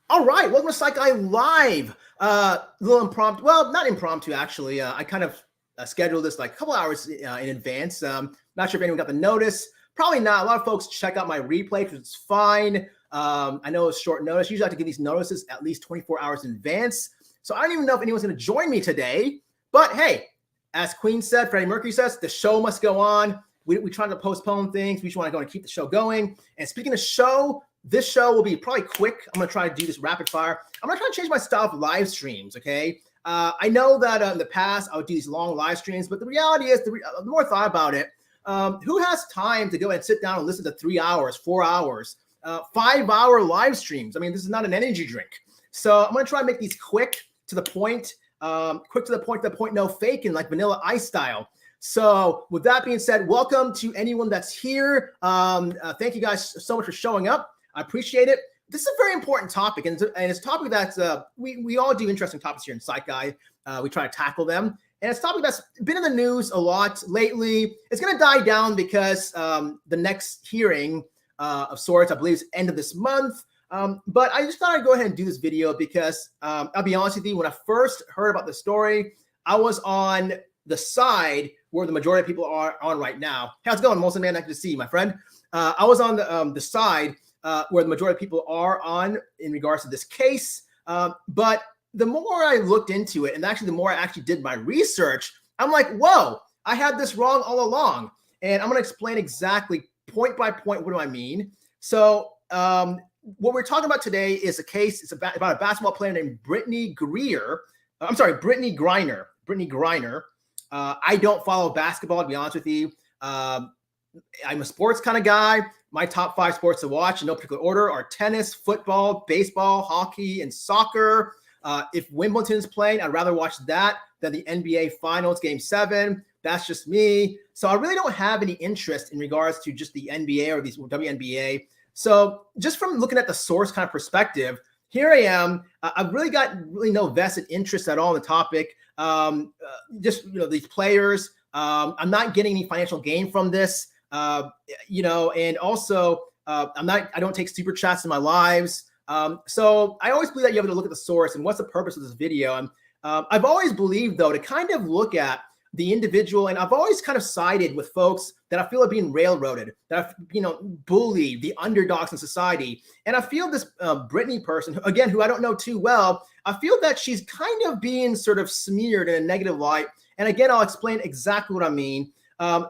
All right, welcome to Psych Guy Live. A little impromptu, well, not impromptu actually. I kind of scheduled this like a couple hours in advance. Not sure if anyone got the notice. Probably not. A lot of folks check out my replay, which is fine. I know it's short notice. Usually I have to give these notices at least 24 hours in advance. So I don't even know if anyone's going to join me today. But hey, as Queen said, Freddie Mercury says, the show must go on. We try to postpone things. We just want to go and keep the show going. And speaking of show, this show will be probably quick. I'm going to try to do this rapid fire. I'm going to try to change my style of live streams, okay? I know that in the past, I would do these long live streams, but the reality is, the more I thought about it, who has time to go and sit down and listen to 3 hours, 4 hours, 5-hour live streams? I mean, this is not an energy drink. So I'm going to try to make these quick to the point, no faking, like Vanilla Ice style. So with that being said, welcome to anyone that's here. Thank you guys so much for showing up. I appreciate it. This is a very important topic, and it's a topic that's we all do interesting topics here in Psych Guy. We try to tackle them, and it's a topic that's been in the news a lot lately. It's going to die down because the next hearing of sorts, I believe, is end of this month. But I just thought I'd go ahead and do this video because I'll be honest with you, when I first heard about the story, I was on the side where the majority of people are on right now. How's it going, Molson Man? Nice to see you, my friend. I was on the side where the majority of people are on in regards to this case. But the more I looked into it, and actually the more I actually did my research, I'm like, whoa, I had this wrong all along. And I'm going to explain exactly point by point what do I mean. So what we're talking about today is a case. It's about a basketball player named Brittney Griner. Brittney Griner. I don't follow basketball, to be honest with you. I'm a sports kind of guy. My top 5 sports to watch in no particular order are tennis, football, baseball, hockey, and soccer. If Wimbledon's playing, I'd rather watch that than the NBA Finals Game 7. That's just me. So I really don't have any interest in regards to just the NBA or these WNBA. So just from looking at the source kind of perspective, here I am. I've really got no vested interest at all in the topic. These players. I'm not getting any financial gain from this. And also I don't take super chats in my lives. So I always believe that you have to look at the source and what's the purpose of this video. I've always believed, though, to kind of look at the individual, and I've always kind of sided with folks that I feel are being railroaded, that I've, bullied, the underdogs in society. And I feel this Brittney person, again, who I don't know too well, I feel that she's kind of being sort of smeared in a negative light. And again, I'll explain exactly what I mean.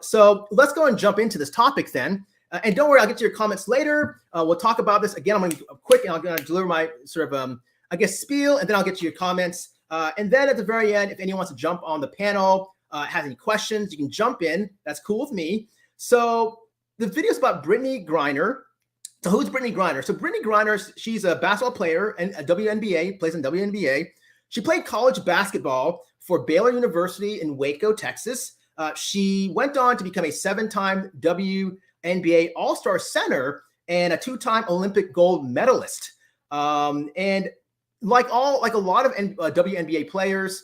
So let's go and jump into this topic then. And don't worry, I'll get to your comments later. We'll talk about this. Again, I'm going to be quick, and I'm going to deliver my sort of, spiel, and then I'll get to your comments. And then at the very end, if anyone wants to jump on the panel, has any questions, you can jump in. That's cool with me. So the video is about Brittney Griner. So who's Brittney Griner? So Brittney Griner, she's a basketball player and a WNBA, plays in WNBA. She played college basketball for Baylor University in Waco, Texas. She went on to become a 7-time WNBA All-Star center and a 2-time Olympic gold medalist. And like a lot of WNBA players,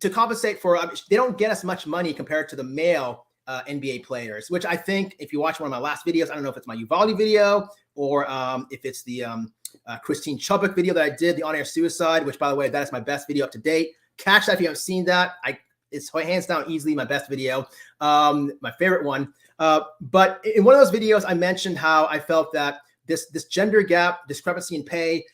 to compensate for, they don't get as much money compared to the male NBA players, which I think if you watch one of my last videos, I don't know if it's my Uvalde video or if it's the Christine Chubbuck video that I did, the on-air suicide, which, by the way, that is my best video up to date. Catch that if you haven't seen that. It's hands down easily my best video, my favorite one. But in one of those videos, I mentioned how I felt that this gender gap, discrepancy in pay,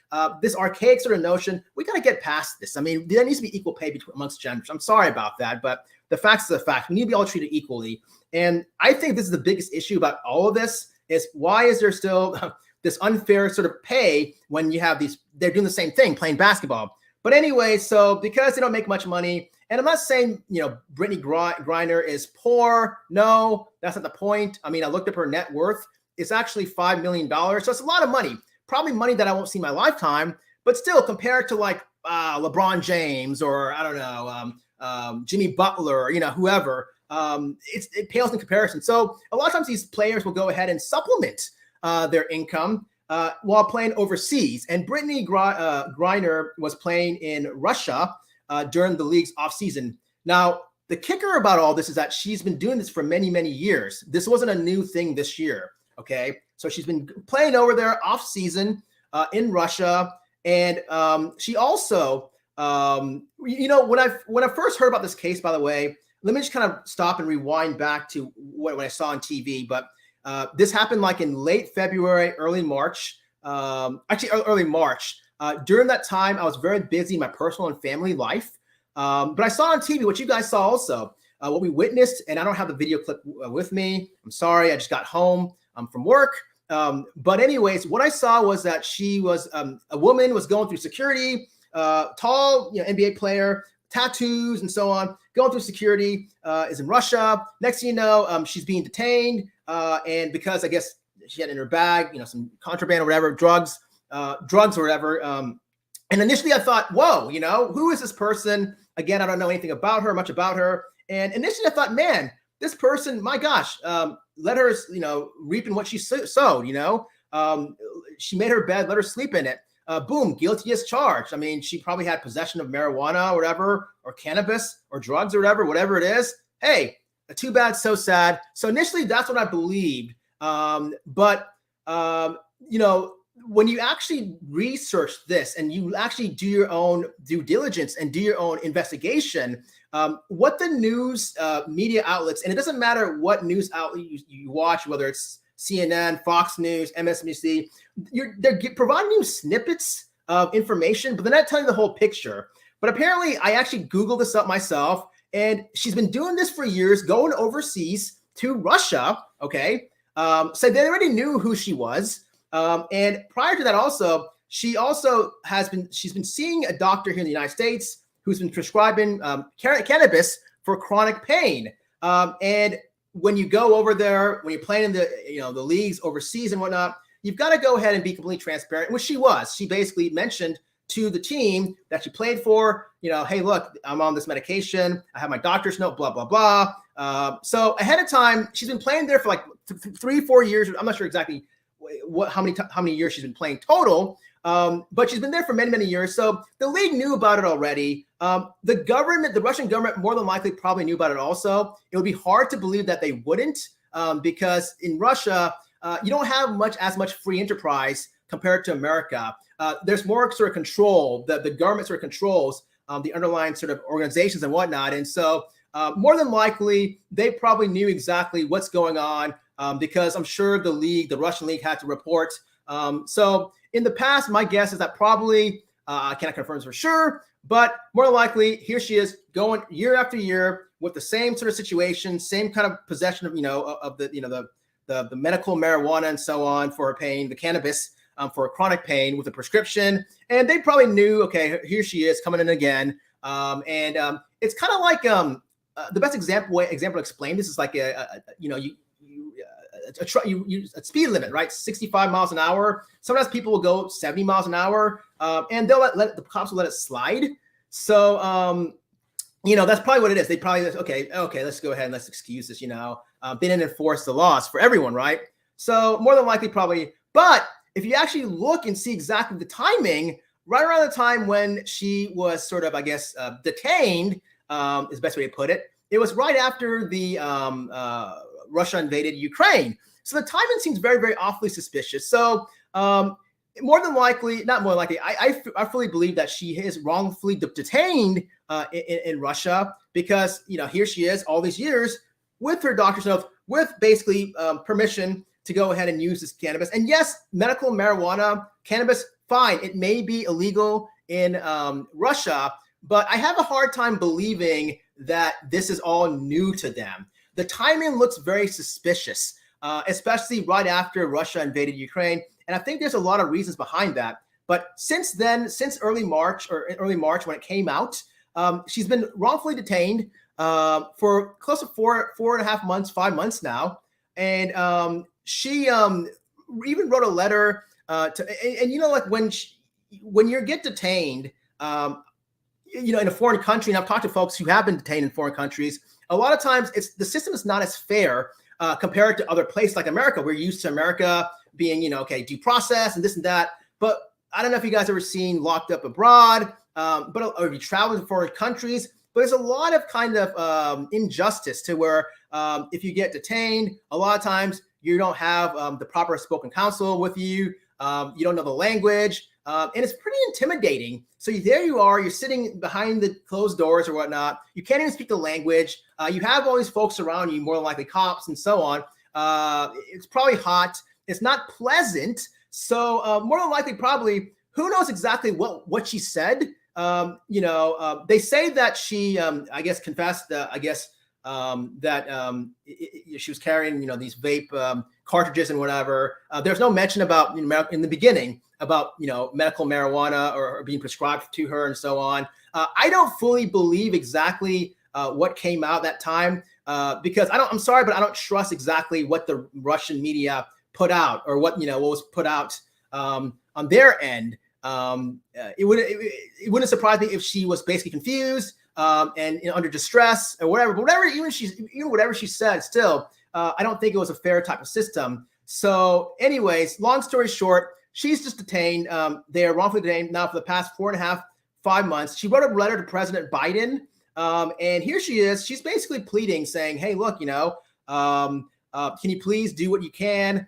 this archaic sort of notion, we got to get past this. I mean, there needs to be equal pay amongst genders. I'm sorry about that, but the facts are the fact. We need to be all treated equally. And I think this is the biggest issue about all of this is why is there still this unfair sort of pay when you have they're doing the same thing, playing basketball. But anyway, so because they don't make much money, and I'm not saying, Brittney Griner is poor. No, that's not the point. I mean, I looked up her net worth. It's actually $5 million. So it's a lot of money, probably money that I won't see in my lifetime, but still compared to like LeBron James or I don't know, Jimmy Butler, whoever, it pales in comparison. So a lot of times these players will go ahead and supplement their income while playing overseas. And Brittney Griner was playing in Russia during the league's offseason. Now, the kicker about all this is that she's been doing this for many, many years. This wasn't a new thing this year. Okay, so she's been playing over there off season. in Russia. And she also, when I first heard about this case, by the way, let me just kind of stop and rewind back to what I saw on TV. But this happened like in late February, early March, early March. During that time, I was very busy in my personal and family life. But I saw on TV what you guys saw also, what we witnessed, and I don't have the video clip with me. I'm sorry, I just got home from work. But anyways, what I saw was that she was a woman was going through security, tall, NBA player, tattoos and so on, going through security, is in Russia. Next thing you know, she's being detained, and because I guess she had in her bag, some contraband or whatever, drugs or whatever. And initially I thought, whoa, who is this person? Again, I don't know anything about her, much about her. And initially I thought, man, this person, my gosh, let her, reap in what she sowed, she made her bed, let her sleep in it. Boom, guilty as charged. I mean, she probably had possession of marijuana or whatever, or cannabis or drugs or whatever it is. Hey, too bad, so sad. So initially that's what I believed. But when you actually research this and you actually do your own due diligence and do your own investigation, what the news media outlets, and it doesn't matter what news outlet you watch, whether it's CNN, Fox News, MSNBC, they're providing you snippets of information, but they're not telling you the whole picture. But apparently, I actually Googled this up myself, and she's been doing this for years, going overseas to Russia, okay? So they already knew who she was. And prior to that also, she's been seeing a doctor here in the United States who's been prescribing cannabis for chronic pain. And when you go over there, when you're playing in the leagues overseas and whatnot, you've got to go ahead and be completely transparent, which she was. She basically mentioned to the team that she played for, hey, look, I'm on this medication. I have my doctor's note, blah, blah, blah. So ahead of time, she's been playing there for like 3-4 years. I'm not sure exactly how many years she's been playing total, but she's been there for many, many years. So the league knew about it already. The Russian government more than likely probably knew about it also. It would be hard to believe that they wouldn't, because in Russia, you don't have as much free enterprise compared to America. There's more sort of control. The government sort of controls the underlying sort of organizations and whatnot. And so more than likely, they probably knew exactly what's going on, because I'm sure the Russian league had to report. So in the past, my guess is that probably, I cannot confirm this for sure, but more than likely, here she is going year after year with the same sort of situation, same kind of possession of, the medical marijuana and so on for her pain, the cannabis for chronic pain with a prescription. And they probably knew, okay, here she is coming in again. And it's kind of like the best example to explain this is like a speed limit, right? 65 miles an hour. Sometimes people will go 70 miles an hour, and they'll let the cops will let it slide. So, that's probably what it is. They probably, okay, let's go ahead and let's excuse this, they didn't enforce the laws for everyone, right? So more than likely probably, but if you actually look and see exactly the timing, right around the time when she was sort of, I guess, detained, is the best way to put it. It was right after the Russia invaded Ukraine. So the timing seems very, very awfully suspicious. So more than likely, not more than likely, I fully believe that she is wrongfully detained in Russia because, here she is all these years with her doctor's note, with basically permission to go ahead and use this cannabis. And yes, medical marijuana, cannabis, fine. It may be illegal in Russia, but I have a hard time believing that this is all new to them. The timing looks very suspicious, especially right after Russia invaded Ukraine. And I think there's a lot of reasons behind that. But since then, since early March when it came out, she's been wrongfully detained for close to 4.5 months, 5 months now. And she even wrote a letter like when you get detained, in a foreign country, and I've talked to folks who have been detained in foreign countries, a lot of times the system is not as fair compared to other places like America. We're used to America being, due process and this and that. But I don't know if you guys ever seen Locked Up Abroad, or if you travel to foreign countries, but there's a lot of kind of injustice to where if you get detained, a lot of times you don't have the proper spoken counsel with you. You don't know the language. And it's pretty intimidating. So there you are, you're sitting behind the closed doors or whatnot. You can't even speak the language. You have all these folks around you, more than likely cops and so on. It's probably hot. It's not pleasant. So more than likely, probably, who knows exactly what she said. They say that she, I guess, confessed, that she was carrying, these vape cartridges and whatever. There's no mention about, in the beginning about, medical marijuana or being prescribed to her and so on. I don't fully believe exactly what came out that time because I'm sorry, but I don't trust exactly what the Russian media put out or what was put out on their end. It wouldn't surprise me if she was basically confused and under distress or whatever. But whatever she said, still, I don't think it was a fair type of system. So, anyways, long story short, she's just detained. They are wrongfully detained now for the past 4.5-5 months. She wrote a letter to President Biden, and here she is. She's basically pleading, saying, "Hey, look, can you please do what you can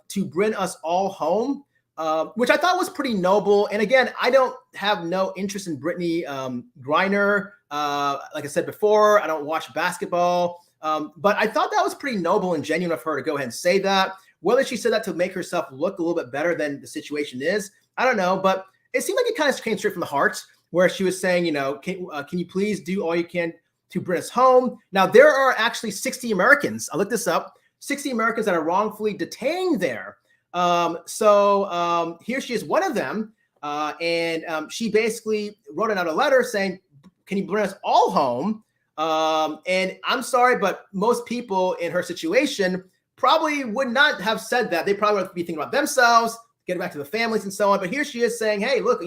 to bring us all home?" Which I thought was pretty noble. And again, I don't have no interest in Brittney Griner. Like I said before, I don't watch basketball. But I thought that was pretty noble and genuine of her to go ahead and say that. Whether she said that to make herself look a little bit better than the situation is, I don't know. But it seemed like it kind of came straight from the heart, where she was saying, can you please do all you can to bring us home? Now, there are actually 60 Americans. I looked this up. 60 Americans that are wrongfully detained there. So here she is, one of them, and she basically wrote out a letter saying, "Can you bring us all home?" And I'm sorry, but most people in her situation probably would not have said that. They probably would be thinking about themselves, getting back to the families and so on. But here she is saying, "Hey, look,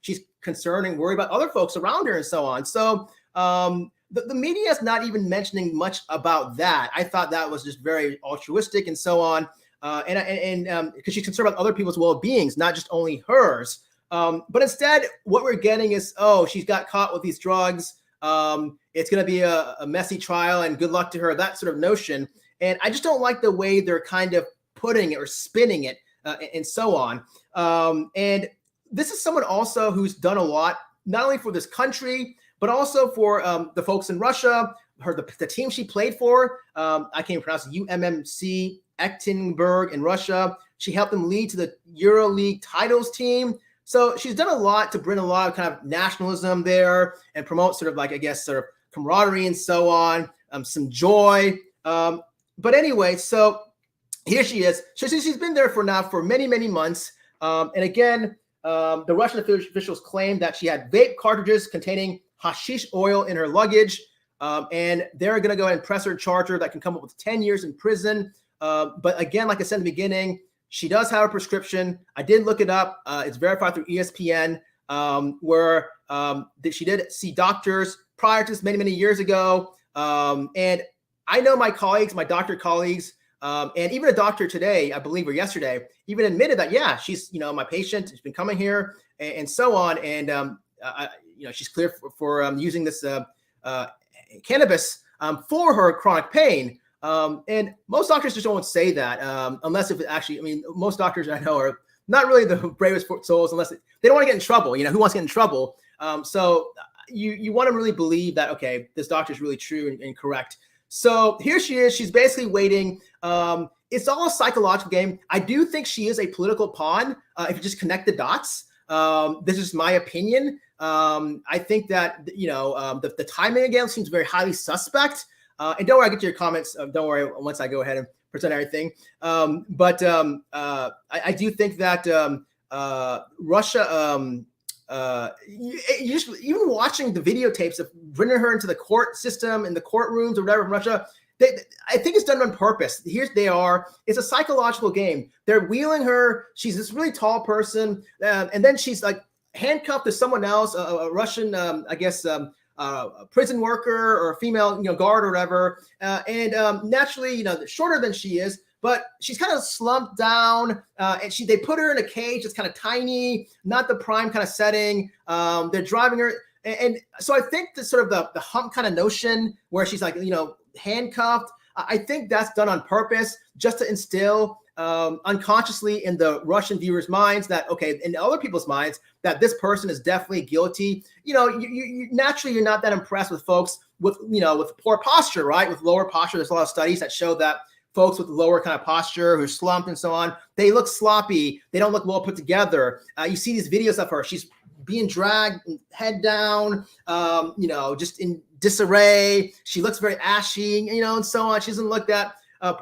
she's concerned and worried about other folks around her and so on." So the media is not even mentioning much about that. I thought that was just very altruistic and so on. And because she's concerned about other people's well-beings, not just only hers. But instead, what we're getting is, she's got caught with these drugs. It's going to be a messy trial and good luck to her, that sort of notion. And I just don't like the way they're kind of putting it or spinning it and so on. And this is someone also who's done a lot, not only for this country, but also for the folks in Russia, the team she played for. I can't pronounce it, UMMC Ekaterinburg in Russia. She helped them lead to the EuroLeague titles team. So she's done a lot to bring a lot of kind of nationalism there and promote sort of camaraderie and so on, some joy. But anyway, so here she is. So she's been there for many, many months. And again, the Russian officials claim that she had vape cartridges containing hashish oil in her luggage. And they're going to go ahead and press her, charge her that can come up with 10 years in prison. But again, like I said in the beginning, she does have a prescription. I did look it up. It's verified through ESPN, where she did see doctors prior to this many, many years ago. And I know my doctor colleagues, and even a doctor today, I believe, or yesterday, even admitted that, yeah, she's, my patient. She's been coming here and so on. And, she's clear for using this cannabis for her chronic pain. And most doctors just don't say that unless if it actually, most doctors I know are not really the bravest souls unless they don't want to get in trouble. Who wants to get in trouble? So you want to really believe that, okay, this doctor is really true and correct. So here she is. She's basically waiting. It's all a psychological game. I do think she is a political pawn if you just connect the dots. This is my opinion. I think that, the timing again seems very highly suspect. And don't worry, I get to your comments. Don't worry once I go ahead and present everything. But I do think that Russia, even watching the videotapes of bringing her into the court system, in the courtrooms or whatever in Russia, I think it's done on purpose. Here they are. It's a psychological game. They're wheeling her. She's this really tall person. And then she's like handcuffed to someone else, a Russian, prison worker or a female, guard or whatever. And naturally, shorter than she is, but she's kind of slumped down. And they put her in a cage that's kind of tiny, not the prime kind of setting. They're driving her. And so I think the sort of the hump kind of notion where she's like, handcuffed, I think that's done on purpose just to instill unconsciously in the Russian viewers' minds that, okay, in other people's minds, that this person is definitely guilty. You naturally, you're not that impressed with folks with poor posture, right? With lower posture. There's a lot of studies that show that folks with lower kind of posture who are slumped and so on, they look sloppy. They don't look well put together. You see these videos of her. She's being dragged head down, just in disarray. She looks very ashy, and so on. She doesn't look that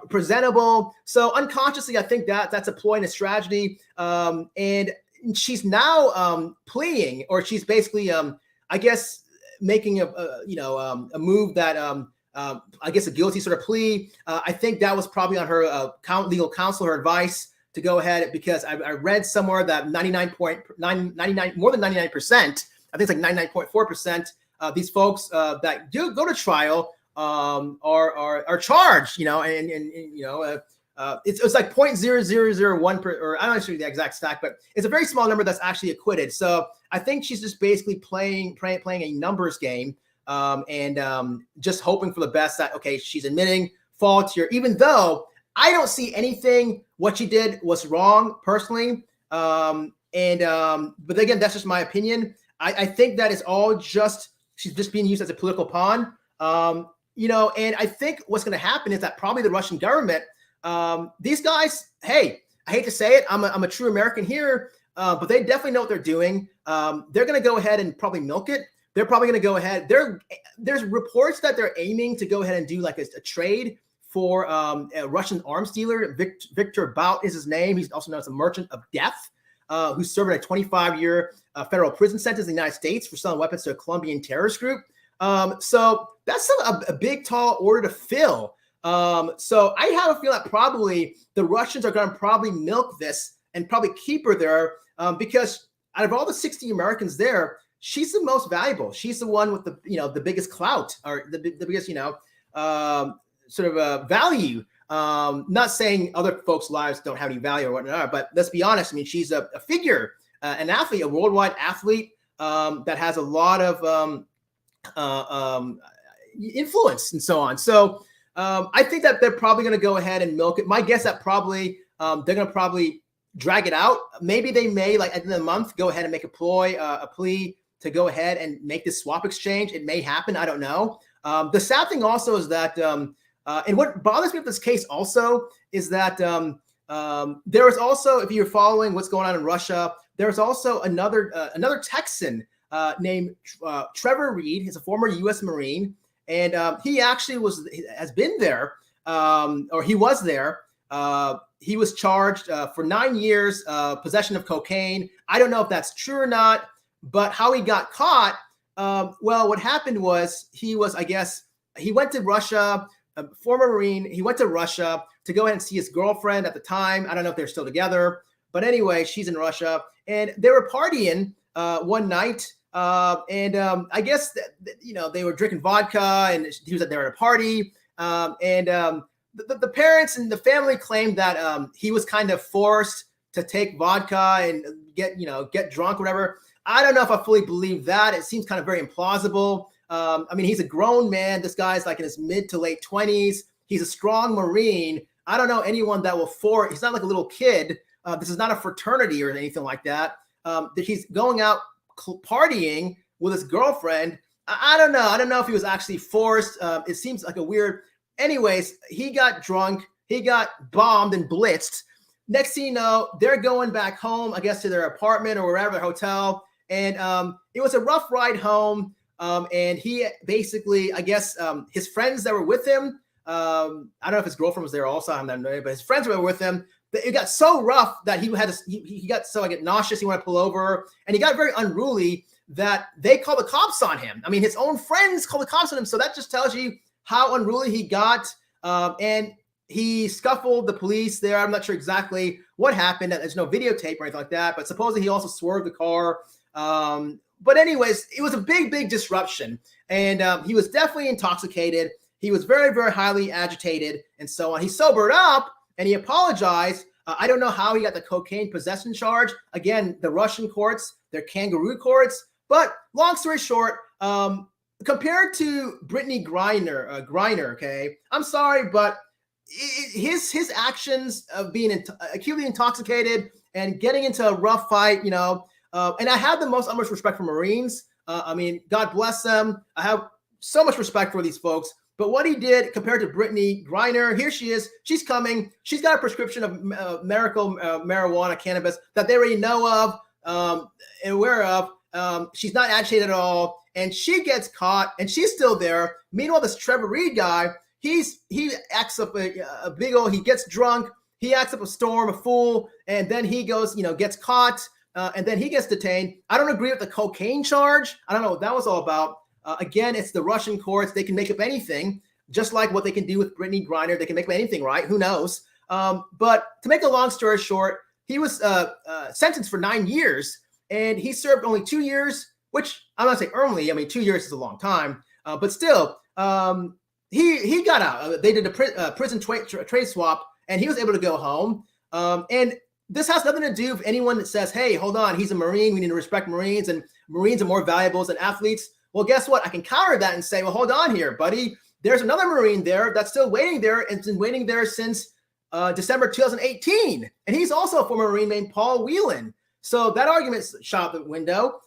presentable. So unconsciously, I think that's a ploy and a strategy. And she's now pleading, or she's basically, I guess, making a move that I guess a guilty sort of plea. I think that was probably on her legal counsel, her advice to go ahead, because I read somewhere that more than 99%, I think it's like 99.4%, these folks that do go to trial are charged, it's like 0.0001 or I don't know the exact stat, but it's a very small number that's actually acquitted. So I think she's just basically playing a numbers game, and just hoping for the best. That, okay, she's admitting fault here, even though I don't see anything what she did was wrong personally. But again, that's just my opinion. I think that is all she's just being used as a political pawn. And I think what's going to happen is that probably the Russian government, these guys, hey, I hate to say it, I'm a true American here, but they definitely know what they're doing. They're going to go ahead and probably milk it. They're probably going to go ahead. There's reports that they're aiming to go ahead and do like a trade for a Russian arms dealer. Victor Bout is his name. He's also known as a merchant of death, who's serving a 25-year federal prison sentence in the United States for selling weapons to a Colombian terrorist group. So that's a big, tall order to fill. So I have a feeling that probably the Russians are going to probably milk this and probably keep her there, because out of all the 60 Americans there, she's the most valuable. She's the one with the biggest clout, or the biggest, sort of value. Not saying other folks' lives don't have any value or whatnot, but let's be honest. I mean, she's a figure, an athlete, a worldwide athlete that has a lot of influence and so on. So I think that they're probably going to go ahead and milk it. My guess that probably they're going to probably drag it out. Maybe they may, like at the end of the month, go ahead and make a plea to go ahead and make this swap exchange. It may happen. I don't know. The sad thing also is that, and what bothers me with this case also is that there is also, if you're following what's going on in Russia, there's also another Texan named Trevor Reed. He's a former U.S. Marine, and he actually has been there, or he was there. He was charged for 9 years possession of cocaine. I don't know if that's true or not, but how he got caught, well, what happened was he went to Russia, a former Marine. He went to Russia to go ahead and see his girlfriend at the time. I don't know if they're still together, but anyway, she's in Russia, and they were partying one night. I guess they were drinking vodka, and he was there at a party. The parents and the family claimed that he was kind of forced to take vodka and get drunk, or whatever. I don't know if I fully believe that. It seems kind of very implausible. I mean, he's a grown man. This guy's like in his mid to late 20s. He's a strong Marine. I don't know anyone that will he's not like a little kid. This is not a fraternity or anything like that. He's going out partying with his girlfriend. I don't know. I don't know if he was actually forced. It seems like a weird. Anyways, he got drunk. He got bombed and blitzed. Next thing you know, they're going back home, I guess, to their apartment or wherever, their hotel. And it was a rough ride home. And he basically, I guess, his friends that were with him, I don't know if his girlfriend was there also, I'm not knowing, but his friends were with him. It got so rough that he got so nauseous, he wanted to pull over, and he got very unruly that they called the cops on him. I mean, his own friends called the cops on him. So that just tells you how unruly he got. And he scuffled the police there. I'm not sure exactly what happened. There's no videotape or anything like that, but supposedly he also swerved the car. But anyways, it was a big, big disruption. And he was definitely intoxicated. He was very, very highly agitated and so on. He sobered up and he apologized. I don't know how he got the cocaine possession charge. Again, the Russian courts, they're kangaroo courts. But long story short, compared to Brittney Griner, okay, I'm sorry, but his actions of being acutely intoxicated and getting into a rough fight, and I have the most utmost respect for Marines. I mean, God bless them. I have so much respect for these folks. But what he did compared to Brittney Griner, here she is. She's coming. She's got a prescription of miracle marijuana, cannabis that they already know of and aware of. She's not agitated at all. And she gets caught, and she's still there. Meanwhile, this Trevor Reed guy, he acts up a big old, he gets drunk. He acts up a storm, a fool. And then he goes, gets caught. And then he gets detained. I don't agree with the cocaine charge. I don't know what that was all about. Again, it's the Russian courts. They can make up anything, just like what they can do with Brittney Griner. They can make up anything, right? Who knows? But to make a long story short, he was sentenced for 9 years, and he served only 2 years, which I'm not saying early. I mean, 2 years is a long time. But still, he got out. They did a prison trade swap, and he was able to go home. And this has nothing to do with anyone that says, hey, hold on, he's a Marine. We need to respect Marines, and Marines are more valuable than athletes. Well, guess what? I can counter that and say, well, hold on here, buddy. There's another Marine there that's still waiting there and has been waiting there since December 2018. And he's also a former Marine named Paul Whelan. So that argument's shot out the window.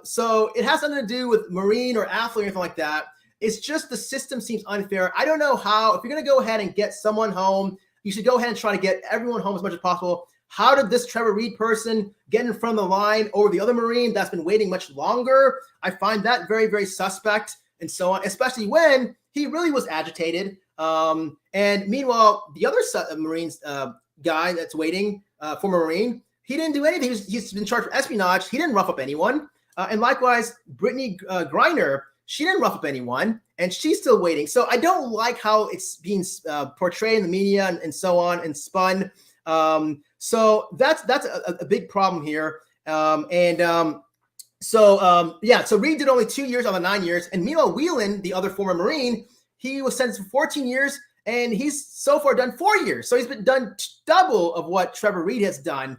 So it has nothing to do with Marine or athlete or anything like that. It's just the system seems unfair. I don't know how. If you're going to go ahead and get someone home, you should go ahead and try to get everyone home as much as possible. How did this Trevor Reed person get in front of the line over the other Marine that's been waiting much longer? I find that very, very suspect and so on, especially when he really was agitated. And meanwhile, the other Marines guy that's waiting, former Marine, he didn't do anything. He's been charged for espionage. He didn't rough up anyone. And likewise, Brittney Griner, she didn't rough up anyone, and she's still waiting. So I don't like how it's being portrayed in the media and so on and spun. So that's a big problem here. So Reed did only 2 years on the 9 years. And meanwhile, Whelan, the other former Marine, he was sentenced for 14 years, and he's so far done 4 years. So he's been done double of what Trevor Reed has done.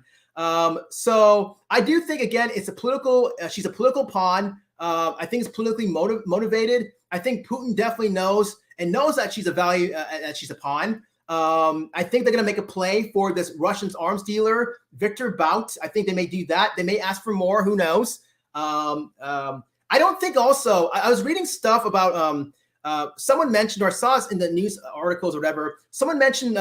So I do think, again, it's a political, she's a political pawn. I think it's politically motivated. I think Putin definitely knows that she's a value, that she's a pawn. I think they're going to make a play for this Russian arms dealer, Victor Bout. I think they may do that. They may ask for more. Who knows? I don't think also, I was reading stuff about someone mentioned, or I saw it in the news articles or whatever, someone mentioned,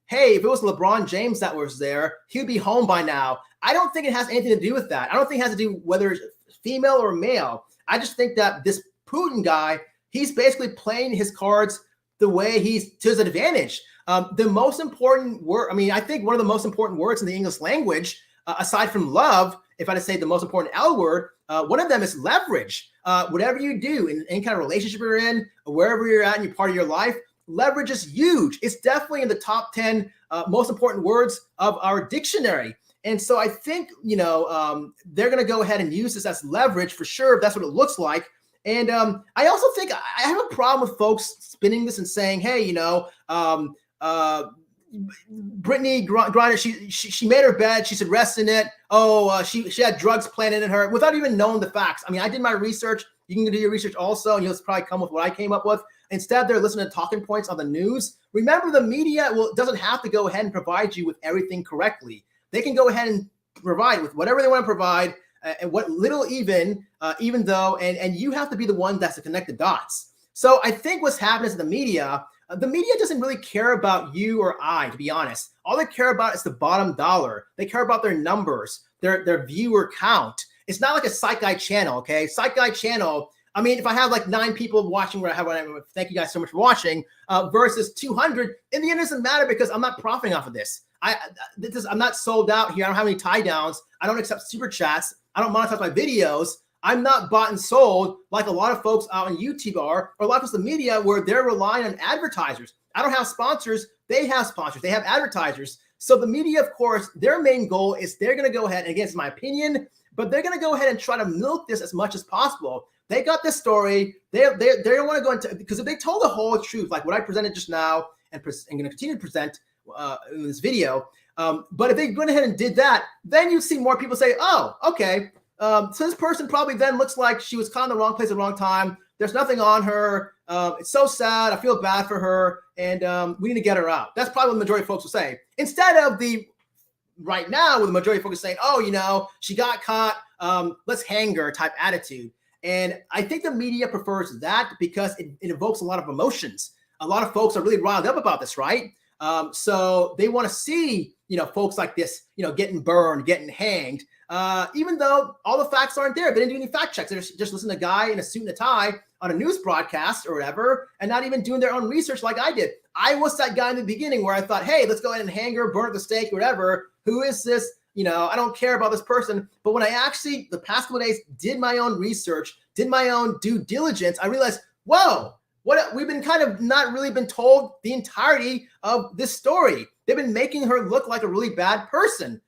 hey, if it was LeBron James that was there, he'd be home by now. I don't think it has anything to do with that. I don't think it has to do whether it's female or male. I just think that this Putin guy, he's basically playing his cards the way he's to his advantage. The most important word, I think one of the most important words in the English language, aside from love, if I had to say the most important L word, one of them is leverage. Whatever you do in any kind of relationship you're in, or wherever you're at in your part of your life, leverage is huge. It's definitely in the top 10 most important words of our dictionary. And so I think, they're going to go ahead and use this as leverage for sure. If that's what it looks like. And I also think I have a problem with folks spinning this and saying, hey, Brittney Griner, she made her bed. She said, rest in it. She had drugs planted in her without even knowing the facts. I did my research. You can do your research also, and you'll probably come with what I came up with. Instead, they're listening to talking points on the news. Remember, the media doesn't have to go ahead and provide you with everything correctly. They can go ahead and provide with whatever they want to provide, and what little even though, and you have to be the one that's to connect the dots. So I think what's happening is the media doesn't really care about you or I, to be honest. All they care about is the bottom dollar. They care about their numbers, their viewer count. It's not like a Psych Guy channel, okay? Psych Guy channel, if I have like 9 people watching where I have, thank you guys so much for watching, versus 200, in the end, it doesn't matter because I'm not profiting off of this. I'm not sold out here. I don't have any tie downs. I don't accept super chats. I don't monetize my videos. I'm not bought and sold like a lot of folks out on YouTube are, or a lot of the media where they're relying on advertisers. I don't have sponsors. They have sponsors. They have advertisers. So the media, of course, their main goal is they're going to go ahead, and again, it's my opinion, but they're going to go ahead and try to milk this as much as possible. They got this story. They don't want to go into, because if they told the whole truth, like what I presented just now and going to continue to present in this video, but if they went ahead and did that, then you'd see more people say, oh, okay, so this person probably then looks like she was caught in the wrong place at the wrong time. There's nothing on her. It's so sad. I feel bad for her. And we need to get her out. That's probably what the majority of folks will say. Instead of the right now, with the majority of folks saying, oh, she got caught. Let's hang her type attitude. And I think the media prefers that because it evokes a lot of emotions. A lot of folks are really riled up about this, right? So they want to see, folks like this, getting burned, getting hanged, even though all the facts aren't there. They didn't do any fact checks. They're just listening to a guy in a suit and a tie on a news broadcast or whatever, and not even doing their own research like I did. I was that guy in the beginning where I thought, hey, let's go ahead and hang her, burn at the stake, whatever. Who is this? I don't care about this person. But when I actually, the past couple of days, did my own research, did my own due diligence, I realized, whoa, we've been kind of not really been told the entirety of this story. They've been making her look like a really bad person,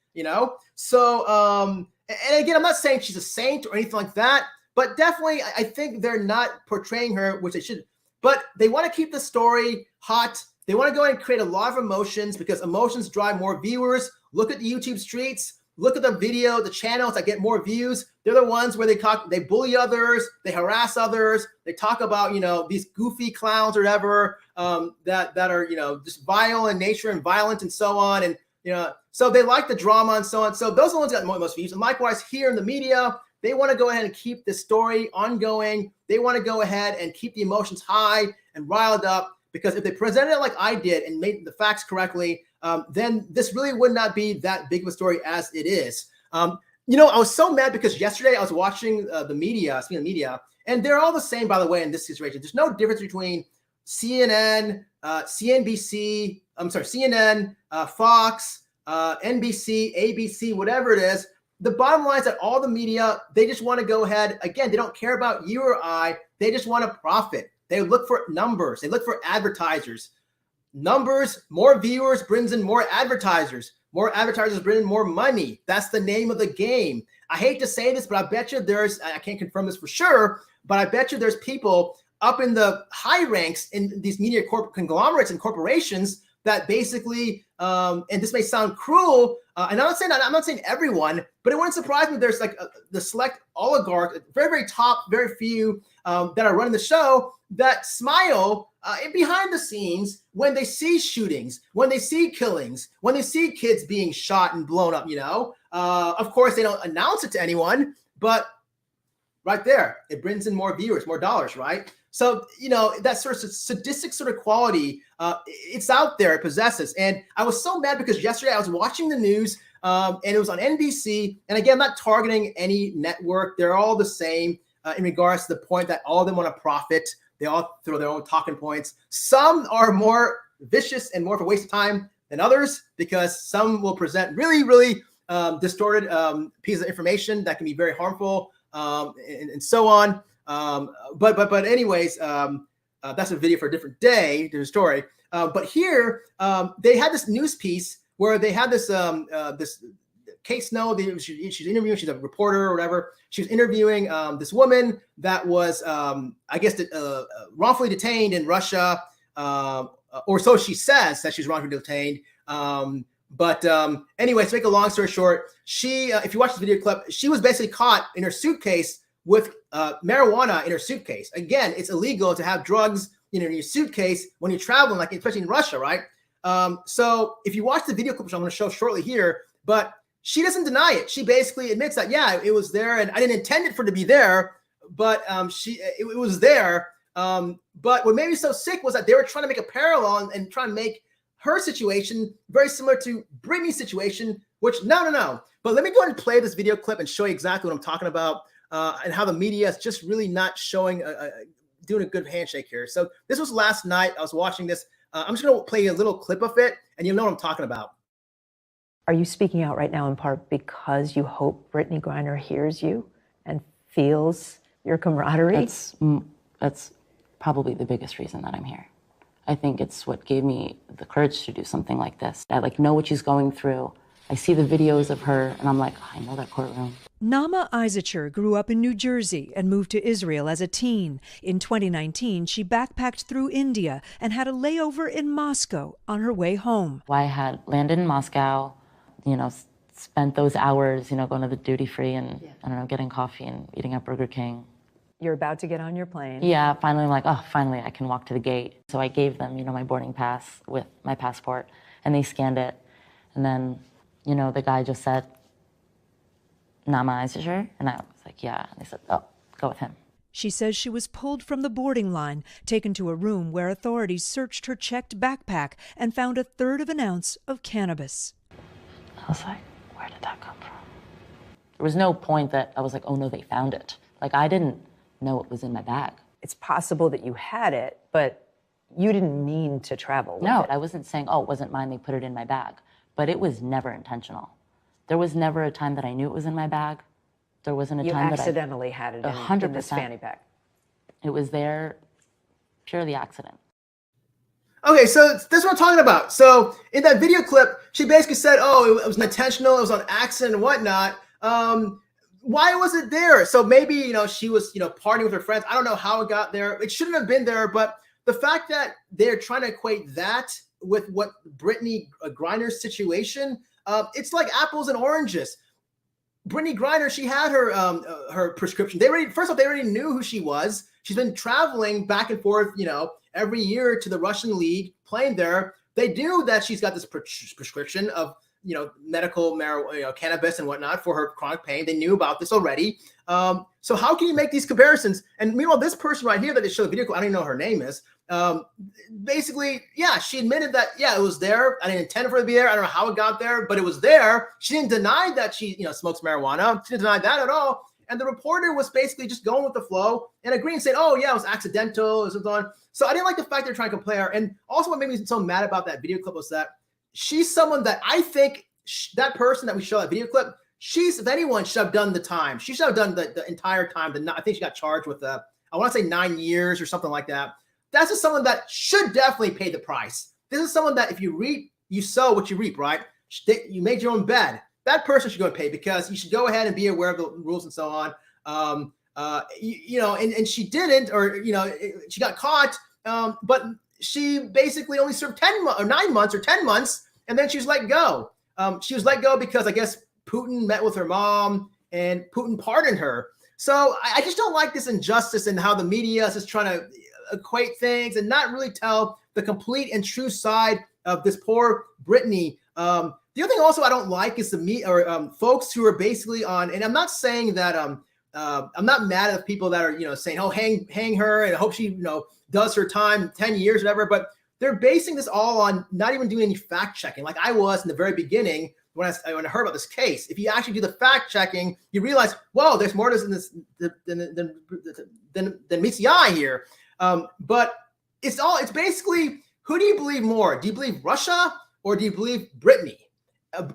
So, and again, I'm not saying she's a saint or anything like that, but definitely I think they're not portraying her, which they should. But they want to keep the story hot. They want to go and create a lot of emotions because emotions drive more viewers. Look at the YouTube streets. Look at the video, the channels that get more views. They're the ones where they bully others, they harass others, they talk about, these goofy clowns or whatever that are, just vile in nature and violent and so on. And, so they like the drama and so on. So those are the ones that got most views. And likewise here in the media, they want to go ahead and keep this story ongoing. They want to go ahead and keep the emotions high and riled up because if they presented it like I did and made the facts correctly, then this really would not be that big of a story as it is. I was so mad because yesterday I was watching the media, speaking of media, and they're all the same, by the way, in this situation. There's no difference between CNN, CNN, Fox, NBC, ABC, whatever it is. The bottom line is that all the media, they just want to go ahead. Again, they don't care about you or I. They just want to profit. They look for numbers. They look for advertisers. Numbers, more viewers brings in more advertisers. More advertisers bring in more money. That's the name of the game. I hate to say this, but I bet you I can't confirm this for sure, but I bet you there's people up in the high ranks in these media conglomerates and corporations that basically, and this may sound cruel, and I'm not saying everyone, but it wouldn't surprise me. There's like the select oligarch, very, very top, very few that are running the show that smile behind the scenes when they see shootings, when they see killings, when they see kids being shot and blown up. Of course, they don't announce it to anyone, but right there, it brings in more viewers, more dollars, right? So, that sort of sadistic sort of quality, it's out there, it possesses. And I was so mad because yesterday I was watching the news and it was on NBC. And again, I'm not targeting any network. They're all the same in regards to the point that all of them want to profit. They all throw their own talking points. Some are more vicious and more of a waste of time than others because some will present really, really distorted pieces of information that can be very harmful and so on. But anyways, that's a video for a different day, different story. But here they had this news piece where they had this this Kate Snow. She's interviewing. She's a reporter or whatever. She was interviewing this woman that was, I guess, wrongfully detained in Russia, or so she says that she's wrongfully detained. But anyway, to make a long story short, she, if you watch the video clip, she was basically caught in her suitcase with marijuana in her suitcase. Again, it's illegal to have drugs in your suitcase when you're traveling, like especially in Russia, right? So if you watch the video clip, which I'm going to show shortly here, but she doesn't deny it. She basically admits that, yeah, it was there, and I didn't intend it for it to be there, but it was there. But what made me so sick was that they were trying to make a parallel and trying to make her situation very similar to Brittney's situation, which no. But let me go ahead and play this video clip and show you exactly what I'm talking about and how the media is just really not showing, doing a good handshake here. So this was last night. I was watching this. I'm just going to play a little clip of it, and you'll know what I'm talking about. Are you speaking out right now in part because you hope Brittney Griner hears you and feels your camaraderie? That's probably the biggest reason that I'm here. I think it's what gave me the courage to do something like this. I know what she's going through. I see the videos of her and I'm like, oh, I know that courtroom. Nama Isacher grew up in New Jersey and moved to Israel as a teen. In 2019, she backpacked through India and had a layover in Moscow on her way home. I had landed in Moscow, spent those hours, going to the duty free and, I don't know, getting coffee and eating at Burger King. You're about to get on your plane. Yeah, finally I'm like, oh, finally I can walk to the gate. So I gave them, my boarding pass with my passport, and they scanned it. And then, the guy just said, Nama, is you sure? And I was like, yeah. And they said, oh, go with him. She says she was pulled from the boarding line, taken to a room where authorities searched her checked backpack and found 1/3 of an ounce of cannabis. I was like, where did that come from? There was no point that I was like, oh no, they found it. Like, I didn't know it was in my bag. It's possible that you had it, but you didn't mean to travel with it. I wasn't saying, oh, it wasn't mine, they put it in my bag. But it was never intentional. There was never a time that I knew it was in my bag. There wasn't a time that I accidentally had it in this fanny pack. It was there, purely accident. Okay, so this is what I'm talking about. So in that video clip, she basically said, oh, it was intentional, it was on accident and whatnot. Why was it there? So maybe, she was, partying with her friends. I don't know how it got there. It shouldn't have been there, but the fact that they're trying to equate that with what Brittney Griner's situation, it's like apples and oranges. Brittney Griner, she had her prescription. They already knew who she was. She's been traveling back and forth, every year to the Russian league, playing there. They knew that she's got this prescription of, medical marijuana, cannabis and whatnot for her chronic pain. They knew about this already. So how can you make these comparisons? And meanwhile, this person right here that they showed the video, I don't even know her name is. Basically, yeah, she admitted that, yeah, it was there. I didn't intend for it to be there. I don't know how it got there, but it was there. She didn't deny that she, smokes marijuana. She didn't deny that at all. And the reporter was basically just going with the flow and agreeing, saying, oh, yeah, it was accidental. It was on. So I didn't like the fact they're trying to compare. And also what made me so mad about that video clip was that she's someone that I think that person that we show that video clip, she's, if anyone, should have done the time. She should have done the entire time. I think she got charged with, I want to say 9 years or something like that. That's just someone that should definitely pay the price. This is someone that if you reap, you sow what you reap, right? You made your own bed. That person should go and pay because you should go ahead and be aware of the rules and so on. And she didn't, or, she got caught, but she basically only served 9 months or 10 months, and then she was let go. She was let go because I guess Putin met with her mom and Putin pardoned her. So I just don't like this injustice and how the media is just trying to equate things and not really tell the complete and true side of this poor Brittney. The other thing also I don't like is folks who are basically on, and I'm not saying that I'm not mad at people that are saying, oh, hang her and I hope she does her time 10 years whatever, but they're basing this all on not even doing any fact checking like I was in the very beginning when I heard about this case. If you actually do the fact checking, you realize, whoa, there's more to this than meets the eye here. But it's basically, who do you believe more? Do you believe Russia or do you believe Brittney?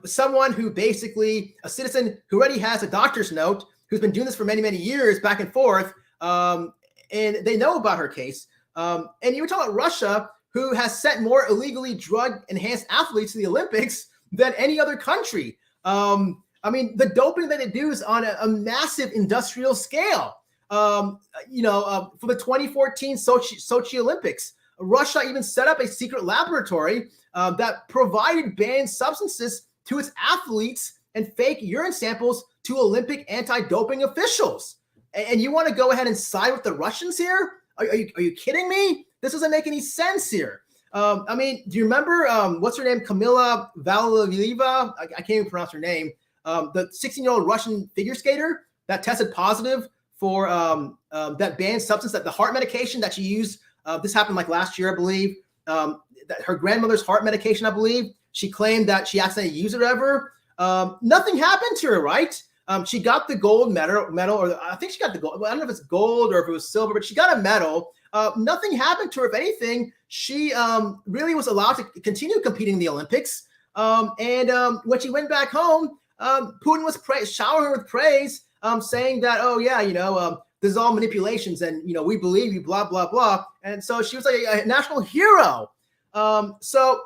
Someone who basically, a citizen who already has a doctor's note, who's been doing this for many, many years back and forth, and they know about her case. And you were talking about Russia, who has sent more illegally drug-enhanced athletes to the Olympics than any other country. The doping that they do is on a massive industrial scale. For the 2014 Sochi Olympics, Russia even set up a secret laboratory that provided banned substances to its athletes and fake urine samples to Olympic anti-doping officials. And you want to go ahead and side with the Russians here? Are you kidding me? This doesn't make any sense here. Do you remember what's her name? Kamila Valieva? I can't even pronounce her name. The 16-year-old Russian figure skater that tested positive for that banned substance, that the heart medication that she used. This happened like last year, I believe. That her grandmother's heart medication, I believe. She claimed that she accidentally used it ever. Nothing happened to her, right? She got the gold medal, or I think she got the gold. I don't know if it's gold or if it was silver, but she got a medal. Nothing happened to her. If anything, she really was allowed to continue competing in the Olympics. And when she went back home, Putin was showering her with praise, saying that, oh yeah, this is all manipulations, and we believe you, blah blah blah. And so she was like a national hero. So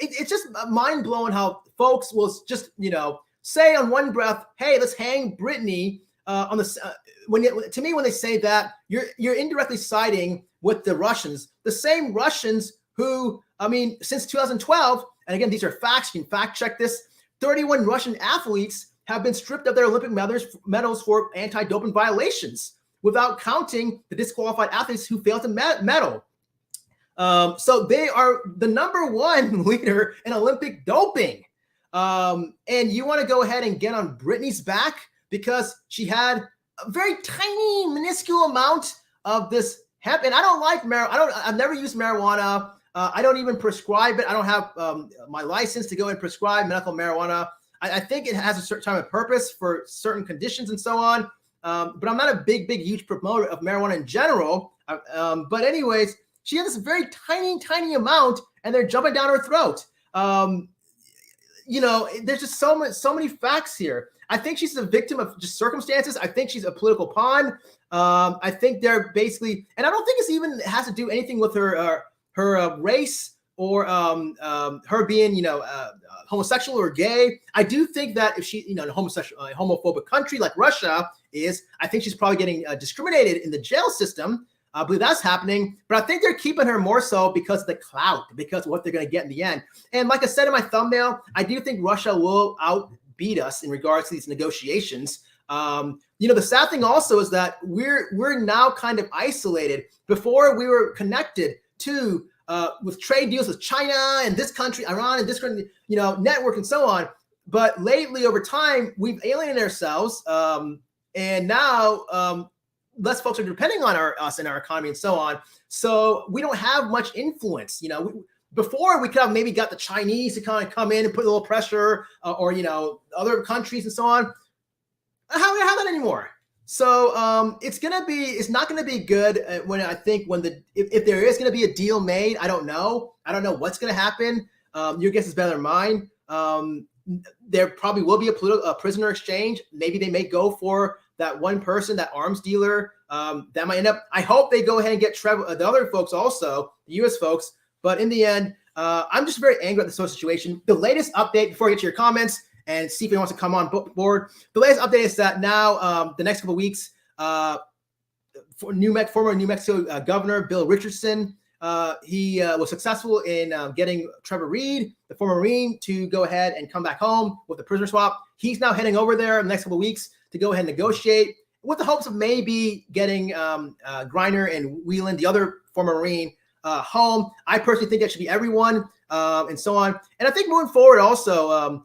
it's just mind blowing how folks will just say on one breath, hey, let's hang Brittney on the. When they say that, you're indirectly siding with the Russians, the same Russians who, since 2012, and again, these are facts. You can fact check this. 31 Russian athletes have been stripped of their Olympic medals for anti-doping violations. without counting the disqualified athletes who failed to medal. So they are the #1 leader in Olympic doping. And you want to go ahead and get on Brittney's back because she had a very tiny, minuscule amount of this hemp. And I don't like marijuana. I've never used marijuana. I don't even prescribe it. I don't have my license to go and prescribe medical marijuana. I think it has a certain time of purpose for certain conditions and so on. But I'm not a huge promoter of marijuana in general. But anyways, she has this very tiny amount, and they're jumping down her throat. There's just so many facts here. I think she's a victim of just circumstances. I think she's a political pawn. I think they're basically, and I don't think it's even has to do anything with her race or her being, homosexual or gay. I do think that if she, in a homophobic country like Russia is, I think she's probably getting discriminated in the jail system. I believe that's happening, but I think they're keeping her more so because of the clout, because of what they're going to get in the end. And like I said in my thumbnail, I do think Russia will outbeat us in regards to these negotiations. The sad thing also is that we're now kind of isolated. Before we were connected to with trade deals with China and this country, Iran, and this country, network and so on. But lately, over time, we've alienated ourselves, and now less folks are depending on us and our economy and so on. So we don't have much influence. Before we could have maybe got the Chinese to kind of come in and put a little pressure, or other countries and so on. How do we have that anymore? So it's not gonna be good if there is gonna be a deal made. I don't know what's gonna happen. Your guess is better than mine. There probably will be a prisoner exchange. Maybe they may go for that one person, that arms dealer. That might end up. I hope they go ahead and get the other folks also, the U.S. folks. But in the end, I'm just very angry at this whole situation. The latest update, before I get to your comments and see if anyone wants to come on board, the latest update is that now the next couple of weeks, former New Mexico Governor Bill Richardson, he was successful in getting Trevor Reed, the former Marine, to go ahead and come back home with the prisoner swap. He's now heading over there in the next couple of weeks to go ahead and negotiate with the hopes of maybe getting Griner and Whelan, the other former Marine, home. I personally think that should be everyone, and so on. And I think moving forward also,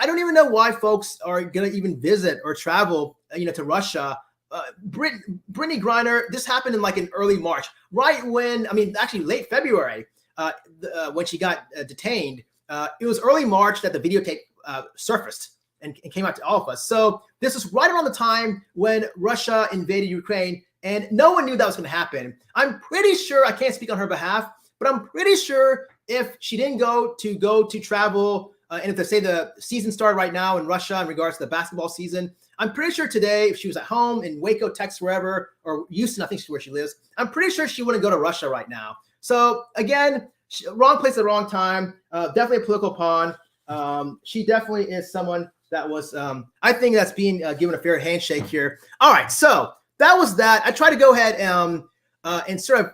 I don't even know why folks are going to even visit or travel, to Russia. Brittney Griner, this happened in early March, right when, actually late February, when she got detained. It was early March that the videotape surfaced and came out to all of us. So this was right around the time when Russia invaded Ukraine, and no one knew that was going to happen. I'm pretty sure, I can't speak on her behalf, but I'm pretty sure if she didn't go to travel, and if they say the season started right now in Russia in regards to the basketball season, I'm pretty sure today, if she was at home in Waco, Texas, wherever, or Houston, I think is where she lives, I'm pretty sure she wouldn't go to Russia right now. So again, wrong place at the wrong time. Definitely a political pawn. She definitely is someone that was, I think that's being given a fair handshake here. All right, so that was that. I try to go ahead and sort of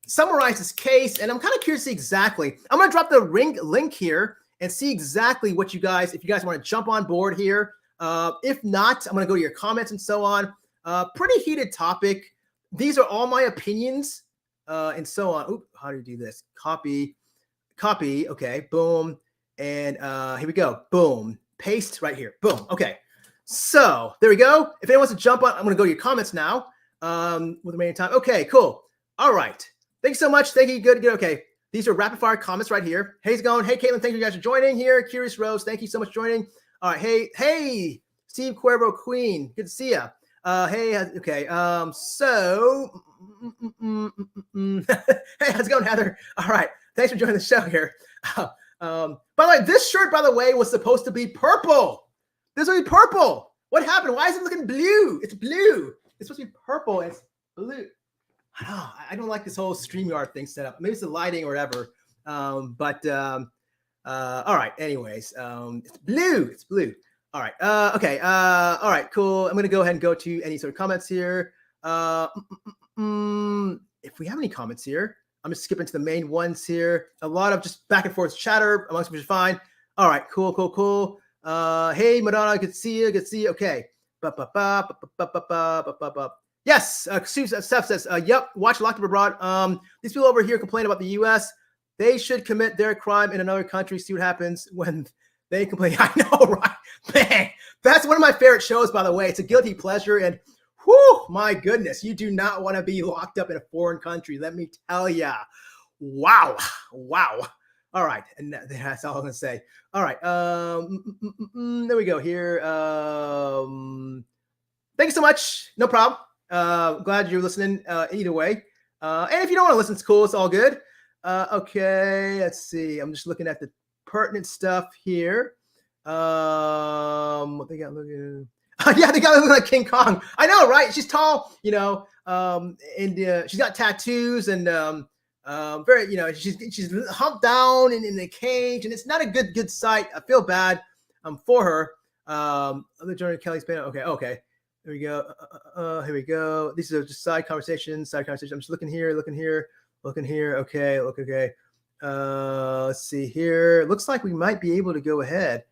summarize this case, and I'm kind of curious to see exactly. I'm going to drop the link here and see exactly what if you guys want to jump on board here. If not, I'm going to go to your comments and so on. Pretty heated topic. These are all my opinions and so on. Oop, how do you do this? Copy. Okay, boom. And here we go. Boom. Paste right here. Boom. Okay. So there we go. If anyone wants to jump on, I'm going to go to your comments now with the remaining time. Okay, cool. All right. Thanks so much. Thank you. Good. Okay. These are rapid fire comments right here. Hey's going. Hey, Caitlin, thank you guys for joining here. Curious Rose, thank you so much for joining. All right. Hey, Steve Cuervo Queen. Good to see you. Hey, okay. So, hey, how's it going, Heather? All right. Thanks for joining the show here. By the way, this shirt, by the way, was supposed to be purple. This will be purple. What happened? Why is it looking blue? It's blue. It's supposed to be purple. And it's blue. I don't like this whole StreamYard thing set up. Maybe it's the lighting or whatever. All right. Anyways, it's blue. It's blue. All right. Okay. All right. Cool. I'm going to go ahead and go to any sort of comments here. If we have any comments here, I'm just skipping to the main ones here. A lot of just back and forth chatter amongst which is fine. All right. Cool. Hey, Madonna. Good to see you. Okay. Yes, Steph says, yep, watch Locked Up Abroad. These people over here complain about the U.S. They should commit their crime in another country, see what happens when they complain. I know, right? Man, that's one of my favorite shows, by the way. It's a guilty pleasure, and whew, my goodness, you do not want to be locked up in a foreign country, let me tell ya. Wow. All right, and that's all I'm going to say. All right, there we go here. Thank you so much. No problem. Glad you're listening either way. And if you don't want to listen, it's cool. It's all good. Okay, let's see. I'm just looking at the pertinent stuff here. What they got looking? Yeah, they got looking like King Kong. I know, right? She's tall, you know. And she's got tattoos and very, you know, she's humped down in a cage, and it's not a good sight. I feel bad for her. Other Jordan Kelly's pain. Okay. There we go. Here we go. These are just side conversations. I'm just looking here. Okay. Let's see here. Looks like we might be able to go ahead.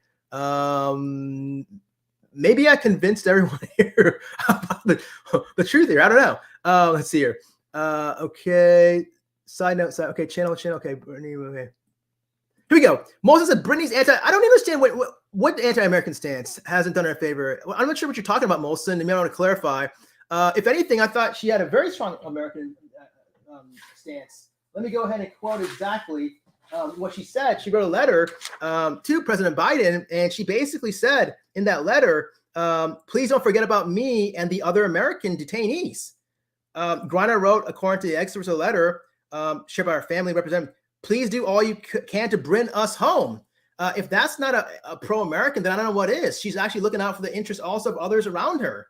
Maybe I convinced everyone here about the truth here. I don't know. Let's see here. Okay. Side note. Okay. Channel. Okay. Brittney. Okay. Here we go. Moses said Brittney's I don't understand what the anti-American stance hasn't done her a favor. I'm not sure what you're talking about, Molson. You may want to clarify. If anything, I thought she had a very strong American stance. Let me go ahead and quote exactly what she said. She wrote a letter to President Biden, and she basically said in that letter, please don't forget about me and the other American detainees. Griner wrote, according to the excerpts of the letter shared by our family representative, please do all you can to bring us home. If that's not a pro-American, then I don't know what is. She's actually looking out for the interests also of others around her.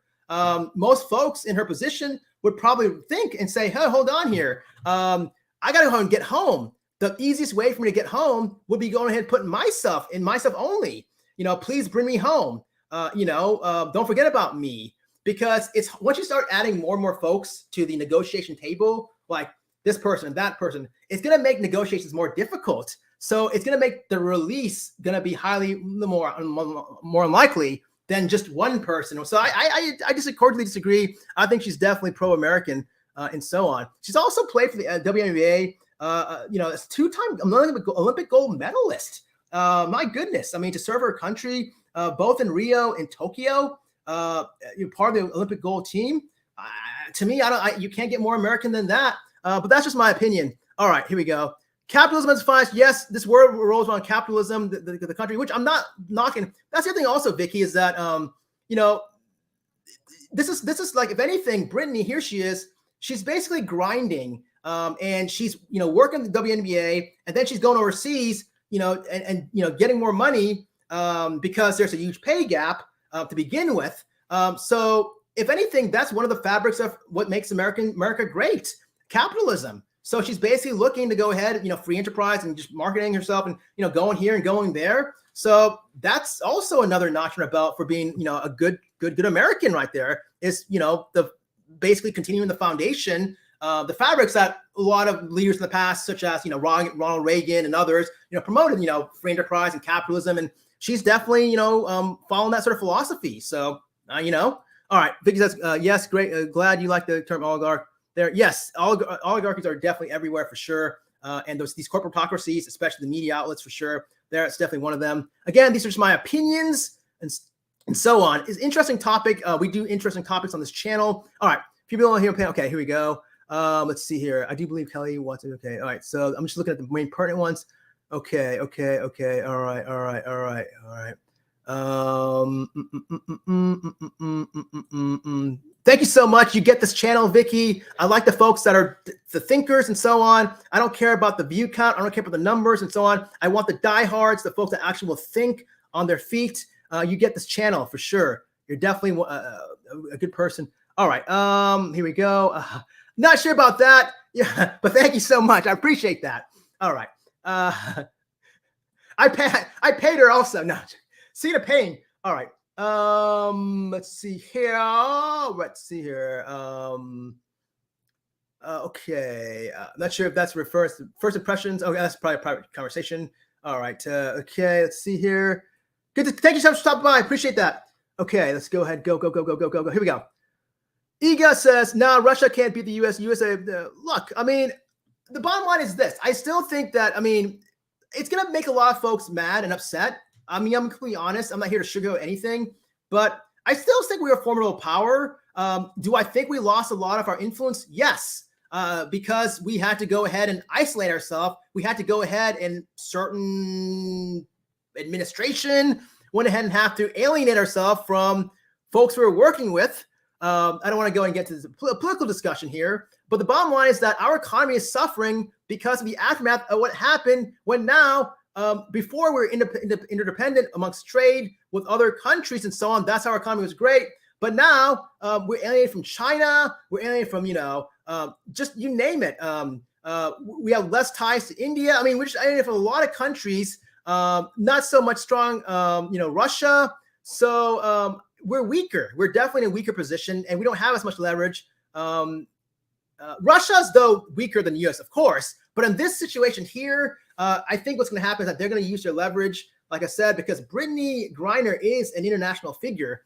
Most folks in her position would probably think and say, hey, hold on here. I got to go and get home. The easiest way for me to get home would be going ahead and putting myself only. You know, please bring me home. Don't forget about me. Because it's once you start adding more and more folks to the negotiation table, like this person and that person, it's going to make negotiations more difficult. So it's going to make the release going to be highly more unlikely than just one person. So I just cordially disagree. I think she's definitely pro-American and so on. She's also played for the WNBA. It's two-time Olympic gold medalist. My goodness. I mean, to serve her country, both in Rio and Tokyo, you're part of the Olympic gold team. To me, you can't get more American than that. But that's just my opinion. All right, here we go. Capitalism is fine. Yes, this world rolls around capitalism, the country, which I'm not knocking. That's the other thing also, Vicky, is that, this is like, if anything, Brittney, here she is, she's basically grinding and she's, working the WNBA, and then she's going overseas, and getting more money because there's a huge pay gap to begin with. So if anything, that's one of the fabrics of what makes America great, capitalism. So she's basically looking to go ahead, free enterprise and just marketing herself and, going here and going there. So that's also another notch in her belt for being, a good American right there is, the basically continuing the foundation, the fabrics that a lot of leaders in the past, such as, Ronald Reagan and others, promoted, free enterprise and capitalism. And she's definitely, following that sort of philosophy. So, all right. Vicky says, yes, great. Glad you like the term oligarch. There, yes, oligarchies are definitely everywhere for sure, and these corporatocracies, especially the media outlets, for sure. It's definitely one of them. Again, these are just my opinions and so on. It's an interesting topic. We do interesting topics on this channel. All right, people on here, okay, here we go. Let's see here. I do believe Kelly wants it. Okay, all right. So I'm just looking at the main pertinent ones. Okay. All right. Thank you so much. You get this channel, Vicky. I like the folks that are the thinkers and so on. I don't care about the view count. I don't care about the numbers and so on. I want the diehards, the folks that actually will think on their feet. You get this channel for sure. You're definitely a good person. All right. Here we go. Not sure about that. Yeah, but thank you so much. I appreciate that. All right. I paid her also. No, see the pain. All right. Let's see here. Okay. Not sure if that's refers to first impressions. Okay, that's probably a private conversation. All right. Okay. Let's see here. Thank you so much for stopping by. I appreciate that. Okay. Let's go ahead. Go. Here we go. Iga says, "No, Russia can't beat the U.S. USA." Look, I mean, the bottom line is this. I still think that, I mean, it's going to make a lot of folks mad and upset. I mean, I'm completely honest. I'm not here to sugarcoat anything, but I still think we're a formidable power. Do I think we lost a lot of our influence? Yes, because we had to go ahead and isolate ourselves. We had to go ahead and certain administration went ahead and have to alienate ourselves from folks we were working with. I don't want to go and get to this political discussion here, but the bottom line is that our economy is suffering because of the aftermath of what happened when now, before we were interdependent amongst trade with other countries and so on. That's how our economy was great. But now we're alienated from China. We're alienated from, just you name it. We have less ties to India. I mean, we're just alienated from a lot of countries, not so much strong, Russia. So we're weaker. We're definitely in a weaker position, and we don't have as much leverage. Russia's, though, weaker than the U.S., of course. But in this situation here, I think what's going to happen is that they're going to use their leverage, like I said, because Brittney Griner is an international figure.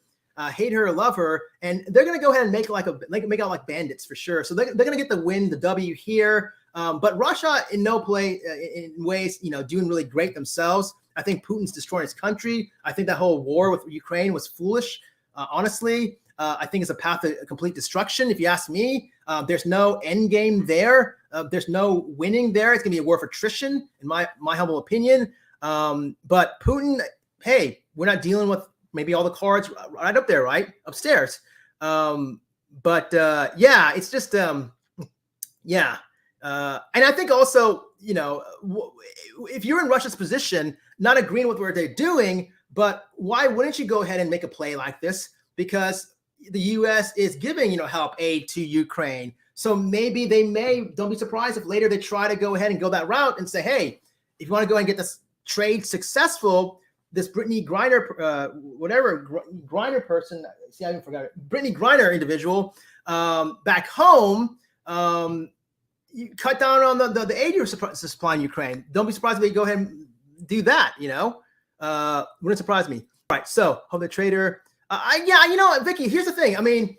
Hate her or love her, and they're going to go ahead and make out like bandits for sure. So they're going to get the win, the W here. But Russia, in ways, doing really great themselves. I think Putin's destroying his country. I think that whole war with Ukraine was foolish. Honestly, I think it's a path to complete destruction. If you ask me, there's no end game there. There's no winning there. It's going to be a war of attrition, in my humble opinion. But Putin, hey, we're not dealing with maybe all the cards right up there, right? Upstairs. But it's just, yeah. And I think also, if you're in Russia's position, not agreeing with what they're doing, but why wouldn't you go ahead and make a play like this? Because the U.S. is giving, help, aid to Ukraine. So maybe don't be surprised if later they try to go ahead and go that route and say, hey, if you want to go and get this trade successful, this Brittney Griner, Griner person, see, I even forgot it, Brittney Griner individual back home, you cut down on the aid you're supplying Ukraine. Don't be surprised if they go ahead and do that, wouldn't surprise me. All right, so hope the trader, Vicky, here's the thing. I mean,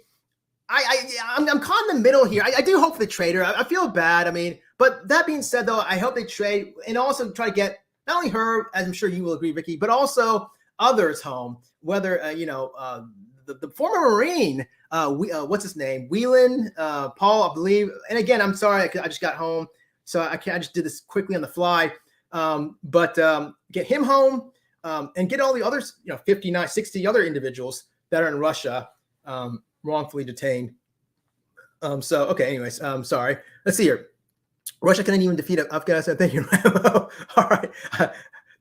I'm caught in the middle here. I do hope for the trader. I feel bad. I mean, but that being said, though, I hope they trade and also try to get not only her, as I'm sure you will agree, Vicky, but also others home. Whether the former Marine, what's his name, Whelan, Paul, I believe. And again, I'm sorry, I just got home, so I just did this quickly on the fly. But get him home and get all the others, 59, 60 other individuals that are in Russia. Wrongfully detained. Anyways, sorry. Let's see here. Russia couldn't even defeat Afghanistan. Thank you, Rambo. All right.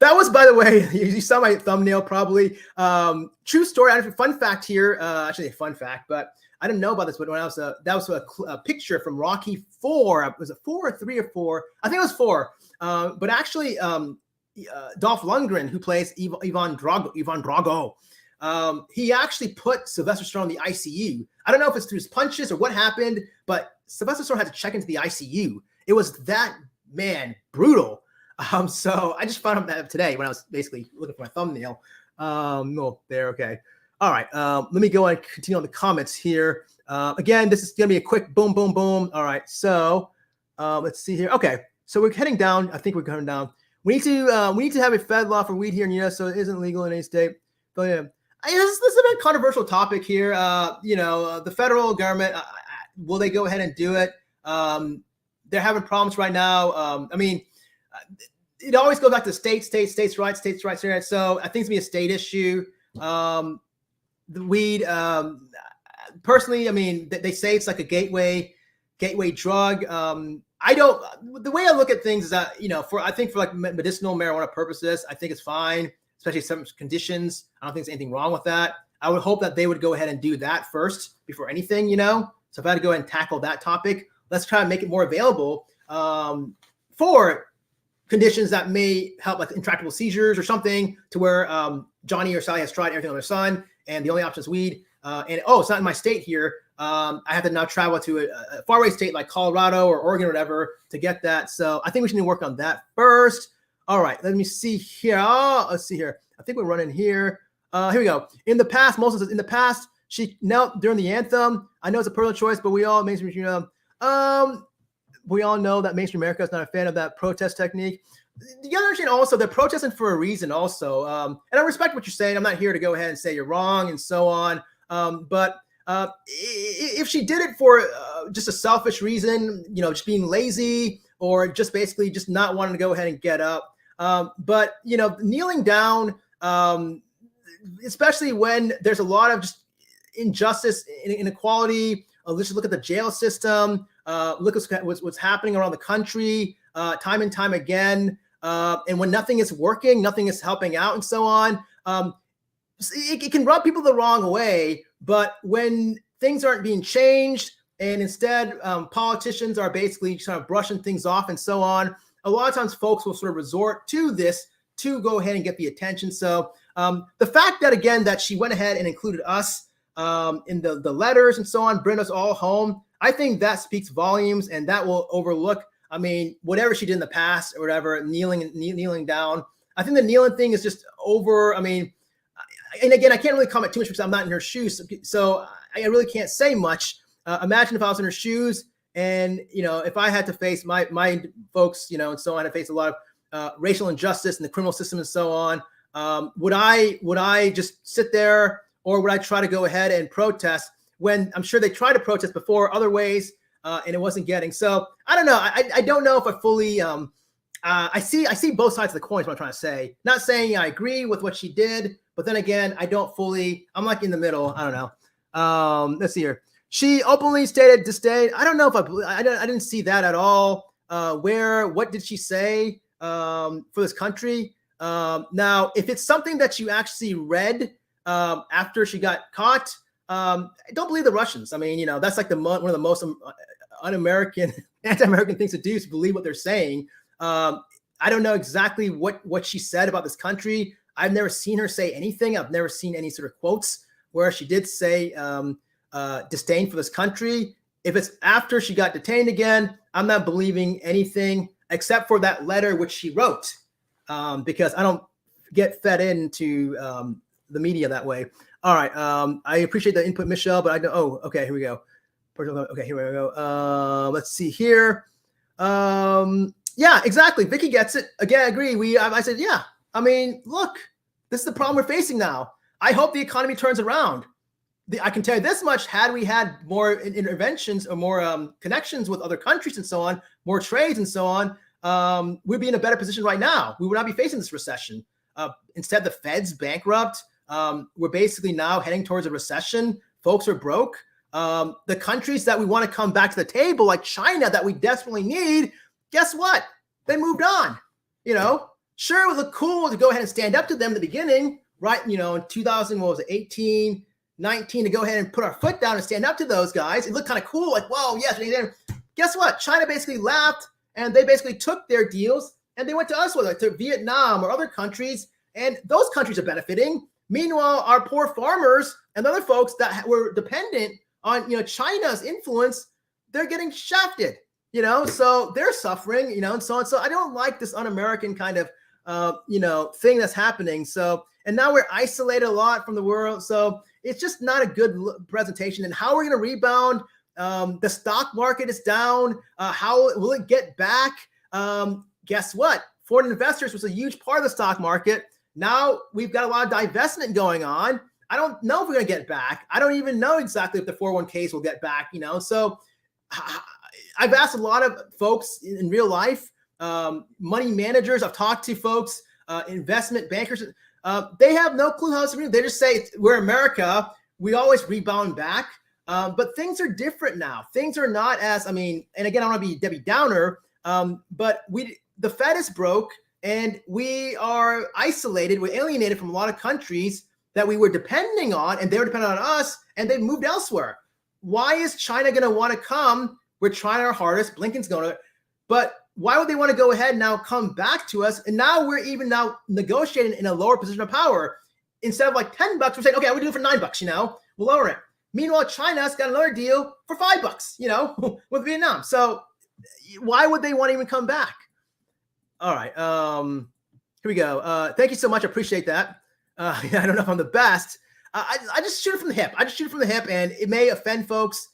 That was, by the way, you saw my thumbnail probably. True story. Fun fact here. Actually, a fun fact, but I didn't know about this. But when that was a picture from Rocky 4. Was it 4 or 3 or 4? I think it was 4. But actually, Dolph Lundgren, who plays Ivan Drago, he actually put Sylvester Stallone in the ICU. I don't know if it's through his punches or what happened, but Sylvester Stallone had to check into the ICU. It was that, brutal. So I just found out that today when I was basically looking for my thumbnail. There, okay. All right, let me go and continue on the comments here. Again, this is going to be a quick boom, boom, boom. All right, so let's see here. Okay, so we're heading down. I think we're going down. We need to have a Fed law for weed here in the U.S., so it isn't legal in any state. But yeah, this is a very controversial topic here. The federal government, will they go ahead and do it? They're having problems right now. It always goes back to states' rights. So I think it's going to be a state issue. The weed, personally, they say it's like a gateway drug. The way I look at things is that, I think for like medicinal marijuana purposes, I think it's fine, especially some conditions. I don't think there's anything wrong with that. I would hope that they would go ahead and do that first before anything, So if I had to go ahead and tackle that topic, let's try to make it more available for conditions that may help, like intractable seizures or something, to where Johnny or Sally has tried everything on their son, and the only option is weed. It's not in my state here. I have to now travel to a faraway state like Colorado or Oregon or whatever to get that. So I think we should need to work on that first. All right, let me see here. Let's see here. I think we're running here. Here we go. In the past, She knelt during the anthem. I know it's a personal choice, but we all we all know that mainstream America is not a fan of that protest technique. You gotta understand also they're protesting for a reason also. And I respect what you're saying. I'm not here to go ahead and say you're wrong and so on. But if she did it for just a selfish reason, just being lazy or just basically just not wanting to go ahead and get up. But kneeling down, especially when there's a lot of just injustice, inequality. Let's just look at the jail system. Look at what's happening around the country, time and time again. And when nothing is working, nothing is helping out, and so on. It can rub people the wrong way. But when things aren't being changed, and instead politicians are basically kind of brushing things off and so on, a lot of times folks will sort of resort to this to go ahead and get the attention. So the fact that, again, that she went ahead and included us in the letters and so on, bring us all home, I think that speaks volumes, and that will overlook, whatever she did in the past or whatever, kneeling down. I think the kneeling thing is just over. And again, I can't really comment too much because I'm not in her shoes. So I really can't say much. Imagine if I was in her shoes and, if I had to face my folks, and so on, I had to face a lot of racial injustice in the criminal system and so on. Would I just sit there, or would I try to go ahead and protest when I'm sure they tried to protest before other ways and it wasn't getting? So I don't know. I don't know if I fully I see both sides of the coin is what I'm trying to say. Not saying I agree with what she did, but then again, I don't fully. I'm like in the middle. I don't know. Let's see here. She openly stated disdain. I don't know if I didn't see that at all. What did she say for this country? Now, if it's something that you actually read after she got caught, I don't believe the Russians. That's like one of the most un-American, anti-American things to do is believe what they're saying. I don't know exactly what she said about this country. I've never seen her say anything. I've never seen any sort of quotes where she did say disdain for this country. If it's after she got detained again, I'm not believing anything except for that letter which she wrote, because I don't get fed into the media that way. All right. I appreciate the input, Michelle, but I don't. Oh, okay. Here we go. Okay, here we go. Let's see here. Yeah, exactly. Vicky gets it. Again, I agree. I said, yeah. Look, this is the problem we're facing now. I hope the economy turns around. I can tell you this much: had we had more interventions or more connections with other countries and so on, more trades and so on, we'd be in a better position right now. We would not be facing this recession. Instead, the Fed's bankrupt. We're basically now heading towards a recession. Folks are broke. The countries that we want to come back to the table, like China, that we desperately need, guess what? They moved on. Sure, it would look cool to go ahead and stand up to them in the beginning, right? In 2018, 19, to go ahead and put our foot down and stand up to those guys. It looked kind of cool, like, whoa, yes. Guess what? China basically laughed, and they basically took their deals, and they went to us with it, to Vietnam or other countries, and those countries are benefiting. Meanwhile, our poor farmers and other folks that were dependent on China's influence, they're getting shafted, so they're suffering, and so on. So I don't like this un-American kind of thing that's happening. So, and now we're isolated a lot from the world. So it's just not a good presentation. And how we're going to rebound? The stock market is down. How will it get back? Guess what? Foreign investors was a huge part of the stock market. Now we've got a lot of divestment going on. I don't know if we're going to get back. I don't even know exactly if the 401ks will get back, So I've asked a lot of folks in real life, money managers. I've talked to folks, investment bankers. They have no clue how it's going to. They just say, we're America. We always rebound back. But things are different now. Things are not as, and again, I don't want to be Debbie Downer, but the Fed is broke. And we are isolated, we're alienated from a lot of countries that we were depending on, and they were dependent on us, and they moved elsewhere. Why is China going to want to come? We're trying our hardest. Blinken's going to, but why would they want to go ahead and now come back to us? And now we're even now negotiating in a lower position of power. Instead of like $10, we're saying, okay, we'll do it for $9, we'll lower it. Meanwhile, China's got another deal for $5, with Vietnam. So why would they want to even come back? All right. Here we go. Thank you so much. I appreciate that. I don't know if I'm the best. I just shoot it from the hip. I just shoot it from the hip, and it may offend folks.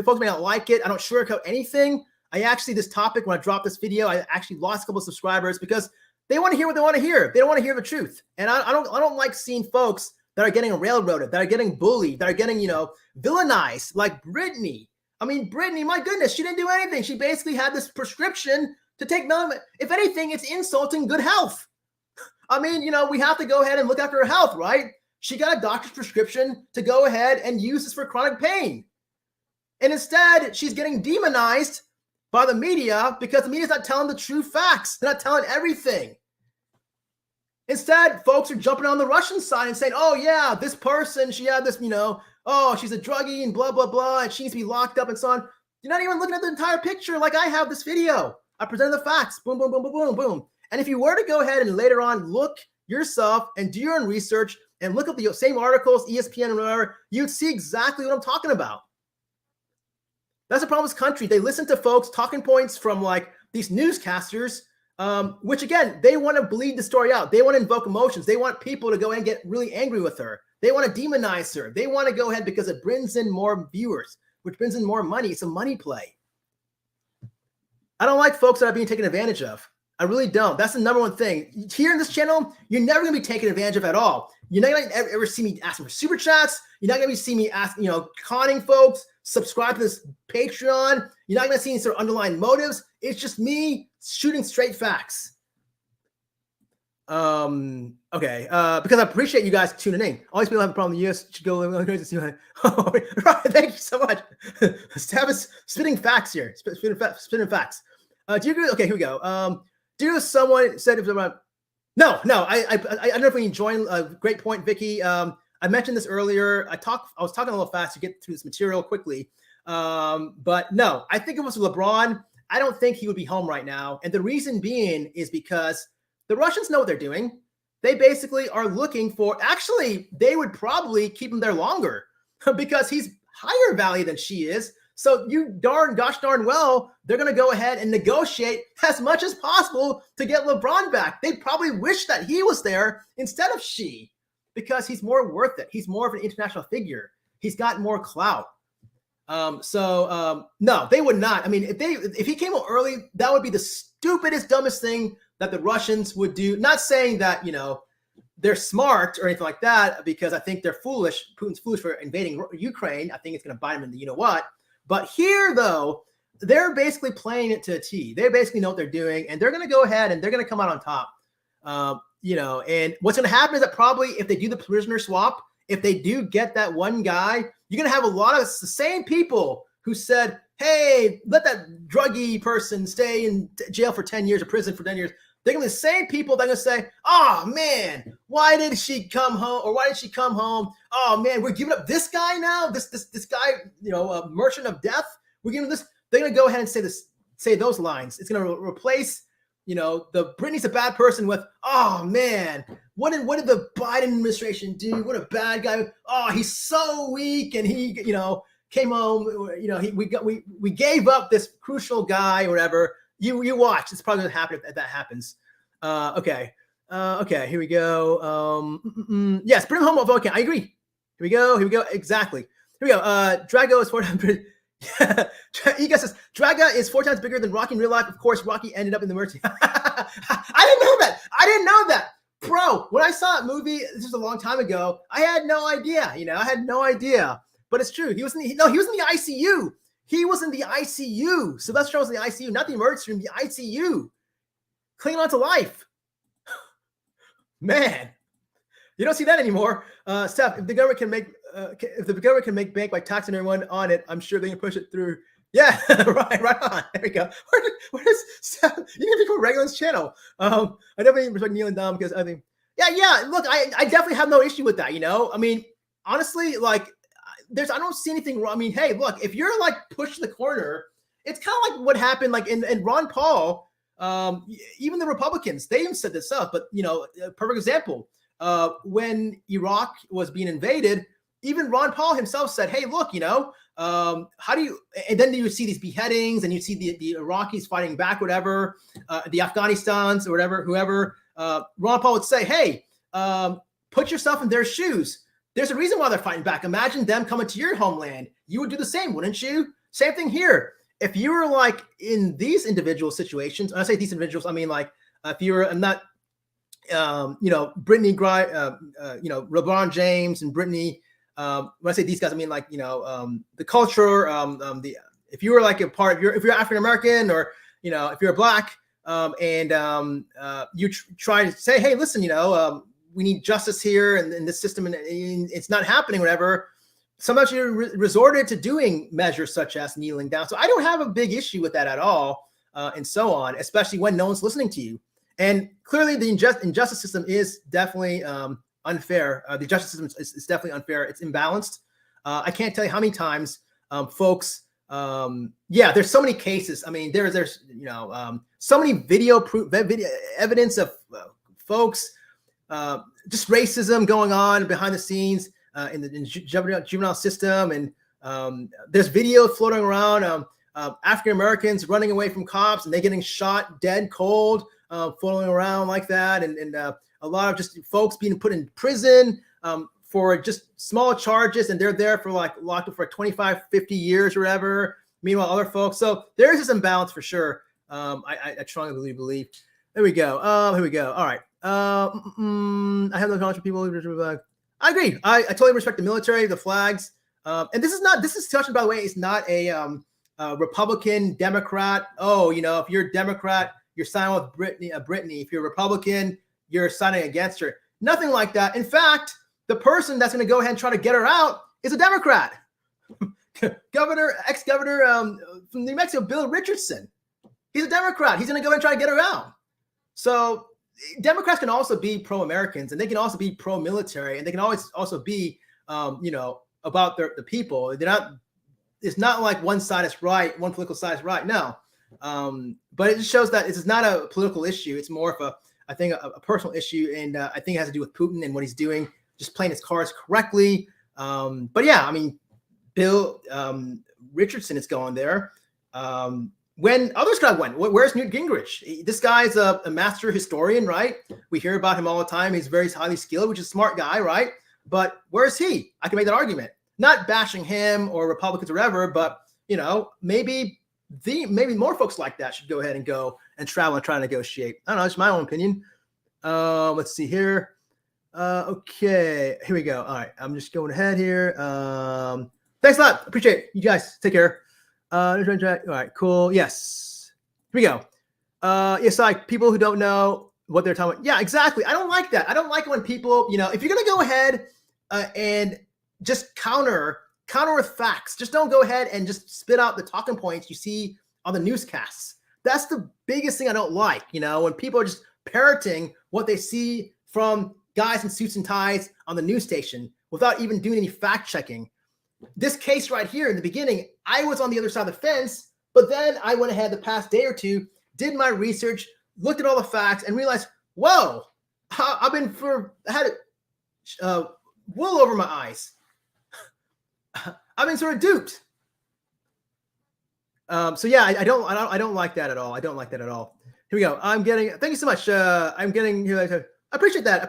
Folks may not like it. I don't sugarcoat anything. This topic, when I dropped this video, I actually lost a couple of subscribers because they want to hear what they want to hear. They don't want to hear the truth. And I don't like seeing folks that are getting railroaded, that are getting bullied, that are getting, villainized, like Brittney. I mean, Brittney, my goodness, she didn't do anything. She basically had this prescription to take if anything, it's insulting good health. I mean, we have to go ahead and look after her health, right? She got a doctor's prescription to go ahead and use this for chronic pain. And instead, she's getting demonized by the media because the media's not telling the true facts. They're not telling everything. Instead, folks are jumping on the Russian side and saying, oh, yeah, this person, she had this, oh, she's a druggie and blah, blah, blah, and she needs to be locked up and so on. You're not even looking at the entire picture like I have this video. I presented the facts. Boom, boom, boom, boom, boom, boom. And if you were to go ahead and later on look yourself and do your own research and look up the same articles, ESPN and whatever, you'd see exactly what I'm talking about. That's the problem with this country. They listen to folks' talking points from like these newscasters, which again, they want to bleed the story out. They want to invoke emotions. They want people to go in and get really angry with her. They want to demonize her. They want to go ahead because it brings in more viewers, which brings in more money. It's a money play. I don't like folks that are being taken advantage of. I really don't. That's the number one thing. Here in this channel, you're never going to be taken advantage of at all. You're not going to ever see me asking for super chats. You're not going to see me conning folks. Subscribe to this Patreon. You're not going to see any sort of underlying motives. It's just me shooting straight facts. Okay. Because I appreciate you guys tuning in. All these people have a problem. The US should go crazy. See what right. Thank you so much. Stab spitting facts here. Spitting facts. Do you agree? Okay, here we go. Do you know someone said it was about? No. I don't know if we can join. Great point, Vicky. I mentioned this earlier. I was talking a little fast to get through this material quickly. But no, I think it was LeBron. I don't think he would be home right now. And the reason being is because the Russians know what they're doing. They basically are looking for, actually, they would probably keep him there longer because he's higher value than she is. So gosh darn well, they're going to go ahead and negotiate as much as possible to get LeBron back. They probably wish that he was there instead of she, because he's more worth it. He's more of an international figure. He's got more clout. No, they would not. I mean, if he came out early, that would be the stupidest, dumbest thing that the Russians would do. Not saying that, they're smart or anything like that, because I think they're foolish. Putin's foolish for invading Ukraine. I think it's going to bite him in the you-know-what. But here, though, they're basically playing it to a T. They basically know what they're doing, and they're going to go ahead and they're going to come out on top. And what's going to happen is that probably if they do the prisoner swap, if they do get that one guy, you're going to have a lot of the same people who said, hey, let that druggy person stay in jail for 10 years or prison for 10 years. They're going to be the same people that are going to say, oh, man, why did she come home? Or why did she come home? Oh, man, we're giving up this guy now, this guy, a merchant of death. We're giving this. They're going to go ahead and say those lines. It's going to replace, the Brittney's a bad person with, oh, man, what did the Biden administration do? What a bad guy. Oh, he's so weak. And he, came home, we gave up this crucial guy or whatever. You watch. It's probably going to happen if that happens. Okay, here we go. Yes, bring home. Okay, I agree. Here we go. Exactly. Here we go. Drago is 4 times. Ega says Draga is 4 times bigger than Rocky in real life. Of course, Rocky ended up in the mercy. I didn't know that. Bro, when I saw that movie, this was a long time ago, I had no idea. I had no idea. But it's true. He was in the ICU. He was in the ICU. Sylvester was in the ICU, not the emergency room, the ICU. Clinging on to life. Man, you don't see that anymore. Steph, if the government can make bank by taxing everyone on it, I'm sure they can push it through. Yeah, right on. There we go. Where does Steph? You need to be from Raglan's channel. I definitely respect Neil and Dom because I think, yeah. Look, I definitely have no issue with that. I mean, honestly, like. I don't see anything wrong. I mean, hey, look, if you're like pushed to the corner, it's kind of like what happened like in Ron Paul, even the Republicans, they even set this up, but a perfect example, when Iraq was being invaded, even Ron Paul himself said, hey, look, how do you, and then you see these beheadings and you see the Iraqis fighting back, whatever, the Afghanistans or whatever, whoever, Ron Paul would say, hey, put yourself in their shoes. there's a reason why they're fighting back. Imagine them coming to your homeland. You would do the same, wouldn't you? Same thing here. If you were like in these individual situations, when I say these individuals, I mean like if you were, I'm not, Brittney Griner, LeBron James and Brittney. When I say these guys, I mean like, the culture, if you were like if you're African American or, if you're Black, you try to say, hey, listen, we need justice here and in this system, and it's not happening, whatever. Sometimes you're resorted to doing measures such as kneeling down. So I don't have a big issue with that at all, and so on, especially when no one's listening to you. And clearly the injustice system is definitely unfair. The justice system is definitely unfair. It's imbalanced. I can't tell you how many times folks, there's so many cases. I mean, there's so many video evidence of folks, just racism going on behind the scenes in the juvenile system. And there's video floating around, African Americans running away from cops and they getting shot dead cold, floating around like that. And a lot of just folks being put in prison for just small charges, and they're there for like locked up for 25, 50 years or whatever. Meanwhile, other folks. So there's this imbalance for sure. I strongly believe. There we go. Here we go. All right. I have no knowledge of people. I agree. I totally respect the military, the flags. And this discussion, by the way, is not a Republican, Democrat. Oh, if you're a Democrat, you're signing with Brittney. If you're a Republican, you're signing against her. Nothing like that. In fact, the person that's going to go ahead and try to get her out is a Democrat. Ex-governor from New Mexico, Bill Richardson. He's a Democrat. He's going to go and try to get her out. So Democrats can also be pro-Americans, and they can also be pro-military, and they can always also be, about the people. It's not like one side is right, one political side is right. No. But it just shows that it's not a political issue. It's more of a personal issue. And I think it has to do with Putin and what he's doing, just playing his cards correctly. But yeah, I mean, Bill Richardson is going there. When others could have went, where's Newt Gingrich? This guy's a master historian, right? We hear about him all the time. He's very highly skilled, which is a smart guy, right? But where's he? I can make that argument. Not bashing him or Republicans or whatever, but maybe more folks like that should go ahead and go and travel and try to negotiate. I don't know. It's my own opinion. Let's see here. Okay, here we go. All right, I'm just going ahead here. Thanks a lot. Appreciate it. You guys take care. All right, cool. Yes. Here we go. It's like people who don't know what they're talking about. Yeah, exactly. I don't like that. I don't like when people, if you're going to go ahead and just counter with facts, just don't go ahead and just spit out the talking points you see on the newscasts. That's the biggest thing I don't like, when people are just parroting what they see from guys in suits and ties on the news station without even doing any fact checking. This case right here in the beginning, I was on the other side of the fence, but then I went ahead the past day or two, did my research, looked at all the facts, and realized, whoa, I had wool over my eyes. I've been sort of duped. So yeah, I don't like that at all. I don't like that at all. Here we go. Thank you so much. I'm getting here. I appreciate that.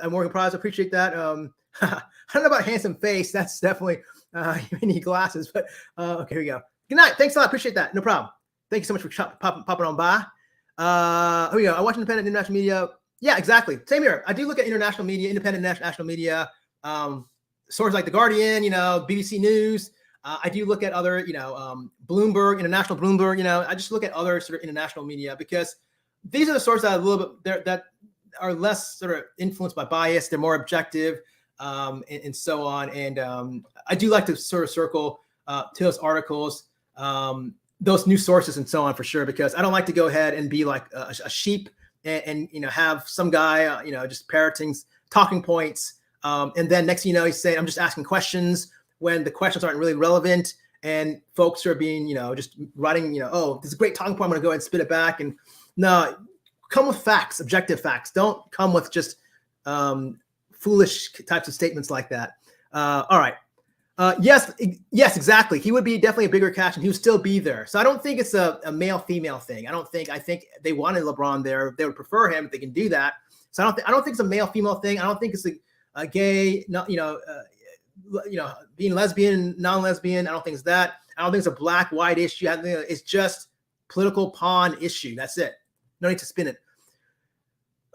I'm working progress. I appreciate that. I don't know about handsome face. That's definitely you need glasses, but okay, here we go. Good night. Thanks a lot. Appreciate that. No problem. Thank you so much for popping on by. Here we go. I watch independent international media. Yeah, exactly. Same here. I do look at international media, independent national media, sources like The Guardian, BBC News. I do look at other, Bloomberg, international Bloomberg. I just look at other sort of international media because these are the sources that are a little bit that are less sort of influenced by bias. They're more objective, and so on. And I do like to sort of circle to those articles, those news sources, and so on for sure, because I don't like to go ahead and be like a sheep and have some guy, just parroting talking points. And then next thing you know, he's saying, I'm just asking questions when the questions aren't really relevant. And folks are being, just writing, oh, this is a great talking point. I'm going to go ahead and spit it back. And no, come with facts, objective facts. Don't come with just foolish types of statements like that. All right. Yes, exactly. He would be definitely a bigger catch and he would still be there. So I don't think it's a male-female thing. I think they wanted LeBron there. They would prefer him if they can do that. So I don't think it's a male-female thing. I don't think it's gay, not, being lesbian, non-lesbian. I don't think it's that. I don't think it's a black-white issue. I think it's just political pawn issue. That's it. No need to spin it.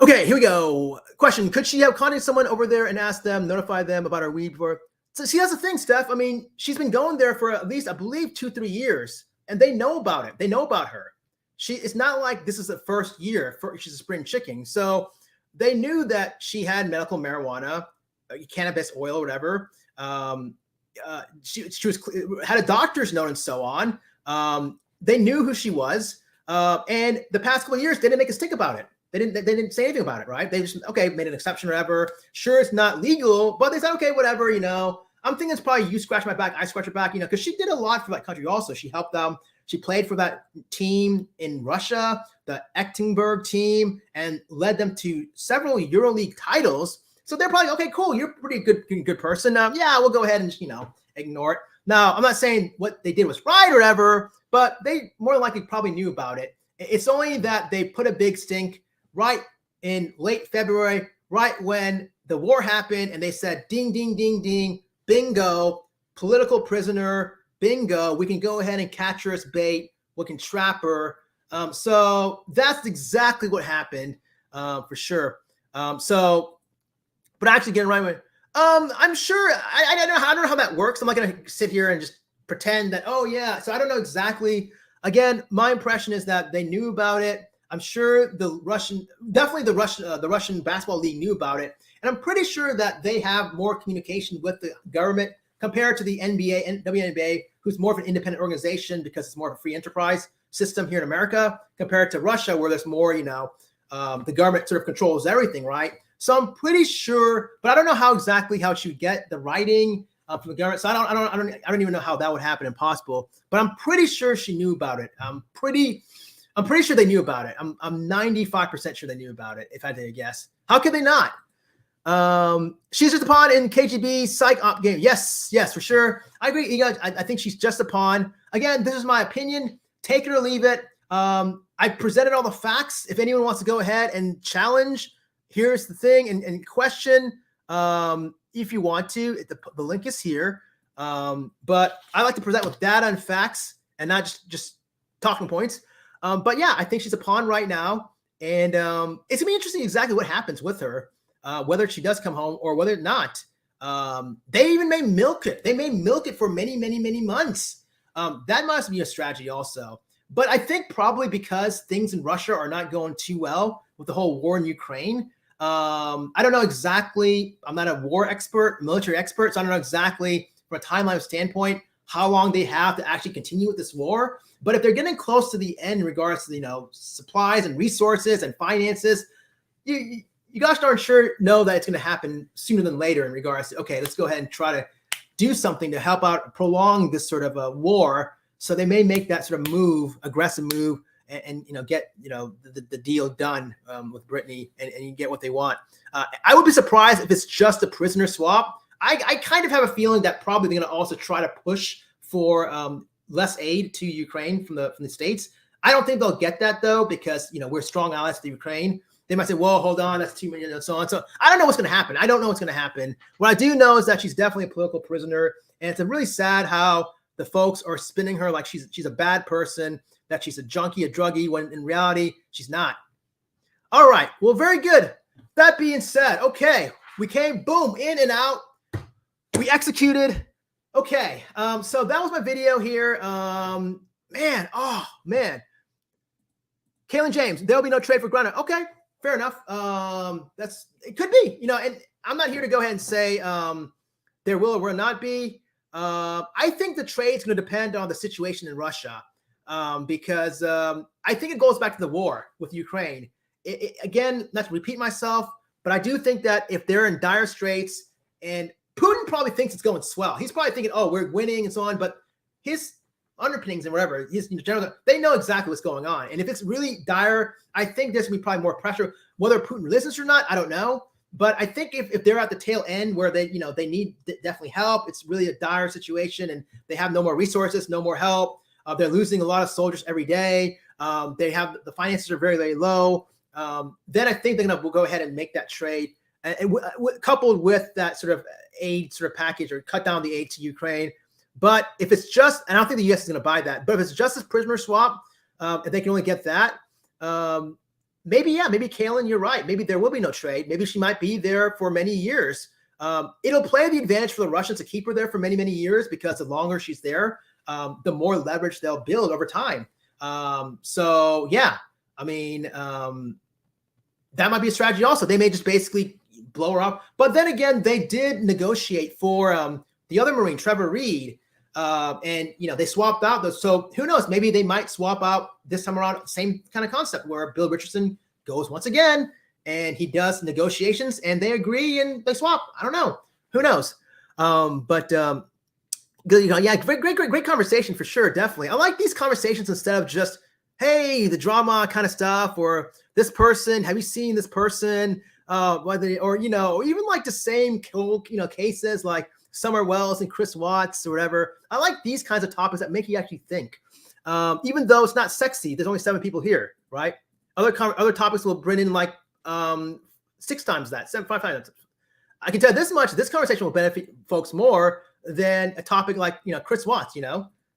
Okay, here we go. Question: could she have contacted someone over there and asked them, notify them about her weed before? So see, that's the thing, Steph. I mean, she's been going there for at least, I believe, 2-3 years, and they know about it. They know about her. It's not like this is the first year. She's a spring chicken. So they knew that she had medical marijuana, cannabis oil, whatever. She had a doctor's note and so on. They knew who she was. And the past couple of years, they didn't make a stink about it. They didn't say anything about it, right? They just, okay, made an exception or whatever. Sure, it's not legal, but they said, okay, whatever, I'm thinking it's probably you scratch my back, I scratch your back, because she did a lot for that country also. She helped them. She played for that team in Russia, the Ekaterinburg team, and led them to several EuroLeague titles. So they're probably, okay, cool, you're a pretty good person. Yeah, we'll go ahead and, ignore it. Now, I'm not saying what they did was right or whatever, but they more than likely probably knew about it. It's only that they put a big stink right in late February, right when the war happened, and they said, ding, ding, ding, ding, bingo, political prisoner, bingo, we can go ahead and catch her as bait, we can trap her. So that's exactly what happened, for sure. But actually getting right with, I'm sure, I don't know how that works. I'm not going to sit here and just pretend that, oh yeah. So I don't know exactly. Again, my impression is that they knew about it. I'm sure the Russian basketball league knew about it. And I'm pretty sure that they have more communication with the government compared to the NBA and WNBA, who's more of an independent organization because it's more of a free enterprise system here in America, compared to Russia, where there's more, the government sort of controls everything, right? So I'm pretty sure, but I don't know how she would get the writing from the government. So I don't even know how that would happen. Impossible. But I'm pretty sure she knew about it. I'm pretty sure they knew about it. I'm 95% sure they knew about it, if I had to guess. How could they not? She's just a pawn in KGB psych op game. Yes, for sure. I agree, Iga. I think she's just a pawn. Again, this is my opinion. Take it or leave it. I presented all the facts. If anyone wants to go ahead and challenge, here's the thing and question. If you want to, the link is here. But I like to present with data and facts and not just talking points. But yeah, I think she's a pawn right now. And it's gonna be interesting exactly what happens with her, whether she does come home or whether not. They even may milk it. They may milk it for many, many, many months. That must be a strategy also. But I think probably because things in Russia are not going too well with the whole war in Ukraine. I don't know exactly. I'm not a war expert, military expert, so I don't know exactly from a timeline standpoint how long they have to actually continue with this war. But if they're getting close to the end in regards to supplies and resources and finances, you gosh darn sure know that it's going to happen sooner than later in regards to, okay, let's go ahead and try to do something to help out prolong this sort of a war. So they may make that sort of move, aggressive move, and get the deal done with Brittney, and you get what they want. I would be surprised if it's just a prisoner swap. I kind of have a feeling that probably they're going to also try to push for less aid to Ukraine from the States. I don't think they'll get that though, because we're strong allies to Ukraine. They might say, "Well, hold on, that's too many," and so on. So I don't know what's going to happen. I don't know what's going to happen. What I do know is that she's definitely a political prisoner, and it's really sad how the folks are spinning her like she's a bad person, that she's a junkie, a druggie, when in reality she's not. All right, well, very good. That being said, okay, we came, boom, in and out. We executed. Okay, so that was my video here. Man. Kaylin James, there'll be no trade for Griner. Okay, fair enough. It could be, and I'm not here to go ahead and say there will or will not be. I think the trade's going to depend on the situation in Russia, because I think it goes back to the war with Ukraine. Again, not to repeat myself, but I do think that if they're in dire straits, and Putin probably thinks it's going swell. He's probably thinking, oh, we're winning and so on, but his underpinnings and whatever, his general, they know exactly what's going on. And if it's really dire, I think there's going to be probably more pressure. Whether Putin listens or not, I don't know. But I think if they're at the tail end where they need definitely help, it's really a dire situation and they have no more resources, no more help. They're losing a lot of soldiers every day. They have the finances are very, very low. Then I think they're going to go ahead and make that trade. coupled with that sort of aid sort of package or cut down the aid to Ukraine. But if it's just, and I don't think the U.S. is going to buy that, but if it's just this prisoner swap, if they can only get that, maybe Kaylin, you're right. Maybe there will be no trade. Maybe she might be there for many years. It'll play the advantage for the Russians to keep her there for many, many years, because the longer she's there, the more leverage they'll build over time. So yeah, I mean, that might be a strategy also. They may just basically blow her up. But then again, they did negotiate for the other Marine, Trevor Reed, and they swapped out those. So who knows? Maybe they might swap out this time around. Same kind of concept where Bill Richardson goes once again and he does negotiations and they agree and they swap. I don't know. Who knows? Good, yeah, great conversation for sure. Definitely, I like these conversations instead of just, hey, the drama kind of stuff, or this person. Have you seen this person? Or even like the same cases like Summer Wells and Chris Watts or whatever. I like these kinds of topics that make you actually think. Even though it's not sexy, there's only 7 people here, right? Other topics will bring in like 6 times that, 5 times. I can tell you this much: this conversation will benefit folks more than a topic like Chris Watts,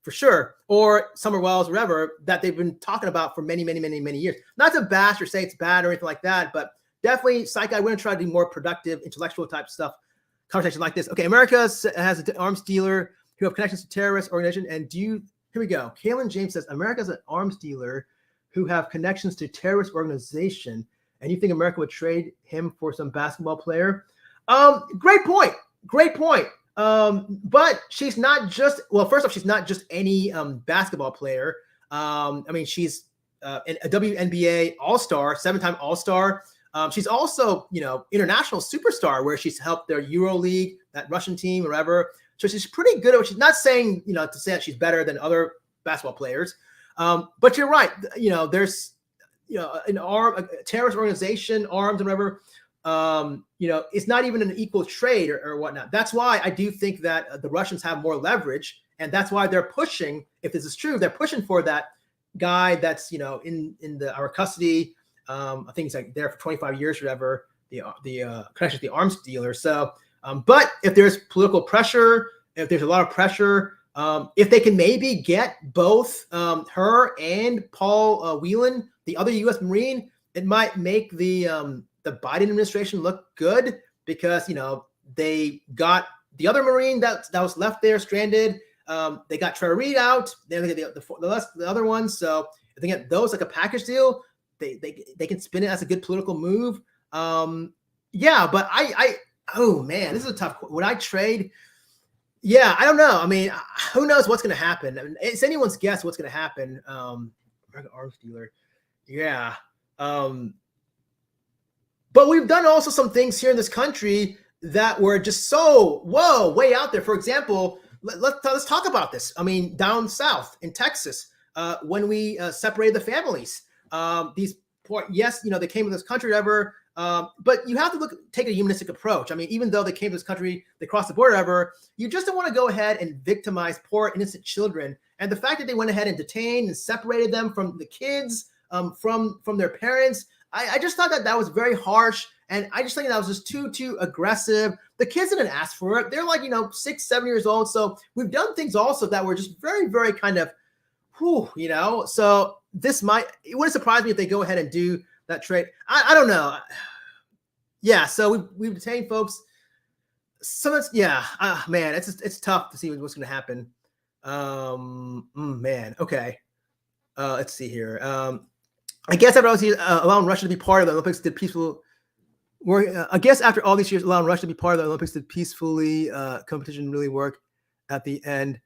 for sure, or Summer Wells, whatever, that they've been talking about for many years. Not to bash or say it's bad or anything like that, but definitely, Psych, I want to try to do more productive, intellectual type stuff, conversation like this. Okay, America has an arms dealer who have connections to terrorist organization. And here we go. Kaylin James says, America has an arms dealer who have connections to terrorist organization. And you think America would trade him for some basketball player? Great point. But she's not just, well, first off, she's not just any basketball player. I mean, she's a WNBA All-Star, 7-time All-Star. She's also, international superstar where she's helped their EuroLeague, that Russian team, or whatever. So she's pretty good at what she's not saying, to say that she's better than other basketball players. But you're right. There's, a terrorist organization, arms and whatever, it's not even an equal trade or whatnot. That's why I do think that the Russians have more leverage. And that's why they're pushing, if this is true, they're pushing for that guy that's, in our custody. I think he's like there for 25 years or whatever, the connection to the arms dealer. So, but if there's political pressure, if there's a lot of pressure, if they can maybe get both her and Paul Whelan, the other U.S. Marine, it might make the Biden administration look good, because they got the other Marine that was left there stranded. They got Trevor Reed out. Then they get the other ones. So if they get those like a package deal, they can spin it as a good political move. Yeah, but oh man, this is a tough. Would I trade? Yeah, I don't know. I mean, who knows what's going to happen? I mean, it's anyone's guess what's going to happen. American arms dealer. Yeah. But we've done also some things here in this country that were just so, way out there. For example, let's talk about this. I mean, down south in Texas, when we separated the families, these poor, yes, they came to this country, whatever, but you have to take a humanistic approach. I mean, even though they came to this country, they crossed the border, whatever, you just don't want to go ahead and victimize poor innocent children. And the fact that they went ahead and detained and separated them from the kids, from their parents, I just thought that was very harsh. And I just think that was just too aggressive. The kids didn't ask for it. They're like, 6, 7 years old. So we've done things also that were just very, very kind of, so it wouldn't surprise me if they go ahead and do that trade. I don't know. Yeah. So we've detained folks. So man, it's tough to see what's going to happen. Man. Okay. Let's see here. I guess after all these years, allowing Russia to be part of the Olympics did peaceful work. I guess after all these years, allowing Russia to be part of the Olympics did peacefully competition really work at the end.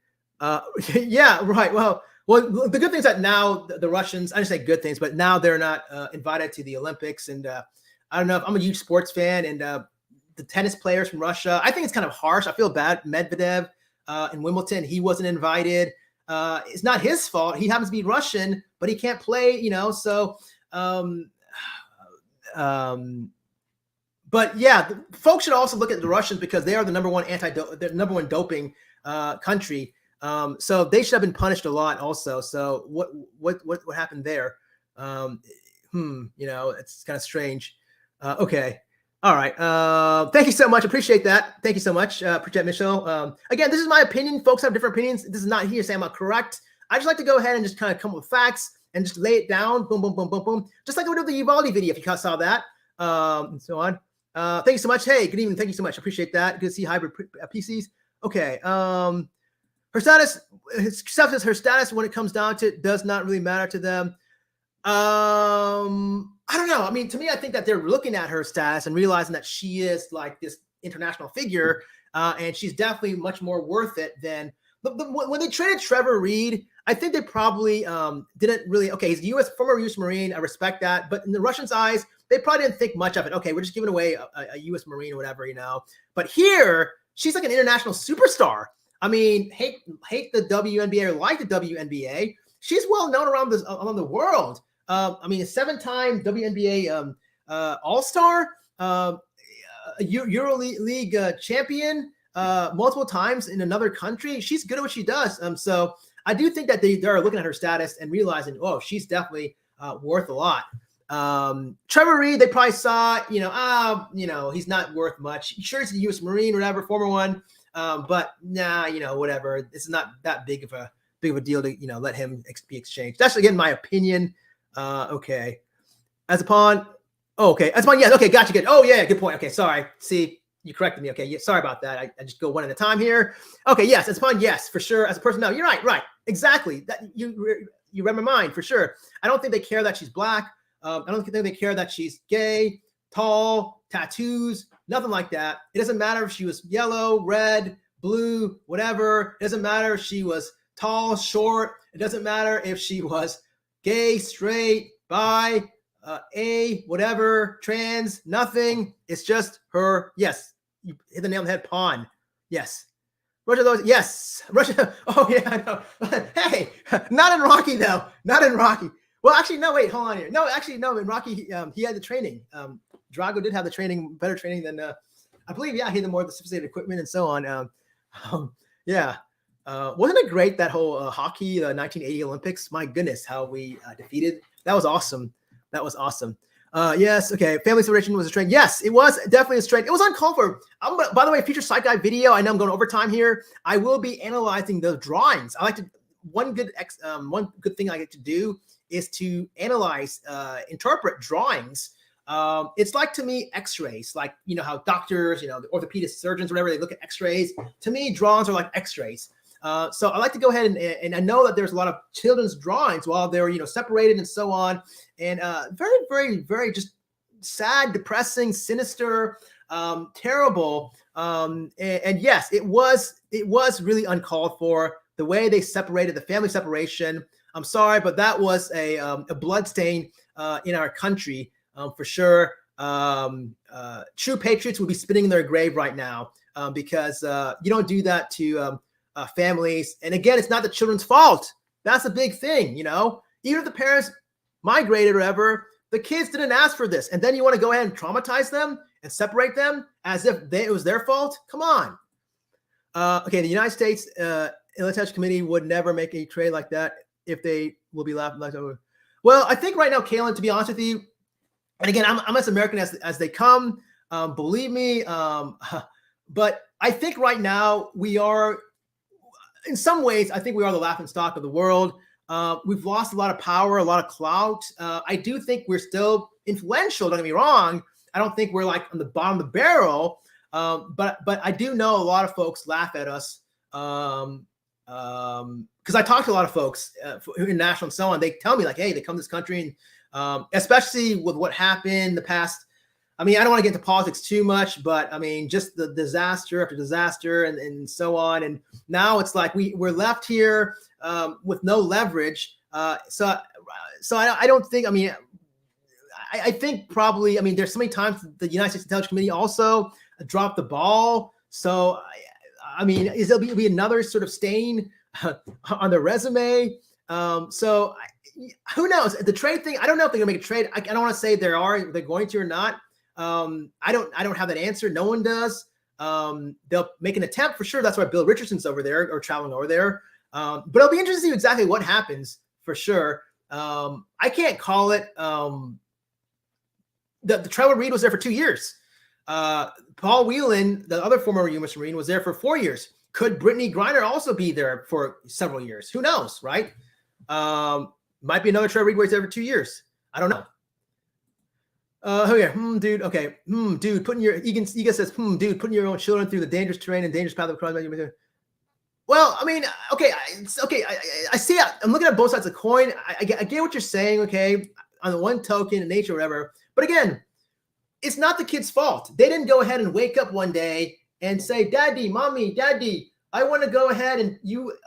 Yeah, right. Well, the good things that now the Russians, I didn't say good things, but now they're not invited to the Olympics. And I don't know, if I'm a huge sports fan, and the tennis players from Russia, I think it's kind of harsh. I feel bad. Medvedev in Wimbledon, he wasn't invited. It's not his fault. He happens to be Russian, but he can't play, so, but yeah, folks should also look at the Russians, because they are the number one doping country. So they should have been punished a lot also. So what happened there? It's kind of strange. Okay. All right. Thank you so much. Appreciate that. Thank you so much. Appreciate it, Michelle. Again, this is my opinion. Folks have different opinions. This is not here saying I'm correct. I just like to go ahead and just kind of come up with facts and just lay it down. Boom, boom, boom, boom, boom. Just like I would do the Uvalde video, if you guys saw that. And so on. Thank you so much. Hey, good evening. Thank you so much. Appreciate that. Good to see hybrid PCs. Okay. Her status, her status when it comes down to it does not really matter to them. I don't know. I mean, to me, I think that they're looking at her status and realizing that she is like this international figure, and she's definitely much more worth it than. But when they traded Trevor Reed, I think they probably didn't really. Okay, he's a former U.S. Marine. I respect that, but in the Russians' eyes, they probably didn't think much of it. Okay, we're just giving away a U.S. Marine or whatever, you know. But here, she's like an international superstar. I mean, hate the WNBA or like the WNBA. She's well known around the world. I mean, a 7-time WNBA All-Star, EuroLeague champion multiple times in another country. She's good at what she does. So I do think that they are looking at her status and realizing, oh, she's definitely worth a lot. Trevor Reed, they probably saw, he's not worth much. Sure, he's a U.S. Marine or whatever, former one. But nah, whatever. It's not that big of a deal to, let him be exchanged. That's again my opinion. Okay. As upon, yes. Okay, gotcha. Good. Oh yeah, good point. Okay, sorry. See, you corrected me. Okay, yeah, sorry about that. I just go one at a time here. Okay, yes. As upon, yes, for sure. As a person, no, you're right. Exactly. That you read my mind for sure. I don't think they care that she's black. I don't think they care that she's gay, tall, tattoos, nothing like that. It doesn't matter if she was yellow, red, blue, whatever. It doesn't matter if she was tall, short. It doesn't matter if she was gay, straight, bi, whatever, trans, nothing. It's just her. Yes, you hit the nail on the head. Pawn. Yes. Russia, those. Yes. Russia. Oh yeah, I know. Hey, not in Rocky though. Not in Rocky. Well, actually, no. Wait, hold on here. No, actually, no. In Rocky, he had the training. Drago did have the training, better training than I believe. Yeah, he had the more sophisticated equipment and so on. Yeah. Wasn't it great that whole hockey 1980 Olympics? My goodness, how we defeated. That was awesome. Yes. Okay. Family separation was a trend. Yes, it was definitely a trend. It was uncalled for. By the way, future Site Guy video. I know I'm going over time here. I will be analyzing the drawings. I like to. One good thing I get to do is to analyze, interpret drawings. It's like, to me, x-rays, like, how doctors, the orthopedic surgeons, whatever, they look at x-rays. To me, drawings are like x-rays. So I like to go ahead and I know that there's a lot of children's drawings while they're, separated and so on. And very, very, very just sad, depressing, sinister, terrible. And yes, it was really uncalled for, the way they separated, the family separation. I'm sorry, but that was a blood stain in our country, for sure. True patriots would be spitting in their grave right now, because you don't do that to families. And again, it's not the children's fault. That's a big thing, even if the parents migrated or whatever, the kids didn't ask for this. And then you want to go ahead and traumatize them and separate them as if it was their fault? Come on. Okay, the United States Electoral Committee would never make a trade like that if they will be left over. Well, I think right now, Kaylin, to be honest with you, and again, I'm as American as they come, believe me, but I think right now we are, in some ways, I think we are the laughing stock of the world. We've lost a lot of power, a lot of clout. I do think we're still influential, don't get me wrong. I don't think we're like on the bottom of the barrel, but I do know a lot of folks laugh at us, because I talk to a lot of folks international and so on. They tell me like, hey, they come to this country, and especially with what happened in the past. I mean, I don't want to get into politics too much, but I mean, just the disaster after disaster and so on. And now it's like we're left here with no leverage. So I don't think, I mean, I think probably, I mean, there's so many times the United States Intelligence Committee also dropped the ball. So, I mean, there'll be another sort of stain on the resume. So who knows? The trade thing, I don't know if they're gonna make a trade. I don't want to say they're going to or not. I don't have that answer. No one does. They'll make an attempt for sure. That's why Bill Richardson's over there or traveling over there. But it'll be interesting to see exactly what happens for sure. I can't call it. The Trevor Reed was there for 2 years. Paul Whelan, the other former U.S. Marine, was there for 4 years. Could Brittney Griner also be there for several years? Who knows, right? Might be another Trevor Reed where he's there for 2 years. I don't know. Dude. Okay. Dude, Egan says, dude, putting your own children through the dangerous terrain and dangerous path of cross. Well, I mean, okay. I see it. I'm looking at both sides of the coin. I get what you're saying. Okay. On the one token, in nature, or whatever. But again, it's not the kid's fault. They didn't go ahead and wake up one day and say, Daddy, Mommy, Daddy, I want to go ahead and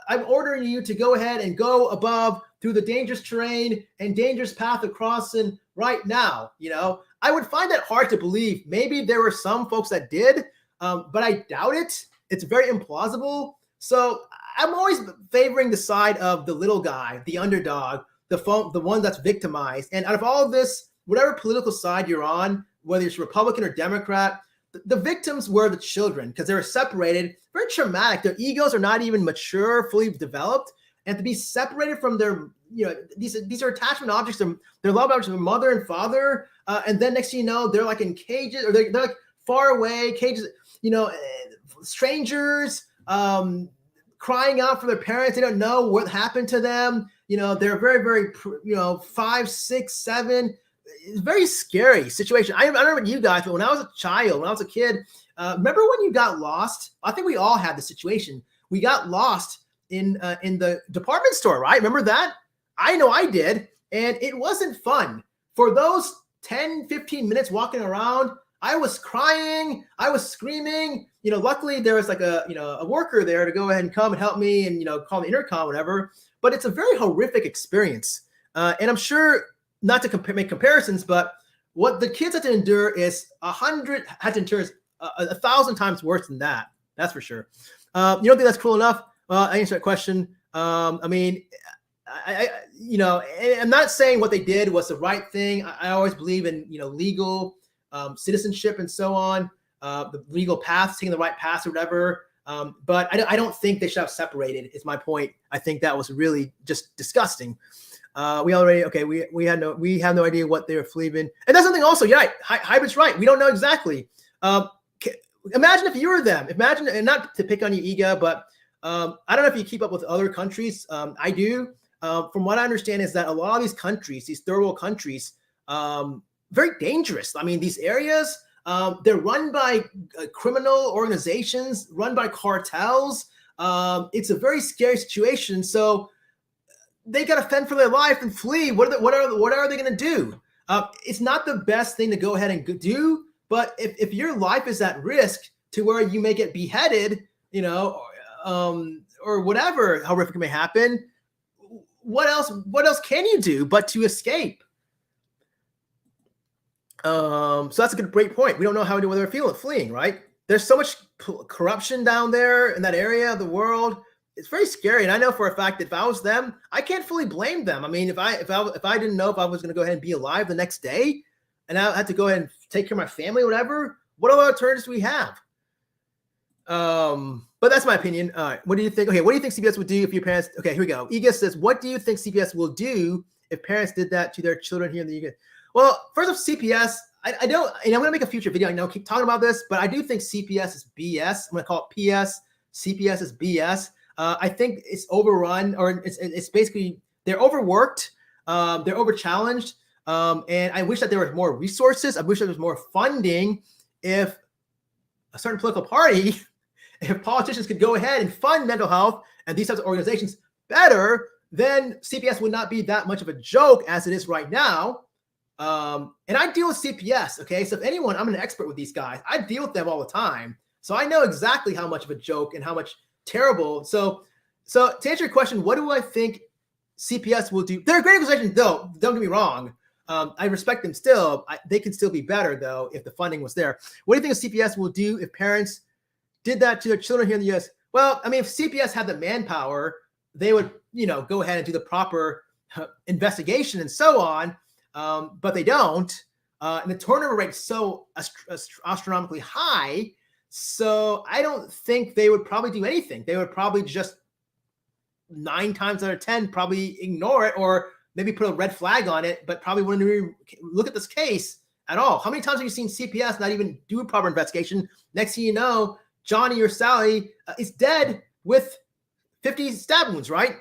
I'm ordering you to go ahead and go above through the dangerous terrain and dangerous path of crossing right now. I would find that hard to believe. Maybe there were some folks that did, but I doubt it. It's very implausible. So I'm always favoring the side of the little guy, the underdog, the one that's victimized. And out of all of this, whatever political side you're on, whether it's Republican or Democrat, the victims were the children because they were separated. Very traumatic. Their egos are not even mature, fully developed. And to be separated from their, these are attachment objects, their love objects of their mother and father. And then next thing you know, they're like in cages, or they're like far away, cages, strangers, crying out for their parents. They don't know what happened to them. They're very, very, 5, 6, 7. It's a very scary situation. I don't know about you guys, but when I was a child, when I was a kid, remember when you got lost? I think we all had the situation. We got lost in the department store, right? Remember that? I know I did. And it wasn't fun. For those 10, 15 minutes walking around, I was crying. I was screaming. Luckily there was like a worker there to go ahead and come and help me and, call the intercom, whatever. But it's a very horrific experience. And I'm sure, not to make comparisons, but what the kids had to endure is 1,000 times worse than that. That's for sure. You don't think that's cruel enough? I answer that question. I mean, I'm not saying what they did was the right thing. I always believe in, legal citizenship and so on, the legal paths, taking the right paths or whatever. But I don't think they should have separated, is my point. I think that was really just disgusting. We have no idea what they were fleeing. And that's something also, yeah, Hybrid's right. We don't know exactly. Imagine if you were them. Imagine, and not to pick on you, Iga, but I don't know if you keep up with other countries. I do. From what I understand is that a lot of these countries, these third world countries, very dangerous. I mean, these areas, they're run by criminal organizations, run by cartels. It's a very scary situation. So they got to fend for their life and flee. What are they going to do? It's not the best thing to go ahead and do. But if your life is at risk to where you may get beheaded, or whatever horrific may happen, what else can you do but to escape? So that's a great point. We don't know how they're fleeing, right? There's so much corruption down there in that area of the world. It's very scary. And I know for a fact that if I was them, I can't fully blame them. I mean, if I didn't know if I was going to go ahead and be alive the next day and I had to go ahead and take care of my family or whatever, what other alternatives do we have? But that's my opinion. All right. What do you think? Okay. What do you think CPS would do if your parents, okay, here we go. Iga says, what do you think CPS will do if parents did that to their children here in the UK? Well, first off, CPS, I don't, and I'm going to make a future video. I know, keep talking about this, but I do think CPS is BS. I'm going to call it PS. CPS is BS. I think it's overrun, or it's basically, they're overworked. They're over-challenged. And I wish that there were more resources. I wish there was more funding. If a certain political party, if politicians could go ahead and fund mental health and these types of organizations better, then CPS would not be that much of a joke as it is right now. And I deal with CPS, okay? So if anyone, I'm an expert with these guys. I deal with them all the time. So I know exactly how much of a joke and how much terrible. So to answer your question, what do I think CPS will do? They're a great organization, though. Don't get me wrong. I respect them still. They could still be better, though, if the funding was there. What do you think CPS will do if parents did that to their children here in the U.S.? Well, I mean, if CPS had the manpower, they would, go ahead and do the proper investigation and so on. But they don't. And the turnover rate is so astronomically high. So I don't think they would probably do anything. They would probably just 9 times out of 10 probably ignore it, or maybe put a red flag on it, but probably wouldn't even look at this case at all. How many times have you seen CPS not even do a proper investigation? Next thing you know, Johnny or Sally is dead with 50 stab wounds, right?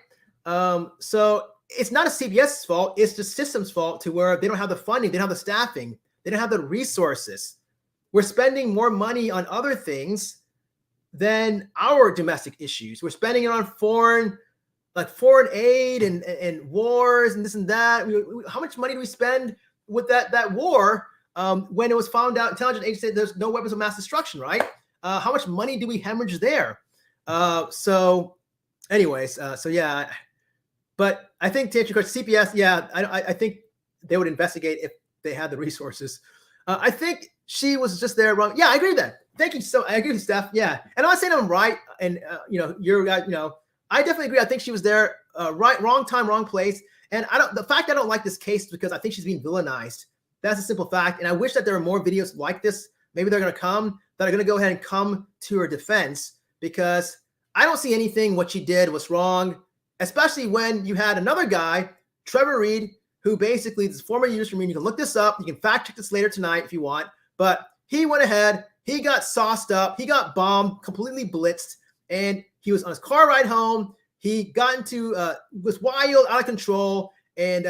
So it's not a CBS's fault. It's the system's fault, to where they don't have the funding, they don't have the staffing, they don't have the resources. We're spending more money on other things than our domestic issues. We're spending it on foreign aid and wars and this and that. How much money do we spend with that war when it was found out, intelligence agency said there's no weapons of mass destruction, right? How much money do we hemorrhage there? So yeah. But I think to answer your question, CPS, yeah, I think they would investigate if they had the resources. I think she was just there wrong. Yeah, I agree with that. Thank you. So I agree with Steph. Yeah, and I'm not saying I'm right, and you're I definitely agree. I think she was there wrong time, wrong place. And the fact I don't like this case is because I think she's being villainized. That's a simple fact. And I wish that there were more videos like this. Maybe they're going to come that are going to go ahead and come to her defense, because I don't see anything what she did was wrong, especially when you had another guy, Trevor Reed, who basically is a former user from. You can look this up. You can fact check this later tonight if you want. But he went ahead. He got sauced up. He got bombed, completely blitzed. And he was on his car ride home. He got into, was wild, out of control. And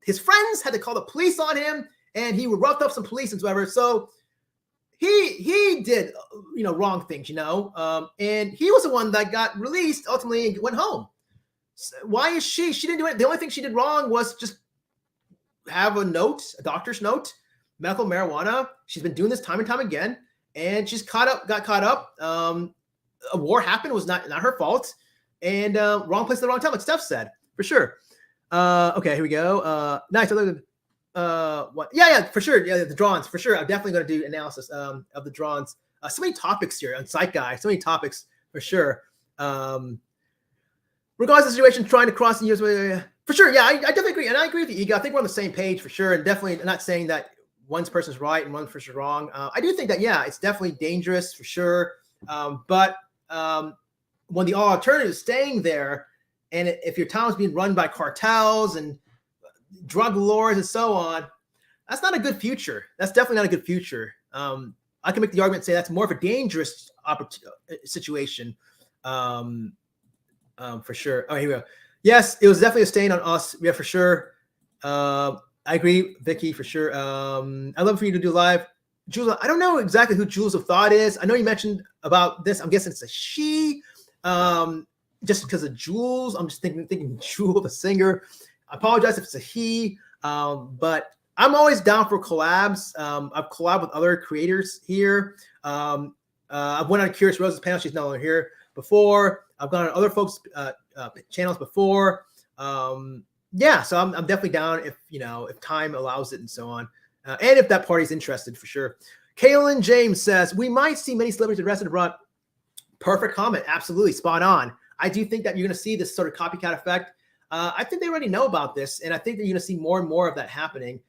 his friends had to call the police on him. And he roughed up some police and whatever. So he did, wrong things, and he was the one that got released ultimately and went home. So why is she didn't do it. The only thing she did wrong was just have a doctor's note, medical marijuana. She's been doing this time and time again, and she's got caught up. A war happened, was not her fault, and wrong place at the wrong time, like Steph said, for sure. Okay, here we go. Nice. What? Yeah, for sure. Yeah, the drawings, for sure. I'm definitely going to do analysis of the drawings. So many topics here on Site Guy. So many topics for sure. Regardless of the situation, trying to cross the US, for sure. Yeah, I definitely agree, and I agree with you, Ego. I think we're on the same page for sure, and definitely not saying that one person's right and one person's wrong. I do think that it's definitely dangerous for sure. But when the alternative is staying there, and if your town is being run by cartels and drug lords and so on, that's not a good future. That's definitely not a good future. I can make the argument and say that's more of a dangerous situation, for sure. Oh, here we go. Yes, it was definitely a stain on us. Yeah, for sure. I agree, Vicky, for sure. I'd love for you to do live. Jules, I don't know exactly who Jules of Thought is. I know you mentioned about this. I'm guessing it's a she. Just because of Jules, I'm just thinking Jewel, the singer. I apologize if it's a he, but I'm always down for collabs. I've collabed with other creators here. I've went on Curious Rose's panel. She's no longer here before. I've gone on other folks' channels before. So I'm definitely down if time allows it and so on. And if that party's interested, for sure. Kaylin James says, we might see many celebrities arrested abroad. Perfect comment. Absolutely. Spot on. I do think that you're going to see this sort of copycat effect. I think they already know about this, and I think that you're going to see more and more of that happening.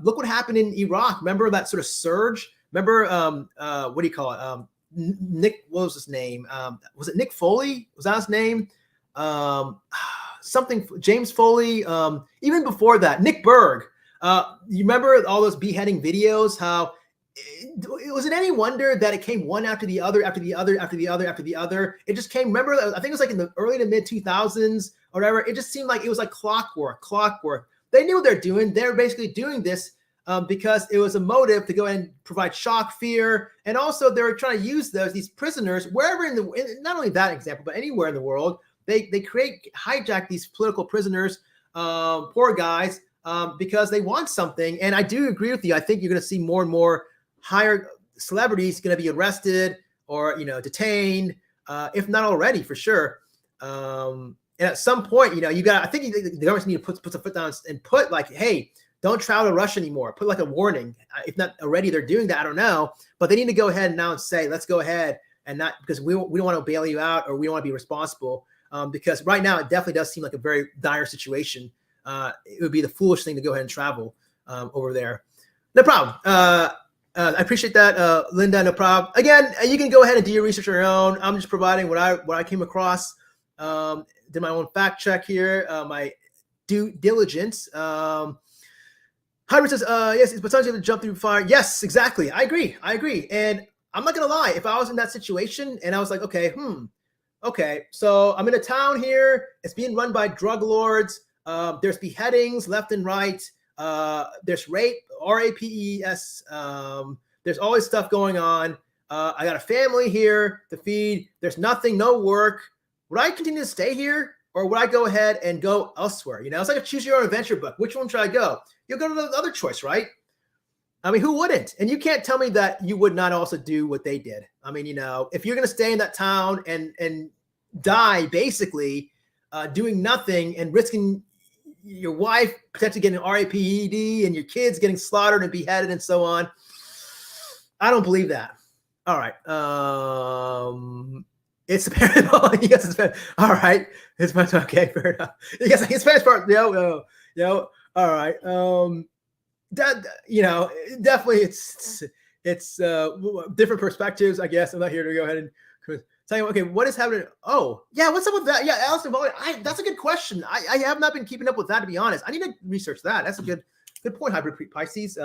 Look what happened in Iraq. Remember that sort of surge? Remember, what do you call it? Nick, what was his name? Was it Nick Foley? Was that his name? Something, James Foley. Even before that, Nick Berg. You remember all those beheading videos? How was it any wonder that it came one after the other, after the other, after the other, after the other? It just came. Remember, I think it was like in the early to mid 2000s or whatever. It just seemed like it was like clockwork. They knew what they're doing. They're basically doing this because it was a motive to go ahead and provide shock, fear, and also they were trying to use these prisoners wherever not only that example, but anywhere in the world. They hijack these political prisoners, poor guys, because they want something. And I do agree with you. I think you're going to see more and more higher celebrities going to be arrested or detained, if not already, for sure. And at some point, I think the governments need to put some foot down and put like, hey, don't travel to Russia anymore. Put like a warning. If not already, they're doing that. I don't know, but they need to go ahead now and say, let's go ahead and not, because we don't want to bail you out or we don't want to be responsible. Because right now it definitely does seem like a very dire situation. It would be the foolish thing to go ahead and travel over there. No problem. I appreciate that, Linda. No problem. Again, you can go ahead and do your research on your own. I'm just providing what I came across. Did my own fact check here, my due diligence. Hybrid says, yes, it's potentially to jump through fire. Yes, exactly. I agree. And I'm not gonna lie. If I was in that situation and I was like, okay, so I'm in a town here. It's being run by drug lords. There's beheadings left and right. There's rape, rapes. There's always stuff going on. I got a family here to feed. There's nothing, no work. Would I continue to stay here, or would I go ahead and go elsewhere? It's like a choose your own adventure book. Which one should I go? You'll go to the other choice, right? I mean, who wouldn't? And you can't tell me that you would not also do what they did. I mean, if you're going to stay in that town and die basically doing nothing and risking your wife potentially getting an RAPED and your kids getting slaughtered and beheaded and so on, I don't believe that. All right. It's apparent. Yes, it's Spanish. All right. It's Spanish. Okay, fair enough. Yes, it's Spanish part. Yo. All right. Definitely it's different perspectives, I guess. I'm not here to go ahead and tell you, okay, what is happening? Oh, yeah, what's up with that? Yeah, Alice Navalny. That's a good question. I have not been keeping up with that, to be honest. I need to research that. That's a good point, Hybrid Pisces.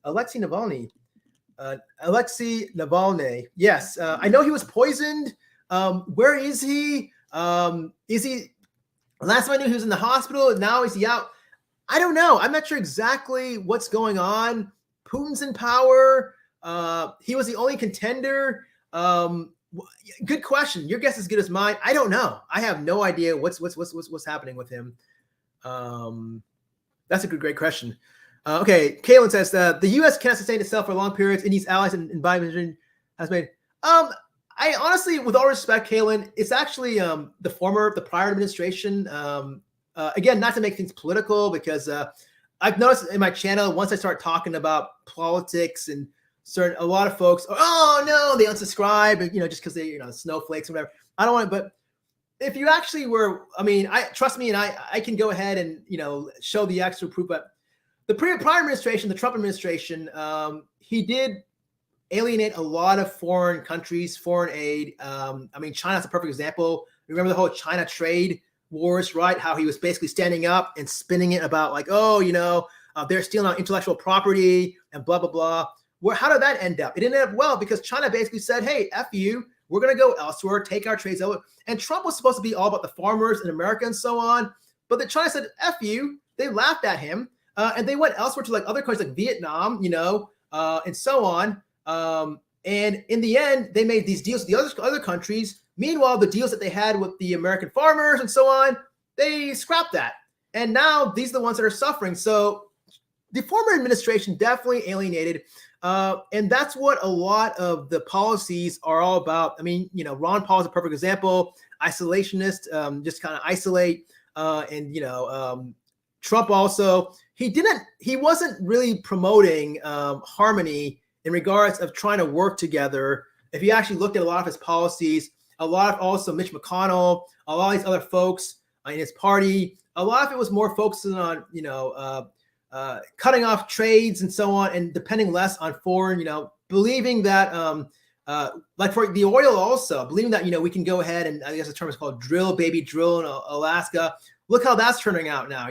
Alexei Navalny. Yes, I know he was poisoned. Where is he? Last time I knew he was in the hospital. Now is he out? I don't know. I'm not sure exactly what's going on. Putin's in power. He was the only contender. Good question. Your guess is as good as mine. I don't know. I have no idea what's happening with him. That's a great question. Okay, Kaylin says the U.S. cannot sustain itself for long periods. It needs allies, and Biden has made. I honestly, with all respect, Kaylin, it's actually the prior administration. Again, not to make things political, because I've noticed in my channel, once I start talking about politics and a lot of folks, oh no, they unsubscribe, just because they, snowflakes or whatever. I don't want to, but if you actually were, trust me, and I can go ahead and, show the actual proof, but the prior administration, the Trump administration, he did alienate a lot of foreign countries, foreign aid. China's a perfect example. Remember the whole China trade wars, right? How he was basically standing up and spinning it about like, they're stealing our intellectual property and blah, blah, blah. How did that end up? It ended up well because China basically said, hey, F you, we're going to go elsewhere, take our trades over. And Trump was supposed to be all about the farmers in America and so on. But the China said, F you. They laughed at him. And they went elsewhere to like other countries like Vietnam, and so on. And in the end, they made these deals with the other countries. Meanwhile, the deals that they had with the American farmers and so on, they scrapped that. And now these are the ones that are suffering. So the former administration definitely alienated. And that's what a lot of the policies are all about. Ron Paul is a perfect example. Isolationist, just kind of isolate. Trump also, he wasn't really promoting harmony in regards of trying to work together. If you actually looked at a lot of his policies, a lot of also Mitch McConnell, a lot of these other folks in his party, a lot of it was more focusing on, cutting off trades and so on, and depending less on foreign, believing that, like for the oil also, believing that, we can go ahead and, I guess the term is called drill in Alaska. Look how that's turning out now,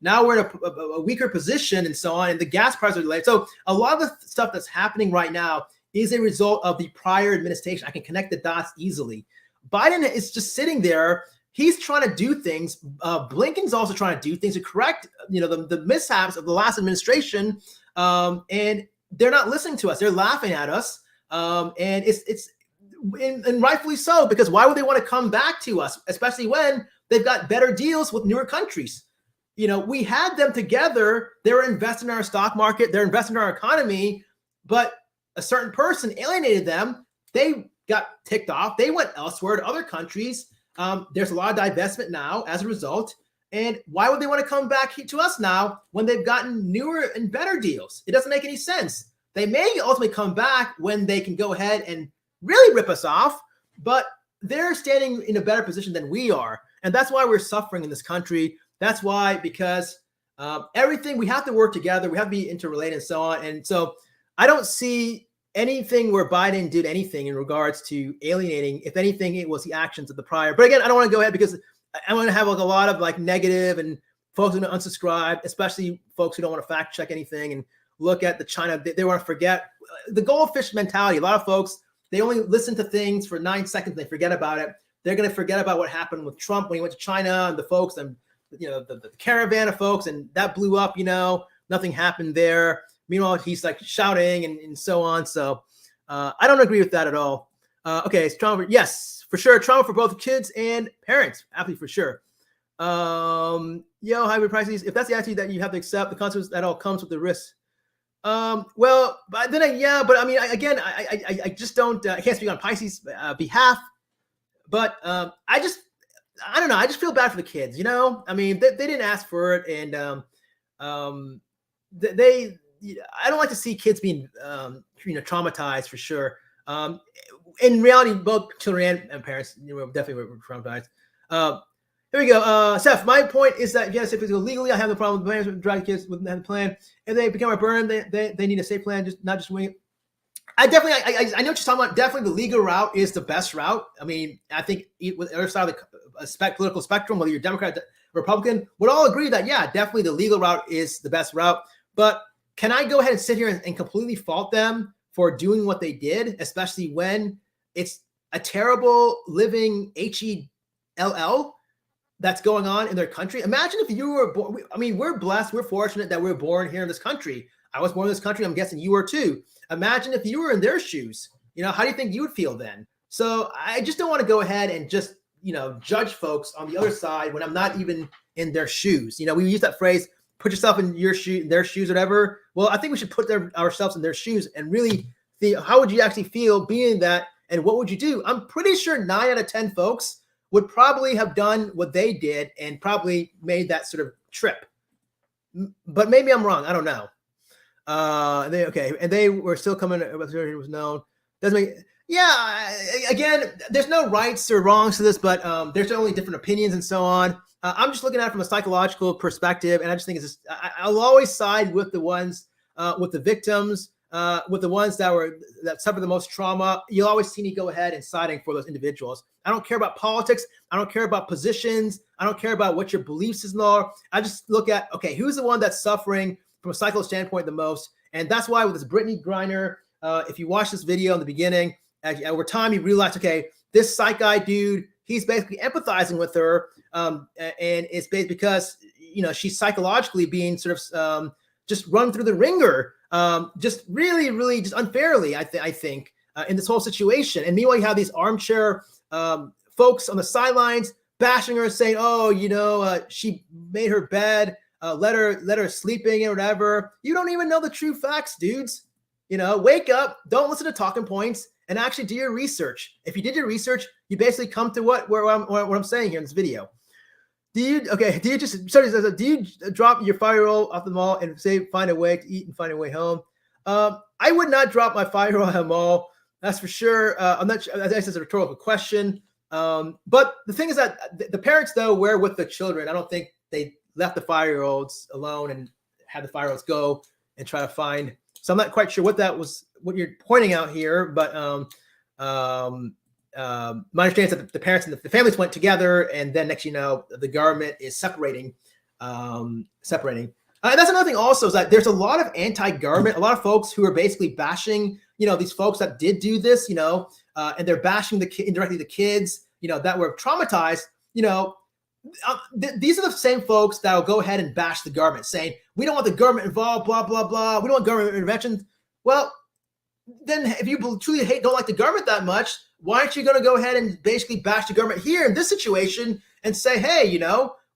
Now we're in a weaker position and so on, and the gas prices are delayed. So a lot of the stuff that's happening right now is a result of the prior administration. I can connect the dots easily. Biden is just sitting there. He's trying to do things. Blinken's also trying to do things to correct, the mishaps of the last administration. And they're not listening to us. They're laughing at us. And and rightfully so, because why would they want to come back to us, especially when they've got better deals with newer countries? We had them together. They were investing in our stock market. They're investing in our economy, but a certain person alienated them. They got ticked off. They went elsewhere to other countries. There's a lot of divestment now as a result. And why would they want to come back to us now when they've gotten newer and better deals? It doesn't make any sense. They may ultimately come back when they can go ahead and really rip us off, but they're standing in a better position than we are. And that's why we're suffering in this country. That's why, because everything, we have to work together. We have to be interrelated and so on. And so I don't see anything where Biden did anything in regards to alienating. If anything, it was the actions of the prior. But again, I don't want to go ahead because I want to have like a lot of like negative and folks who don't unsubscribe, especially folks who don't want to fact check anything and look at the China. They want to forget the goldfish mentality. A lot of folks, they only listen to things for 9 seconds. They forget about it. They're going to forget about what happened with Trump when he went to China and the folks and, the caravan of folks, and that blew up, nothing happened there. Meanwhile, he's like shouting and so on. So I don't agree with that at all. Okay, it's trauma. Yes, for sure. Trauma for both kids and parents. Absolutely, for sure. Hybrid prices. If that's the attitude that you have to accept, the consequence that all comes with the risk. Well, but then I just don't. I can't speak on Pisces' behalf, but I don't know. I just feel bad for the kids. I mean, they didn't ask for it, and I don't like to see kids being traumatized for sure. In reality, both children and parents definitely were traumatized. Here we go. Seth, my point is that yes, if it's legally, I have no problem with plans with driving kids with the plan. If they become a burden, they need a safe plan, not just wing it. I know what you're talking about. Definitely the legal route is the best route. I mean, I think with the other side of the political spectrum, whether you're Democrat or Republican, would all agree that, yeah, definitely the legal route is the best route. But can I go ahead and sit here and completely fault them for doing what they did, especially when it's a terrible living HELL that's going on in their country? Imagine if you were born. I mean, we're blessed. We're fortunate that we're born here in this country. I was born in this country. I'm guessing you were too. Imagine if you were in their shoes. How do you think you would feel then? So I just don't want to go ahead and just, judge folks on the other side when I'm not even in their shoes. We use that phrase, put yourself in their shoes, whatever. Well, I think we should put ourselves in their shoes and really think, how would you actually feel being that? And what would you do? I'm pretty sure 9 out of 10 folks would probably have done what they did and probably made that sort of trip. But maybe I'm wrong. I don't know. And they were still coming. It was known. Doesn't make. Yeah. Again, there's no rights or wrongs to this, but there's only different opinions and so on. I'm just looking at it from a psychological perspective, and I just think it's just, I'll always side with the ones, with the victims, with the ones that suffer the most trauma. You'll always see me go ahead and siding for those individuals. I don't care about politics. I don't care about positions. I don't care about what your belief system are. I just look at, okay, who's the one that's suffering from a psychological standpoint the most? And that's why with this Brittney Griner, if you watch this video in the beginning, over time you realize, okay, this psych guy dude, he's basically empathizing with her, and it's based because she's psychologically being sort of just run through the ringer, just really, really just unfairly, I think, in this whole situation. And meanwhile, you have these armchair folks on the sidelines bashing her, saying, "Oh, she made her bed, let her sleeping or whatever." You don't even know the true facts, dudes. Wake up, don't listen to talking points, and actually do your research. If you did your research, you basically come to what I'm saying here in this video. Do you drop your 5-year-old off the mall and say find a way to eat and find a way home? I would not drop my 5-year-old at the mall. That's for sure. I'm not sure. That's a rhetorical question. But the thing is that the parents, though, were with the children. I don't think they left the 5-year-olds alone and had the 5-year-olds go and try to find. So I'm not quite sure what what you're pointing out here. But my understanding is that the parents and the families went together, and then next, the government is separating. And that's another thing also, is that there's a lot of anti-government, a lot of folks who are basically bashing, these folks that did do this, and they're bashing indirectly the kids, that were traumatized. These are the same folks that will go ahead and bash the government, saying, we don't want the government involved, blah, blah, blah. We don't want government intervention. Well, then if you truly don't like the government that much, why aren't you going to go ahead and basically bash the government here in this situation and say, hey,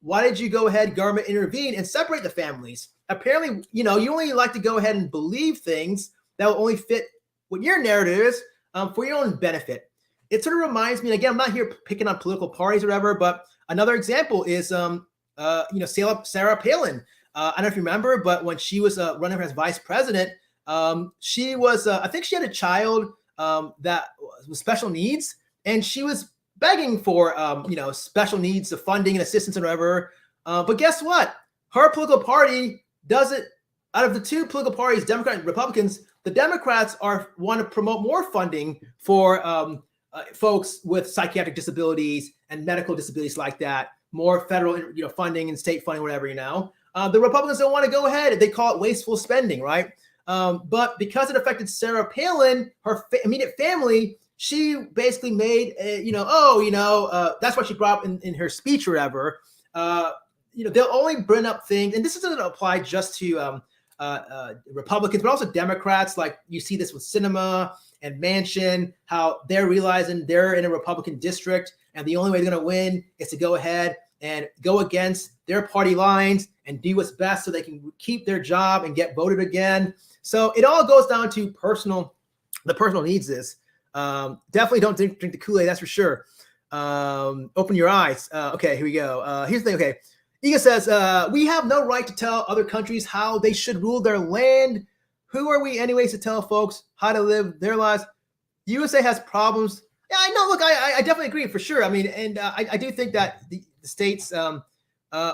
why did you go ahead, government, intervene and separate the families? Apparently, you only like to go ahead and believe things that will only fit what your narrative is for your own benefit. It sort of reminds me, and again, I'm not here picking on political parties or whatever, but another example is, Sarah Palin. I don't know if you remember, but when she was running as vice president, she was, I think she had a child that was special needs, and she was begging for, special needs, the funding and assistance and whatever. But guess what? Her political party does it. Out of the two political parties, Democrat and Republicans, the Democrats want to promote more funding for folks with psychiatric disabilities and medical disabilities like that. more federal, funding and state funding, whatever, the Republicans don't want to go ahead. They call it wasteful spending, right? But because it affected Sarah Palin, her immediate family, she basically made, that's what she brought up in her speech or whatever. They'll only bring up things, and this doesn't apply just to Republicans, but also Democrats. Like you see this with Sinema and Manchin, how they're realizing they're in a Republican district, and the only way they're going to win is to go ahead and go against their party lines and do what's best so they can keep their job and get voted again. So it all goes down to the personal needs. Definitely don't drink the Kool-Aid, that's for sure. Open your eyes. Okay, here we go. Here's the thing. Okay. Iga says, we have no right to tell other countries how they should rule their land. Who are we anyways to tell folks how to live their lives? USA has problems. Yeah, I know. Look, I definitely agree for sure. I mean, and I do think that the states,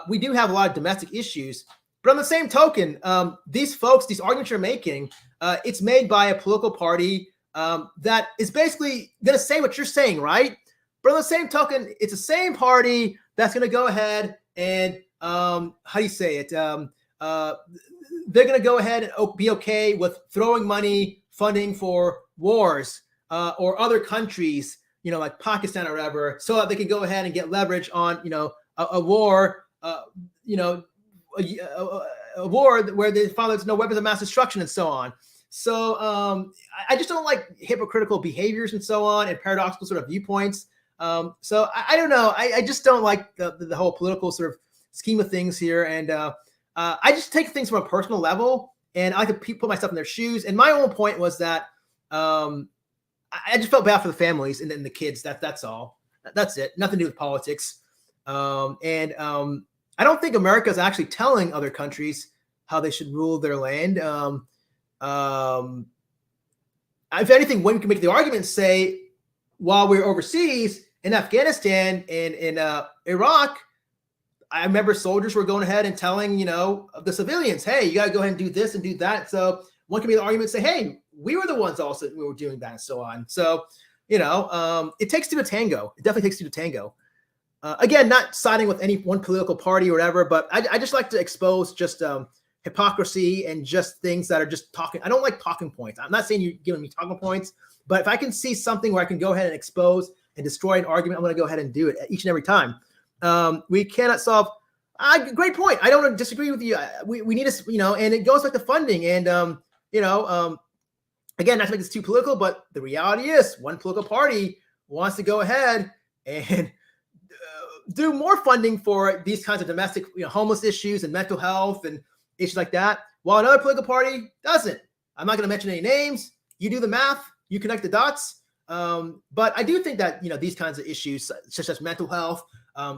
we do have a lot of domestic issues. But on the same token, these arguments you're making, it's made by a political party that is basically going to say what you're saying, right? But on the same token, it's the same party that's going to go ahead and how do you say it? They're going to go ahead and be okay with throwing money, funding for wars or other countries, like Pakistan or whatever, so that they can go ahead and get leverage on, a war, a war where they found there's no weapons of mass destruction and so on. So I just don't like hypocritical behaviors and so on and paradoxical sort of viewpoints. So I don't know. I just don't like the whole political sort of scheme of things here. And I just take things from a personal level, and I like to put myself in their shoes. And my own point was that I just felt bad for the families and then the kids. That's all. That's it. Nothing to do with politics. I don't think America is actually telling other countries how they should rule their land. If anything, one can make the argument, say, while we're overseas in Afghanistan and in Iraq, I remember soldiers were going ahead and telling, the civilians, hey, you got to go ahead and do this and do that. So one can make the argument, say, hey, we were the ones also we were doing that and so on. So, it takes two to tango. It definitely takes two to tango. Again, not siding with any one political party or whatever, but I just like to expose just hypocrisy and just things that are just talking. I don't like talking points. I'm not saying you're giving me talking points, but if I can see something where I can go ahead and expose and destroy an argument, I'm going to go ahead and do it each and every time. We cannot solve. Great point. I don't disagree with you. We need to, and it goes back to funding. And, again, not to make this too political, but the reality is one political party wants to go ahead and do more funding for these kinds of domestic, homeless issues and mental health and issues like that, while another political party doesn't. I'm not going to mention any names. You do the math, you connect the dots. But I do think that, these kinds of issues, such as mental health,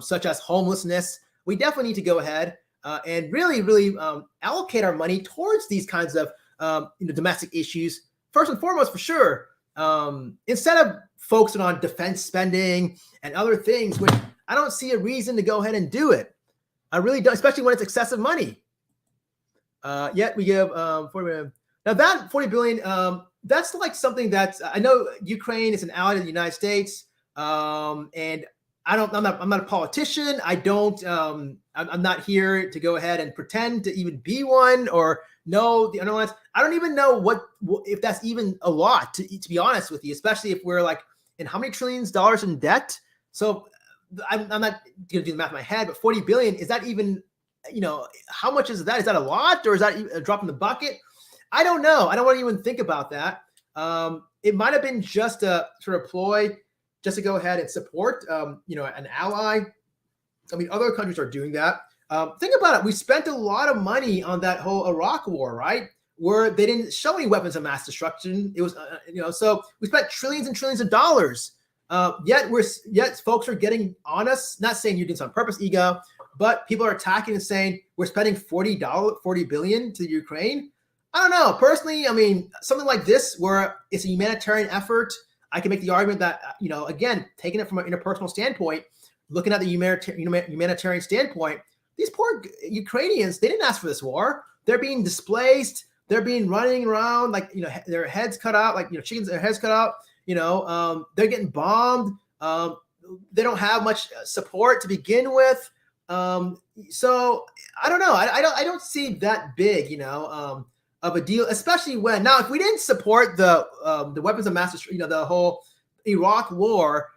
such as homelessness, we definitely need to go ahead and really, really allocate our money towards these kinds of domestic issues, first and foremost, for sure. Instead of focusing on defense spending and other things, which I don't see a reason to go ahead and do it. I really don't, especially when it's excessive money. Yet we give 40 billion. Now that 40 billion, that's like something that's, I know Ukraine is an ally of the United States. And I'm not a politician. I'm not here to go ahead and pretend to even be one or know the underlines. I don't even know if that's even a lot, to be honest with you, especially if we're like in how many trillions dollars in debt. So I'm not going to do the math in my head, but 40 billion, is that even, how much is that? Is that a lot, or is that a drop in the bucket? I don't know. I don't want to even think about that. It might have been just a sort of ploy just to go ahead and support, an ally. I mean, other countries are doing that. Think about it. We spent a lot of money on that whole Iraq war, right? Where they didn't show any weapons of mass destruction. It was, so we spent trillions and trillions of dollars. Yet folks are getting on us, not saying you're doing this on purpose, Ego, but people are attacking and saying we're spending $40 billion to Ukraine. I don't know. Personally, I mean, something like this where it's a humanitarian effort, I can make the argument that, again, taking it from an interpersonal standpoint, looking at the humanitarian standpoint, these poor Ukrainians, they didn't ask for this war. They're being displaced. They're being running around like, their heads cut out, like, chickens, their heads cut out. They're getting bombed. they don't have much support to begin with. So I don't know. I don't see that big, of a deal, especially when now if we didn't support the weapons of mass destruction, the whole Iraq war,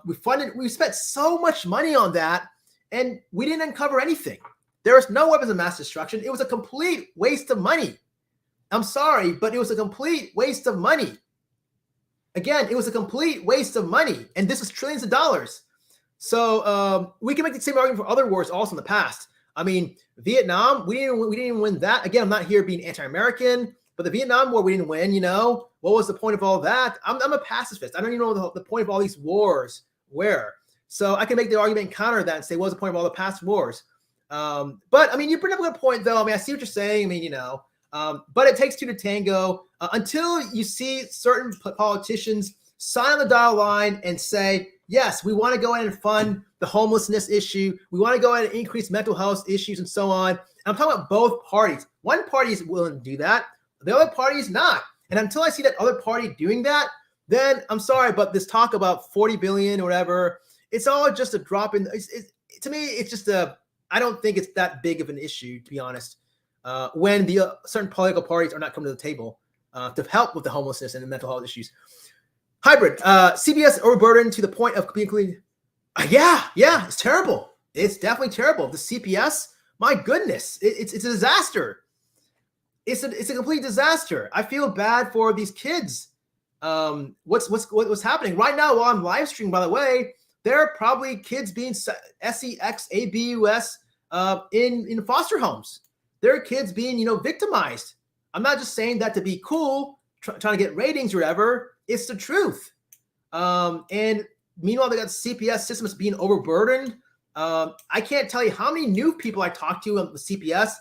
we spent so much money on that, and we didn't uncover anything. There was no weapons of mass destruction. It was a complete waste of money. I'm sorry, but it was a complete waste of money. Again, it was a complete waste of money, and this is trillions of dollars. So we can make the same argument for other wars also in the past. I mean, Vietnam, we didn't even win that. Again, I'm not here being anti-American, but the Vietnam War we didn't win. What was the point of all that? I'm a pacifist. I don't even know the point of all these wars were. So I can make the argument and counter that and say, what was the point of all the past wars? But I mean, you bring up a good point, though. I mean, I see what you're saying. I mean, but it takes two to tango. Until you see certain politicians sign on the dotted line and say, yes, we want to go ahead and fund the homelessness issue. We want to go ahead and increase mental health issues and so on. And I'm talking about both parties. One party is willing to do that. The other party is not. And until I see that other party doing that, then I'm sorry, but this talk about 40 billion or whatever, it's all just a drop in. To me, it's just I don't think it's that big of an issue, to be honest, when the certain political parties are not coming to the table to help with the homelessness and the mental health issues. Hybrid, CBS overburdened to the point of being clean. Yeah, it's terrible. It's definitely terrible. The CPS, my goodness, it's a disaster. It's a complete disaster. I feel bad for these kids. What's happening right now while I'm live streaming? By the way, there are probably kids being SEX-ABUS in foster homes. There are kids being victimized. I'm not just saying that to be cool, trying to get ratings or whatever. It's the truth. And meanwhile, they got CPS systems being overburdened. I can't tell you how many new people I talk to on the CPS.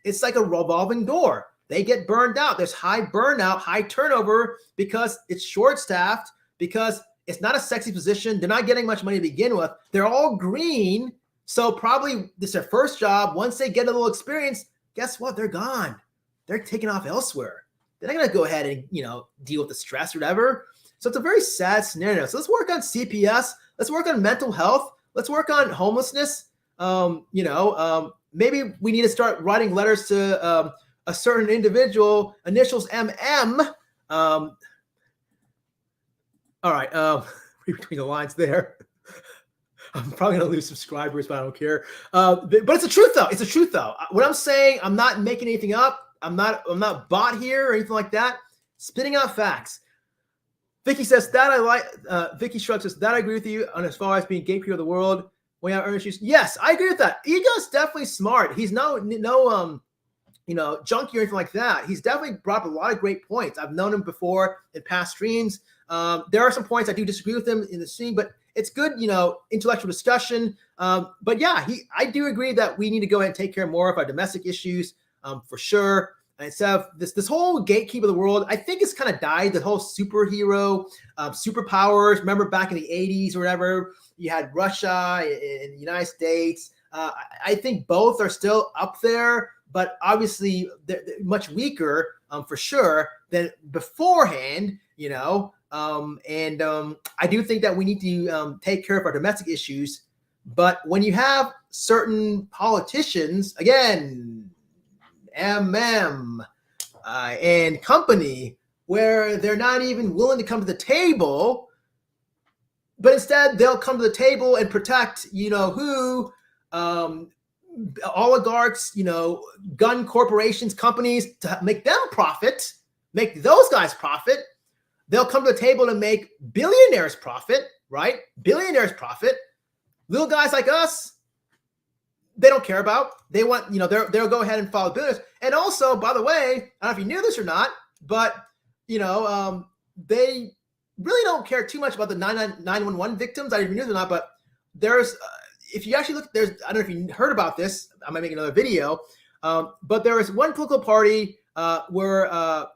It's like a revolving door. They get burned out. There's high burnout, high turnover because it's short-staffed, because it's not a sexy position. They're not getting much money to begin with. They're all green. So probably this is their first job. Once they get a little experience, guess what? They're gone. They're taken off elsewhere. They're not going to go ahead and, deal with the stress or whatever. So it's a very sad scenario. So let's work on CPS. Let's work on mental health. Let's work on homelessness. Maybe we need to start writing letters to a certain individual, initials MM. All right. Read between the lines there. I'm probably going to lose subscribers, but I don't care. But it's the truth, though. It's the truth, though. What I'm saying, I'm not making anything up. I'm not bot here or anything like that. Spitting out facts. Vicky says that I like. Vicky shrugs says that I agree with you on as far as being gatekeeper of the world. When you have earned issues, yes, I agree with that. Ego's definitely smart. He's no junkie or anything like that. He's definitely brought up a lot of great points. I've known him before in past streams. There are some points I do disagree with him in the stream, but it's good, intellectual discussion. But yeah, I do agree that we need to go ahead and take care more of our domestic issues. For sure. And instead of this whole gatekeeper of the world, I think it's kind of died. The whole superhero, superpowers. Remember back in the 80s or whatever, you had Russia and the United States. I think both are still up there, but obviously they're much weaker for sure than beforehand, I do think that we need to take care of our domestic issues. But when you have certain politicians, again, and company, where they're not even willing to come to the table, but instead they'll come to the table and protect, who, oligarchs, gun corporations, companies, to make them profit, make those guys profit. They'll come to the table and make billionaires profit, right? Billionaires profit. Little guys like us, they don't care about. They want, they'll go ahead and follow billionaires. And also, by the way, I don't know if you knew this or not, but, they really don't care too much about the 911 victims. I don't even knew this or not, but there's, if you actually look, I don't know if you heard about this. I might make another video. But there is one political party where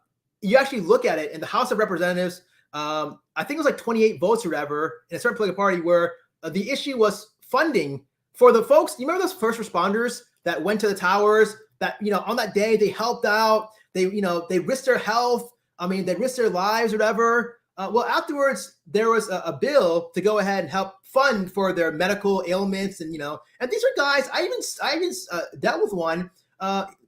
you actually look at it in the House of Representatives. I think it was like 28 votes or whatever in a certain political party where the issue was funding for the folks. You remember those first responders that went to the towers that, on that day they helped out, they risked their health. They risked their lives or whatever. Well, afterwards there was a bill to go ahead and help fund for their medical ailments, and and these are guys. I even dealt with one.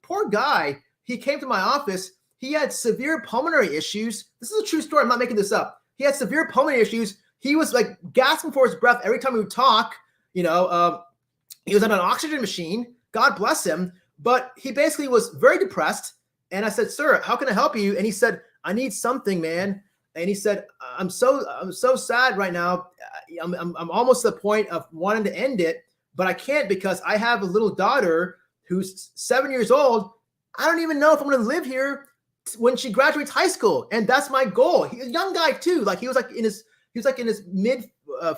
Poor guy. He came to my office. He had severe pulmonary issues. This is a true story. I'm not making this up. He had severe pulmonary issues. He was like gasping for his breath every time he would talk. He was on an oxygen machine. God bless him. But he basically was very depressed. And I said, "Sir, how can I help you?" And he said, "I need something, man." And he said, I'm so sad right now. I'm almost to the point of wanting to end it, but I can't because I have a little daughter who's 7 years old. I don't even know if I'm going to live here when she graduates high school, and that's my goal. He's a young guy too. Like he was in his mid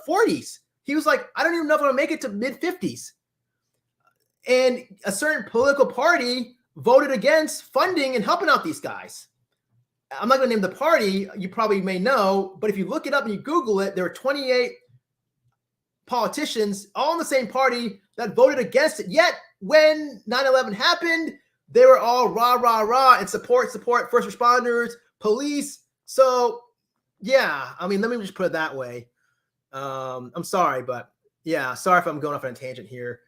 40s. He was like, I don't even know if I'm going to make it to mid 50s. And a certain political party voted against funding and helping out these guys. I'm not going to name the party. You probably may know, but if you look it up and you Google it, there are 28 politicians all in the same party that voted against it. Yet when 9/11 happened, they were all rah, rah, rah and support first responders, police. So yeah, I mean, let me just put it that way. I'm sorry, but yeah, sorry if I'm going off on a tangent here.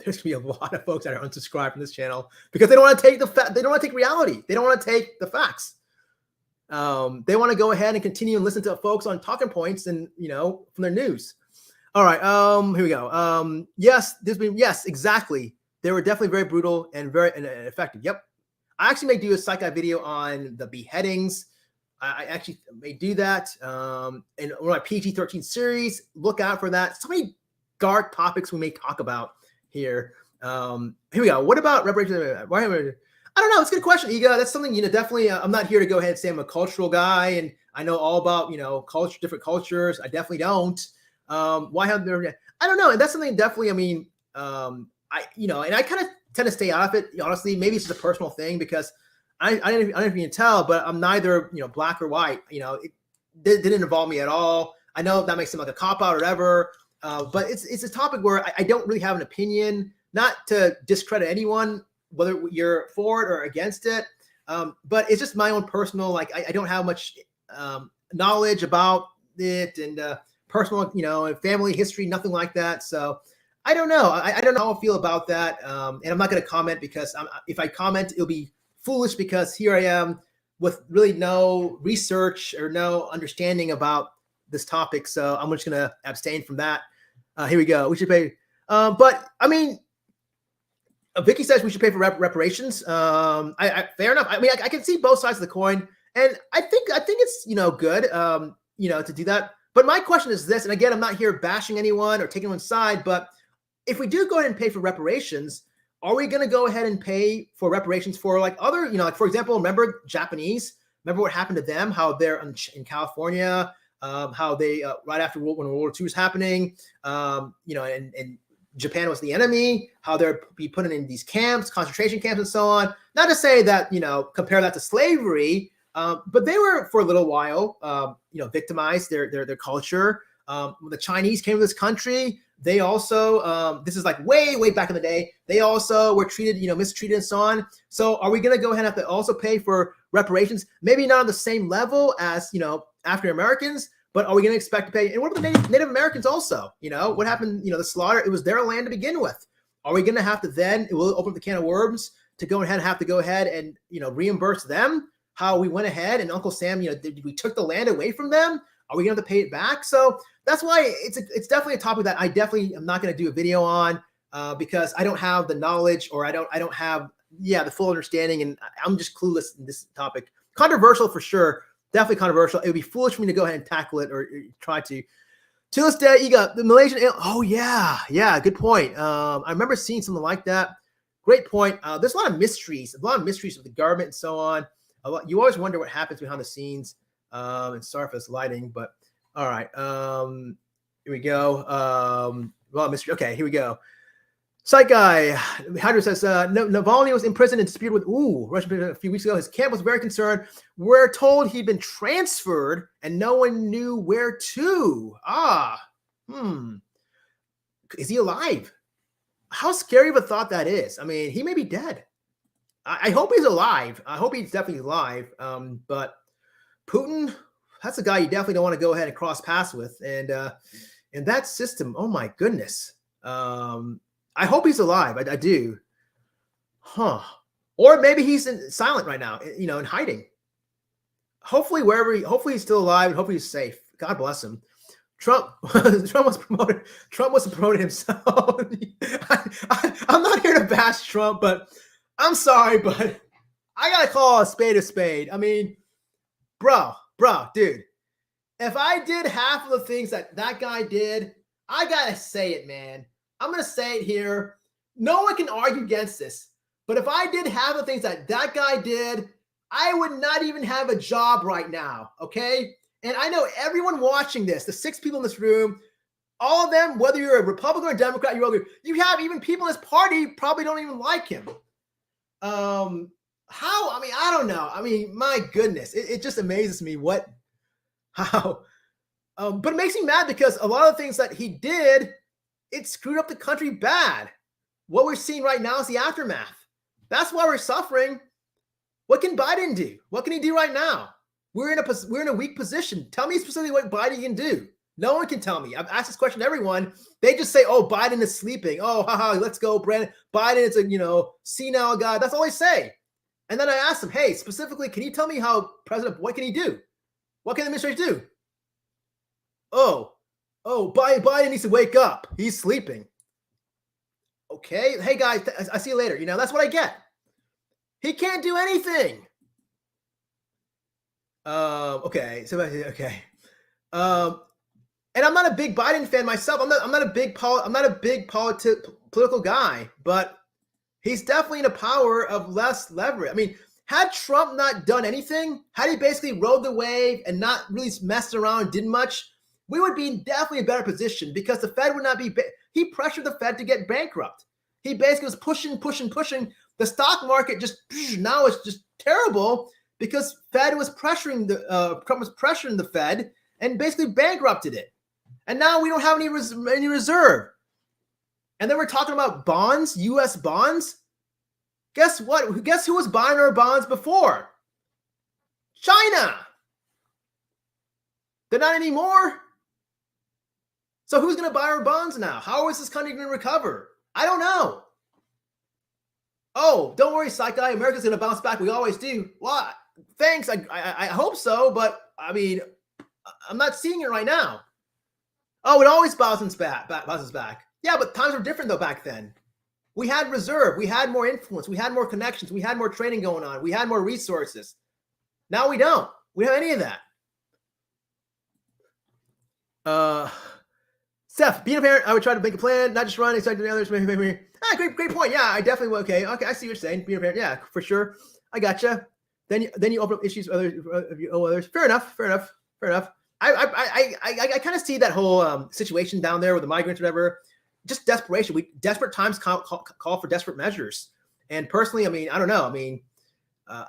There's gonna be a lot of folks that are unsubscribed from this channel because they don't want to take they don't want to take reality. They don't want to take the facts. They want to go ahead and continue and listen to folks on talking points and from their news. All right, here we go. Yes, exactly. They were definitely very brutal and very effective. Yep. I actually may do a Psych Guy video on the beheadings. I actually may do that. In one of my PG-13 series. Look out for that. So many dark topics we may talk about here. Here we go. What about reparations? I don't know. It's a good question, Iga. That's something, definitely, I'm not here to go ahead and say I'm a cultural guy and I know all about, culture, different cultures. I definitely don't. Why have there? I don't know. And that's something definitely, I mean, and I kind of tend to stay out of it, honestly. Maybe it's just a personal thing because I don't know if you can tell, but I'm neither, black or white. It didn't involve me at all. I know that makes seem like a cop-out or whatever. But it's a topic where I don't really have an opinion, not to discredit anyone, whether you're for it or against it. But it's just my own personal, like, I don't have much knowledge about it and personal, family history, nothing like that. So I don't know. I don't know how I feel about that. And I'm not going to comment because if I comment, it'll be foolish because here I am with really no research or no understanding about this topic. So I'm just going to abstain from that. Here we go. We should pay. But I mean, Vicky says we should pay for reparations. Fair enough. I mean, I can see both sides of the coin, and I think it's good to do that. But my question is this, and again, I'm not here bashing anyone or taking one's side, but if we do go ahead and pay for reparations, are we going to go ahead and pay for reparations for like other, like for example, remember Japanese? Remember what happened to them? How they're in California. How they right after when World War II was happening, and Japan was the enemy, how they're be put in these camps, concentration camps, and so on. Not to say that compare that to slavery, but they were for a little while, victimized their culture. When the Chinese came to this country, they also this is like way back in the day. They also were treated, mistreated and so on. So are we going to go ahead and have to also pay for reparations? Maybe not on the same level as African Americans, but are we going to expect to pay? And what about the Native Americans also? What happened? The slaughter. It was their land to begin with. Are we going to have to then? It will open up the can of worms to go ahead and have to go ahead and reimburse them. How we went ahead and Uncle Sam, we took the land away from them. Are we going to have to pay it back? So that's why it's definitely a topic that I definitely am not going to do a video on because I don't have the knowledge or I don't have the full understanding, and I'm just clueless in this topic. Controversial for sure. Definitely controversial. It would be foolish for me to go ahead and tackle it or try to. To this day, you got the Malaysian. Oh yeah, good point. I remember seeing something like that. Great point. There's a lot of mysteries with the government and so on. You always wonder what happens behind the scenes. And sorry for this lighting, but all right. Here we go. Mystery. Okay, here we go. Psych Guy, Hydra says, Navalny was imprisoned and disputed with Russian a few weeks ago. His camp was very concerned. We're told he'd been transferred and no one knew where to. Is he alive? How scary of a thought that is. I mean, he may be dead. I hope he's alive. I hope he's definitely alive. But Putin, that's a guy you definitely don't want to go ahead and cross paths with. And in that system, oh my goodness. I hope he's alive. I do. Huh. Or maybe he's silent right now, in hiding. Hopefully he's still alive, and hopefully he's safe. God bless him. Trump was promoted. Trump wasn't promoted himself. I'm not here to bash Trump, but I'm sorry, but I gotta call a spade a spade. I mean, bro, dude, if I did half of the things that guy did, I gotta say it, man. I'm gonna say it here. No one can argue against this. But if I did half the things that guy did, I would not even have a job right now, okay? And I know everyone watching this, the 6 people in this room, all of them, whether you're a Republican or a Democrat, you have even people in this party probably don't even like him. How? I mean, I don't know. I mean, my goodness, it just amazes me how. But it makes me mad because a lot of the things that he did, it screwed up the country bad. What we're seeing right now is the aftermath. That's why we're suffering. What can Biden do? What can he do right now? We're in a weak position. Tell me specifically what Biden can do. No one can tell me. I've asked this question to everyone. They just say, "Oh, Biden is sleeping. Oh, haha, let's go, Brandon. Biden is a senile guy." That's all they say. And then I asked them, "Hey, specifically, can you tell me what can he do? What can the administration do?" Oh, Biden needs to wake up. He's sleeping. Okay. Hey, guys, I see you later. That's what I get. He can't do anything. Okay. So, okay. And I'm not a big Biden fan myself. I'm not a big political guy, but he's definitely in a power of less leverage. I mean, had Trump not done anything, had he basically rode the wave and not really messed around and did much, we would be definitely in a better position because the Fed would not be. He pressured the Fed to get bankrupt. He basically was pushing. The stock market now is just terrible because Fed was pressuring Trump was pressuring the Fed and basically bankrupted it. And now we don't have any reserve. And then we're talking about bonds, U.S. bonds. Guess what? Guess who was buying our bonds before? China. They're not anymore. So who's going to buy our bonds now? How is this country going to recover? I don't know. Oh, don't worry, Psych Guy. America's going to bounce back. We always do. Well, thanks. I hope so. But, I mean, I'm not seeing it right now. Oh, it always bounces back. Yeah, but times were different, though, back then. We had reserve. We had more influence. We had more connections. We had more training going on. We had more resources. Now we don't. We don't have any of that. Steph, being a parent, I would try to make a plan, not just run, expect the others. Great point. Yeah, I definitely will. Okay, I see what you're saying. Being a parent, yeah, for sure. I gotcha. Then you open up issues of others. Fair enough. I kind of see that whole situation down there with the migrants, whatever. Just desperation. Desperate times call for desperate measures. And personally, I mean, I don't know. I mean, I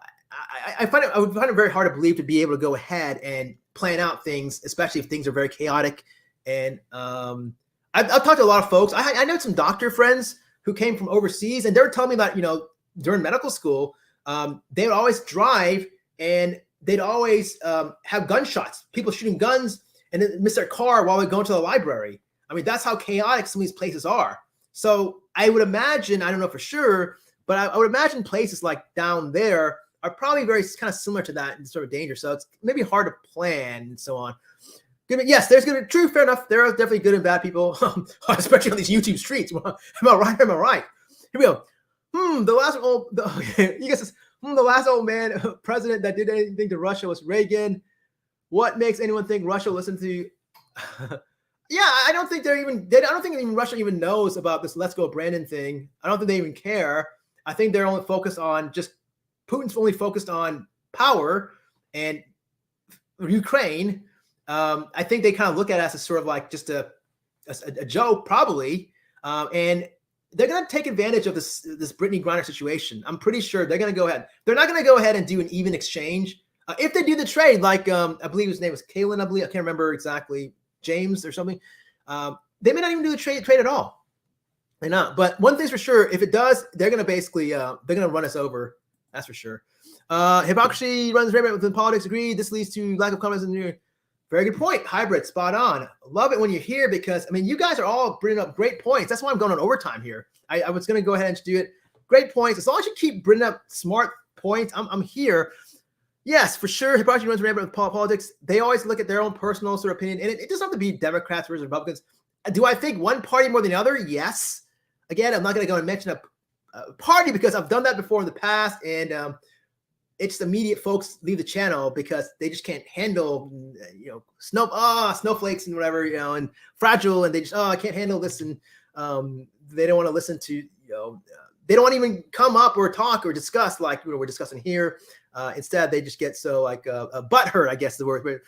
would find it very hard to believe to be able to go ahead and plan out things, especially if things are very chaotic. And I've talked to a lot of folks. I know some doctor friends who came from overseas, and they were telling me that during medical school, they would always drive and they'd always have gunshots, people shooting guns, and then miss their car while they're going to the library. I mean, that's how chaotic some of these places are. So I would imagine, I don't know for sure, but I would imagine places like down there are probably very kind of similar to that in sort of danger. So it's maybe hard to plan and so on. Yes, there's going to be true. Fair enough. There are definitely good and bad people, especially on these YouTube streets. Am I right? Here we go. The last old man president that did anything to Russia was Reagan. What makes anyone think Russia will listen to? Yeah, I don't think even Russia even knows about this "Let's Go Brandon" thing. I don't think they even care. I think they're only focused on Putin's only focused on power and Ukraine. I think they kind of look at us as sort of like just a joke, probably, and they're going to take advantage of this Brittney Griner situation. I'm pretty sure they're going to go ahead. They're not going to go ahead and do an even exchange. If they do the trade, like I believe his name was Kalen, I can't remember exactly, James or something. They may not even do the trade at all. They're not. But one thing's for sure, if it does, they're going to basically they're going to run us over. That's for sure. Hypocrisy runs rampant within politics. Agreed. This leads to lack of confidence in the Very good point. Hybrid, spot on. Love it when you're here because, I mean, you guys are all bringing up great points. That's why I'm going on overtime here. I was going to go ahead and do it. Great points. As long as you keep bringing up smart points, I'm here. Yes, for sure. Hypocrisy runs rampant with politics. They always look at their own personal sort of opinion, and it doesn't have to be Democrats versus Republicans. Do I think one party more than the other? Yes. Again, I'm not going to go and mention a party because I've done that before in the past, and it's the immediate folks leave the channel because they just can't handle, snowflakes and whatever, and fragile, and they just, I can't handle this, and they don't want to listen to, they don't want to even come up or talk or discuss like we're discussing here. Instead, they just get so like a butthurt, I guess is the word.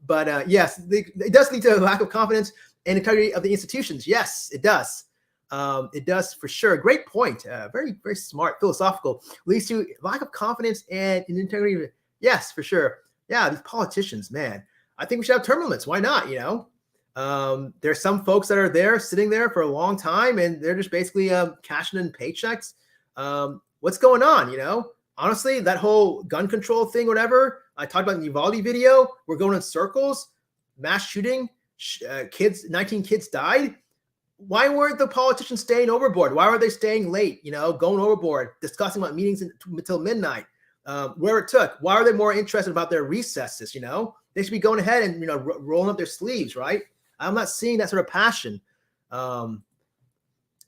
But yes, it does lead to a lack of confidence and integrity of the institutions. Yes, it does. It does for sure. Great point. Very, very smart, philosophical. Leads to lack of confidence and integrity. Yes, for sure. Yeah, these politicians, man. I think we should have term limits. Why not? There's some folks that are there sitting there for a long time, and they're just basically cashing in paychecks. What's going on? Honestly, that whole gun control thing, whatever, I talked about in the Uvalde video, we're going in circles, mass shooting, 19 kids died. Why weren't the politicians staying overboard? Why were they staying late, going overboard, discussing about meetings until midnight, where it took? Why are they more interested about their recesses, They should be going ahead and, rolling up their sleeves, right? I'm not seeing that sort of passion.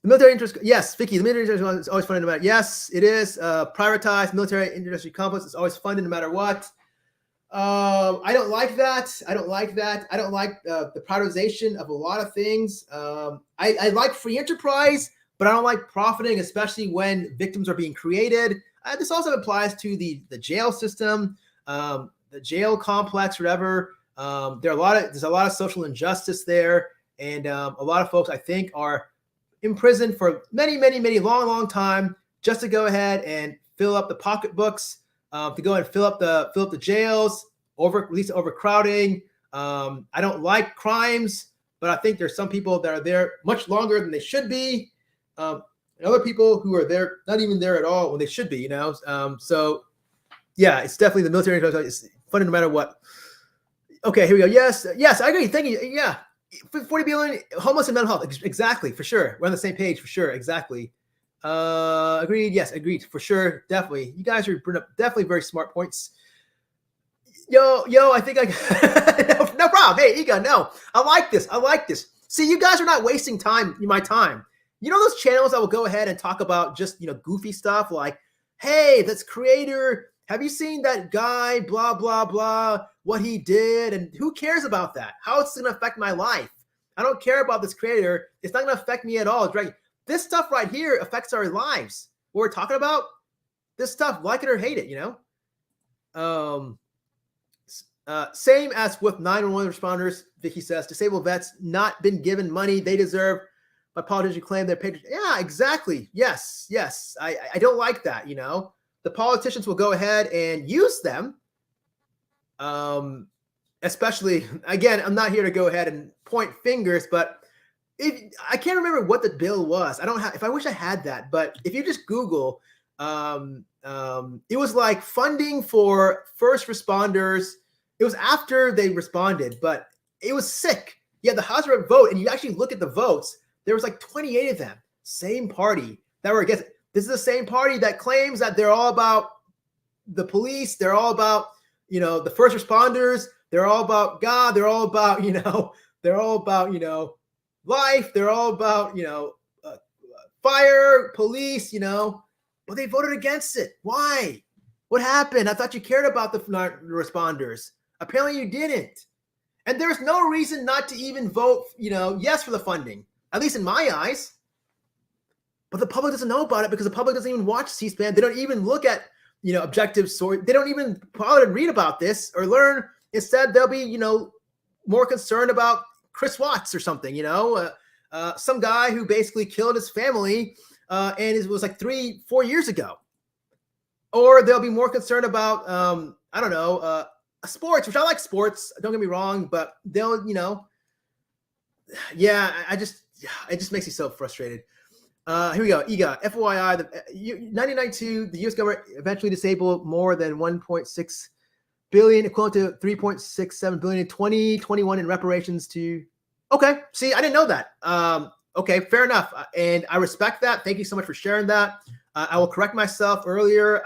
The military interest, yes, Vicky, the military interest is always funded no matter. Yes, it is. Privatized military industry complex is always funded no matter what. I don't like that. I don't like the privatization of a lot of things. I like free enterprise, but I don't like profiting, especially when victims are being created. This also applies to the jail system, the jail complex, whatever. There's a lot of social injustice there, and a lot of folks I think are imprisoned for many, long time just to go ahead and fill up the pocketbooks, to go and fill up the jails, release overcrowding. I don't like crimes, but I think there's some people that are there much longer than they should be, and other people who are there not even there at all when they should be. So yeah, it's definitely the military is funded no matter what. Okay, here we go. Yes, I agree. Thank you. Yeah. 40 billion homeless and mental health. Exactly, for sure. We're on the same page for sure. Exactly. Agreed. Yes, agreed for sure. Definitely. You guys are bringing up definitely very smart points. Yo, I think no problem. Hey, Ega, no. I like this. See, you guys are not wasting my time. Those channels that will go ahead and talk about just, goofy stuff like, hey, this creator, have you seen that guy, blah, blah, blah, what he did? And who cares about that? How it's going to affect my life? I don't care about this creator. It's not going to affect me at all. This stuff right here affects our lives. What we're talking about, this stuff, like it or hate it, Same as with 911 responders, Vicky says, disabled vets not been given money they deserve, but politicians claim they're paid. Yeah, exactly. Yes. I don't like that, The politicians will go ahead and use them. Especially, again, I'm not here to go ahead and point fingers, but I can't remember what the bill was. I wish I had that, but if you just Google, it was like funding for first responders. It was after they responded, but it was sick. You had the House vote, and you actually look at the votes. There was like 28 of them, same party that were against it. This is the same party that claims that they're all about the police. They're all about, the first responders. They're all about God. They're all about, life. They're all about, fire, police, but they voted against it. Why? What happened? I thought you cared about the responders. Apparently you didn't. And there's no reason not to even vote, yes for the funding, at least in my eyes. But the public doesn't know about it because the public doesn't even watch C-SPAN. They don't even look at, objective source. They don't even bother to read about this or learn. Instead, they'll be, more concerned about Chris Watts or something, some guy who basically killed his family and it was like 3-4 years ago. Or they'll be more concerned about, sports, which I like sports. Don't get me wrong, but they'll, it just makes me so frustrated. Here we go. EGA, FYI, 1992, the U.S. government eventually disabled more than 1.6 billion, equivalent to 3.67 billion in 2021 in reparations to. Okay, see, I didn't know that. Okay, fair enough, and I respect that. Thank you so much for sharing that. I will correct myself. Earlier,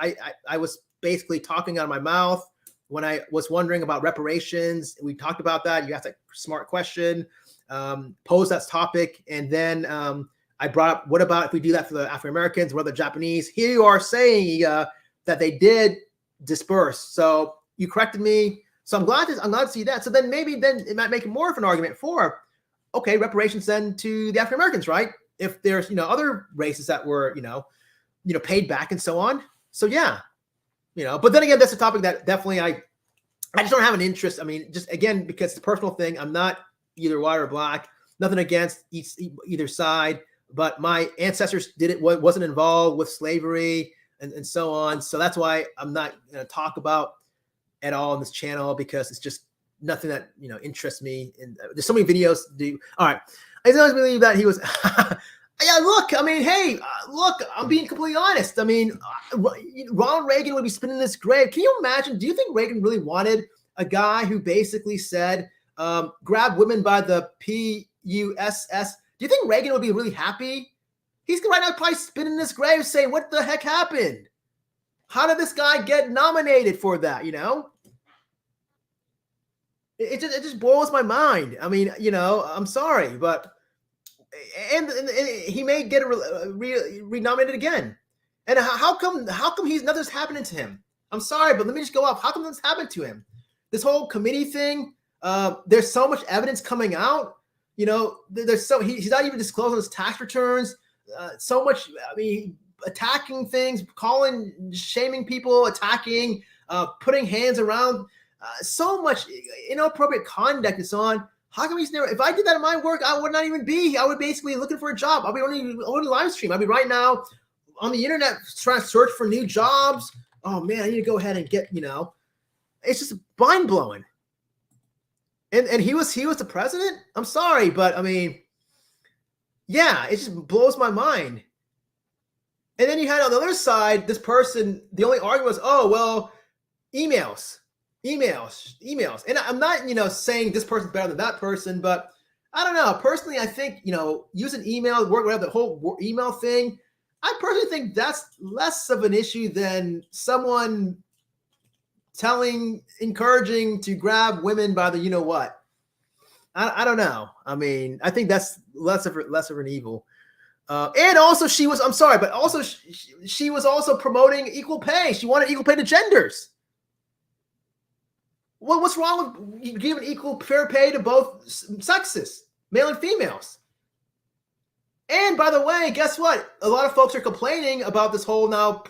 I was basically talking out of my mouth when I was wondering about reparations. We talked about that. You asked that smart question, posed that topic, and then I brought up, what about if we do that for the African Americans? What about the Japanese? Here you are saying that they did disperse. So you corrected me. So I'm glad to see that. So then maybe it might make more of an argument for, okay, reparations then to the African Americans, right? If there's other races that were paid back and so on. So yeah, But then again, that's a topic that definitely I just don't have an interest. I mean, just again because it's a personal thing. I'm not either white or black. Nothing against either side. But my ancestors wasn't involved with slavery and so on. So that's why I'm not going to talk about at all on this channel, because it's just nothing that interests me. And there's so many videos to do. All right, I just always believe that he was. Yeah, look. I mean, hey, look. I'm being completely honest. I mean, Ronald Reagan would be spinning this grave. Can you imagine? Do you think Reagan really wanted a guy who basically said, "Grab women by the PUSS"? Do you think Reagan would be really happy? He's right now probably spinning this grave saying, what the heck happened? How did this guy get nominated for that, It just blows my mind. I mean, I'm sorry, but and he may get renominated again. And how come nothing's happening to him? I'm sorry, but let me just go off. How come this happened to him? This whole committee thing, there's so much evidence coming out. There's he's not even disclosing his tax returns. So much, I mean, attacking things, shaming people, attacking, putting hands around, so much inappropriate conduct and so on. How come he's never? If I did that in my work, I would not even be. I would basically looking for a job. I'll be only live stream. I'll be right now on the internet trying to search for new jobs. Oh man, I need to go ahead and get. It's just mind blowing. And he was the president? I'm sorry, but I mean, yeah, it just blows my mind. And then you had on the other side, this person, the only argument was, oh, well, emails. And I'm not, saying this person's better than that person, but I don't know. Personally, I think, using email, whatever, the whole email thing, I personally think that's less of an issue than someone encouraging to grab women by the what. I don't know. I mean, I think that's less of an evil. And also she was also promoting equal pay. She wanted equal pay to genders. Well, what's wrong with giving equal fair pay to both sexes, male and females? And by the way, guess what? A lot of folks are complaining about this whole now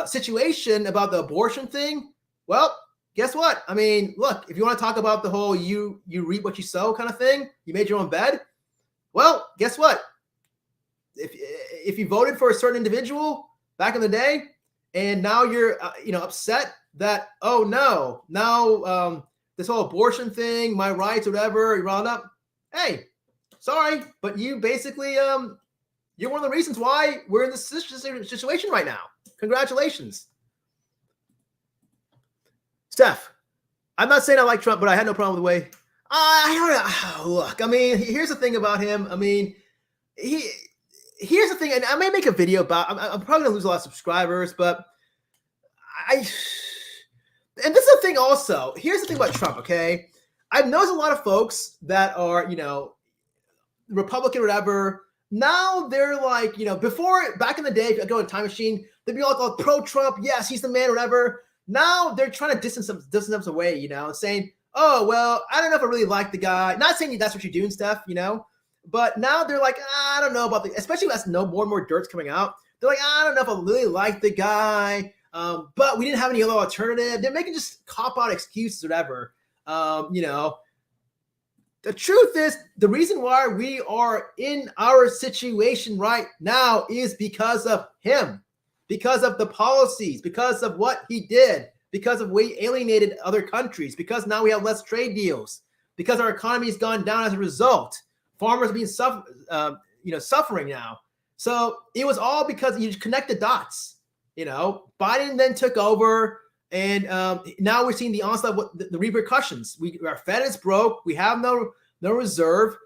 situation about the abortion thing. Well, guess what? I mean, look, if you want to talk about the whole you reap what you sow kind of thing, you made your own bed. Well, guess what? If you voted for a certain individual back in the day, and now you're upset that, oh no, now this whole abortion thing, my rights, whatever, you round up. Hey, sorry, but you basically you're one of the reasons why we're in this situation right now. Congratulations. Steph, I'm not saying I like Trump, but I had no problem with the way. I don't know. Look, I mean, here's the thing about him. I mean, here's the thing, and I may make a video about. I'm probably gonna lose a lot of subscribers, but and this is the thing also. Here's the thing about Trump. Okay, I've noticed a lot of folks that are Republican or whatever. Now they're like before, back in the day, if I go in a time machine, they'd be all pro-Trump. Yes, he's the man, or whatever. Now they're trying to distance themselves away, saying, oh, well, I don't know if I really like the guy. Not saying that's what you're doing, Steph, but now they're like, I don't know about especially as more and more dirt's coming out. They're like, I don't know if I really like the guy, but we didn't have any other alternative. They're making just cop-out excuses or whatever. The truth is, the reason why we are in our situation right now is because of him. Because of the policies, because of what he did, because of we alienated other countries, because now we have less trade deals, because our economy has gone down as a result. Farmers are being suffering now. So it was all because you connect the dots. Biden then took over. And now we're seeing the onslaught of the repercussions. Our Fed is broke. We have no reserve.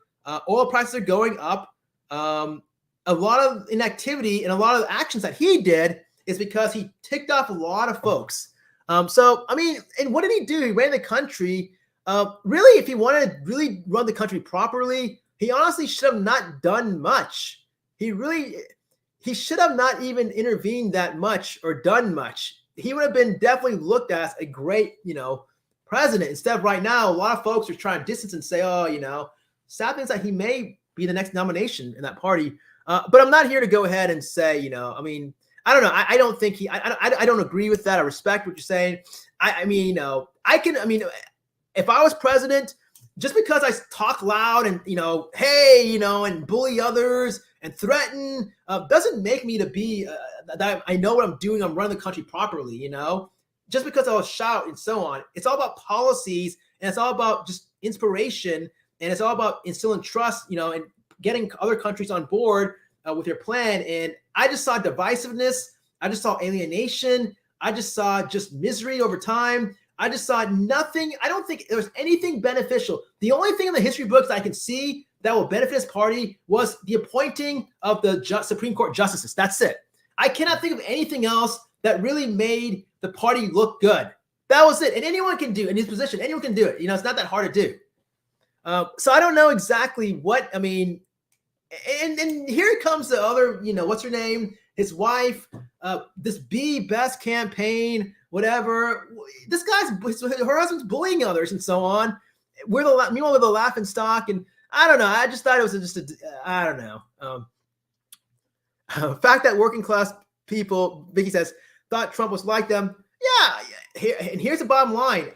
Oil prices are going up. A lot of inactivity and a lot of actions that he did is because he ticked off a lot of folks. So, I mean, and what did he do? He ran the country. Really, if he wanted to really run the country properly, he honestly should have not done much. He should have not even intervened that much or done much. He would have been definitely looked at as a great, president. Instead of right now, a lot of folks are trying to distance and say, oh, sad things that he may be the next nomination in that party. But I'm not here to go ahead and say, I mean, I don't know. I don't think I don't agree with that. I respect what you're saying. I mean, if I was president, just because I talk loud and, hey, and bully others and threaten doesn't make me to be that I know what I'm doing. I'm running the country properly, just because I'll shout and so on. It's all about policies, and it's all about just inspiration, and it's all about instilling trust, and getting other countries on board with your plan. And I just saw divisiveness. I just saw alienation. I just saw just misery over time. I just saw nothing. I don't think there was anything beneficial. The only thing in the history books I can see that will benefit his party was the appointing of the Supreme Court justices. That's it. I cannot think of anything else that really made the party look good. That was it. And anyone can do in his position. Anyone can do it. It's not that hard to do. So I don't know exactly what, I mean, and here comes the other, what's her name? His wife, this Be Best campaign, whatever. This her husband's bullying others and so on. Meanwhile, we're the laughing stock. And I don't know. I just thought it was I don't know. Fact that working class people, Vicky says, thought Trump was like them. Yeah. Here's the bottom line.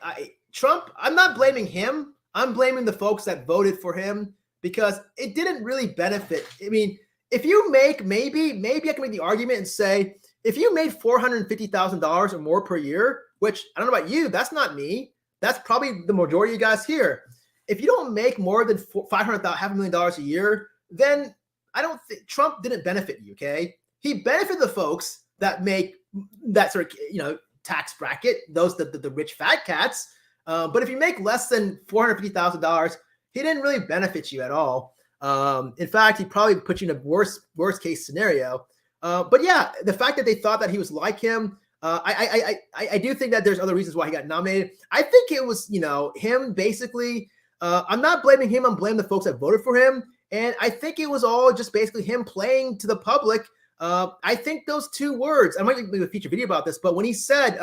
Trump, I'm not blaming him. I'm blaming the folks that voted for him because it didn't really benefit. I mean, if you make maybe I can make the argument and say, if you made $450,000 or more per year, which I don't know about you, that's not me. That's probably the majority of you guys here. If you don't make more than $500,000 a year, then I don't think Trump didn't benefit you. Okay, he benefited the folks that make that sort of tax bracket, those the rich fat cats. But if you make less than $450,000, he didn't really benefit you at all. In fact, he probably put you in a worst case scenario. But yeah, the fact that they thought that he was like him, I do think that there's other reasons why he got nominated. I think it was, him basically. I'm not blaming him. I'm blaming the folks that voted for him. And I think it was all just basically him playing to the public. I think those two words, I might make a feature video about this, but when he said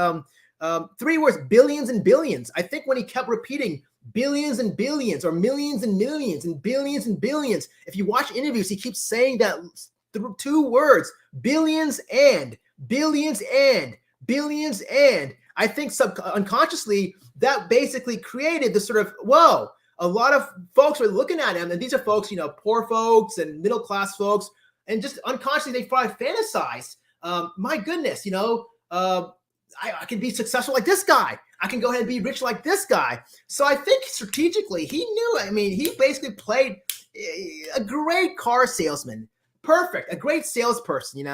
3 words, billions and billions, I think when he kept repeating billions and billions or millions and millions and billions and billions, if you watch interviews, he keeps saying that 2 words, billions and billions and billions. And I think unconsciously that basically created this sort of, whoa, a lot of folks are looking at him, and these are folks, poor folks and middle-class folks, and just unconsciously they probably fantasized, my goodness, I can be successful like this guy. I can go ahead and be rich like this guy. So I think strategically he knew, he basically played a great car salesman. Perfect. A great salesperson,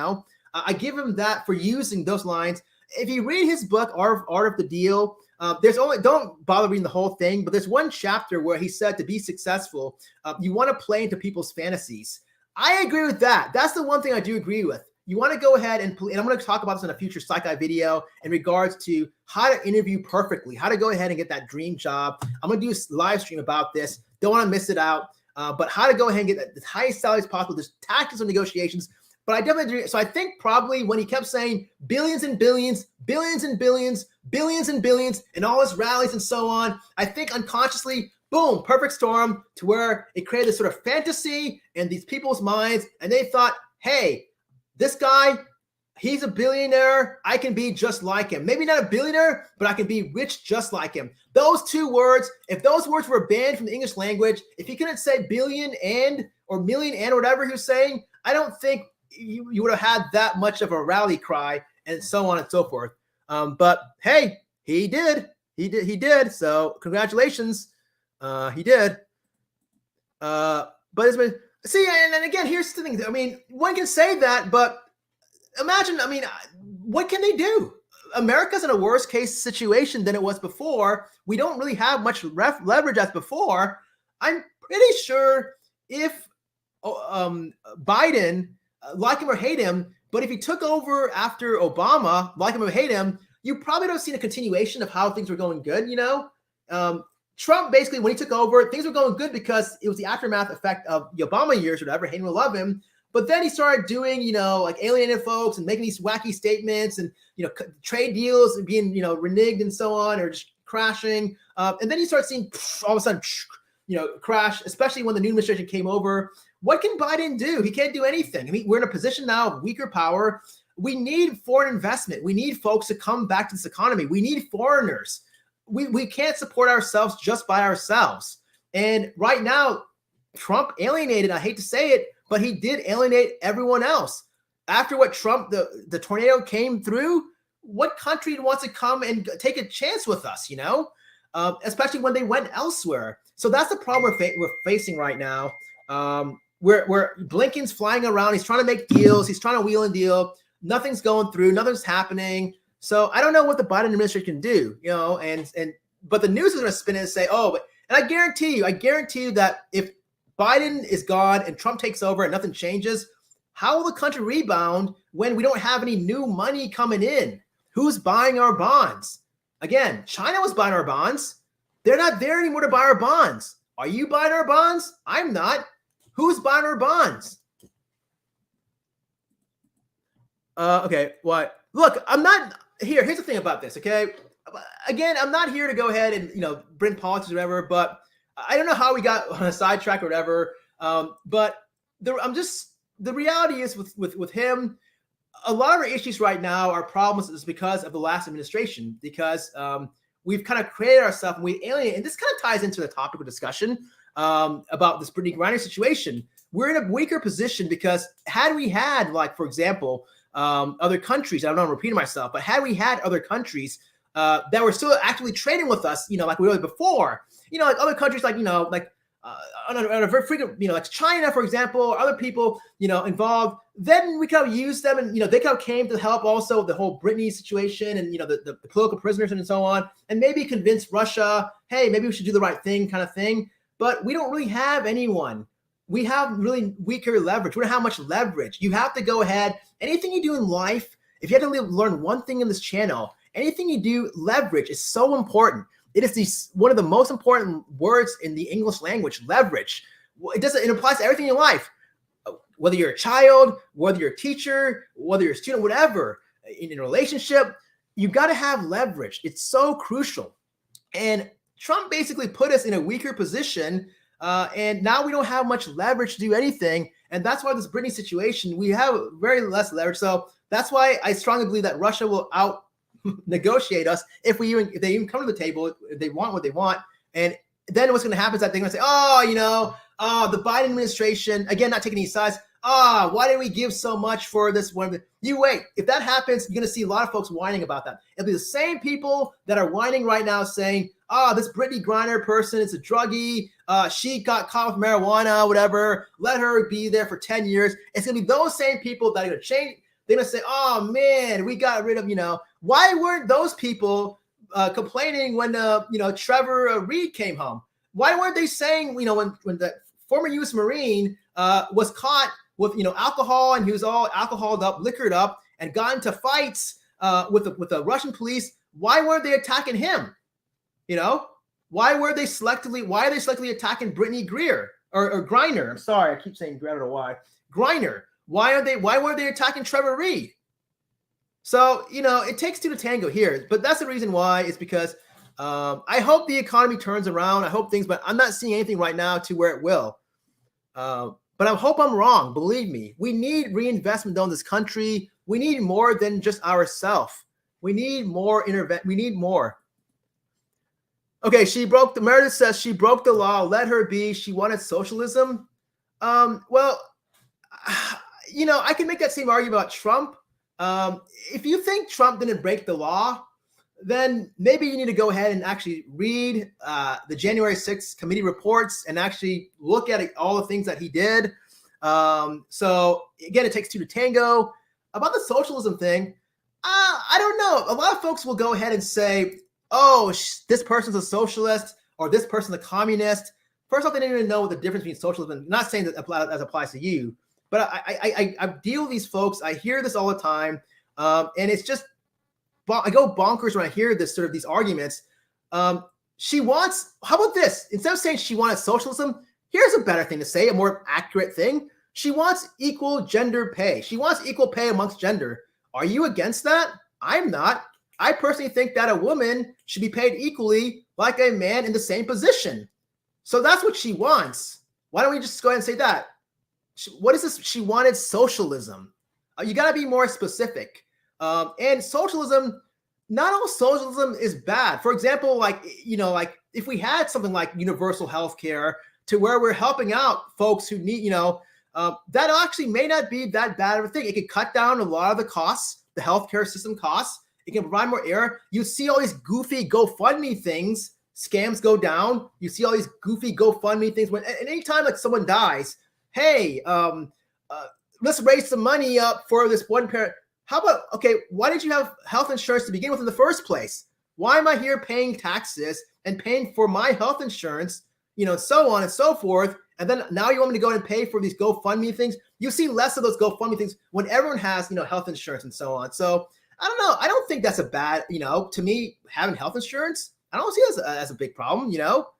I give him that for using those lines. If you read his book, Art of the Deal, don't bother reading the whole thing, but there's one chapter where he said to be successful, you want to play into people's fantasies. I agree with that. That's the one thing I do agree with. You want to go ahead and I'm going to talk about this in a future Psych video in regards to how to interview perfectly, how to go ahead and get that dream job. I'm going to do a live stream about this. Don't want to miss it out. But how to go ahead and get the highest salaries possible. There's tactics and negotiations. But I definitely agree. So I think probably when he kept saying billions and billions, billions and billions, billions and billions, and all his rallies and so on, I think unconsciously, boom, perfect storm to where it created this sort of fantasy in these people's minds. And they thought, hey, this guy, he's a billionaire. I can be just like him. Maybe not a billionaire, but I can be rich just like him. Those 2 words, if those words were banned from the English language, if he couldn't say billion and or million and whatever he was saying, I don't think you would have had that much of a rally cry and so on and so forth. But hey, he did. So congratulations. He did. But it's been, see, and again, here's the thing. One can say that, but imagine, what can they do? America's in a worse case situation than it was before. We don't really have much leverage as before. I'm pretty sure if Biden, like him or hate him, but if he took over after Obama, like him or hate him, you probably don't see a continuation of how things were going good, Trump, basically, when he took over, things were going good because it was the aftermath effect of the Obama years or whatever, hate him or love him. But then he started doing, like alienating folks and making these wacky statements and, trade deals being, reneged and so on, or just crashing. And then you start seeing all of a sudden, crash, especially when the new administration came over. What can Biden do? He can't do anything. I mean, we're in a position now of weaker power. We need foreign investment. We need folks to come back to this economy. We need foreigners. We can't support ourselves just by ourselves. And right now, Trump alienated, I hate to say it, but he did alienate everyone else. After what Trump, the tornado came through, what country wants to come and take a chance with us, especially when they went elsewhere. So that's the problem we're facing right now. Where Blinken's flying around. He's trying to make deals. He's trying to wheel and deal. Nothing's going through. Nothing's happening. So I don't know what the Biden administration can do, but the news is going to spin it and say, and I guarantee you that if Biden is gone and Trump takes over and nothing changes, how will the country rebound when we don't have any new money coming in? Who's buying our bonds? Again, China was buying our bonds. They're not there anymore to buy our bonds. Are you buying our bonds? I'm not. Who's buying our bonds? Okay, what? Look, I'm not here. Here's the thing about this, okay? Again, I'm not here to go ahead and, bring politics or whatever, but I don't know how we got on a sidetrack or whatever. But the reality is with him, a lot of our issues right now, our problems is because of the last administration, because we've kind of created ourselves and we alienate. And this kind of ties into the topic of discussion about this Brittney Griner situation. We're in a weaker position because had we had, like, for example, other countries, I don't know, I'm repeating myself, but had we had other countries that were still actively trading with us, like we were before, like other countries, like, on a very frequent, like China, for example, or other people, involved, then we kind of used them and, they kind of came to help also the whole Brittney situation and, the political prisoners and so on, and maybe convince Russia, hey, maybe we should do the right thing kind of thing. But we don't really have anyone. We have really weaker leverage. We don't have much leverage. You have to go ahead. Anything you do in life, if you have to learn one thing in this channel, anything you do, leverage is so important. It is one of the most important words in the English language, leverage. It applies to everything in life. Whether you're a child, whether you're a teacher, whether you're a student, whatever, in a relationship, you got to have leverage. It's so crucial. And Trump basically put us in a weaker position, and now we don't have much leverage to do anything. And that's why this Brittney situation, we have very less leverage. So that's why I strongly believe that Russia will out negotiate us if they even come to the table, if they want what they want. And then what's going to happen is that they're going to say, the Biden administration, again, not taking any sides. Why did we give so much for this one? You wait. If that happens, you're going to see a lot of folks whining about that. It'll be the same people that are whining right now saying, this Brittney Griner person is a druggie. She got caught with marijuana, whatever. Let her be there for 10 years. It's going to be those same people that are going to change. They're going to say, oh, man, we got rid of, why weren't those people complaining when, Trevor Reed came home? Why weren't they saying, when the former U.S. Marine was caught with, alcohol, and he was all alcoholed up, liquored up, and got into fights with the Russian police? Why weren't they attacking him? Why are they selectively attacking Brittney Greer or Griner? I'm sorry, I keep saying Griner, I don't know why. Griner. Why weren't they attacking Trevor Reed? So, it takes two to tango here, but that's the reason why. It's because I hope the economy turns around. I hope things, but I'm not seeing anything right now to where it will. But I hope I'm wrong. Believe me, we need reinvestment in this country. We need more than just ourselves. We need more We need more. Okay, Meredith says she broke the law. Let her be. She wanted socialism. Well, I can make that same argument about Trump. If you think Trump didn't break the law, then maybe you need to go ahead and actually read the January 6th committee reports and actually look at all the things that he did. So again, it takes two to tango. About the socialism thing, I don't know. A lot of folks will go ahead and say, oh, this person's a socialist or this person's a communist. First off, they didn't even know what the difference between socialism and not saying that as applies to you, but I deal with these folks. I hear this all the time. And it's just, I go bonkers when I hear this sort of these arguments. She wants, how about this? Instead of saying she wanted socialism, here's a better thing to say, a more accurate thing. She wants equal gender pay. She wants equal pay amongst gender. Are you against that? I'm not. I personally think that a woman should be paid equally like a man in the same position. So that's what she wants. Why don't we just go ahead and say that? What is this? She wanted socialism. You got to be more specific. And socialism, not all socialism is bad. For example, like if we had something like universal health care to where we're helping out folks who need, that actually may not be that bad of a thing. It could cut down a lot of the costs, the healthcare system costs. It can provide more air. You see all these goofy GoFundMe things, scams go down. You see all these goofy GoFundMe things. When at any time like someone dies, hey, let's raise some money up for this one parent. How about, okay, why didn't you have health insurance to begin with in the first place? Why am I here paying taxes and paying for my health insurance, so on and so forth? And then now you want me to go and pay for these GoFundMe things? You see less of those GoFundMe things when everyone has, health insurance and so on. So I don't know. I don't think that's a bad, to me, having health insurance, I don't see it as a big problem.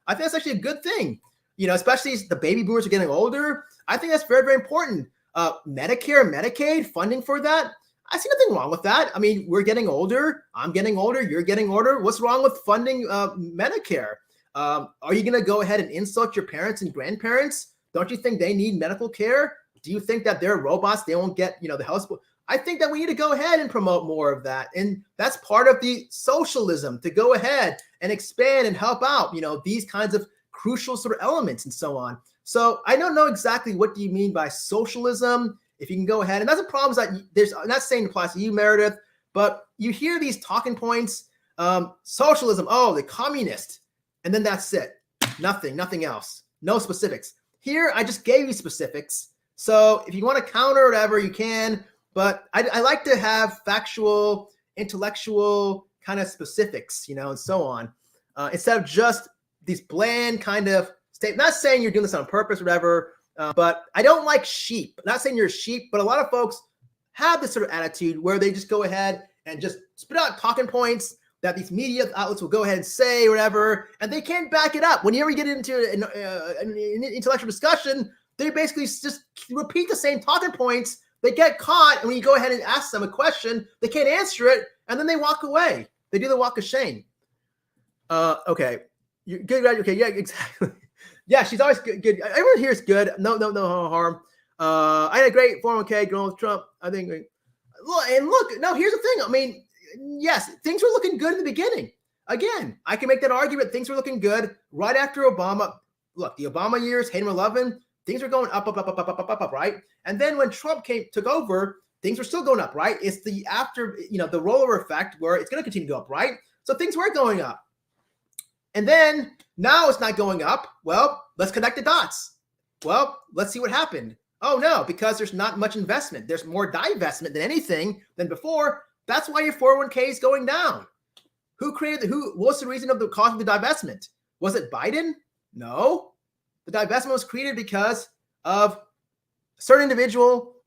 I think that's actually a good thing, especially as the baby boomers are getting older. I think that's very, very important. Medicare, Medicaid, funding for that. I see nothing wrong with that. I mean, we're getting older. I'm getting older. You're getting older. What's wrong with funding Medicare? Are you going to go ahead and insult your parents and grandparents? Don't you think they need medical care? Do you think that they're robots? They won't get, the health. I think that we need to go ahead and promote more of that. And that's part of the socialism, to go ahead and expand and help out, these kinds of crucial sort of elements and so on. So I don't know exactly what do you mean by socialism. If you can go ahead, and that's a problem is that I'm not saying it applies to you, Meredith, but you hear these talking points, socialism, the communist, and then that's it. Nothing else. No specifics. Here, I just gave you specifics. So if you want to counter or whatever, you can, but I like to have factual, intellectual kind of specifics, and so on, instead of just these bland kind of statements. Not saying you're doing this on purpose or whatever, but I don't like sheep. Not saying you're a sheep, but a lot of folks have this sort of attitude where they just go ahead and just spit out talking points that these media outlets will go ahead and say or whatever, and they can't back it up. Whenever you get into an intellectual discussion, they basically just repeat the same talking points. They get caught, and when you go ahead and ask them a question, they can't answer it, and then they walk away. They do the walk of shame. Okay. You're good, right? Okay, yeah, exactly. Yeah, she's always good. Everyone here is good. No harm. I had a great 401k going with Trump. I think. Look. No, here's the thing. I mean, yes, things were looking good in the beginning. Again, I can make that argument. Things were looking good right after Obama. Look, the Obama years, Hayden 11, things were going up, right? And then when Trump took over, things were still going up, right? It's the after, the rollover effect where it's going to continue to go up, right? So things were going up. And then now it's not going up. Well, let's connect the dots. Well, let's see what happened. Oh no, because there's not much investment. There's more divestment than anything than before. That's why your 401k is going down. What's the reason of the cost of the divestment? Was it Biden? No. The divestment was created because of a certain individual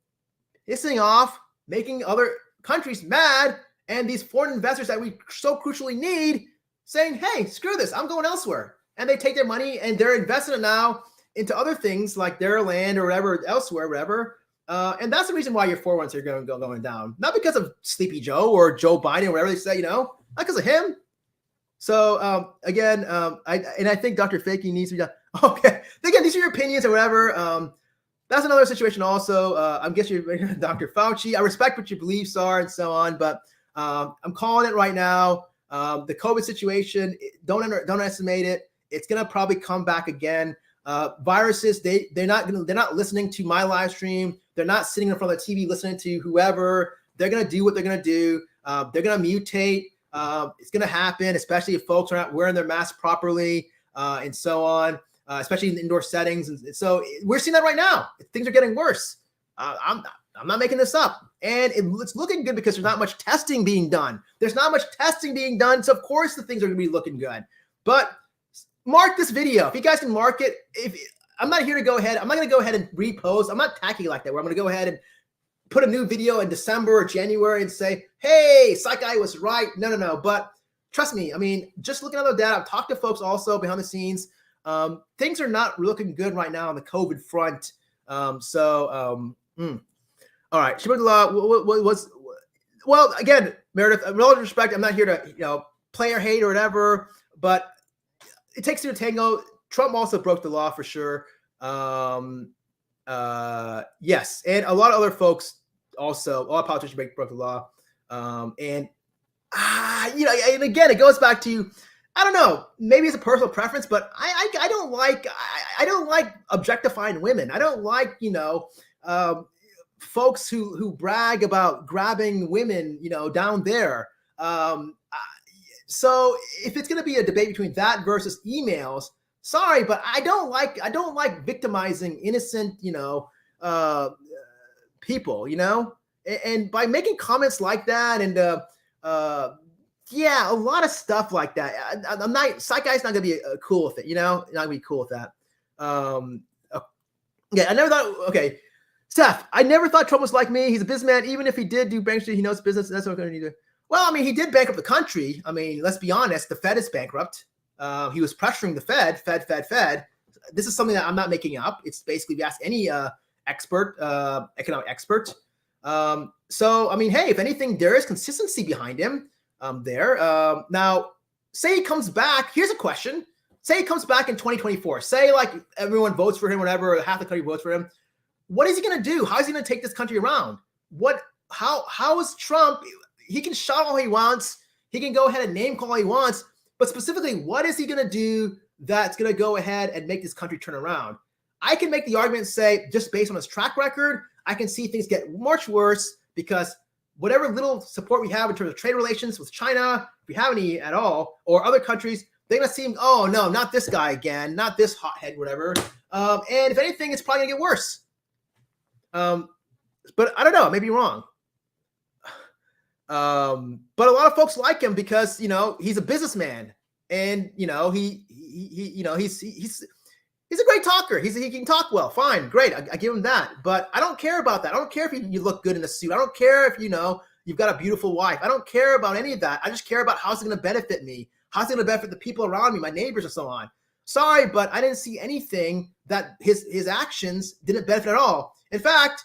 hissing off, making other countries mad, and these foreign investors that we so crucially need saying, hey, screw this, I'm going elsewhere. And they take their money and they're investing it now into other things like their land or whatever, elsewhere, whatever. And that's the reason why your 401s are going down. Not because of Sleepy Joe or Joe Biden or whatever they say, not because of him. So again, I think Dr. Fakey needs to be done. Okay. Again, these are your opinions or whatever. That's another situation also. I'm guessing you're Dr. Fauci. I respect what your beliefs are and so on, but I'm calling it right now. The COVID situation, don't underestimate it. It's gonna probably come back again. Viruses, they're not listening to my live stream. They're not sitting in front of the TV listening to whoever. They're gonna do what they're gonna do. They're gonna mutate. It's gonna happen, especially if folks are not wearing their masks properly and so on, especially in indoor settings. And so we're seeing that right now. Things are getting worse. I'm I'm not making this up. And it's looking good because there's not much testing being done. There's not much testing being done. So of course the things are going to be looking good. But mark this video. If you guys can mark it, I'm not here to go ahead. I'm not going to go ahead and repost. I'm not tacky like that where I'm going to go ahead and put a new video in December or January and say, hey, Psych Guy was right. No. But trust me, I mean, just looking at the data, I've talked to folks also behind the scenes. Things are not looking good right now on the COVID front. All right. She went to law. Well, again, Meredith, with all due respect, I'm not here to, play or hate or whatever, but it takes two to tango. Trump also broke the law for sure. Yes. And a lot of other folks also, a lot of politicians broke the law. And again, it goes back to, I don't know, maybe it's a personal preference, but I don't like objectifying women. I don't like, folks who brag about grabbing women, down there. So if it's going to be a debate between that versus emails, sorry, but I don't like victimizing innocent, people, and by making comments like that and, a lot of stuff like that. I'm not, Psych Guy's not going to be cool with it, not going to be cool with that. I never thought, okay, Steph, I never thought Trump was like me. He's a businessman. Even if he did do bank street, he knows business. That's what we're going to do. Well, I mean, he did bankrupt the country. I mean, let's be honest. The Fed is bankrupt. He was pressuring the Fed. This is something that I'm not making up. It's basically, if you ask any expert, economic expert. So, I mean, hey, if anything, there is consistency behind him there. Now, say he comes back. Here's a question. Say he comes back in 2024. Say, like, everyone votes for him, whatever, half the country votes for him. What is he going to do? How is he going to take this country around? How is Trump? He can shout all he wants. He can go ahead and name call all he wants. But specifically, what is he going to do that's going to go ahead and make this country turn around? I can make the argument and say, just based on his track record, I can see things get much worse because whatever little support we have in terms of trade relations with China, if we have any at all, or other countries, they're going to seem, oh, no, not this guy again, not this hothead, whatever. And if anything, it's probably going to get worse. But I don't know, I may be wrong. But a lot of folks like him because, he's a businessman and, he's a great talker. He can talk well. Fine. Great. I give him that, but I don't care about that. I don't care if you look good in a suit. I don't care if, you've got a beautiful wife. I don't care about any of that. I just care about how's it going to benefit me. How's it going to benefit the people around me, my neighbors and so on. Sorry, but I didn't see anything that his actions didn't benefit at all. In fact,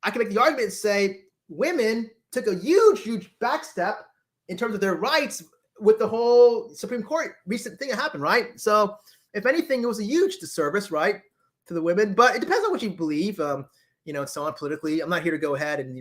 I can make the argument and say women took a huge back step in terms of their rights with the whole Supreme Court recent thing that happened, right? So if anything, it was a huge disservice, right, to the women. But it depends on what you believe, and so on politically. I'm not here to go ahead and,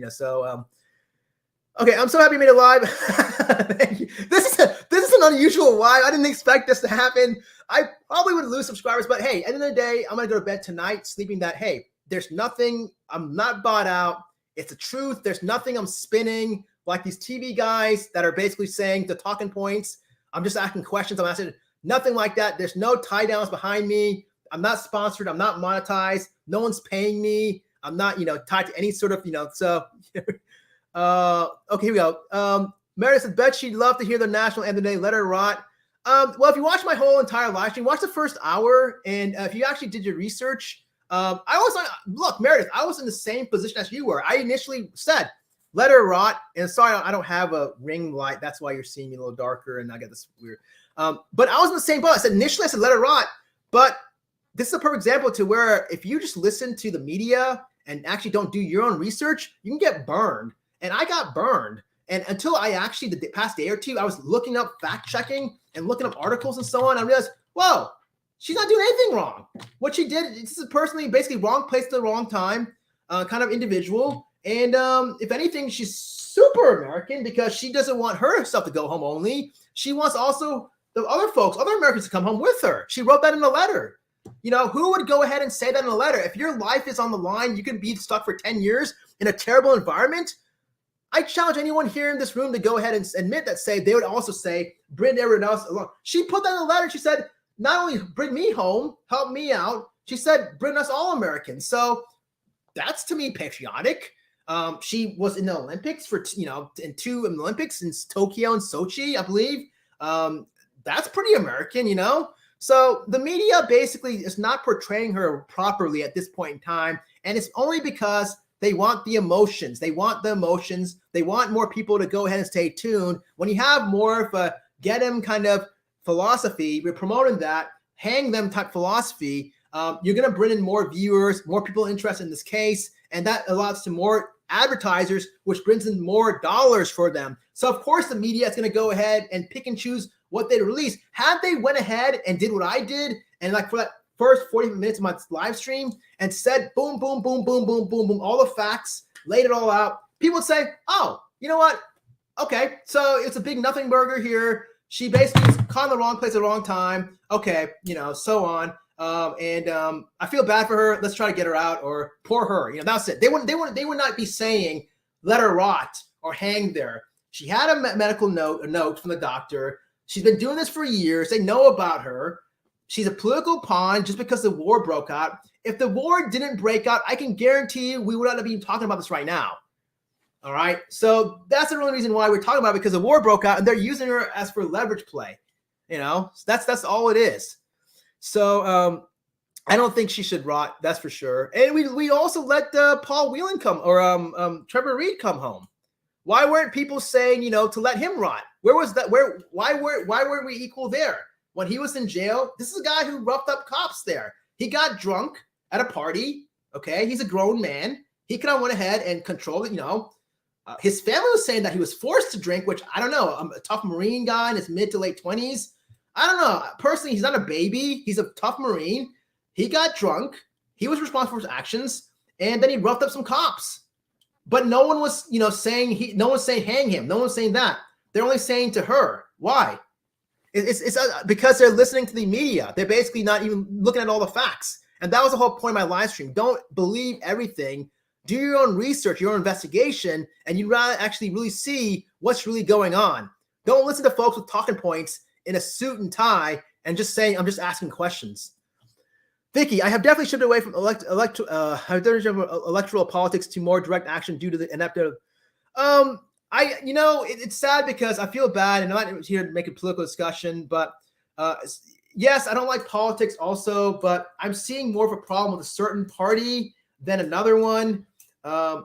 okay, I'm so happy you made it live. Thank you. This is an unusual live. I didn't expect this to happen. I probably would lose subscribers, but hey, at the end of the day, I'm going to go to bed tonight sleeping that, hey, there's nothing, I'm not bought out. It's the truth. There's nothing I'm spinning like these TV guys that are basically saying the talking points. I'm just asking questions. I'm asking nothing like that. There's no tie downs behind me. I'm not sponsored. I'm not monetized. No one's paying me. I'm not, tied to any sort of, so, okay, here we go. Meredith said, bet she'd love to hear the national anthem today. Let her rot. Well, if you watch my whole entire live stream, watch the first hour. And if you actually did your research, look, Meredith, I was in the same position as you were. I initially said, let her rot. And sorry, I don't have a ring light. That's why you're seeing me a little darker and I get this weird. But I was in the same boat. I said, initially, I said, let her rot. But this is a perfect example to where if you just listen to the media and actually don't do your own research, you can get burned. And I got burned. And until I actually, the past day or two, I was looking up fact checking and looking up articles and so on. I realized, whoa, she's not doing anything wrong. What she did, this is personally basically wrong place at the wrong time, kind of individual. And if anything, she's super American because she doesn't want herself to go home only. She wants also the other folks, other Americans to come home with her. She wrote that in a letter. Who would go ahead and say that in a letter? If your life is on the line, you can be stuck for 10 years in a terrible environment. I challenge anyone here in this room to go ahead and admit that, say, they would also say, bring everyone else along. She put that in a letter. She said, not only bring me home, help me out. She said, bring us all Americans. So that's to me patriotic. She was in the Olympics for, in two Olympics in Tokyo and Sochi, I believe. That's pretty American. So the media basically is not portraying her properly at this point in time. And it's only because they want the emotions. They want the emotions. They want more people to go ahead and stay tuned. When you have more of a get them kind of philosophy, we're promoting that, hang them type philosophy, you're going to bring in more viewers, more people interested in this case, and that allows to more advertisers, which brings in more dollars for them. So of course the media is going to go ahead and pick and choose what they release. Had they went ahead and did what I did, and like for that first 40 minutes of my live stream and said boom, boom, boom, boom, boom, boom, boom, all the facts, laid it all out, people would say, oh, you know what? Okay, so it's a big nothing burger here. She basically was caught in the wrong place at the wrong time. Okay, so on. I feel bad for her. Let's try to get her out, or poor her. That's it. They would not be saying let her rot or hang there. She had a medical note from the doctor. She's been doing this for years. They know about her. She's a political pawn just because the war broke out. If the war didn't break out, I can guarantee you we would not be talking about this right now. All right. So that's the only reason why we're talking about it, because the war broke out and they're using her as for leverage play. That's all it is. So I don't think she should rot. That's for sure. And we also let Paul Whelan come, or Trevor Reed come home. Why weren't people saying, to let him rot? Where was that? Why weren't we equal there? When he was in jail, this is a guy who roughed up cops there. He got drunk at a party. Okay. He's a grown man. He could have went ahead and controlled it. His family was saying that he was forced to drink, which I don't know. I'm a tough Marine guy in his mid to late 20s. I don't know. Personally, he's not a baby. He's a tough Marine. He got drunk. He was responsible for his actions. And then he roughed up some cops. But no one was, saying no one's saying hang him. No one's saying that. They're only saying to her. Why? It's because they're listening to the media. They're basically not even looking at all the facts. And that was the whole point of my live stream. Don't believe everything. Do your own research, your own investigation, and you'd rather actually really see what's really going on. Don't listen to folks with talking points in a suit and tie and just saying, I'm just asking questions. Vicky, I have definitely shifted away from electoral politics to more direct action due to the ineptitude. It's sad because I feel bad, and I'm not here to make a political discussion, but yes, I don't like politics also, but I'm seeing more of a problem with a certain party than another one,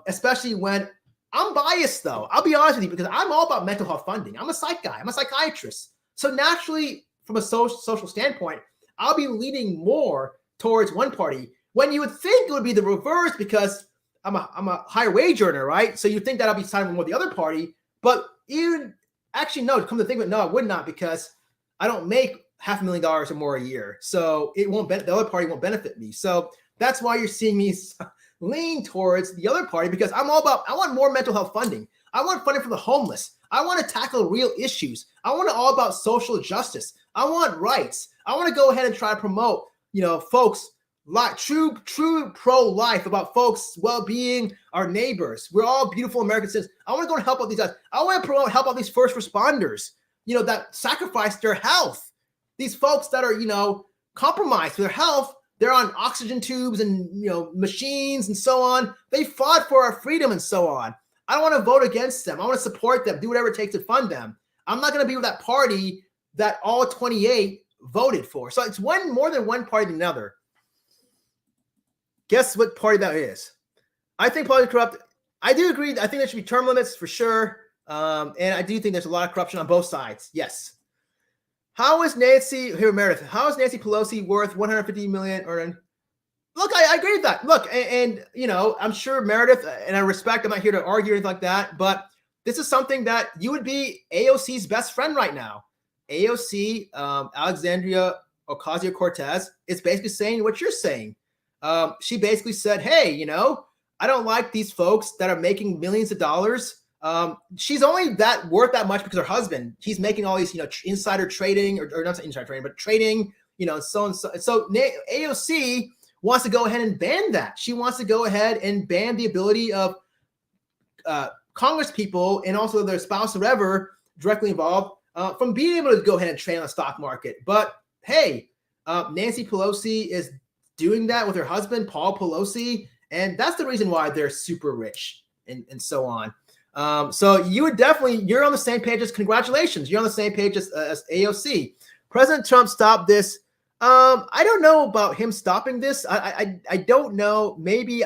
especially when I'm biased, though. I'll be honest with you, because I'm all about mental health funding. I'm a psych guy. I'm a psychiatrist. So naturally, from a social standpoint, I'll be leaning more towards one party, when you would think it would be the reverse, because I'm a higher wage earner, right? So you think that I'll be siding with the other party, but even actually, no, come to think of it, no, I would not, because I don't make $500,000 or more a year. So it won't the other party won't benefit me. So that's why you're seeing me lean towards the other party, because I want more mental health funding. I want funding for the homeless. I want to tackle real issues. I want it all about social justice. I want rights. I want to go ahead and try to promote, folks, like true pro-life, about folks' well-being, our neighbors. We're all beautiful American citizens. I want to go and help out these guys. I want to help out these first responders, that sacrifice their health. These folks that are, compromised with their health. They're on oxygen tubes and, machines and so on. They fought for our freedom and so on. I don't want to vote against them. I want to support them, do whatever it takes to fund them. I'm not going to be with that party that all 28 voted for. So it's more than one party than another. Guess what party that is? I think politics corrupt. I do agree. I think there should be term limits for sure. And I do think there's a lot of corruption on both sides. Yes. How is Nancy Pelosi worth $150 million? Look, I agree with that. Look, and I'm sure Meredith, and I respect, I'm not here to argue or anything like that, but this is something that you would be AOC's best friend right now. AOC, Alexandria Ocasio-Cortez, is basically saying what you're saying. She basically said, hey, I don't like these folks that are making millions of dollars. She's only worth that much because her husband, he's making all these, insider trading, or not insider trading, but trading, so and so. So AOC wants to go ahead and ban that. She wants to go ahead and ban the ability of Congress people and also their spouse or whatever directly involved from being able to go ahead and trade on the stock market. But hey, Nancy Pelosi is doing that with her husband, Paul Pelosi, and that's the reason why they're super rich. and so on. So you're on the same page as congratulations. You're on the same page as AOC. President Trump stopped this. I don't know about him stopping this. I don't know. Maybe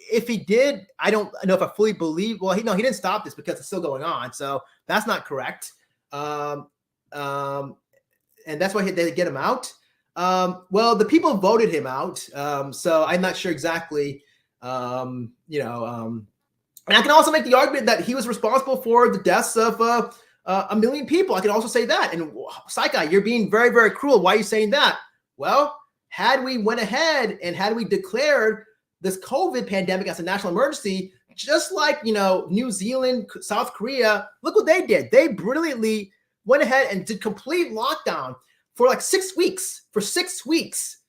if he did, I don't know if I fully believe. Well, he didn't stop this because it's still going on. So that's not correct. And that's why they had to get him out. Well, the people voted him out. So I'm not sure exactly, and I can also make the argument that he was responsible for the deaths of 1 million people. I can also say that. And Psychi, you're being very, very cruel. Why are you saying that? Well, had we went ahead and had we declared this COVID pandemic as a national emergency, just like, New Zealand, South Korea, look what they did. They brilliantly went ahead and did complete lockdown for like 6 weeks. For 6 weeks.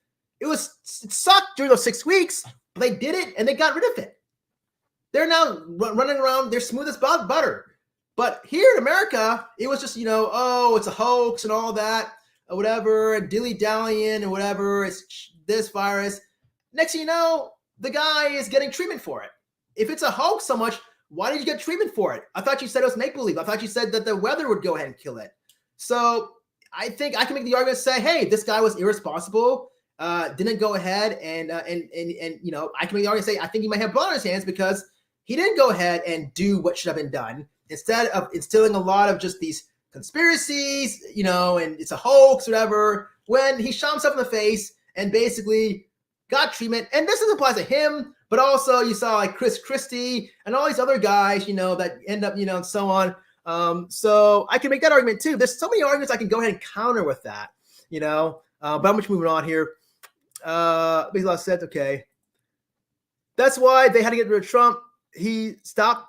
It sucked during those 6 weeks, but they did it and they got rid of it. They're now running around. They're smooth as butter. But here in America, it was just, it's a hoax and all that, or whatever, and dilly-dallying and whatever. It's this virus. Next thing you know, the guy is getting treatment for it. If it's a hoax so much, why did you get treatment for it? I thought you said it was make-believe. I thought you said that the weather would go ahead and kill it. So I think I can make the argument say, hey, this guy was irresponsible, didn't go ahead and I can make the argument say, I think he might have blood on his hands because he didn't go ahead and do what should have been done. Instead of instilling a lot of just these conspiracies, and it's a hoax or whatever, when he shot himself in the face and basically got treatment. And this doesn't apply to him, but also you saw like Chris Christie and all these other guys, that end up, and so on. So I can make that argument too. There's so many arguments I can go ahead and counter with that, but I'm just moving on here. Makes a lot of sense. Okay. That's why they had to get rid of Trump. He stopped.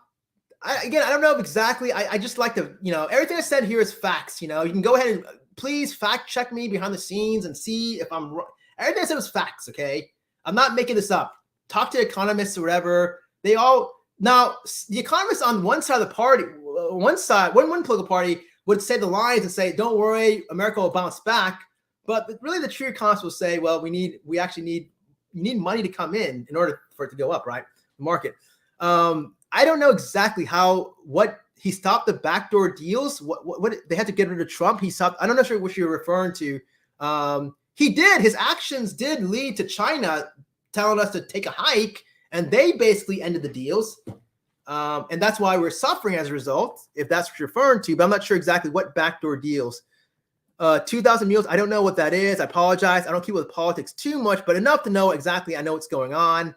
I don't know exactly. I just like to, everything I said here is facts. You can go ahead and please fact check me behind the scenes and see if I'm wrong. Everything I said was facts. Okay. I'm not making this up. Talk to economists or whatever. Now the economists on one side of the party, one political party would say the lines and say, don't worry, America will bounce back. But really the true economists will say, well, you need money to come in order for it to go up, right? The market. I don't know exactly what he stopped the backdoor deals. What they had to get rid of Trump. He stopped. I don't know sure what you're referring to. He did. His actions did lead to China telling us to take a hike, and they basically ended the deals. And that's why we're suffering as a result, if that's what you're referring to. But I'm not sure exactly what backdoor deals. 2,000 meals. I don't know what that is. I apologize. I don't keep with politics too much, but enough to know exactly. I know what's going on.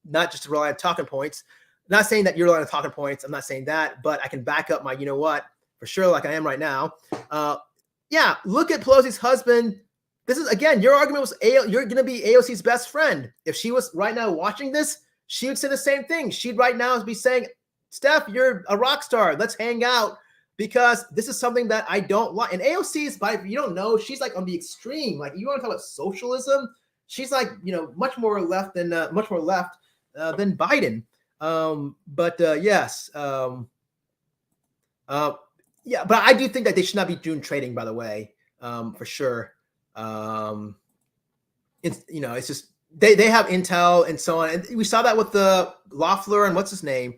Not just to rely on talking points. Not saying that you're relying on talking points. I'm not saying that, but I can back up my, for sure, like I am right now. Look at Pelosi's husband. This is, again, your argument was you're going to be AOC's best friend. If she was right now watching this, she would say the same thing. She'd right now be saying, Steph, you're a rock star. Let's hang out because this is something that I don't like. And AOC is, if you don't know, she's like on the extreme. Like, you want to talk about socialism? She's like, much more left than Biden. Yes. But I do think that they should not be doing trading, by the way, for sure. It's just, they have intel and so on. And we saw that with the Loeffler and what's his name,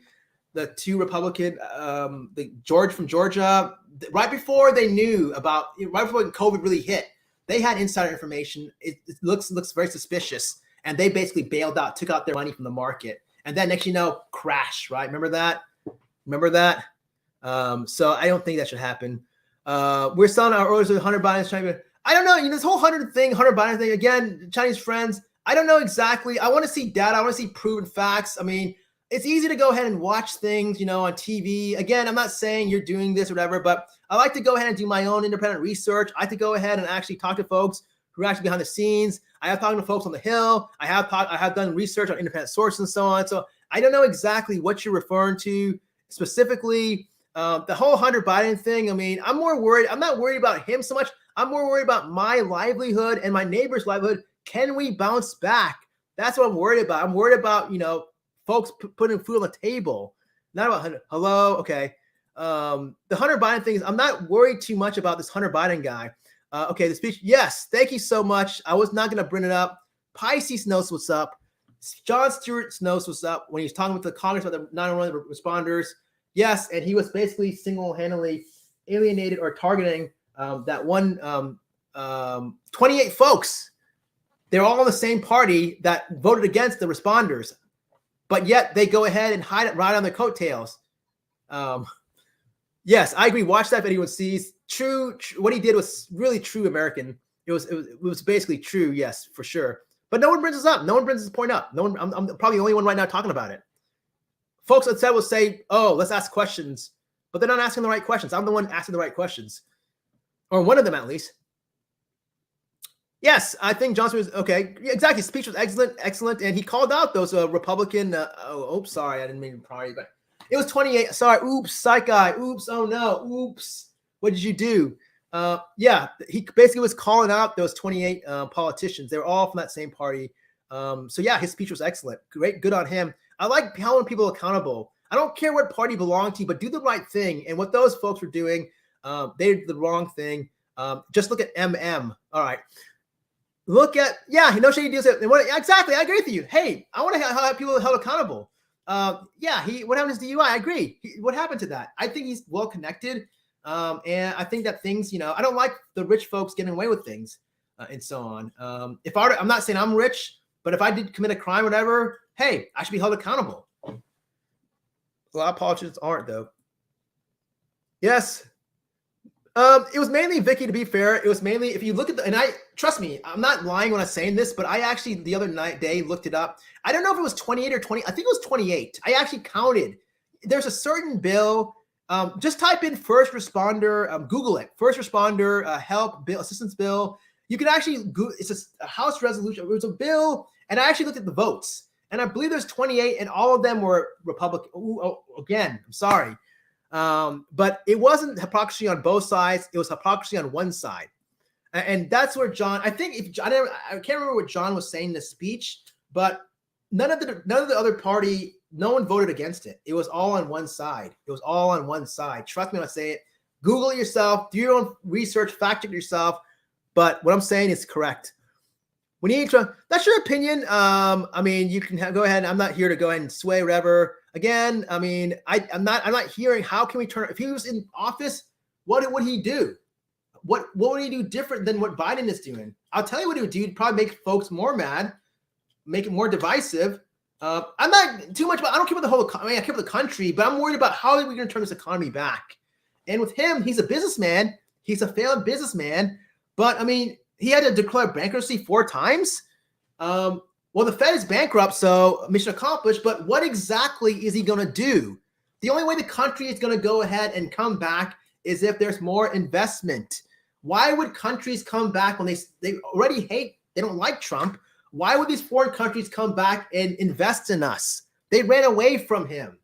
the two Republican, the George from Georgia, right before they knew about, right before COVID really hit, they had insider information. It looks very suspicious. And they basically bailed out, took out their money from the market. And then next crash, right? Remember that? So I don't think that should happen. We're selling our orders with Hunter Biden's China. I don't know. This whole Hunter Biden thing, again, Chinese friends, I don't know exactly. I want to see data. I want to see proven facts. I mean, it's easy to go ahead and watch things, on TV. Again, I'm not saying you're doing this or whatever, but I like to go ahead and do my own independent research. I like to go ahead and actually talk to folks who are actually behind the scenes. I have talked to folks on the Hill. I have done research on independent sources and so on. So I don't know exactly what you're referring to specifically. The whole Hunter Biden thing. I mean, I'm not worried about him so much. I'm more worried about my livelihood and my neighbor's livelihood. Can we bounce back? That's what I'm worried about. I'm worried about, folks putting food on the table. Not about Hunter. Hello. Okay. The Hunter Biden thing is, I'm not worried too much about this Hunter Biden guy. Okay. The speech. Yes. Thank you so much. I was not going to bring it up. Pisces knows what's up. John Stewart knows what's up when he's talking with the Congress about the 911 responders. Yes, and he was basically single-handedly alienated or targeting that one 28 folks. They're all in the same party that voted against the responders, but yet they go ahead and ride on their coattails. Yes, I agree. Watch that video and see true. What he did was really true American. It was basically true. Yes, for sure. But no one brings this up. No one brings this point up. No one. I'm probably the only one right now talking about it. Folks instead will say, "Oh, let's ask questions," but they're not asking the right questions. I'm the one asking the right questions, or one of them at least. Yes, I think Johnson was okay. Yeah, exactly. Speech was excellent, and he called out those Republican. Sorry, I didn't mean to party, but it was 28. Sorry, oops, psych guy. Oops, oh no, oops. What did you do? Yeah, he basically was calling out those 28 politicians. They were all from that same party. So yeah, his speech was excellent. Great, good on him. I like holding people accountable. I don't care what party you belong to, but do the right thing. And what those folks were doing, they did the wrong thing. Just look at MM. All right. Look at, no shady deals. Exactly. I agree with you. Hey, I want to have people held accountable. What happened to his DUI? I agree. What happened to that? I think he's well connected. And I think that things, I don't like the rich folks getting away with things and so on. I'm not saying I'm rich, but if I did commit a crime, whatever, hey, I should be held accountable. A lot of politicians aren't, though. Yes. It was mainly Vicky, to be fair. It was mainly, if you look at trust me, I'm not lying when I'm saying this, but I actually the other day looked it up. I don't know if it was 28 or 20. I think it was 28. I actually counted. There's a certain bill. Just type in first responder, Google it. First responder help bill, assistance bill. You can actually Google, it's a House resolution. It was a bill, and I actually looked at the votes, and I believe there's 28, and all of them were Republican. Again, I'm sorry. But it wasn't hypocrisy on both sides. It was hypocrisy on one side. And that's where John, I think I can't remember what John was saying in the speech, but none of the other party, no one voted against it. It was all on one side. It was all on one side. Trust me when I say it. Google it yourself, do your own research, fact check yourself. But what I'm saying is correct. We need to, that's your opinion. You can go ahead. I'm not here to go ahead and sway whatever. Again, I'm not hearing how can we turn, if he was in office, what would he do? What would he do different than what Biden is doing? I'll tell you what he would do. He'd probably make folks more mad, make it more divisive. I'm not too much about, I don't care about the whole economy. I care about the country, but I'm worried about how are we going to turn this economy back? And with him, he's a businessman. He's a failed businessman, but he had to declare bankruptcy 4 times. Well, the Fed is bankrupt, so mission accomplished, but what exactly is he going to do? The only way the country is going to go ahead and come back is if there's more investment. Why would countries come back when they already hate, they don't like Trump? Why would these foreign countries come back and invest in us? They ran away from him.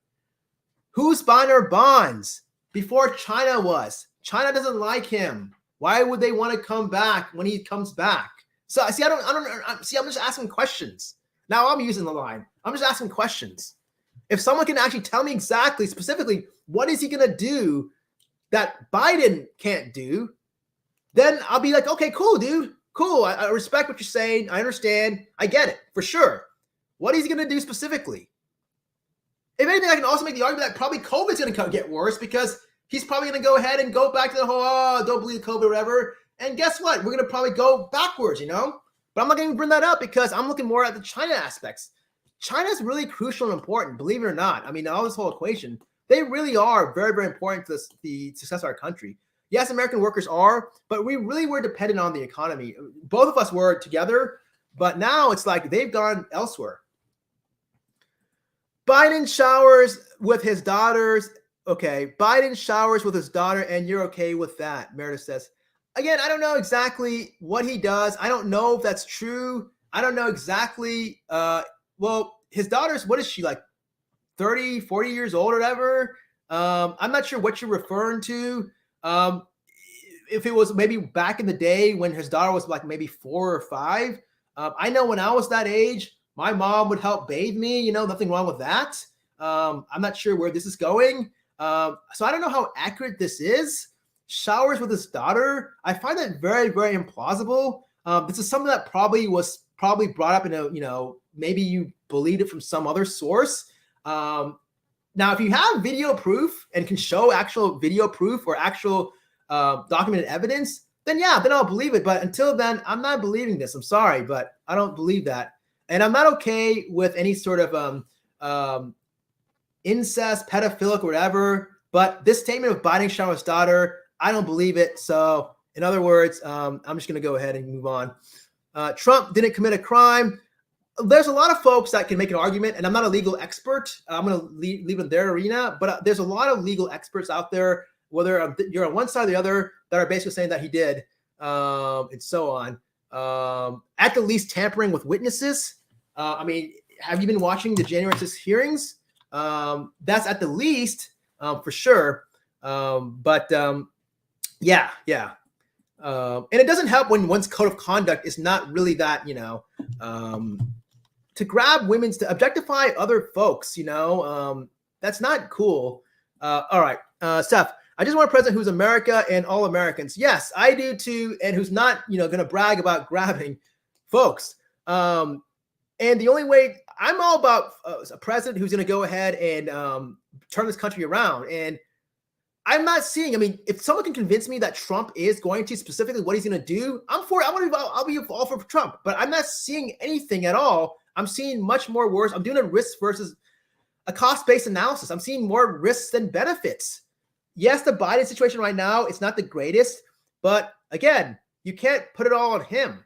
Who's buying our bonds? Before China was. China doesn't like him. Why would they want to come back when he comes back? So see, I'm just asking questions. Now I'm using the line. I'm just asking questions. If someone can actually tell me exactly, specifically, what is he going to do that Biden can't do, then I'll be like, okay, cool, dude. Cool. I respect what you're saying. I understand. I get it for sure. What is he going to do specifically? If anything, I can also make the argument that probably COVID's going to get worse because he's probably going to go ahead and go back to the whole, don't believe COVID or whatever. And guess what? We're going to probably go backwards, But I'm not going to bring that up because I'm looking more at the China aspects. China is really crucial and important, believe it or not. All this whole equation, they really are very, very important to the success of our country. Yes, American workers are, but we really were dependent on the economy. Both of us were together, but now it's like they've gone elsewhere. Biden showers with his daughters. Okay, Biden showers with his daughter, and you're okay with that, Meredith says. Again, I don't know exactly what he does. I don't know if that's true. I don't know exactly. Well, his daughter's, what is she, like 30, 40 years old or whatever? I'm not sure what you're referring to. If it was maybe back in the day when his daughter was like maybe 4 or 5. I know when I was that age, my mom would help bathe me, nothing wrong with that. I'm not sure where this is going. So I don't know how accurate this is. Showers with his daughter. I find that very, very implausible. This is something that probably was brought up in a, maybe you believed it from some other source. Now, if you have video proof and can show actual video proof or actual documented evidence, then yeah, then I'll believe it. But until then, I'm not believing this. I'm sorry, but I don't believe that. And I'm not okay with any sort of incest, pedophilic, or whatever. But this statement of Biden shot his daughter, I don't believe it. So in other words, I'm just going to go ahead and move on. Trump didn't commit a crime. There's a lot of folks that can make an argument, and I'm not a legal expert. I'm going to leave in their arena, but there's a lot of legal experts out there, whether you're on one side or the other, that are basically saying that he did, and so on. At the least, tampering with witnesses. I mean, have you been watching the January 6th hearings? That's at the least, for sure. Yeah. And it doesn't help when one's code of conduct is not really that, to grab women's, to objectify other folks, that's not cool. All right, Steph, I just want a president who's America and all Americans. Yes, I do too. And who's not, going to brag about grabbing folks. And the only way I'm all about a president who's going to go ahead and turn this country around. And I'm not seeing, if someone can convince me that Trump is going to, specifically what he's going to do, I'm for it. I'll be all for Trump, but I'm not seeing anything at all. I'm seeing much more worse. I'm doing a risk versus a cost-based analysis. I'm seeing more risks than benefits. Yes, the Biden situation right now, it's not the greatest, but again, you can't put it all on him.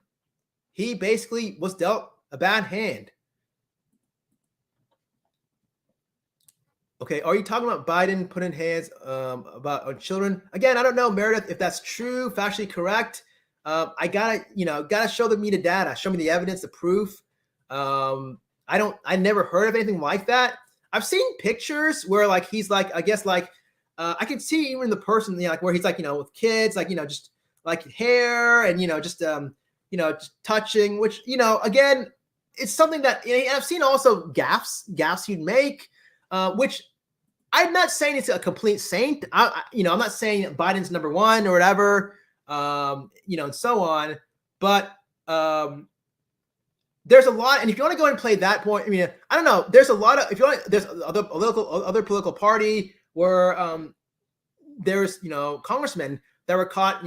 He basically was dealt a bad hand. Okay, are you talking about Biden putting hands on children? Again, I don't know, Meredith, if that's true, factually correct. I gotta show me the data, show me the evidence, the proof. I never heard of anything like that. I've seen pictures where he's I can see even the person, where he's with kids, just hair and, just touching, which, again, it's something that, and I've seen also gaffes you'd make, which I'm not saying it's a complete saint. I'm not saying Biden's number one or whatever, and so on, but, there's a lot, and if you want to go and play that point, I don't know. There's a lot of, there's other political party where there's congressmen that were caught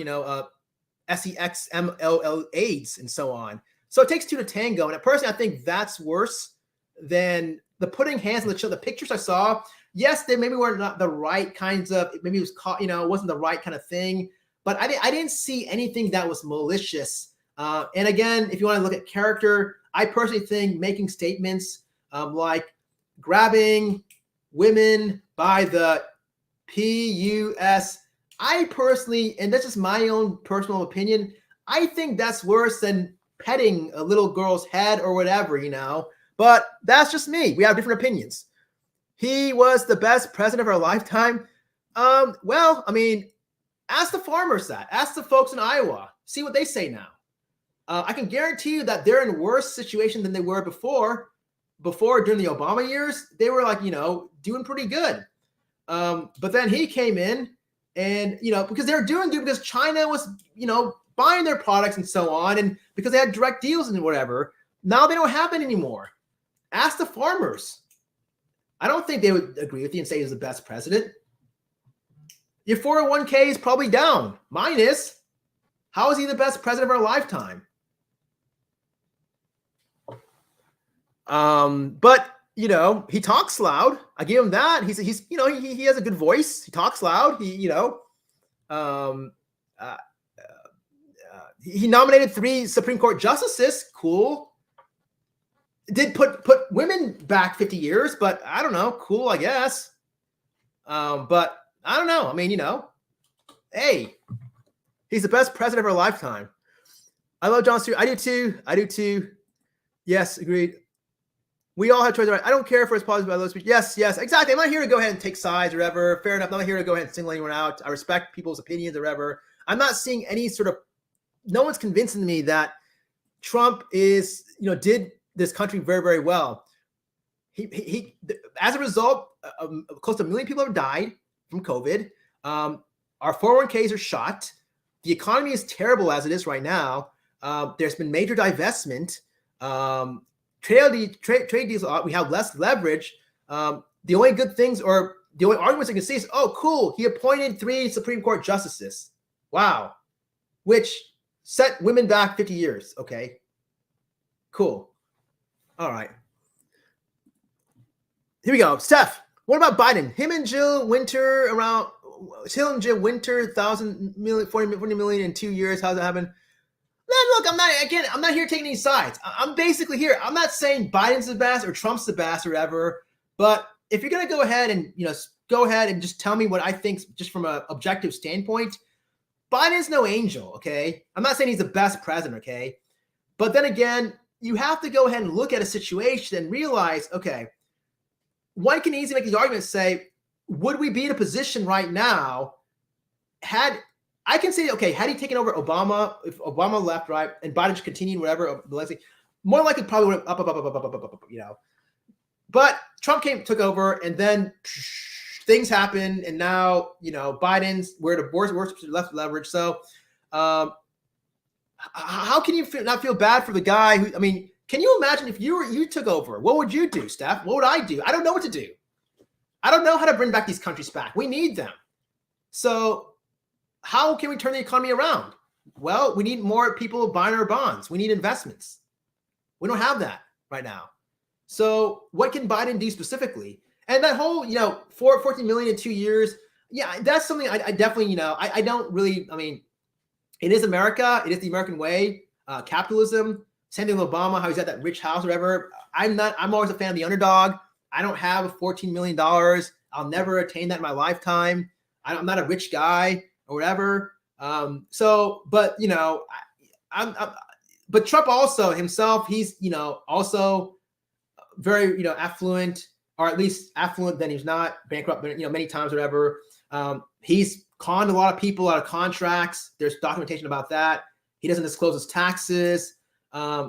SEXMLL AIDS and so on. So it takes two to tango, and personally, I think that's worse than the putting hands on the children. The pictures I saw, yes, they maybe were not the right kinds of. Maybe it was caught, it wasn't the right kind of thing. But I didn't see anything that was malicious. And again, if you want to look at character, I personally think making statements like grabbing women by the PUS, I personally, and that's just my own personal opinion, I think that's worse than petting a little girl's head or whatever, But that's just me. We have different opinions. He was the best president of our lifetime. Well, ask the farmers that. Ask the folks in Iowa. See what they say now. I can guarantee you that they're in worse situation than they were before. During the Obama years, they were doing pretty good. But then he came in and, because they were doing good because China was, buying their products and so on. And because they had direct deals and whatever, now they don't have it anymore. Ask the farmers. I don't think they would agree with you and say he's the best president. Your 401k is probably down. Mine is. How is he the best president of our lifetime? But he talks loud. I give him that. He's he has a good voice. He talks loud. He nominated 3 Supreme Court justices. Cool. Did put women back 50 years, but I don't know. Cool, I guess. But I don't know. Hey, he's the best president of our lifetime. I love Jon Stewart. I do too. Yes, agreed. We all have choices, right? I don't care for his policies, but I love speech. Yes, exactly. I'm not here to go ahead and take sides or whatever. Fair enough. I'm not here to go ahead and single anyone out. I respect people's opinions or whatever. I'm not seeing any sort of, no one's convincing me that Trump is, did this country very, very well. He as a result, close to 1 million people have died from COVID. Our 401ks are shot. The economy is terrible as it is right now. There's been major divestment. trade deals, we have less leverage. The only good things or the only arguments I can see is, oh, cool, he appointed 3 Supreme Court justices. Wow. Which set women back 50 years. Okay. Cool. All right. Here we go. Steph, what about Biden? Him and Jill Winter 1,000 million, 40 million in 2 years. How's that happen? Look, I'm not here taking any sides. I'm basically here. I'm not saying Biden's the best or Trump's the best or whatever, but if you're going to go ahead and, go ahead and just tell me what I think just from an objective standpoint, Biden's no angel, okay? I'm not saying he's the best president, okay? But then again, you have to go ahead and look at a situation and realize, okay, one can easily make the argument say, would we be in a position right now had he taken over Obama, if Obama left, right, and Biden just continued whatever, more likely probably went up. But Trump took over, and then things happened, and now, Biden's we're at a worse left leverage. So how can you not feel bad for the guy who, can you imagine if you took over? What would you do, Steph? What would I do? I don't know what to do. I don't know how to bring back these countries back. We need them. So how can we turn the economy around? Well, we need more people buying our bonds. We need investments. We don't have that right now. So what can Biden do specifically? And that whole, 14 million in 2 years. Yeah, that's something I definitely, I don't really, it is America. It is the American way, capitalism. Same thing with Obama, how he's at that rich house or whatever. I'm always a fan of the underdog. I don't have $14 million. I'll never attain that in my lifetime. I'm not a rich guy or whatever. But Trump also himself, he's, also very, affluent, or at least affluent, then he's not bankrupt, many times, whatever. He's conned a lot of people out of contracts. There's documentation about that. He doesn't disclose his taxes.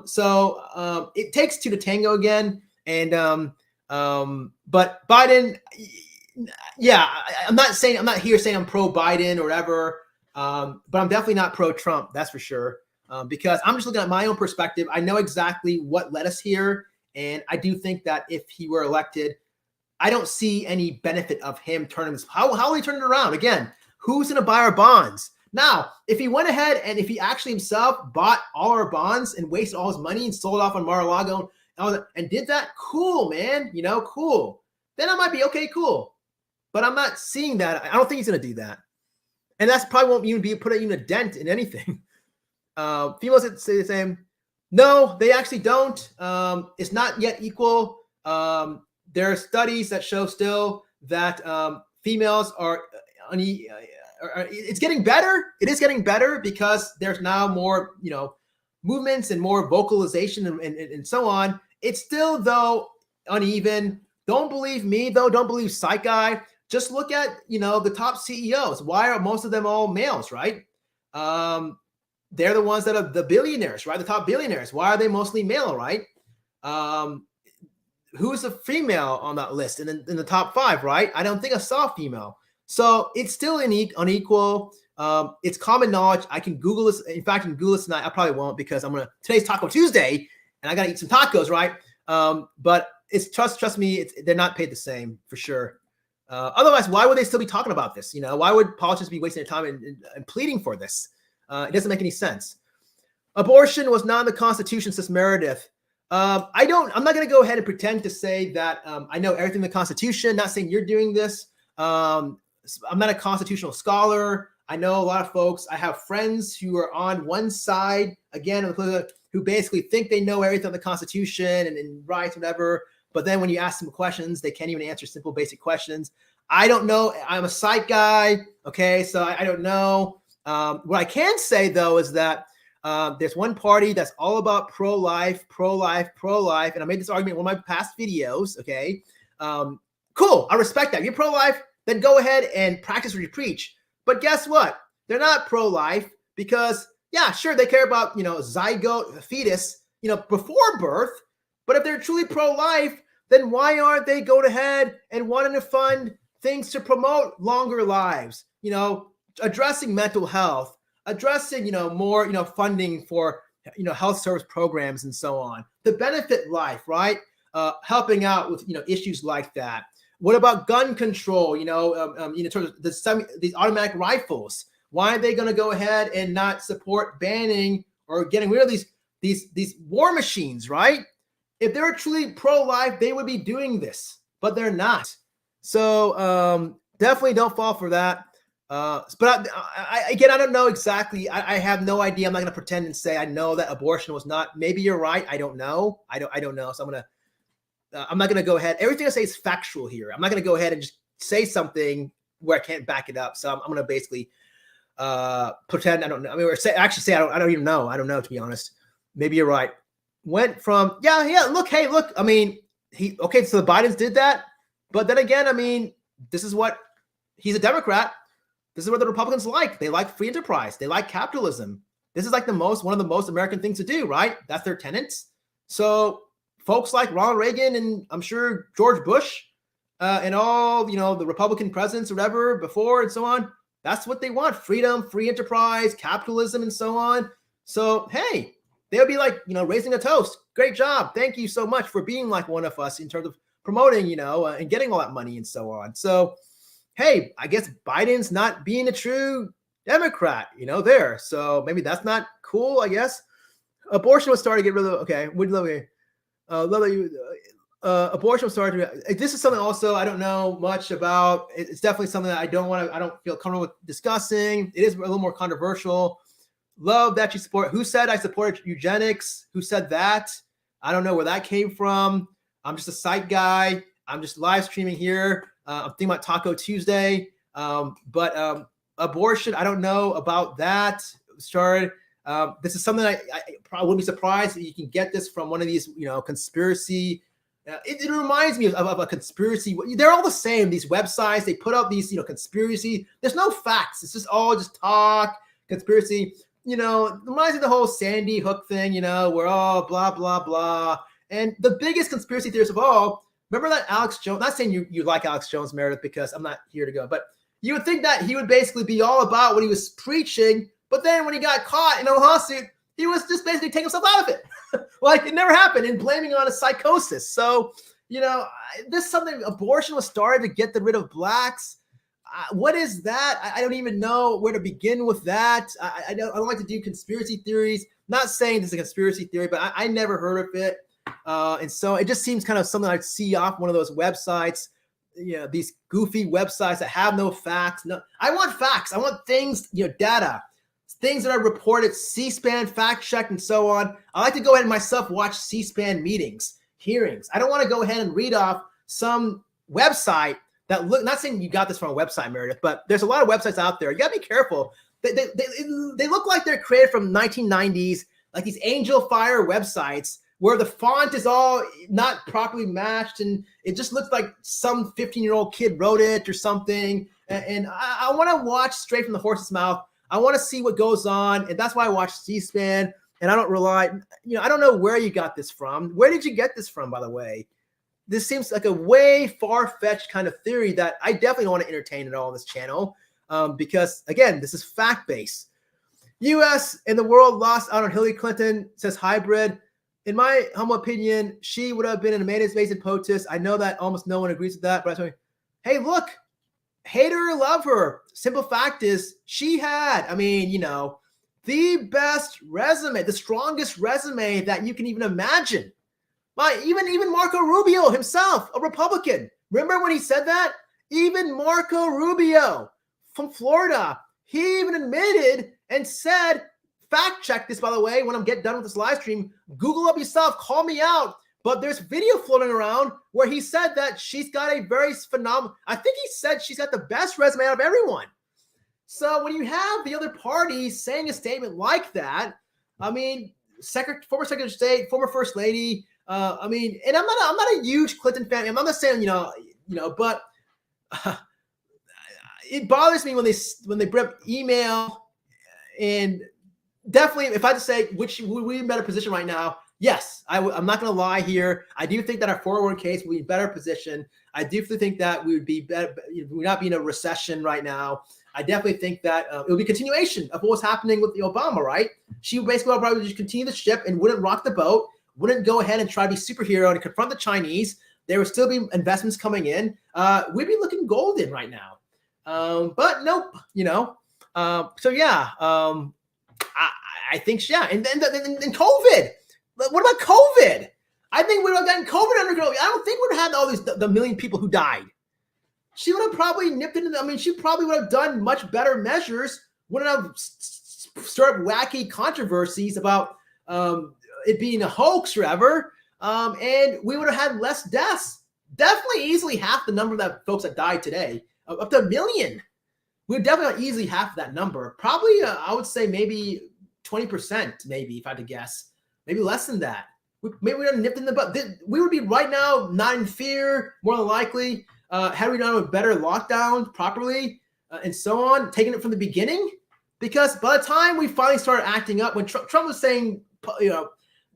So it takes two to tango again. And, but Biden, yeah, I'm not here saying I'm pro Biden or whatever. But I'm definitely not pro Trump. That's for sure. Because I'm just looking at my own perspective. I know exactly what led us here. And I do think that if he were elected, I don't see any benefit of him turning this. How will he turn it around? Again, who's going to buy our bonds? Now, if he went ahead and if he actually himself bought all our bonds and wasted all his money and sold off on Mar-a-Lago and did that, cool, man, cool. Then I might be, okay, cool. But I'm not seeing that. I don't think he's going to do that. And that's probably won't even put even a dent in anything. Females say the same. No, they actually don't. It's not yet equal. There are studies that show still that females are it's getting better. It is getting better because there's now more, movements and more vocalization and so on. It's still, though, uneven. Don't believe me, though. Don't believe Psych Guy. Just look at, the top CEOs. Why are most of them all males, right? They're the ones that are the billionaires, right? The top billionaires. Why are they mostly male, right? Who's a female on that list in the top 5, right? I don't think I saw a female. So it's still unequal. It's common knowledge. I can Google this. In fact, I can Google this tonight. I probably won't because today's Taco Tuesday and I got to eat some tacos, right? But it's trust me, they're not paid the same for sure. Otherwise, why would they still be talking about this? Why would politicians be wasting their time and pleading for this? It doesn't make any sense. Abortion was not in the Constitution, says Meredith. I'm not going to go ahead and pretend to say that I know everything in the Constitution. Not saying you're doing this. I'm not a constitutional scholar. I know a lot of folks. I have friends who are on one side, again, who basically think they know everything on the Constitution and rights, whatever. But then when you ask them questions, they can't even answer simple, basic questions. I don't know. I'm a psych guy. Okay, so I don't know. What I can say, though, is that there's one party that's all about pro-life. And I made this argument in one of my past videos, okay? Cool, I respect that. If you're pro-life, then go ahead and practice what you preach. But guess what? They're not pro-life because, yeah, sure, they care about, zygote, fetus, before birth. But if they're truly pro-life, then why aren't they going ahead and wanting to fund things to promote longer lives? Addressing mental health, addressing, more, funding for health service programs and so on. The benefit life, right? Helping out with, issues like that. What about gun control? In terms of these automatic rifles, why are they going to go ahead and not support banning or getting rid of these war machines, right? If they were truly pro-life, they would be doing this, but they're not. So definitely don't fall for that. But I don't know exactly. I have no idea. I'm not going to pretend and say I know that abortion was not. Maybe you're right. I don't know. I don't know. So I'm not going to go ahead. Everything I say is factual here. I'm not going to go ahead and just say something where I can't back it up. So I'm going to basically pretend I don't know. I mean, or say I don't even know. I don't know, to be honest. Maybe you're right. Went from look. I mean, so the Bidens did that, but then again, I mean, this is what he's a Democrat. This is what the Republicans like. They like free enterprise. They like capitalism. This is like one of the most American things to do, right? That's their tenets. So folks like Ronald Reagan and I'm sure George Bush and all, the Republican presidents or whatever before and so on, that's what they want. Freedom, free enterprise, capitalism, and so on. So, hey, they'll be like, raising a toast. Great job. Thank you so much for being like one of us in terms of promoting, and getting all that money and so on. So, hey, I guess Biden's not being a true Democrat, there. So maybe that's not cool, I guess. Abortion was starting to get rid of, okay. Abortion was starting to, this is something also I don't know much about. It's definitely something that I don't feel comfortable with discussing. It is a little more controversial. Love that you support. Who said I supported eugenics? Who said that? I don't know where that came from. I'm just a site guy. I'm just live streaming here. I'm thinking about Taco Tuesday. But abortion, I don't know about that. Started. This is something I probably wouldn't be surprised if you can get this from one of these, conspiracy. It reminds me of a conspiracy. They're all the same. These websites, they put out these, conspiracy. There's no facts. It's just all just talk, conspiracy. It reminds me of the whole Sandy Hook thing, we're all blah, blah, blah. And the biggest conspiracy theorist of all, remember that Alex Jones, not saying you like Alex Jones, Meredith, because I'm not here to go, but you would think that he would basically be all about what he was preaching, but then when he got caught in a lawsuit, he was just basically taking himself out of it. Like it never happened and blaming on a psychosis. So, this is something, abortion was started to get rid of blacks. What is that? I don't even know where to begin with that. I don't like to do conspiracy theories. Not saying this is a conspiracy theory, but I never heard of it. And so it just seems kind of something I'd see off one of those websites, these goofy websites that have no facts. No, I want facts. I want things, data, things that are reported, C-SPAN, fact checked, and so on. I like to go ahead and myself watch C-SPAN meetings, hearings. I don't want to go ahead and read off some website that not saying you got this from a website, Meredith, but there's a lot of websites out there. You got to be careful. They look like they're created from 1990s, like these Angel Fire websites where the font is all not properly matched, and it just looks like some 15-year-old kid wrote it or something. And I want to watch straight from the horse's mouth. I want to see what goes on, and that's why I watch C-SPAN, and I don't rely, I don't know where you got this from. Where did you get this from, by the way? This seems like a way far-fetched kind of theory that I definitely don't want to entertain at all on this channel because, again, this is fact-based. U.S. and the world lost out on Hillary Clinton, says Hybrid. In my humble opinion, she would have been an amazing POTUS. I know that almost no one agrees with that, but I'm saying, hey, look, hate her or love her. Simple fact is she had, the best resume, the strongest resume that you can even imagine. Even Marco Rubio himself, a Republican. Remember when he said that? Even Marco Rubio from Florida, he even admitted and said, fact check this, by the way, when I'm getting done with this live stream, Google up yourself, call me out. But there's video floating around where he said that she's got a very phenomenal, I think he said she's got the best resume out of everyone. So when you have the other party saying a statement like that, former Secretary of State, former First Lady, and I'm not a huge Clinton fan. I'm not saying, but it bothers me when they bring up email, and definitely if I had to say which would we be in a better position right now, yes, I'm not going to lie here. I do think that our 401ks would be in a better position. I do think that we would be better. We would not be in a recession right now. I definitely think that it would be a continuation of what was happening with the Obama, right? She basically would probably just continue the ship and wouldn't rock the boat, wouldn't go ahead and try to be superhero and confront the Chinese. There would still be investments coming in. We'd be looking golden right now. But nope, so yeah, I think, yeah. And then COVID. What about COVID? I think we would have gotten COVID under control. I don't think we would have had all these, the million people who died. She would have probably nipped into, she probably would have done much better measures, wouldn't have stirred up wacky controversies about it being a hoax or whatever. And we would have had less deaths. Definitely easily half the number of that folks that died today, up to 1 million. We're definitely easily half that number. Probably, I would say maybe 20%, maybe, if I had to guess. Maybe less than that. Maybe we would have nipped in the butt. We would be right now not in fear, more than likely. Had we done a better lockdown properly and so on, taking it from the beginning? Because by the time we finally started acting up, when Trump was saying,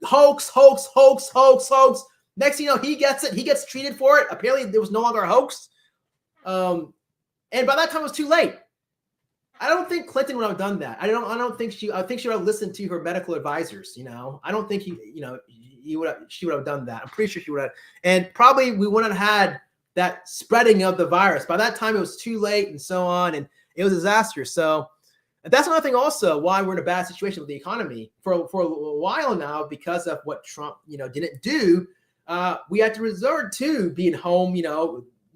hoax, hoax, hoax, hoax, hoax, next thing you know, he gets it. He gets treated for it. Apparently, there was no longer a hoax. And by that time, it was too late. I don't think Clinton would have done that. I think she would have listened to her medical advisors. I don't think she would have done that. I'm pretty sure she would have. And probably we wouldn't have had that spreading of the virus. By that time, it was too late and so on. And it was a disaster. So that's another thing also why we're in a bad situation with the economy for a while now, because of what Trump, didn't do. We had to resort to being home,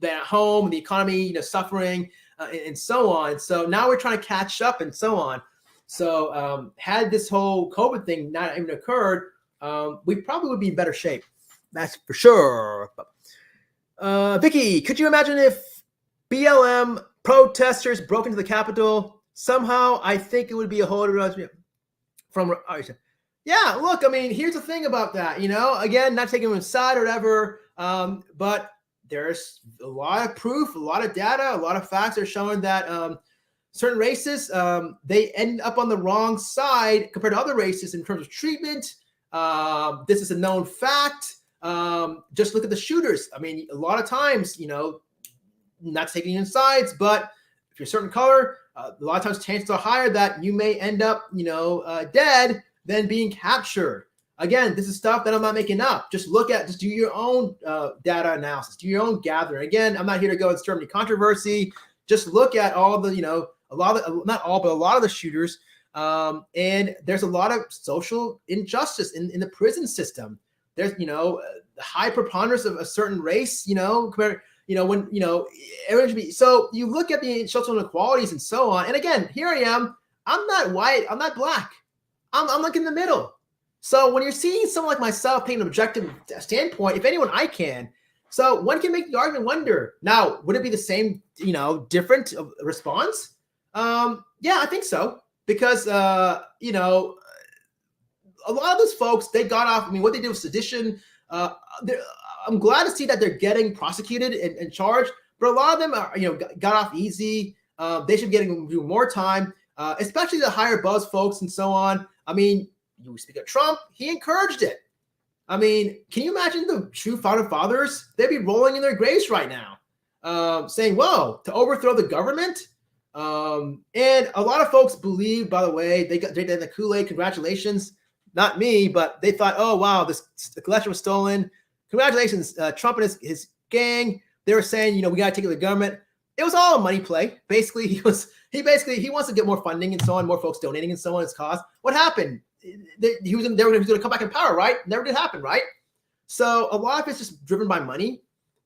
at home, the economy, suffering, and so on. So now we're trying to catch up and so on. So had this whole COVID thing not even occurred, we probably would be in better shape. That's for sure. Vicky, could you imagine if BLM protesters broke into the Capitol? Somehow, I think it would be a whole from. Yeah, look, here's the thing about that. Again, not taking them side or whatever, but there's a lot of proof, a lot of data, a lot of facts are showing that certain races, they end up on the wrong side compared to other races in terms of treatment. This is a known fact. Just look at the shooters. A lot of times, not taking in sides, but if you're a certain color, a lot of times chances are higher that you may end up, dead than being captured. Again, this is stuff that I'm not making up. Just do your own data analysis, do your own gathering. Again, I'm not here to go and stir any controversy. Just look at all the, a lot of, not all, but a lot of the shooters. And there's a lot of social injustice in the prison system. There's, the high preponderance of a certain race, compared, when, everyone should be. So you look at the social inequalities and so on. And again, here I am. I'm not white. I'm not black. I'm like in the middle. So when you're seeing someone like myself taking an objective standpoint, if anyone, I can. So one can make the argument, wonder, now, would it be the same, different response? Yeah, I think so. Because, a lot of those folks, they got off, what they did was sedition. I'm glad to see that they're getting prosecuted and charged, but a lot of them are, got off easy. They should be getting more time, especially the higher buzz folks and so on. You speak of Trump, he encouraged it. Can you imagine the true founding fathers? They'd be rolling in their graves right now, saying, whoa, to overthrow the government? And a lot of folks believe, by the way, they did the Kool-Aid, congratulations. Not me, but they thought, oh, wow, the election was stolen. Congratulations, Trump and his gang. They were saying, we got to take the government. It was all a money play. Basically, he wants to get more funding and so on, more folks donating and so on his cause. What happened? He was going to come back in power, right? Never did happen, right? So a lot of it's just driven by money.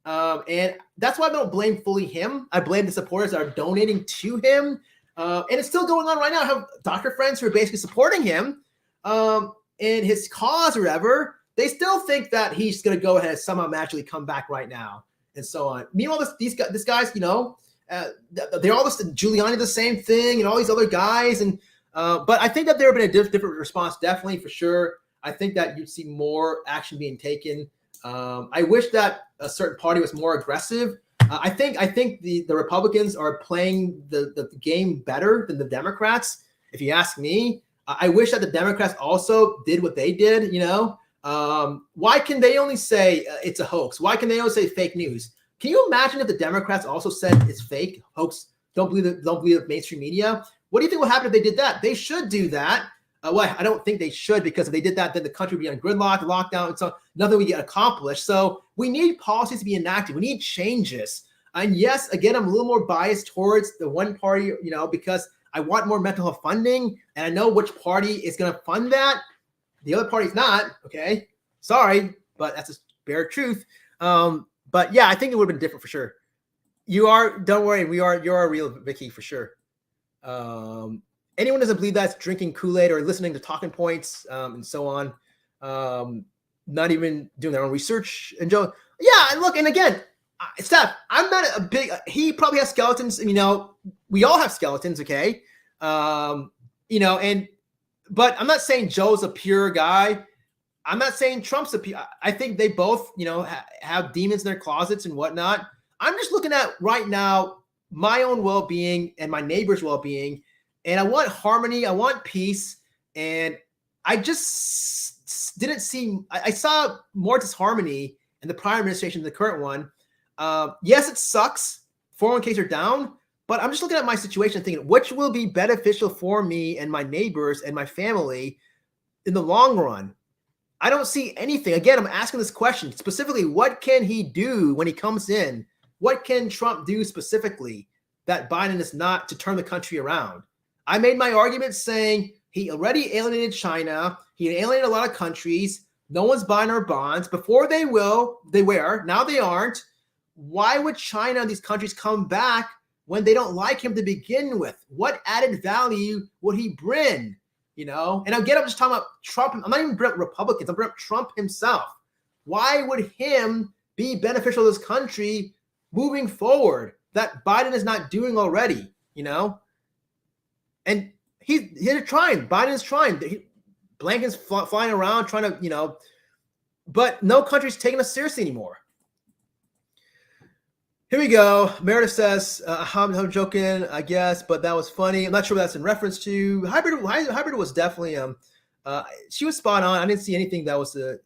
And that's why I don't blame fully him. I blame the supporters that are donating to him. And it's still going on right now. I have doctor friends who are basically supporting him and his cause or whatever. They still think that he's going to go ahead and somehow magically come back right now and so on. Meanwhile, this guy's, they're all this Giuliani, the same thing, and all these other guys. And but I think that there have been a different response, definitely, for sure. I think that you'd see more action being taken. I wish that a certain party was more aggressive. I think the Republicans are playing the game better than the Democrats, if you ask me. I wish that the Democrats also did what they did, Why can they only say it's a hoax? Why can they only say fake news? Can you imagine if the Democrats also said it's fake, hoax, don't believe the mainstream media? What do you think will happen if they did that? They should do that. Well, I don't think they should, because if they did that, then the country would be on gridlock, lockdown, and so nothing would get accomplished. So we need policies to be enacted. We need changes. And yes, again, I'm a little more biased towards the one party, because I want more mental health funding, and I know which party is going to fund that. The other party's not. Okay, sorry, but that's a bare truth. But yeah, I think it would have been different for sure. You are. Don't worry. You're a real Vicky for sure. Anyone doesn't believe that's drinking Kool-Aid or listening to talking points and so on. Not even doing their own research. And Joe, yeah, and look, and again, Steph, I'm not a big. He probably has skeletons. We all have skeletons. Okay, but I'm not saying Joe's a pure guy. I'm not saying Trump's a pure. I think they both, have demons in their closets and whatnot. I'm just looking at right now my own well-being and my neighbor's well-being, and I want harmony. I want peace, and I just didn't see. I saw more disharmony in the prior administration than the current one. Yes, it sucks. 401ks are down, but I'm just looking at my situation and thinking, which will be beneficial for me and my neighbors and my family in the long run? I don't see anything. Again, I'm asking this question specifically, what can he do when he comes in? What can Trump do specifically that Biden is not to turn the country around? I made my argument saying he already alienated China. He alienated a lot of countries. No one's buying our bonds. Before they were. Now they aren't. Why would China and these countries come back when they don't like him to begin with? What added value would he bring? And again, I'm just talking about Trump. I'm not even bringing up Republicans. I'm bringing up Trump himself. Why would him be beneficial to this country moving forward that Biden is not doing already? And he's trying. Biden is trying. Blinken's flying around trying to, but no country's taking us seriously anymore. Here we go. Meredith says, I'm joking, I guess, but that was funny. I'm not sure what that's in reference to. Hybrid was definitely, she was spot on. I didn't see anything that was the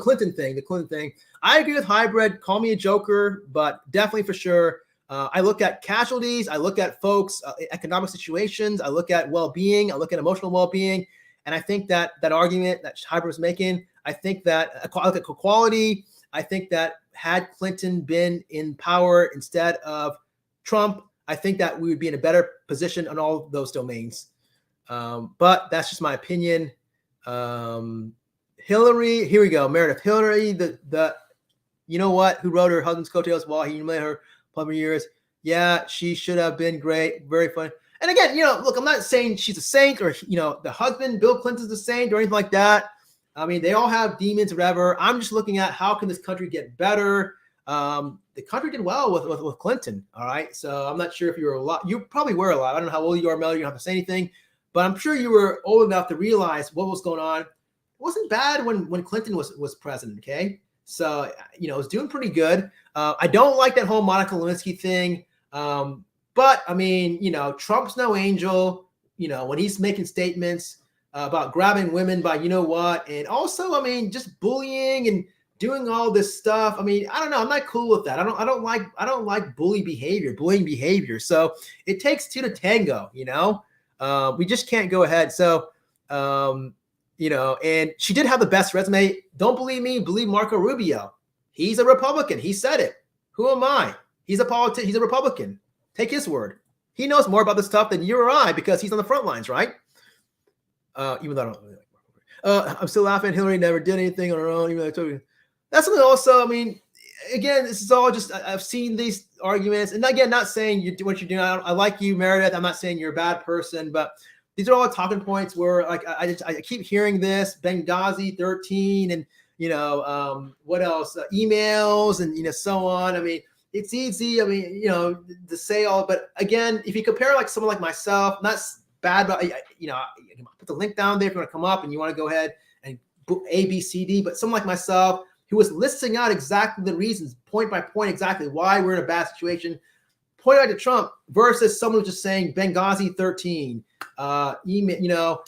Clinton thing. I agree with Hybrid. Call me a joker, but definitely for sure. I look at casualties. I look at folks' economic situations. I look at well-being. I look at emotional well-being. And I think that argument that Hybrid was making, I think that I look at equality. I think that had Clinton been in power instead of Trump, I think that we would be in a better position on all those domains. But that's just my opinion. Hillary, here we go. Meredith, Hillary, the who rode her husband's coattails while he humiliated her for years. Yeah, she should have been great. Very funny. And again, look, I'm not saying she's a saint or, the husband, Bill Clinton's a saint or anything like that. I mean, they all have demons or whatever. I'm just looking at how can this country get better. The country did well with Clinton. All right. So I'm not sure if you were alive. You probably were alive. I don't know how old you are, Mel. You don't have to say anything, but I'm sure you were old enough to realize what was going on. It wasn't bad when Clinton was president. Okay. So, it was doing pretty good. I don't like that whole Monica Lewinsky thing. But I mean, Trump's no angel, when he's making statements about grabbing women by and also, I mean, just bullying and doing all this stuff. I mean, I don't know. I'm not cool with that. I don't like bullying behavior. So it takes two to tango. We just can't go ahead. So and she did have the best resume. Don't believe me, believe Marco Rubio. He's a Republican. He said it. Who am I? He's a politician. He's a Republican. Take his word. He knows more about this stuff than you or I because he's on the front lines, right? Even though I don't really like Marco. I'm still laughing. Hillary never did anything on her own. Even though I told you. That's something also, I mean, again, this is all just, I've seen these arguments. And again, not saying you do what you're doing. I like you, Meredith. I'm not saying you're a bad person, but these are all talking points where like I keep hearing this Benghazi 13 and what else? Emails and so on. I mean, it's easy. I mean, to say all, but again, if you compare like someone like myself, not bad, but I can put the link down there if you want to come up and you want to go ahead and book A, B, C, D. But someone like myself who was listing out exactly the reasons, point by point, exactly why we're in a bad situation, point out to Trump versus someone who's just saying Benghazi 13, email,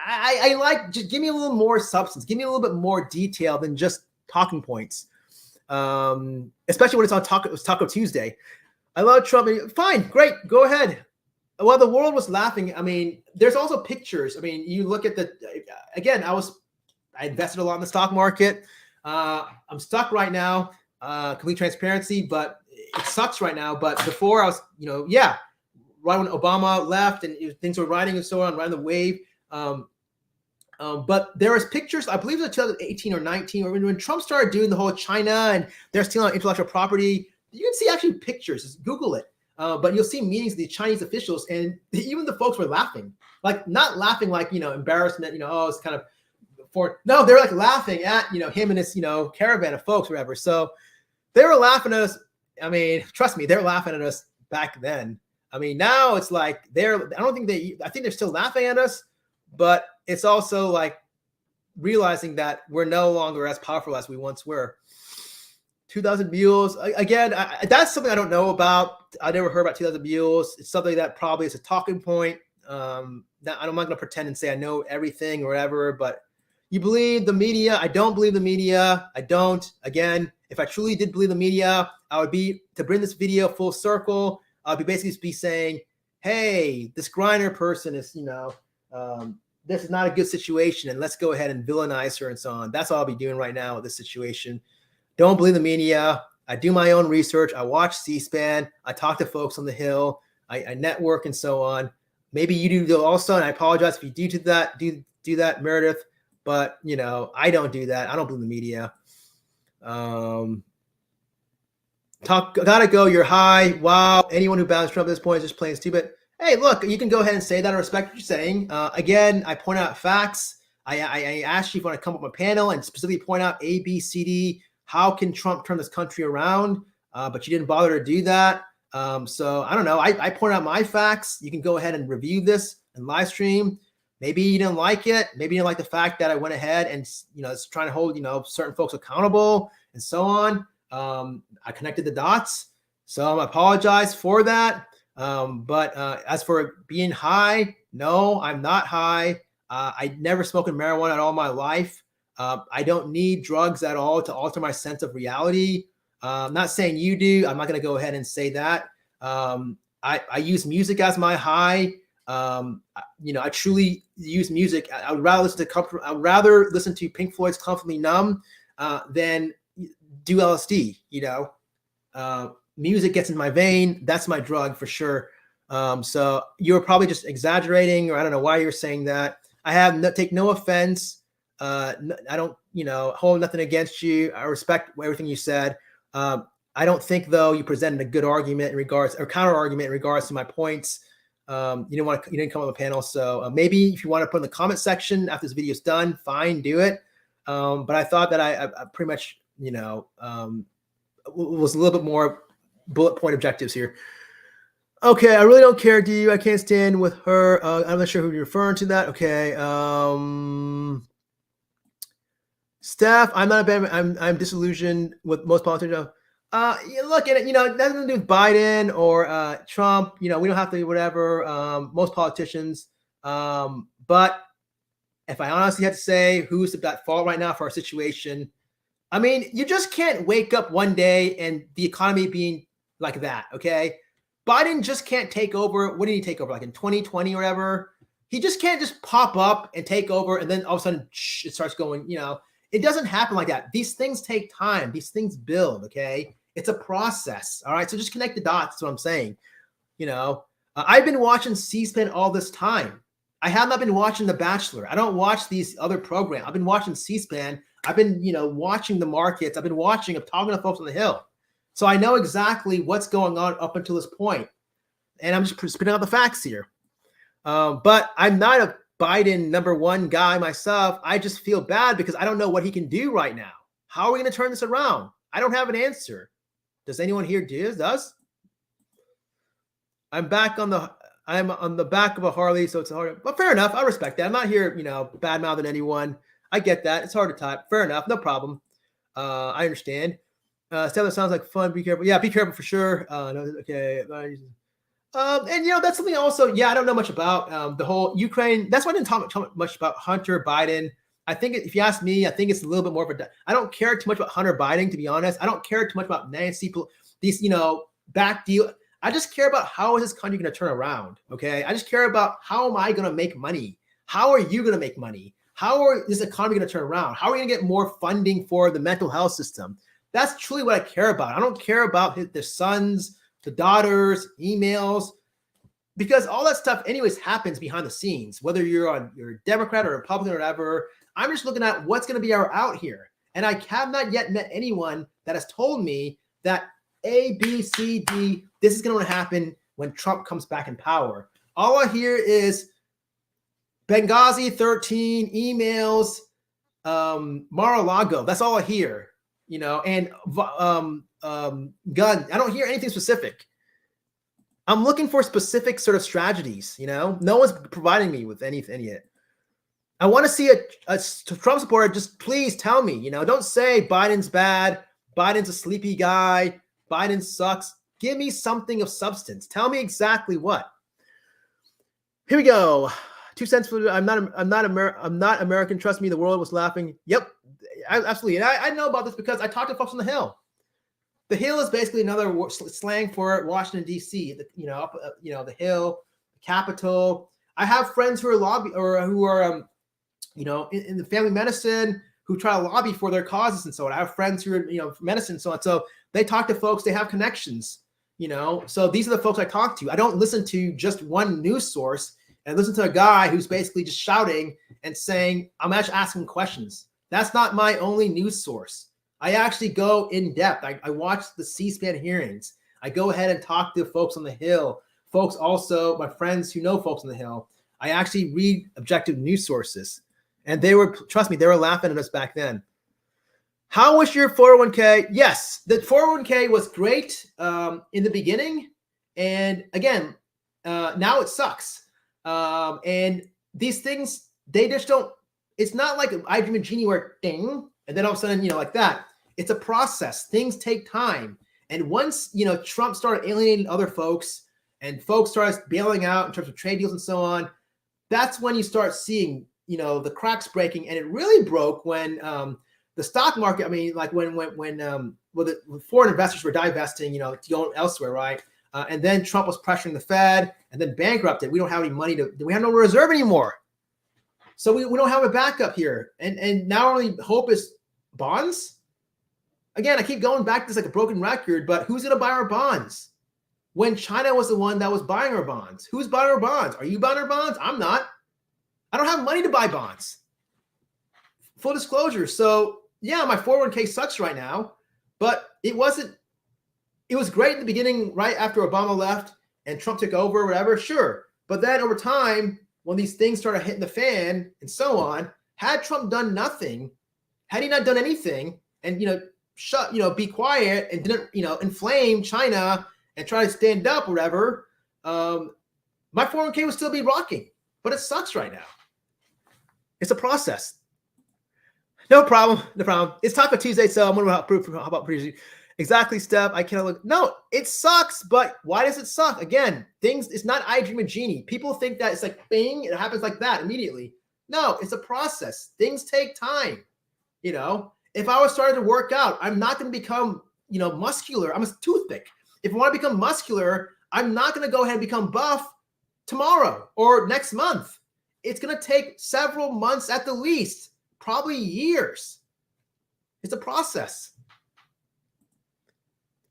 I like, just give me a little more substance, give me a little bit more detail than just talking points. Especially when it's on Taco Tuesday. I love Trump. Fine, great, go ahead. Well, the world was laughing. I mean, there's also pictures. I mean, you look at again, I invested a lot in the stock market. I'm stuck right now, complete transparency, but it sucks right now. But before I was, right when Obama left and things were riding and so on, riding the wave. But there was pictures, I believe it was 2018 or 19, or when Trump started doing the whole China and they're stealing intellectual property. You can see actually pictures. Just Google it. But you'll see meetings of the Chinese officials, and even the folks were laughing, like not laughing like embarrassment. Oh, it's kind of foreign. No, they're like laughing at him and his caravan of folks, whatever. So they were laughing at us. I mean, trust me, they're laughing at us back then. I mean, now it's like I think they're still laughing at us, but it's also like realizing that we're no longer as powerful as we once were. 2,000 mules. Again, that's something I don't know about. I never heard about 2,000 mules. It's something that probably is a talking point. I'm not going to pretend and say I know everything or whatever, but you believe the media. I don't believe the media. I don't. Again, if I truly did believe the media, I would be, to bring this video full circle, I'd be basically saying, hey, this Griner person is, this is not a good situation, and let's go ahead and villainize her and so on. That's all I'll be doing right now with this situation. Don't believe the media. I do my own research. I watch C-SPAN. I talk to folks on the Hill. I network and so on. Maybe you do also, and I apologize if you do that. Do that, Meredith. But I don't do that. I don't believe the media. Gotta go. You're high. Wow. Anyone who balanced Trump at this point is just plain stupid. Hey, look, you can go ahead and say that. I respect what you're saying. Again, I point out facts. I asked you if you want to come up on a panel and specifically point out A, B, C, D. How can Trump turn this country around? But you didn't bother to do that. So I don't know. I point out my facts. You can go ahead and review this and live stream. Maybe you didn't like it. Maybe you didn't like the fact that I went ahead and it's trying to hold certain folks accountable and so on. I connected the dots, so I apologize for that. But as for being high, no, I'm not high. I never smoked marijuana at all my life. I don't need drugs at all to alter my sense of reality. I'm not saying you do. I'm not going to go ahead and say that. I use music as my high. I truly use music. I would rather listen to Pink Floyd's "Comfortably Numb" than do LSD. Music gets in my vein. That's my drug for sure. So you're probably just exaggerating, or I don't know why you're saying that. I take no offense. I don't, hold nothing against you. I respect everything you said. I don't think though you presented a good argument in regards, or counter argument in regards to my points. You didn't come on the panel. So maybe if you want to put in the comment section after this video is done, fine, do it. But I thought that I pretty much, was a little bit more bullet point objectives here. Okay, I really don't care, do you? I can't stand with her. I'm not sure who you're referring to that. Okay. Steph, I'm not a bad. I'm disillusioned with most politicians. You look at it, it has nothing to do with Biden or Trump. We don't have to do whatever. Most politicians. But if I honestly had to say who's at fault right now for our situation, I mean, you just can't wake up one day and the economy being like that. Okay. Biden just can't take over. When did he take over? Like in 2020 or whatever. He just can't just pop up and take over and then all of a sudden it starts going, it doesn't happen like that. These things take time. These things build. Okay. It's a process. All right. So just connect the dots. That's what I'm saying. I've been watching C-SPAN all this time. I have not been watching The Bachelor. I don't watch these other programs. I've been watching C-SPAN. I've been, watching the markets. I'm talking to folks on the Hill. So I know exactly what's going on up until this point. And I'm just spitting out the facts here. But I'm not a Biden #1 guy myself. I just feel bad because I don't know what he can do right now. How are we going to turn this around? I don't have an answer. Does anyone here does? I'm on the back of a Harley, so it's hard. But fair enough. I respect that. I'm not here, bad mouthing anyone. I get that. It's hard to type. Fair enough. No problem. I understand. Stella, sounds like fun. Be careful. Yeah, be careful for sure. Okay. And that's something also. Yeah, I don't know much about the whole Ukraine. That's why I didn't talk much about Hunter Biden. I think if you ask me, I think it's a little bit more of I don't care too much about Hunter Biden, to be honest. I don't care too much about Nancy. These, back deal. I just care about how is this country going to turn around. Okay. I just care about how am I going to make money? How are you going to make money? How is this economy going to turn around? How are we going to get more funding for the mental health system? That's truly what I care about. I don't care about their sons, the daughters, emails, because all that stuff anyways happens behind the scenes, whether you're a Democrat or Republican or whatever. I'm just looking at what's going to be our out here. And I have not yet met anyone that has told me that A, B, C, D, this is going to happen when Trump comes back in power. All I hear is Benghazi 13, emails, Mar-a-Lago. That's all I hear, and gun. I don't hear anything specific. I'm looking for specific sort of strategies, No one's providing me with anything yet. I want to see a Trump supporter just please tell me, don't say Biden's bad, Biden's a sleepy guy, Biden sucks. Give me something of substance. Tell me exactly what. Here we go. 2 cents for I'm not American. Trust me, the world was laughing. Yep, absolutely. And I know about this because I talked to folks on the Hill. The Hill is basically another slang for Washington D.C. The Hill, the Capitol. I have friends who are in the family medicine who try to lobby for their causes and so on. I have friends who are medicine and so on. So they talk to folks. They have connections. So these are the folks I talk to. I don't listen to just one news source and listen to a guy who's basically just shouting and saying, I'm actually asking questions. That's not my only news source. I actually go in depth. I watch the C-SPAN hearings. I go ahead and talk to folks on the Hill. Folks also, my friends who know folks on the Hill. I actually read objective news sources. And trust me, they were laughing at us back then. How was your 401k? Yes, the 401k was great in the beginning. And again, now it sucks. And these things, they just don't, it's not like I Dream a Genie where ding, and then all of a sudden, like that. It's a process. Things take time. And once, Trump started alienating other folks and folks started bailing out in terms of trade deals and so on, that's when you start seeing, the cracks breaking. And it really broke when the stock market, when the foreign investors were divesting, to go elsewhere, right? And then Trump was pressuring the Fed and then bankrupted. We don't have any money we have no reserve anymore. So we don't have a backup here. And now our only hope is bonds. Again, I keep going back to this like a broken record, but who's going to buy our bonds? When China was the one that was buying our bonds. Who's buying our bonds? Are you buying our bonds? I'm not. I don't have money to buy bonds. Full disclosure. So yeah, my 401k sucks right now, but it was great in the beginning, right after Obama left and Trump took over or whatever, sure. But then over time, when these things started hitting the fan and so on, had Trump done nothing, had he not done anything and, be quiet and didn't, inflame China and try to stand up or whatever, my 401k would still be rocking, but it sucks right now. It's a process. No problem. It's Taco Tuesday, so I'm wondering how about previously. Exactly, Steph. I cannot look. No, it sucks, but why does it suck? Again, it's not I Dream a Genie. People think that it's like bing, it happens like that immediately. No, it's a process. Things take time. If I was starting to work out, I'm not going to become, muscular. I'm a toothpick. If I want to become muscular, I'm not going to go ahead and become buff tomorrow or next month. It's going to take several months at the least, probably years. It's a process.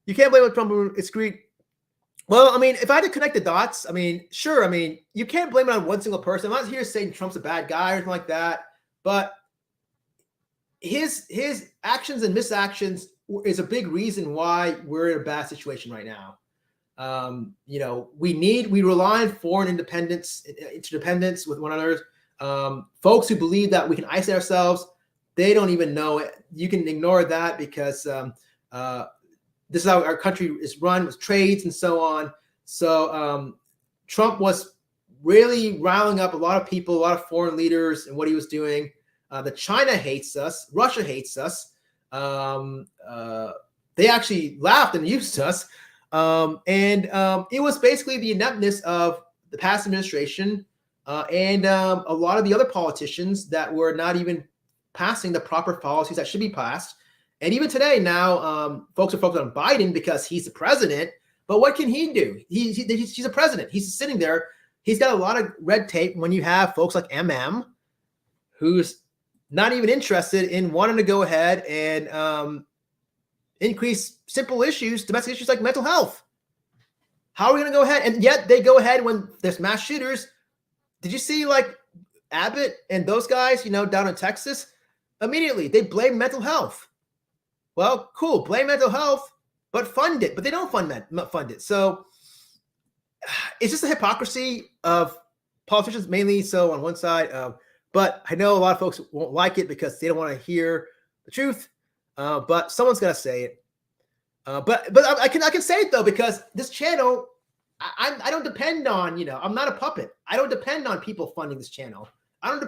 You can't blame Trump. It's greed. Well, if I had to connect the dots, sure. You can't blame it on one single person. I'm not here saying Trump's a bad guy or anything like that, but his actions and misactions is a big reason why we're in a bad situation right now. We rely on foreign interdependence with one another. Folks who believe that we can isolate ourselves, they don't even know it. You can ignore that because this is how our country is run with trades and so on. So Trump was really riling up a lot of people, a lot of foreign leaders and what he was doing. The China hates us. Russia hates us. They actually laughed and used us. It was basically the ineptness of the past administration and a lot of the other politicians that were not even passing the proper policies that should be passed. And even today now, folks are focused on Biden because he's the president. But what can he do? He's a president. He's sitting there. He's got a lot of red tape when you have folks like MM, who's not even interested in wanting to go ahead and increase simple issues, domestic issues like mental health. How are we going to go ahead? And yet they go ahead when there's mass shooters. Did you see like Abbott and those guys, down in Texas? Immediately, they blame mental health. Well, cool, blame mental health, but fund it. But they don't fund it. So it's just a hypocrisy of politicians, mainly so on one side. But I know a lot of folks won't like it because they don't want to hear the truth. But someone's got to say it. But I can say it though, because this channel, I don't depend on, I'm not a puppet. I don't depend on people funding this channel. I'm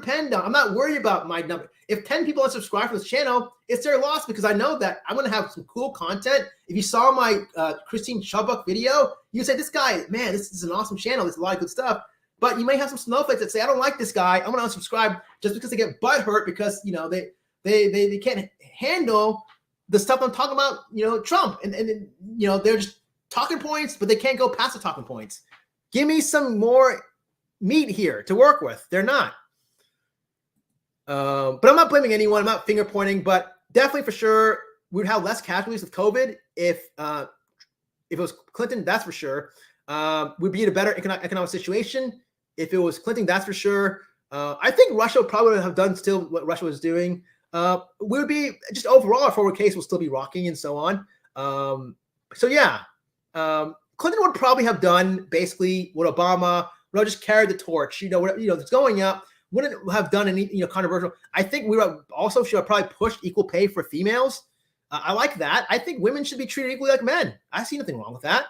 not worried about my number. If 10 people unsubscribe from this channel, it's their loss because I know that I'm going to have some cool content. If you saw my Christine Chubbuck video, you say, this guy, man, this is an awesome channel. There's a lot of good stuff. But you may have some snowflakes that say, I don't like this guy. I'm going to unsubscribe just because they get butthurt because, they can't handle the stuff I'm talking about, Trump. And they're just talking points, but they can't go past the talking points. Give me some more meat here to work with. They're not. But I'm not blaming anyone. I'm not finger pointing, but definitely for sure, we'd have less casualties with COVID if it was Clinton, that's for sure. We'd be in a better economic situation. If it was Clinton, that's for sure. I think Russia would probably have done still what Russia was doing. We would be just overall, our forward case will still be rocking and so on. So yeah, Clinton would probably have done basically what Obama, just carried the torch. It's going up. Wouldn't have done any controversial. I think we also should have probably pushed equal pay for females. I like that. I think women should be treated equally like men. I see nothing wrong with that.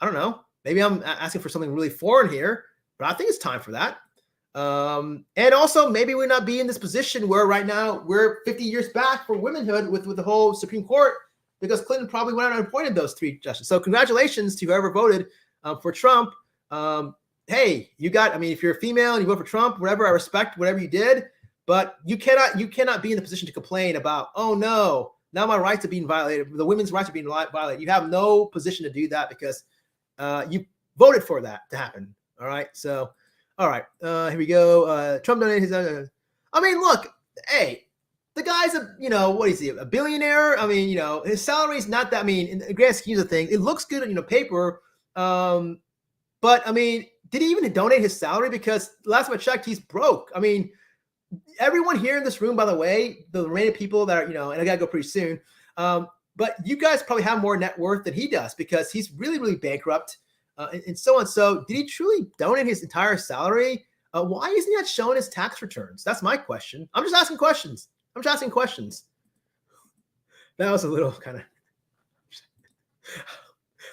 I don't know. Maybe I'm asking for something really foreign here, but I think it's time for that. And also maybe we're not be in this position where right now we're 50 years back for womanhood with the whole Supreme Court because Clinton probably went out and appointed those 3 justices. So congratulations to whoever voted for Trump. Hey, if you're a female and you vote for Trump, whatever, I respect whatever you did, but you cannot be in the position to complain about, oh no, now my rights are being violated. The women's rights are being violated. You have no position to do that because you voted for that to happen. All right. So, all right, here we go. Trump donated his, look, hey, the guy's what is he, a billionaire? His salary is not that, in the grand scheme of things, it looks good on, paper. But did he even donate his salary? Because last time I checked, he's broke. Everyone here in this room, by the way, the remaining people that are, and I gotta go pretty soon. But you guys probably have more net worth than he does because he's really, really bankrupt and so on. So did he truly donate his entire salary? Why isn't that showing his tax returns? That's my question. I'm just asking questions. That was a little kind of,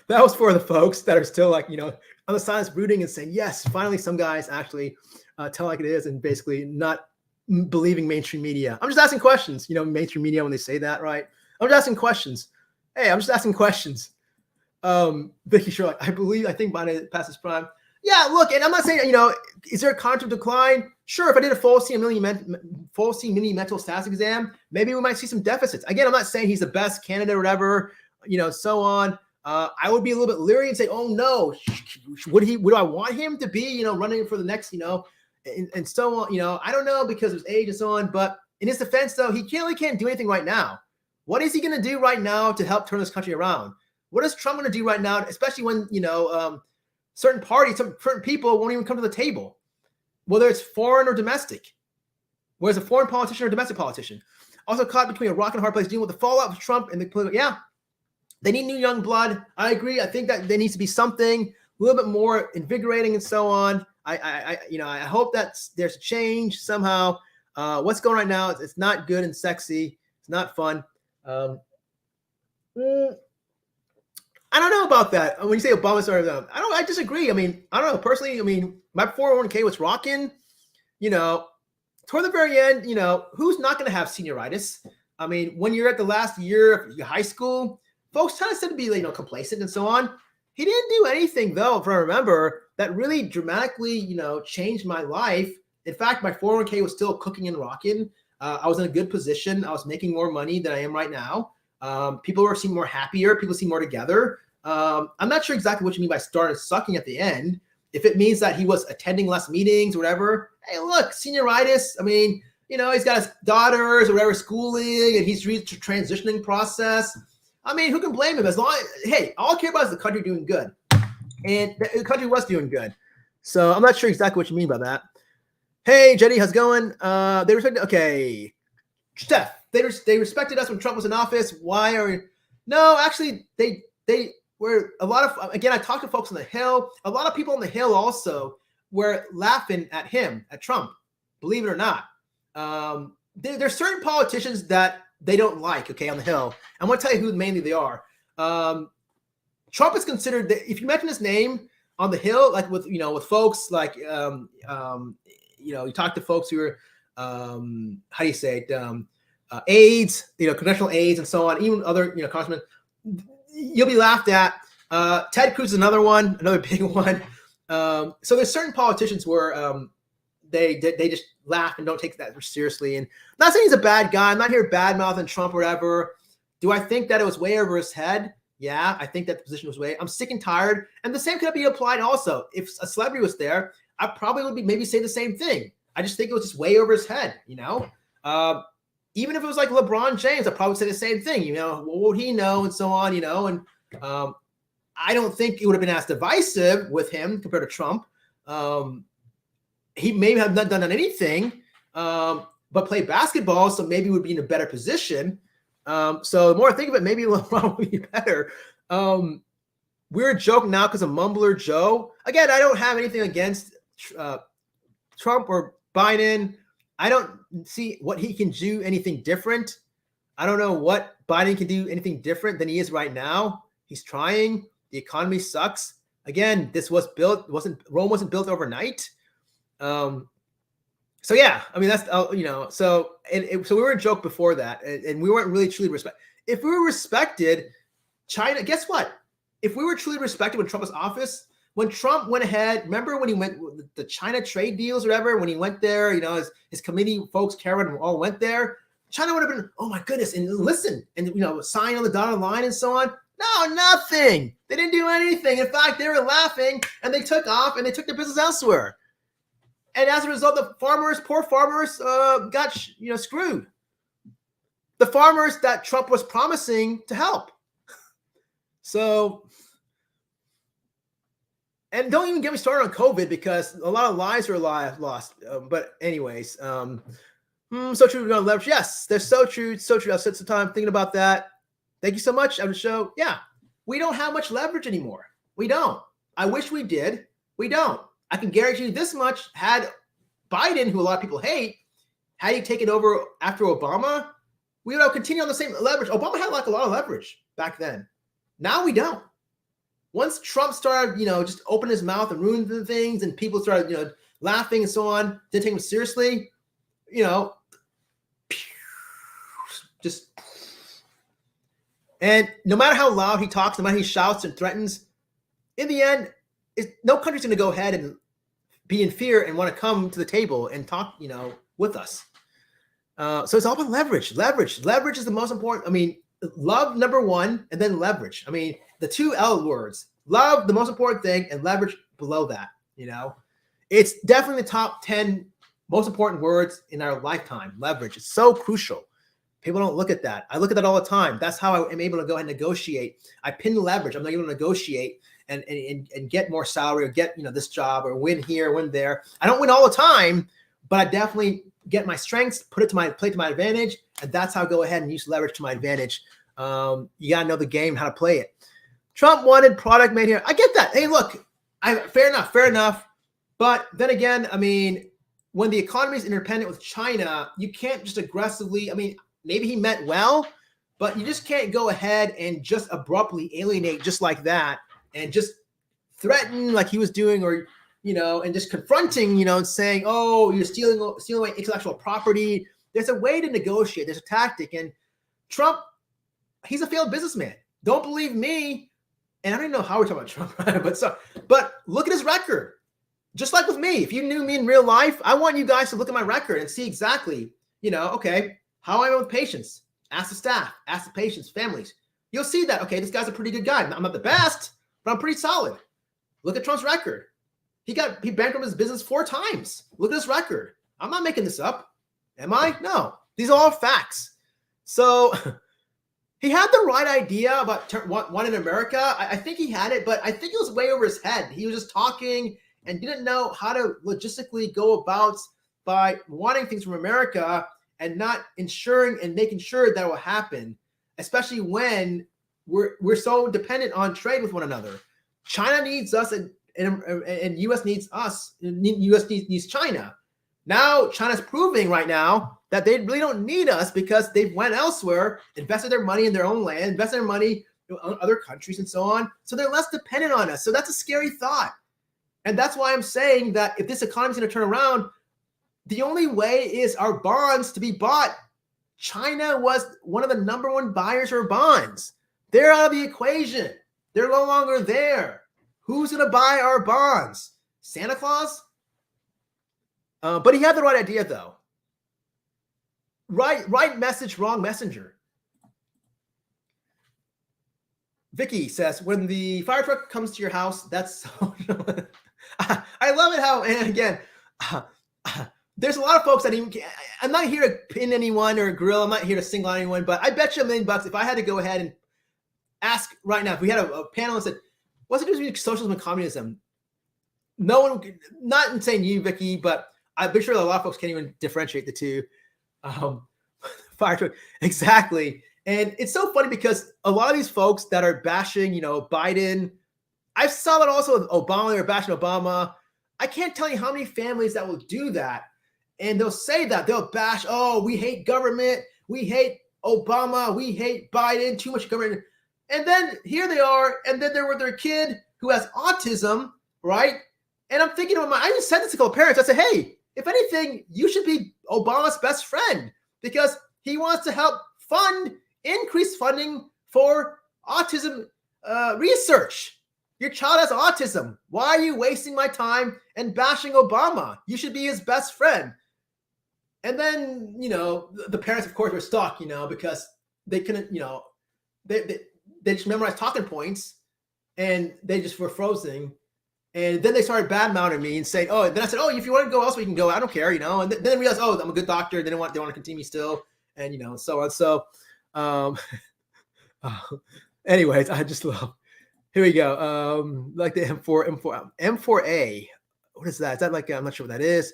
that was for the folks that are still like, on the sides rooting and saying, yes, finally some guys actually tell like it is and basically not believing mainstream media. I'm just asking questions, mainstream media when they say that, right? I'm just asking questions. Hey, I'm just asking questions. Vicky Sherlock, I think Biden passed his prime. Yeah, look, and I'm not saying, is there a cognitive decline? Sure, if I did a full C mini mental status exam, maybe we might see some deficits. Again, I'm not saying he's the best candidate or whatever, so on. I would be a little bit leery and say, oh no, would I want him to be, running for the next, and so on, I don't know because of his age and so on. But in his defense, though, he really can't do anything right now. What is he going to do right now to help turn this country around? What is Trump going to do right now, especially when, certain parties, certain people won't even come to the table, whether it's foreign or domestic, whereas a foreign politician or domestic politician. Also caught between a rock and a hard place dealing with the fallout of Trump and the political, yeah. They need new young blood. I agree. I think that there needs to be something a little bit more invigorating and so on. I hope that there's a change somehow. What's going right now? It's not good and sexy. It's not fun. I don't know about that. When you say Obama started, I disagree. I don't know personally. My 401k was rocking. Toward the very end, who's not going to have senioritis? When you're at the last year of your high school, folks kind of said to be, complacent and so on. He didn't do anything, though, if I remember, that really dramatically, changed my life. In fact, my 401k was still cooking and rocking. I was in a good position. I was making more money than I am right now. People seem more happier. People seem more together. I'm not sure exactly what you mean by started sucking at the end. If it means that he was attending less meetings or whatever, hey, look, senioritis. I mean, he's got his daughters or whatever schooling, and he's reached a transitioning process. I mean, who can blame him? As long as, hey, all I care about is the country doing good. And the country was doing good. So I'm not sure exactly what you mean by that. Hey, Jenny, how's it going? They respected, okay. Steph, they respected us when Trump was in office. Why are, no, actually, they were a lot of, again, I talked to folks on the Hill. A lot of people on the Hill also were laughing at him, at Trump, believe it or not. There's certain politicians that they don't like, okay, on the Hill. I'm going to tell you who mainly they are. Trump is considered, if you mention his name on the Hill, like with folks like, you talk to folks who are, how do you say it, aides, congressional aides and so on, even other, congressmen, you'll be laughed at. Ted Cruz is another one, another big one. So there's certain politicians where they just laugh and don't take that seriously. And I'm not saying he's a bad guy. I'm not here bad-mouthing Trump or whatever. Do I think that it was way over his head? Yeah, I think that the position was way. I'm sick and tired. And the same could be applied also. If a celebrity was there, I probably would maybe say the same thing. I just think it was just way over his head, Even if it was like LeBron James, I'd probably say the same thing. What would he know and so on, And I don't think it would have been as divisive with him compared to Trump. He may have not done anything, but played basketball, so maybe would be in a better position. So the more I think of it, maybe LeBron would be better. We're a joke now because of Mumbler Joe. Again, I don't have anything against Trump or Biden. I don't see what he can do anything different. I don't know what Biden can do anything different than he is right now. He's trying. The economy sucks. Again, Rome wasn't built overnight. So yeah, I mean, that's, so we were a joke before that, and we weren't really truly respected. If we were respected, China, guess what? If we were truly respected when Trump was in office, when Trump went ahead, remember when he went with the China trade deals or whatever, when he went there, his committee folks, Karen, all went there, China would have been, oh my goodness, and listen, and, sign on the dotted line and so on. No, nothing. They didn't do anything. In fact, they were laughing and they took off and they took their business elsewhere. And as a result, the poor farmers, got screwed. The farmers that Trump was promising to help. So, and don't even get me started on COVID because a lot of lives were lost. But anyways, so true. We're gonna leverage. Yes, they're so true. So true. I've spent some time thinking about that. Thank you so much on the show. Yeah, we don't have much leverage anymore. We don't. I wish we did. We don't. I can guarantee you this much. Had Biden, who a lot of people hate, had he taken over after Obama, we would have continued on the same leverage. Obama had a lot of leverage back then. Now we don't. Once Trump started, just open his mouth and ruin the things, and people started, laughing and so on, didn't take him seriously, just. And no matter how loud he talks, no matter how he shouts and threatens, in the end, no country's going to go ahead and be in fear and want to come to the table and talk, with us. So it's all about leverage. Leverage is the most important. I mean, love number one, and then leverage. I mean, the two L words: love, the most important thing, and leverage below that. It's definitely the top 10 most important words in our lifetime. Leverage is so crucial. People don't look at that. I look at that all the time. That's how I am able to go ahead and negotiate. I pin leverage. I'm not able to negotiate and get more salary or get, this job or win here, win there. I don't win all the time, but I definitely get my strengths, play to my advantage. And that's how I go ahead and use leverage to my advantage. You got to know the game, how to play it. Trump wanted product made here. I get that. Hey, look, fair enough. But then again, I mean, when the economy is interdependent with China, you can't just aggressively, maybe he meant well, but you just can't go ahead and just abruptly alienate just like that and just threaten like he was doing, or, and just confronting, and saying, oh, you're stealing away intellectual property. There's a way to negotiate. There's a tactic. And Trump, he's a failed businessman. Don't believe me. And I don't even know how we're talking about Trump, but look at his record. Just like with me, if you knew me in real life, I want you guys to look at my record and see exactly, okay, how I am with patients. Ask the staff, ask the patients, families. you'll see that, okay, this guy's a pretty good guy. I'm not the best, but I'm pretty solid. Look at Trump's record. He bankrupted his business 4 times. Look at his record. I'm not making this up. Am I? No. These are all facts. So he had the right idea about one in America. I think he had it, but I think it was way over his head. He was just talking and didn't know how to logistically go about by wanting things from America and not ensuring and making sure that will happen, especially when we're so dependent on trade with one another. China needs us and U.S. needs us, and U.S. needs China. Now China's proving right now that they really don't need us because they've went elsewhere, invested their money in their own land, invested their money in other countries and so on. So they're less dependent on us. So that's a scary thought. And that's why I'm saying that if this economy is going to turn around, the only way is our bonds to be bought. China was one of the number 1 buyers for bonds. They're out of the equation. They're no longer there. Who's going to buy our bonds? Santa Claus? But he had the right idea, though. Right message, wrong messenger. Vicky says, when the fire truck comes to your house, that's so... I love it how, and again, there's a lot of folks that even... I'm not here to pin anyone or grill. I'm not here to single out anyone, but I bet you $1 million if I had to go ahead and ask right now, if we had a panel and said, what's the difference between socialism and communism? No one, not saying you, Vicky, but I'm sure a lot of folks can't even differentiate the two. Fire truck, exactly. And it's so funny because a lot of these folks that are bashing, Biden, I saw that also with Obama. They're bashing Obama. I can't tell you how many families that will do that. And they'll say that. They'll bash, oh, we hate government. We hate Obama. We hate Biden. Too much government. And then here they are. And then they're with their kid who has autism, right? And I'm thinking, I just said this to a couple parents. I said, hey, if anything, you should be Obama's best friend because he wants to help increase funding for autism research. Your child has autism. Why are you wasting my time and bashing Obama? You should be his best friend. And then, the parents, of course, were stuck, because they couldn't, they just memorized talking points and they just were frozen. And then they started bad-mouthing me and saying, oh, and then I said, oh, if you want to go elsewhere, you can go. I don't care, And then they realized, oh, I'm a good doctor. They want to continue still. And, so on. So, anyways, I just love, here we go. Like the M4A. What is that? Is that like, I'm not sure what that is.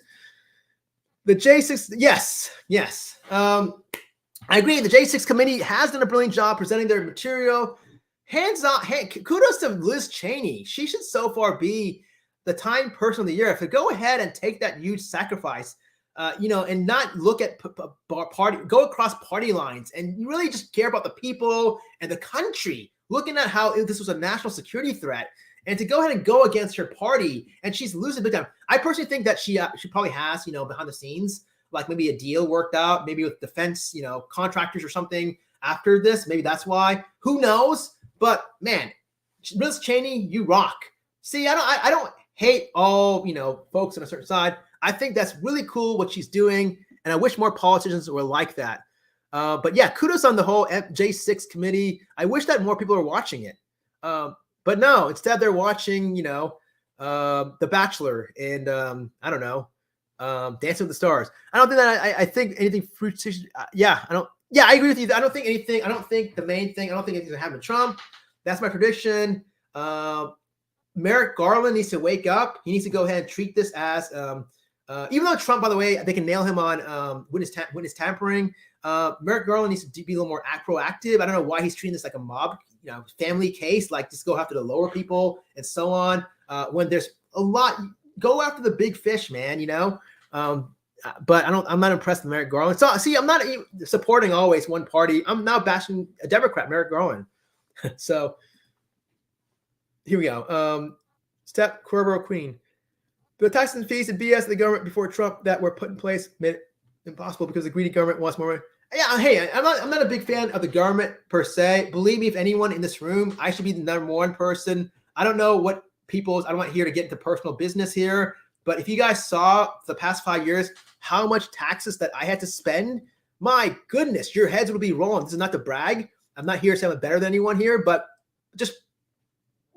The J6, yes. I agree. The J6 committee has done a brilliant job presenting their material. Kudos to Liz Cheney. She should so far be the Time Person of the Year. If to go ahead and take that huge sacrifice, and not look at go across party lines and really just care about the people and the country, looking at how this was a national security threat, and to go ahead and go against her party, and she's losing big time. I personally think that she probably has, behind the scenes, like maybe a deal worked out, maybe with defense, contractors or something after this. Maybe that's why. Who knows? But man, Liz Cheney, you rock. See, I don't hate all, folks on a certain side. I think that's really cool what she's doing, and I wish more politicians were like that. But yeah, kudos on the whole J6 committee. I wish that more people are watching it. But no, instead they're watching, The Bachelor and I don't know, Dancing with the Stars. I don't think that I think anything fruitful. I agree with you. I don't think anything. I don't think anything's gonna happen to Trump. That's my prediction. Merrick Garland needs to wake up. He needs to go ahead and treat this as, even though Trump, by the way, they can nail him on witness tampering. Merrick Garland needs to be a little more proactive. I don't know why he's treating this like a mob, family case, like just go after the lower people and so on. When there's a lot, go after the big fish, man. But I'm not impressed with Merrick Garland. So see, I'm not supporting always one party. I'm now bashing a Democrat, Merrick Garland. So here we go. Step Coroboro Queen. The taxes and fees and BS of the government before Trump that were put in place made it impossible because the greedy government wants more money. Yeah, hey, I'm not a big fan of the government per se. Believe me, if anyone in this room, I should be the number one person. I don't know what I'm not here to get into personal business here, but if you guys saw the past 5 years, how much taxes that I had to spend, my goodness, your heads would be rolling. This is not to brag, I'm not here to say I'm better than anyone here, but just,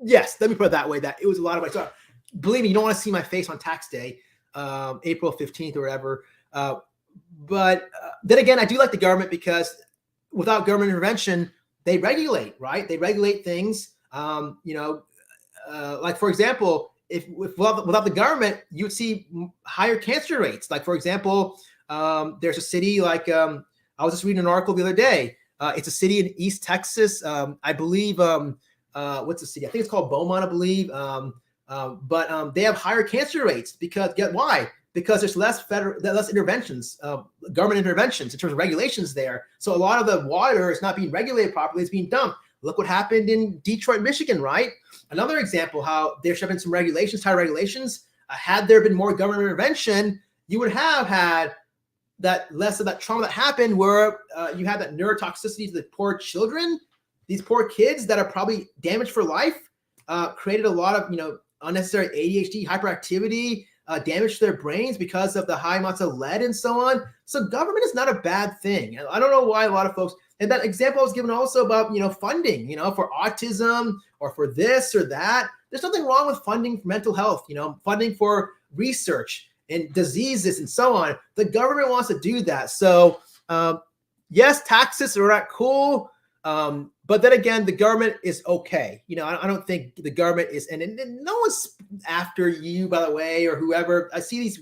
yes, let me put it that way, that it was a lot of my stuff. Believe me, you don't want to see my face on tax day, April 15th or whatever. But then again, I do like the government because without government intervention, they regulate, right? They regulate things. Like, for example, if without the government, you would see higher cancer rates. Like, for example, there's a city like I was just reading an article the other day. It's a city in East Texas. I believe, what's the city? I think it's called Beaumont, I believe. But they have higher cancer rates because why? Because there's less interventions, government interventions in terms of regulations there. So a lot of the water is not being regulated properly. It's being dumped. Look what happened in Detroit, Michigan, right? Another example how there should have been some regulations, tighter regulations. Had there been more government intervention, you would have had that less of that trauma that happened where you had that neurotoxicity to the poor children, these poor kids that are probably damaged for life, created a lot of, unnecessary ADHD, hyperactivity, damage to their brains because of the high amounts of lead and so on. So government is not a bad thing. I don't know why a lot of folks, and that example I was given also about, funding, for autism or for this or that. There's nothing wrong with funding for mental health, funding for research and diseases and so on. The government wants to do that. So yes, taxes are not cool. But then again, the government is okay. I don't think the government is, and no one's after you, by the way, or whoever. I see these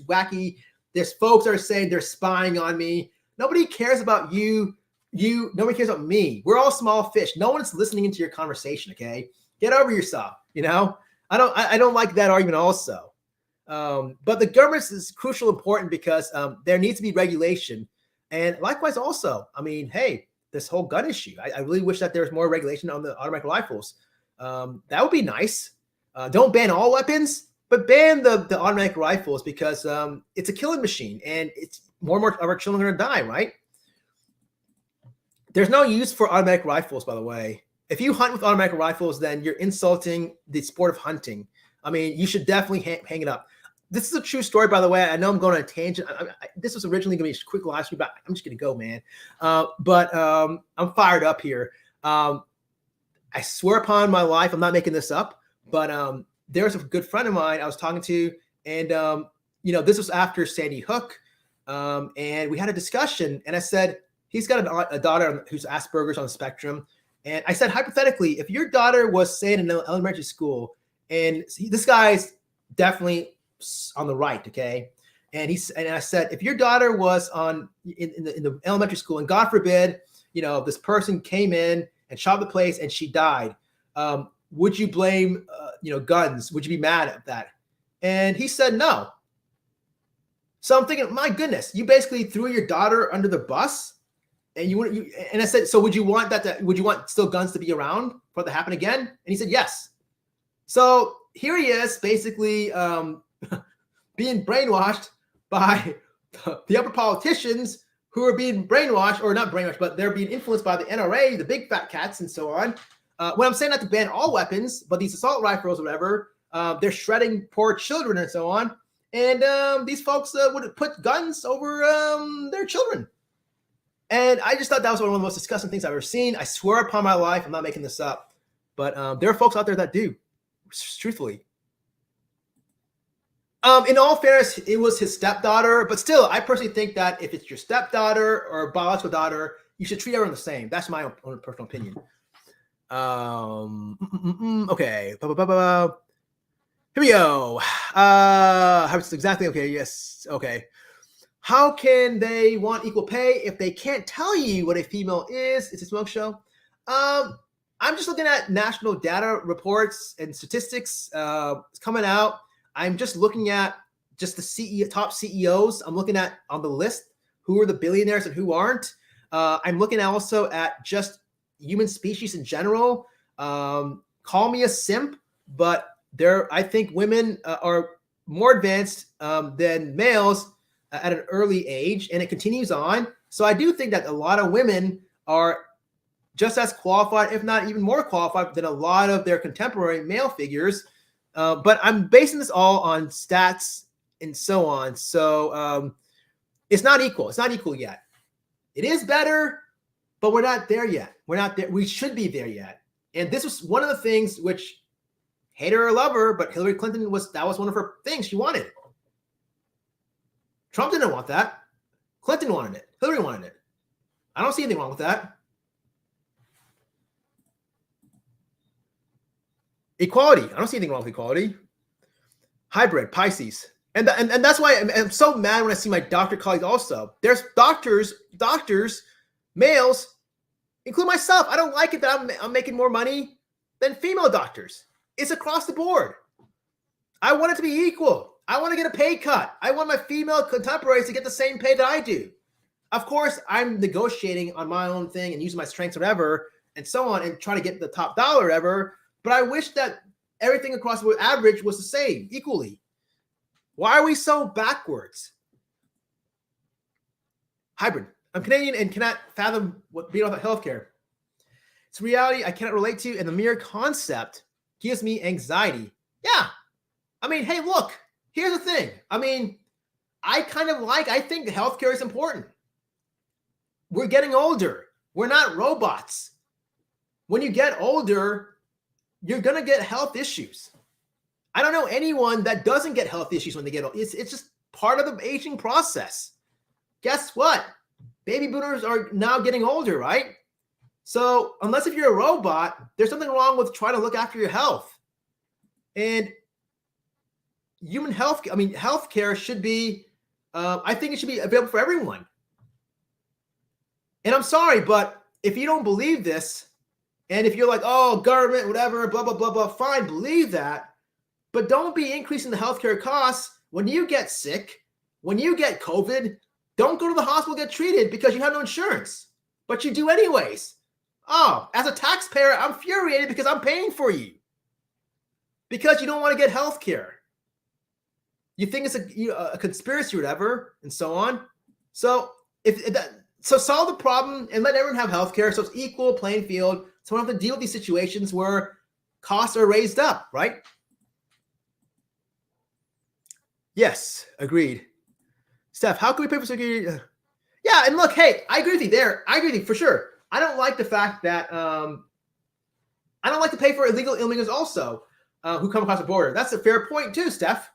there's folks that are saying they're spying on me. Nobody cares about you. Nobody cares about me. We're all small fish. No one's listening into your conversation. Okay. Get over yourself. I don't like that argument also. But the government is crucial, important because there needs to be regulation. And likewise also, hey, this whole gun issue. I really wish that there was more regulation on the automatic rifles. That would be nice. Don't ban all weapons, but ban the automatic rifles because it's a killing machine and it's more and more of our children are going to die, right? There's no use for automatic rifles, by the way. If you hunt with automatic rifles, then you're insulting the sport of hunting. You should definitely hang it up. This is a true story, by the way. I know I'm going on a tangent. This was originally going to be a quick live stream, but I'm just going to go, man. But I'm fired up here. I swear upon my life, I'm not making this up. But there's a good friend of mine I was talking to, and this was after Sandy Hook, and we had a discussion. And I said he's got a daughter who's Asperger's on the spectrum, and I said hypothetically, if your daughter was, say, in an elementary school, and this guy's definitely on the right, okay, and I said, if your daughter was in the elementary school, and God forbid, this person came in and shot the place and she died, would you blame guns? Would you be mad at that? And he said no. So I'm thinking, my goodness, you basically threw your daughter under the bus, and and I said, so would you want would you want still guns to be around for that to happen again? And he said yes. So here he is, basically being brainwashed by the upper politicians who are being brainwashed, or not brainwashed, but they're being influenced by the NRA, the big fat cats, and so on. When I'm saying not to ban all weapons, but these assault rifles or whatever, they're shredding poor children and so on. And these folks would put guns over their children. And I just thought that was one of the most disgusting things I've ever seen. I swear upon my life, I'm not making this up. But there are folks out there that do, truthfully. In all fairness, it was his stepdaughter, but still, I personally think that if it's your stepdaughter or biological daughter, you should treat everyone the same. That's my own personal opinion. Okay. Here we go. Exactly. Okay. Yes. Okay. How can they want equal pay if they can't tell you what a female is? It's a smoke show. I'm just looking at national data reports and statistics. It's coming out. I'm just looking at just the top CEOs. I'm looking at on the list who are the billionaires and who aren't. I'm looking also at just human species in general. Call me a simp, but I think women are more advanced than males at an early age, and it continues on. So I do think that a lot of women are just as qualified, if not even more qualified, than a lot of their contemporary male figures. But I'm basing this all on stats and so on. So it's not equal. It's not equal yet. It is better, But we're not there yet. We're not there. We should be there yet. And this was one of the things which, hate her or love her, but Hillary Clinton that was one of her things she wanted. Trump didn't want that. Clinton wanted it. Hillary wanted it. I don't see anything wrong with that. Equality. I don't see anything wrong with equality. Hybrid, Pisces. And that's why I'm so mad when I see my doctor colleagues also. There's doctors, males, including myself. I don't like it that I'm making more money than female doctors. It's across the board. I want it to be equal. I want to get a pay cut. I want my female contemporaries to get the same pay that I do. Of course, I'm negotiating on my own thing and using my strengths, whatever, and so on, and trying to get the top dollar ever. But I wish that everything across the board average was the same, equally. Why are we so backwards? Hybrid. I'm Canadian and cannot fathom what being without healthcare. It's a reality I cannot relate to, and the mere concept gives me anxiety. Yeah. I mean, hey, look, here's the thing. I mean, I think healthcare is important. We're getting older. We're not robots. When you get older, you're going to get health issues. I don't know anyone that doesn't get health issues when they get old. It's just part of the aging process. Guess what? Baby boomers are now getting older, right? So unless if you're a robot, there's something wrong with trying to look after your health. And healthcare should be, I think it should be available for everyone. And I'm sorry, but if you don't believe this, and if you're like, oh, government, whatever, blah, blah, blah, blah, fine, believe that. But don't be increasing the healthcare costs when you get sick, when you get COVID. Don't go to the hospital, get treated because you have no insurance, but you do anyways. Oh, as a taxpayer, I'm infuriated because I'm paying for you because you don't want to get healthcare. You think it's a conspiracy or whatever, and so on. So so solve the problem and let everyone have healthcare so it's equal playing field. So we don't have to deal with these situations where costs are raised up, right? Yes, agreed. Steph, how can we pay for security? Yeah, and look, hey, I agree with you there. I agree with you for sure. I don't like the fact that I don't like to pay for illegal immigrants also who come across the border. That's a fair point too, Steph.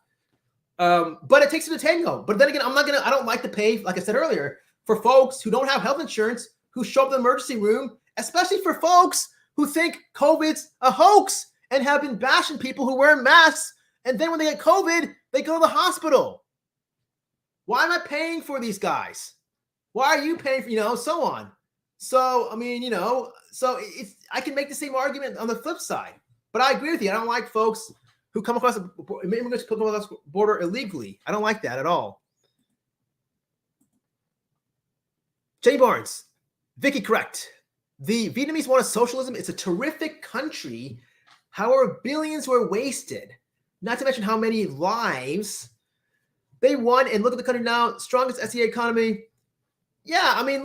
But it takes a tango. But then again, I don't like to pay, like I said earlier, for folks who don't have health insurance, who show up in the emergency room, especially for folks who think COVID's a hoax and have been bashing people who wear masks. And then when they get COVID, they go to the hospital. Why am I paying for these guys? Why are you paying for, so on. So, I mean, I can make the same argument on the flip side. But I agree with you. I don't like folks who come across immigrants come across the border illegally. I don't like that at all. Jenny Barnes, Vicky, correct. The Vietnamese wanted socialism. It's a terrific country. However, billions were wasted. Not to mention how many lives they won. And look at the country now, strongest SEA economy. Yeah, I'm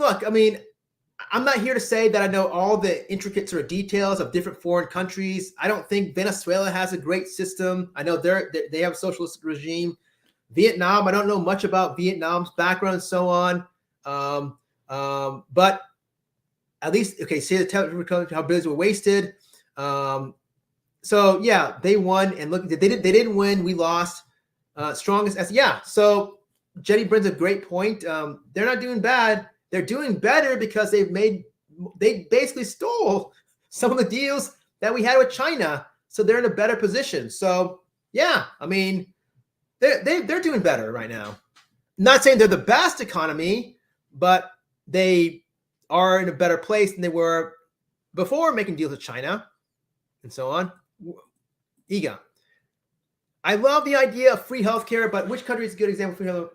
not here to say that I know all the intricate sort of details of different foreign countries. I don't think Venezuela has a great system. I know they have a socialist regime. Vietnam, I don't know much about Vietnam's background and so on. But at least, okay, say how billions were wasted. So yeah, they won, and look, they didn't win. We lost. Strongest, yeah. So Jenny brings a great point. They're not doing bad. They're doing better because they basically stole some of the deals that we had with China. So they're in a better position. So yeah, they're doing better right now. Not saying they're the best economy, but they are in a better place than they were before making deals with China and so on. Iga, I love the idea of free healthcare, but which country is a good example of free healthcare?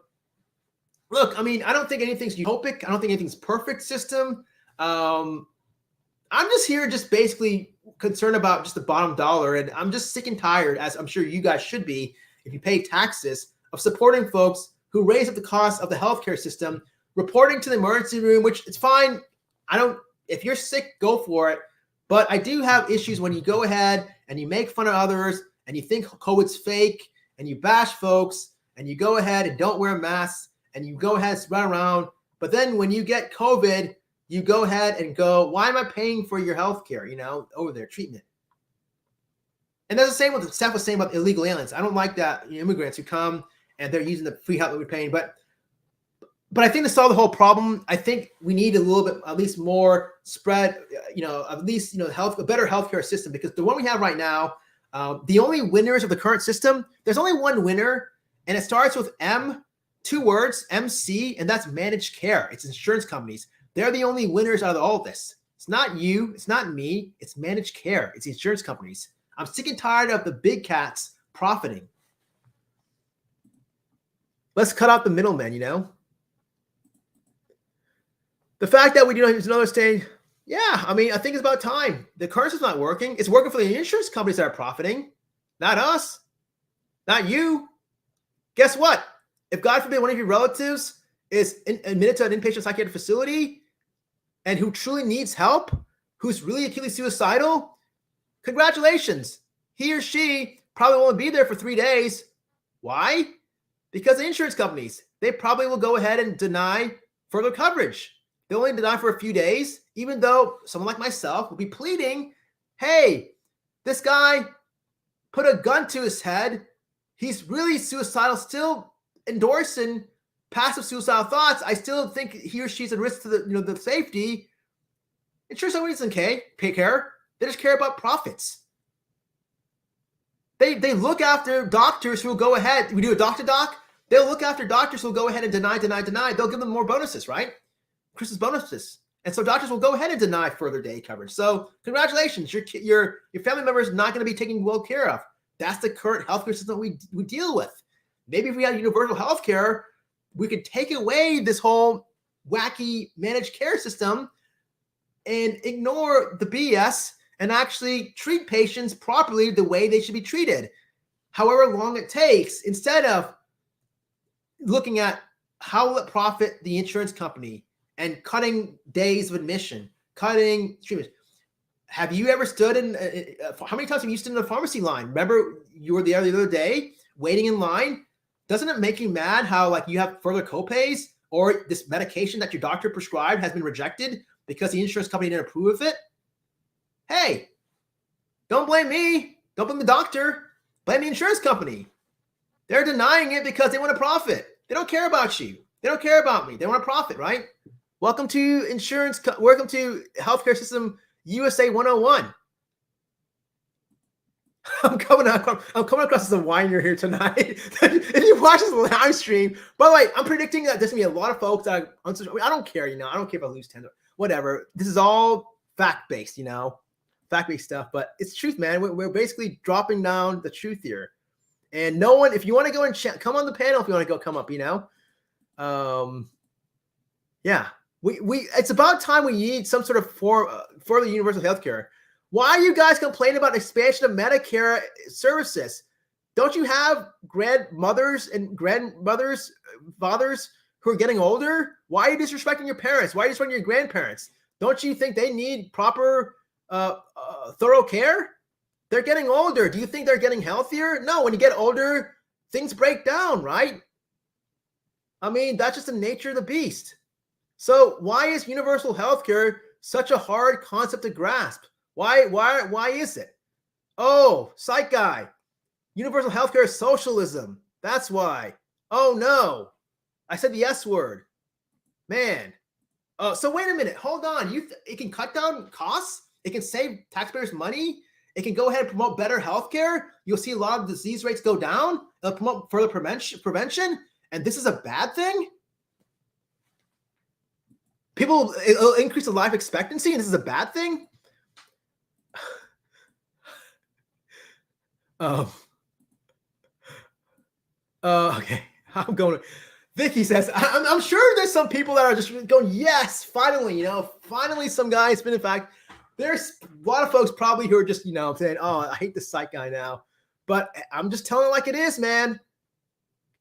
Look, I don't think anything's utopic. I don't think anything's perfect system. I'm just here basically concerned about just the bottom dollar. And I'm just sick and tired, as I'm sure you guys should be, if you pay taxes, of supporting folks who raise up the cost of the healthcare system, reporting to the emergency room, which it's fine. If you're sick, go for it. But I do have issues when you go ahead and you make fun of others and you think COVID's fake and you bash folks and you go ahead and don't wear masks and you go ahead and run around. But then when you get COVID, you go ahead and go, why am I paying for your health care, over there, treatment? And that's the same with Steph was saying about illegal aliens. I don't like that immigrants who come and they're using the free health that we're paying. But I think to solve the whole problem, I think we need a little bit, at least more spread, at least, a better healthcare system, because the one we have right now, the only winners of the current system, there's only one winner, and it starts with M, 2 words, MC, and that's managed care. It's insurance companies. They're the only winners out of all of this. It's not you. It's not me. It's managed care. It's the insurance companies. I'm sick and tired of the big cats profiting. Let's cut out the middlemen, The fact that we do have another state, I think it's about time. The currency's not working. It's working for the insurance companies that are profiting, not us, not you. Guess what? If God forbid one of your relatives is admitted to an inpatient psychiatric facility and who truly needs help, who's really acutely suicidal, congratulations. He or she probably won't be there for 3 days. Why? Because the insurance companies, they probably will go ahead and deny further coverage. They only deny for a few days, even though someone like myself will be pleading, hey, this guy put a gun to his head. He's really suicidal, still endorsing passive suicidal thoughts. I still think he or she's a risk to the safety. Insurance companies doesn't pay care. They just care about profits. They look after doctors who will go ahead. We do a doc. They'll look after doctors who will go ahead and deny. They'll give them more bonuses, right? Christmas bonuses. And so doctors will go ahead and deny further day coverage. So congratulations, your family member is not going to be taken well care of. That's the current healthcare system we deal with. Maybe if we had universal healthcare, we could take away this whole wacky managed care system and ignore the BS and actually treat patients properly the way they should be treated, however long it takes, instead of looking at how will it profit the insurance company and cutting days of admission, cutting treatment. Have you ever stood in, how many times have you stood in a pharmacy line? Remember you were there the other day waiting in line? Doesn't it make you mad how you have further copays, or this medication that your doctor prescribed has been rejected because the insurance company didn't approve of it? Hey, don't blame me. Don't blame the doctor. Blame the insurance company. They're denying it because they want to profit. They don't care about you. They don't care about me. They want to profit, right? Welcome to welcome to healthcare system USA 101. I'm coming across as a whiner here tonight. If you watch this live stream, by the way, I'm predicting that there's gonna be a lot of folks that I don't care, I don't care if I lose 10 or whatever. This is all fact-based, fact-based stuff, but it's truth, man. We're basically dropping down the truth here. And no one, if you want to go and come on the panel, if you want to go come up, yeah, we it's about time we need some sort of further universal healthcare. Why are you guys complaining about expansion of Medicare services? Don't you have grandmothers and grandmothers, fathers who are getting older? Why are you disrespecting your parents? Why are you disrespecting your grandparents? Don't you think they need proper, thorough care? They're getting older. Do you think they're getting healthier? No, when you get older, things break down, right? That's just the nature of the beast. So why is universal healthcare such a hard concept to grasp? Why is it? Oh, psych guy. Universal healthcare is socialism. That's why. Oh no. I said the S word. Man. So wait a minute. Hold on. It can cut down costs. It can save taxpayers money. It can go ahead and promote better healthcare. You'll see a lot of disease rates go down. It'll promote further prevention. And this is a bad thing? It'll increase the life expectancy, and this is a bad thing? Okay. I'm going to. Vicky says, I'm sure there's some people that are just going, yes, finally, finally some guy has been, in fact, there's a lot of folks probably who are just, saying, oh, I hate this psych guy now. But I'm just telling it like it is, man.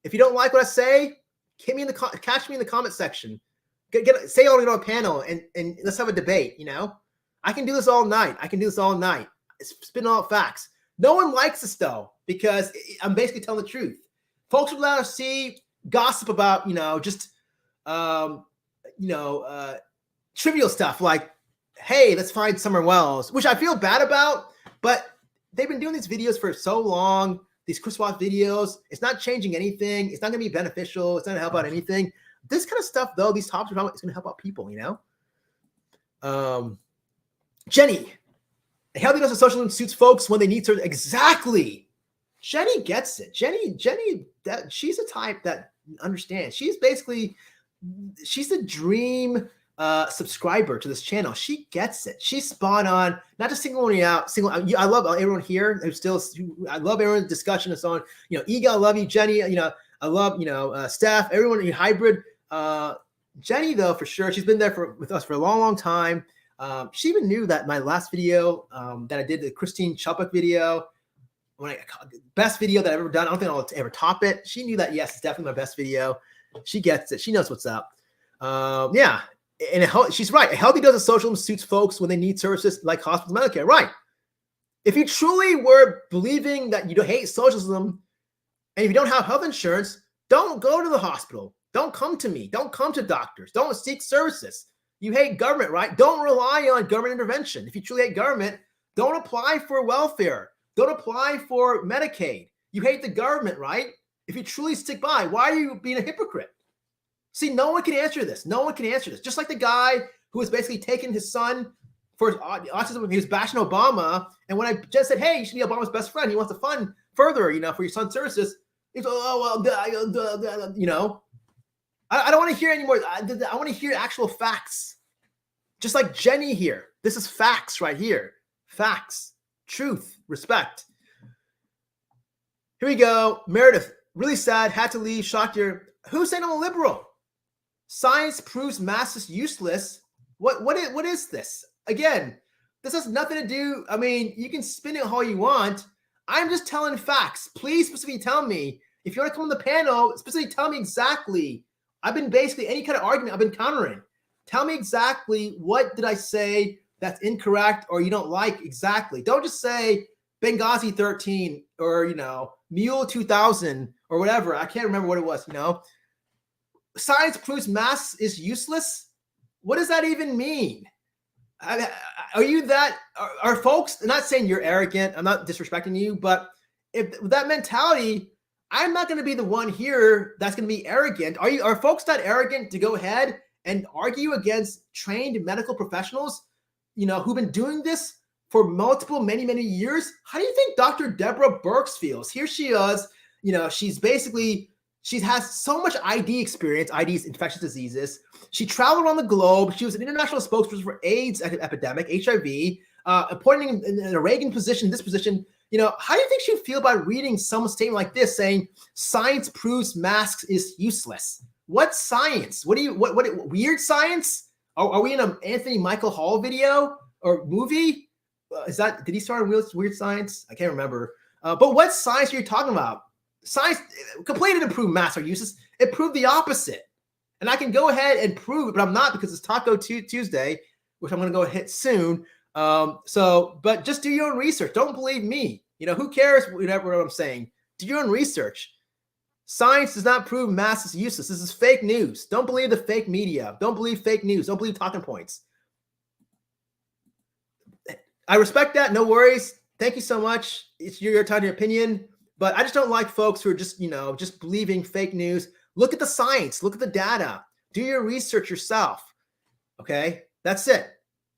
If you don't like what I say, catch me in the comment section. Say I'll get on a panel and let's have a debate, I can do this all night. Spitting out facts. No one likes this though, because I'm basically telling the truth. Folks would rather see gossip about, trivial stuff like, hey, let's find Summer Wells, which I feel bad about, but they've been doing these videos for so long, these Chris Watt videos. It's not changing anything. It's not going to be beneficial. It's not going to help out anything. This kind of stuff, though, these topics, it's going to help out people, Jenny, a healthy dose of socialism suits folks when they need to. Exactly. Jenny gets it. Jenny, she's a type that understands. She's the dream subscriber to this channel. She gets it. She's spot on. Not just singling you out. I love everyone here I love everyone's discussion and so on. Ega, I love you. Jenny, I love, Steph, everyone in hybrid. Jenny, though, for sure, she's been there with us for a long, long time. She even knew that my last video that I did, the Christine Chupik video, best video that I've ever done. I don't think I'll ever top it. She knew that, yes, it's definitely my best video. She gets it. She knows what's up. Yeah. And she's right. A healthy dose of socialism suits folks when they need services like hospitals and Medicare. Right. If you truly were believing that you don't hate socialism, and if you don't have health insurance, don't go to the hospital. Don't come to me. Don't come to doctors. Don't seek services. You hate government, right? Don't rely on government intervention. If you truly hate government, don't apply for welfare. Don't apply for Medicaid. You hate the government, right? If you truly stick by, why are you being a hypocrite? See, no one can answer this. No one can answer this. Just like the guy who was basically taking his son for autism, he was bashing Obama. And when I just said, hey, you should be Obama's best friend, he wants to fund further, for your son's services. He's like, oh, well, I don't want to hear anymore. I want to hear actual facts. Just like Jenny here. This is facts right here. Facts, truth, respect. Here we go. Meredith, really sad, had to leave, shocked here. Who said I'm a liberal? Science proves mass is useless. What is this? Again, this has nothing to do. I mean, you can spin it how you want. I'm just telling facts. Please specifically tell me. If you want to come on the panel, specifically tell me exactly. I've been basically any kind of argument I've been countering. Tell me exactly what did I say that's incorrect or you don't like exactly. Don't just say Benghazi 13 or, Mule 2000 or whatever. I can't remember what it was, Science proves mass is useless. What does that even mean? Are you that, are folks, I'm not saying you're arrogant. I'm not disrespecting you, but if with that mentality, I'm not going to be the one here that's going to be arrogant. Are folks that arrogant to go ahead and argue against trained medical professionals, who've been doing this for many, many years? How do you think Dr. Deborah Birx feels? Here she is, she has so much ID experience. ID is infectious diseases. She traveled around the globe. She was an international spokesperson for AIDS epidemic, HIV, appointing in a Reagan position, this position. How do you think she'd feel about reading some statement like this saying science proves masks is useless? What science? What weird science? Are we in an Anthony Michael Hall video or movie? Did he start in Weird Science? I can't remember. But what science are you talking about? Science completely didn't prove masks are useless. It proved the opposite. And I can go ahead and prove it, but I'm not because it's Taco Tuesday, which I'm going to go hit soon. But just do your own research. Don't believe me. Who cares whatever I'm saying? Do your own research. Science does not prove mass is useless. This is fake news. Don't believe the fake media. Don't believe fake news. Don't believe talking points. I respect that. No worries. Thank you so much. It's your time, your opinion. But I just don't like folks who are just believing fake news. Look at the science. Look at the data. Do your research yourself. Okay? That's it.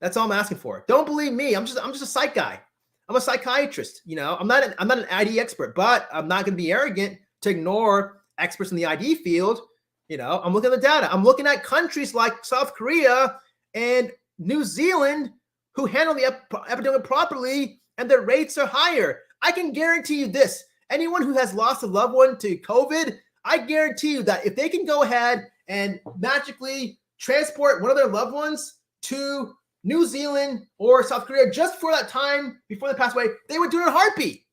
That's all I'm asking for. Don't believe me. I'm just a psych guy. I'm a psychiatrist. I'm not an ID expert, but I'm not going to be arrogant to ignore experts in the ID field. I'm looking at the data. I'm looking at countries like South Korea and New Zealand who handle the epidemic properly, and their rates are higher. I can guarantee you this. Anyone who has lost a loved one to COVID, I guarantee you that if they can go ahead and magically transport one of their loved ones to New Zealand or South Korea just for that time before they pass away, they would do it in a heartbeat.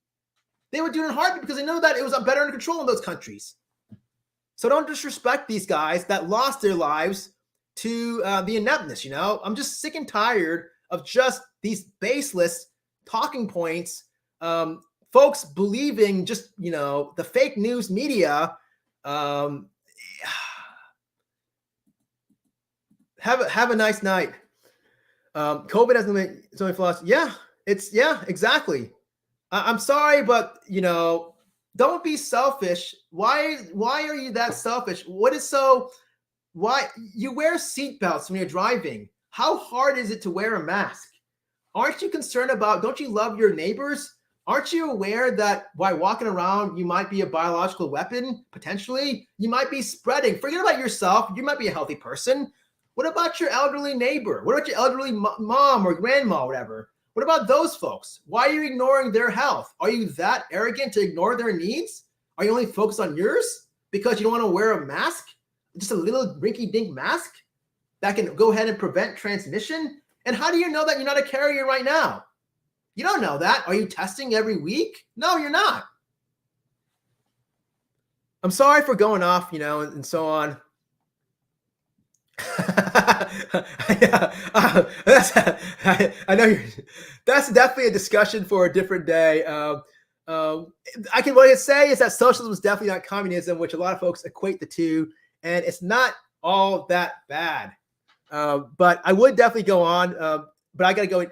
They would do it in a heartbeat because they know that it was better under control in those countries. So don't disrespect these guys that lost their lives to the ineptness. I'm just sick and tired of just these baseless talking points. Folks believing just, the fake news media. Hell, Have a nice night. COVID has so many flaws. Yeah, exactly. I'm sorry, but don't be selfish. Why are you that selfish? Why you wear seatbelts when you're driving? How hard is it to wear a mask? Aren't you concerned about, don't you love your neighbors? Aren't you aware that by walking around, you might be a biological weapon, potentially? You might be spreading. Forget about yourself. You might be a healthy person. What about your elderly neighbor? What about your elderly mom or grandma or whatever? What about those folks? Why are you ignoring their health? Are you that arrogant to ignore their needs? Are you only focused on yours because you don't want to wear a mask? Just a little rinky-dink mask that can go ahead and prevent transmission? And how do you know that you're not a carrier right now? You don't know that. Are you testing every week? No, you're not. I'm sorry for going off, and so on. I know that's definitely a discussion for a different day. What I can say is that socialism is definitely not communism, which a lot of folks equate the two, and it's not all that bad. But I would definitely go on. But I got to go and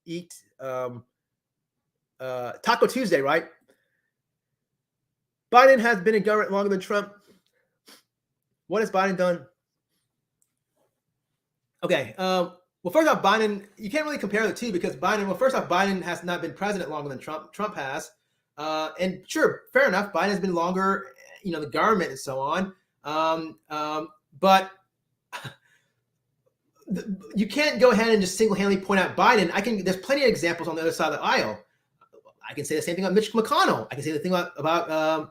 eat Taco Tuesday, right? Biden has been in government longer than Trump. What has Biden done? Okay. Well, first off, Biden, you can't really compare the two because Biden has not been president longer than Trump. Trump has. And sure, fair enough. Biden has been longer, the government and so on. But you can't go ahead and just single-handedly point out Biden. There's plenty of examples on the other side of the aisle. I can say the same thing about Mitch McConnell. I can say the thing about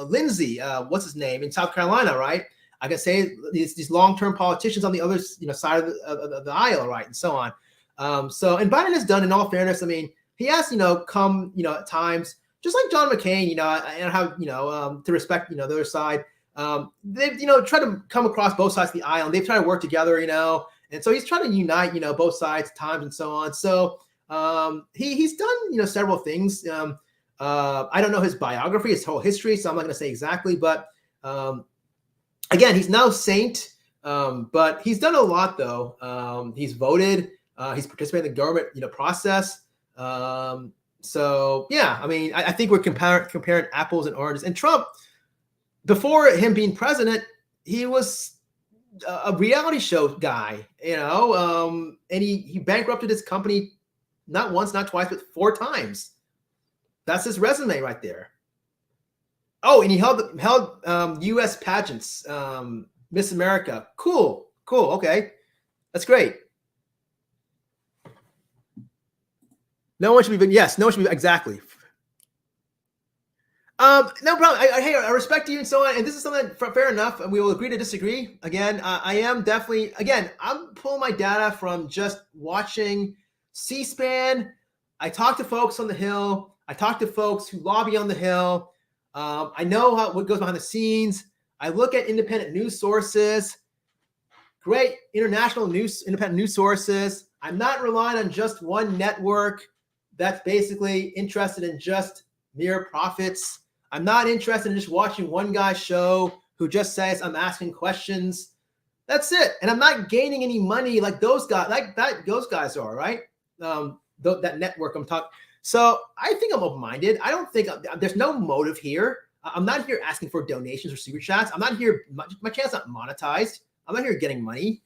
Lindsey, what's his name, in South Carolina, right? I can say these long-term politicians on the other side of the aisle, right, and so on. And Biden has done, in all fairness, I mean, he has, come, at times, just like John McCain, and how, to respect, the other side. They've, tried to come across both sides of the aisle, and they've tried to work together, and so he's trying to unite, both sides at times and so on. So he's done, several things. I don't know his biography, his whole history, so I'm not going to say exactly, but again, he's no saint, but he's done a lot, though. He's voted, he's participated in the government, process. So yeah, I mean, I think we're comparing apples and oranges. And Trump, before him being president, he was a reality show guy, and he bankrupted his company not once, not twice, but 4 times. That's his resume right there. Oh, and he held U.S. pageants, Miss America. Cool. Okay, that's great. No one should be. Yes, no one should be. Exactly. No problem. I respect you and so on. And this is something fair enough. And we will agree to disagree. Again, I am definitely. Again, I'm pulling my data from just watching C-SPAN. I talk to folks on the Hill. I talk to folks who lobby on the Hill. I know what goes behind the scenes. I look at independent news sources, great independent news sources. I'm not relying on just one network that's basically interested in just mere profits. I'm not interested in just watching one guy's show who just says, I'm asking questions. That's it. And I'm not gaining any money like those guys, those guys are, right? That network I'm talking. So I think I'm open-minded. I don't think there's no motive here. I'm not here asking for donations or super chats. I'm not here. My channel's not monetized. I'm not here getting money.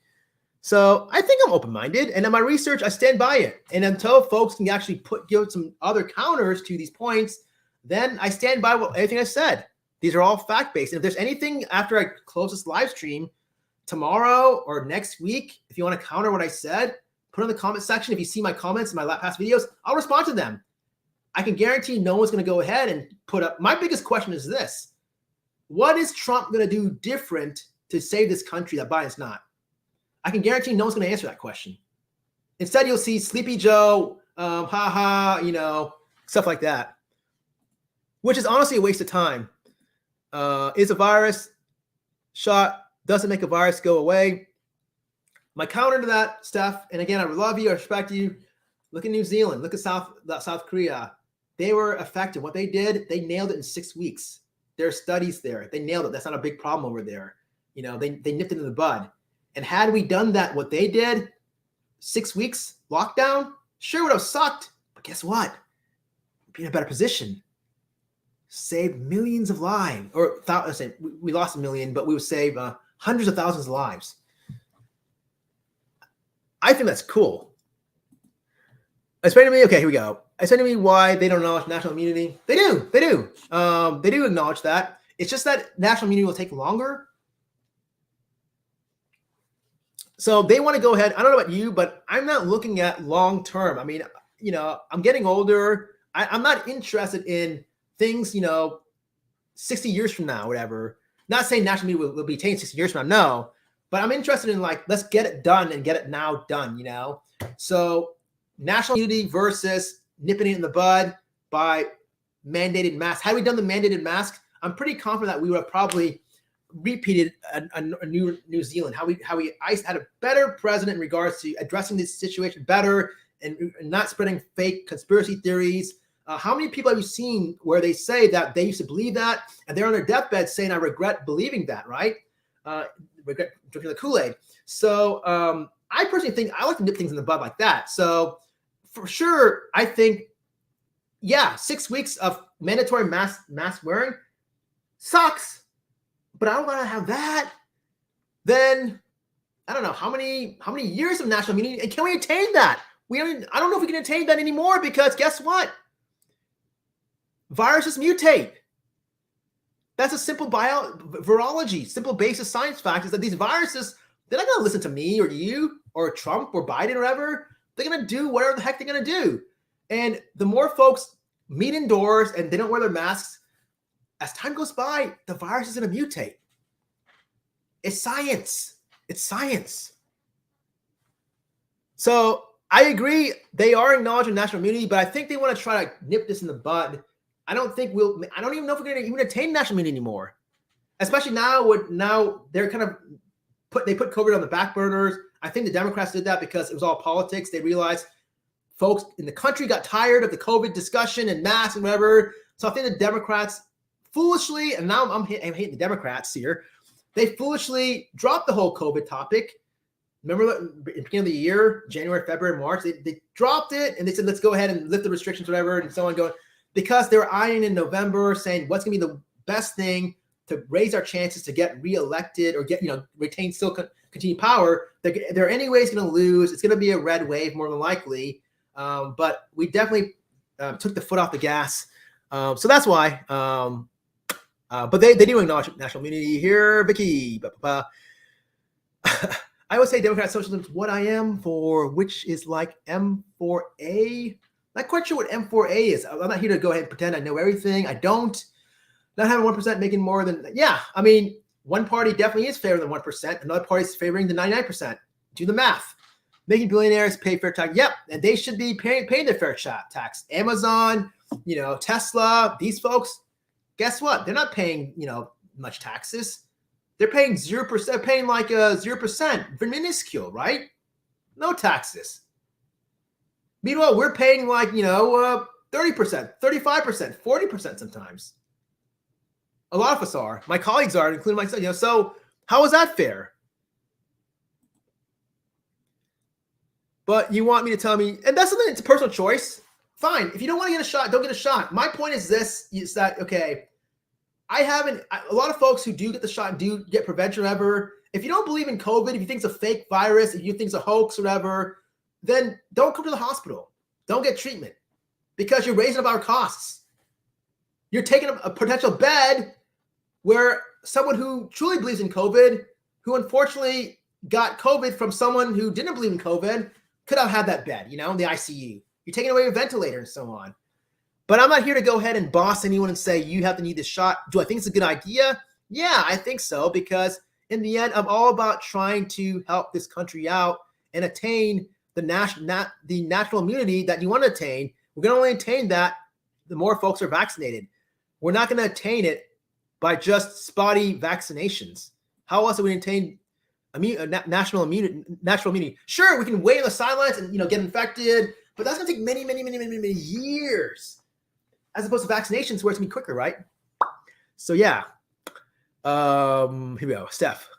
So I think I'm open-minded. And in my research, I stand by it. And until folks can actually give some other counters to these points, then I stand by everything I said. These are all fact-based. And if there's anything after I close this live stream tomorrow or next week, if you want to counter what I said, put it in the comment section. If you see my comments in my past videos, I'll respond to them. I can guarantee no one's going to go ahead and put up. My biggest question is this. What is Trump going to do different to save this country that Biden's not? I can guarantee no one's going to answer that question. Instead, you'll see Sleepy Joe, stuff like that, which is honestly a waste of time. Is a virus shot doesn't make a virus go away. My counter to that, Steph, and again, I love you, I respect you. Look at New Zealand. Look at South Korea. They were effective. What they did, they nailed it in 6 weeks. There are studies there. They nailed it. That's not a big problem over there. They nipped it in the bud. And had we done that, what they did, 6 weeks lockdown, sure would have sucked. But guess what? We'd be in a better position. Saved millions of lives, or we lost 1 million, but we would save hundreds of thousands of lives. I think that's cool. Explain to me. Okay, here we go. Explain to me why they don't acknowledge national immunity. They do. They do acknowledge that. It's just that national immunity will take longer. So they want to go ahead. I don't know about you, but I'm not looking at long term. I mean, I'm getting older. I'm not interested in things, 60 years from now, whatever. Not saying national immunity will be attained 60 years from now, no. But I'm interested in let's get it done and get it now done, So national immunity versus nipping it in the bud by mandated masks. Had we done the mandated mask, I'm pretty confident that we would have probably repeated a New Zealand. How we had a better president in regards to addressing this situation better and not spreading fake conspiracy theories. How many people have you seen where they say that they used to believe that and they're on their deathbed saying, I regret believing that, right? Regret drinking the Kool-Aid. So I personally think I like to nip things in the bud like that. So for sure, I think, 6 weeks of mandatory mask wearing sucks. But I don't want to have that. Then I don't know how many years of national immunity, and can we attain that? I don't know if we can attain that anymore, because guess what? Viruses mutate. That's a simple virology, simple basic science fact is that these viruses, they're not going to listen to me or you or Trump or Biden or whatever. They're going to do whatever the heck they're going to do. And the more folks meet indoors and they don't wear their masks, as time goes by, the virus is going to mutate. It's science. It's science. So I agree. They are acknowledging national immunity, but I think they want to try to nip this in the bud. I don't even know if we're going to even attain national immunity anymore. Especially now they're kind of put COVID on the back burners. I think the Democrats did that because it was all politics. They realized folks in the country got tired of the COVID discussion and masks and whatever. So I think the Democrats foolishly, and now I'm hating the Democrats here, they foolishly dropped the whole COVID topic. Remember in the beginning of the year, January, February, March, they dropped it and they said, let's go ahead and lift the restrictions, whatever, and so on going, because they were eyeing in November saying what's going to be the best thing to raise our chances to get reelected or get, retain still continue power. They're anyways going to lose. It's going to be a red wave more than likely. But we definitely took the foot off the gas. So that's why. But they do acknowledge national immunity here, Vicky. I would say Democrat socialism is what I am for, which is like M4A. Not quite sure what M4A is. I'm not here to go ahead and pretend I know everything. I don't. Not having 1% making more than, I mean, one party definitely is favoring the 1%. Another party is favoring the 99%. Do the math. Making billionaires pay fair tax. Yep. And they should be paying their fair tax. Amazon, Tesla, these folks, guess what? They're not paying, much taxes. They're paying 0%. They're paying like 0%, minuscule, right? No taxes. Meanwhile, we're paying like, 30%, 35%, 40% sometimes. A lot of us are. My colleagues are, including myself. So how is that fair? But you want me to tell me, and that's something, it's a personal choice. Fine. If you don't want to get a shot, don't get a shot. My point is this, is that, okay, a lot of folks who do get the shot do get prevention or whatever. If you don't believe in COVID, if you think it's a fake virus, if you think it's a hoax or whatever, then don't come to the hospital. Don't get treatment because you're raising up our costs. You're taking a potential bed where someone who truly believes in COVID, who unfortunately got COVID from someone who didn't believe in COVID, could have had that bed, in the ICU. You're taking away a ventilator and so on. But I'm not here to go ahead and boss anyone and say, you have to need this shot. Do I think it's a good idea? Yeah, I think so, because in the end, I'm all about trying to help this country out and attain the national immunity that you want to attain. We're going to only attain that the more folks are vaccinated. We're not going to attain it by just spotty vaccinations. How else do we attain national immunity? Sure, we can wait on the sidelines and get infected, but that's going to take many, many, many, many, many years, as opposed to vaccinations where it's going to be quicker, right? So yeah, here we go, Steph.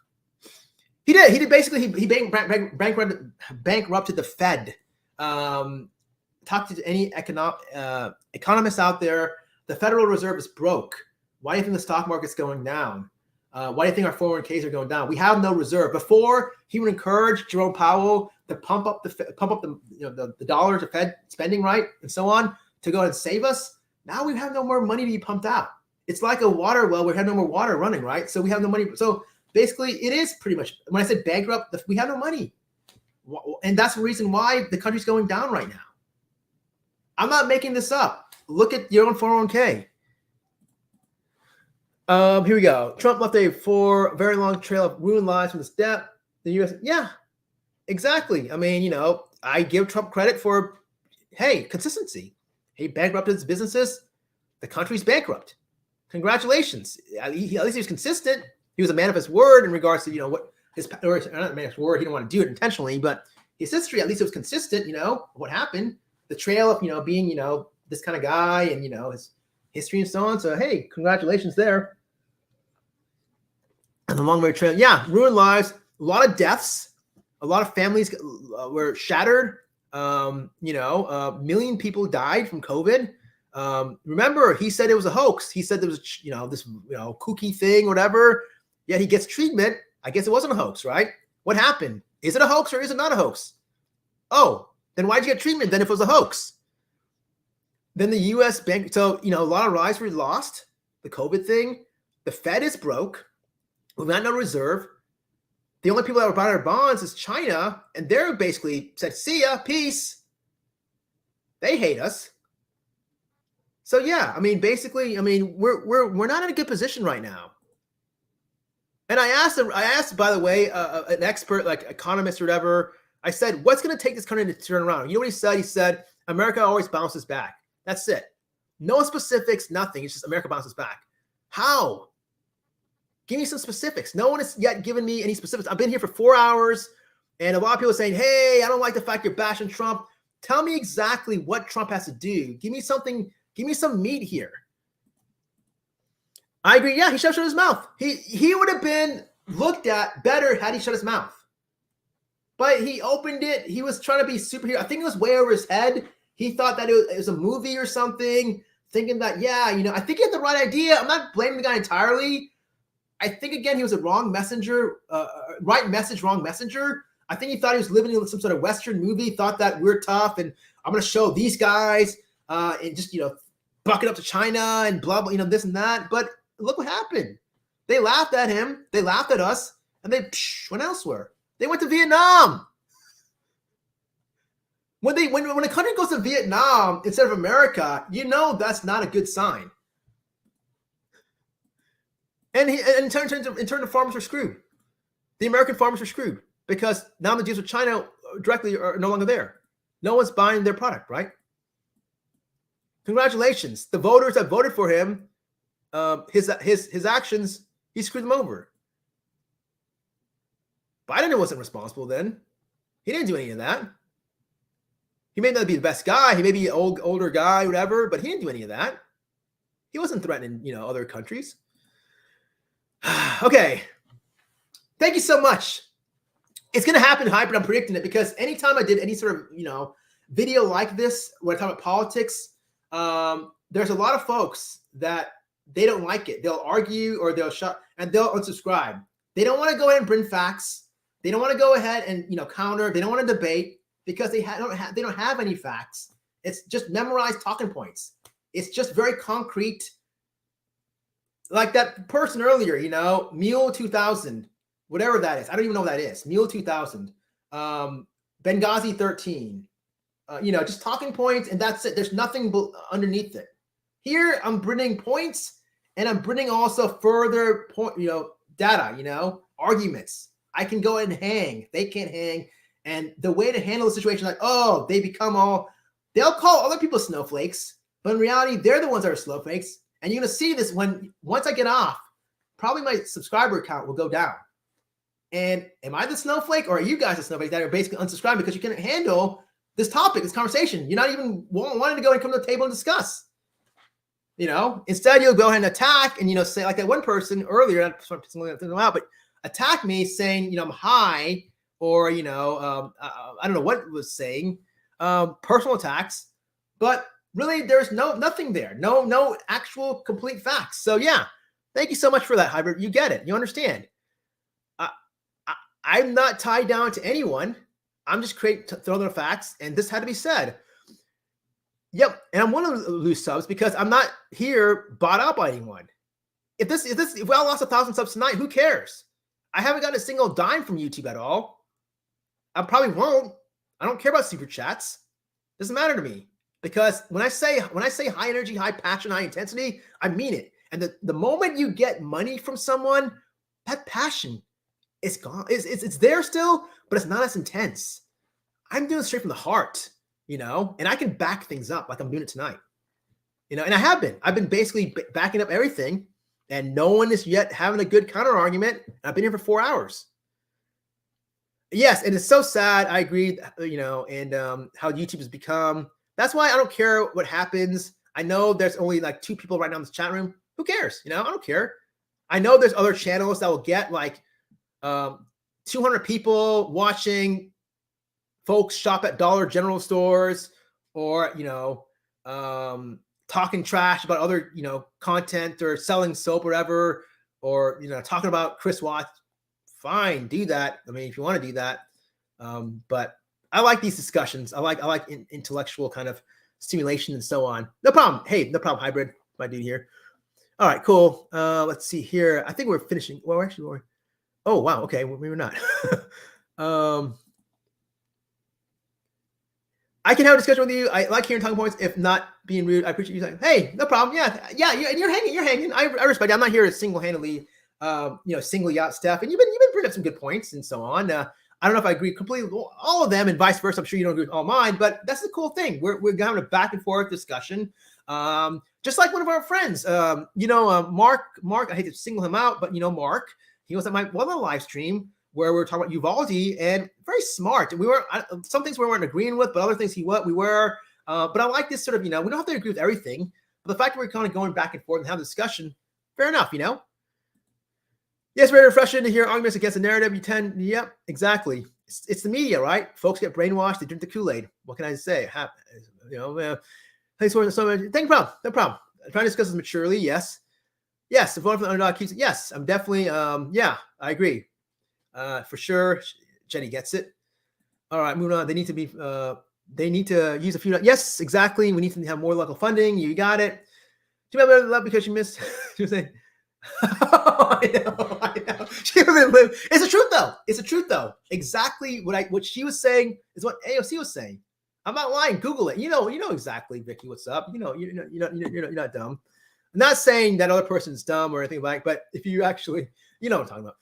He did basically. He bankrupted the Fed. Talk to any economists out there. The Federal Reserve is broke. Why do you think the stock market's going down? Why do you think our 401ks are going down? We have no reserve. Before, he would encourage Jerome Powell to pump up the dollars of Fed spending, right, and so on, to go and save us. Now we have no more money to be pumped out. It's like a water well. We have no more water running, right? So we have no money. So basically, it is pretty much, when I said bankrupt, we have no money. And that's the reason why the country's going down right now. I'm not making this up. Look at your own 401k. Here we go. Trump left a very long trail of ruined lives from his death. The U.S. Yeah, exactly. I mean, I give Trump credit for, hey, consistency. He bankrupted his businesses. The country's bankrupt. Congratulations. At least he was consistent. He was a man of his word in regards to, what his, or not a man of his word. He didn't want to do it intentionally, but his history, at least it was consistent, what happened. The trail of, being, this kind of guy and, his history and so on. So, hey, congratulations there. And the long way trail. Yeah, ruined lives. A lot of deaths. A lot of families were shattered. A million people died from COVID. Remember, he said it was a hoax. He said there was, this, kooky thing, whatever. Yet he gets treatment. I guess it wasn't a hoax, right? What happened? Is it a hoax or is it not a hoax? Oh, then why'd you get treatment then if it was a hoax? Then the U.S. bank. So, a lot of lives were lost. The COVID thing. The Fed is broke. We've got no reserve. The only people that were buying our bonds is China, and they're basically said, "See ya, peace." They hate us. So yeah, I mean, basically, we're not in a good position right now. And I asked, by the way, an expert, like economist or whatever. I said, "What's going to take this country to turn around?" You know what he said? He said, "America always bounces back." That's it. No specifics, nothing. It's just America bounces back. How? Give me some specifics. No one has yet given me any specifics. I've been here for 4 hours, and a lot of people are saying, "Hey, I don't like the fact you're bashing Trump." Tell me exactly what Trump has to do. Give me something. Give me some meat here. I agree. Yeah, he should have shut his mouth. He would have been looked at better had he shut his mouth. But he opened it. He was trying to be superhero. I think it was way over his head. He thought that it was a movie or something, thinking that, I think he had the right idea. I'm not blaming the guy entirely. I think, again, he was a wrong messenger, right message, wrong messenger. I think he thought he was living in some sort of Western movie, thought that we're tough and I'm going to show these guys and just, buck it up to China and blah, blah, this and that. But look what happened. They laughed at him. They laughed at us and they went elsewhere. They went to Vietnam. When a country goes to Vietnam instead of America, that's not a good sign. And in turn, the farmers are screwed. The American farmers are screwed because now the deals with China directly are no longer there. No one's buying their product, right? Congratulations. The voters that voted for him, his actions, he screwed them over. Biden wasn't responsible then. He didn't do any of that. He may not be the best guy. He may be an older guy, whatever, but he didn't do any of that. He wasn't threatening, other countries. Okay. Thank you so much. It's going to happen, Hybrid. I'm predicting it because anytime I did any sort of, video like this, when I talk about politics, there's a lot of folks that they don't like it. They'll argue or they'll shut and they'll unsubscribe. They don't want to go ahead and bring facts. They don't want to go ahead and, counter. They don't want to debate because they don't have any facts. It's just memorized talking points. It's just very concrete. Like that person earlier, Mule 2000, whatever that is. I don't even know what that is. Mule 2000, Benghazi 13, just talking points and that's it. There's nothing underneath it. Here, I'm bringing points and I'm bringing also further data, arguments. I can go ahead and hang. They can't hang. And the way to handle the situation, they'll call other people snowflakes, but in reality, they're the ones that are snowflakes. And you're going to see this once I get off, probably my subscriber count will go down. And am I the snowflake or are you guys the snowflake that are basically unsubscribed because you can't handle this topic, this conversation? You're not even wanting to go and come to the table and discuss. Instead you'll go ahead and attack and, say like that one person earlier, I'm pissing them out, but attack me saying, I'm high, or, I don't know what it was saying, personal attacks, but really there's nothing there. No actual complete facts. So yeah, thank you so much for that, Hybrid. You get it. You understand. I'm not tied down to anyone. I'm just throwing the facts, and this had to be said. Yep, and I'm one of the lose subs because I'm not here bought out by anyone. If I lost 1,000 subs tonight, who cares? I haven't gotten a single dime from YouTube at all. I probably won't. I don't care about super chats. Doesn't matter to me, because when I say high energy, high passion, high intensity, I mean it. And the moment you get money from someone, that passion, it's gone. It's there still, but it's not as intense. I'm doing it straight from the heart, and I can back things up like I'm doing it tonight, and I have been. I've been basically backing up everything, and no one is yet having a good counter argument. I've been here for 4 hours. Yes, and it's so sad. I agree, and how YouTube has become. That's why I don't care what happens. I know there's only like 2 people right now in this chat room. Who cares? I don't care. I know there's other channels that will get like 200 people watching folks shop at Dollar General stores, or talking trash about other content, or selling soap or whatever, or talking about Chris Watts. Fine, do that. I mean, if you want to do that, but I like these discussions. I like intellectual kind of stimulation and so on. No problem. Hey, no problem. Hybrid, my dude here. All right, cool. Let's see here. I think we're finishing. Well, actually, we're. Oh wow. Okay, we were not. I can have a discussion with you. I like hearing talking points. If not being rude, I appreciate you saying, "Hey, no problem." Yeah. And you're hanging. I respect it. I'm not here to single-handedly, single you out stuff. And you've been bringing up some good points and so on. I don't know if I agree completely with all of them, and vice versa. I'm sure you don't agree with all mine, but that's the cool thing. We're having a back and forth discussion. Just like one of our friends, Mark. I hate to single him out, but Mark, he was at my other live stream where we were talking about Uvalde, and very smart. And we were some things we weren't agreeing with, but other things we were. But I like this sort of, we don't have to agree with everything, but the fact that we're kind of going back and forth and having a discussion, fair enough, Yes, very refreshing to hear arguments against the narrative. Yep, exactly. It's the media, right? Folks get brainwashed. They drink the Kool-Aid. What can I say? Thanks for so much. No problem. I'm trying to discuss this maturely. Yes. The vote for the underdog keeps. Yes, I'm definitely. I agree. For sure. Jenny gets it. All right, moving on. They need to use a few. Yes, exactly. We need to have more local funding. You got it. Too bad love because you missed. She was saying. I know. It's the truth though. Exactly what she was saying is what AOC was saying. I'm not lying. Google it. You know exactly, Vicky. What's up? You're not dumb. I'm not saying that other person's dumb or anything like, but if you actually, what I'm talking about.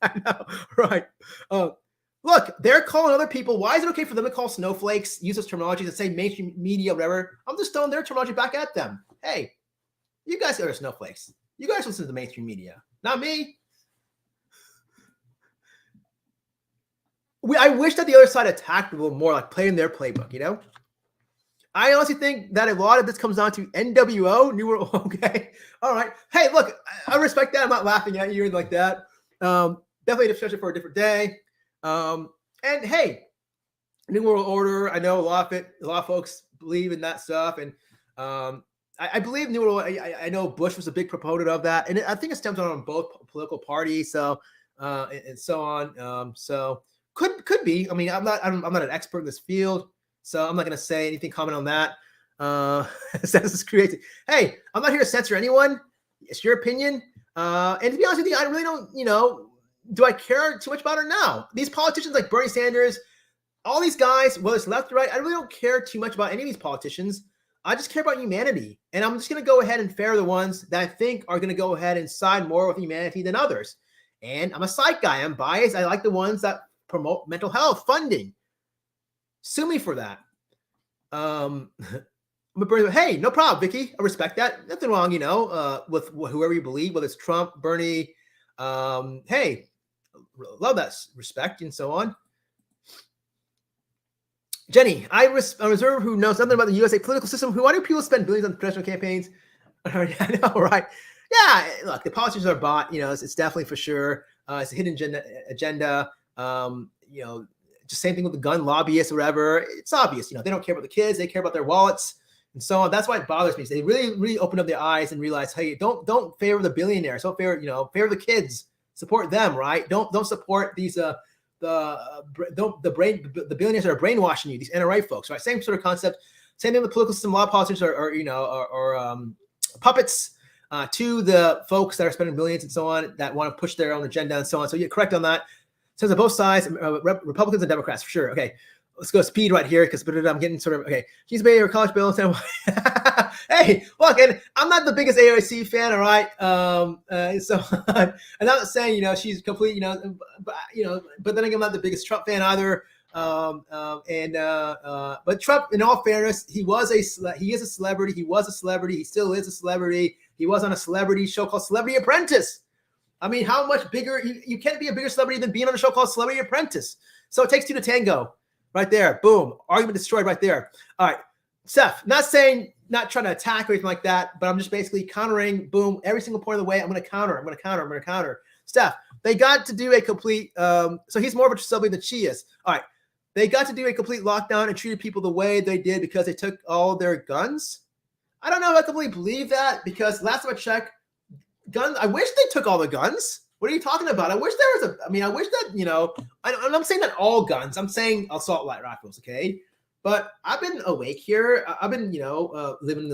I know, right? Look, they're calling other people. Why is it okay for them to call snowflakes, use those terminologies, and say mainstream media, whatever? I'm just throwing their terminology back at them. Hey, you guys are snowflakes. You guys listen to the mainstream media, not me. I wish that the other side attacked a little more, like playing their playbook, I honestly think that a lot of this comes down to NWO, New World. Okay. All right. Hey, look, I respect that. I'm not laughing at you or like that. Definitely a discussion for a different day. And hey, New World Order. I know a lot of folks believe in that stuff. And I believe New World. I know Bush was a big proponent of that. And I think it stems on both political parties. So, and so on. So could be. I mean, I'm not an expert in this field. So I'm not going to say anything, comment on that. Census created. Hey, I'm not here to censor anyone. It's your opinion. And to be honest with you, I really don't, do I care too much about it now? These politicians like Bernie Sanders, all these guys, whether it's left or right, I really don't care too much about any of these politicians. I just care about humanity. And I'm just going to go ahead and favor the ones that I think are going to go ahead and side more with humanity than others. And I'm a psych guy. I'm biased. I like the ones that promote mental health funding. Sue me for that. Hey, no problem, Vicky. I respect that. Nothing wrong, with whoever you believe, whether it's Trump, Bernie. Hey, love that respect and so on. Jenny, I'm a reserve who knows nothing about the USA political system. Why do people spend billions on presidential campaigns? I know, right? Yeah, look, the politicians are bought. It's definitely for sure. It's a hidden agenda. Just same thing with the gun lobbyists or whatever. It's obvious. They don't care about the kids. They care about their wallets and so on. That's why it bothers me. They really, really opened up their eyes and realized, hey, don't favor the billionaires. Don't favor the kids. Support them, right? Don't support these the billionaires that are brainwashing you. These NRA folks, right? Same sort of concept. Same thing with political system. A lot of politicians are puppets to the folks that are spending billions and so on that want to push their own agenda and so on. So you're correct on that. So on both sides, Republicans and Democrats for sure. Okay, let's go speed right here because I'm getting sort of okay. She's made her college bill. Hey, look, and I'm not the biggest AOC fan, all right. So I'm not saying she's complete, but then again, I'm not the biggest Trump fan either. But Trump, in all fairness, he is a celebrity. He was a celebrity. He still is a celebrity. He was on a celebrity show called Celebrity Apprentice. I mean, how much bigger? You can't be a bigger celebrity than being on a show called Celebrity Apprentice. So it takes two to tango, right there. Boom, argument destroyed right there. All right, Seth. Not trying to attack or anything like that, but I'm just basically countering. Boom, every single point of the way. I'm going to counter. Steph, they got to do a complete. So he's more of a celebrity than she is. All right. They got to do a complete lockdown and treated people the way they did because they took all their guns. I don't know if I completely believe that because last time I checked, guns. I wish they took all the guns. What are you talking about? I wish there was I wish that, I'm saying not all guns. I'm saying assault light rifles, okay? But I've been awake here. I've been, living in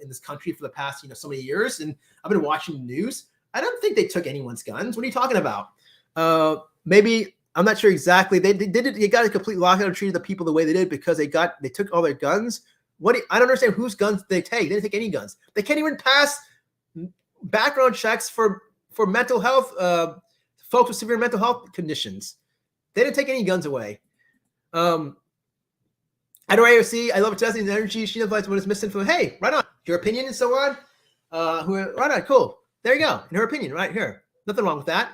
this country for the past, so many years, and I've been watching the news. I don't think they took anyone's guns. What are you talking about? Maybe I'm not sure exactly. They did it. They got a complete lockdown and treated the people the way they did because they took all their guns. I don't understand whose guns they take. They didn't take any guns. They can't even pass background checks for mental health folks with severe mental health conditions. They didn't take any guns away. I know AOC. I love her testing energy. She knows what is missing from. Hey, right on. Your opinion and so on. Right on. Cool. There you go. In her opinion, right here. Nothing wrong with that.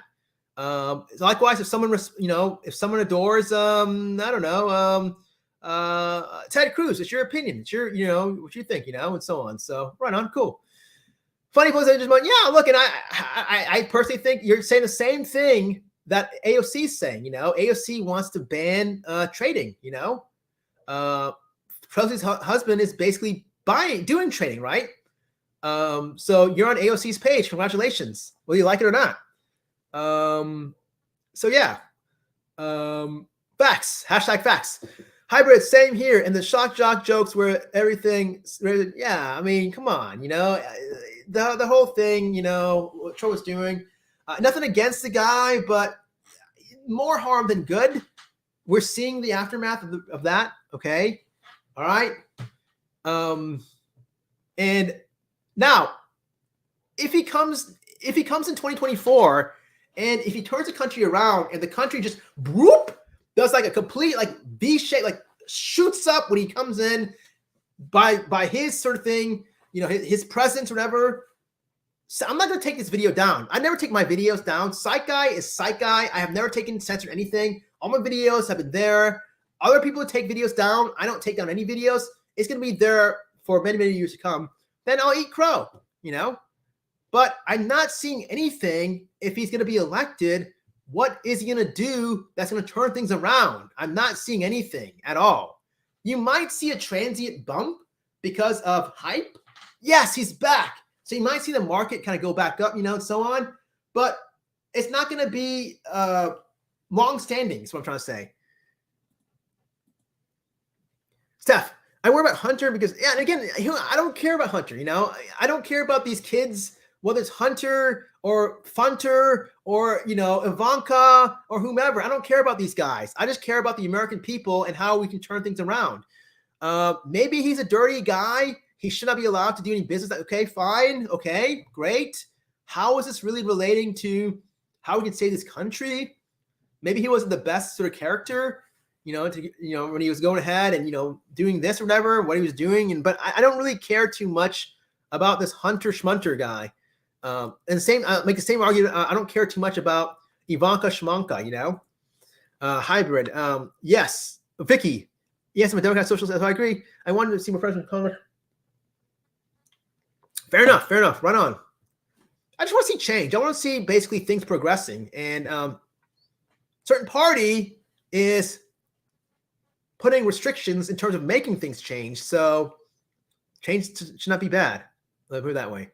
Likewise, if someone adores, I don't know, Ted Cruz, it's your opinion. It's your, what you think, and so on. So right on. Cool. Funny close. Yeah, look, and I personally think you're saying the same thing that AOC is saying. AOC wants to ban trading. Presley's husband is basically doing trading, right? So you're on AOC's page. Congratulations. Whether you like it or not. So yeah. Facts. Hashtag facts. Hybrid, same here. And the shock jock jokes where everything, yeah, I mean, come on, the whole thing, what Trump was doing, nothing against the guy, but more harm than good. We're seeing the aftermath of that. Okay. All right. And now if he comes in 2024 and if he turns the country around and the country just whoop, does like a complete like V shape, like shoots up when he comes in by his sort of thing, his presence or whatever. So I'm not going to take this video down. I never take my videos down. Psych Guy is Psych Guy. I have never censored anything. All my videos have been there. Other people take videos down. I don't take down any videos. It's going to be there for many, many years to come. Then I'll eat crow, But I'm not seeing anything if he's going to be elected. What is he going to do that's going to turn things around? I'm not seeing anything at all. You might see a transient bump because of hype. Yes, he's back. So you might see the market kind of go back up, and so on. But it's not going to be long-standing is what I'm trying to say. Steph, I worry about Hunter because, yeah, and again, I don't care about Hunter, I don't care about these kids, whether it's Hunter or Funter or, Ivanka or whomever. I don't care about these guys. I just care about the American people and how we can turn things around. Maybe he's a dirty guy. He should not be allowed to do any business. Okay, fine. Okay, great. How is this really relating to how we can save this country? Maybe he wasn't the best sort of character, when he was going ahead and, doing this or whatever, what he was doing. But I don't really care too much about this Hunter Schmunter guy. And make the same argument. I don't care too much about Ivanka Schmanka, hybrid. Yes. Vicky. Yes, I'm a Democrat socialist. I agree. I wanted to see more friends in Congress. Fair enough. Run on. I just want to see change. I want to see basically things progressing. And certain party is putting restrictions in terms of making things change. So change should not be bad. Let's put it that way.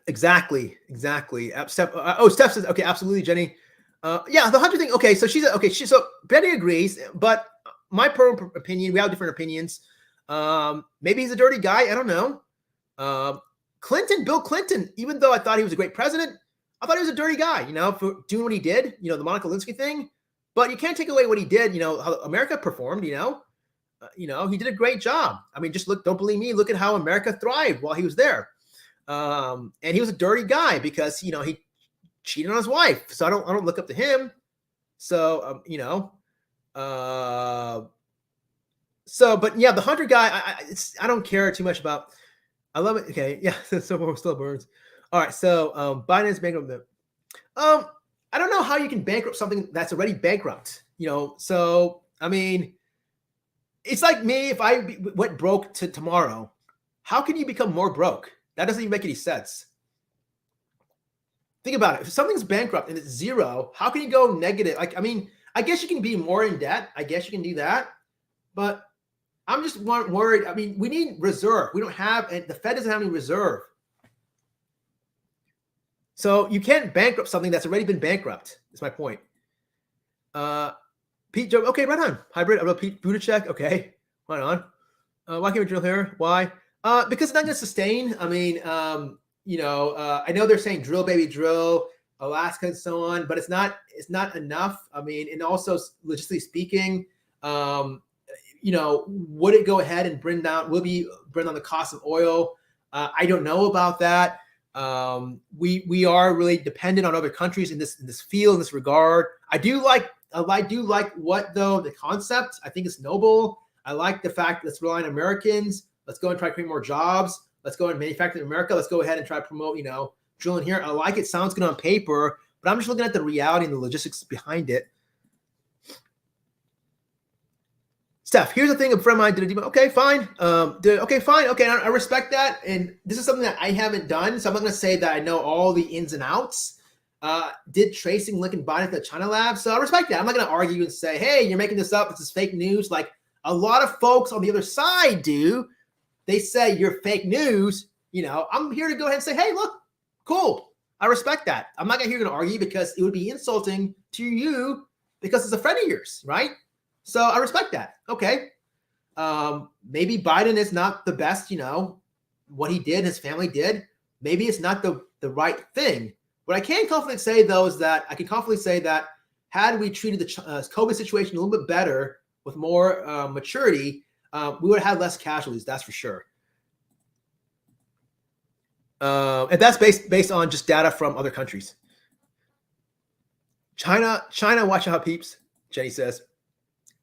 Exactly. Steph says, okay, absolutely, Jenny. Yeah, the Hunter thing. Okay, so so Betty agrees, but my personal opinion, we have different opinions. Maybe he's a dirty guy. I don't know. Bill Clinton, even though I thought he was a great president, I thought he was a dirty guy, for doing what he did, the Monica Lewinsky thing. But you can't take away what he did, how America performed, he did a great job. I mean, just don't believe me, look at how America thrived while he was there. And he was a dirty guy because, he cheated on his wife. So I don't look up to him. So, but yeah, the Hunter guy, I don't care too much about. I love it. Okay, yeah, so still burns. All right, so Biden is bankrupt. I don't know how you can bankrupt something that's already bankrupt. So I mean, it's like me if I went broke tomorrow. How can you become more broke? That doesn't even make any sense. Think about it. If something's bankrupt and it's zero, how can you go negative? I guess you can be more in debt. I guess you can do that, but I'm just worried. I mean, we need reserve. We don't have, and the Fed doesn't have any reserve. So you can't bankrupt something that's already been bankrupt. That's my point. Pete, okay, right on. Hybrid, Pete Buttigieg, okay, right on. Why can't we drill here? Why? Because it's not going to sustain. I mean, I know they're saying drill, baby, drill, Alaska and so on, but it's not enough. I mean, and also logistically speaking, would it go ahead and bring down the cost of oil? I don't know about that. We are really dependent on other countries in this field, in this regard. I do like what though, the concept. I think it's noble. I like the fact let's rely on Americans. Let's go and try to create more jobs. Let's go and manufacture in America. Let's go ahead and try to promote, drilling here. I like it. Sounds good on paper, but I'm just looking at the reality and the logistics behind it. Steph, here's the thing. A friend of mine did a demo. Okay, fine. Okay, I respect that. And this is something that I haven't done, so I'm not going to say that I know all the ins and outs. Did tracing Lincoln Biden at the China lab, so I respect that. I'm not going to argue and say, hey, you're making this up. This is fake news. Like a lot of folks on the other side do. They say you're fake news. I'm here to go ahead and say, hey, look, cool. I respect that. I'm not here to argue because it would be insulting to you because it's a friend of yours, right? So I respect that. Okay. Maybe Biden is not the best, what he did, his family did. Maybe it's not the right thing. What I can confidently say, though, is that had we treated the COVID situation a little bit better with more maturity, we would have had less casualties. That's for sure. And that's based on just data from other countries. China, watch out, peeps, Jenny says.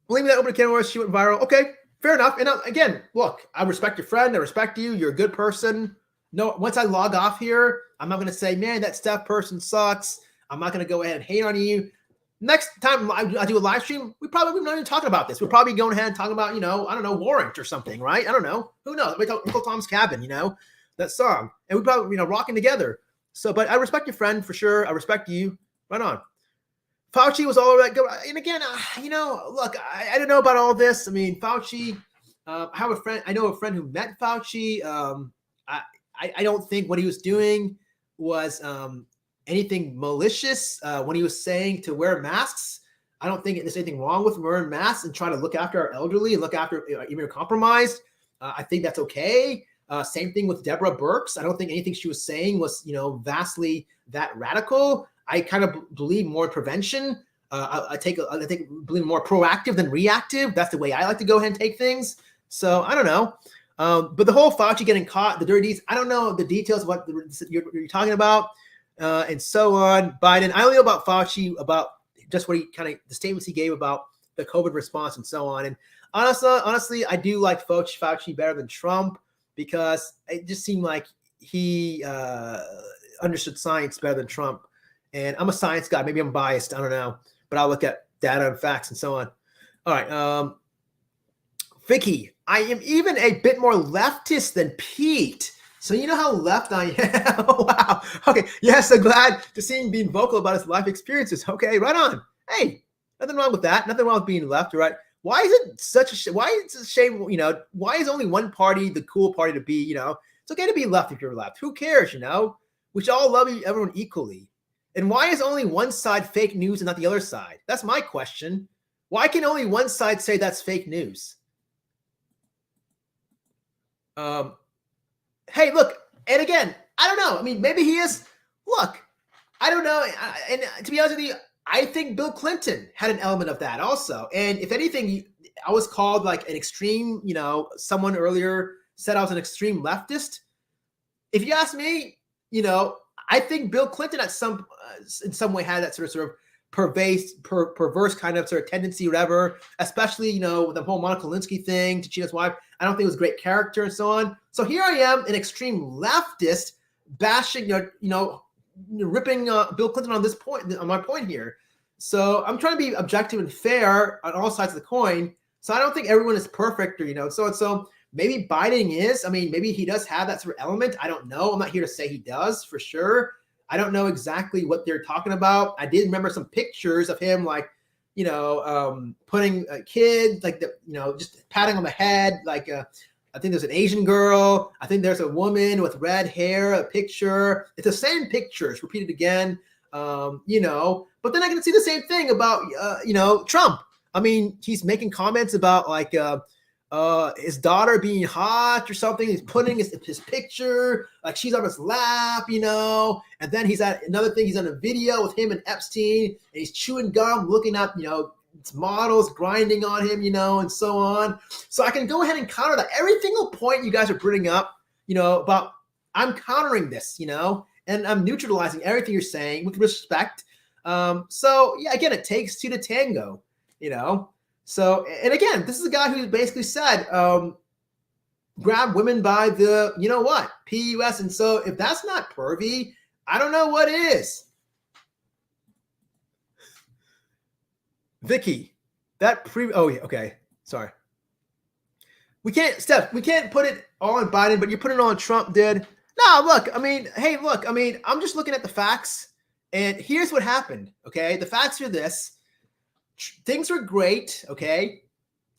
Believe me, that open camera, she went viral. Okay, fair enough. And again, look, I respect your friend. I respect you. You're a good person. No, once I log off here, I'm not going to say, man, that Steph person sucks. I'm not going to go ahead and hate on you. Next time I do a live stream, we're not even talking about this. We're probably going ahead and talking about, I don't know, Warrant or something, right? I don't know. Who knows? We talk Uncle Tom's Cabin, that song. And we probably, rocking together. So, but I respect your friend for sure. I respect you. Right on. Fauci was all right. And again, look, I don't know about all this. I mean, Fauci, I know a friend who met Fauci. I don't think what he was doing was anything malicious when he was saying to wear masks. I don't think there's anything wrong with wearing masks and trying to look after our elderly and look after immunocompromised. I think that's okay. Same thing with Deborah Birx. I don't think anything she was saying was, vastly that radical. I kind of believe more in prevention. I believe more proactive than reactive. That's the way I like to go ahead and take things. So I don't know. But the whole Fauci getting caught, the dirty deeds, I don't know the details of what you're talking about and so on. Biden, I only know about Fauci, about just what the statements he gave about the COVID response and so on. And honestly, I do like Fauci better than Trump because it just seemed like he understood science better than Trump. And I'm a science guy. Maybe I'm biased. I don't know. But I'll look at data and facts and so on. All right. Vicky, I am even a bit more leftist than Pete. So you know how left I am. Oh, wow. Okay. Yes, I'm glad to see him being vocal about his life experiences. Okay, right on. Hey, nothing wrong with that. Nothing wrong with being left, right? Why is it such a why is it a shame? Why is only one party the cool party to be? It's okay to be left if you're left. Who cares? We should all love everyone equally. And why is only one side fake news and not the other side? That's my question. Why can only one side say that's fake news? Hey, look, and again, I don't know. I mean, maybe he is. Look, I don't know. And to be honest with you, I think Bill Clinton had an element of that also. And if anything, I was called like an extreme, someone earlier said I was an extreme leftist. If you ask me, I think Bill Clinton in some way had that sort of perverse kind of sort of tendency, whatever, especially, with the whole Monica Lewinsky thing to cheat his wife. I don't think it was a great character and so on. So here I am, an extreme leftist bashing, ripping Bill Clinton on this point, on my point here. So I'm trying to be objective and fair on all sides of the coin. So I don't think everyone is perfect or, so maybe Biden is. I mean, maybe he does have that sort of element. I don't know. I'm not here to say he does for sure. I don't know exactly what they're talking about. I did remember some pictures of him, like, putting a kid, like, just patting on the head. Like, I think there's an Asian girl. I think there's a woman with red hair, a picture. It's the same pictures repeated again, but then I can see the same thing about, Trump. I mean, he's making comments about like, his daughter being hot or something. He's putting his picture, like she's on his lap, and then he's at another thing. He's on a video with him and Epstein, and he's chewing gum, looking at, models grinding on him, and so on. So I can go ahead and counter that. Every single point you guys are bringing up, about I'm countering this, and I'm neutralizing everything you're saying with respect. So yeah, again, it takes two to tango, So, and again, this is a guy who basically said, grab women by the, PUS. And so if that's not pervy, I don't know what is. Vicky, okay. Sorry. We can't put it all on Biden, but you put it on Trump, dude. No, look, I'm just looking at the facts, and here's what happened, okay? The facts are this. Things were great, okay?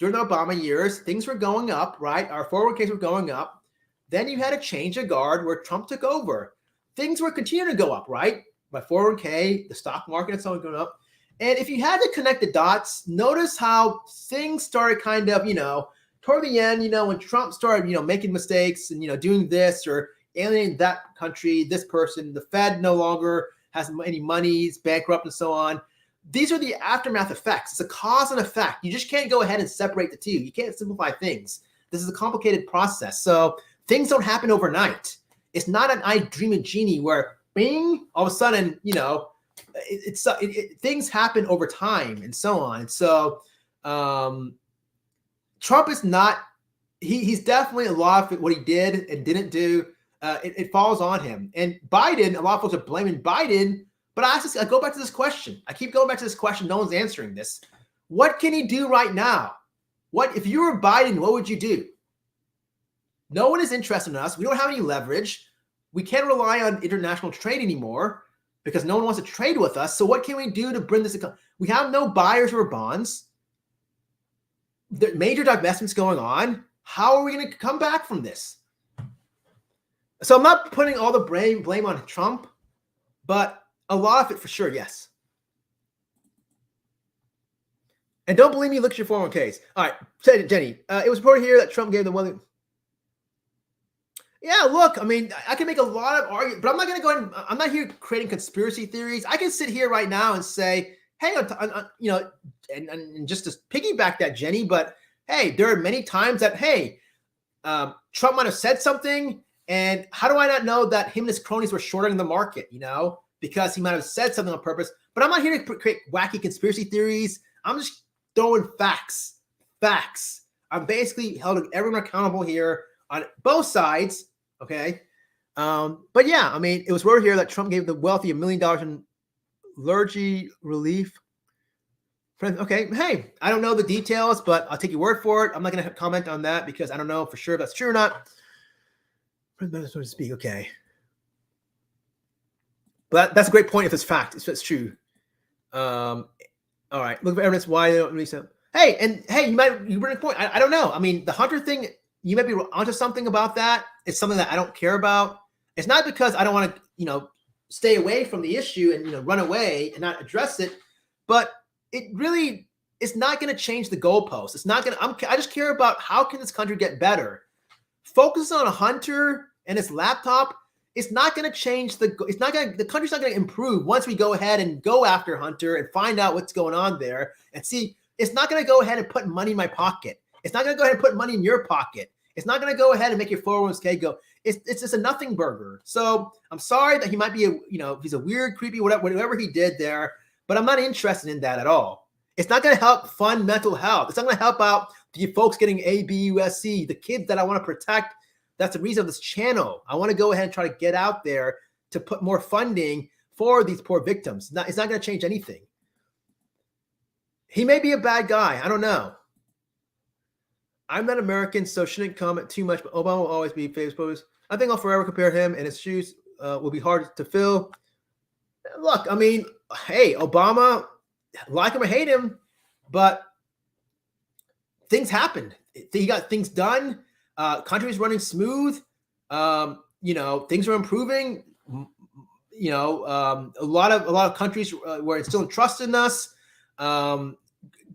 During the Obama years, things were going up, right? Our 401ks were going up. Then you had a change of guard where Trump took over. Things were continuing to go up, right? My 401k, the stock market, and so on going up. And if you had to connect the dots, notice how things started kind of, toward the end, when Trump started, making mistakes and, doing this or alienating that country, this person, the Fed no longer has any money, it's bankrupt and so on. These are the aftermath effects. It's a cause and effect. You just can't go ahead and separate the two. You can't simplify things. This is a complicated process. So things don't happen overnight. It's not an I dream of genie where bing, all of a sudden, things happen over time and so on. So Trump is not, he's definitely a lot of what he did and didn't do. It falls on him. And Biden, a lot of folks are blaming Biden. But I go back to this question. I keep going back to this question. No one's answering this. What can he do right now? If you were Biden, what would you do? No one is interested in us. We don't have any leverage. We can't rely on international trade anymore because no one wants to trade with us. So what can we do to bring this? We have no buyers or bonds. There are major divestments going on. How are we going to come back from this? So I'm not putting all the blame on Trump, but a lot of it for sure, yes. And don't believe me, look at your 401ks. All right, Jenny, it was reported here that Trump gave the one. Yeah, look, I mean, I can make a lot of arguments, but I'm not going to go ahead I'm not here creating conspiracy theories. I can sit here right now and say, hey, and just to piggyback that, Jenny, but hey, there are many times that, hey, Trump might have said something, and how do I not know that him and his cronies were shorting the market, because he might have said something on purpose. But I'm not here to create wacky conspiracy theories. I'm just throwing facts. I'm basically holding everyone accountable here on both sides, okay? But yeah, I mean, it was word here that Trump gave the wealthy $1 million in allergy relief. Okay, hey, I don't know the details, but I'll take your word for it. I'm not going to comment on that because I don't know for sure if that's true or not. So to speak. Okay. But that's a great point if it's fact. If it's true. All right. Look for evidence why they don't release them. Hey, you bring a point. I don't know. I mean, the Hunter thing, you might be onto something about that. It's something that I don't care about. It's not because I don't want to, stay away from the issue and, run away and not address it, but it really is not going to change the goalpost. It's not going to, I just care about how can this country get better. Focus on a Hunter and his laptop. It's not going to change the country's not going to improve once we go ahead and go after Hunter and find out what's going on there and see. It's not going to go ahead and put money in my pocket. It's not going to go ahead and put money in your pocket. It's not going to go ahead and make your 401k go. It's just a nothing burger. So I'm sorry that he might be he's a weird, creepy, whatever he did there, but I'm not interested in that at all. It's not going to help fund mental health. It's not going to help out the folks getting ABUSC, the kids that I want to protect. That's the reason of this channel. I want to go ahead and try to get out there to put more funding for these poor victims. It's not going to change anything. He may be a bad guy. I don't know. I'm not American, so shouldn't comment too much, but Obama will always be famous. I think I'll forever compare him, and his shoes will be hard to fill. Look, I mean, hey, Obama, like him or hate him, but things happened. He got things done. Country was running smooth. Things were improving. A lot of countries were instilling trust in us.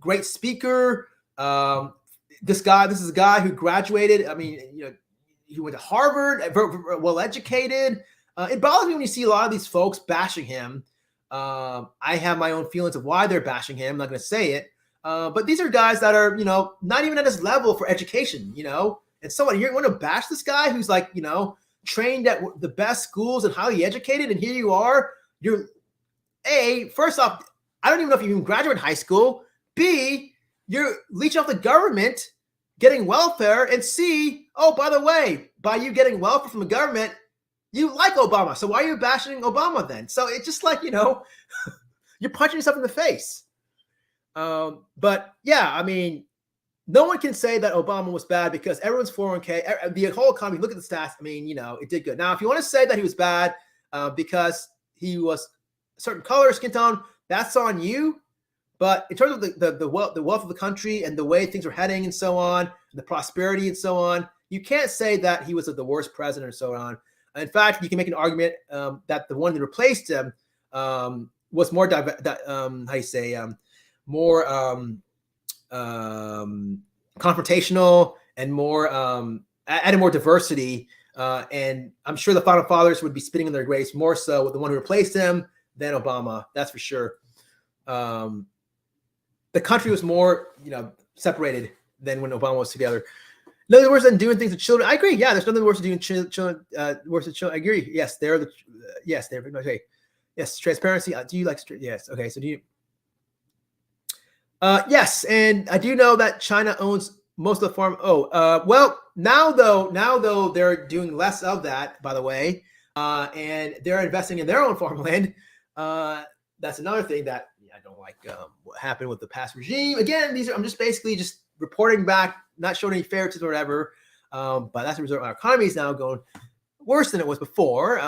Great speaker. This is a guy who graduated. I mean, he went to Harvard, well educated. It bothers me when you see a lot of these folks bashing him. I have my own feelings of why they're bashing him. I'm not going to say it. But these are guys that are, not even at his level for education, And so you want to bash this guy who's like, trained at the best schools and highly educated. And here you are. First off, I don't even know if you even graduated high school. B, you're leeching off the government, getting welfare. And C, oh, by the way, by you getting welfare from the government, you like Obama. So why are you bashing Obama then? So it's just like, you're punching yourself in the face. But yeah, I mean, no one can say that Obama was bad because everyone's 401k, the whole economy, look at the stats. I mean, it did good. Now, if you want to say that he was bad because he was a certain color, skin tone, that's on you. But in terms of the wealth of the country and the way things were heading and so on, the prosperity and so on, you can't say that he was the worst president and so on. In fact, you can make an argument that the one that replaced him was more, more confrontational and more added more diversity. And I'm sure the founding fathers would be spitting in their graves more so with the one who replaced him than Obama. That's for sure. The country was more, separated than when Obama was together. Nothing worse than doing things to children. I agree. Yeah, there's nothing worse than doing children. Worse than children. I agree. Yes, they're pretty much. Okay. Yes, transparency. Do you like? Yes. Okay. So do you? Yes, and I do know that China owns most of the farm. Well, now though, they're doing less of that, by the way, and they're investing in their own farmland. That's another thing that I don't like. What happened with the past regime? Again, I'm just basically just reporting back, not showing any favoritism or whatever. But that's the result. Our economy is now going worse than it was before.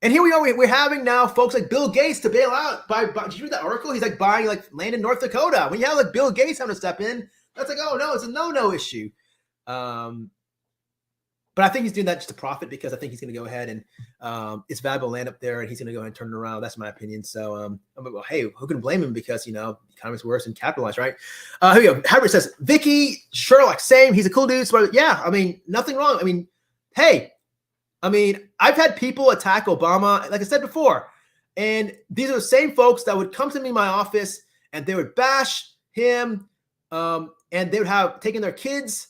And here we are. We're having now folks like Bill Gates to bail out. Did you read that article? He's like buying like land in North Dakota. When you have like Bill Gates having to step in, that's like, oh no, it's a no issue. But I think he's doing that just to profit because I think he's going to go ahead and it's valuable land up there, and he's going to go ahead and turn it around. That's my opinion. So I'm like, well, hey, who can blame him? Because the economy's worse and capitalized, right? Here we go. Howard says, Vicky Sherlock, same. He's a cool dude. So yeah, I mean, nothing wrong. I mean, hey. I've had people attack Obama, like I said before, and these are the same folks that would come to me in my office and they would bash him, and they would have taken their kids,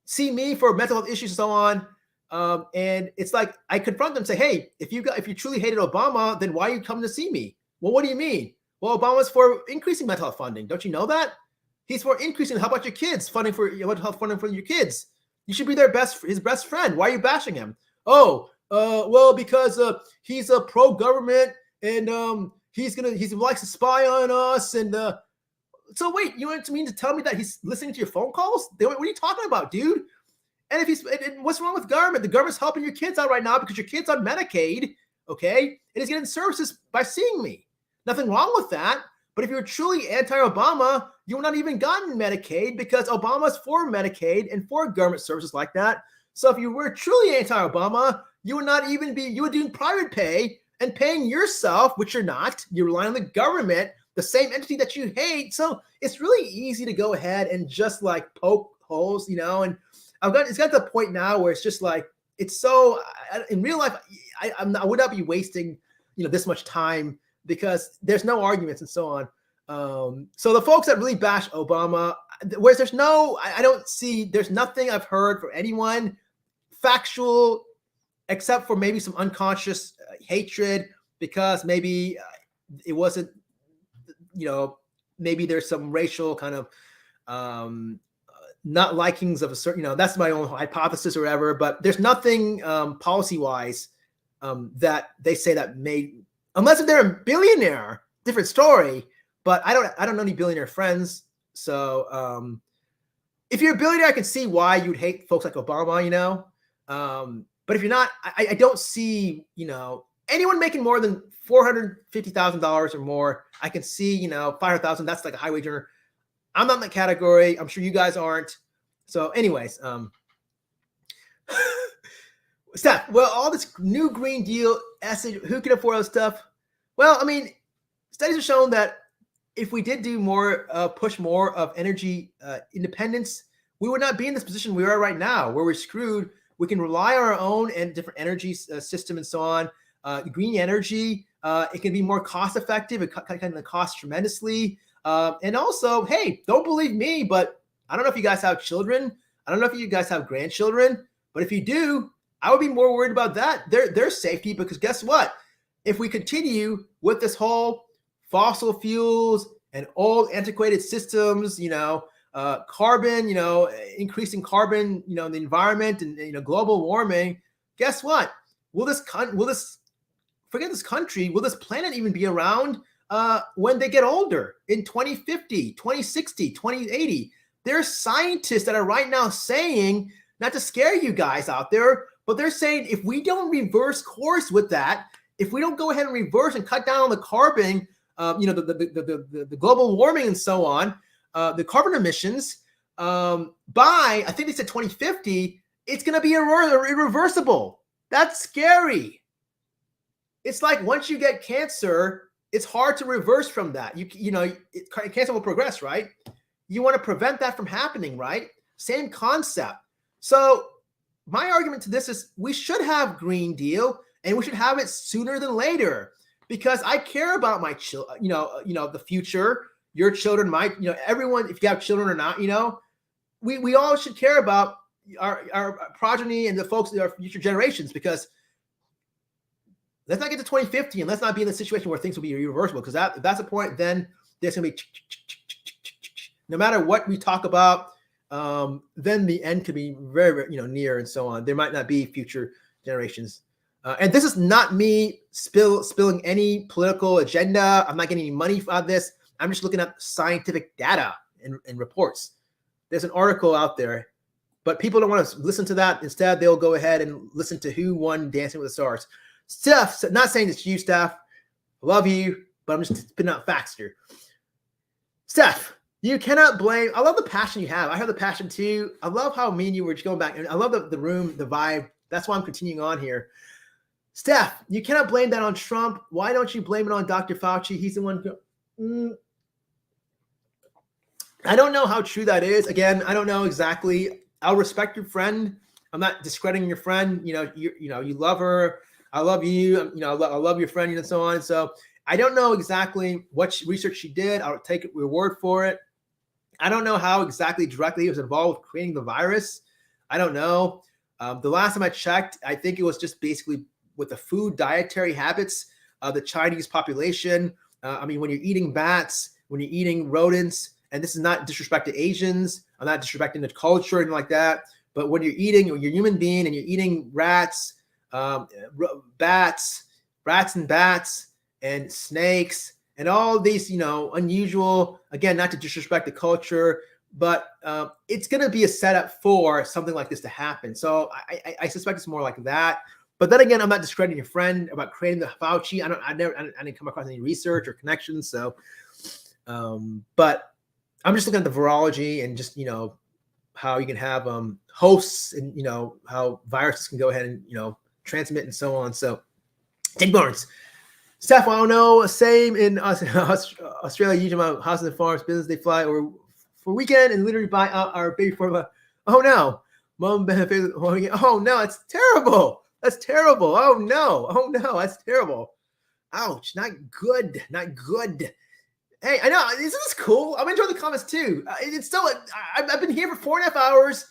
see me for mental health issues and so on. And it's like I confront them and say, hey, if you truly hated Obama, then why are you coming to see me? Well, what do you mean? Well, Obama's for increasing mental health funding. Don't you know that? He's for increasing. How about your kids? Funding for mental health funding for your kids. You should be his best friend. Why are you bashing him? Oh, well, because he's a pro-government and he likes to spy on us. And so wait, you want me to tell me that he's listening to your phone calls? What are you talking about, dude? And what's wrong with government? The government's helping your kids out right now because your kid's on Medicaid, okay? And he's getting services by seeing me. Nothing wrong with that. But if you're truly anti-Obama, you would not even gotten Medicaid because Obama's for Medicaid and for government services like that. So if you were truly anti-Obama, you would not even be, you would do private pay and paying yourself, which you're not. You're relying on the government, the same entity that you hate. So it's really easy to go ahead and just like poke holes, and it's got to the point now where it's just like, it's so, in real life, I would not be wasting, this much time because there's no arguments and so on. So the folks that really bash Obama, whereas there's there's nothing I've heard from anyone factual, except for maybe some unconscious hatred because maybe it wasn't, maybe there's some racial kind of not likings of a certain, that's my own hypothesis or whatever, but there's nothing policy-wise that they say that made, unless if they're a billionaire, different story, but I don't know any billionaire friends. So if you're a billionaire, I can see why you'd hate folks like Obama, but if you're not, I don't see, anyone making more than $450,000 or more, I can see, $500,000, that's like a high wage earner. I'm not in that category. I'm sure you guys aren't. So anyways, Steph, well, all this new Green Deal, who can afford all this stuff? Well, I mean, studies have shown that if we did do more, push more of energy independence, we would not be in this position we are right now, where we're screwed. We can rely on our own and different energy system and so on. Green energy, it can be more cost effective. It can cost tremendously. And also, hey, don't believe me, but I don't know if you guys have children. I don't know if you guys have grandchildren, but if you do, I would be more worried about that, their safety, because guess what? If we continue with this whole fossil fuels and old antiquated systems, carbon, increasing carbon, in the environment and, global warming, guess what? Will this planet even be around when they get older in 2050, 2060, 2080? There's scientists that are right now saying, not to scare you guys out there, but they're saying if we don't reverse course with that, if we don't go ahead and reverse and cut down on the carbon, the global warming and so on, the carbon emissions, by, I think they said 2050, it's going to be irreversible. That's scary. It's like once you get cancer, it's hard to reverse from that. Cancer will progress, right? You want to prevent that from happening, right? Same concept. So my argument to this is we should have Green Deal and we should have it sooner than later because I care about my children, the future, your children, everyone, if you have children or not, we all should care about our progeny and the folks in our future generations because let's not get to 2050 and let's not be in the situation where things will be irreversible because if that's the point, then there's going to be no matter what we talk about, then the end could be very, very, near and so on. There might not be future generations. And this is not me spilling any political agenda. I'm not getting any money out of this. I'm just looking at scientific data and reports. There's an article out there, but people don't want to listen to that. Instead, they'll go ahead and listen to who won Dancing with the Stars. Steph, not saying it's you, Steph. I love you, but I'm just spitting out facts here. Steph, you cannot blame. I love the passion you have. I have the passion too. I love how me and you were just going back. And I love the room, the vibe. That's why I'm continuing on here. Steph, you cannot blame that on Trump. Why don't you blame it on Dr. Fauci? He's the one. I don't know how true that is. Again, I don't know exactly. I'll respect your friend. I'm not discrediting your friend. You love her. I love you. I love your friend and so on. So I don't know exactly what research she did. I'll take your word for it. I don't know how exactly directly he was involved with creating the virus. I don't know. The last time I checked, I think it was just basically with the food dietary habits of the Chinese population. When you're eating bats, when you're eating rodents, and this is not disrespect to Asians, I'm not disrespecting the culture and like that, but when you're eating, you're a human being and you're eating rats and bats and snakes and all these, unusual, again, not to disrespect the culture, but it's going to be a setup for something like this to happen. So I suspect it's more like that. But then again, I'm not discrediting your friend about creating the Fauci. I didn't come across any research or connections. So, but I'm just looking at the virology and just, how you can have hosts and, how viruses can go ahead and, transmit and so on. So, Dick Barnes. Steph, I don't know. Same in Australia. Usually my houses and farms business, they fly over for a weekend and literally buy out our baby formula. Oh no. Mom benefit. Oh no, it's terrible. That's terrible. Oh no, that's terrible. Ouch, not good. Hey, I know, isn't this cool? I'm enjoying the comments too. It's still, I've been here for 4.5 hours.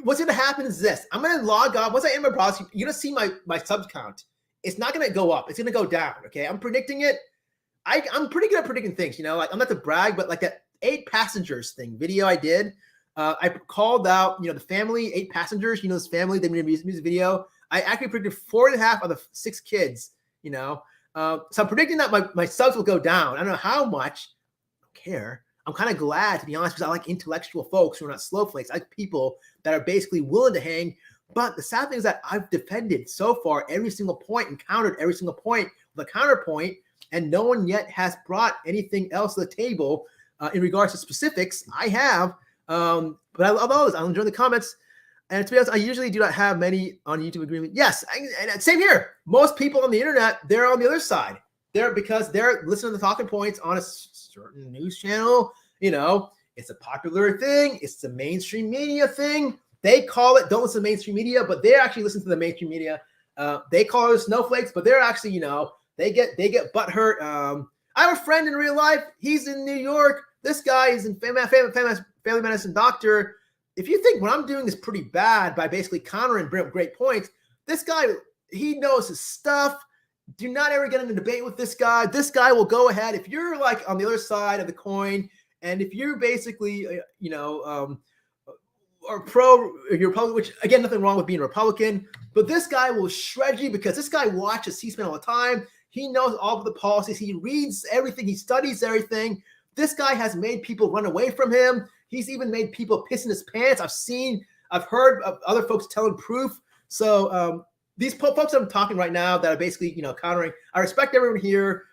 What's going to happen is this. I'm going to log off. Once I end my browser, you're going to see my sub count. It's not going to go up. It's going to go down, okay? I'm predicting it. I'm pretty good at predicting things, like I'm not to brag, but like that 8 passengers thing video I did, I called out, the family, 8 passengers, this family, they made a music video. I actually predicted 4.5 of the 6 kids, so I'm predicting that my subs will go down. I don't know how much. I don't care. I'm kind of glad, to be honest, because I like intellectual folks who are not snowflakes. I like people that are basically willing to hang. But the sad thing is that I've defended so far every single point and countered every single point with a counterpoint, and no one yet has brought anything else to the table in regards to specifics. I have, but I love those. I'll enjoy the comments. And to be honest, I usually do not have many on YouTube agreement. Yes, and same here. Most people on the internet, they're on the other side. Because they're listening to the talking points on a certain news channel. It's a popular thing. It's the mainstream media thing. They call it, don't listen to mainstream media, but they actually listen to the mainstream media. They call it snowflakes, but they're actually, they get butthurt. I have a friend in real life. He's in New York. This guy is in family medicine doctor. If you think what I'm doing is pretty bad by basically countering and bring up great points, this guy, he knows his stuff. Do not ever get in a debate with this guy. This guy will go ahead. If you're like on the other side of the coin, and if you're basically, or you're Republican, which again, nothing wrong with being a Republican, but this guy will shred you because this guy watches C-SPAN all the time. He knows all of the policies. He reads everything. He studies everything. This guy has made people run away from him. He's even made people piss in his pants. I've heard of other folks telling proof. So these folks I'm talking right now that are basically, countering, I respect everyone here.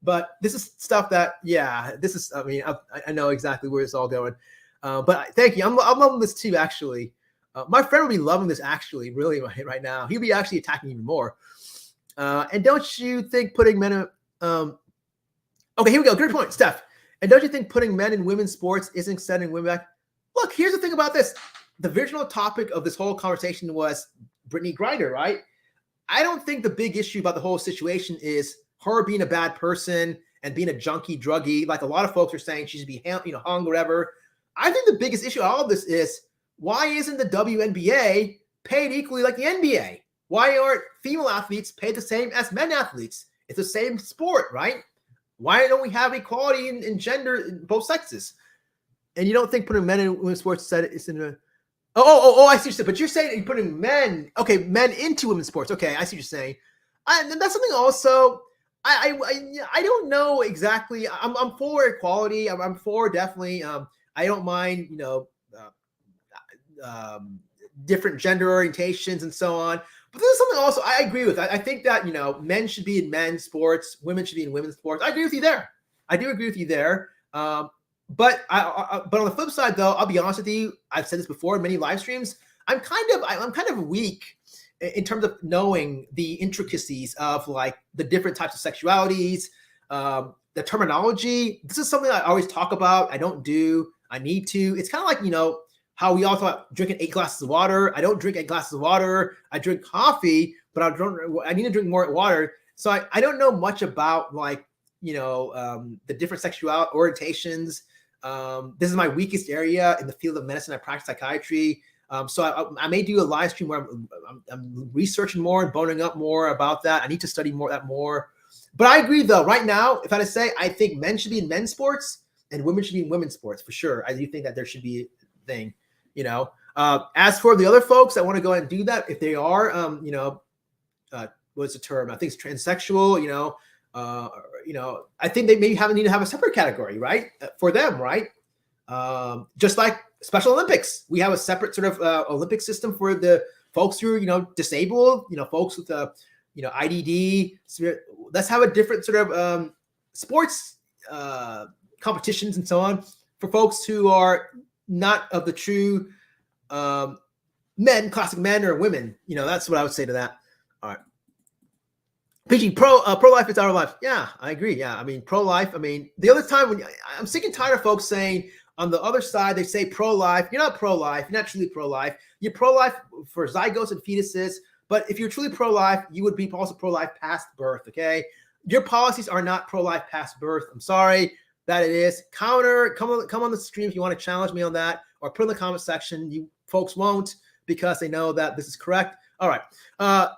But this is stuff that, I know exactly where it's all going. But thank you. I'm loving this too, actually. My friend will be loving this, actually, really right now. He'll be actually attacking even more. And don't you think putting men in, okay, here we go. Good point, Steph. And don't you think putting men in women's sports isn't setting women back? Look, here's the thing about this. The original topic of this whole conversation was Brittney Griner, right? I don't think the big issue about the whole situation is her being a bad person and being a junkie, druggie, like a lot of folks are saying she should be hung, whatever. I think the biggest issue of all of this is, why isn't the WNBA paid equally like the NBA? Why aren't female athletes paid the same as men athletes? It's the same sport, right? Why don't we have equality in gender in both sexes? And you don't think putting men in women's sports is in a... Oh, I see what you're saying. But you're saying you're putting men into women's sports. Okay, I see what you're saying. And that's something also... I don't know exactly. I'm for equality. I'm for definitely... I don't mind, different gender orientations and so on. But this is something also I agree with. I think that, men should be in men's sports, women should be in women's sports. I agree with you there. I do agree with you there. But on the flip side, though, I'll be honest with you. I've said this before in many live streams. I'm kind of weak in terms of knowing the intricacies of like the different types of sexualities, the terminology. This is something I always talk about. I don't do. I need to. It's kind of like, how we all talk about drinking 8 glasses of water. I don't drink 8 glasses of water. I drink coffee, but I need to drink more water. So I don't know much about like, the different sexual orientations. This is my weakest area in the field of medicine. I practice psychiatry. So I may do a live stream where I'm researching more and boning up more about that. I need to study more. But I agree, though. Right now, if I had to say, I think men should be in men's sports and women should be in women's sports for sure. I do think that there should be a thing, As for the other folks that want to go ahead and do that, if they are, what's the term? I think it's transsexual, I think they maybe need to have a separate category, right? For them, right? Just like Special Olympics, we have a separate sort of Olympic system for the folks who are, disabled, folks with, IDD. Let's have a different sort of sports competitions and so on for folks who are not of the true men, classic men or women. That's what I would say to that. All right. PG, pro-life is our life. Yeah, I agree. Yeah, I mean, pro-life. I mean, the other time when I'm sick and tired of folks saying on the other side, they say pro-life. You're not pro-life. You're not truly pro-life. You're pro-life for zygotes and fetuses. But if you're truly pro-life, you would be also pro-life past birth. Okay, your policies are not pro-life past birth. I'm sorry that it is. Come on the stream if you want to challenge me on that, or put in the comment section. You folks won't, because they know that this is correct. All right.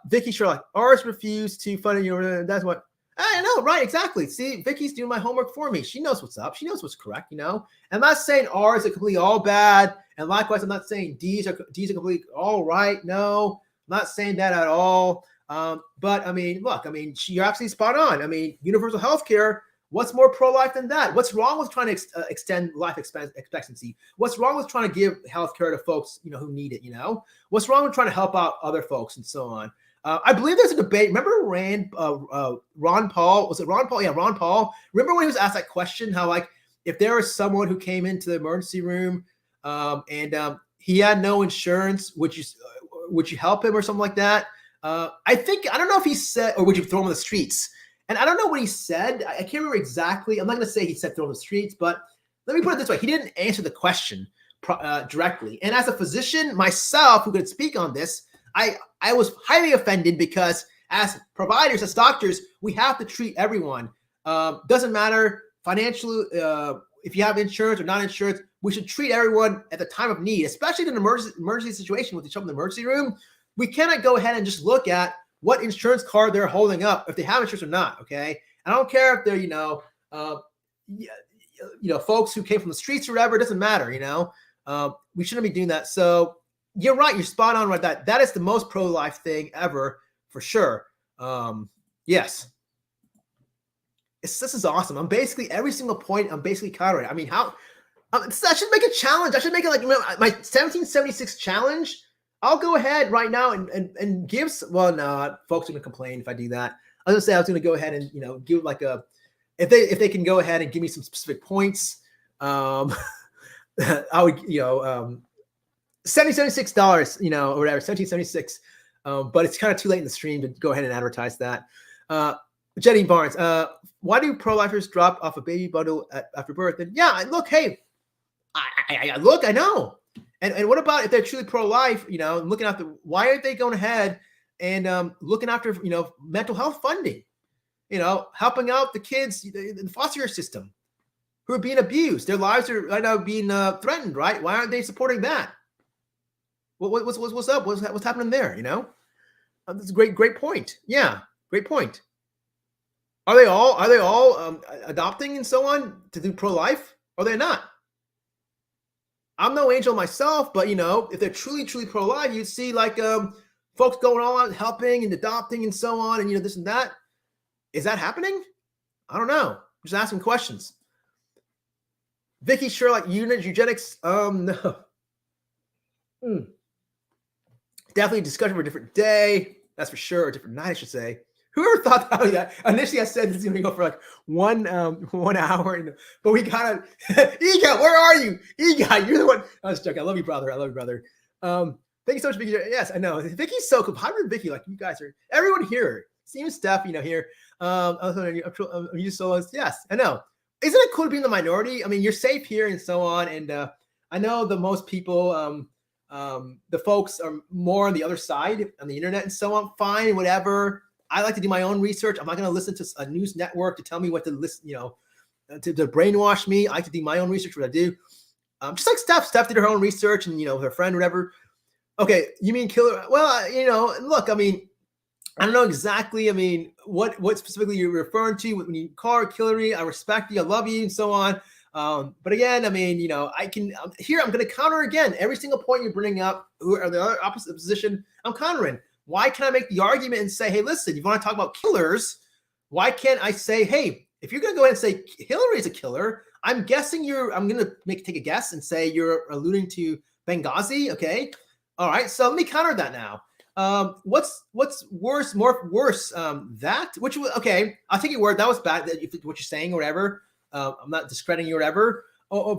Vicky Sherlock, ours refused to fund your. That's what I know, right? Exactly. See, Vicky's doing my homework for me. She knows what's up. She knows what's correct. I'm not saying R's are completely all bad, and likewise, I'm not saying D's are completely all right. No, I'm not saying that at all. But I mean, look, you're absolutely spot on. I mean, universal health care. What's more pro-life than that? What's wrong with trying to extend life expectancy? What's wrong with trying to give health care to folks, who need it? What's wrong with trying to help out other folks and so on? I believe there's a debate. Remember Ron Paul? Was it Ron Paul? Yeah, Ron Paul. Remember when he was asked that question, how if there was someone who came into the emergency room and he had no insurance, would you help him or something like that? I don't know if he said, or would you throw him on the streets? And I don't know what he said. I can't remember exactly. I'm not going to say he said throw him on the streets, but let me put it this way. He didn't answer the question directly. And as a physician myself who could speak on this, I was highly offended, because as providers, as doctors, we have to treat everyone. Doesn't matter financially, if you have insurance or not insurance, we should treat everyone at the time of need, especially in an emergency situation with each other in the emergency room. We cannot go ahead and just look at what insurance card they're holding up, if they have insurance or not. Okay. I don't care if they're, folks who came from the streets or whatever, it doesn't matter. We shouldn't be doing that. So you're right. You're spot on right. That is the most pro-life thing ever, for sure. Yes. This is awesome. I'm basically every single point. I'm basically countering. I mean, how I should make a challenge. I should make it like my 1776 challenge. I'll go ahead right now and give. Well, no, folks are gonna complain if I do that. I was gonna say I was gonna go ahead and give like a, if they can go ahead and give me some specific points. I would $76, or whatever, 1776. But it's kind of too late in the stream to go ahead and advertise that. Jenny Barnes, why do pro-lifers drop off a baby bundle after birth? And yeah, look, hey, I know. And what about if they're truly pro-life, looking after, why aren't they going ahead and looking after, mental health funding, helping out the kids in the foster care system who are being abused? Their lives are right now being threatened, right? Why aren't they supporting that? What's up? What's happening there, That's a great point. Yeah, great point. Are they all adopting and so on to do pro-life? Or they're not? I'm no angel myself, but if they're truly pro-life, you'd see like folks going all out helping and adopting and so on, and this and that. Is that happening? I don't know. I'm just asking questions. Vicky Sherlock, eugenics. No. Definitely a discussion for a different day. That's for sure. A different night, I should say. Whoever thought that? Initially, I said this is going to go for like 1 hour, but we gotta. Ega, where are you? Ega, you're the one. I was joking. I love you, brother. Thank you so much, Vicky. Yes, I know. Vicky's so cool. How did Vicky? Like, you guys are everyone here. Seeing Steph, here. I'm used to yes, I know. Isn't it cool to be in the minority? I mean, you're safe here and so on. And I know the most people, the folks are more on the other side on the internet and so on. Fine, whatever. I like to do my own research. I'm not going to listen to a news network to tell me what to listen, to brainwash me. I like to do my own research, what I do. Just like Steph. Steph did her own research and, her friend, whatever. Okay, you mean killer? Well, look, I don't know exactly, what specifically you're referring to when you call her Hillary. I respect you. I love you and so on. But again, I'm going to counter again. Every single point you're bringing up, who are the other opposite position, I'm countering. Why can't I make the argument and say, hey, listen, you want to talk about killers? Why can't I say, hey, if you're going to go ahead and say Hillary is a killer, I'm guessing I'm going to take a guess and say you're alluding to Benghazi. Okay. All right. So let me counter that now. What's worse, that, which was, okay, I'll take your word. That was bad. What you're saying or whatever. I'm not discrediting you or whatever.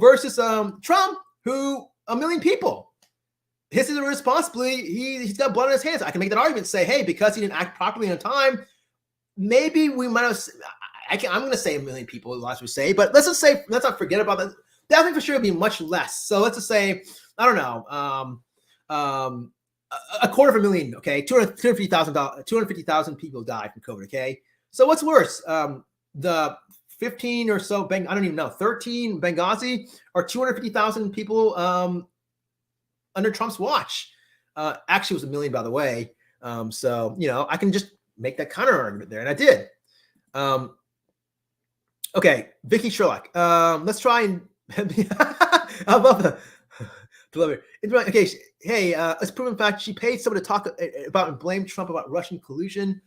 Versus Trump, who 1 million people. His is a responsibility. He's got blood on his hands. I can make that argument, say, hey, because he didn't act properly on time, maybe we might have. I'm going to say 1 million people, lots would say, but let's not forget about that. Definitely for sure it'll be much less. So let's just say, I don't know, 250,000. Okay, 250,000 people died from COVID. Okay, so what's worse, the 15 or so, I don't even know, 13 Benghazi, or 250,000 people under Trump's watch? Actually, it was 1 million, by the way. So I can just make that counter argument there, and I did. Okay, Vicky Sherlock. Let's try and I love that. Okay, hey, it's proven fact she paid someone to talk about and blame Trump about Russian collusion.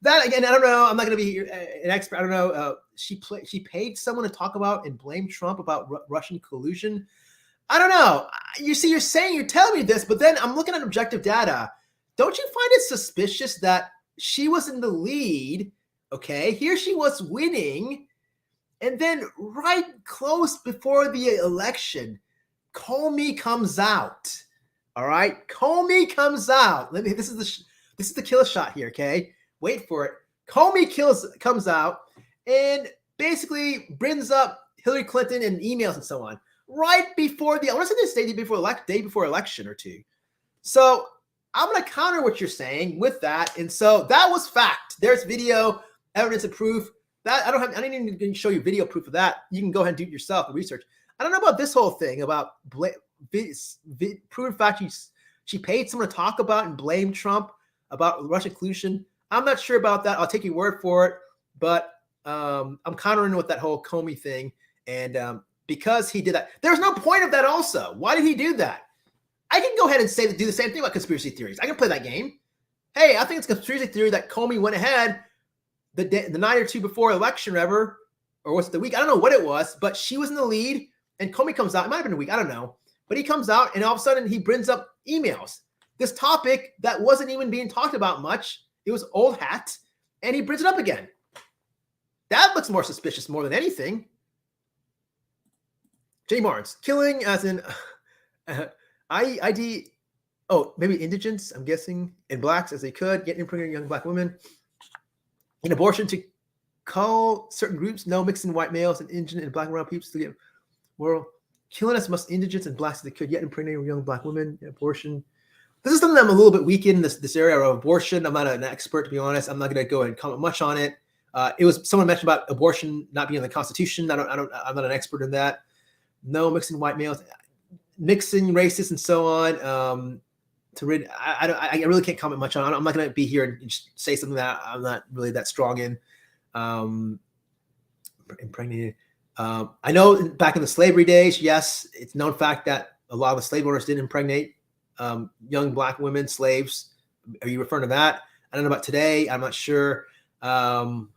That again, I don't know. I'm not going to be an expert. I don't know. She paid someone to talk about and blame Trump about Russian collusion. I don't know. You see, you're telling me this, but then I'm looking at objective data. Don't you find it suspicious that she was in the lead? Okay, here she was winning. And then right close before the election, Comey comes out. All right, Comey comes out. This is the kill shot here. Okay, wait for it. Comey comes out and basically brings up Hillary Clinton and emails and so on right before I want to say this day before election or two. So I'm going to counter what you're saying with that, and so that was fact. There's video evidence and proof. That I didn't even show you video proof of that. You can go ahead and do it yourself, the research. I don't know about this whole thing about proven fact she paid someone to talk about and blame Trump about Russian collusion. I'm not sure about that. I'll take your word for it, but I'm countering with that whole Comey thing. And because he did that, there's no point of that also. Why did he do that? I can go ahead and do the same thing about conspiracy theories. I can play that game. Hey, I think it's a conspiracy theory that Comey went ahead the night or two before election, or was it the week? I don't know what it was, but she was in the lead, and Comey comes out. It might have been a week. I don't know. But he comes out, and all of a sudden, he brings up emails. This topic that wasn't even being talked about much. It was old hat, and he brings it up again. That looks more suspicious more than anything. Jay Barnes, killing as in ID, maybe indigents, I'm guessing, and blacks as they could, get impregnating young black women. In abortion to call certain groups, no mixing white males and Indian and black and brown people to get world. Killing as much indigents and blacks as they could, yet impregnating young black women. Abortion. This is something I'm a little bit weak in, this area of abortion. I'm not an expert, to be honest. I'm not going to go and comment much on it. It was someone mentioned about abortion not being in the Constitution. I'm not an expert in that. No mixing white males, mixing races and so on. I really can't comment much on it. I'm not going to be here and just say something that I'm not really that strong in. Impregnated. I know back in the slavery days, yes, it's known fact that a lot of the slave owners did impregnate young black women, slaves. Are you referring to that? I don't know about today. I'm not sure. I'm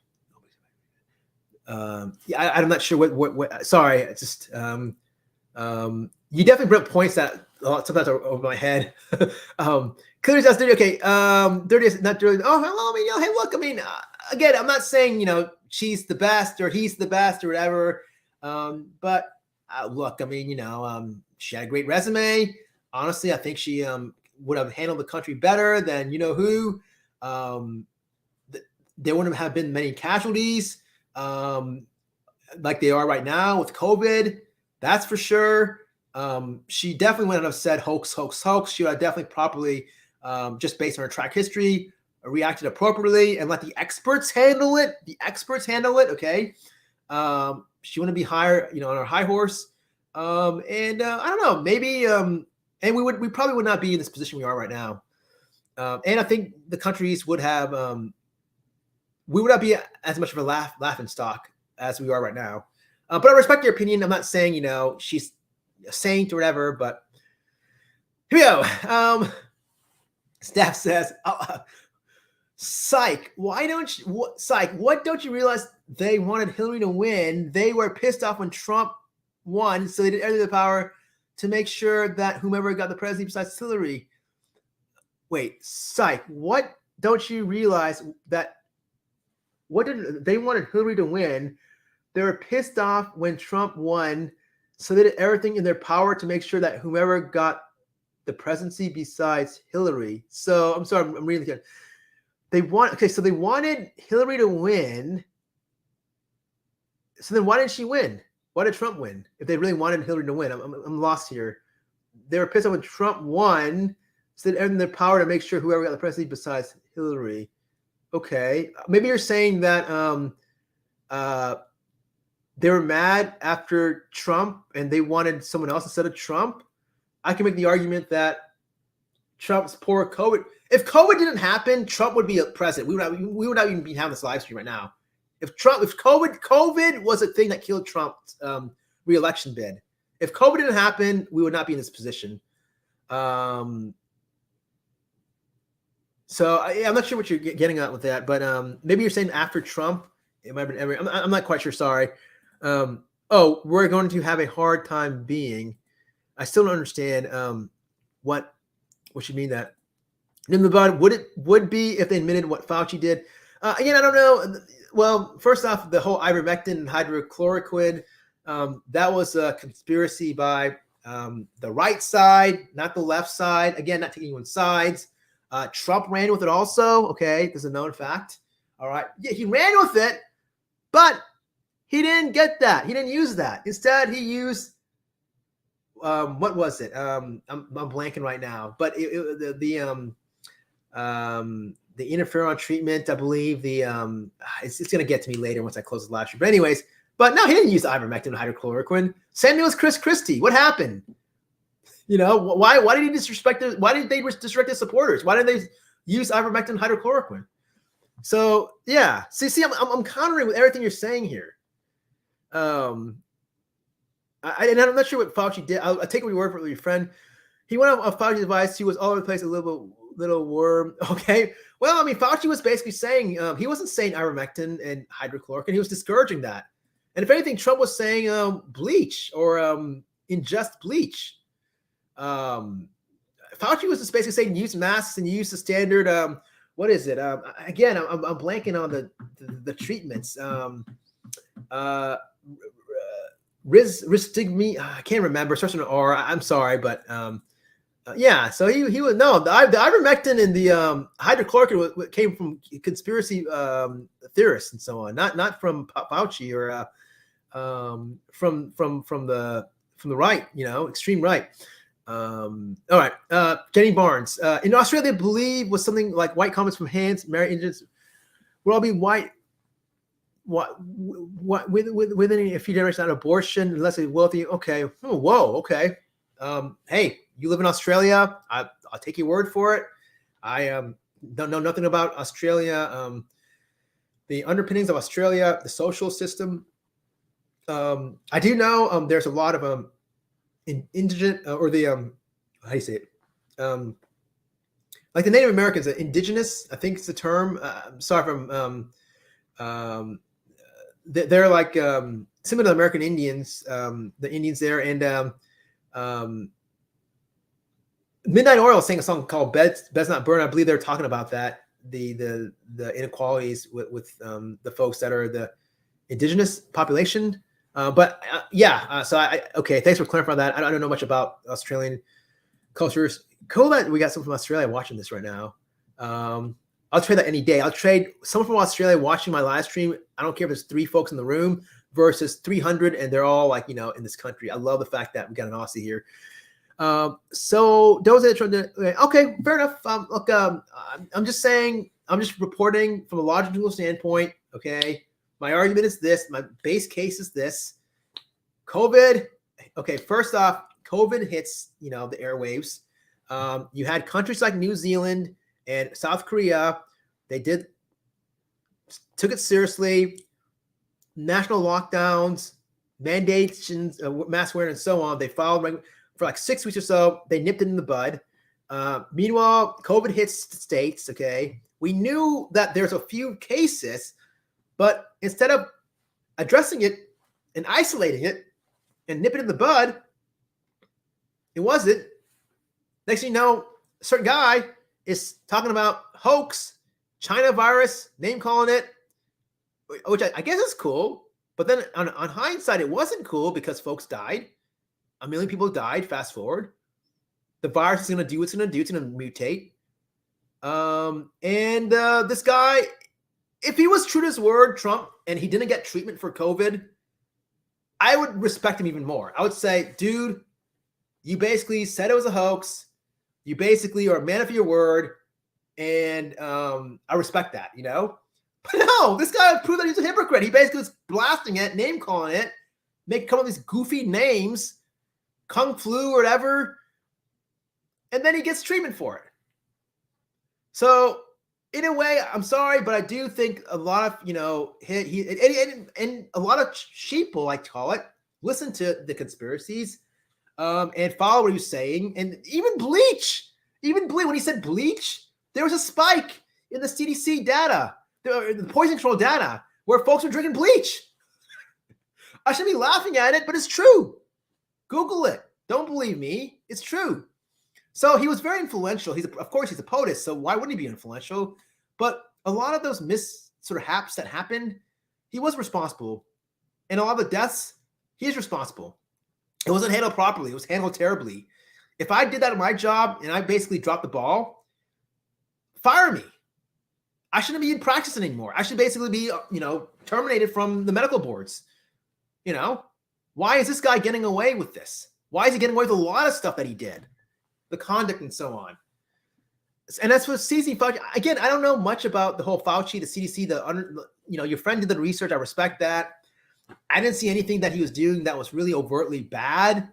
not sure what. Sorry, it's just. You definitely bring up points that sometimes are over my head. Clearly that's dirty. Okay. Dirty is not dirty. Oh, hello. I mean, hey, look, I mean, again, I'm not saying, she's the best or he's the best or whatever. But look, I mean, she had a great resume. Honestly, I think she would have handled the country better than who. There wouldn't have been many casualties like they are right now with COVID. That's for sure. She definitely wouldn't have said hoax. She would have definitely properly, just based on her track history, reacted appropriately and let the experts handle it. Okay. She wouldn't be higher, on her high horse. And I don't know, maybe, and we probably would not be in this position we are right now. And I think the countries would have, we would not be as much of a laughing stock as we are right now. But I respect your opinion. I'm not saying, she's a saint or whatever, but here we go. Steph says, psych, what don't you realize they wanted Hillary to win? They were pissed off when Trump won, so they did everything in their power to make sure that whomever got the presidency besides Hillary. Wait, psych, what don't you realize that what did they wanted Hillary to win? They were pissed off when Trump won, so they did everything in their power to make sure that whomever got the presidency besides Hillary. So I'm sorry, I'm reading again. So they wanted Hillary to win. So then why didn't she win? Why did Trump win? If they really wanted Hillary to win, I'm lost here. They were pissed off when Trump won, so they did everything in their power to make sure whoever got the presidency besides Hillary. Okay, maybe you're saying that they were mad after Trump and they wanted someone else instead of Trump. I can make the argument that Trump's poor COVID. If COVID didn't happen, Trump would be a president. We would not even be having this live stream right now. If COVID was a thing that killed Trump's re-election bid. If COVID didn't happen, we would not be in this position. So I'm not sure what you're getting at with that, but maybe you're saying after Trump, it might have been I'm not quite sure. Sorry. We're going to have a hard time being. I still don't understand what you mean that. In the bud, would be if they admitted what Fauci did. Again, I don't know. Well, first off, the whole ivermectin and hydrochloroquine, that was a conspiracy by the right side, not the left side. Again, not taking anyone's sides. Trump ran with it also. Okay, this is a known fact. All right. Yeah, he ran with it, but he didn't get that. He didn't use that. Instead, he used what was it? I'm blanking right now, but the interferon treatment, I believe it's going to get to me later once I close the live stream. But anyways, but no, he didn't use ivermectin and hydrochloroquine. Same thing with Chris Christie. What happened? You know, why did he disrespect why did they disrespect his supporters? Why did they use ivermectin and hydrochloroquine? So yeah, see, I'm countering with everything you're saying here. And I'm not sure what Fauci did. I'll take your word for it with your friend. He went on Fauci's advice. He was all over the place, a little worm. Okay. Well, I mean, Fauci was basically saying he wasn't saying ivermectin and hydrochloroquine. He was discouraging that. And if anything, Trump was saying bleach or ingest bleach. Fauci was just basically saying use masks and use the standard. What is it? Again, I'm blanking on the treatments. Ristigme, I can't remember. Starts with an R. I'm sorry, but yeah. So he was the ivermectin and the hydrochloroquine came from conspiracy theorists and so on, not from Fauci or from the right, extreme right. All right. Jenny Barnes. In Australia, they believe was something like white comments from hands, married Indians will all be white. What within a few generations, not abortion unless they're wealthy. Okay. Oh, whoa. Okay. Hey, you live in Australia. I'll take your word for it. I don't know nothing about Australia. The underpinnings of Australia, the social system. I do know there's a lot of indigent or the how do you say it? Like the Native Americans, indigenous. I think it's the term. I'm sorry if I'm they're like similar to the American Indians, the Indians there, and Midnight Oil sang a song called "Beds Not Burn." I believe they're talking about that, the inequalities with the folks that are the indigenous population. So okay, thanks for clarifying that. I don't know much about Australian cultures. Cool that we got someone from Australia watching this right now. I'll trade that any day. I'll trade someone from Australia watching my live stream. I don't care if there's 3 folks in the room versus 300 and they're all like, in this country. I love the fact that we got an Aussie here. So those are okay, fair enough. Look, I'm just saying, I'm just reporting from a logical standpoint. Okay. My argument is this, my base case is this. COVID. Okay. First off, COVID hits, the airwaves. You had countries like New Zealand and South Korea, they took it seriously. National lockdowns, mandates, mask wearing, and so on. They followed for like 6 weeks or so. They nipped it in the bud. Meanwhile, COVID hits the States. Okay, we knew that there's a few cases, but instead of addressing it and isolating it, and nip it in the bud. It wasn't. Next thing you know, a certain guy is talking about hoax, China virus, name calling it, which I guess is cool. But then on hindsight, it wasn't cool because folks died. 1 million people died. Fast forward. The virus is going to do what it's going to do. It's going to mutate. This guy, if he was true to his word, Trump, and he didn't get treatment for COVID, I would respect him even more. I would say, dude, you basically said it was a hoax. You basically are a man of your word. And I respect that, you know? But no, this guy proved that he's a hypocrite. He basically was blasting it, name calling it, come up with these goofy names, Kung Flu or whatever. And then he gets treatment for it. So in a way, I'm sorry, but I do think a lot of, and a lot of sheeple, I call it, listen to the conspiracies and follow what he was saying. And even bleach, when he said bleach, there was a spike in the CDC data, the poison control data, where folks were drinking bleach. I should be laughing at it, but it's true. Google it. Don't believe me. It's true. So he was very influential. Of course, he's a POTUS, so why wouldn't he be influential? But a lot of those haps that happened, he was responsible. And a lot of the deaths, he is responsible. It wasn't handled properly. It was handled terribly. If I did that in my job and I basically dropped the ball, fire me. I shouldn't be in practice anymore. I should basically be, terminated from the medical boards. Why is this guy getting away with this? Why is he getting away with a lot of stuff that he did? The conduct and so on. And that's what CDC, Fauci, again, I don't know much about the whole Fauci, the CDC, your friend did the research. I respect that. I didn't see anything that he was doing that was really overtly bad.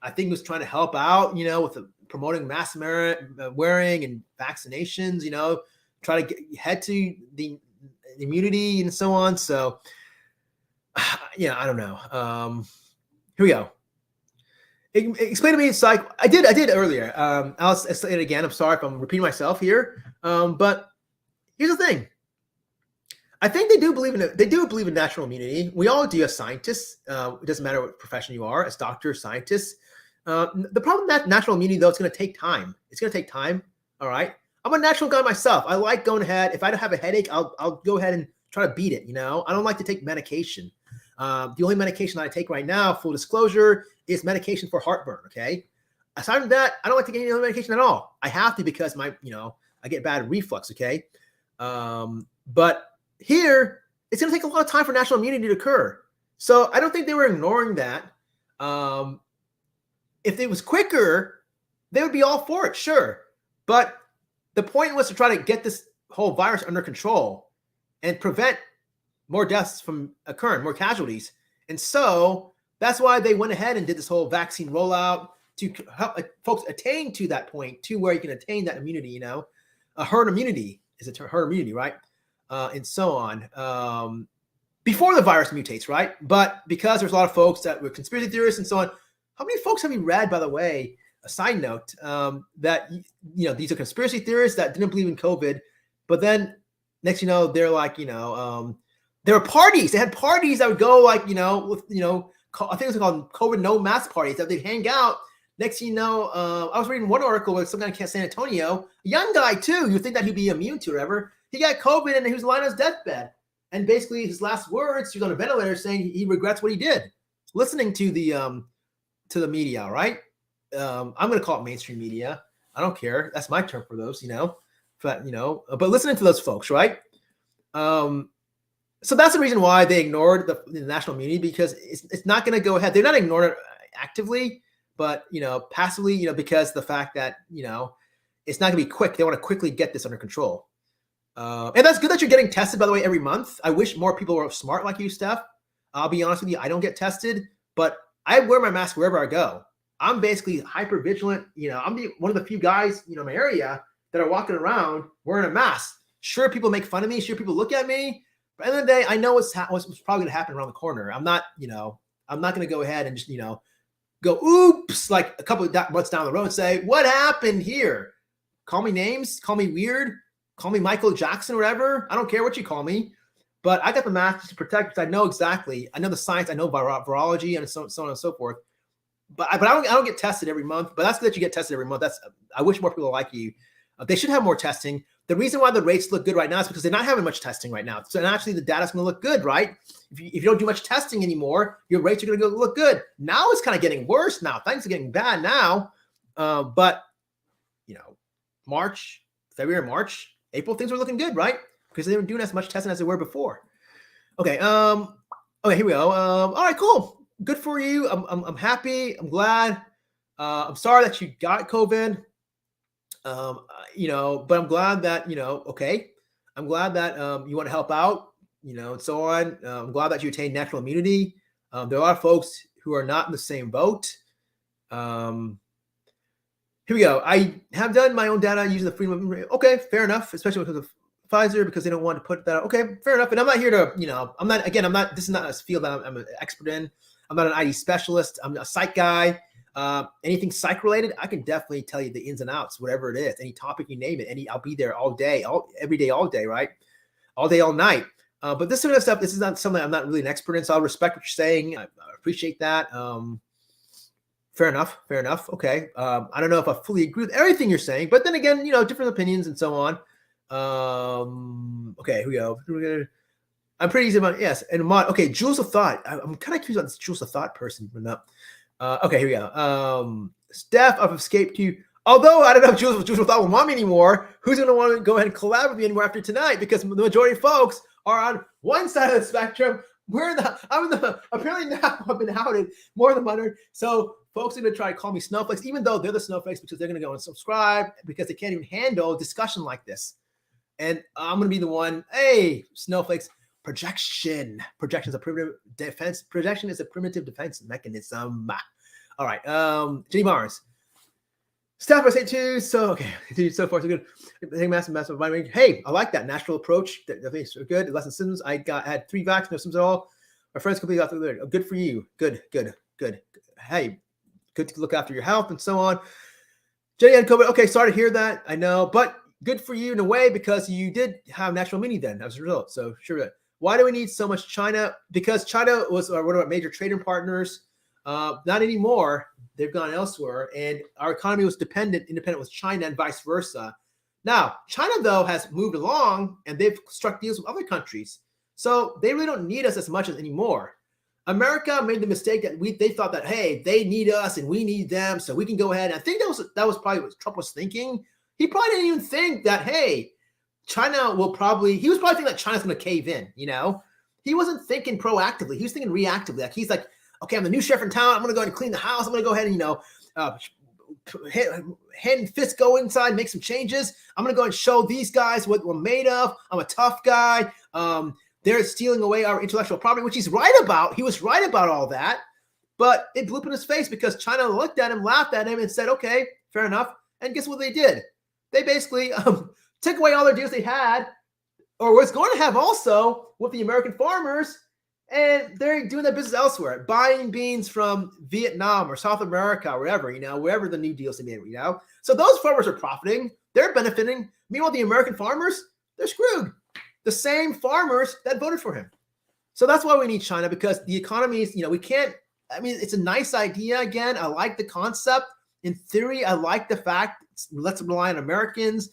I think he was trying to help out, with promoting mask wearing and vaccinations, try to head to the immunity and so on. So, I don't know. Here we go. Explain to me, psych. I did earlier. I'll say it again. I'm sorry if I'm repeating myself here. But here's the thing. I think they do believe in natural immunity. We all do as scientists. It doesn't matter what profession you are, as doctors, scientists. The problem with natural immunity, though, it's going to take time. It's going to take time. All right. I'm a natural guy myself. I like going ahead. If I don't have a headache, I'll go ahead and try to beat it. I don't like to take medication. The only medication that I take right now, full disclosure, is medication for heartburn. Okay. Aside from that, I don't like to get any other medication at all. I have to because I get bad reflux. Okay. But here, it's going to take a lot of time for natural immunity to occur. So I don't think they were ignoring that. If it was quicker, they would be all for it. Sure. But the point was to try to get this whole virus under control and prevent more deaths from occurring, more casualties. And so that's why they went ahead and did this whole vaccine rollout to help folks attain to that point, to where you can attain that immunity, a herd immunity is a herd immunity, right? And so on, before the virus mutates, right? But because there's a lot of folks that were conspiracy theorists and so on, how many folks have you read, by the way, a side note, that, these are conspiracy theorists that didn't believe in COVID, but then next, they're like, there were parties. They had parties that would go with, I think it was called COVID no mask parties that they'd hang out. Next thing you know, I was reading one article with some guy in San Antonio, a young guy too. You think that he'd be immune to whatever. He got COVID and he was lying on his deathbed. And basically his last words, he was on a ventilator saying he regrets what he did. Listening to the media, right? I'm going to call it mainstream media. I don't care. That's my term for those, but listening to those folks, right? So that's the reason why they ignored the national immunity, because it's not going to go ahead. They're not ignoring it actively, but, passively, because the fact that, it's not going to be quick. They want to quickly get this under control. And that's good that you're getting tested, by the way, every month. I wish more people were smart like you, Steph. I'll be honest with you. I don't get tested, but I wear my mask wherever I go. I'm basically hyper vigilant. I'm one of the few guys, in my area that are walking around wearing a mask. Sure, people make fun of me. Sure, people look at me. But at the end of the day, I know what's probably going to happen around the corner. I'm not going to go ahead and just, go, oops, like a couple of months down the road and say, what happened here? Call me names, call me weird, call me Michael Jackson or whatever. I don't care what you call me. But I got the mask to protect because I know the science, I know virology and so on and so forth. But I don't get tested every month. But that's good that you get tested every month. I wish more people like you. They should have more testing. The reason why the rates look good right now is because they're not having much testing right now. So naturally, the data's going to look good, right? If you don't do much testing anymore, your rates are going to look good. Now it's kind of getting worse. Now things are getting bad now. But February, March, April, things were looking good, right? Because they weren't doing as much testing as they were before. Okay. Okay, here we go. All right, cool. Good for you. I'm happy. I'm glad. I'm sorry that you got COVID. But I'm glad that, okay. I'm glad that you want to help out, and so on. I'm glad that you attained natural immunity. There are a lot of folks who are not in the same boat. Here we go. I have done my own data using the freedom of, okay, fair enough, especially because of Pfizer, because they don't want to put that out. Okay, fair enough. And I'm not here to, this is not a field that I'm an expert in. I'm not an ID specialist. I'm a psych guy. Anything psych related, I can definitely tell you the ins and outs, whatever it is, any topic, you name it. I'll be there all day, every day, all day, right? All day, all night. But this sort of stuff, this is not something I'm not really an expert in. So I'll respect what you're saying. I appreciate that. Fair enough. Okay. I don't know if I fully agree with everything you're saying, but then again, different opinions and so on. Okay, here we go. I'm pretty easy about, yes. And okay, Jules of Thought. I'm kind of curious about this Jules of Thought person. Okay, here we go. Steph, I've escaped you. Although I don't know if Jules of Thought will want me anymore. Who's going to want to go ahead and collab with me anymore after tonight? Because the majority of folks are on one side of the spectrum. Apparently now I've been outed more than 100. So folks are going to try to call me snowflakes, even though they're the snowflakes, because they're going to go and subscribe because they can't even handle a discussion like this. And I'm going to be the one, hey, snowflakes, projection is a primitive defense. Projection is a primitive defense mechanism. All right. Jenny Mars. Staff, I say too. So, okay. So far, so good. Massive vitamin. Hey, I like that natural approach. Definitely so good. Less than symptoms. I had 3 vaccines, no symptoms at all. My friends completely got through there. Good for you. Good. Hey, good to look after your health and so on. Jenny had COVID. Okay, sorry to hear that. I know, but good for you in a way because you did have natural immunity then as a result. So sure. Why do we need so much China? Because China was one of our major trading partners. Not anymore. They've gone elsewhere, and our economy was independent with China and vice versa. Now, China, though, has moved along, and they've struck deals with other countries. So they really don't need us as much as anymore. America made the mistake that they thought that, hey, they need us and we need them, so we can go ahead. And I think that was probably what Trump was thinking. He probably didn't even think that, hey, China he was probably thinking that China's going to cave in, He wasn't thinking proactively. He was thinking reactively. Like he's like, okay, I'm the new sheriff in town. I'm going to go ahead and clean the house. I'm going to go ahead and, hand and fist go inside, make some changes. I'm going to go and show these guys what we're made of. I'm a tough guy. They're stealing away our intellectual property, which he's right about. He was right about all that. But it blew up in his face because China looked at him, laughed at him, and said, okay, fair enough. And guess what they did? They basically took away all their deals they had, or was going to have also with the American farmers, and they're doing their business elsewhere, buying beans from Vietnam or South America or wherever, wherever the new deals they made, So those farmers are profiting. They're benefiting. Meanwhile, the American farmers, they're screwed. The same farmers that voted for him. So that's why we need China, because the economy is, we can't, it's a nice idea. Again, I like the concept. In theory, I like the fact, let's rely on Americans,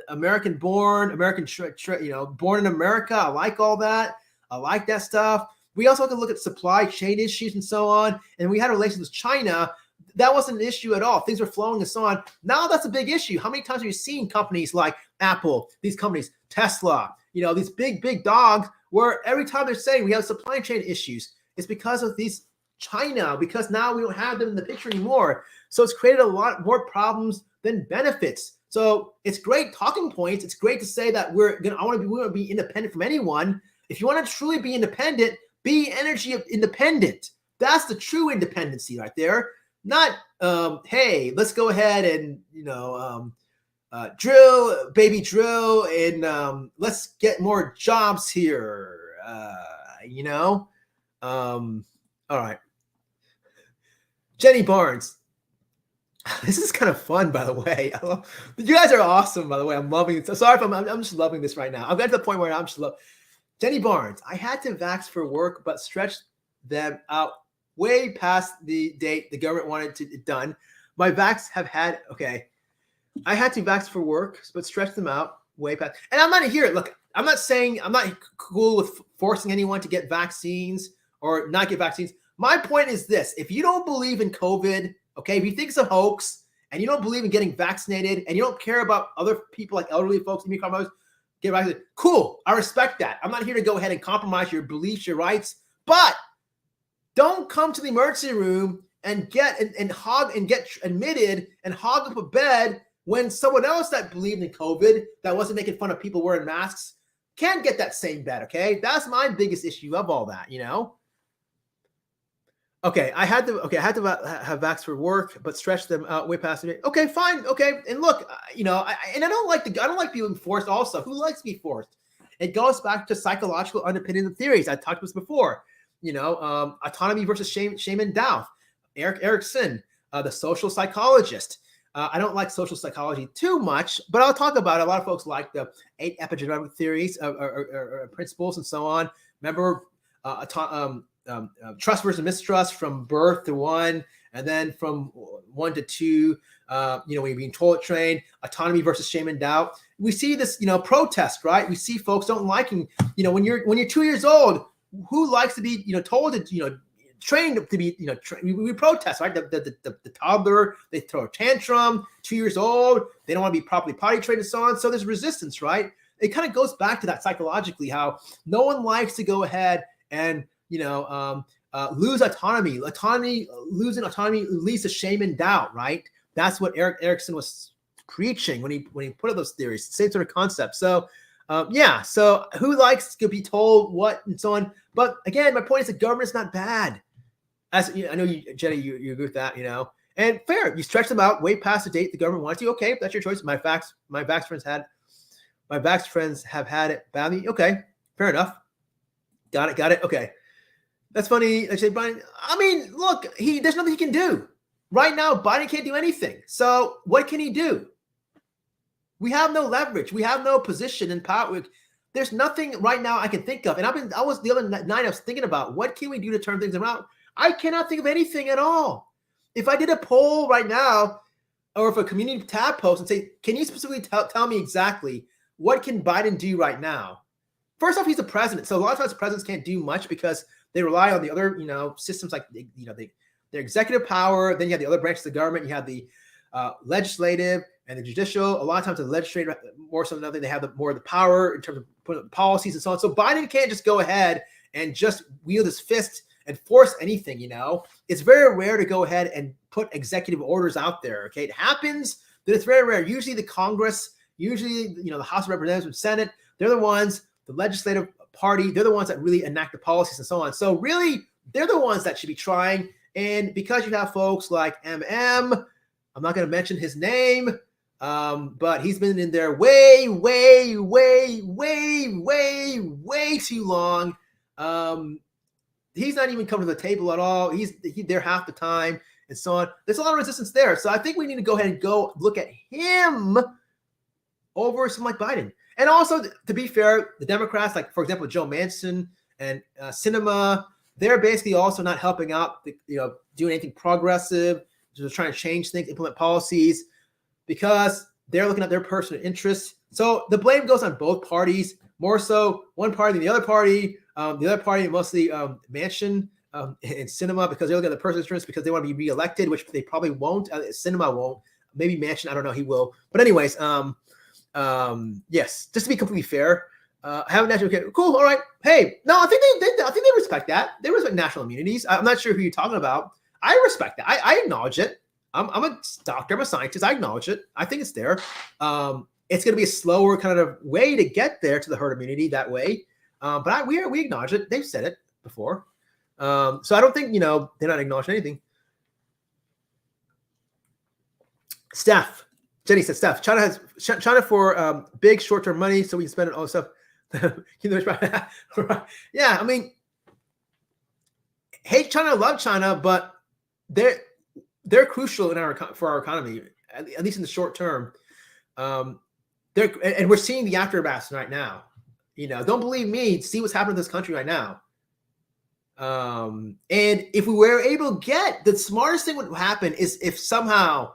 American born, born in America. I like all that. I like that stuff. We also have to look at supply chain issues and so on. And we had relations with China. That wasn't an issue at all. Things were flowing and so on. Now that's a big issue. How many times have you seen companies like Apple, these companies, Tesla, these big dogs, where every time they're saying we have supply chain issues, it's because of these China, because now we don't have them in the picture anymore. So it's created a lot more problems than benefits. So it's great talking points. It's great to say that we want to be independent from anyone. If you want to truly be independent, be energy independent. That's the true independency right there. Not, hey, let's go ahead and, drill, and let's get more jobs here, all right. Jenny Barnes. This is kind of fun, by the way. You guys are awesome, by the way. I'm loving it. So sorry if I'm just loving this right now. I've got to the point where I'm just loving. Jenny Barnes, I had to vax for work, but stretched them out way past the date the government wanted it done. My vax have had, okay, I had to vax for work, but stretched them out way past. And I'm not here. Look, I'm not cool with forcing anyone to get vaccines or not get vaccines. My point is this. If you don't believe in COVID, okay, if you think it's a hoax and you don't believe in getting vaccinated and you don't care about other people like elderly folks, get vaccinated, cool. I respect that. I'm not here to go ahead and compromise your beliefs, your rights, but don't come to the emergency room and get admitted and hog up a bed when someone else that believed in COVID, that wasn't making fun of people wearing masks, can't get that same bed, okay? That's my biggest issue of all that, Okay, I had to have vax for work, but stretch them out way past it. Okay, fine. Okay, and look, I don't like being forced. Also, who likes to be forced? It goes back to psychological underpinning of theories. I talked about this before. Autonomy versus shame and doubt. Erik Erikson, the social psychologist. I don't like social psychology too much, but I'll talk about it. A lot of folks like the 8 epigenetic theories or principles and so on. Remember, trust versus mistrust from birth to 1, and then from 1 to 2, when you're being toilet trained, autonomy versus shame and doubt. We see this, protest, right? We see folks don't liking, when you're 2 years old, who likes to be, told to, trained to be, we protest, right? The toddler, they throw a tantrum, 2 years old, they don't want to be properly potty trained and so on. So there's resistance, right? It kind of goes back to that psychologically, how no one likes to go ahead and, lose autonomy. Losing autonomy leads to shame and doubt, right? That's what Erik Erikson was preaching when he put up those theories. Same sort of concept. So, So who likes to be told what and so on? But again, my point is the government's not bad. As I know, Jenny, you agree with that, And fair, you stretch them out way past the date the government wants you. Okay, that's your choice. My vax friends have had it badly. Okay, fair enough. Got it. Okay. That's funny. I say, Biden. I mean, look, there's nothing he can do right now. Biden can't do anything. So what can he do? We have no leverage. We have no position in power. There's nothing right now I can think of. And the other night I was thinking about what can we do to turn things around. I cannot think of anything at all. If I did a poll right now, or if a community tab post and say, can you specifically tell me exactly what can Biden do right now? First off, he's the president. So a lot of times presidents can't do much because they rely on the other, systems like, their executive power. Then you have the other branches of the government. You have the legislative and the judicial. A lot of times the legislative, more so than nothing, they have more of the power in terms of putting up policies and so on. So Biden can't just go ahead and just wield his fist and force anything, It's very rare to go ahead and put executive orders out there, okay? It happens, but it's very rare. Usually the Congress, the House of Representatives and Senate, they're the ones, the legislative party, they're the ones that really enact the policies and so on. So really, they're the ones that should be trying. And because you have folks like I'm not going to mention his name, but he's been in there way too long. He's not even coming to the table at all. He's there half the time and so on. There's a lot of resistance there. So I think we need to go ahead and go look at him over someone like Biden. And also, to be fair, the Democrats, like, for example, Joe Manchin and Sinema, they're basically also not helping out, doing anything progressive, just trying to change things, implement policies, because they're looking at their personal interests. So the blame goes on both parties, more so one party than the other party. The other party, mostly Manchin and Sinema, because they're looking at the personal interests because they want to be reelected, which they probably won't. Sinema won't. Maybe Manchin, I don't know, he will. But anyways, yes, just to be completely fair, have a national, okay, cool, all right. Hey, no, I think they respect that. They respect national immunities. I'm not sure who you're talking about. I respect that. I acknowledge it. I'm a doctor, I'm a scientist. I acknowledge it. I think it's there. It's going to be a slower kind of way to get there to the herd immunity that way. But we acknowledge it. They've said it before. So I don't think, they're not acknowledging anything. Jenny said, Steph, China for big short-term money so we can spend it on stuff. Yeah, I mean, hate China, love China, but they're crucial for our economy, at least in the short term. And we're seeing the afterbirth right now. Don't believe me. See what's happening in this country right now. And if we were able to get, the smartest thing would happen is if somehow,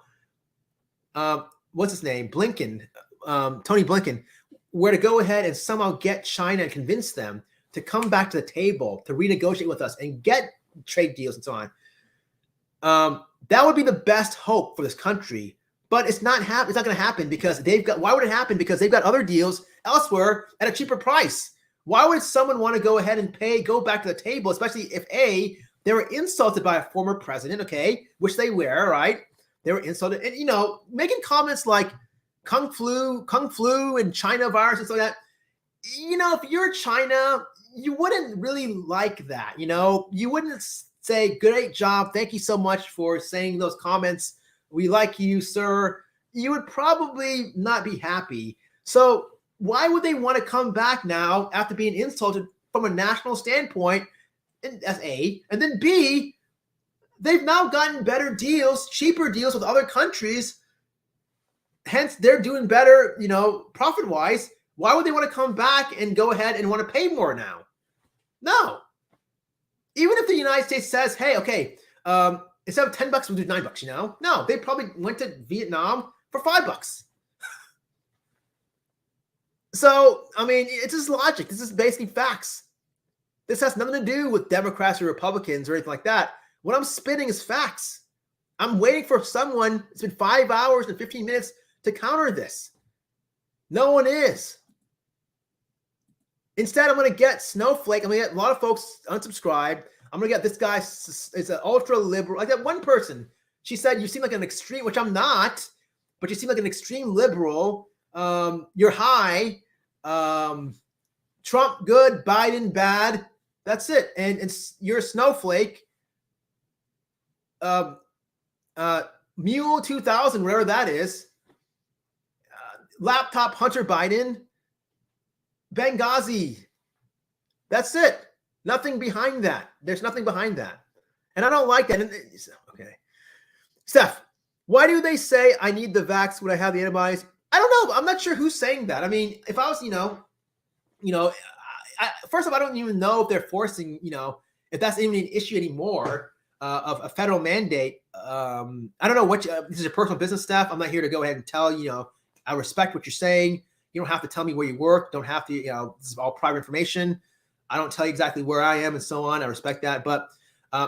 what's his name? Tony Blinken, were to go ahead and somehow get China and convince them to come back to the table, to renegotiate with us and get trade deals and so on. That would be the best hope for this country. But it's not going to happen because why would it happen? Because they've got other deals elsewhere at a cheaper price. Why would someone want to go ahead and go back to the table, especially if they were insulted by a former president, okay, which they were, right? They were insulted, and making comments like kung flu and China virus and stuff like that. If you're China, you wouldn't really like that. You wouldn't say, "Great job, thank you so much for saying those comments. We like you, sir." You would probably not be happy. So why would they want to come back now after being insulted from a national standpoint? And that's A. And then B, they've now gotten better deals, cheaper deals with other countries. Hence, they're doing better, profit-wise. Why would they want to come back and go ahead and want to pay more now? No. Even if the United States says, hey, okay, instead of $10, we'll do $9, No, they probably went to Vietnam for $5. So, it's just logic. This is basically facts. This has nothing to do with Democrats or Republicans or anything like that. What I'm spitting is facts. I'm waiting for someone, it's been 5 hours and 15 minutes to counter this. No one is. Instead, I'm going to get Snowflake. I'm going to get a lot of folks unsubscribed. I'm going to get this guy, it's an ultra liberal. Like that one person, she said, you seem like an extreme, which I'm not, but you seem like an extreme liberal. You're high. Trump good, Biden bad. That's it. And you're a snowflake. Mule 2000, wherever that is. Laptop Hunter Biden. Benghazi. That's it. Nothing behind that. There's nothing behind that. And I don't like that. Okay. Steph, why do they say I need the vax when I have the antibodies? I don't know. I'm not sure who's saying that. If I was, first of all, I don't even know if they're forcing, if that's even an issue anymore of a federal mandate. I don't know what this is your personal business stuff. I'm not here to go ahead and tell, I respect what you're saying. You don't have to tell me where you work. Don't have to, this is all private information. I don't tell you exactly where I am and so on. I respect that. But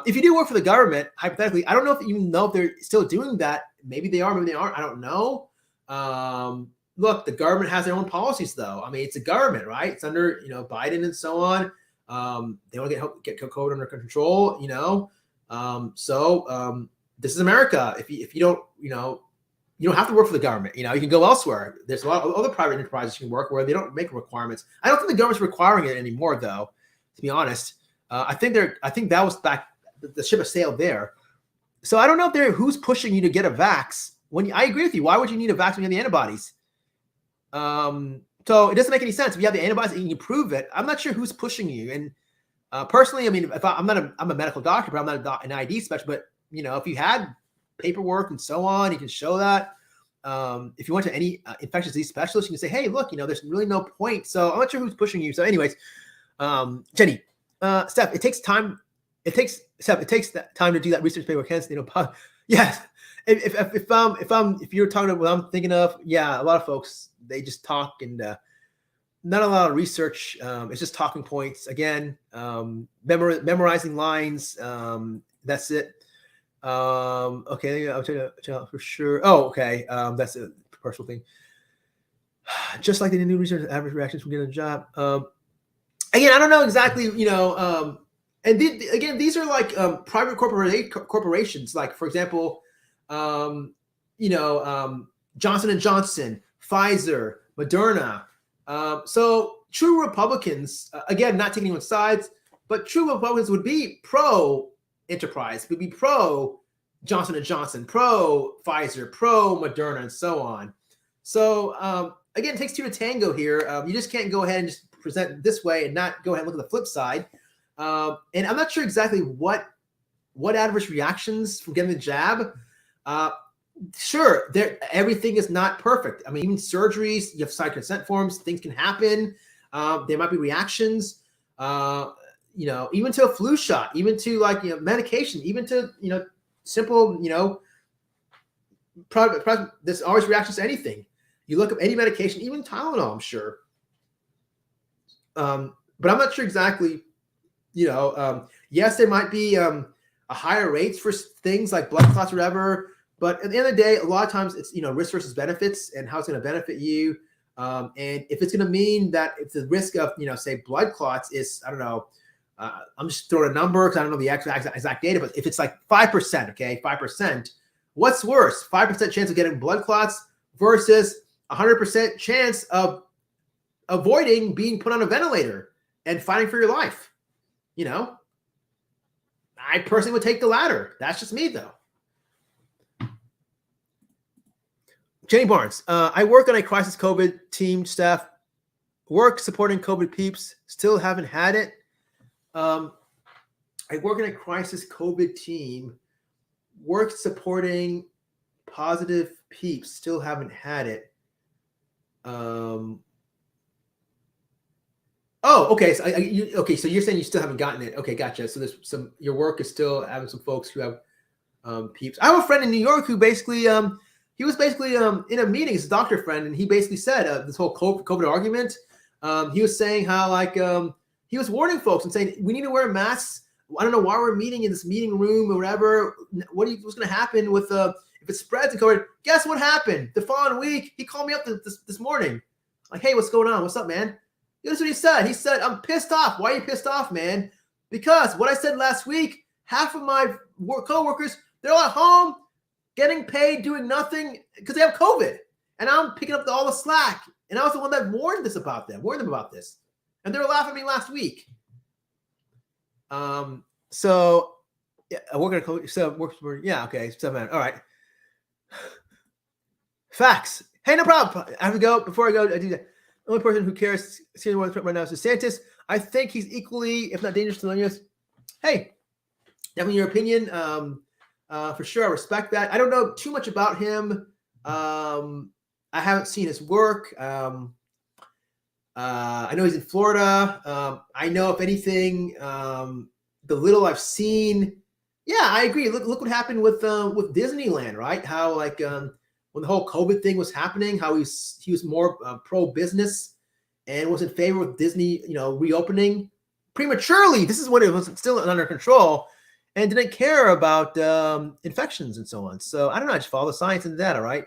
if you do work for the government, hypothetically, I don't know if they're still doing that. Maybe they are, maybe they aren't. I don't know. Look, the government has their own policies, though. It's a government, right? It's under, Biden and so on. They want to get COVID under control, So this is America. If you don't, you don't have to work for the government. You can go elsewhere. There's a lot of other private enterprises you can work where they don't make requirements. I don't think the government's requiring it anymore, though. To be honest, I think that was back. The ship has sailed there. So I don't know who's pushing you to get a vax. I agree with you. Why would you need a vax when you have the antibodies? So it doesn't make any sense. If you have the antibodies and you can prove it, I'm not sure who's pushing you. And personally, if I'm a medical doctor, but I'm not an ID specialist. But if you had paperwork and so on, you can show that. If you went to any infectious disease specialist, you can say, hey, look, there's really no point. So I'm not sure who's pushing you. So anyways, Jenny, Steph, it takes time. It takes that time to do that research paper. Yes. If you're talking about what I'm thinking of, yeah, a lot of folks, they just talk and not a lot of research. It's just talking points. Again, memorizing lines. That's it. Okay, I'll tell you for sure. Oh, okay. That's a personal thing. Just like the new research, average reactions from getting a job. Again, I don't know exactly, and again, these are like private corporations. Like, for example, Johnson & Johnson, Pfizer, Moderna. So true Republicans, again, not taking anyone's sides, but true Republicans would be pro-enterprise, would be pro-Johnson & Johnson, pro-Pfizer, pro-Moderna, and so on. So, again, it takes two to tango here. You just can't go ahead and just present it this way and not go ahead and look at the flip side. And I'm not sure exactly what adverse reactions from getting the jab. Sure, everything is not perfect. Even surgeries, you have signed consent forms, things can happen. There might be reactions, even to a flu shot, even to medication, even to, simple, there's always reactions to anything. You look up any medication, even Tylenol, I'm sure. But I'm not sure exactly, yes, there might be a higher rates for things like blood clots or whatever. But at the end of the day, a lot of times it's, risk versus benefits and how it's going to benefit you. And if it's going to mean that if the risk of, say blood clots is, I don't know, I'm just throwing a number because I don't know the exact data, but if it's like 5%, okay, 5%, what's worse? 5% chance of getting blood clots versus 100% chance of avoiding being put on a ventilator and fighting for your life. I personally would take the latter. That's just me, though. Jenny Barnes, I work on a crisis COVID team staff, work supporting COVID peeps, still haven't had it. I work in a crisis COVID team, work supporting positive peeps, still haven't had it. Okay. So so you're saying you still haven't gotten it. Okay, gotcha. So there's your work is still having some folks who have peeps. I have a friend in New York who basically he was basically in a meeting, his doctor friend, and he basically said this whole COVID argument. He was saying how he was warning folks and saying we need to wear masks. I don't know why we're meeting in this meeting room or whatever. What's going to happen with if it spreads and COVID? Guess what happened? The following week, he called me up this morning, like, hey, what's going on? What's up, man? Here's what he said. He said, I'm pissed off. Why are you pissed off, man? Because what I said last week, half of my coworkers, they're all at home, getting paid, doing nothing because they have COVID. And I'm picking up all the slack. And I was the one that warned them about this. And they were laughing at me last week. So yeah, we're going to work for, yeah, okay. 7 minutes. All right. Facts. Hey, no problem. I have to go. Before I go, I do that. The only person who cares seeing what right now is DeSantis. I think he's equally, if not dangerous to the U.S. Hey, definitely your opinion. For sure, I respect that. I don't know too much about him. I haven't seen his work. I know he's in Florida. I know, if anything, the little I've seen. Yeah, I agree. Look what happened with Disneyland, right? How when the whole COVID thing was happening, how he was more pro-business and was in favor of Disney, reopening prematurely. This is when it was still under control and didn't care about infections and so on. So I don't know. I just follow the science and the data, right?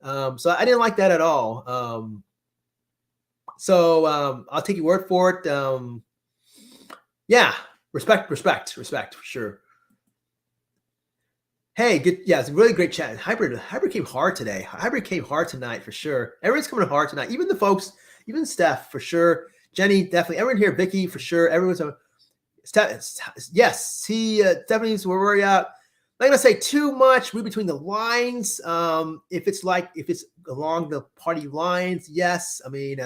So I didn't like that at all. So I'll take your word for it. Yeah, respect for sure. Hey, good. Yeah, it's a really great chat. Hybrid came hard today. Hybrid came hard tonight for sure. Everyone's coming hard tonight. Even the folks, even Steph for sure. Jenny, definitely. Everyone here, Vicky for sure. Everyone's yes. He definitely needs to worry out. I'm not gonna say too much. Read between the lines. If it's along the party lines, yes. I mean,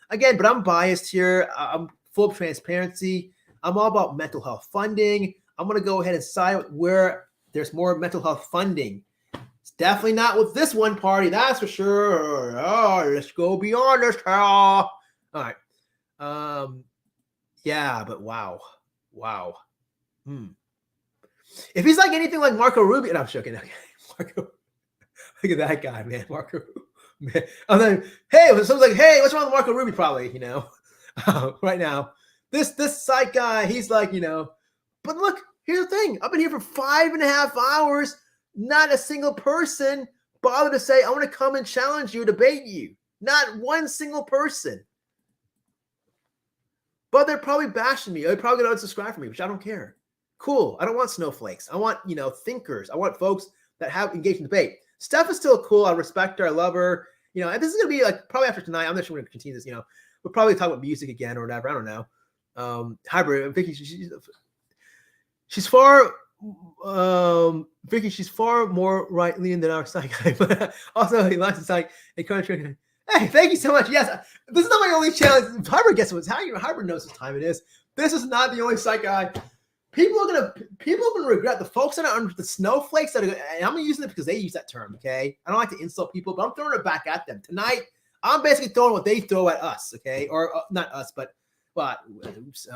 again, but I'm biased here. I'm full of transparency. I'm all about mental health funding. I'm gonna go ahead and side where there's more mental health funding. It's definitely not with this one party, that's for sure. Oh, let's go be honest. All right. Yeah, but wow. If he's like anything like Marco Rubio, no, I'm joking. Marco, look at that guy, man. Marco, man. I'm like, hey, someone's like, hey, what's wrong with Marco Rubio? Probably, right now. This psych guy, he's like, but look. Here's the thing. I've been here for 5.5 hours. Not a single person bothered to say, I want to come and challenge you, debate you. Not one single person. But they're probably bashing me. They're probably going to unsubscribe from me, which I don't care. Cool. I don't want snowflakes. I want, thinkers. I want folks that have engaged in debate. Steph is still cool. I respect her. I love her. And this is going to be like probably after tonight. I'm not sure we're going to continue this. We'll probably talk about music again or whatever. I don't know. Hybrid. Vicky, she's far, Vicky. She's far more right-leaning than our side guy, but also he likes the side. Hey, thank you so much. Yes, this is not my only challenge. Hybrid, guess what? Hybrid knows what time it is. This is not the only side guy. People are gonna regret the folks that are under the snowflakes that are. And I'm using it because they use that term. Okay, I don't like to insult people, but I'm throwing it back at them tonight. I'm basically throwing what they throw at us, okay? Or not us, but oops,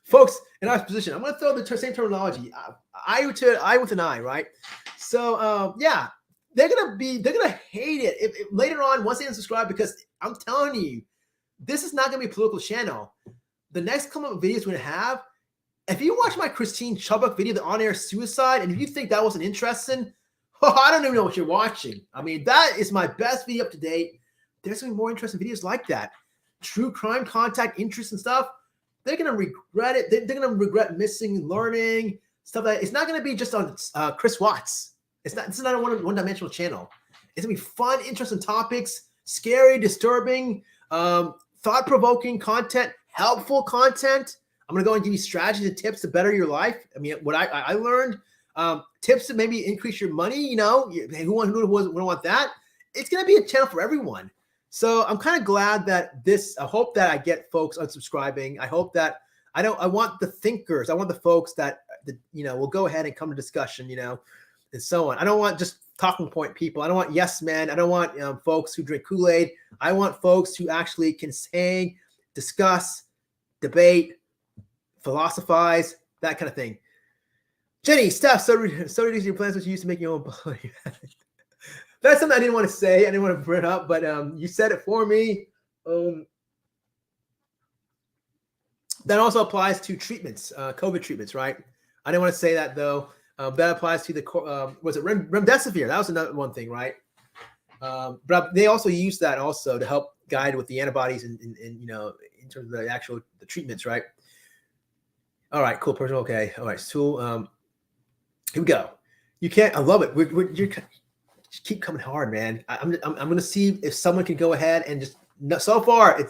folks in our position. I'm going to throw the same terminology. I with an I, right? So yeah, they're gonna hate it if later on once they unsubscribe, because I'm telling you, this is not gonna be a political channel. The next couple of videos we're gonna have, if you watch my Christine Chubbuck video, the on-air suicide, and if you think that wasn't interesting, I don't even know what you're watching. I mean, that is my best video up to date. There's gonna be more interesting videos like that. True crime, contact, interest, and stuff. They're gonna regret it. They're gonna regret missing, learning stuff. That it's not gonna be just on Chris Watts. This is not a one-dimensional channel. It's gonna be fun, interesting topics, scary, disturbing, thought-provoking content, helpful content. I'm gonna go and give you strategies and tips to better your life. I mean, what I learned, tips to maybe increase your money. You know, who wouldn't want that? It's gonna be a channel for everyone. So I'm kind of glad that I hope that I get folks unsubscribing. I hope that I want the thinkers. I want the folks that will go ahead and come to discussion. And so on. I don't want just talking point people. I don't want yes men. I don't want folks who drink Kool-Aid. I want folks who actually can hang, discuss, debate, philosophize, that kind of thing. Jenny, Steph, so reduce your plans what you used to make your own body. That's something I didn't want to say. I didn't want to bring it up, but you said it for me. That also applies to treatments, COVID treatments, right? I didn't want to say that though. That applies to the was it remdesivir? That was another one thing, right? But they also use that also to help guide with the antibodies and in terms of the treatments, right? All right, cool, personal. Okay, all right, so here we go. You can't. I love it. You're keep coming hard, man. I'm gonna see if someone can go ahead and just. So far,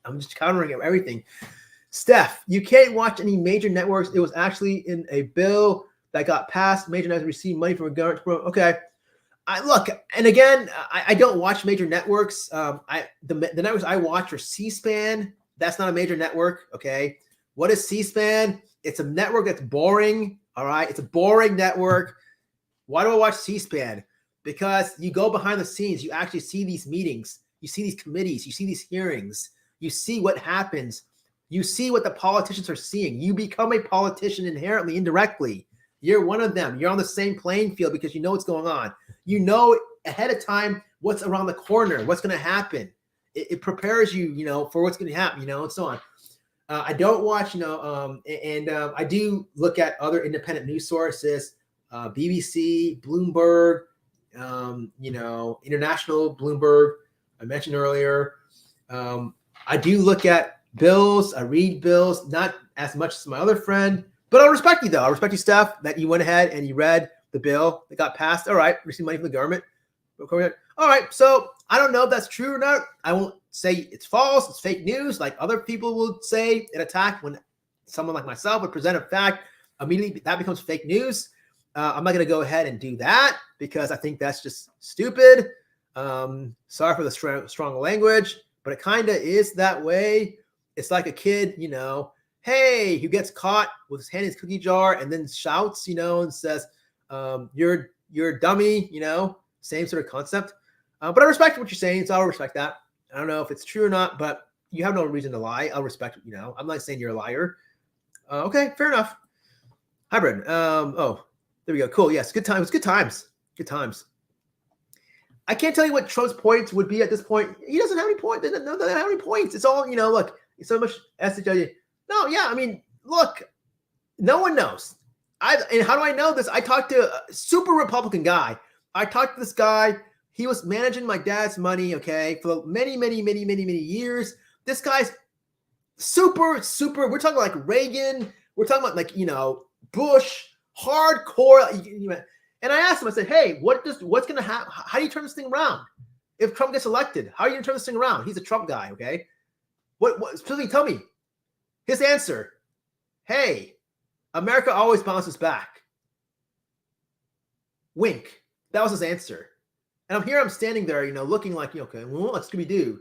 I'm just countering everything. Steph, you can't watch any major networks. It was actually in a bill that got passed. Major networks receive money from a government program. Okay. Look, and again, I don't watch major networks. The networks I watch are C-SPAN. That's not a major network. Okay. What is C-SPAN? It's a network that's boring. All right. It's a boring network. Why do I watch C-SPAN? Because you go behind the scenes. You actually see these meetings. You see these committees. You see these hearings. You see what happens. You see what the politicians are seeing. You become a politician inherently, indirectly. You're one of them. You're on the same playing field because you know what's going on. You know ahead of time what's around the corner, what's going to happen. It prepares you, for what's going to happen, and so on. I don't watch, I do look at other independent news sources, BBC, Bloomberg, international Bloomberg, I mentioned earlier. I do look at bills. I read bills, not as much as my other friend, but I'll respect you though. I'll respect you, Steph, that you went ahead and you read the bill that got passed. All right, receive money from the government. All right, so I don't know if that's true or not. I won't say it's false. It's fake news, like other people will say and attack when someone like myself would present a fact. Immediately, that becomes fake news. I'm not going to go ahead and do that because I think that's just stupid. Sorry for the strong language, but it kind of is that way. It's like a kid, hey, who gets caught with his hand in his cookie jar and then shouts, and says, you're a dummy, same sort of concept. But I respect what you're saying, so I'll respect that. I don't know if it's true or not, but you have no reason to lie. I'll respect, I'm not saying you're a liar. Okay, fair enough. Hybrid. There we go. Cool. Yes, good times. Good times. Good times. I can't tell you what Trump's points would be at this point. He doesn't have any points. He doesn't have any points. It's all, look, so much SHW. No, yeah, I mean, look, no one knows. And how do I know this? I talked to a super Republican guy. I talked to this guy. He was managing my dad's money, okay, for many, many, many, many, many years. This guy's super. We're talking like Reagan. We're talking about Bush, hardcore. And I asked him, I said, hey, what's going to happen? How do you turn this thing around? If Trump gets elected, how are you going to turn this thing around? He's a Trump guy, okay? What specifically tell me? His answer, hey, America always bounces back. Wink. That was his answer. And I'm standing there, looking like, okay, well, what should we do?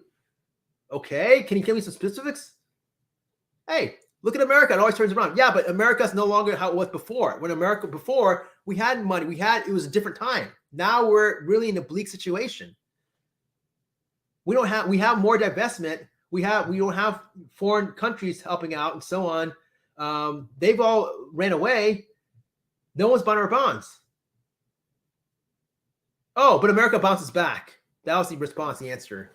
Okay, can you give me some specifics? Hey, look at America. It always turns around. Yeah, but America's no longer how it was before. Before, we had money. It was a different time. Now we're really in a bleak situation. We have more divestment. We don't have foreign countries helping out and so on. They've all ran away. No one's buying our bonds. Oh, but America bounces back. That was the response, the answer.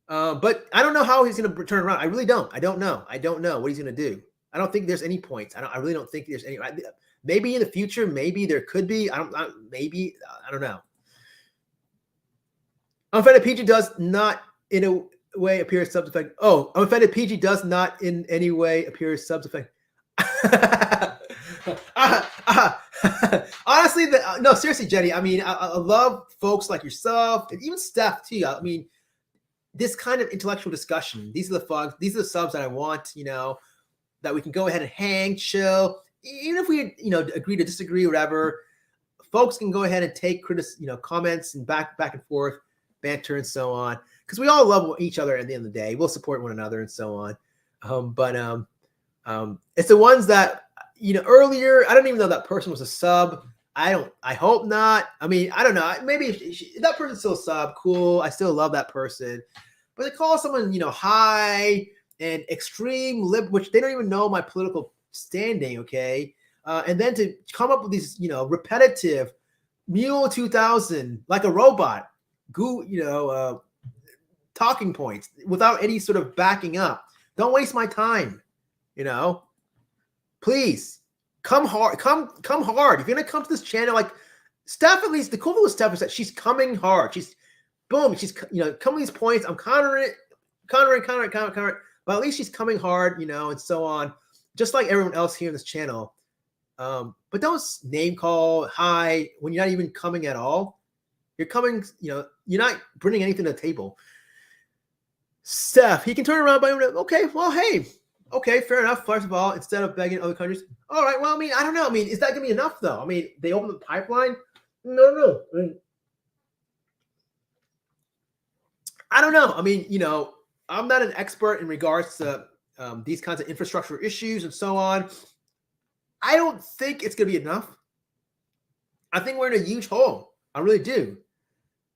But I don't know how he's going to turn around. I really don't. I don't know what he's going to do. I don't think there's any points. I really don't think there's any. Maybe in the future, maybe there could be. I don't know. Unfettered PG does not in a way appear as sub-effect. Oh, unfettered PG does not in any way appear as sub-effect. Honestly, no, seriously, Jenny. I mean, I love folks like yourself and even Steph too. I mean, this kind of intellectual discussion. These are the subs that I want. That we can go ahead and hang, chill. Even if we, agree to disagree, or whatever. Folks can go ahead and take comments and back and forth, banter and so on, because we all love each other at the end of the day. We'll support one another and so on. But it's the ones that earlier. I don't even know that person was a sub. I hope not. I mean, I don't know. Maybe if that person's still a sub, cool. I still love that person. But they call someone high and extreme which they don't even know my political standing. Okay, and then to come up with these repetitive Mule 2000 like a robot, talking points without any sort of backing up. Don't waste my time. Please come hard. Come hard. If you're gonna come to this channel, like Steph, at least the cool thing with Steph is that she's coming hard. She's coming with these points. I'm countering it. But at least she's coming hard, and so on, just like everyone else here in this channel. But don't name call hi when you're not even coming at all. You're coming, you're not bringing anything to the table. Steph, he can turn around by okay, well, hey, okay, fair enough. First of all, instead of begging other countries, all right. Well, I mean, I don't know. I mean, is that gonna be enough though? I mean, they opened the pipeline. No. I don't know. I mean, I'm not an expert in regards to these kinds of infrastructure issues and so on. I don't think it's going to be enough. I think we're in a huge hole. I really do.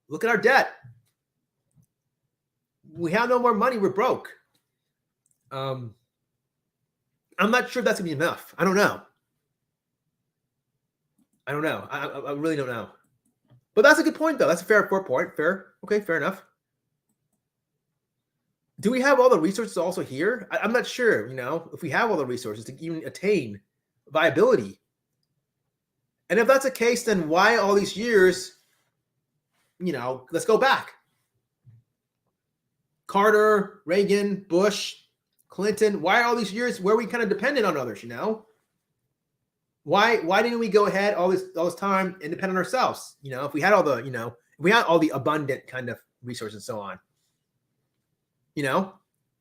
Look at our debt. We have no more money. We're broke. I'm not sure if that's going to be enough. I don't know. I really don't know. But that's a good point, though. That's a fair point. Fair. Okay, fair enough. Do we have all the resources also here? I'm not sure, if we have all the resources to even attain viability. And if that's the case, then why all these years, let's go back. Carter, Reagan, Bush, Clinton, why all these years where we kind of dependent on others, Why didn't we go ahead all this time and depend on ourselves? If we had all the, if we had all the abundant kind of resources and so on.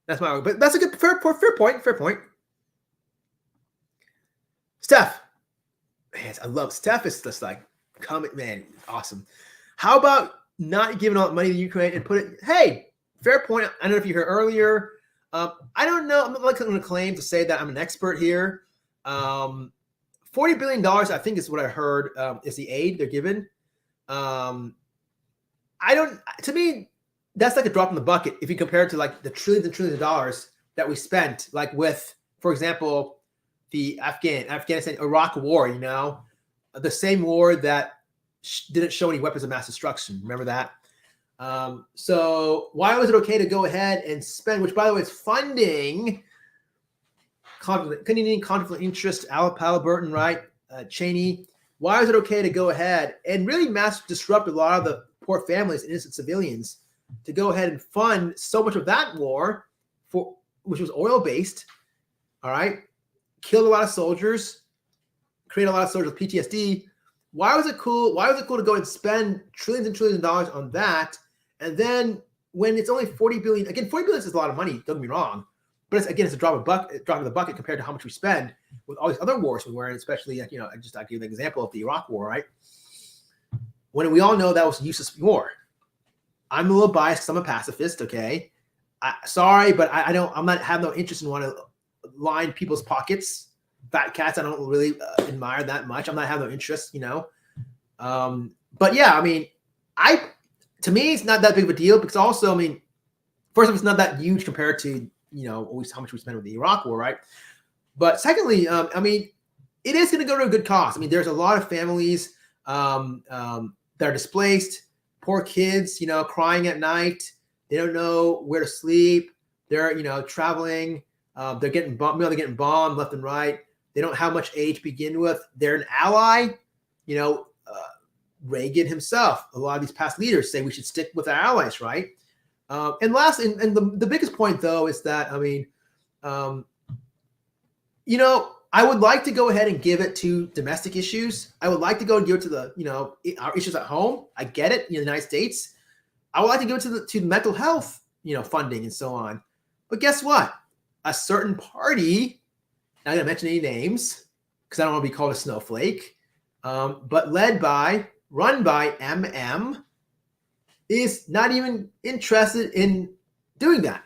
That's my, but that's a good fair point. Steph, man, I love Steph. Is just like comment, man, awesome. How about not giving all that money to Ukraine and put it? Hey, fair point. I don't know if you heard earlier. I don't know. I'm not going to claim to say that I'm an expert here. $40 billion, I think, is what I heard. Is the aid they're given. To me, that's like a drop in the bucket if you compare it to like the trillions and trillions of dollars that we spent, like with, for example, the Afghanistan, Iraq war, the same war that didn't show any weapons of mass destruction. Remember that? So why was it okay to go ahead and spend, which by the way is funding Canadian conflict interest, Halliburton, right? Cheney. Why is it okay to go ahead and really mass disrupt a lot of the poor families and innocent civilians to go ahead and fund so much of that war, which was oil-based, all right? Killed a lot of soldiers, created a lot of soldiers with PTSD. Why was it cool? Why was it cool to go and spend trillions and trillions of dollars on that? And then when it's only $40 billion, again, $40 billion is a lot of money, don't get me wrong. But it's a drop in the bucket compared to how much we spend with all these other wars we were in, especially, I give you an example of the Iraq war, right? When we all know that was a useless war. I'm a little biased because I'm a pacifist, okay? Sorry, but I'm not have no interest in wanting to line people's pockets. Fat cats, I don't really admire that much. I'm not having no interest, But yeah, I mean, to me, it's not that big of a deal because also, I mean, first of all, it's not that huge compared to, always how much we spend with the Iraq war, right? But secondly, I mean, it is going to go to a good cause. I mean, there's a lot of families that are displaced, poor kids, crying at night. They don't know where to sleep. They're, traveling. They're getting bombed. They're getting bombed left and right. They don't have much aid to begin with. They're an ally. Reagan himself, a lot of these past leaders say we should stick with our allies, right? And last, and the biggest point though is that, I mean, I would like to go ahead and give it to domestic issues. I would like to go and give it to the, our issues at home. I get it in the United States. I would like to give it to mental health, funding and so on. But guess what? A certain party, not going to mention any names because I don't want to be called a snowflake, but run by MM, is not even interested in doing that.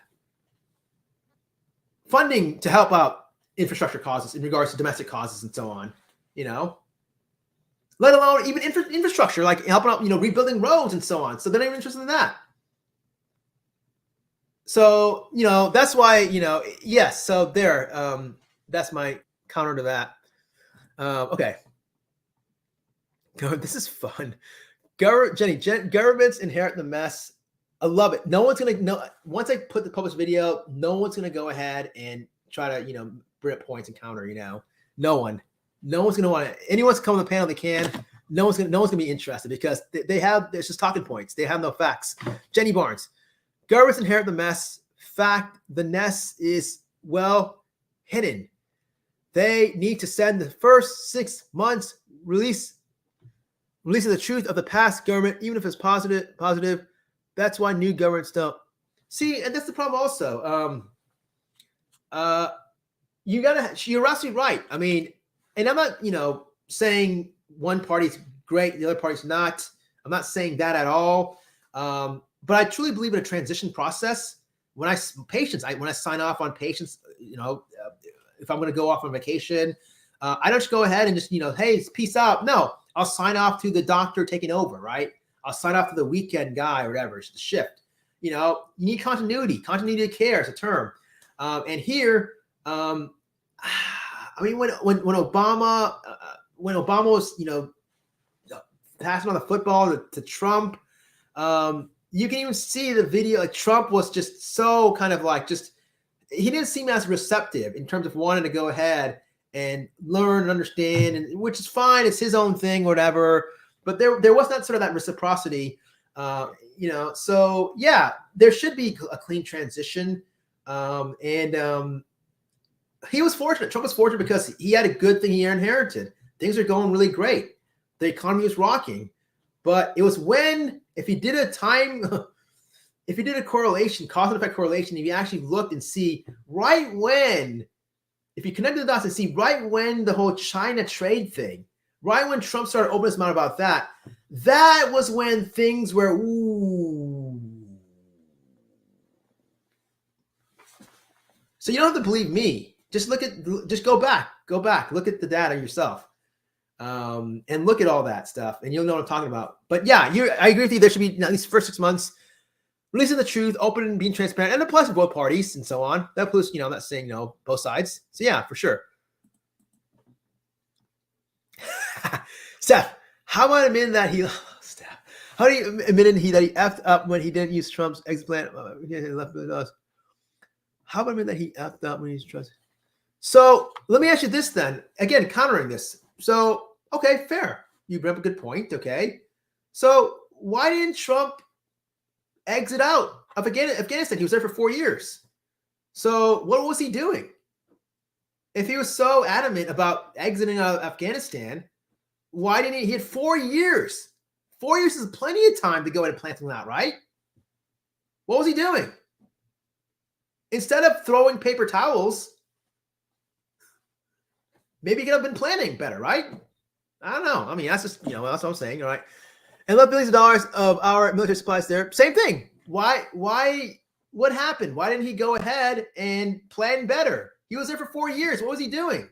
Funding to help out infrastructure causes in regards to domestic causes and so on, let alone even infrastructure, like helping out, rebuilding roads and so on. So they're not even interested in that. So, that's why, yes. So there, that's my counter to that. Okay. This is fun. Governments inherit the mess. I love it. No one's gonna once I put the published video, no one's gonna go ahead and try to bring up points and counter. No one's gonna want to. Anyone's come on the panel, they can. No one's gonna be interested because there's just talking points. They have no facts. Jenny Barnes, governments inherit the mess. Fact, the nest is well hidden. They need to send the first 6 months releasing the truth of the past government, even if it's positive. That's why new governments don't see, and that's the problem also. You're absolutely right. I mean, and I'm not, saying one party's great, the other party's not. I'm not saying that at all. But I truly believe in a transition process. When I sign off on patients, if I'm going to go off on vacation, I don't just go ahead and just, hey, peace out. No, I'll sign off to the doctor taking over, right? I'll sign off to the weekend guy or whatever, it's the shift. You need continuity. Continuity of care is a term. And here, I mean, when Obama was, passing on the football to Trump, you can even see the video. Like Trump was just so kind of like he didn't seem as receptive in terms of wanting to go ahead and learn and understand, and which is fine. It's his own thing, whatever. But there was not sort of that reciprocity, So yeah, there should be a clean transition, and he was fortunate. Trump was fortunate because he had a good thing he inherited. Things are going really great. The economy was rocking, but it was if he did a correlation, cause and effect correlation, if you actually looked and see right when, if you connect the dots and see right when the whole China trade thing, right when Trump started opening his mouth about that, that was when things were, ooh. So you don't have to believe me. Just go back, look at the data yourself. And look at all that stuff, and you'll know what I'm talking about. But yeah, I agree with you. There should be at least first 6 months releasing the truth, open and being transparent, and it applies to both parties and so on. That includes, I'm not saying both sides. So yeah, for sure. Steph, how about admitting that how do you admit that he effed up when he didn't use Trump's exit plan? How about admitting that he effed up when he used Trump? So let me ask you this then. Again, countering this. So, okay, fair. You bring up a good point, okay? So why didn't Trump exit out of Afghanistan? He was there for 4 years. So what was he doing? If he was so adamant about exiting out of Afghanistan, why didn't he had 4 years? 4 years is plenty of time to go ahead and plan something out, right? What was he doing? Instead of throwing paper towels, maybe he could have been planning better, right? I don't know. I mean, that's just, that's what I'm saying, all right? And left billions of dollars of our military supplies there. Same thing. Why, what happened? Why didn't he go ahead and plan better? He was there for 4 years. What was he doing?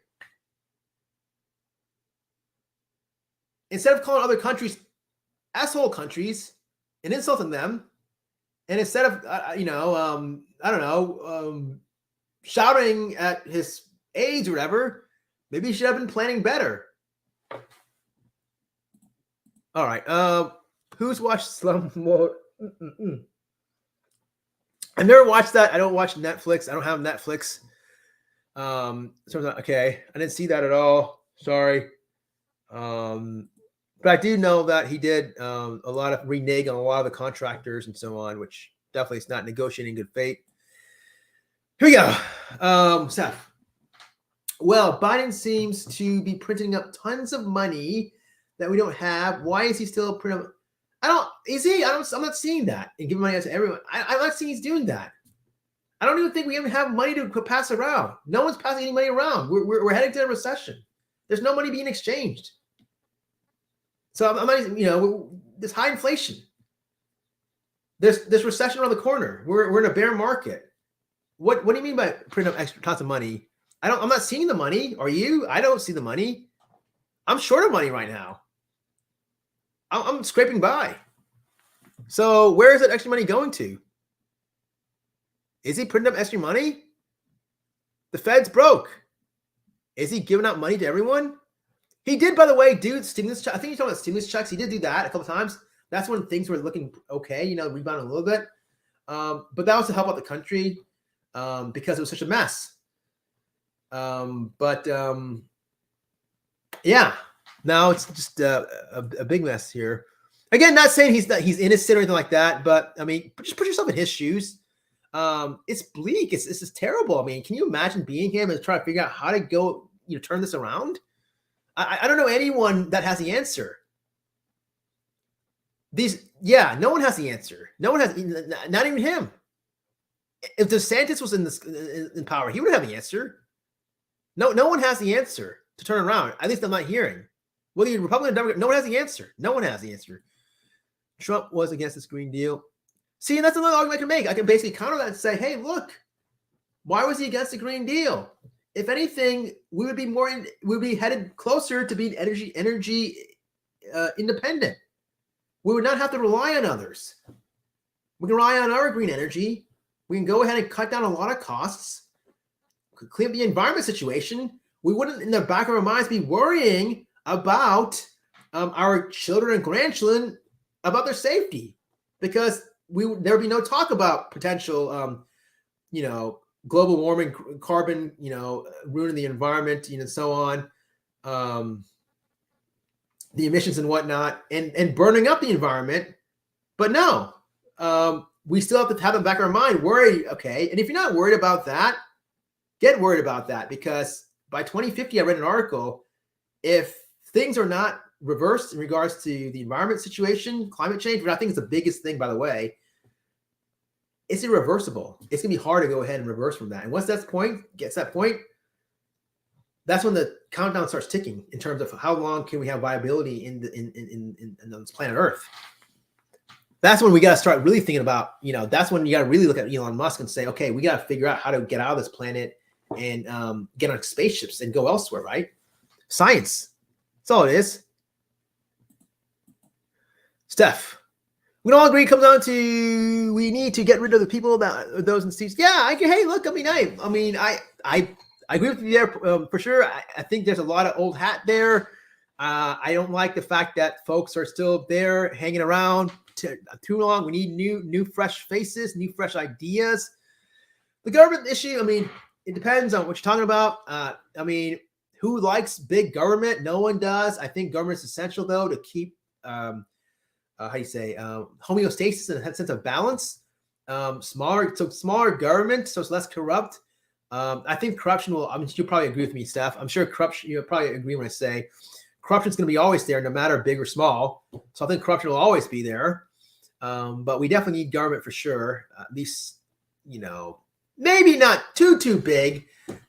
Instead of calling other countries asshole countries, and insulting them. And instead of, I don't know, shouting at his aides or whatever, maybe he should have been planning better. All right. Who's watched Slumlord? I've never watched that. I don't watch Netflix. I don't have Netflix. Okay. I didn't see that at all. Sorry. But I do know that he did a lot of renege on a lot of the contractors and so on, which definitely is not negotiating good faith. Here we go. Seth. Well, Biden seems to be printing up tons of money that we don't have. Why is he still printing up? I'm not seeing that and giving money out to everyone. I'm not seeing he's doing that. I don't even think we even have money to pass around. No one's passing any money around. We're heading to a recession. There's no money being exchanged. So I'm not, there's high inflation. There's recession around the corner. We're in a bear market. What do you mean by printing up extra tons of money? I'm not seeing the money. Are you? I don't see the money. I'm short of money right now. I'm scraping by. So where is that extra money going to? Is he printing up extra money? The Fed's broke. Is he giving out money to everyone? He did, by the way, do stimulus checks. I think you're talking about stimulus checks. He did do that a couple times. That's when things were looking okay, rebounding a little bit. But that was to help out the country because it was such a mess. Yeah, now it's just a big mess here. Again, not saying he's innocent or anything like that, but I mean, just put yourself in his shoes. It's bleak. It's just terrible. I mean, can you imagine being him and trying to figure out how to go, turn this around? I don't know anyone that has the answer. No one has the answer. No one has, not even him. If DeSantis was in power, he would have the answer. No one has the answer to turn around. At least I'm not hearing. Whether you're Republican or Democrat, no one has the answer. No one has the answer. Trump was against this Green Deal. See, and that's another argument I can make. I can basically counter that and say, hey, look, why was he against the Green Deal? If anything, we would be headed closer to being energy independent. We would not have to rely on others. We can rely on our green energy. We can go ahead and cut down a lot of costs, clean up the environment situation. We wouldn't, in the back of our minds, be worrying about our children and grandchildren about their safety, because there would be no talk about potential, global warming, carbon, ruining the environment, and so on, the emissions and whatnot, and burning up the environment. But no, we still have to have in the back of our mind, worry, okay. And if you're not worried about that, get worried about that, because by 2050, I read an article, if things are not reversed in regards to the environment situation, climate change, which I think is the biggest thing, by the way, it's irreversible. It's gonna be hard to go ahead and reverse from that. And once that point, that's when the countdown starts ticking in terms of how long can we have viability in this planet Earth. That's when we got to start really thinking about, that's when you got to really look at Elon Musk and say, okay, we got to figure out how to get out of this planet and get on spaceships and go elsewhere, right? Science. That's all it is. Steph. We can all agree it comes down to we need to get rid of the people those in seats. Yeah, hey, look, I agree with you there for sure. I think there's a lot of old hat there. I don't like the fact that folks are still there hanging around too long. We need new fresh faces, new fresh ideas. The government issue, it depends on what you're talking about. Who likes big government? No one does. I think government is essential, though, to keep homeostasis and a sense of balance. Smaller government, so it's less corrupt. I think corruption will, you'll probably agree with me, Steph. I'm sure corruption, you'll probably agree when I say corruption is going to be always there, no matter big or small. So I think corruption will always be there. But we definitely need government for sure. At least, maybe not too big,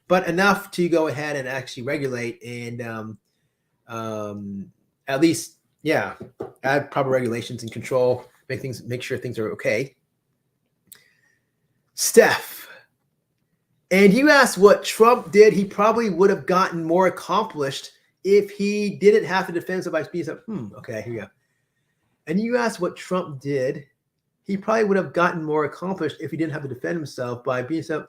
but enough to go ahead and actually regulate and at least, add proper regulations and control, make sure things are okay. Steph, and you asked what Trump did. He probably would have gotten more accomplished if he didn't have to defend himself by being okay, here we go. and you ask what Trump did, he probably would have gotten more accomplished if he didn't have to defend himself by being so.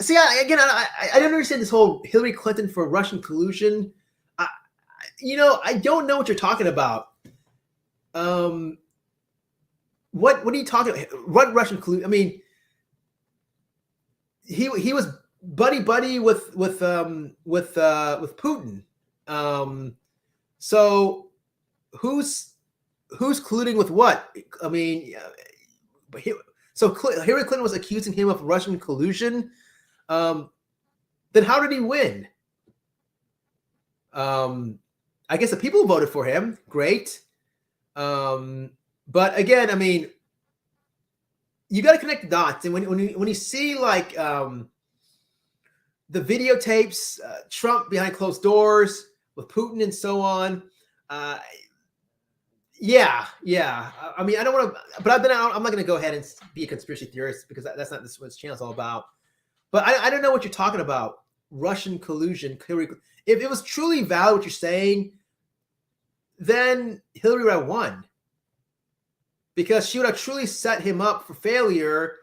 See, I don't understand this whole Hillary Clinton for Russian collusion. I don't know what you're talking about. What are you talking about? What Russian collusion? I mean, he was buddy with Putin. So who's colluding with what? I mean, so Hillary Clinton was accusing him of Russian collusion. Then how did he win? I guess the people voted for him. Great. But again, I mean, you got to connect the dots. And when you see like the videotapes, Trump behind closed doors with Putin and so on. Yeah. I mean, I don't want to, but I'm not going to go ahead and be a conspiracy theorist because that's not what this channel's all about. But I don't know what you're talking about. Russian collusion. If it was truly valid what you're saying, then Hillary would have won. Because she would have truly set him up for failure,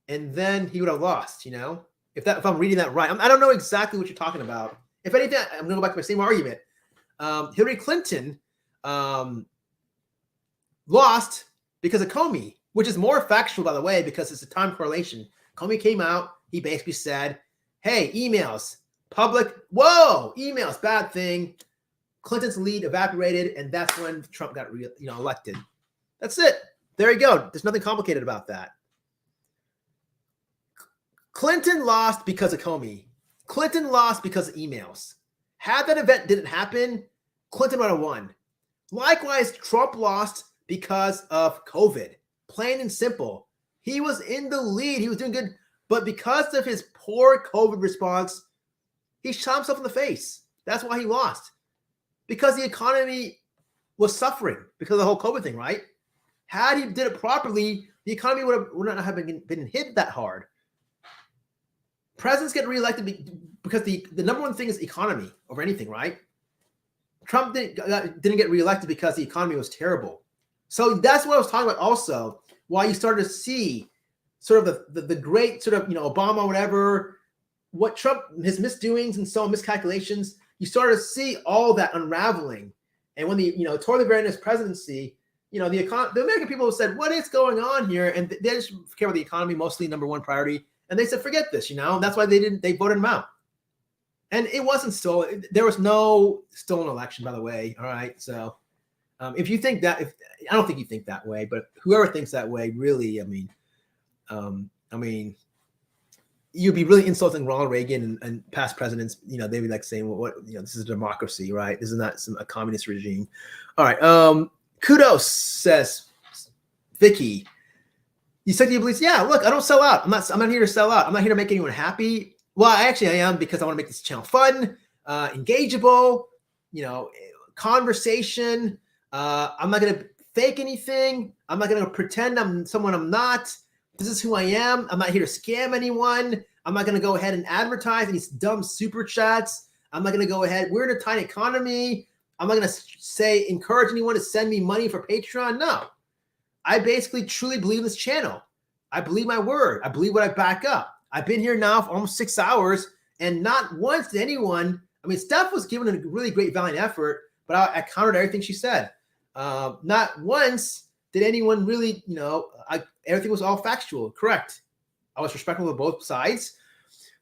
and then he would have lost, If I'm reading that right. I don't know exactly what you're talking about. If anything, I'm going to go back to my same argument. Hillary Clinton lost because of Comey, which is more factual, by the way, because it's a time correlation. Comey came out. He basically said, hey, emails, public, emails, bad thing. Clinton's lead evaporated, and that's when Trump got elected. That's it. There you go. There's nothing complicated about that. Clinton lost because of Comey. Clinton lost because of emails. Had that event didn't happen, Clinton would have won. Likewise, Trump lost because of COVID. Plain and simple. He was in the lead. He was doing good. But because of his poor COVID response, he shot himself in the face. That's why he lost. Because the economy was suffering because of the whole COVID thing, right? Had he did it properly, the economy would not have been hit that hard. Presidents get reelected because the number one thing is economy over anything, right? Trump didn't get reelected because the economy was terrible. So that's what I was talking about also, why you started to see sort of the great sort of, Obama, whatever, what Trump, his misdoings and so on, miscalculations, you started to see all that unraveling. And when toward the very end of his presidency, the American people said, what is going on here? And they just care about the economy, mostly number one priority. And they said, forget this, and that's why they voted him out. And it wasn't stolen. There was no stolen election, by the way. All right. So if you think that, I don't think you think that way, but whoever thinks that way, really, I mean, you'd be really insulting Ronald Reagan and past presidents. They'd be like saying, well, this is a democracy, right? This is not a communist regime. All right. Kudos, says Vicky. You said you believe, yeah, look, I don't sell out. I'm not here to sell out. I'm not here to make anyone happy. Well, I am because I want to make this channel fun, engageable, conversation. I'm not going to fake anything. I'm not going to pretend I'm someone I'm not. This is who I am. I'm not here to scam anyone. I'm not going to go ahead and advertise these dumb super chats. I'm not going to go ahead. We're in a tiny economy. I'm not going to encourage anyone to send me money for Patreon. No. I basically truly believe in this channel. I believe my word. I believe what I back up. I've been here now for almost 6 hours, and not once did anyone, Steph was given a really great valiant effort, but I countered everything she said. Not once did anyone really, everything was all factual, correct. I was respectful of both sides.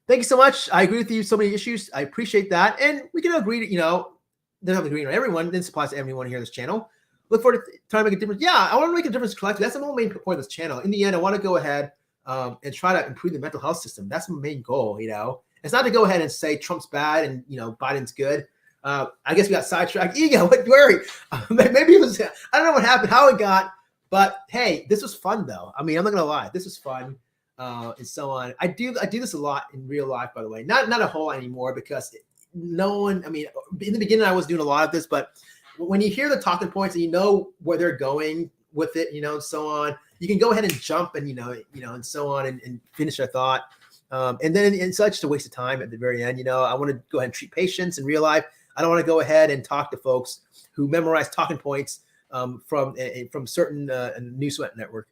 Thank you so much. I agree with you so many issues. I appreciate that. And we can agree to, doesn't have to agree on everyone. This applies to everyone here on this channel. Look forward to trying to make a difference. Yeah, I want to make a difference collectively. That's the whole main point of this channel. In the end, I want to go ahead and try to improve the mental health system. That's my main goal, It's not to go ahead and say Trump's bad and, Biden's good. I guess we got sidetracked. Ego, don't worry. Maybe it was, I don't know what happened, how it got, but hey, this was fun though. I'm not going to lie. This was fun and so on. I do this a lot in real life, by the way. Not a whole lot anymore because no one, in the beginning I was doing a lot of this, but when you hear the talking points and where they're going with it, and so on, you can go ahead and jump and, and so on and finish their thought. And then it's such a waste of time at the very end. I want to go ahead and treat patients in real life. I don't want to go ahead and talk to folks who memorize talking points from certain news network,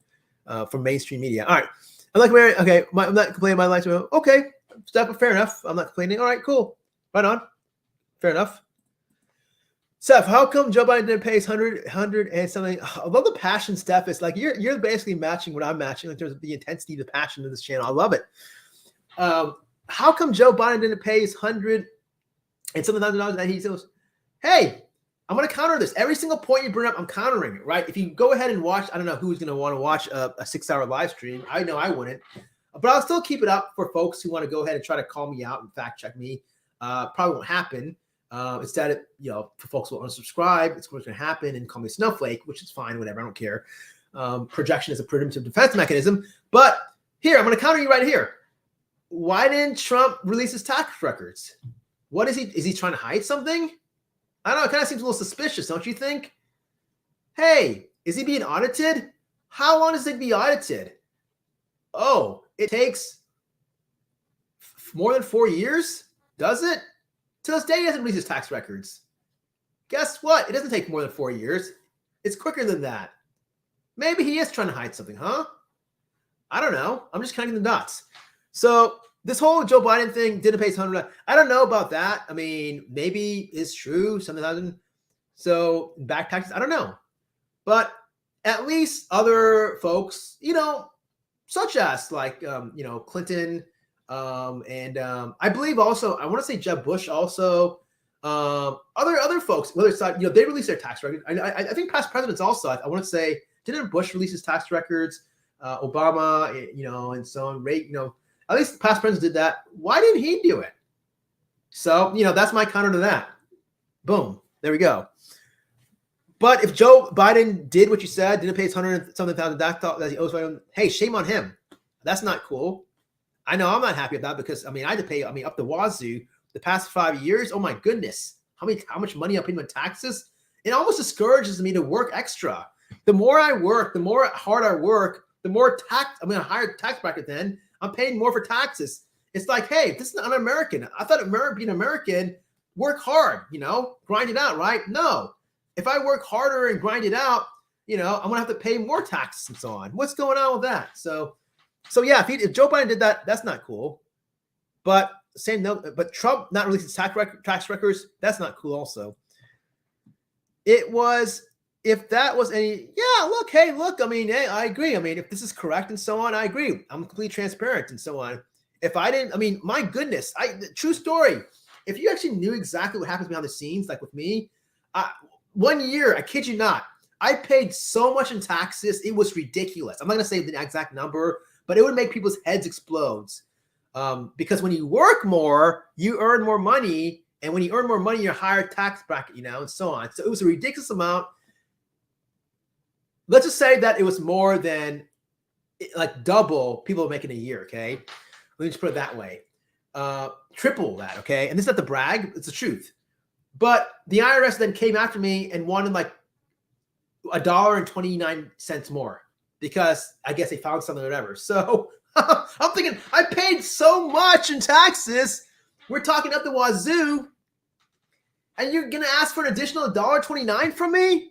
from mainstream media. All right, I'm not complaining. Okay, I'm not complaining. My life. Okay, Steph, fair enough. I'm not complaining. All right, cool. Right on. Fair enough. Steph, how come Joe Biden didn't pay his 100 and something? I love the passion, Steph. It's like you're basically matching what I'm matching in terms of the intensity, the passion of this channel. I love it. How come Joe Biden didn't pay his $100 and something $1,000 and he says, hey, I'm going to counter this. Every single point you bring up, I'm countering it, right? If you go ahead and watch, I don't know who's going to want to watch a 6-hour live stream. I know I wouldn't. But I'll still keep it up for folks who want to go ahead and try to call me out and fact check me. Probably won't happen. Instead, for folks who want to unsubscribe, it's what's going to happen and call me a snowflake, which is fine, whatever. I don't care. Projection is a primitive defense mechanism. But here, I'm going to counter you right here. Why didn't Trump release his tax records? What is he? Is he trying to hide something? I don't know. It kind of seems a little suspicious, don't you think? Hey, is he being audited? How long does it be audited? Oh, it takes more than 4 years? Does it? To this day, he doesn't release his tax records. Guess what? It doesn't take more than 4 years. It's quicker than that. Maybe he is trying to hide something, huh? I don't know. I'm just connecting the dots. So this whole Joe Biden thing didn't pay his $100. I don't know about that. I mean, maybe it's true. Something doesn't. So back taxes, I don't know. But at least other folks, such as like, Clinton, and I believe also, I want to say Jeb Bush also, other folks, whether it's like, they release their tax records. I think past presidents also, I want to say, didn't Bush release his tax records? Obama, and so on, at least the past presidents did that. Why didn't he do it? So, that's my counter to that. Boom. There we go. But if Joe Biden did what you said, didn't pay his $100-something thousand that he owes, hey, shame on him. That's not cool. I know I'm not happy about that because, I had to pay, up the wazoo the past 5 years. Oh, my goodness. How much money I'm paying in taxes? It almost discourages me to work extra. The more I work, the more hard I work, the more tax, a higher tax bracket then. I'm paying more for taxes. It's like, hey, this is not un-American. I thought being American, work hard, grind it out, right? No. If I work harder and grind it out, I'm going to have to pay more taxes and so on. What's going on with that? So yeah, if Joe Biden did that, that's not cool. But Trump not releasing tax records, that's not cool also. It was, if that was any, yeah, look, hey, hey, I agree. If this is correct and so on, I agree. I'm completely transparent and so on. If I didn't, my goodness, true story. If you actually knew exactly what happens behind the scenes, like with me, 1 year, I kid you not, I paid so much in taxes, it was ridiculous. I'm not going to say the exact number, but it would make people's heads explode. Because when you work more, you earn more money. And when you earn more money, you're higher tax bracket, and so on. So it was a ridiculous amount. Let's just say that it was more than like double people making a year, okay? Let me just put it that way. Triple that, okay? And this is not the brag, it's the truth. But the IRS then came after me and wanted like $1.29 more because I guess they found something or whatever. So I'm thinking, I paid so much in taxes. We're talking up the wazoo. And you're going to ask for an additional $1.29 from me?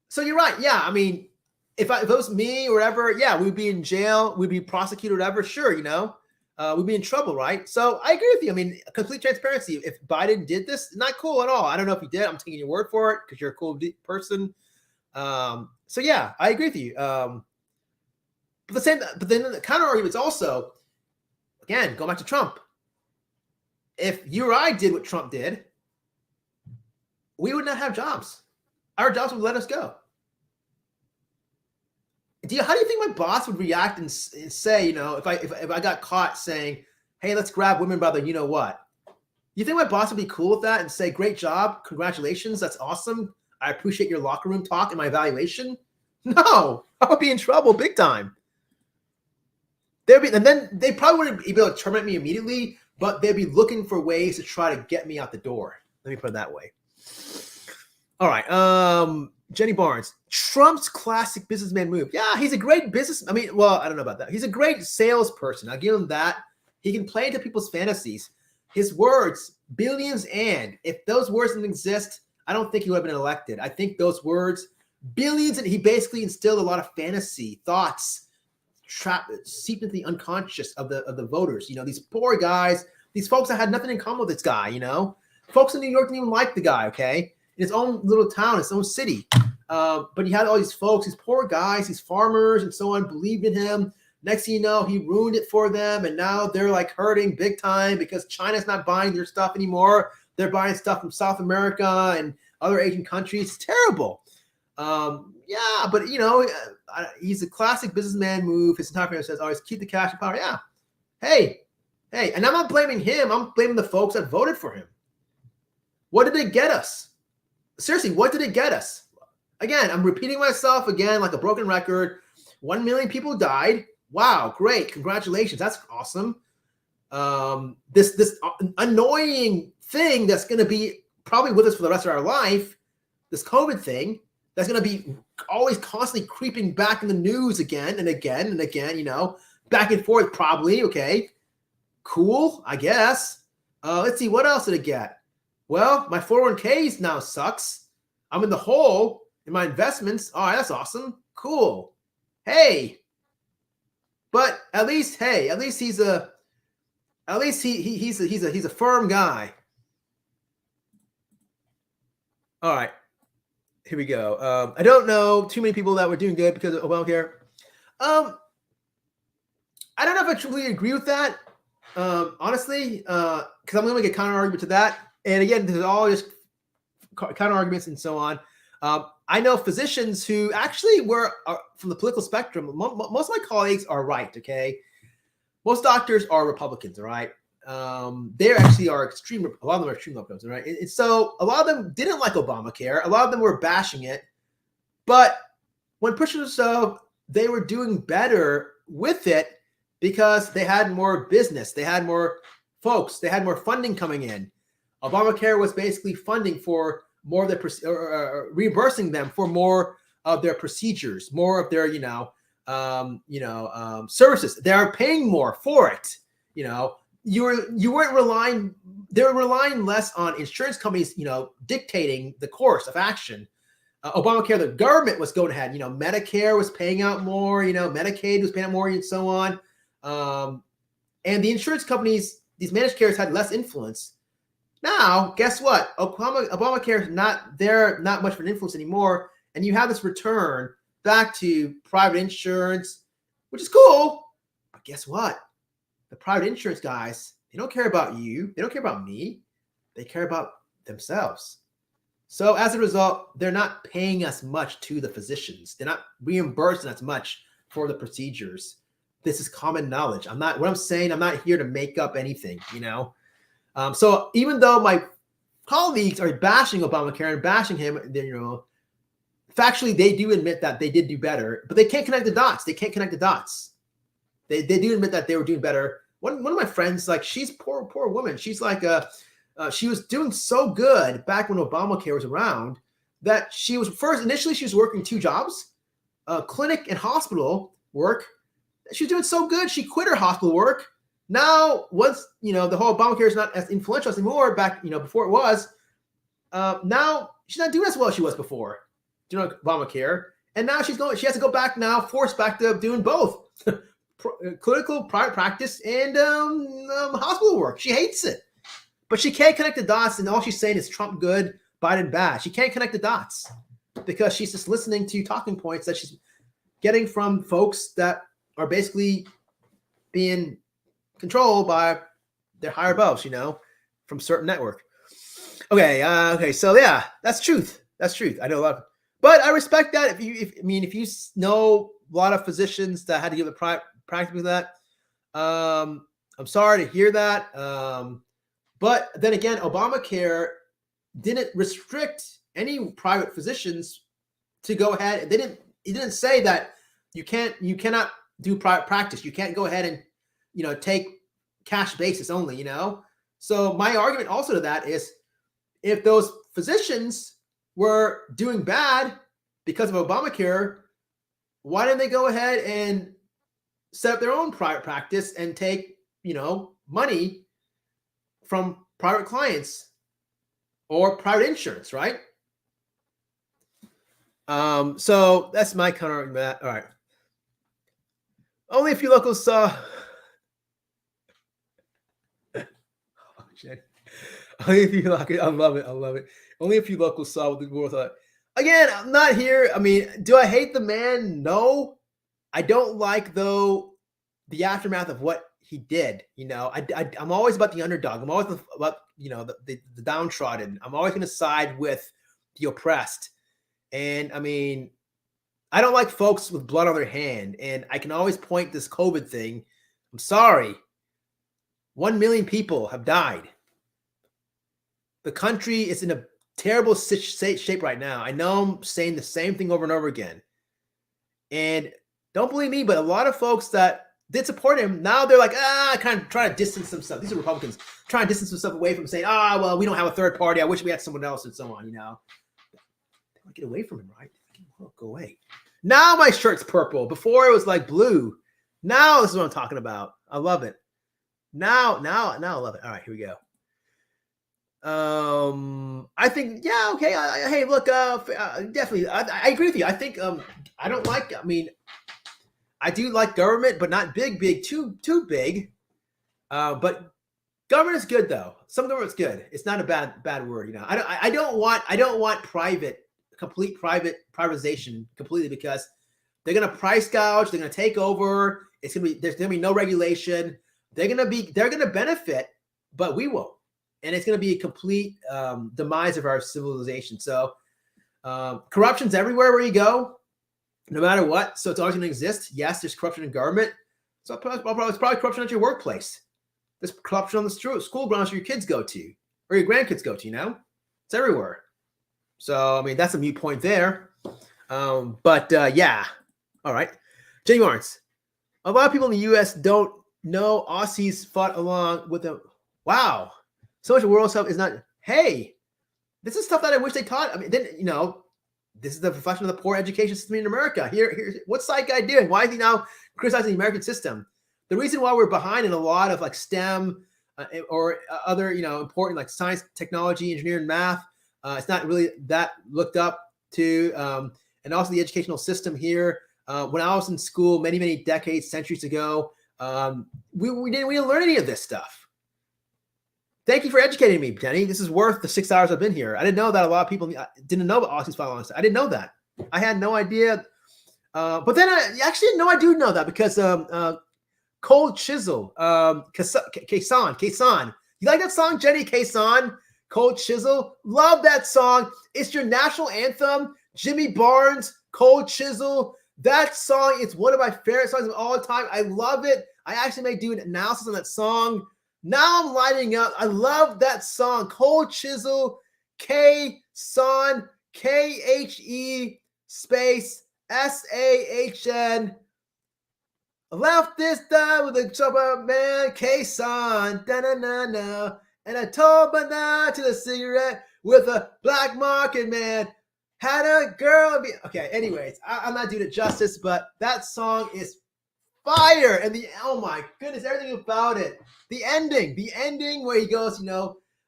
So you're right. Yeah. If it was me or whatever, yeah, we'd be in jail. We'd be prosecuted or whatever. Sure. We'd be in trouble. Right. So I agree with you. Complete transparency. If Biden did this, not cool at all. I don't know if he did. I'm taking your word for it because you're a cool person. So yeah, I agree with you. But then the counter argument is also, again, going back to Trump. If you or I did what Trump did, we would not have jobs. Our jobs would let us go. How do you think my boss would react and say, if I got caught saying, hey, let's grab women by the what? You think my boss would be cool with that and say, great job, congratulations, that's awesome. I appreciate your locker room talk and my evaluation? No, I would be in trouble big time. And then they probably wouldn't be able to terminate me immediately, but they'd be looking for ways to try to get me out the door. Let me put it that way. All right. Jenny Barnes, Trump's classic businessman move. Yeah, he's a great business. I don't know about that. He's a great salesperson. I'll give him that. He can play into people's fantasies. His words, billions, and if those words didn't exist, I don't think he would have been elected. I think those words, billions, and he basically instilled a lot of fantasy thoughts, seeped into the unconscious of the voters. These poor guys, these folks that had nothing in common with this guy. Folks in New York didn't even like the guy. Okay, in his own little town, his own city. But he had all these folks, these poor guys, these farmers and so on, believed in him. Next thing you know, he ruined it for them. And now they're like hurting big time because China's not buying their stuff anymore. They're buying stuff from South America and other Asian countries. It's terrible. Yeah, but he's a classic businessman move. His entire family says, always keep the cash and power. Yeah. Hey. And I'm not blaming him. I'm blaming the folks that voted for him. What did it get us? Seriously, what did it get us? Again, I'm repeating myself again like a broken record. 1 million people died. Wow, great. Congratulations. That's awesome. This annoying thing that's going to be probably with us for the rest of our life, this COVID thing, that's going to be always constantly creeping back in the news again and again and again, back and forth probably. Okay, cool, I guess. Let's see, what else did it get? Well, my 401k now sucks. I'm in the hole in my investments. All right, that's awesome. Cool. Hey, but at least he's a firm guy. All right, here we go. I don't know too many people that were doing good because of Obamacare. I don't know if I truly agree with that, honestly, because I'm going to make a counter argument to that. And again, there's all just counter arguments and so on. I know physicians who actually were from the political spectrum. Most of my colleagues are right. Okay, most doctors are Republicans. All right, they actually are extreme. A lot of them are extreme Republicans. All right, and so a lot of them didn't like Obamacare. A lot of them were bashing it. But when push was so, they were doing better with it because they had more business, they had more folks, they had more funding coming in. Obamacare was basically funding for more of their reimbursing them for more of their procedures, more of their services. They are paying more for it. You weren't relying. They were relying less on insurance companies, dictating the course of action. Obamacare, the government was going ahead. Medicare was paying out more. Medicaid was paying out more, and so on. And the insurance companies, these managed cares, had less influence. Now, guess what? Obamacare is not much of an influence anymore, and you have this return back to private insurance, which is cool. But guess what? The private insurance guys, they don't care about you. They don't care about me. They care about themselves. So as a result, they're not paying as much to the physicians. They're not reimbursing as much for the procedures. This is common knowledge. I'm not here to make up anything, So even though my colleagues are bashing Obamacare and bashing him, factually they do admit that they did do better, but they can't connect the dots. They do admit that they were doing better. One of my friends, like, she's poor woman. She's like she was doing so good back when Obamacare was around that initially she was working 2 jobs, clinic and hospital work. She was doing so good, she quit her hospital work. Now, once, the whole Obamacare is not as influential anymore back, before it was, now she's not doing as well as she was before, Obamacare. And now she has to go back now, forced back to doing both clinical private practice and hospital work. She hates it, but she can't connect the dots. And all she's saying is Trump good, Biden bad. She can't connect the dots because she's just listening to talking points that she's getting from folks that are basically being controlled by their higher above, from certain network. Okay. So yeah, that's truth. I know a lot, but I respect that. If you know a lot of physicians that had to give the practice with that, I'm sorry to hear that. But then again, Obamacare didn't restrict any private physicians to go ahead. It didn't say that you cannot do private practice. You can't go ahead and take cash basis only, So my argument also to that is, if those physicians were doing bad because of Obamacare, why didn't they go ahead and set up their own private practice and take, money from private clients or private insurance, right? So that's my counter on that. All right. Only a few locals saw. Oh, shit. Only a few. I love it. I love it. Only a few locals saw what the world thought. Again, I'm not here. I mean, do I hate the man? No. I don't like, though, the aftermath of what he did. I'm always about the underdog. I'm always about, the downtrodden. I'm always going to side with the oppressed. And I mean, I don't like folks with blood on their hand. And I can always point this COVID thing. I'm sorry. 1 million people have died. The country is in a terrible shape right now. I know I'm saying the same thing over and over again. And don't believe me, but a lot of folks that did support him, now they're like, kind of trying to distance themselves. These are Republicans trying to distance themselves away from saying, well, we don't have a third party. I wish we had someone else and so on, They want to get away from him, right? Go away. Now my shirt's purple. Before it was like blue. Now this is what I'm talking about. I love it. Now I love it. All right, here we go. I think, yeah, okay. Hey, look, definitely. I agree with you. I think, I don't like, I do like government, but not big, too big. But government is good though. Some government's good. It's not a bad word, I don't want complete privatization completely, because they're gonna price gouge, they're gonna take over. There's gonna be no regulation. They're gonna benefit, but we won't. And it's gonna be a complete demise of our civilization. So corruption's everywhere where you go. No matter what, so it's always going to exist. Yes, there's corruption in government. So it's probably corruption at your workplace. There's corruption on the school grounds your kids go to, or your grandkids go to. It's everywhere. So I mean, that's a mute point there. Yeah. All right, Jenny Barnes. A lot of people in the U.S. don't know Aussies fought along with them. Wow, so much of world stuff is not. Hey, this is stuff that I wish they taught. I mean, then this is the reflection of the poor education system in America. Here's what's that guy doing? Why is he now criticizing the American system? The reason why we're behind in a lot of like STEM or other, important like science, technology, engineering, math, it's not really that looked up to. And also the educational system here. When I was in school many decades, centuries ago, we didn't learn any of this stuff. Thank you for educating me, Jenny. This is worth the 6 hours I've been here. I didn't know that a lot of people didn't know about Aussies fought alongside. I didn't know that. I had no idea. But then I do know that because Cold Chisel, Kaysan. You like that song, Jenny? Kaysan, Cold Chisel. Love that song. It's your national anthem. Jimmy Barnes, Cold Chisel. That song is one of my favorite songs of all time. I love it. I actually may do an analysis on that song. Now I'm lighting up. I love that song. Cold Chisel, K-Son, K-H-E space S-A-H-N. I left this time with a chopper man, K-Son, da-na-na-na. And I told my nah to the cigarette with a black market man. Had a girl. Okay, anyways, I'm not doing it justice, but that song is fire. And oh my goodness, everything about it. The ending where he goes,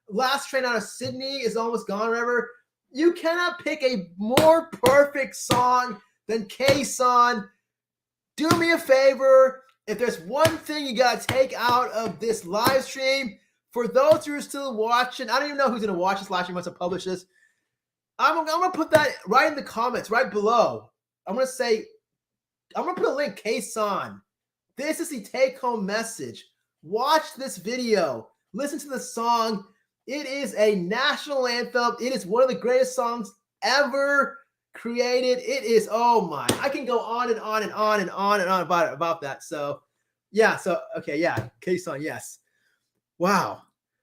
last train out of Sydney is almost gone, whatever. You cannot pick a more perfect song than K-Son. Do me a favor. If there's one thing you got to take out of this live stream, for those who are still watching, I don't even know who's going to watch this live stream once I publish this. I'm going to put that right in the comments, right below. I'm going to put a link, K-Son. This is the take-home message. Watch this video. Listen to the song. It is a national anthem. It is one of the greatest songs ever created. It is, oh my. I can go on and on and on and on and on about that. So, yeah. So, okay, yeah. K-Son, yes. Wow.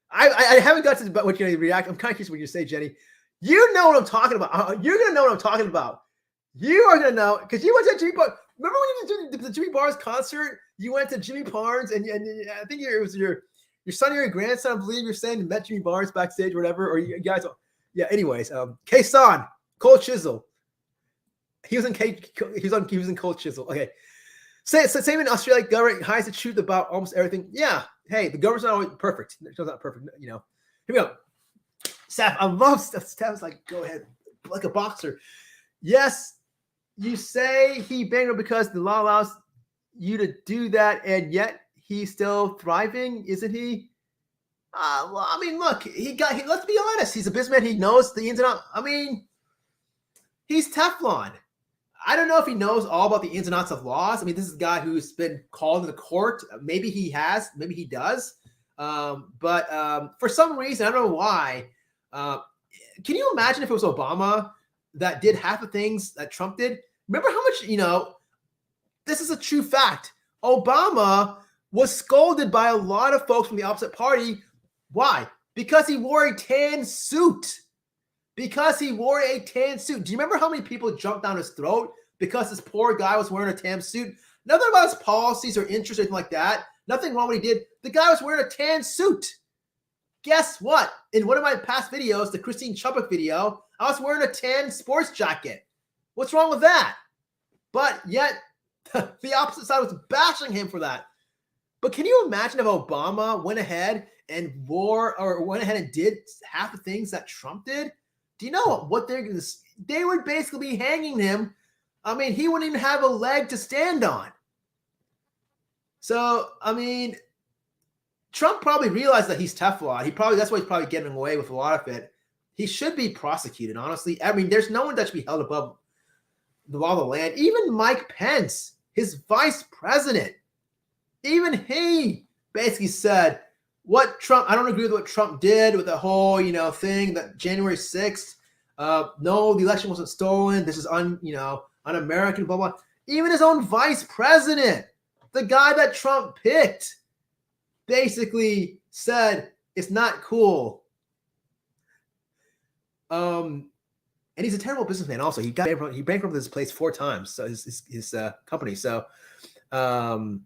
I haven't got to what you're going to react. I'm kind of curious what you say, Jenny. You know what I'm talking about. You're going to know what I'm talking about. You are going to know, because you went to Jimmy Barnes. Remember when you did the Jimmy Barnes concert? You went to Jimmy Barnes, and I think it was your son or your grandson, I believe you're saying, you met Jimmy Barnes backstage or whatever, or you guys. Yeah, anyways, K-Son, Cold Chisel. He was in Cold Chisel. Okay. Same in Australia, government hides the truth about almost everything. Yeah. Hey, the government's not always perfect. It's not perfect, Here we go. Steph, I love Steph. Steph's like, go ahead, like a boxer. Yes, you say he bankrupt because the law allows you to do that, and yet he's still thriving, isn't he? Well, I mean, look, let's be honest. He's a businessman. He knows the ins and outs. I mean, he's Teflon. I don't know if he knows all about the ins and outs of laws. I mean, this is a guy who's been called to the court. Maybe he has. Maybe he does. But for some reason, I don't know why. Can you imagine if it was Obama that did half the things that Trump did? Remember how much, this is a true fact. Obama was scolded by a lot of folks from the opposite party. Why? Because he wore a tan suit. Because he wore a tan suit. Do you remember how many people jumped down his throat because this poor guy was wearing a tan suit? Nothing about his policies or interests or anything like that. Nothing wrong with what he did. The guy was wearing a tan suit. Guess what? In one of my past videos, the Christine Chubbuck video, I was wearing a tan sports jacket. What's wrong with that? But yet, the opposite side was bashing him for that. But can you imagine if Obama went ahead and went ahead and did half the things that Trump did? Do you know what they're going to? They would basically be hanging him. I mean, he wouldn't even have a leg to stand on. So, I mean, Trump probably realized that he's Teflon. That's why he's probably getting away with a lot of it. He should be prosecuted, honestly. I mean, there's no one that should be held above the law of the land. Even Mike Pence, his vice president, even he basically said, I don't agree with what Trump did with the whole, thing that January 6th. No, the election wasn't stolen. This is un-American, blah, blah. Even his own vice president, the guy that Trump picked, basically said it's not cool. And he's a terrible businessman. Also, he bankrupted his place 4 times. So his company. So doesn't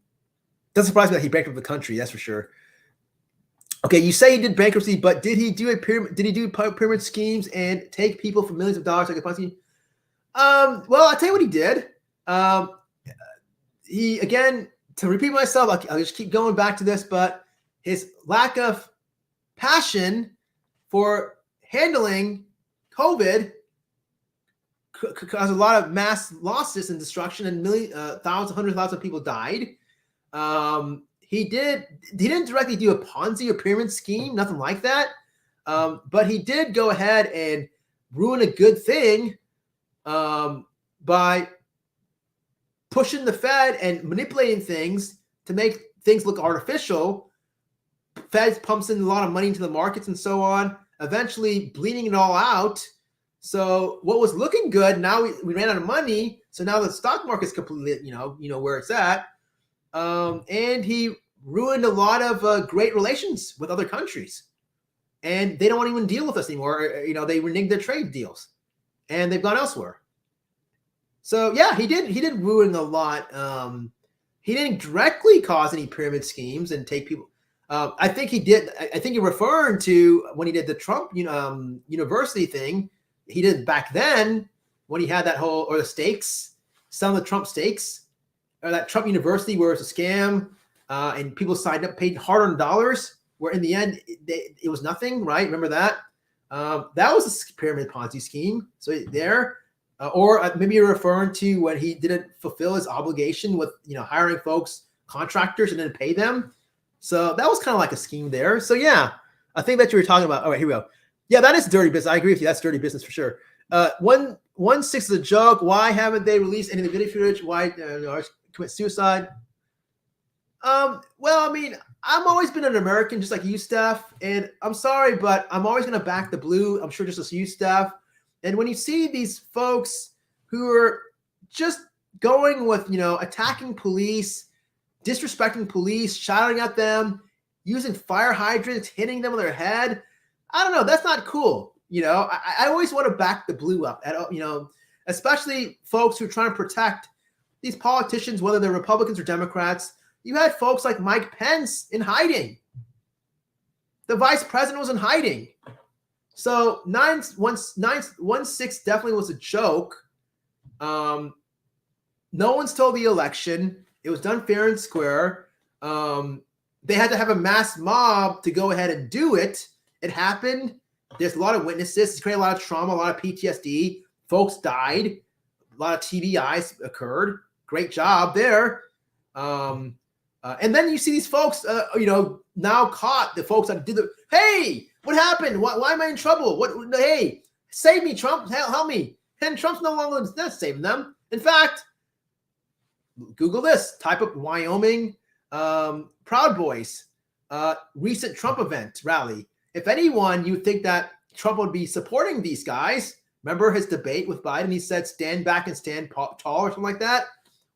surprise me that he bankrupted the country. That's for sure. Okay, you say he did bankruptcy, but did he do pyramid schemes and take people for millions of dollars like a Ponzi? Well, I'll tell you what he did. He, again, to repeat myself, I'll just keep going back to this, but his lack of passion for handling COVID caused a lot of mass losses and destruction, and hundreds of thousands of people died. He didn't directly do a Ponzi or pyramid scheme, nothing like that. But he did go ahead and ruin a good thing by pushing the Fed and manipulating things to make things look artificial. Fed pumps in a lot of money into the markets and so on, eventually bleeding it all out. So what was looking good, now we ran out of money. So now the stock market's completely, where it's at. And he ruined a lot of great relations with other countries, and they don't want to even deal with us anymore. They reneged their trade deals, and they've gone elsewhere. So yeah, he did ruin a lot. He didn't directly cause any pyramid schemes and take people. I think he did. I think you're referring to when he did the Trump university thing. He did back then when he had that whole, or the stakes, some of the Trump stakes, or that Trump University where it's a scam, and people signed up, paid hard-earned dollars, where in the end it was nothing, right? Remember that? That was a pyramid Ponzi scheme. So there, or maybe you're referring to when he didn't fulfill his obligation with hiring folks, contractors, and then pay them. So that was kind of like a scheme there. So yeah, I think that you were talking about. All right, here we go. Yeah, that is dirty business. I agree with you. That's dirty business for sure. 1/6 is a joke. Why haven't they released any of the video footage? Why commit suicide? Well, I mean, I've always been an American, just like you, Steph. And I'm sorry, but I'm always going to back the blue. I'm sure just as you, Steph. And when you see these folks who are just going with, attacking police, disrespecting police, shouting at them, using fire hydrants, hitting them on their head, I don't know. That's not cool. I always want to back the blue up, especially folks who are trying to protect these politicians, whether they're Republicans or Democrats. You had folks like Mike Pence in hiding. The vice president was in hiding. So 1/6 definitely was a joke. No one stole the election. It was done fair and square. They had to have a mass mob to go ahead and do it. It happened. There's a lot of witnesses. It's created a lot of trauma, a lot of PTSD. folks died. A lot of TBIs occurred. Great job there. And then you see these folks, now caught. The folks that did hey, what happened? Why am I in trouble? Hey, save me, Trump. Help me. And Trump's no longer not saving them. In fact, Google this. Type up Wyoming Proud Boys recent Trump event rally. If anyone, you think that Trump would be supporting these guys. Remember his debate with Biden? He said, stand back and stand tall or something like that.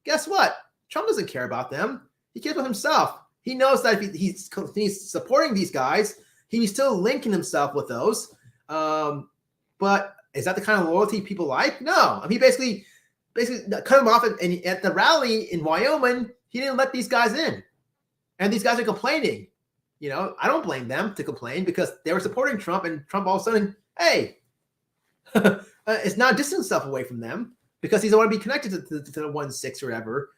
Guess what? Trump doesn't care about them. He cares about himself. He knows that if he's supporting these guys, he's still linking himself with those. But is that the kind of loyalty people like? No. I mean, basically cut him off at the rally in Wyoming. He didn't let these guys in. And these guys are complaining. I don't blame them to complain because they were supporting Trump, and Trump all of a sudden, hey, it's now distancing himself away from them because he doesn't want to be connected to the 1-6 or whatever.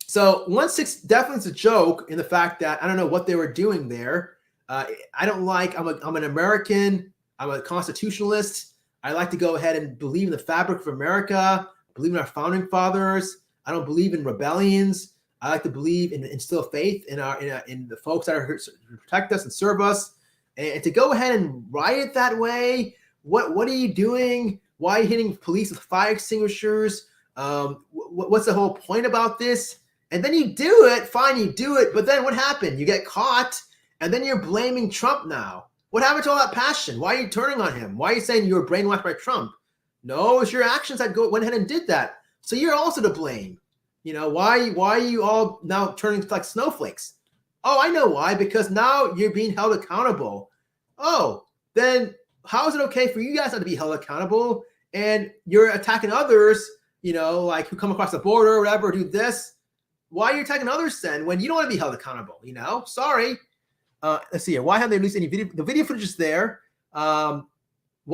So 1-6 definitely is a joke in the fact that I don't know what they were doing there. I'm an American. I'm a constitutionalist. I like to go ahead and believe in the fabric of America, believe in our founding fathers. I don't believe in rebellions. I like to believe and instill faith in the folks that are here to protect us and serve us. And to go ahead and riot that way, what are you doing? Why are you hitting police with fire extinguishers? What's the whole point about this? And then you do it, fine, you do it, but then what happened? You get caught, and then you're blaming Trump now. What happened to all that passion? Why are you turning on him? Why are you saying you were brainwashed by Trump? No, it's your actions that went ahead and did that. So you're also to blame. Why are you all now turning like snowflakes? Oh, I know why, because now you're being held accountable. Oh, then how is it okay for you guys not to be held accountable? And you're attacking others, like who come across the border or whatever, do this. Why are you attacking others then when you don't want to be held accountable? Sorry. Let's see here. Why haven't they released any video? The video footage is there. Why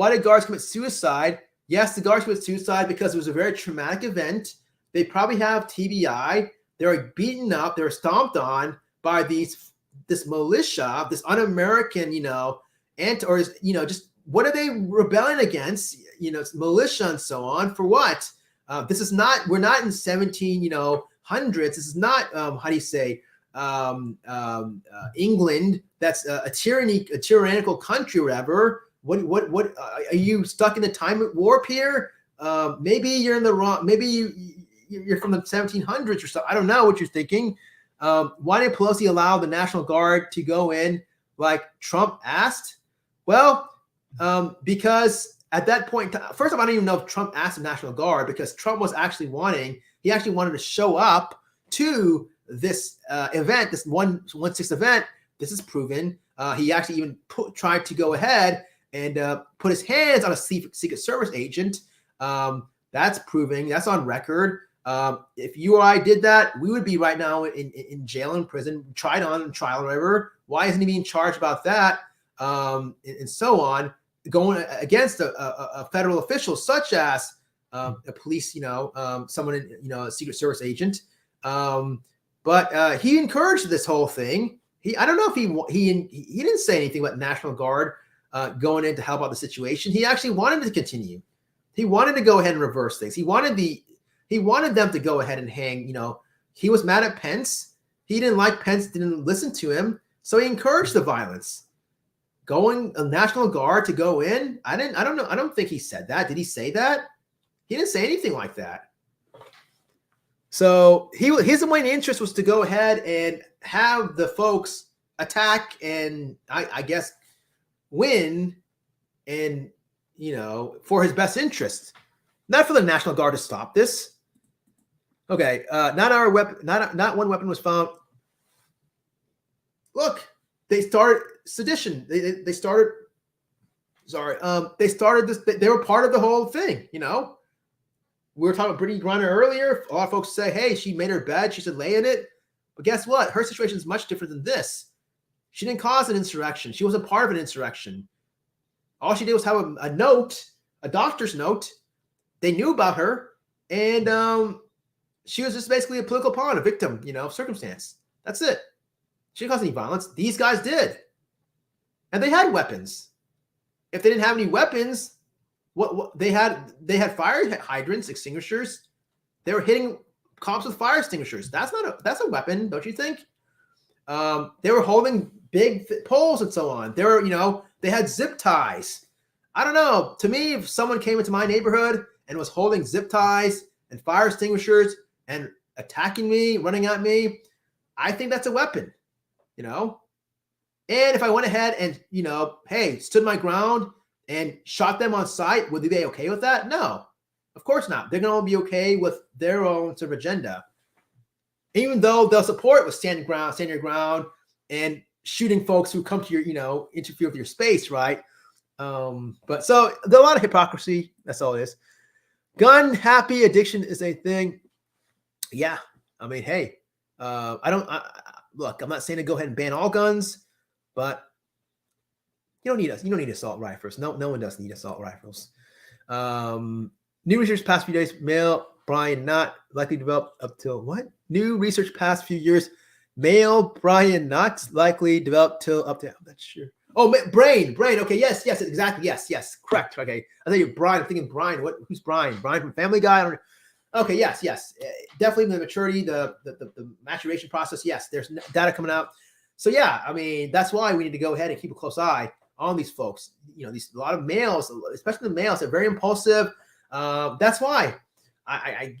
did guards commit suicide? Yes, the guards committed suicide because it was a very traumatic event. They probably have TBI. They were beaten up. They were stomped on by this militia, this un-American, just what are they rebelling against? Militia and so on. For what? We're not in 1700s. This is not, England. That's a tyrannical country or whatever. What are you stuck in a time warp here? Maybe you're in the wrong, maybe you're from the 1700s or so. I don't know what you're thinking. Why did Pelosi allow the National Guard to go in like Trump asked? Well, because at that point, first of all, I don't even know if Trump asked the National Guard because Trump was actually wanted to show up to this event, this 1-6 event. This is proven. He actually even tried to go ahead and put his hands on a Secret Service agent. That's proving. That's on record. If you or I did that, we would be right now in jail, in prison, trial or whatever. Why isn't he being charged about that? And so on, going against a federal official such as a police, someone, a Secret Service agent. But he encouraged this whole thing. I don't know if he didn't say anything about National Guard going in to help out the situation. He actually wanted to continue. He wanted to go ahead and reverse things. He wanted them to go ahead and hang. He was mad at Pence. He didn't like Pence, didn't listen to him. So he encouraged the violence. Going a National Guard to go in. I don't know. I don't think he said that. Did he say that? He didn't say anything like that. So his main interest was to go ahead and have the folks attack and I guess win and, for his best interest, not for the National Guard to stop this. Okay. Not our weapon. Not one weapon was found. Look, they started sedition. They started this. They were part of the whole thing, We were talking about Brittney Griner earlier. A lot of folks say, hey, she made her bed. She said, lay in it. But guess what? Her situation is much different than this. She didn't cause an insurrection. She wasn't part of an insurrection. All she did was have a note, a doctor's note. They knew about her. And she was just basically a political pawn, a victim, of circumstance. That's it. She didn't cause any violence. These guys did. And they had weapons. If they didn't have any weapons, What they had fire hydrants, extinguishers. They were hitting cops with fire extinguishers. That's a weapon, don't you think? They were holding big poles and so on. They were, they had zip ties. I don't know. To me, if someone came into my neighborhood and was holding zip ties and fire extinguishers and attacking me, running at me, I think that's a weapon, And if I went ahead and, hey, stood my ground and shot them on sight, would they be okay with that? No, of course not. They're going to be okay with their own sort of agenda. Even though they'll support with stand your ground and shooting folks who come to your, interfere with your space, right? But so there's a lot of hypocrisy. That's all it is. Gun happy addiction is a thing. Yeah. I mean, hey, look, I'm not saying to go ahead and ban all guns, but you don't need assault rifles. No one does need assault rifles. New research past few days, male Brian not likely develop up till what? New research past few years, male Brian not likely develop till up to, I'm not sure. Oh, brain. Okay, yes, exactly. Yes, correct. Okay, I thought you're Brian. I'm thinking Brian. Who's Brian? Brian from Family Guy? Okay, yes. Definitely the maturity, the maturation process. Yes, there's data coming out. So yeah, I mean, that's why we need to go ahead and keep a close eye on these folks. A lot of males, especially the males, are very impulsive. That's why I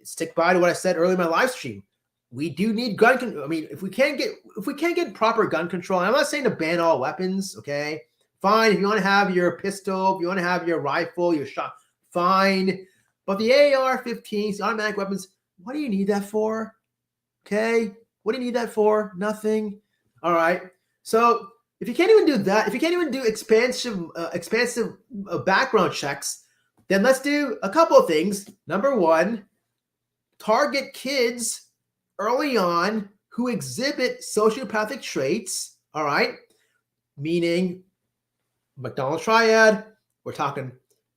stick by to what I said earlier in my live stream. We do need gun control. I mean, if we can't get proper gun control, and I'm not saying to ban all weapons, okay? Fine, if you want to have your pistol, if you want to have your rifle, your shot, fine. But the AR-15s, the automatic weapons, what do you need that for? Okay? What do you need that for? Nothing. All right. So if you can't even do that, if you can't even do expansive background checks, then let's do a couple of things. Number one, target kids early on who exhibit sociopathic traits, all right? Meaning McDonald's triad, we're talking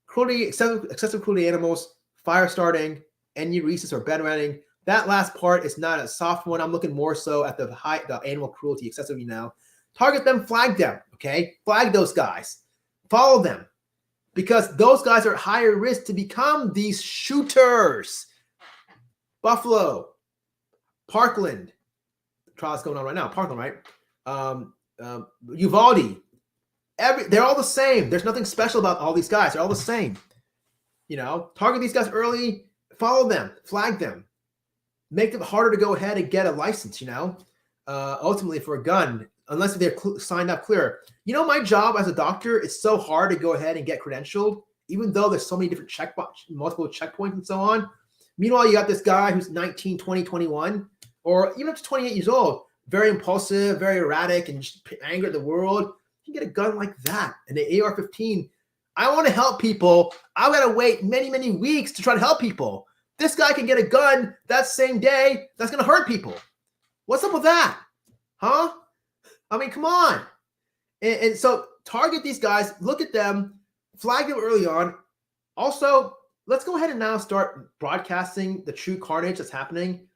cruelty, excessive cruelty animals, fire starting, enuresis or bedwetting. That last part is not a soft one. I'm looking more so at the animal cruelty, excessive, Target them, flag them, okay? Flag those guys. Follow them. Because those guys are at higher risk to become these shooters. Buffalo, Parkland, trial's going on right now. Parkland, right? Uvalde. They're all the same. There's nothing special about all these guys. They're all the same. Target these guys early. Follow them. Flag them. Make them harder to go ahead and get a license. Ultimately for a gun, unless they're signed up clear. My job as a doctor is so hard to go ahead and get credentialed, even though there's so many different multiple checkpoints and so on. Meanwhile, you got this guy who's 19, 20, 21, or even up to 28 years old, very impulsive, very erratic, and just angry at the world. You can get a gun like that, and the AR-15. I want to help people. I've got to wait many, many weeks to try to help people. This guy can get a gun that same day that's going to hurt people. What's up with that? Huh? I mean, come on. And so target these guys, look at them, flag them early on. Also, let's go ahead and now start broadcasting the true carnage that's happening.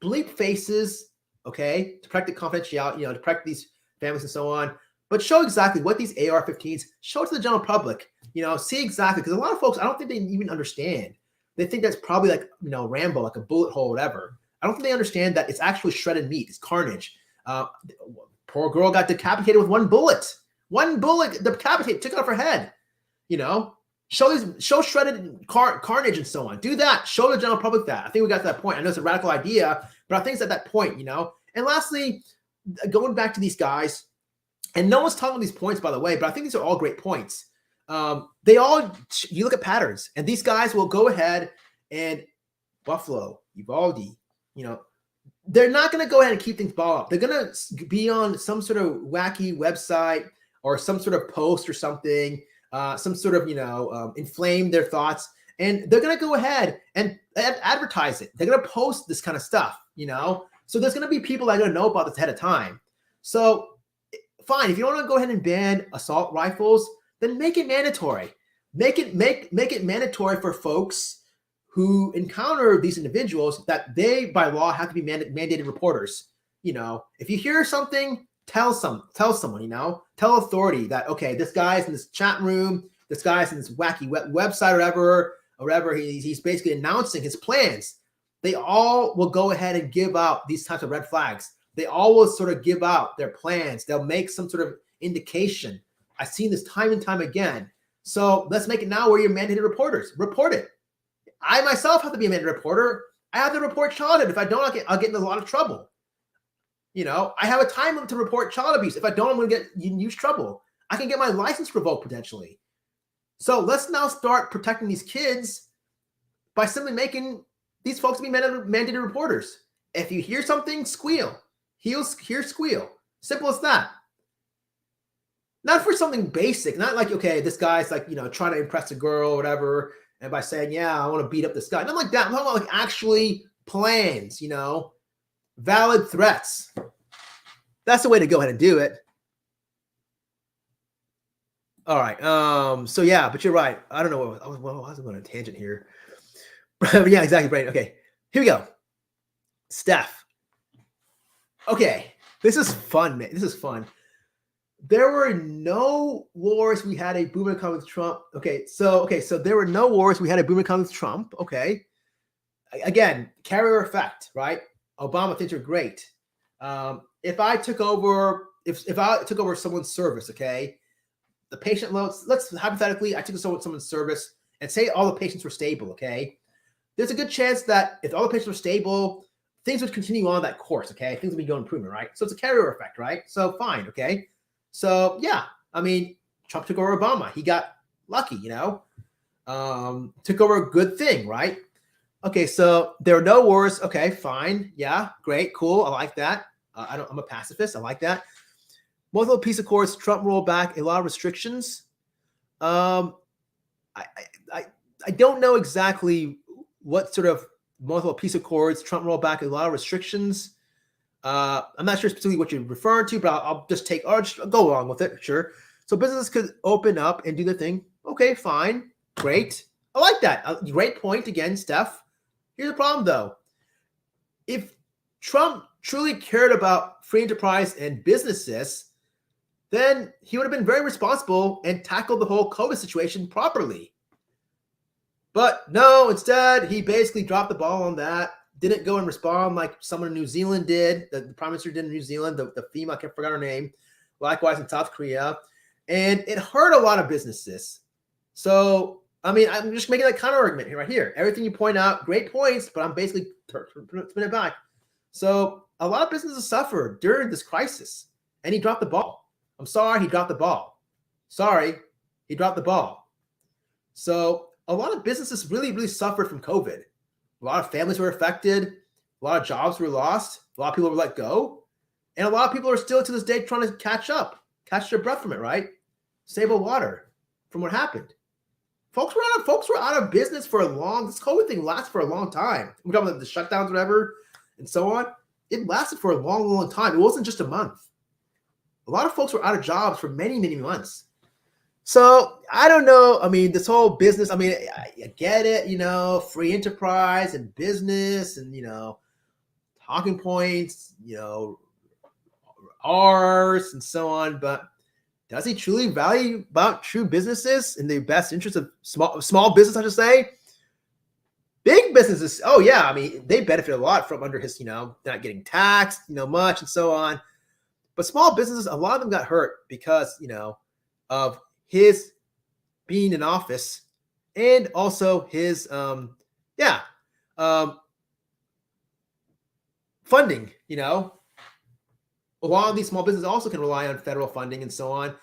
Bleep faces, okay, to protect the confidentiality, to protect these families and so on. But show exactly what these AR-15s, show it to the general public, see exactly. Because a lot of folks, I don't think they even understand. They think that's probably like, Rambo, like a bullet hole, whatever. I don't think they understand that it's actually shredded meat. It's carnage. Poor girl got decapitated with one bullet. One bullet decapitated, took it off her head. Show shredded carnage and so on. Do that. Show the general public that. I think we got to that point. I know it's a radical idea, but I think it's at that point, And lastly, going back to these guys, and no one's talking about these points, by the way, but I think these are all great points. You look at patterns, and these guys will go ahead and Buffalo, Uvalde, they're not going to go ahead and keep things ball up. They're going to be on some sort of wacky website or some sort of post or something, some sort of, inflame their thoughts. And they're going to go ahead and advertise it. They're going to post this kind of stuff, So there's going to be people that are going to know about this ahead of time. So fine, if you want to go ahead and ban assault rifles, then make it mandatory. Make it mandatory for folks who encounter these individuals that they, by law, have to be mandated reporters. If you hear something, tell someone, tell authority that, okay, this guy's in this chat room this guy's in this wacky website or whatever. He's basically announcing his plans. They all will go ahead and give out these types of red flags. They always sort of give out their plans. They'll make some sort of indication. I've seen this time and time again. So let's make it now where you're mandated reporters. Report it. I myself have to be a mandated reporter. I have to report child abuse. If I don't, I'll get in a lot of trouble. I have a time limit to report child abuse. If I don't, I'm going to get in huge trouble. I can get my license revoked potentially. So let's now start protecting these kids by simply making these folks be mandated reporters. If you hear something, squeal. Hear squeal. Simple as that. Not for something basic. Not like, okay, this guy's like, trying to impress a girl or whatever. And by saying, yeah, I want to beat up this guy. Not like that. I'm talking about like actually plans, valid threats. That's the way to go ahead and do it. All right. So yeah, but you're right. I don't know I was going on a tangent here. Yeah, exactly, Brittney. Okay, here we go. Steph. Okay, this is fun, man. This is fun. There were no wars. We had a boom and come with Trump. So there were no wars. We had a boom and come with Trump. Okay. Again, carrier effect, right? Obama thinks you're great. If I took over someone's service, okay, the patient loads. Let's hypothetically, I took someone's service and say all the patients were stable. Okay, there's a good chance that if all the patients were stable, things would continue on that course. Okay, things would be going improvement, right? So it's a carrier effect, right? So fine, okay. So yeah, I mean, Trump took over Obama. He got lucky, took over a good thing, right? Okay, so there are no wars. Okay, fine. Yeah, great, cool. I like that. I'm a pacifist. I like that. Multiple peace accords. Trump rolled back a lot of restrictions. I don't know exactly what sort of multiple peace accords. Trump rolled back a lot of restrictions. I'm not sure specifically what you're referring to, but I'll just go along with it. Sure. So businesses could open up and do their thing. Okay, fine. Great. I like that. Great point again, Steph. Here's the problem though. If Trump truly cared about free enterprise and businesses, then he would have been very responsible and tackled the whole COVID situation properly. But no, instead, he basically dropped the ball on that. Didn't go and respond like someone in New Zealand did. The prime minister did in New Zealand, the female, I forgot her name. Likewise in South Korea. And it hurt a lot of businesses. So, I mean, I'm just making that counter argument here, right here. Everything you point out, great points, but I'm basically spin it back. So a lot of businesses suffered during this crisis, and he dropped the ball. I'm sorry, he dropped the ball. Sorry, he dropped the ball. So a lot of businesses really, really suffered from COVID. A lot of families were affected. A lot of jobs were lost. A lot of people were let go. And a lot of people are still to this day trying to catch their breath from it, right? Save a water from what happened. Folks were out of business for this COVID thing lasted for a long time. We're talking about the shutdowns, whatever, and so on. It lasted for a long, long time. It wasn't just a month. A lot of folks were out of jobs for many, many months. So I don't know. I mean, this whole business, I mean, I get it, free enterprise and business and, talking points, R's and so on. But does he truly value about true businesses in the best interest of small business, I should say? Big businesses, oh yeah, I mean, they benefit a lot from under his, not getting taxed, much and so on. But small businesses, a lot of them got hurt because, of his being in office and also his, funding, A lot of these small businesses also can rely on federal funding and so on.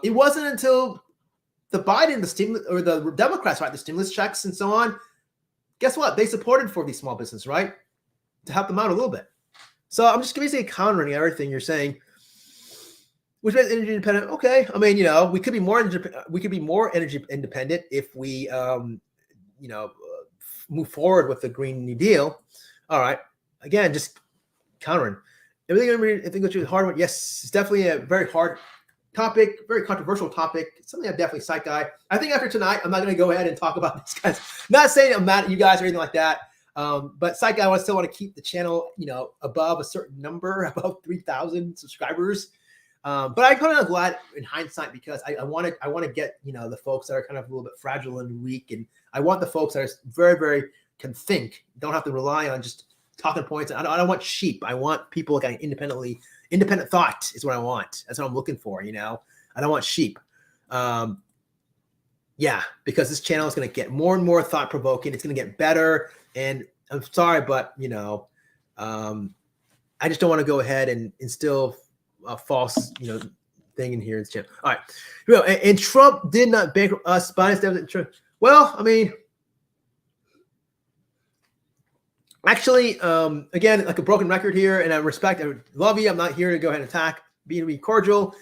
It wasn't until the stimulus, or the Democrats, right, the stimulus checks and so on. Guess what? They supported for these small businesses, right, to help them out a little bit. So I'm just basically countering everything you're saying, which makes energy independent. Okay, I mean, we could be more energy independent if we, move forward with the Green New Deal. All right, again, just countering. Everything I think it's a hard one. Yes, it's definitely a very hard topic, very controversial topic. It's something I'm definitely psych guy. I think after tonight, I'm not going to go ahead and talk about this, guys. Not saying I'm mad at you guys or anything like that. But psych guy, I still want to keep the channel, above a certain number, above 3,000 subscribers. But I'm kind of glad in hindsight because I want to get, the folks that are kind of a little bit fragile and weak. And I want the folks that are very, very can think, don't have to rely on just talking points. I don't want sheep. I want people kind of independent thought is what I want. That's what I'm looking for. I don't want sheep. Because this channel is going to get more and more thought provoking. It's going to get better. And I'm sorry, but I just don't want to go ahead and instill a false, thing in here in this channel. All right. And Trump did not bankrupt us. Well, I mean, actually, again, like a broken record here, and I love you. I'm not here to go ahead and attack, be cordial.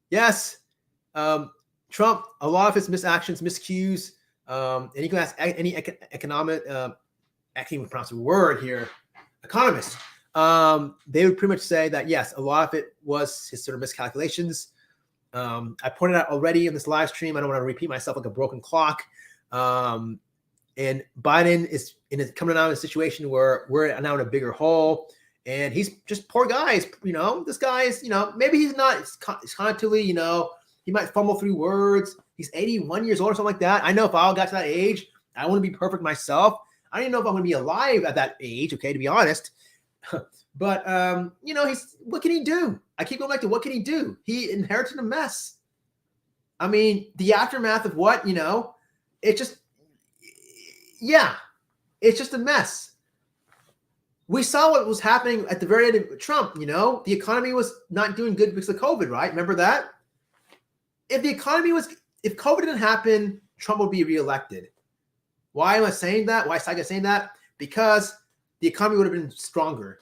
Yes, Trump, a lot of his misactions, miscues, and you can ask any economic, I can't even pronounce the word here, economist. They would pretty much say that, yes, a lot of it was his sort of miscalculations. I pointed out already in this live stream, I don't want to repeat myself like a broken clock. And Biden is coming out in a situation where we're now in a bigger hole, and he's just poor guys. This guy is, maybe he's not, it's cognitively, he might fumble through words. He's 81 years old or something like that. I know if I got to that age, I want to be perfect myself. I don't even know if I'm going to be alive at that age. Okay. To be honest. But, what can he do? I keep going back to what can he do? He inherited a mess. I mean, the aftermath of what, it's just a mess. We saw what was happening at the very end of Trump, the economy was not doing good because of COVID, right? Remember that? If COVID didn't happen, Trump would be reelected. Why am I saying that? Why is Saiga saying that? Because the economy would have been stronger.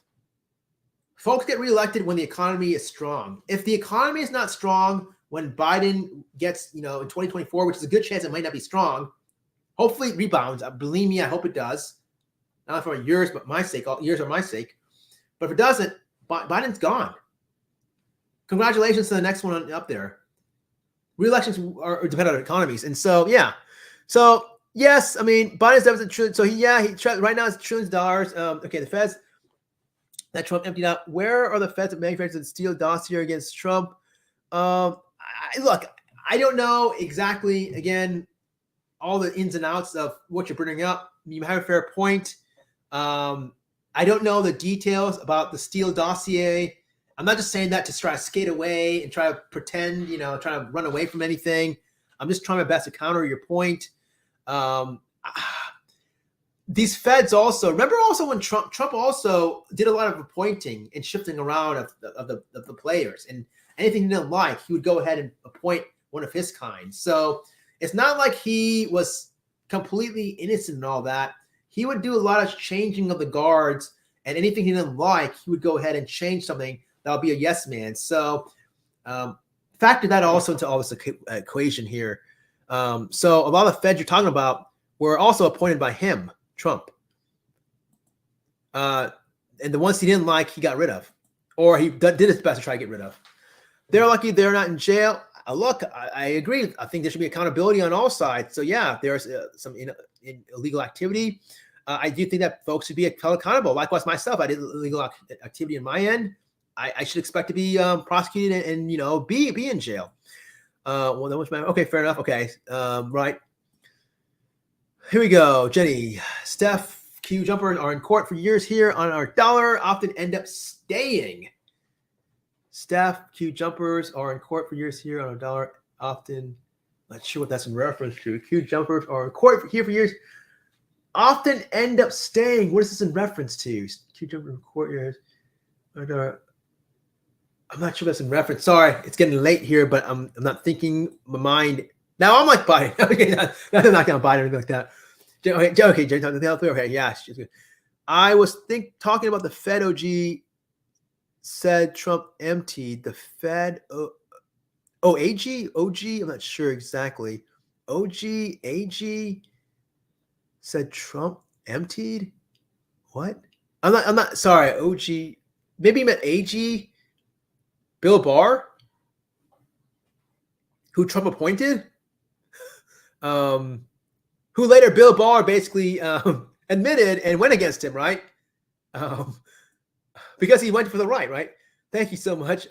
Folks get reelected when the economy is strong. If the economy is not strong, when Biden gets, in 2024, which is a good chance it might not be strong, hopefully it rebounds. Believe me, I hope it does. Not for yours, but my sake. Yours are my sake. But if it doesn't, Biden's gone. Congratulations to the next one up there. Reelections are depend on economies. And so, yeah. So, yes, I mean, Biden's deficit trillion. So, he right now it's trillions of dollars. Okay, the Feds that Trump emptied out. Where are the Feds that manufactured the steal dossier against Trump? Look, I don't know exactly, again, all the ins and outs of what you're bringing up. You have a fair point. I don't know the details about the Steele dossier. I'm not just saying that to try to skate away and try to pretend, try to run away from anything. I'm just trying my best to counter your point. These Feds also, remember also when Trump also did a lot of appointing and shifting around of the players, and anything he didn't like, he would go ahead and appoint one of his kind. So it's not like he was completely innocent in all that. He would do a lot of changing of the guards, and anything he didn't like, he would go ahead and change something that would be a yes man. So factor that also into all this equation here. So a lot of the Feds you're talking about were also appointed by him, Trump. And the ones he didn't like, he got rid of, or he did his best to try to get rid of. They're lucky they're not in jail. Look, I agree. I think there should be accountability on all sides. So yeah, there's some illegal activity. I do think that folks should be held accountable. Likewise, myself, I did illegal activity on my end. I should expect to be prosecuted and be in jail. Well, that was okay, fair enough. Okay, right. Here we go, Jenny. Steph Q jumpers are in court for years here on our dollar, often end up staying. Steph Q jumpers are in court for years here on our dollar, often. Not sure what that's in reference to. Q jumpers are in court here for years, often end up staying. What is this in reference to? Q jumpers in court years. I'm not sure that's in reference. Sorry, it's getting late here, but I'm not thinking my mind. Now I'm like Biden. Okay, not down Biden or anything like that. Okay, Jay, okay, yeah, she's good. I was talking about the Fed OG said Trump emptied the Fed. AG, I'm not sure exactly. AG said Trump emptied. What? I'm not sorry. OG, maybe he meant AG. Bill Barr, who Trump appointed, who later Bill Barr basically admitted and went against him, right? Because he went for the right. Thank you so much.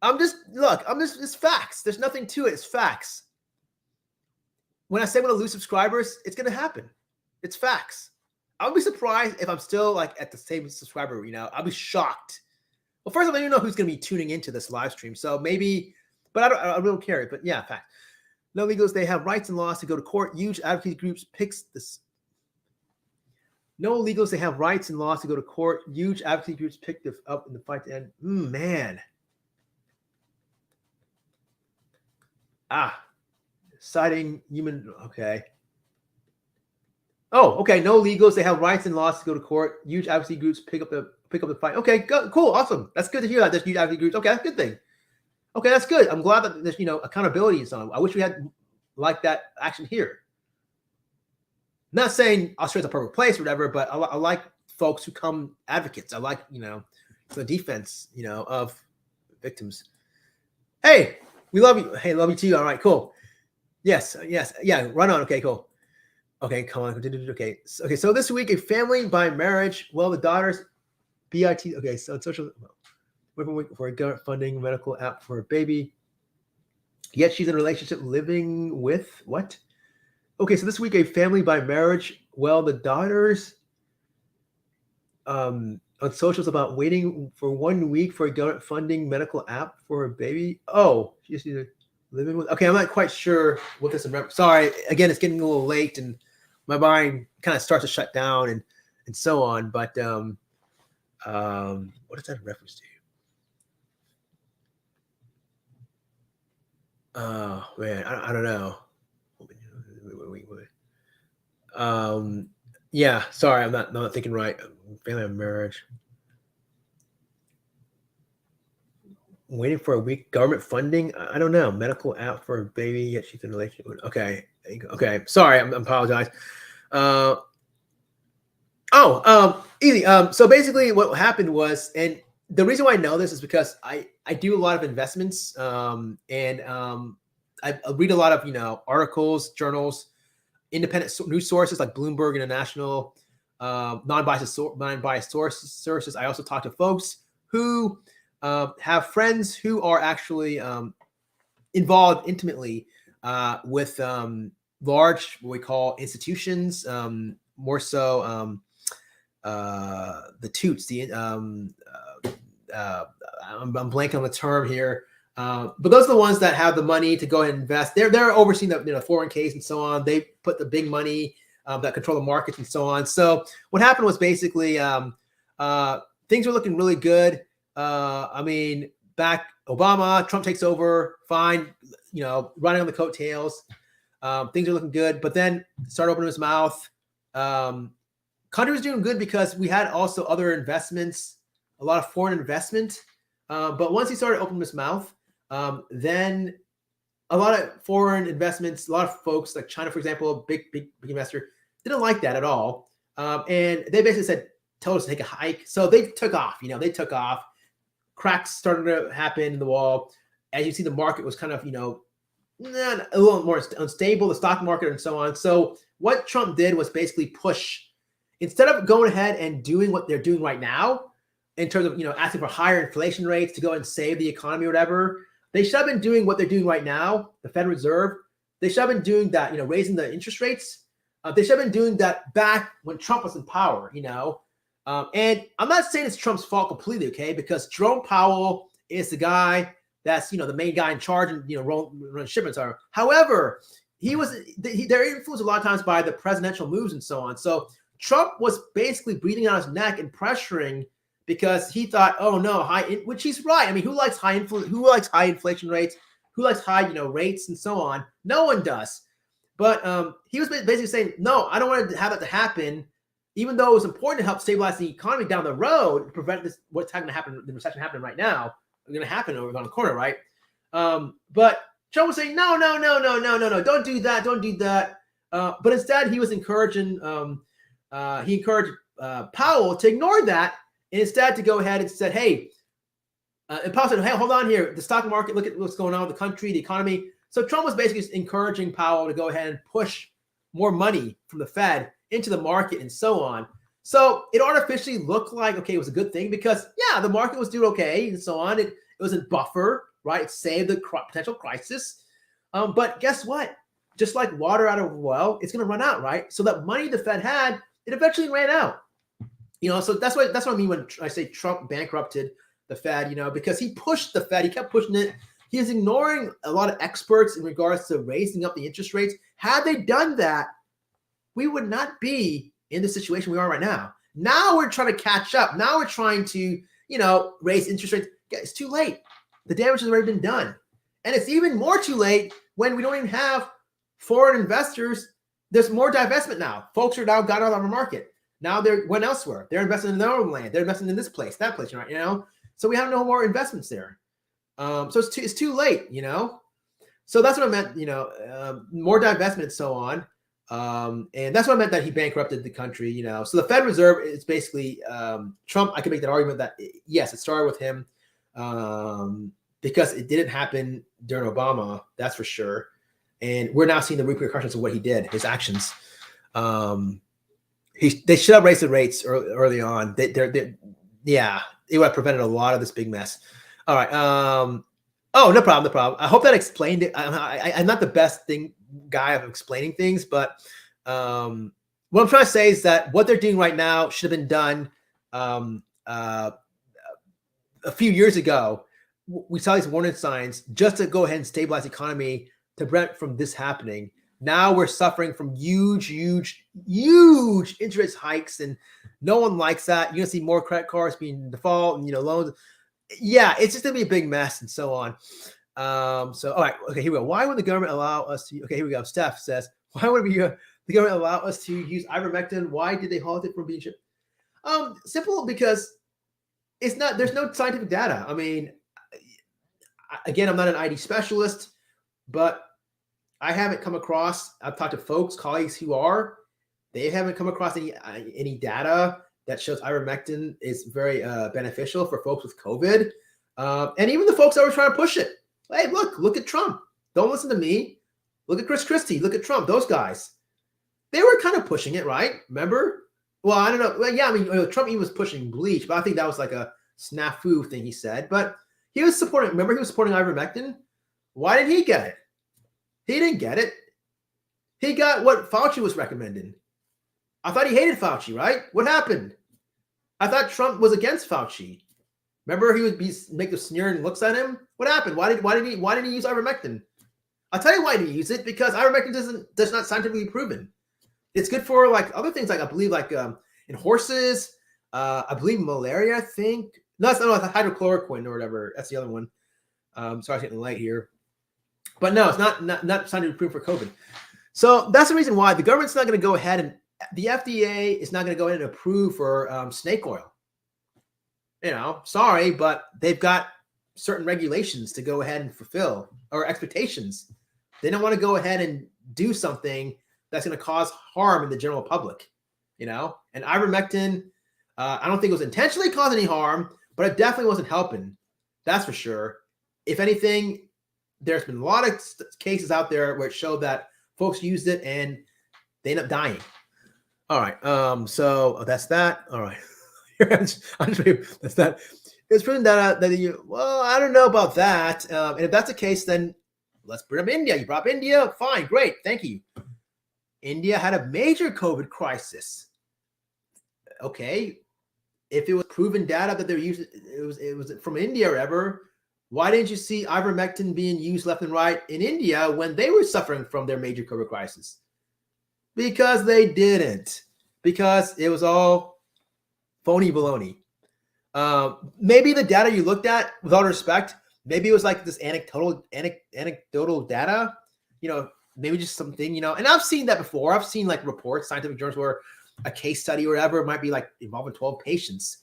It's facts. There's nothing to it. It's facts. When I say I'm going to lose subscribers, it's going to happen. It's facts. I'll be surprised if I'm still like at the same subscriber, I'll be shocked. Well, first of all, I don't even know who's going to be tuning into this live stream. So maybe, but I really don't care. But yeah, fact. No legals, they have rights and laws to go to court. Huge advocacy groups picks this. No illegals, they have rights and laws to go to court. Huge advocacy groups picked up in the fight to end. Man. Citing human. Okay. Oh, okay. No legals, they have rights and laws to go to court. Huge advocacy groups pick up the fight. Okay, cool, awesome. That's good to hear that there's huge advocacy groups. Okay, that's a good thing. Okay, that's good. I'm glad that there's accountability and so on. I wish we had like that action here. Not saying Australia's a perfect place or whatever, but I like folks who come advocates. I like, the defense, of victims. Hey, we love you. Hey, love you too. All right, cool. Yes. Yeah, run on. Okay, cool. Okay, come on. Okay. So this week, a family by marriage. Well, the daughter's BIT. Okay, so it's social for a government funding medical app for a baby. Yet she's in a relationship living with what? Okay, so this week, a family by marriage. Well, the daughter's on socials about waiting for 1 week for a government funding medical app for a baby. Oh, she just needs to live in with. Okay, I'm not quite sure what this is. Sorry, again, it's getting a little late and my mind kind of starts to shut down and so on. But what is that in reference to? Oh man, I don't know. Wait. Yeah, sorry, I'm not thinking right. Family and marriage. Waiting for a week, government funding. I don't know. Medical app for a baby, yet she's in a relationship with. Okay. Sorry, I apologize. Easy. So basically, what happened was, and the reason why I know this is because I do a lot of investments, and I read a lot of articles, journals, independent news sources like Bloomberg International, non-biased sources. I also talk to folks who have friends who are actually involved intimately with large, what we call institutions, more so the toots. I'm blanking on the term here. But those are the ones that have the money to go ahead and invest. They're overseeing the 401ks and so on. They put the big money that control the markets and so on. So what happened was basically things were looking really good. Back Obama, Trump takes over, fine, running on the coattails. Things are looking good, but then started opening his mouth. Country was doing good because we had also other investments, a lot of foreign investment. But once he started opening his mouth, then a lot of foreign investments, a lot of folks like China, for example, big investor, didn't like that at all. And they basically told us to take a hike. So they took off, they took off. Cracks started to happen in the wall. As you see, the market was kind of, a little more unstable, the stock market and so on. So what Trump did was basically push, instead of going ahead and doing what they're doing right now, in terms of, asking for higher inflation rates to go and save the economy or whatever, they should have been doing what they're doing right now, the Federal Reserve. They should have been doing that, raising the interest rates. They should have been doing that back when Trump was in power, And I'm not saying it's Trump's fault completely, okay? Because Jerome Powell is the guy that's, the main guy in charge and, run shipments are. However, they're influenced a lot of times by the presidential moves and so on. So Trump was basically breathing on his neck and pressuring because he thought, oh no, which he's right. Who likes who likes high inflation rates? Who likes high, rates and so on? No one does. But he was basically saying, no, I don't want to have that to happen. Even though it was important to help stabilize the economy down the road, to prevent what's going to happen, the recession happening right now, it's going to happen over on the corner, right? But Trump was saying, no, don't do that. But instead, he was encouraging, he encouraged Powell to ignore that, and instead to go ahead and said, hey, and Powell said, hey, hold on here. The stock market, look at what's going on with the country, the economy. So Trump was basically encouraging Powell to go ahead and push more money from the Fed into the market and so on. So it artificially looked like, okay, it was a good thing because, yeah, the market was doing okay and so on. It was a buffer right? It saved the potential crisis. But guess what? Just like water out of a well, it's going to run out, right? So that money the Fed had, it eventually ran out. So that's what I mean when I say Trump bankrupted the Fed, because he pushed the Fed, he kept pushing it. He is ignoring a lot of experts in regards to raising up the interest rates. Had they done that, we would not be in the situation we are right now. Now we're trying to catch up. Now we're trying to, raise interest rates. It's too late. The damage has already been done. And it's even more too late when we don't even have foreign investors. There's more divestment now. Folks are now got out of the market. Now they're went elsewhere. They're investing in their own land. They're investing in this place, that place, right? So we have no more investments there. So it's too late, So that's what I meant, more divestment and so on. And that's what I meant that he bankrupted the country, So the Fed Reserve is basically Trump. I could make that argument that, yes, it started with him because it didn't happen during Obama, that's for sure. And we're now seeing the repercussions of what he did, his actions. They should have raised the rates early on. It would have prevented a lot of this big mess. All right. No problem. I hope that explained it. I'm not the best guy of explaining things, but what I'm trying to say is that what they're doing right now should have been done a few years ago. We saw these warning signs just to go ahead and stabilize the economy to prevent from this happening. Now we're suffering from huge interest hikes, and no one likes that. You're gonna see more credit cards being in default and loans. Yeah, it's just gonna be a big mess and so on. So all right, okay, here we go. Why would the government allow us to? Okay, here we go. Steph says, why would the government allow us to use ivermectin? Why did they halt it from being shipped? Simple, because it's not. There's no scientific data. I mean, again, I'm not an ID specialist, but I haven't come across. I've talked to colleagues who are. They haven't come across any data that shows ivermectin is very beneficial for folks with COVID. And even the folks that were trying to push it. Hey, look at Trump. Don't listen to me. Look at Chris Christie. Look at Trump. Those guys. They were kind of pushing it, right? Remember? Well, I don't know. Well, yeah, I mean, Trump, he was pushing bleach, but I think that was like a snafu thing he said. But he was supporting, remember, he was supporting ivermectin. Why didn't he get it? He didn't get it. He got what Fauci was recommending. I thought he hated Fauci, right? What happened? I thought Trump was against Fauci. Remember, he would make the sneering looks at him. What happened? Why didn't he use ivermectin? I'll tell you why he didn't use it, because ivermectin does not scientifically proven. It's good for like other things, like I believe like in horses. I believe malaria. I think no, it's not hydrochloroquine or whatever. That's the other one. Sorry, I'm getting late here. But no, it's not scientifically proven for COVID. So that's the reason why the government's not going to go ahead, and the FDA is not going to go ahead and approve for snake oil. Sorry, but they've got certain regulations to go ahead and fulfill, or expectations. They don't want to go ahead and do something that's going to cause harm in the general public. And ivermectin, I don't think it was intentionally causing any harm, but it definitely wasn't helping. That's for sure. If anything, there's been a lot of cases out there where it showed that folks used it and they end up dying. All right. So that's that. All right. That's that. It's proven that I don't know about that. And if that's the case, then let's bring up India. You brought up India. Fine. Great. Thank you. India had a major COVID crisis. Okay. If it was proven data that they're using, it was from India or ever, why didn't you see ivermectin being used left and right in India when they were suffering from their major COVID crisis? Because they didn't. Because it was all phony baloney. Maybe the data you looked at, with all respect, maybe it was like this anecdotal data, maybe just something, and I've seen that before. I've seen like reports, scientific journals where a case study or whatever might be like involving 12 patients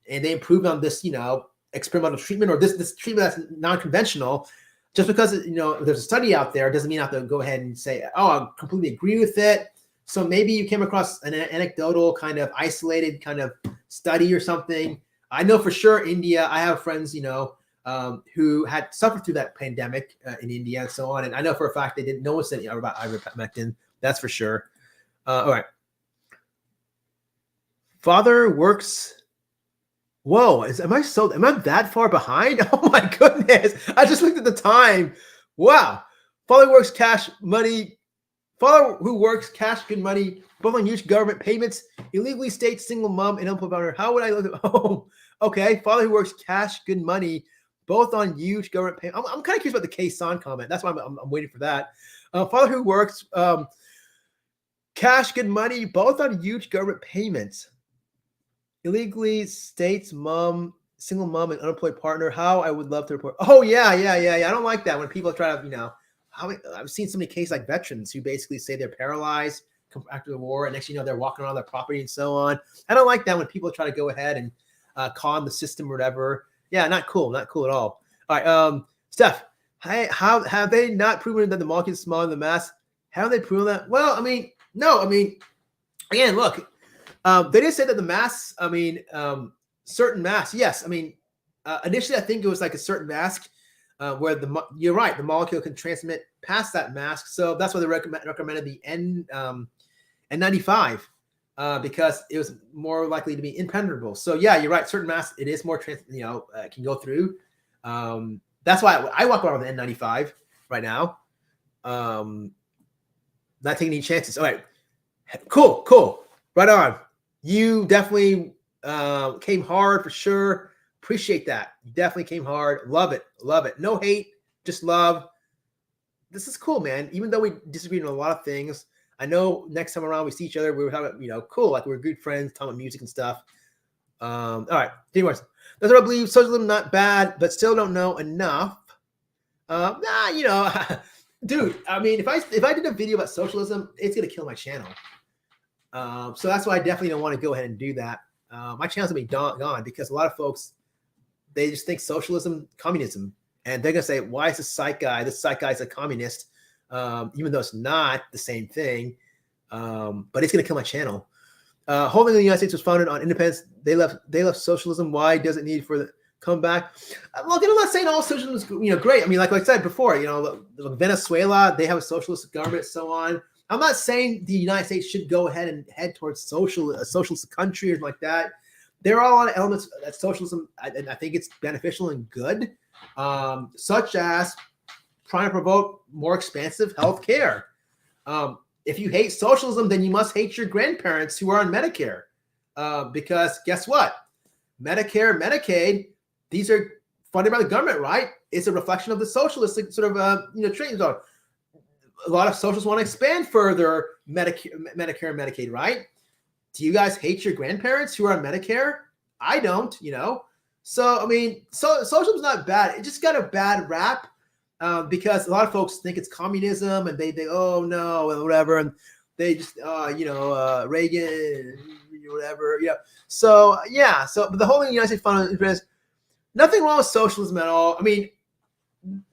and they improved on this, experimental treatment or this treatment that's non-conventional. Just because, there's a study out there doesn't mean I have to go ahead and say, oh, I completely agree with it. So maybe you came across an anecdotal kind of isolated kind of study or something. I know for sure India, I have friends, who had suffered through that pandemic in India and so on. And I know for a fact they didn't know what's about ivermectin. That's for sure. All right. Father works Whoa, am I that far behind? Oh my goodness. I just looked at the time. Wow. Father who works cash good money, both on huge government payments, illegally state single mom and unemployed partner. How would I look at oh okay. Father who works cash good money, both on huge government payments. I'm kind of curious about the K-San comment. That's why I'm waiting for that. Father who works cash good money, both on huge government payments. Illegally states single mom and unemployed partner. How I would love to report. Oh yeah. I don't like that when people try to, I've seen so many cases like veterans who basically say they're paralyzed after the war, and next thing you know, they're walking around their property and so on. I don't like that when people try to go ahead and con the system or whatever. Yeah, not cool at all. All right, Steph, how have they not proven that the molecule is smaller than the mass? Have they proven that? Well, no. Again, look. They didn't say that the mass, certain mass. Yes. Initially, I think it was like a certain mask where you're right, the molecule can transmit past that mask. So that's why they recommended the N95 because it was more likely to be impenetrable. So yeah, you're right. Certain mass, it is more, can go through. That's why I walk around with an N95 right now. Not taking any chances. All right. Cool. Right on. You definitely came hard for sure. Appreciate that. You definitely came hard. Love it. No hate, just love. This is cool, man. Even though we disagreed on a lot of things, I know next time around we see each other, we were having, cool, like we're good friends, talking about music and stuff. All right. Anyways, that's what I believe. Socialism not bad, but still don't know enough. Dude. If I did a video about socialism, it's gonna kill my channel. So that's why I definitely don't want to go ahead and do that. My channel's gonna be gone because a lot of folks, they just think socialism, communism, and they're gonna say, "Why is this psych guy? This psych guy's a communist," even though it's not the same thing. But it's gonna kill my channel. Holding the United States was founded on independence. They left socialism. Why does it need for the comeback? Look, I'm not saying all socialism is great. Like I said before, Venezuela, they have a socialist government, so on. I'm not saying the United States should go ahead and head towards a socialist country or like that. There are a lot of elements that socialism, and I think it's beneficial and good, such as trying to promote more expansive health care. If you hate socialism, then you must hate your grandparents who are on Medicare. Because guess what? Medicare, Medicaid, these are funded by the government, right? It's a reflection of the socialist sort of, treatment zone. A lot of socialists want to expand further Medicare and Medicaid, right? Do you guys hate your grandparents who are on Medicare? I don't, So, socialism's not bad. It just got a bad rap because a lot of folks think it's communism and they oh no, and whatever. And they just, Reagan, whatever, So, yeah. So, but the whole thing, United States Fund is nothing wrong with socialism at all.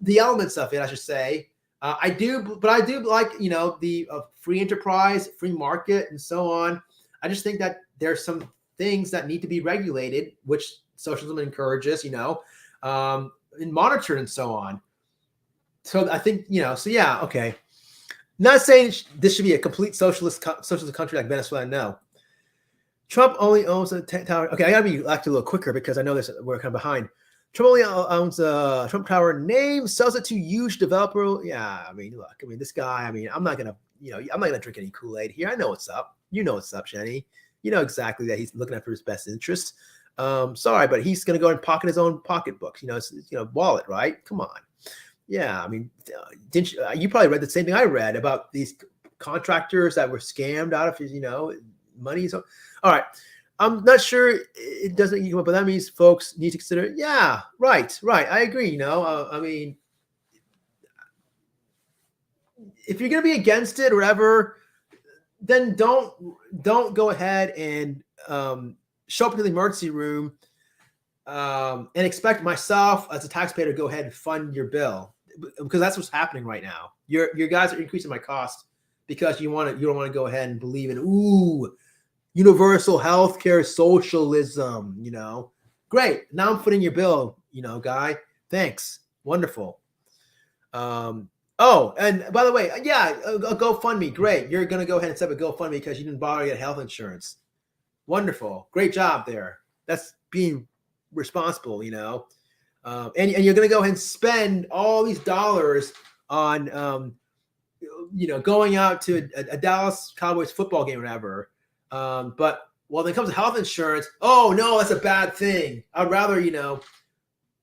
The elements of it, I should say. I do like, the free enterprise, free market, and so on. I just think that there's some things that need to be regulated, which socialism encourages, and monitored and so on. So I think, so yeah, okay. Not saying this should be a complete socialist country like Venezuela, no. Trump only owns a tower. Okay, I gotta be actually a little quicker because I know we're kind of behind. Trump only owns Trump Tower name, sells it to huge developer. Yeah, look, this guy, I'm not gonna drink any Kool-Aid here. I know what's up. You know what's up, Jenny. You know exactly that he's looking after his best interest. Sorry, but he's gonna go and pocket his own pocketbooks. Wallet, right? Come on. Yeah, didn't you probably read the same thing I read about these contractors that were scammed out of his, money. So, all right. I'm not sure it doesn't equal, but that means folks need to consider. Yeah, right. I agree. If you're gonna be against it or whatever, then don't go ahead and show up to the emergency room and expect myself as a taxpayer to go ahead and fund your bill, because that's what's happening right now. Your guys are increasing my cost because you don't want to go ahead and believe in universal healthcare socialism, Great. Now I'm footing your bill, guy. Thanks. Wonderful. Oh, and by the way, yeah, a GoFundMe. Great. You're going to go ahead and set up a GoFundMe because you didn't bother to get health insurance. Wonderful. Great job there. That's being responsible, and you're going to go ahead and spend all these dollars on, going out to a Dallas Cowboys football game or whatever. But when it comes to health insurance, oh no, that's a bad thing. I'd rather,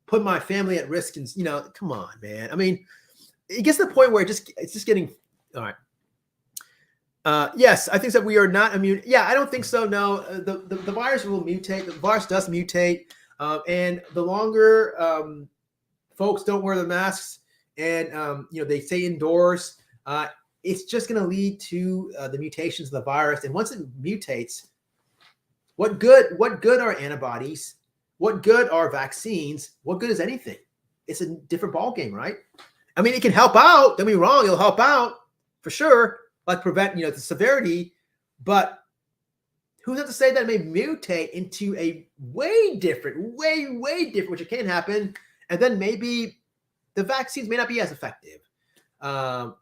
put my family at risk. And, come on, man. I mean, it gets to the point where it's just getting, all right. Yes, I think that we are not immune. Yeah, I don't think so. No, the virus will mutate. The virus does mutate. And the longer folks don't wear the masks and, they stay indoors, it's just going to lead to the mutations of the virus. And once it mutates, what good are antibodies? What good are vaccines? What good is anything? It's a different ballgame, right? I mean, it can help out. Don't be wrong. It'll help out for sure, like prevent, the severity. But who's not to say that it may mutate into a way different, which it can happen. And then maybe the vaccines may not be as effective. The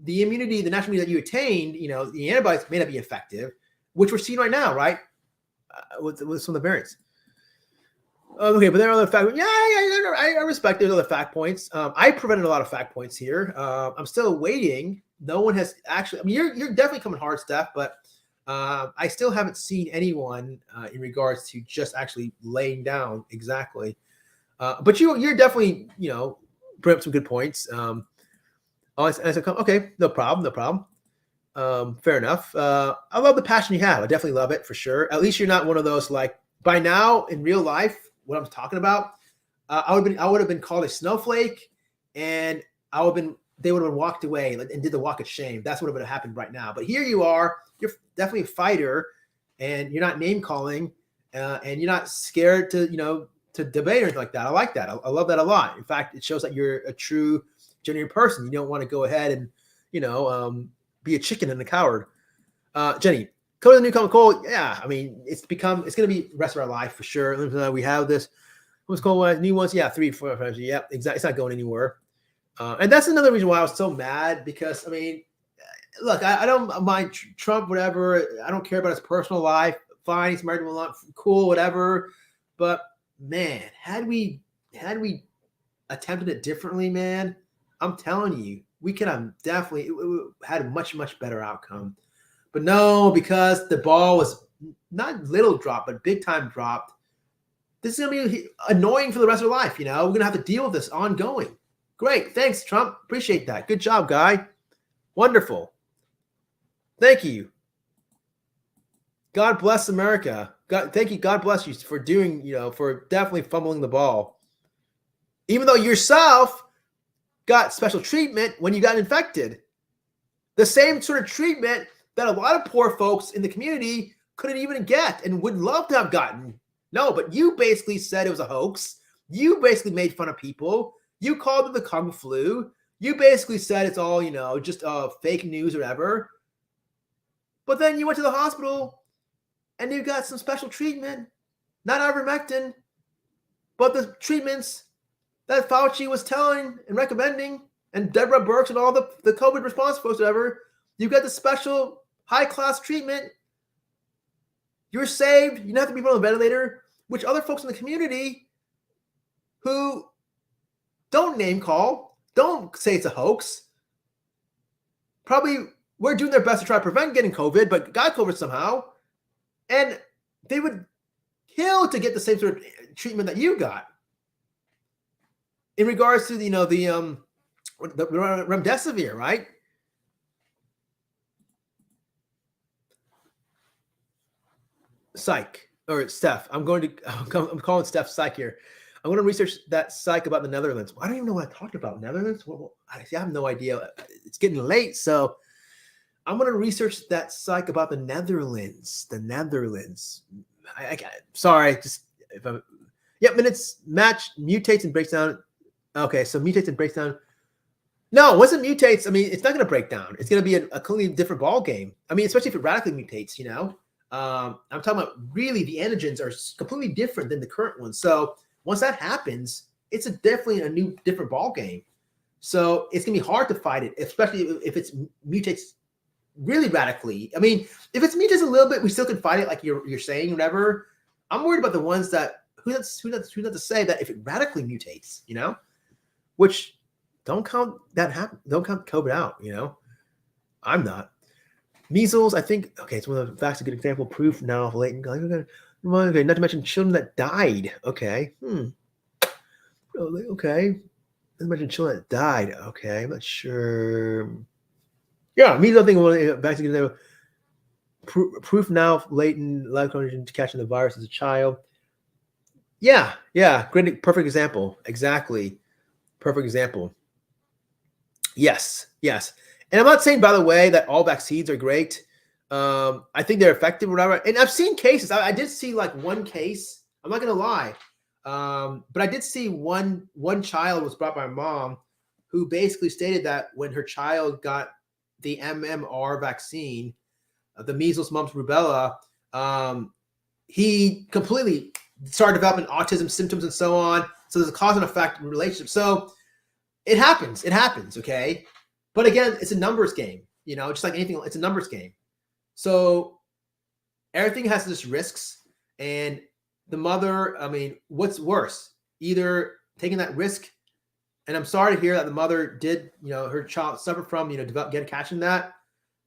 immunity, the natural immunity that you attained, the antibodies may not be effective, which we're seeing right now, right? With some of the variants. Okay, but there are other fact. Yeah, I respect there's other fact points. I prevented a lot of fact points here. I'm still waiting. No one has actually. I mean, you're definitely coming hard, Steph, but I still haven't seen anyone in regards to just actually laying down exactly. But you're definitely bring up some good points. Okay, no problem. Fair enough. I love the passion you have. I definitely love it for sure. At least you're not one of those like by now in real life. What I'm talking about, I would have been called a snowflake, and they would have been walked away and did the walk of shame. That's what would have happened right now. But here you are. You're definitely a fighter, and you're not name calling, and you're not scared to to debate or anything like that. I like that. I love that a lot. In fact, it shows that you're a true, genuine person. You don't want to go ahead and be a chicken and a coward. Jenny, Code of the New Common Cold. Yeah, I mean, it's going to be the rest of our life for sure. We have this. What's called new ones? Yeah, 3, 4, 5. Yep, exactly. It's not going anywhere. And that's another reason why I was so mad because, I mean, look, I don't mind Trump, whatever. I don't care about his personal life. Fine, he's married to a lot, cool, whatever. But man, had we attempted it differently, man, I'm telling you, we could have definitely had a much, much better outcome. But no, because the ball was not little dropped, but big time dropped. This is going to be annoying for the rest of our life. We're going to have to deal with this ongoing. Great. Thanks, Trump. Appreciate that. Good job, guy. Wonderful. Thank you. God bless America. Thank you. God bless you for doing, for definitely fumbling the ball. Even though yourself got special treatment when you got infected. The same sort of treatment that a lot of poor folks in the community couldn't even get and would love to have gotten. No, but you basically said it was a hoax. You basically made fun of people. You called it the Kung flu. You basically said it's all, just fake news or whatever. But then you went to the hospital and you got some special treatment, not ivermectin, but the treatments that Fauci was telling and recommending, and Deborah Birx and all the COVID response folks, whatever. You got the special high-class treatment. You're saved. You don't have to be on a ventilator, which other folks in the community who don't name call, don't say it's a hoax, probably were doing their best to try to prevent getting COVID, but got COVID somehow. And they would kill to get the same sort of treatment that you got. In regards to the remdesivir, right? Psych or Steph. I'm calling Steph Psych here. I'm going to research that psych about the Netherlands. I don't even know what I talked about. Netherlands? Well, I have no idea. It's getting late, so I'm going to research that psych about the Netherlands. The Netherlands. Sorry, just if I'm. Yep, minutes match mutates and breaks down. Okay, so mutates and breaks down. No, once it mutates, I mean, it's not going to break down. It's going to be a completely different ball game. I mean, especially if it radically mutates, I'm talking about really the antigens are completely different than the current ones. So once that happens, it's definitely a new, different ball game. So it's going to be hard to fight it, especially if it mutates really radically. I mean, if it's mutates a little bit, we still can fight it like you're saying, whatever. I'm worried about the ones who's not to say that if it radically mutates, which don't count COVID out, I'm not. Measles, I think, okay, it's one of the facts, a good example, proof now of latent. Okay, not to mention children that died. Okay. Okay. Not to mention children that died. Okay, I'm not sure. Yeah, measles, I think, back to get example. Proof now of latent life condition to catching the virus as a child. Yeah, great, perfect example. Exactly. Perfect example. Yes. And I'm not saying, by the way, that all vaccines are great. I think they're effective, whatever. And I've seen cases. I did see like one case. I'm not gonna lie, but I did see one child was brought by my mom, who basically stated that when her child got the MMR vaccine, the measles, mumps, rubella, he completely started developing autism symptoms and so on. So there's a cause and effect relationship. So it happens. Okay. But again, it's a numbers game, just like anything, it's a numbers game. So everything has its risks, and the mother, I mean, what's worse? Either taking that risk, and I'm sorry to hear that the mother did, her child suffered from, catching that.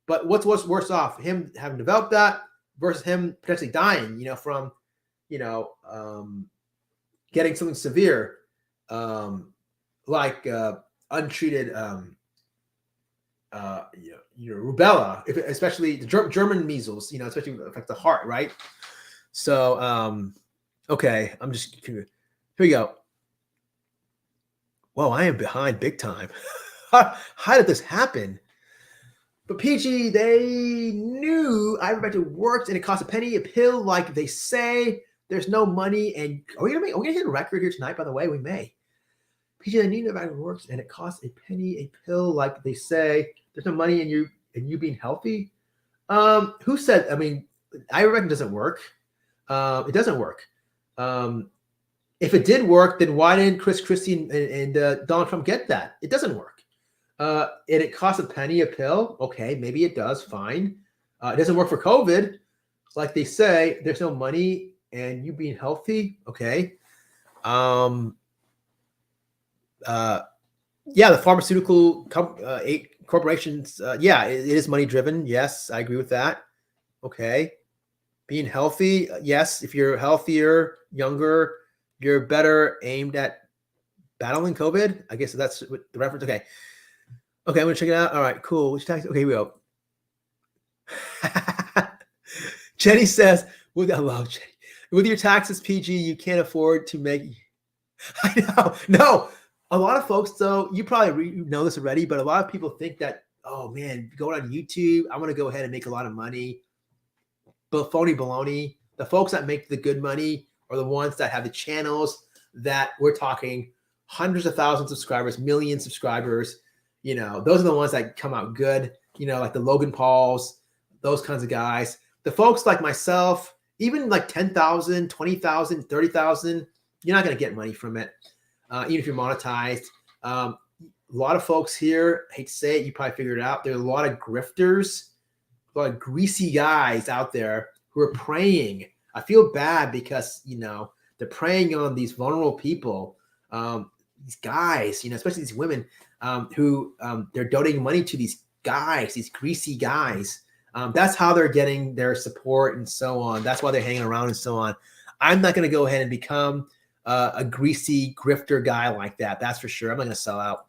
But what's worse off, him having developed that versus him potentially dying, from, getting something severe, like untreated, rubella, especially the German measles, especially affect the heart, right? So, okay, I'm just here we go. Whoa, I am behind big time. How did this happen? But PG, they knew ivermectin worked, and it cost a penny a pill, like they say. There's no money, and are we gonna hit a record here tonight? By the way, we may. PG, they knew ivermectin works, and it costs a penny a pill, like they say. There's no money in you being healthy. Who said? I mean, ivermectin doesn't work. It doesn't work. If it did work, then why didn't Chris Christie and Donald Trump get that? It doesn't work. And it costs a penny a pill. Okay, maybe it does. Fine. It doesn't work for COVID. Like they say, there's no money and you being healthy. Okay. Yeah, the pharmaceutical corporations. Yeah, it is money driven. Yes, I agree with that. Okay. Being healthy. Yes, if you're healthier, younger, you're better aimed at battling COVID. I guess that's what the reference. Okay. Okay, I'm gonna check it out. All right, cool. Which tax? Okay, here we go. Jenny says, I love Jenny. With your taxes, PG, you can't afford to make. I know. No, a lot of folks, though, you probably know this already, but a lot of people think that, oh man, going on YouTube, I want to go ahead and make a lot of money. But phony baloney. The folks that make the good money are the ones that have the channels that we're talking hundreds of thousands of subscribers, million subscribers. Those are the ones that come out good, like the Logan Pauls, those kinds of guys. The folks like myself, even like 10,000, 20,000, 30,000, you're not going to get money from it, even if you're monetized. A lot of folks here, I hate to say it, you probably figured it out. There are a lot of grifters, a lot of greasy guys out there who are preying. I feel bad because, they're preying on these vulnerable people, these guys, especially these women. Who they're donating money to these guys, these greasy guys. That's how they're getting their support and so on. That's why they're hanging around and so on. I'm not going to go ahead and become a greasy grifter guy like that. That's for sure. I'm not going to sell out.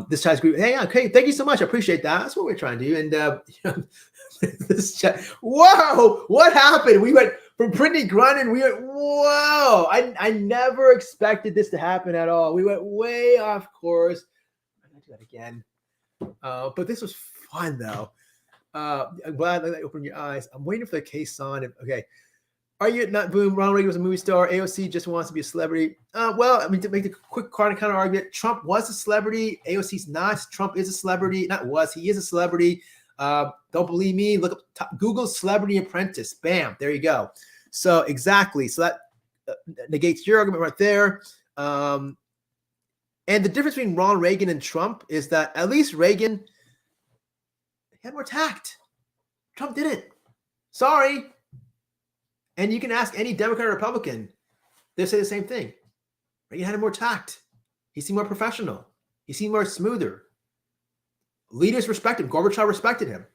This guy's group. Hey, okay. Thank you so much. I appreciate that. That's what we're trying to do. And this chat. Whoa! What happened? We went from Brittney Griner. We went. Whoa! I never expected this to happen at all. We went way off course. I'm gonna do that again. But this was fun though. I'm glad that opened your eyes. I'm waiting for the case on. Okay. Are you not boom? Ronald Reagan was a movie star. AOC just wants to be a celebrity. Well, I mean, to make the quick counter argument, Trump was a celebrity. AOC's not. Trump is a celebrity. Not was. He is a celebrity. Don't believe me? Look up Google Celebrity Apprentice. Bam. There you go. So exactly. So that negates your argument right there. And the difference between Ronald Reagan and Trump is that at least Reagan had more tact. Trump didn't. Sorry. And you can ask any Democrat or Republican. they say the same thing. Reagan had more tact. He seemed more professional. He seemed more smoother. Leaders respected him. Gorbachev respected him.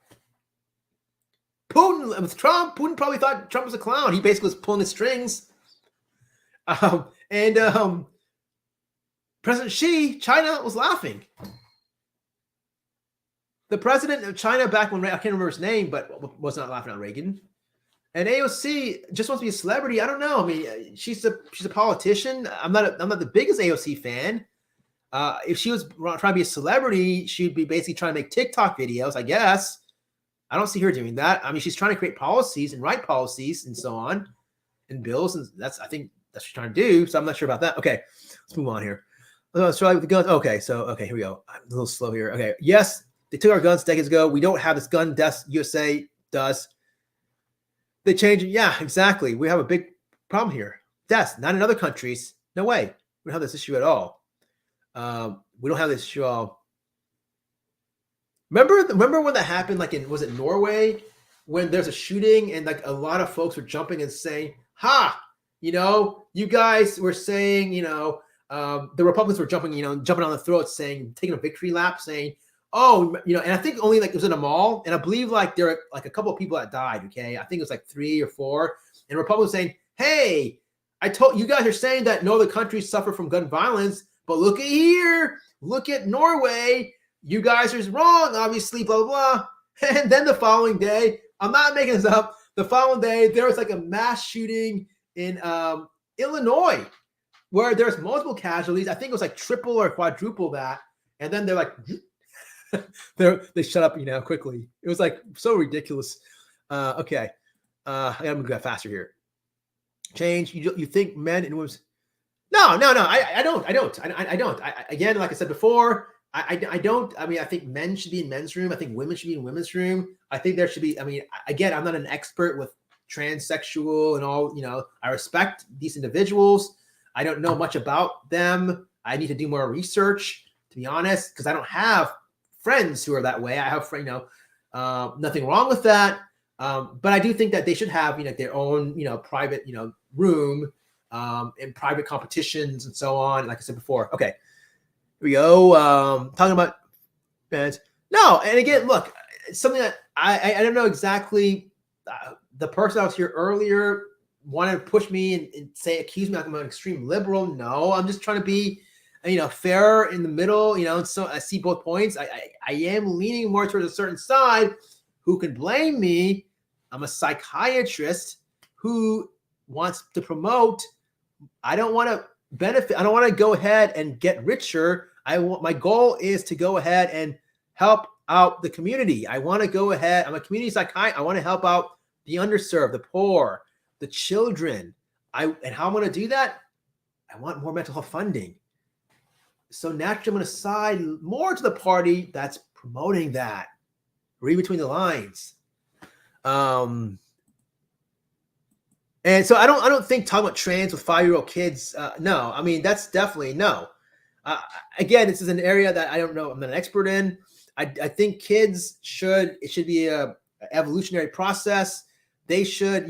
Putin, with Trump, Putin probably thought Trump was a clown. He basically was pulling the strings. President Xi, China was laughing. The president of China back when, I can't remember his name, but was not laughing at Reagan. And AOC just wants to be a celebrity. I don't know. I mean, she's a politician. I'm not the biggest AOC fan. If she was trying to be a celebrity, she'd be basically trying to make TikTok videos, I guess. I don't see her doing that. I mean, she's trying to create policies and write policies and so on, and bills, and I think that's what she's trying to do. So I'm not sure about that. Okay, let's move on here. Let's try with the guns. Okay, here we go. I'm a little slow here. Okay, yes, they took our guns decades ago. We don't have this gun death USA does. They change it. Yeah, exactly. We have a big problem here. Deaths, not in other countries. No way. We don't have this issue at all. We don't have this issue at all. Remember when that happened, like was it Norway, when there's a shooting and like a lot of folks were jumping and saying, you guys were saying, the Republicans were jumping on the throat, saying, taking a victory lap, saying, and I think only like it was in a mall, and I believe like there were like a couple of people that died. Okay, I think it was like 3 or 4, and Republicans saying, "Hey, I told you guys are saying that no other countries suffer from gun violence, but look at here, look at Norway. You guys are wrong, obviously, blah, blah, blah." And then the following day, I'm not making this up, the following day, there was like a mass shooting in Illinois where there's multiple casualties. I think it was like triple or quadruple that. And then they're like, they shut up, quickly. It was like so ridiculous. Okay. I gotta move that faster here. Change. You think men and women? No. I don't. Again, like I said before, I don't. I mean, I think men should be in men's room. I think women should be in women's room. I think there should be. I mean, again, I'm not an expert with transsexual and all. I respect these individuals. I don't know much about them. I need to do more research, to be honest, because I don't have friends who are that way. I have, nothing wrong with that. But I do think that they should have, their own, private, room, and private competitions and so on. Like I said before. Okay. Here we go. Talking about bands. No, and again, look, it's something that I don't know exactly. The person I was here earlier wanted to push me and accuse me like I'm an extreme liberal. No, I'm just trying to be, fair in the middle. So I see both points. I am leaning more towards a certain side. Who can blame me? I'm a psychiatrist who wants to promote. I don't want to benefit. I don't want to go ahead and get richer. My goal is to go ahead and help out the community. I want to go ahead. I'm a community psychiatrist. I want to help out the underserved, the poor, the children. And how I'm going to do that? I want more mental health funding. So naturally, I'm going to side more to the party that's promoting that. Read between the lines. And so I don't think talking about trans with 5-year-old kids. No, I mean, that's definitely no. Again, this is an area that I don't know. I'm not an expert in. I think kids it should be a evolutionary process. They should,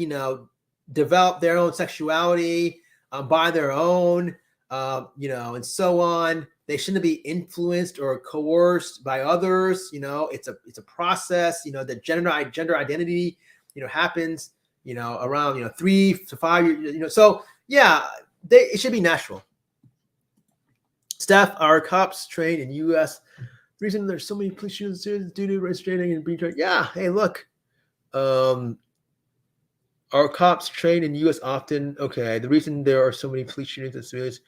develop their own sexuality by their own, and so on. They shouldn't be influenced or coerced by others. It's a process. The gender identity, happens, around 3 to 5 years. So yeah, it should be natural. Steph, our cops trained in U.S. The reason there's so many police shootings due to restraining and being trained. Yeah, hey, look. Our cops trained in U.S. often. Okay, the reason there are so many police shootings and civilians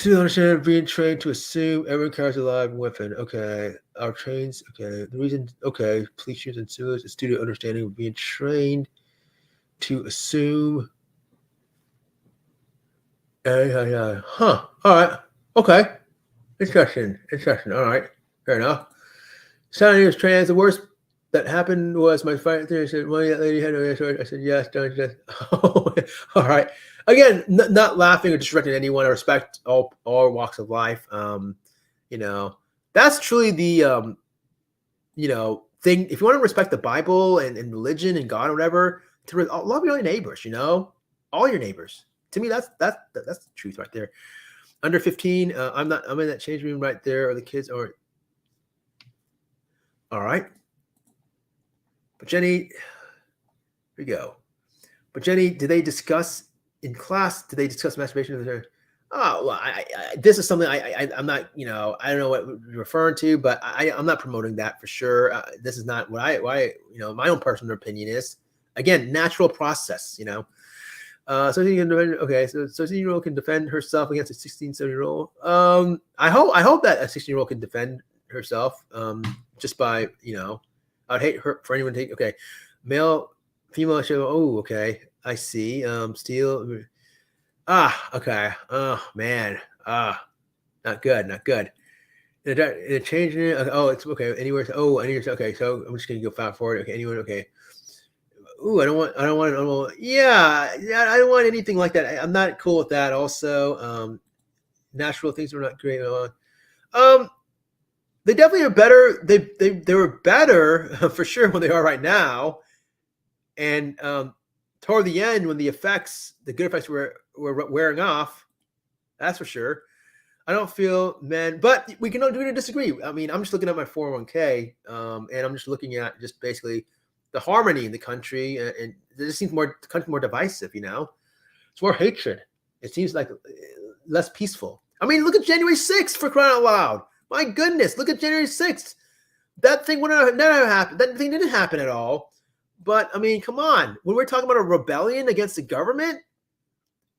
to understand being trained to assume everyone carries a live weapon. Okay, our trains. Okay, the reason. Okay, police shootings and civilians is due to understanding of being trained to assume. Yeah. Huh. All right. Okay. Interesting. All right. Fair enough. Sounding was trans. The worst that happened was my fight theory said, well, that lady had no answer. I said, yes, don't just. Oh, all right. Again, not laughing or disrespecting anyone. I respect all walks of life. That's truly the, thing. If you want to respect the Bible and religion and God or whatever, to love your neighbors, all your neighbors. To me, that's the truth right there. Under 15, I'm in that change room right there, or the kids are. All right. But Jenny, here we go. But Jenny, did they discuss in class? Did they discuss masturbation? Oh, well, this is something I'm not, I don't know what you're referring to, but I'm not promoting that for sure. This is not what my own personal opinion is. Again, natural process, So you can defend, okay, so 16-year-old can defend herself against a 16, 17-year-old. I hope that a 16-year-old can defend herself just by, I'd hate her for anyone to take, okay, male, female show. Oh, okay, I see. Steel. Okay. Oh man. Not good. It changed it. Oh, it's okay. Anywhere. Anywhere. Okay. So I'm just gonna go fast forward. Okay. Anywhere. Okay. Ooh, I don't want. Yeah. I don't want anything like that. I'm not cool with that. Also, natural things are not great. They definitely are better. They were better for sure when they are right now, and toward the end when the good effects were wearing off, that's for sure. I don't feel men, but we're gonna disagree. I mean, I'm just looking at my 401k, and I'm just looking at just basically the harmony in the country, and it just seems the country more divisive. It's more hatred. It seems like less peaceful. I mean, look at January 6th, for crying out loud. My goodness, look at January 6th. That thing would never happen. That thing didn't happen at all. But I mean, come on. When we're talking about a rebellion against the government,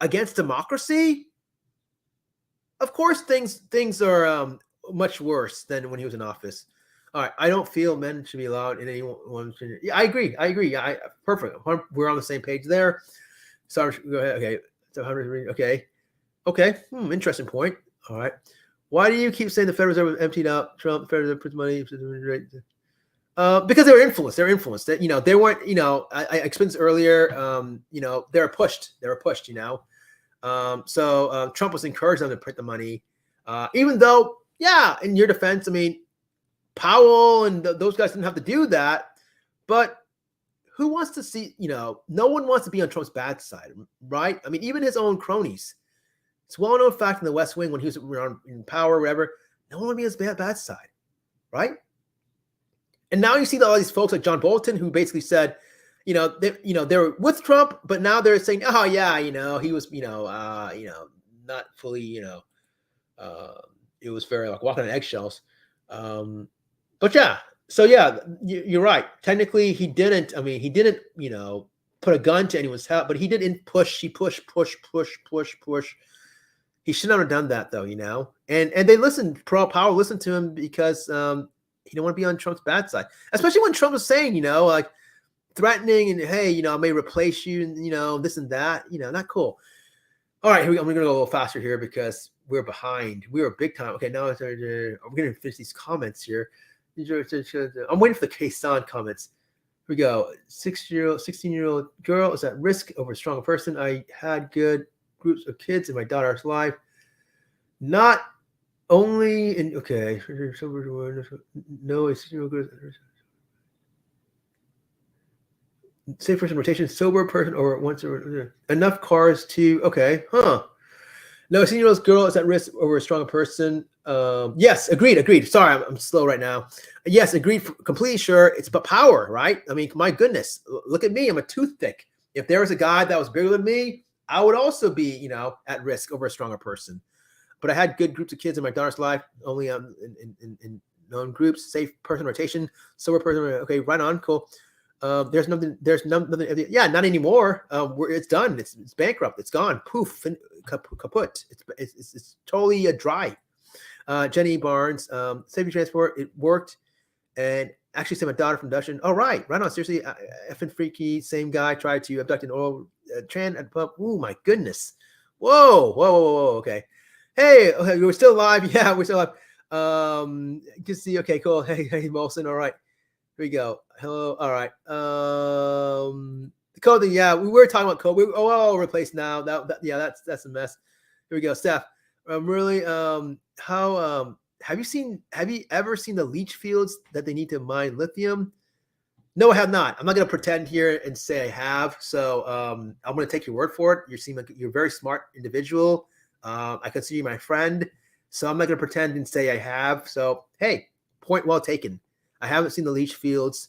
against democracy, of course things are much worse than when he was in office. All right, I don't feel men should be allowed in anyone. Yeah, I agree. Yeah, perfect. We're on the same page there. Sorry, go ahead. Okay, so okay. Interesting point. All right. Why do you keep saying the Federal Reserve was emptied out? Trump, Federal Reserve puts money. Because they were influenced. That they weren't. I explained this earlier. They were pushed. So Trump was encouraging them to print the money, even though, in your defense, I mean, Powell and those guys didn't have to do that. But who wants to see? No one wants to be on Trump's bad side, right? I mean, even his own cronies. It's a well-known fact in the West Wing when he was in power, or whatever. No one would be on his bad side, right? And now you see all these folks like John Bolton who basically said, they were with Trump, but now they're saying, oh yeah, he was, not fully, it was very like walking on eggshells. But yeah, so yeah, you're right. Technically, he didn't. I mean, he didn't, put a gun to anyone's head, but he didn't push. He push. He should not have done that though, And they listened. Powell listened to him because he didn't want to be on Trump's bad side, especially when Trump was saying, like threatening and hey, I may replace you, and this and that, not cool. All right, here we go. I'm gonna go a little faster here because we're behind. We were big time. Okay, now we're gonna finish these comments here. I'm waiting for the Kaysan comments. Here we go. 16-year-old girl is at risk over a strong person. I had good groups of kids in my daughter's life. Not only in no, a 16-year-old girl. Safe person rotation, sober person, or once or enough cars to No, a 16-year-old girl is at risk over a stronger person. Yes, agreed. Sorry, I'm slow right now. Yes, agreed. Completely sure. It's about power, right? I mean, my goodness, look at me. I'm a toothpick. If there was a guy that was bigger than me, I would also be, at risk over a stronger person. But I had good groups of kids in my daughter's life, only in known groups, safe person rotation, sober person. Okay, right on, cool. There's nothing. Yeah, not anymore. It's done. It's bankrupt. It's gone. Poof. Kaput. It's totally dry. Jenny Barnes, safety transport. It worked, and actually sent my daughter from Dustin. Oh right on. Seriously, effing freaky. Same guy tried to abduct an oil trans at the pub. Oh my goodness. Whoa. Okay. Hey, we're still alive. Yeah, we're still alive. Good to see you. Okay, cool. Hey, Molson. All right. Here we go. Hello. All right. The code. Yeah, we were talking about code. We're all replaced now. That's a mess. Here we go, Steph. Really. Have you ever seen the leach fields that they need to mine lithium? No, I have not. I'm not going to pretend here and say I have. So I'm going to take your word for it. You seem like you're a very smart individual. I consider you my friend. So I'm not going to pretend and say I have. So, hey, point well taken. I haven't seen the leach fields.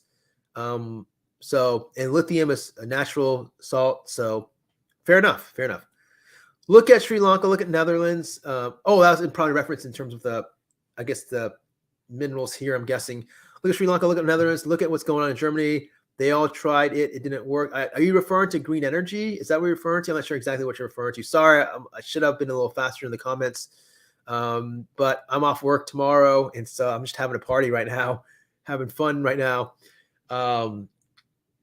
And lithium is a natural salt. So fair enough. Fair enough. Look at Sri Lanka. Look at Netherlands. That was probably reference in terms of the minerals here, I'm guessing. Look at Sri Lanka, look at Netherlands, look at what's going on in Germany. They all tried it. It didn't work. Are you referring to green energy? Is that what you're referring to? I'm not sure exactly what you're referring to. Sorry, I should have been a little faster in the comments. But I'm off work tomorrow, and so I'm just having a party right now, having fun right now. And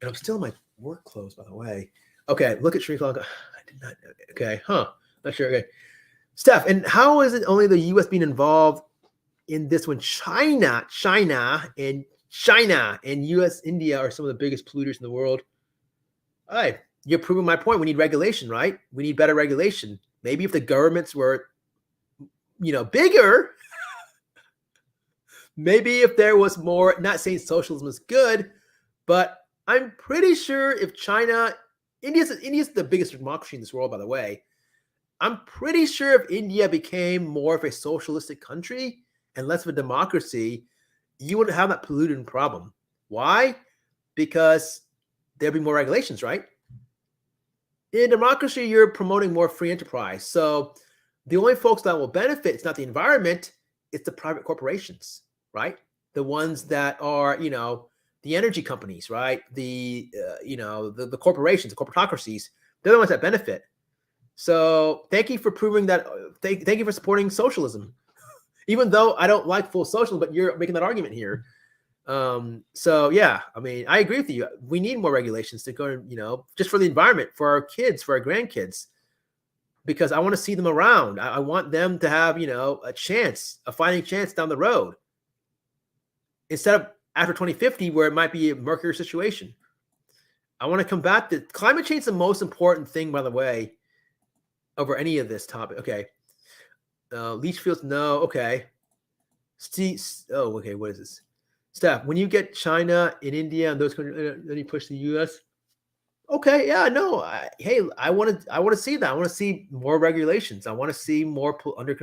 I'm still in my work clothes, by the way. Okay, look at Sri Lanka. I did not know. Okay, not sure. Okay. Steph, and how is it only the U.S. being involved in this when China and U.S., India are some of the biggest polluters in the world? All right, you're proving my point. We need regulation, right? We need better regulation. Maybe if the governments were, bigger, maybe if there was more, not saying socialism is good, but I'm pretty sure if India's the biggest democracy in this world, by the way. I'm pretty sure if India became more of a socialistic country and less of a democracy, you wouldn't have that polluting problem. Why? Because there'd be more regulations, right? In democracy, you're promoting more free enterprise. So the only folks that will benefit, it's not the environment, it's the private corporations, right? The ones that are, the energy companies, right? The corporations, the corporatocracies, they're the ones that benefit. So thank you for proving that. Thank you for supporting socialism, even though I don't like full socialism, but you're making that argument here. So yeah, I mean, I agree with you. We need more regulations to go, just for the environment, for our kids, for our grandkids, because I want to see them around. I want them to have, a fighting chance down the road instead of after 2050, where it might be a murkier situation. I want to combat the climate change. Is the most important thing, by the way, over any of this topic. Okay. Leach fields, no. Okay. Okay. What is this? Steph, when you get China and India and those countries, then you push the U.S. Okay. Yeah. No. I want to see that. I want to see more regulations. I want to see more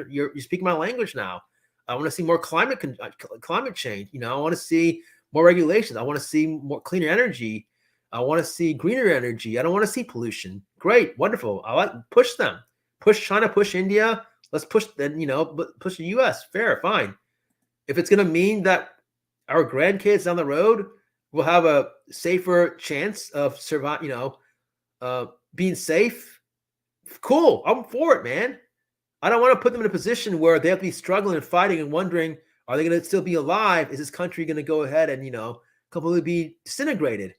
you're speaking my language now. I want to see more climate change. I want to see more regulations. I want to see more cleaner energy. I want to see greener energy. I don't want to see pollution. Great, wonderful. I like push them, push China, push India. Let's push push the U.S. Fair, fine. If it's going to mean that our grandkids down the road will have a safer chance of being safe, cool. I'm for it, man. I don't want to put them in a position where they have to be struggling and fighting and wondering, are they going to still be alive? Is this country going to go ahead and completely be disintegrated?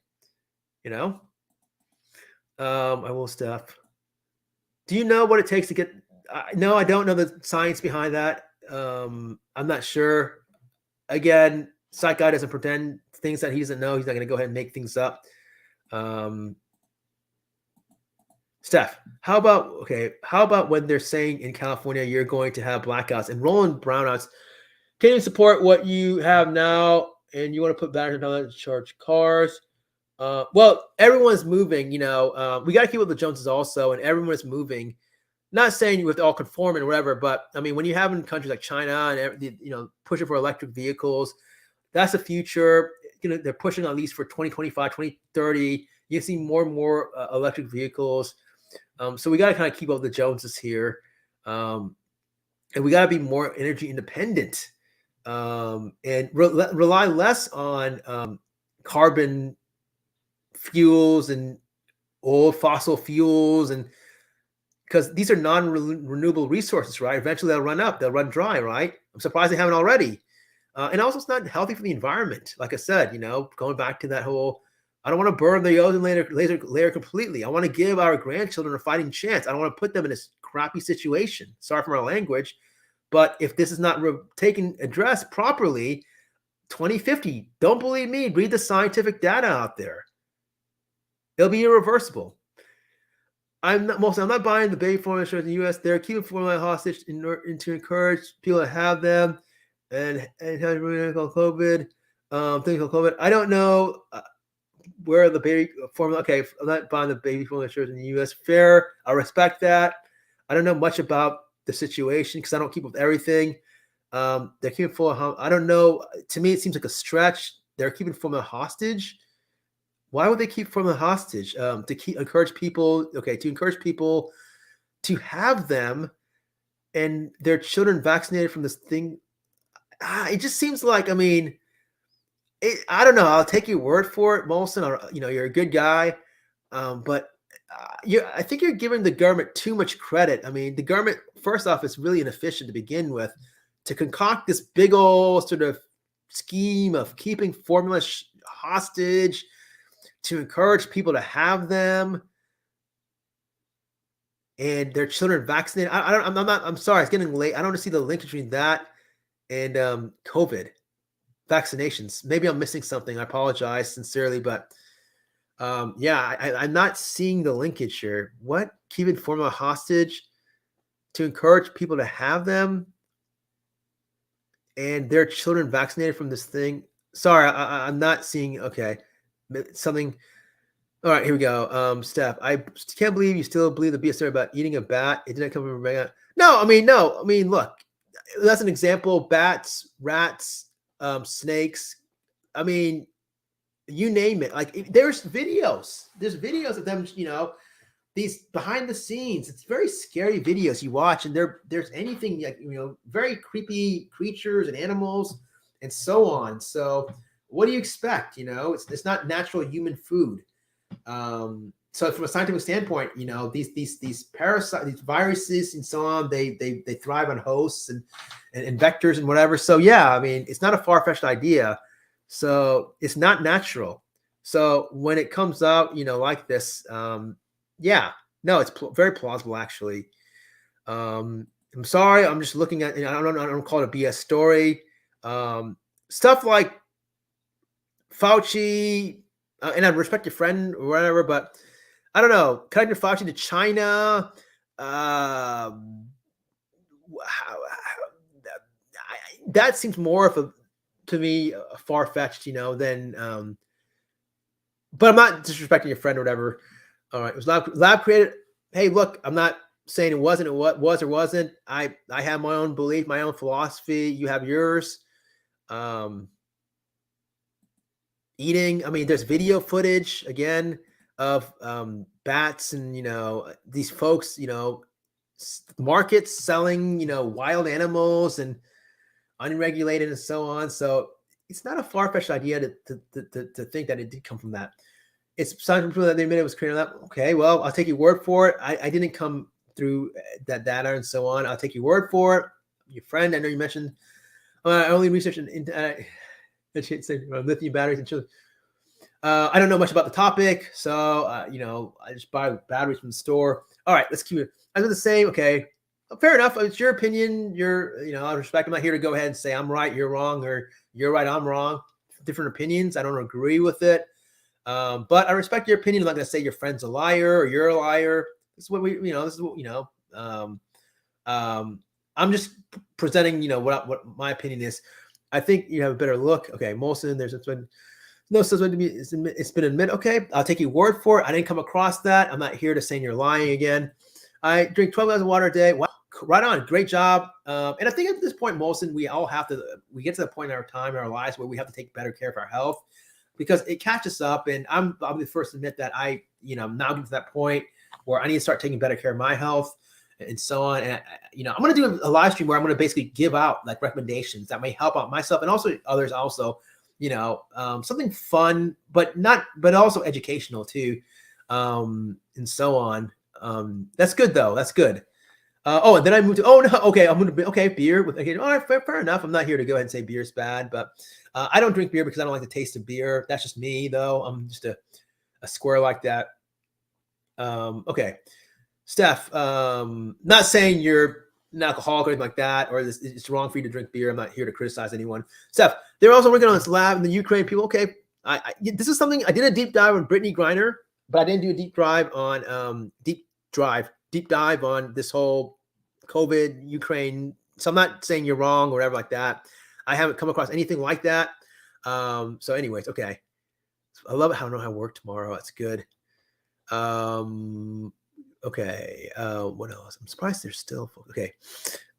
I will, Steph. Do you know what it takes to get? No, I don't know the science behind that. I'm not sure. Again, Psych Guy doesn't pretend things that he doesn't know. He's not going to go ahead and make things up. Steph, how about when they're saying in California you're going to have blackouts and rolling brownouts? Can you support what you have now and you want to put batteries on to charge cars? Well, everyone's moving, we got to keep up with the Joneses also, and everyone's moving. Not saying you have to all conform and whatever, but I mean, when you have in countries like China and pushing for electric vehicles, that's the future. They're pushing at least for 2025, 2030. You see more and more electric vehicles. So we got to kind of keep up with the Joneses here, and we got to be more energy independent and rely less on carbon fuels and old fossil fuels, and because these are non-renewable resources, right? Eventually they'll run dry, right? I'm surprised they haven't already. And also it's not healthy for the environment. Like I said, going back to that whole, I don't want to burn the ozone layer completely. I want to give our grandchildren a fighting chance. I don't want to put them in this crappy situation. Sorry for my language, but if this is not addressed properly, 2050, don't believe me, read the scientific data out there. It'll be irreversible. I'm not buying the baby formula insurance in the U.S. They're keeping formula hostage to encourage people to have them and have COVID. Things called COVID. I don't know. wear the baby formula. Okay, I'm not buying the baby formula shirts in the U.S. Fair. I respect that. I don't know much about the situation because I don't keep up with everything. They're keeping formula. I don't know. To me, it seems like a stretch. They're keeping formula hostage. Why would they keep formula hostage? To encourage people. Okay, to encourage people to have them and their children vaccinated from this thing. It just seems like, I mean, I don't know. I'll take your word for it, Molson. Or, you're a good guy, but I think you're giving the government too much credit. I mean, the government, first off, is really inefficient to begin with. To concoct this big old sort of scheme of keeping formula hostage, to encourage people to have them and their children vaccinated. I'm sorry, it's getting late. I don't see the link between that and COVID vaccinations. Maybe I'm missing something. I apologize sincerely, but I'm not seeing the linkage here. What? Keeping formula hostage to encourage people to have them and their children vaccinated from this thing. Sorry, I'm not seeing. Okay, something. All right, here we go. Steph, I can't believe you still believe the BS story about eating a bat. It didn't come from a bat. No. I mean, look, that's an example. Bats, rats, snakes. I mean, you name it. Like, there's videos. There's videos of them. These behind the scenes. It's very scary videos you watch, and there's anything like very creepy creatures and animals and so on. So, what do you expect? It's not natural human food. So from a scientific standpoint, these parasites, these viruses and so on, they thrive on hosts and vectors and whatever. So yeah, I mean, it's not a far-fetched idea. So it's not natural. So when it comes out, like this, it's very plausible actually. I'm sorry, I'm just looking at, I don't call it a BS story. Stuff like Fauci, and I respect your friend or whatever, but I don't know. Connecting Fauci to China, that seems more of to me, far-fetched, than. But I'm not disrespecting your friend or whatever. All right, it was lab created. Hey, look, I'm not saying it wasn't. It was or wasn't. I have my own belief, my own philosophy. You have yours. Eating. I mean, there's video footage again of bats and these folks, markets selling wild animals and unregulated and so on. So it's not a far-fetched idea to think that it did come from that. It's some people that they admit it was created on that. Okay, well, I'll take your word for it. I didn't come through that data and so on. I'll take your word for it. Your friend, I know you mentioned only research in lithium batteries and children. I don't know much about the topic, so I just buy batteries from the store. All right, let's keep it. I was the same. Okay, fair enough. It's your opinion. I respect. I'm not here to go ahead and say I'm right, you're wrong, or you're right, I'm wrong. Different opinions. I don't agree with it, but I respect your opinion. I'm not going to say your friend's a liar or you're a liar. This is what This is what I'm just presenting. What my opinion is. I think you have a better look. Okay, Molson, it's been admitted. Okay, I'll take your word for it. I didn't come across that. I'm not here to say you're lying again. I drink 12 gallons of water a day. Wow, right on. Great job. And I think at this point, Molson, we get to the point in our time, in our lives where we have to take better care of our health because it catches up. And I'll be the first to admit that I'm now getting to that point where I need to start taking better care of my health and so on. And I'm going to do a live stream where I'm going to basically give out like recommendations that may help out myself and also others also, something fun, but also educational too. And so on. That's good though. That's good. And then I moved to, beer with, all right, fair enough. I'm not here to go ahead and say beer is bad, but I don't drink beer because I don't like the taste of beer. That's just me though. I'm just a square like that. Okay. Steph, not saying you're an alcoholic or anything like that, or it's wrong for you to drink beer. I'm not here to criticize anyone. Steph, they're also working on this lab in the Ukraine. People, okay, this is something I did a deep dive on Brittney Griner, but I didn't do a deep dive on this whole COVID Ukraine. So I'm not saying you're wrong or whatever like that. I haven't come across anything like that. So anyways, okay. I love it how I don't have work tomorrow. That's good. Okay. What else? I'm surprised they're still okay.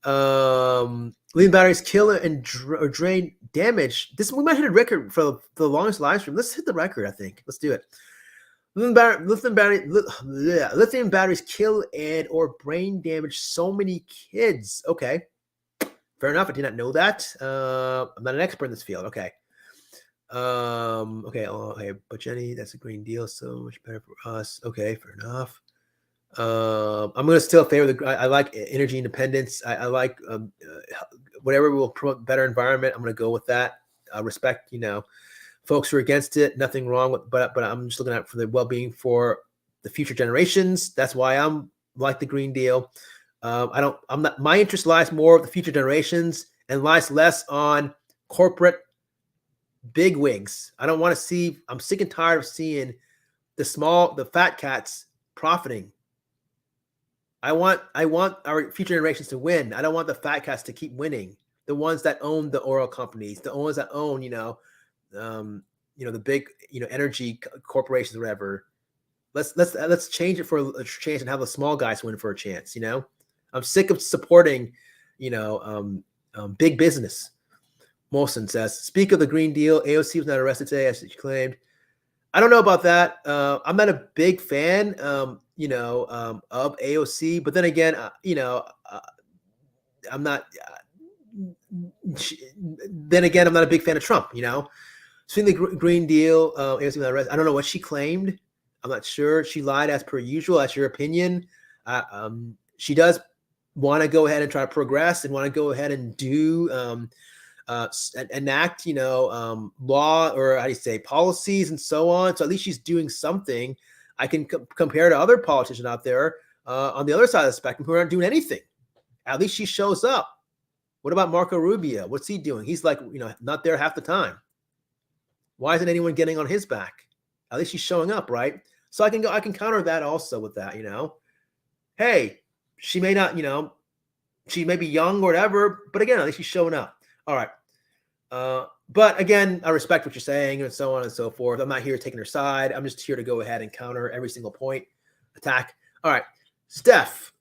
Lean batteries kill and or drain damage. We might hit a record for the longest live stream. Let's hit the record. I think. Let's do it. Lithium batteries kill and or brain damage so many kids. Okay, fair enough. I did not know that. I'm not an expert in this field. Okay. Okay. But Jenny, that's a green deal. So much better for us. Okay, fair enough. I'm gonna still favor I like energy independence. I like whatever will promote better environment. I'm gonna go with that. I respect, folks who are against it. Nothing wrong with, but I'm just looking out for the well-being for the future generations. That's why I'm like the Green Deal. My interest lies more with the future generations and lies less on corporate bigwigs. I don't want to see. I'm sick and tired of seeing the fat cats profiting. I want our future generations to win. I don't want the fat cats to keep winning. The ones that own the oil companies, the ones that own, the big, energy corporations, or whatever. Let's change it for a chance and have the small guys win for a chance. I'm sick of supporting, big business. Molson says, speak of the Green Deal. AOC was not arrested today, as she claimed. I don't know about that. I'm not a big fan, of AOC, but then again, I'm not. Then again, I'm not a big fan of Trump. Seeing the Green Deal, AOC was not arrested. I don't know what she claimed. I'm not sure. She lied as per usual. That's your opinion. She does want to go ahead and try to progress and want to go ahead and do enact, law, or how do you say, policies and so on. So at least she's doing something. I can compare to other politicians out there on the other side of the spectrum who aren't doing anything. At least she shows up. What about Marco Rubio? What's he doing? He's like, not there half the time. Why isn't anyone getting on his back? At least she's showing up, right? So I can counter that also with that, Hey, she may not, she may be young or whatever, but again, at least she's showing up. All right. But again, I respect what you're saying and so on and so forth. I'm not here taking her side. I'm just here to go ahead and counter every single point, attack. All right. Steph,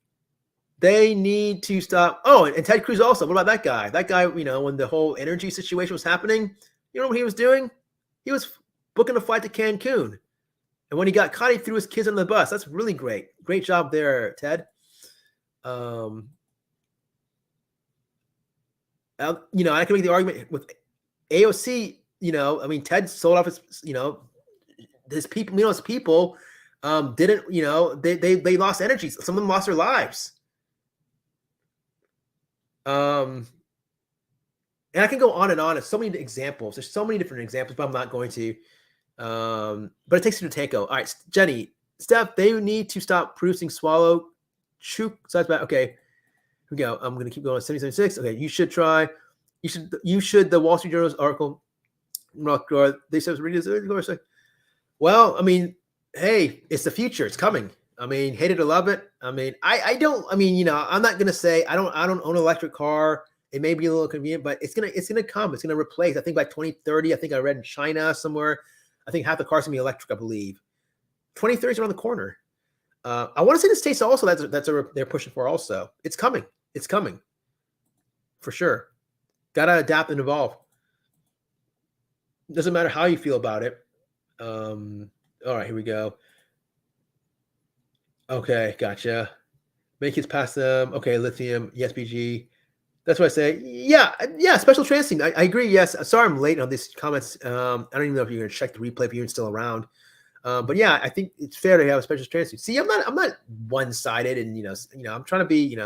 they need to stop. Oh, and Ted Cruz also. What about that guy? That guy, when the whole energy situation was happening, you know what he was doing? He was booking a flight to Cancun. And when he got caught, he threw his kids on the bus. That's really great. Great job there, Ted. I can make the argument with AOC, Ted sold off his, his people, his people didn't, they lost energy. Some of them lost their lives. And I can go on and on. There's so many examples. There's so many different examples, but I'm not going to. But it takes you to tango. All right, Jenny, Steph, they need to stop producing swallow, chew. Okay, here we go. I'm going to keep going. 7076. Okay, you should try. You should. The Wall Street Journal's article. They said, well, hey, it's the future. It's coming. Hate it or love it. I don't. I'm not going to say I don't own an electric car. It may be a little convenient, but it's gonna come. It's gonna replace. I think by 2030. I think I read in China somewhere. I think half the cars gonna be electric. I believe 2030 is around the corner. I want to say the States also. They're pushing for. Also, it's coming. It's coming for sure. Gotta adapt and evolve. Doesn't matter how you feel about it. All right, here we go. Okay, gotcha. Make kids pass them. Okay, lithium, ESBG. That's what I say. Yeah. Special trans team. I agree. Yes. Sorry, I'm late on these comments. I don't even know if you're gonna check the replay if you're still around. But yeah, I think it's fair to have a special trans team. See, I'm not one-sided, and I'm trying to be.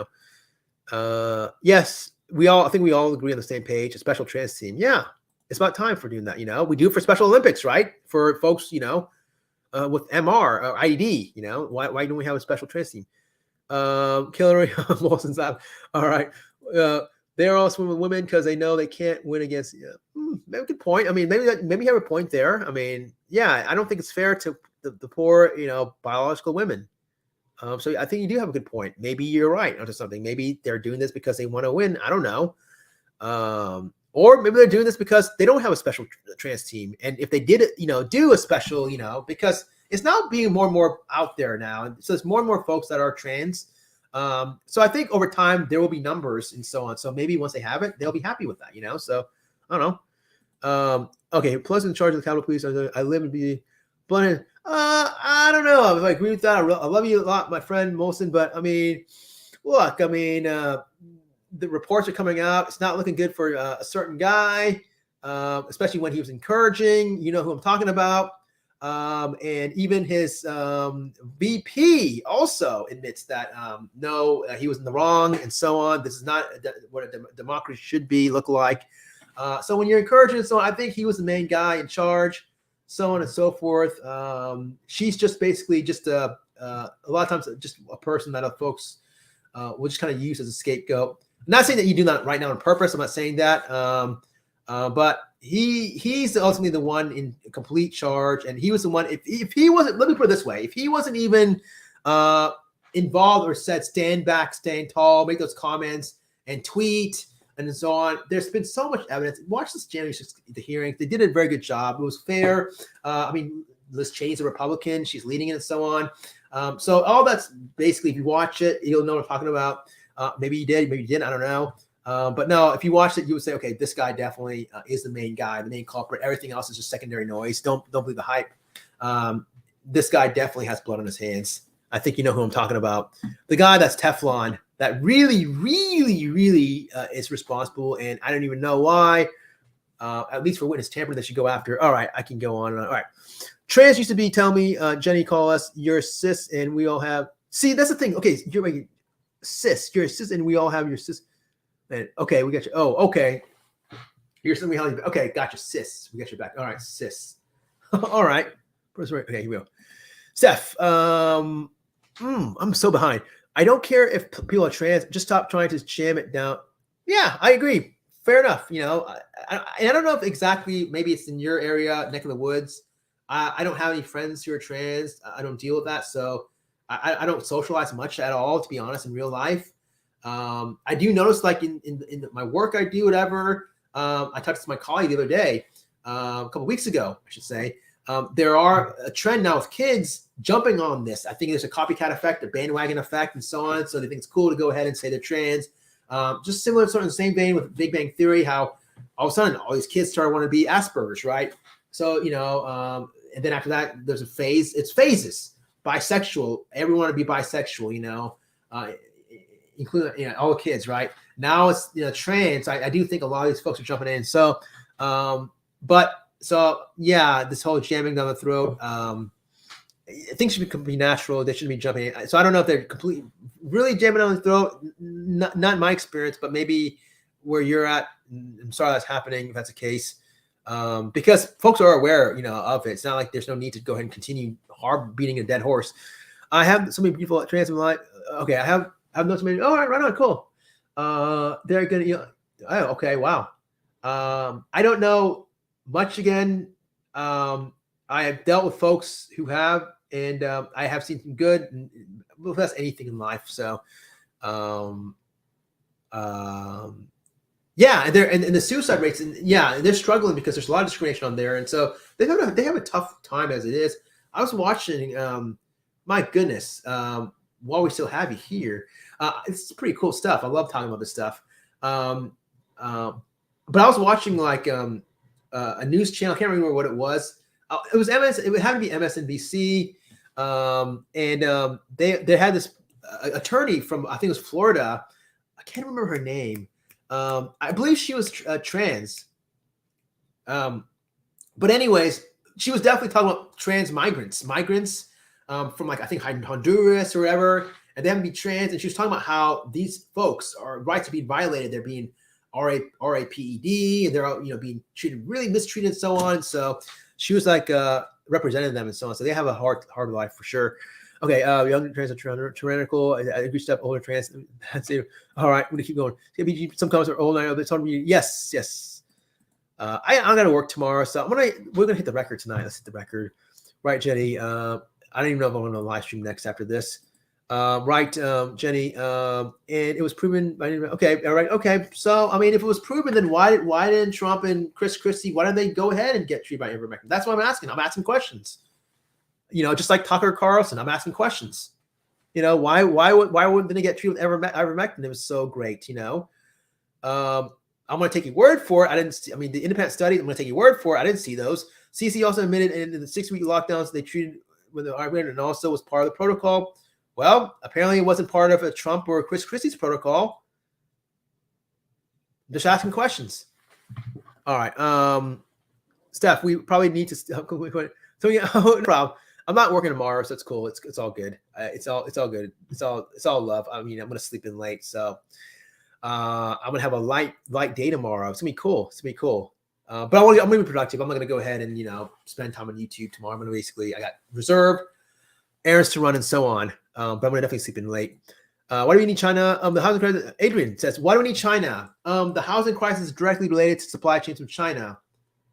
Yes, I think we all agree on the same page. A special trans team. Yeah, it's about time for doing that. We do it for Special Olympics, right? For folks, with MR or IED. Why don't we have a special trans team? Hillary Wilson's out. All right. They're also women because they know they can't win against. Maybe a good point. Maybe you have a point there. I don't think it's fair to the poor, biological women. So I think you do have a good point. Maybe you're right onto something. Maybe they're doing this because they want to win. I don't know. Or maybe they're doing this because they don't have a special trans team. And if they did it, do a special, because it's now being more and more out there now. And so there's more and more folks that are trans. So I think over time there will be numbers and so on. So maybe once they have it, they'll be happy with that, So I don't know. Okay, plus in charge of the Capitol Police. I live in be blended. I don't know. I agree with that. I love you a lot, my friend Molson. But I mean, look, the reports are coming out. It's not looking good for a certain guy, especially when he was encouraging. You know who I'm talking about. And even his VP also admits that no, he was in the wrong and so on. This is not what a democracy should look like. So when you're encouraging and so on, I think he was the main guy in charge, so on and so forth. She's just basically just a lot of times just a person that folks will just kind of use as a scapegoat. I'm not saying that you do that right now on purpose. I'm not saying that. But he's ultimately the one in complete charge. And he was the one, if he wasn't, let me put it this way, if he wasn't even involved or said, stand back, stand tall, make those comments and tweet and so on, there's been so much evidence. Watch this January 6th, the hearings. They did a very good job. It was fair. Liz Cheney's a Republican. She's leading it and so on. So all that's basically, if you watch it, you'll know what I'm talking about. Maybe you did, maybe you didn't, I don't know. But no, if you watched it, you would say, okay, this guy definitely is the main guy, the main culprit. Everything else is just secondary noise. Don't believe the hype. This guy definitely has blood on his hands. I think you know who I'm talking about. The guy that's Teflon, that really, really, really is responsible, and I don't even know why. At least for witness tampering, they should go after. All right, I can go on. All right. Trans used to be, tell me, Jenny, call us, you're cis, and we all have. See, that's the thing. Okay, you're making cis, you're cis, and we all have your cis. Man, okay, we got you. Oh, okay. Here's something. Okay, got you, cis. We got your back. All right, cis. All right. Okay, here we go. Steph, I'm so behind. I don't care if people are trans. Just stop trying to jam it down. Yeah, I agree. Fair enough. I don't know if exactly. Maybe it's in your area, neck of the woods. I don't have any friends who are trans. I don't deal with that, so I don't socialize much at all, to be honest, in real life. I do notice, like in my work, I do whatever. I talked to my colleague the other day, a couple weeks ago, I should say. There are a trend now of kids jumping on this. I think there's a copycat effect, a bandwagon effect, and so on. So they think it's cool to go ahead and say they're trans. Just similar, sort of the same vein with Big Bang Theory, how all of a sudden all these kids start wanting to be Asperger's, right? So, and then after that, there's a phase. It's phases. Bisexual. Everyone want to be bisexual, including all the kids, right? Now it's trans. I do think a lot of these folks are jumping in. So, yeah, this whole jamming down the throat. Things should be natural. They shouldn't be jumping in. So I don't know if they're completely really jamming down the throat. Not in my experience, but maybe where you're at. I'm sorry that's happening if that's the case. Because folks are aware, of it. It's not like there's no need to go ahead and continue hard beating a dead horse. I have so many people trans in my life. Okay, I have known so many. All right, right on, cool. They're gonna. Oh, okay, wow. I don't know much again. I have dealt with folks who have, and I have seen some good. And, well, that's anything in life. So, yeah, and the suicide rates, and they're struggling because there's a lot of discrimination on there, and so they have a tough time as it is. I was watching. My goodness, while we still have you here, it's pretty cool stuff. I love talking about this stuff. But I was watching like a news channel. I can't remember what it was. It was MS. It would have to be MSNBC. And they had this attorney from, I think it was Florida. I can't remember her name. I believe she was trans. But anyways, she was definitely talking about trans migrants from like, I think Honduras or whatever, and they haven't been trans. And she was talking about how these folks are rights are being violated. They're being RAPED, and they're being treated, really mistreated, and so on. So she was like representing them and so on. So they have a hard life for sure. Okay, young trans are tyrannical. I agree. Step older trans. That's it. All right, we're gonna keep going. Some comments are old. I know they're telling me yes. I'm gonna work tomorrow, so we're gonna hit the record tonight. Let's hit the record, right, Jenny? I don't even know if I'm gonna live stream next after this. Right, Jenny. And it was proven. Okay, all right, okay. So, I mean, if it was proven, then why didn't Trump and Chris Christie? Why didn't they go ahead and get treated by ivermectin? That's what I'm asking. I'm asking questions. Just like Tucker Carlson, I'm asking questions. Why wouldn't they get treated with ivermectin? It was so great. I'm going to take your word for it. I didn't see. I mean, the independent studies. I'm going to take your word for it. I didn't see those. CC also admitted in the 6-week lockdowns they treated with the ivermectin and also was part of the protocol. Well, apparently it wasn't part of a Trump or Chris Christie's protocol. Just asking questions. All right. Steph, we probably need to so no problem. I'm not working tomorrow, so it's cool. It's all good. It's all good. It's all love. I mean, I'm gonna sleep in late, so I'm gonna have a light day tomorrow. It's gonna be cool. But I'm gonna be productive. I'm not gonna go ahead and spend time on YouTube tomorrow. I'm gonna I got reserved errands to run and so on. But I'm gonna definitely sleep in late. Why do we need China? The housing crisis. Adrian says, why do we need China? The housing crisis is directly related to supply chains from China.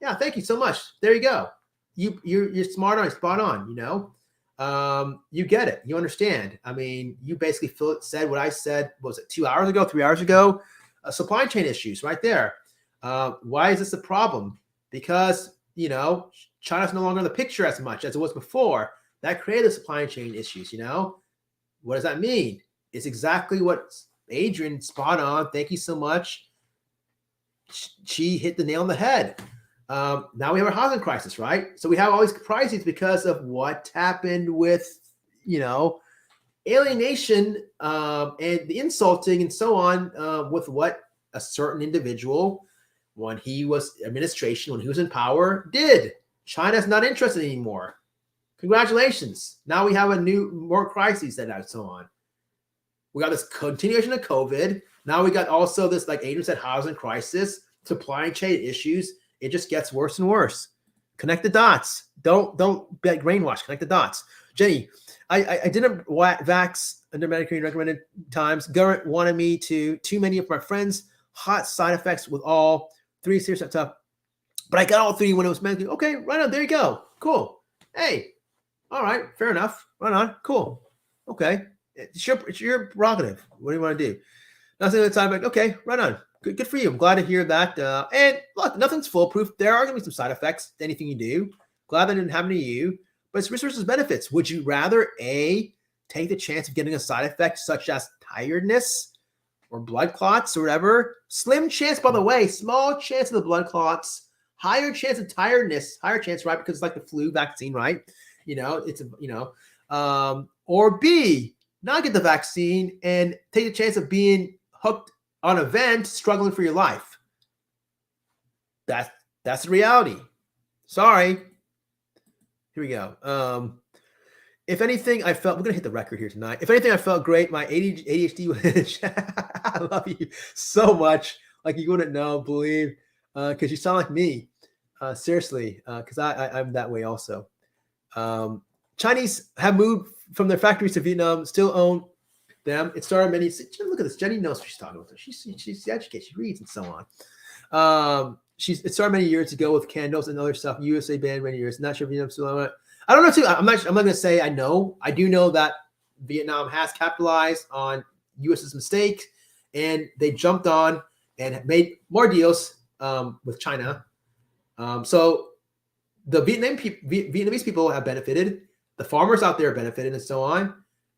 Yeah, thank you so much. There you go. You're smart on, spot on. You get it. You understand. I mean, you basically said what I said. What was it 2 hours ago, 3 hours ago? Supply chain issues right there. Why is this a problem? Because China's no longer in the picture as much as it was before. That created supply chain issues. What does that mean? It's exactly what Adrian, spot on. Thank you so much. She hit the nail on the head. Now we have a housing crisis, right? So we have all these crises because of what happened with, alienation and the insulting and so on with what a certain individual, when he was administration, when he was in power, did. China's not interested anymore. Congratulations. Now we have more crises and so on. We got this continuation of COVID. Now we got also this, like Adrian said, housing crisis, supply chain issues. It just gets worse and worse. Connect the dots. Don't get brainwashed. Connect the dots. Jenny, I didn't vax under Medicare recommended times. Government wanted me to. Too many of my friends, hot side effects with all 3 serious stuff. But I got all 3 when it was medically. Okay, right on. There you go. Cool. Hey, all right, fair enough. Right on. Cool. Okay. It's your prerogative. What do you want to do? Nothing at the time. Like, okay, right on. Good for you. I'm glad to hear that. And look, nothing's foolproof. There are going to be some side effects to anything you do. Glad that didn't happen to you. But it's risk versus benefits. Would you rather take the chance of getting a side effect such as tiredness or blood clots or whatever? Slim chance, by the way. Small chance of the blood clots. Higher chance of tiredness. Higher chance, right? Because it's like the flu vaccine, right? Or B, not get the vaccine and take the chance of being hooked on a vent, struggling for your life. That's the reality. Sorry. Here we go. If anything, we're going to hit the record here tonight. If anything, I felt great. My ADHD was, I love you so much. Like you wouldn't know, believe, because you sound like me. Seriously, because I'm that way also. Chinese have moved from their factories to Vietnam, still own them. It started many. Look at this. Jenny knows what she's talking about. She's educated. She reads and so on. It started many years ago with candles and other stuff. USA banned many years. Not sure Vietnam still own it. I don't know too. I'm not going to say I know. I do know that Vietnam has capitalized on US's mistake, and they jumped on and made more deals with China. So the Vietnamese people have benefited. The farmers out there benefited and so on.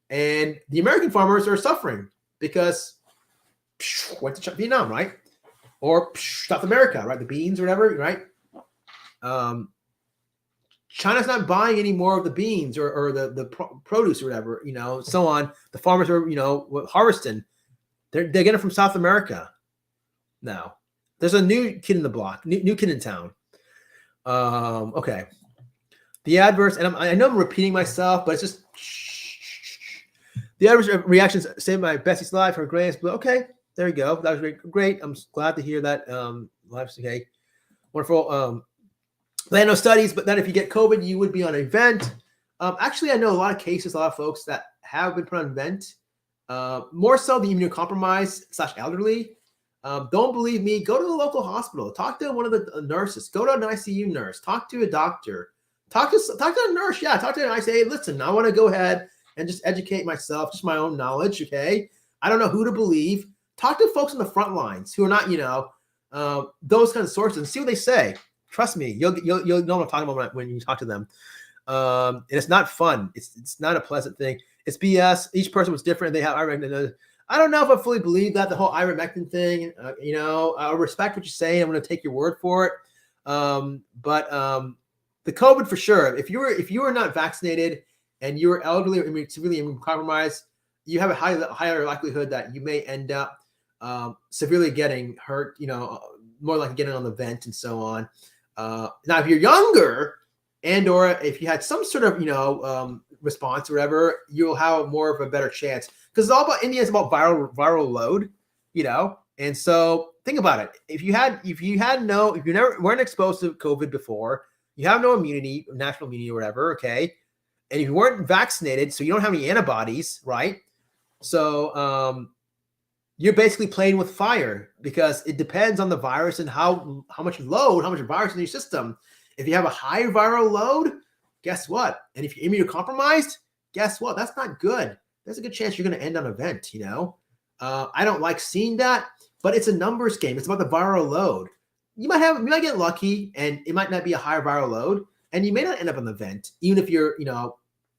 And the American farmers are suffering because went to Vietnam, right? Or South America, right? The beans or whatever, right? China's not buying any more of the beans or the produce or whatever, so on. The farmers are, harvesting. They're getting it from South America now. There's a new kid in the block, new kid in town. Okay. The adverse, and I know I'm repeating myself, but it's just the adverse reactions saved my Bessie's life, her grants. But okay, there you go. That was great. I'm glad to hear that. Life's okay. Wonderful. They had no studies, but that if you get COVID, you would be on a vent. Actually, I know a lot of cases, a lot of folks that have been put on vent. More so the immunocompromised / elderly. Don't believe me? Go to the local hospital. Talk to one of the nurses. Go to an ICU nurse. Talk to a doctor. Talk to a nurse. Yeah, talk to an ICU. Hey, listen, I want to go ahead and just educate myself, just my own knowledge. Okay. I don't know who to believe. Talk to folks on the front lines who are not, those kind of sources and see what they say. Trust me, you'll know what I'm talking about when you talk to them. And it's not fun. It's not a pleasant thing. It's BS. Each person was different. They have ivermectin. I don't know if I fully believe that the whole ivermectin thing. I respect what you're saying. I'm going to take your word for it. But the COVID for sure. If you were not vaccinated and you were elderly or severely immunocompromised, you have a higher likelihood that you may end up severely getting hurt. More likely getting on the vent and so on. Now, if you're younger and or if you had some sort of response or whatever, you'll have more of a better chance because it's all about India is about viral load, and so think about it. If you never weren't exposed to COVID before, you have no immunity, natural immunity or whatever, okay, and if you weren't vaccinated, so you don't have any antibodies, right? So you're basically playing with fire because it depends on the virus and how much virus in your system. If you have a high viral load, guess what? And if you're immunocompromised, guess what? That's not good. There's a good chance you're going to end on a vent, I don't like seeing that, but it's a numbers game. It's about the viral load. You might get lucky and it might not be a higher viral load and you may not end up on the vent, even if you're,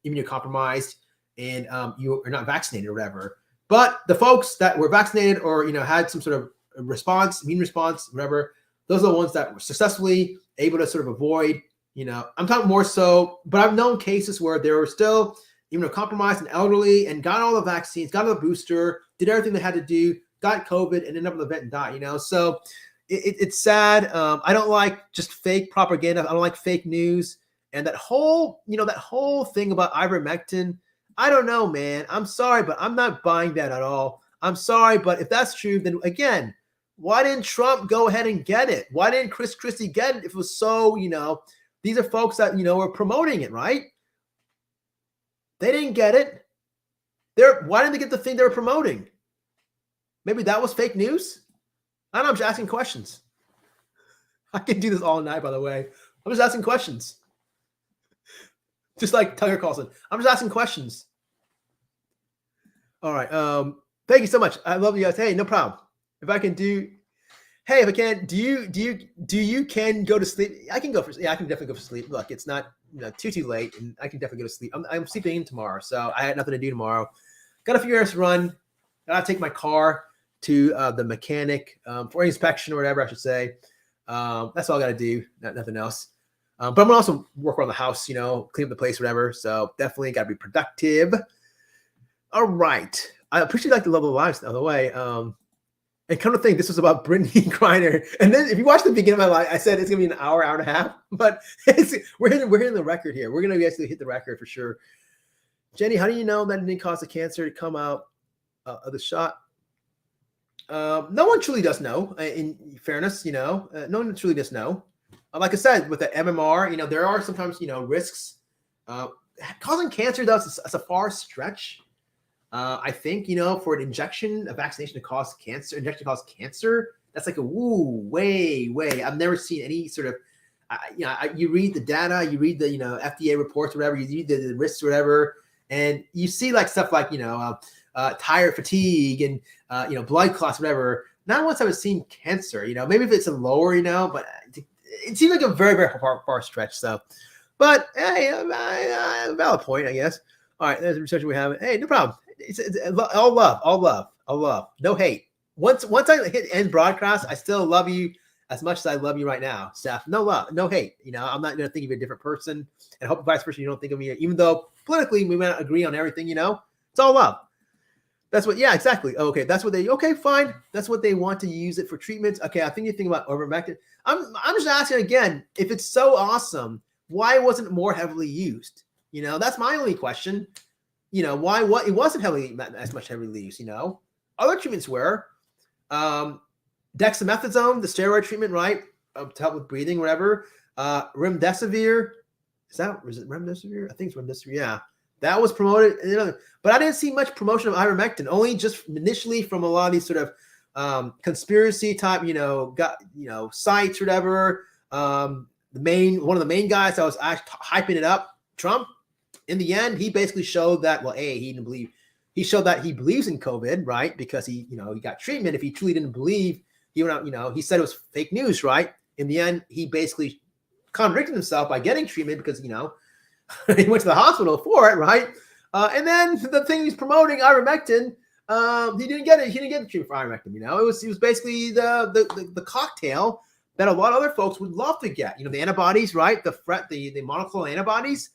immunocompromised and you are not vaccinated or whatever. But the folks that were vaccinated or, had some sort of immune response, whatever, those are the ones that were successfully able to sort of avoid, I'm talking more so, but I've known cases where they were still, compromised and elderly and got all the vaccines, got all the booster, did everything they had to do, got COVID and ended up in the vet and died, So it's sad. I don't like just fake propaganda. I don't like fake news. And that whole thing about ivermectin, I don't know, man. I'm sorry, but I'm not buying that at all. I'm sorry, but if that's true, then again, why didn't Trump go ahead and get it? Why didn't Chris Christie get it if it was so, these are folks that, were promoting it, right? They didn't get it. Why didn't they get the thing they were promoting? Maybe that was fake news? I don't know. I'm just asking questions. I can do this all night, by the way. I'm just asking questions. Just like Tucker Carlson. I'm just asking questions. All right. Thank you so much. I love you guys. Hey, no problem. If I can, do you can go to sleep? I can definitely go for sleep. Look, it's not too late, and I can definitely go to sleep. I'm sleeping in tomorrow, so I had nothing to do tomorrow. Got a few errands to run. Gotta take my car to the mechanic for inspection or whatever I should say. That's all I gotta do. Nothing else. But I'm gonna also work around the house, clean up the place, whatever. So definitely gotta be productive. All right. I appreciate the level of lives, by the way. And come to think, this was about Brittney Griner. And then if you watch the beginning of my life, I said it's gonna be an hour and a half. But we're hitting the record here. We're gonna actually hit the record for sure. Jenny, how do you know that it didn't cause the cancer to come out of the shot? No one truly does know. In fairness, no one truly does know. Like I said, with the MMR, there are sometimes risks. Causing cancer that's a far stretch. I think, for an injection, a vaccination to cause cancer, that's like way. I've never seen any sort of, you read the data, you read the, FDA reports, or whatever, you read the risks or whatever, and you see like stuff like, tire fatigue and, blood clots, whatever. Not once have I seen cancer, maybe if it's a lower, but it seems like a very, very far stretch. So, but hey, valid point, I guess. All right, there's the research we have. Hey, no problem. It's all love, no hate. Once I hit end broadcast, I still love you as much as I love you right now, Steph. No love, no hate. I'm not going to think of you a different person, and I hope vice versa you don't think of me, even though politically we may not agree on everything. It's all love. That's what. Yeah, exactly. Okay, that's what they. Okay, fine. That's what they want to use it for treatments. Okay, I think you think about ivermectin. I'm just asking again. If it's so awesome, why wasn't it more heavily used? That's my only question. Why it wasn't as much heavily used, Other treatments were dexamethasone, the steroid treatment, right? To help with breathing, whatever. Remdesivir. Is it remdesivir? I think it's remdesivir, yeah. That was promoted, but I didn't see much promotion of ivermectin, only just initially from a lot of these sort of conspiracy type, sites or whatever. One of the main guys that was hyping it up, Trump, in the end, he basically showed that, well, he showed that he believes in COVID, right? Because he got treatment. If he truly didn't believe, he went out, he said it was fake news, right? In the end, he basically contradicted himself by getting treatment because, he went to the hospital for it, right? And then the thing he's promoting, ivermectin, he didn't get it. He didn't get the treatment for ivermectin. It was basically the cocktail that a lot of other folks would love to get. The antibodies, right? The monoclonal antibodies.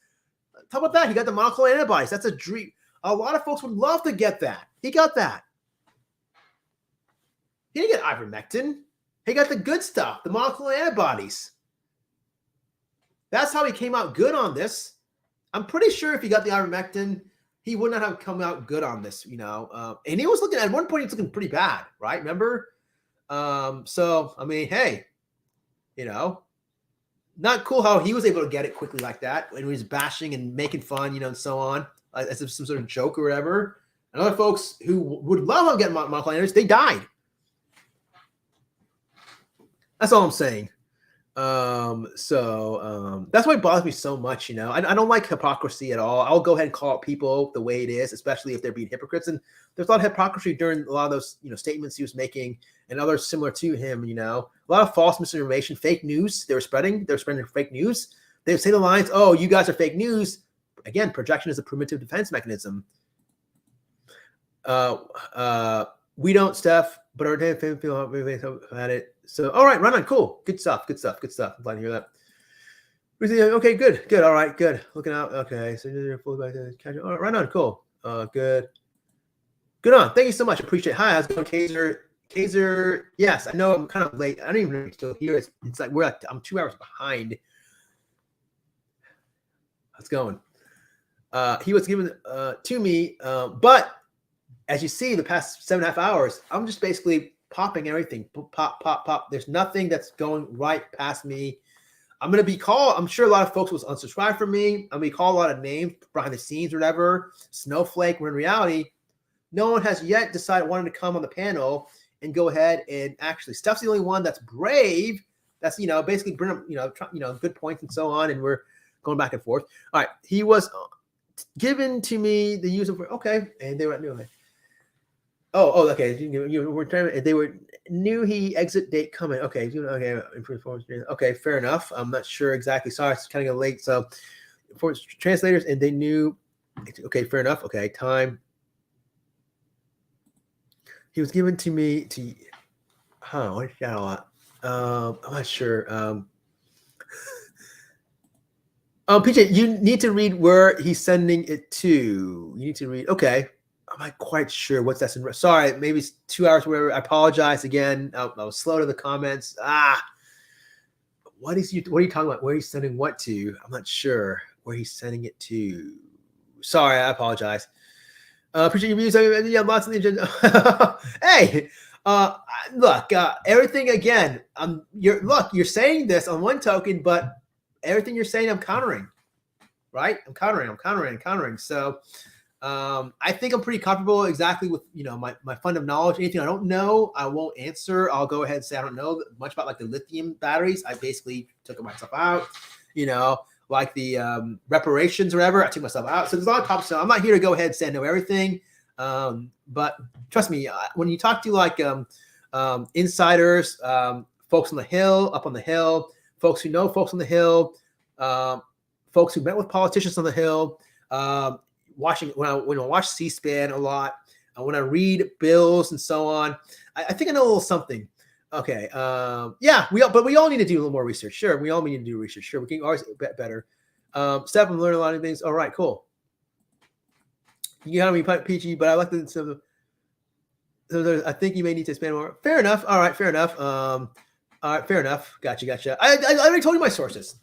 Talk about that. He got the monoclonal antibodies. That's a dream. A lot of folks would love to get that. He got that. He didn't get ivermectin. He got the good stuff, the monoclonal antibodies. That's how he came out good on this. I'm pretty sure if he got the ivermectin, he would not have come out good on this, And he was looking at one point, he was looking pretty bad, right? Remember? So I mean, hey, not cool how he was able to get it quickly like that when he was bashing and making fun, and so on, as if some sort of joke or whatever. And other folks who would love to get monoclonal antibodies, they died. That's all I'm saying. So that's why it bothers me so much. I don't like hypocrisy at all. I'll go ahead and call out people the way it is, especially if they're being hypocrites. And there's a lot of hypocrisy during a lot of those, statements he was making and others similar to him. A lot of false misinformation, fake news. They're spreading fake news. They would say the lines, "Oh, you guys are fake news." Again, projection is a primitive defense mechanism. We don't, Steph, but our day feel had it. So, all right, run on, cool, good stuff. I'm glad to hear that. Okay, good, all right, good. Looking out, okay. So you're fully back to catch. All right, run on, cool, good on. Thank you so much, appreciate it. Hi, how's it going, Kaiser? Yes, I know I'm kind of late. I don't even know if you're still here. It's like I'm 2 hours behind. How's it going? He was given to me, but as you see, the past 7.5 hours, I'm just basically popping everything. Pop. There's nothing that's going right past me. I'm going to be called. I'm sure a lot of folks will unsubscribe from me. I'm going to be called a lot of names behind the scenes or whatever. Snowflake, where in reality, no one has yet decided wanted to come on the panel and go ahead and actually. Steph's the only one that's brave. That's, basically bring up, good points and so on. And we're going back and forth. All right. He was given to me the use of, okay. And they were doing it. Oh, okay. You were trying. They were knew he exit date coming. Okay, okay, fair enough. I'm not sure exactly. Sorry, it's kind of late. So, for translators, and they knew. Okay, fair enough. Okay, time. He was given to me to. What is that a lot? I'm not sure. PJ, you need to read where he's sending it to. You need to read. Okay. I'm not quite sure what's that's in. Sorry, maybe it's 2 hours, whatever. I apologize again. I was slow to the comments. What are you talking about? Where he's sending what to? I'm not sure where he's sending it to. Sorry, I apologize. Appreciate your views. Yeah, lots of the agenda. Hey, look, everything again. You're saying this on one token, but everything you're saying, I'm countering. Right? I'm countering. So. I think I'm pretty comfortable exactly with, my fund of knowledge. Anything I don't know, I won't answer. I'll go ahead and say I don't know much about like the lithium batteries. I basically took myself out, like the reparations or whatever. I took myself out. So there's a lot of topics. So I'm not here to go ahead and say I know everything. But trust me, when you talk to like insiders, folks on the Hill, up on the Hill, folks who know folks on the Hill, folks who met with politicians on the Hill, watching when I watch C-SPAN a lot, when I read bills and so on, I think I know a little something. Okay, but we all need to do a little more research. Sure, we all need to do research. Sure, we can always get better. Steph, I'm learning a lot of things. All right, cool. You got me PG, but I like the so I think you may need to expand more. Fair enough. All right, fair enough. All right, fair enough. Gotcha. I already told you my sources.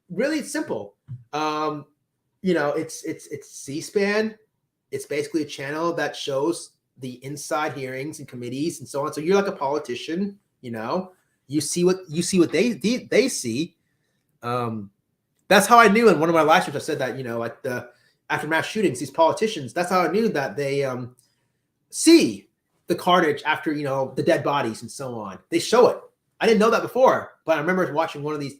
Really, it's simple. It's C-SPAN. It's basically a channel that shows the inside hearings and committees and so on. So you're like a politician, you see what they see. That's how I knew in one of my live streams I said that, at the after mass shootings, these politicians, that's how I knew that they see the carnage after, the dead bodies and so on. They show it. I didn't know that before, but I remember watching one of these,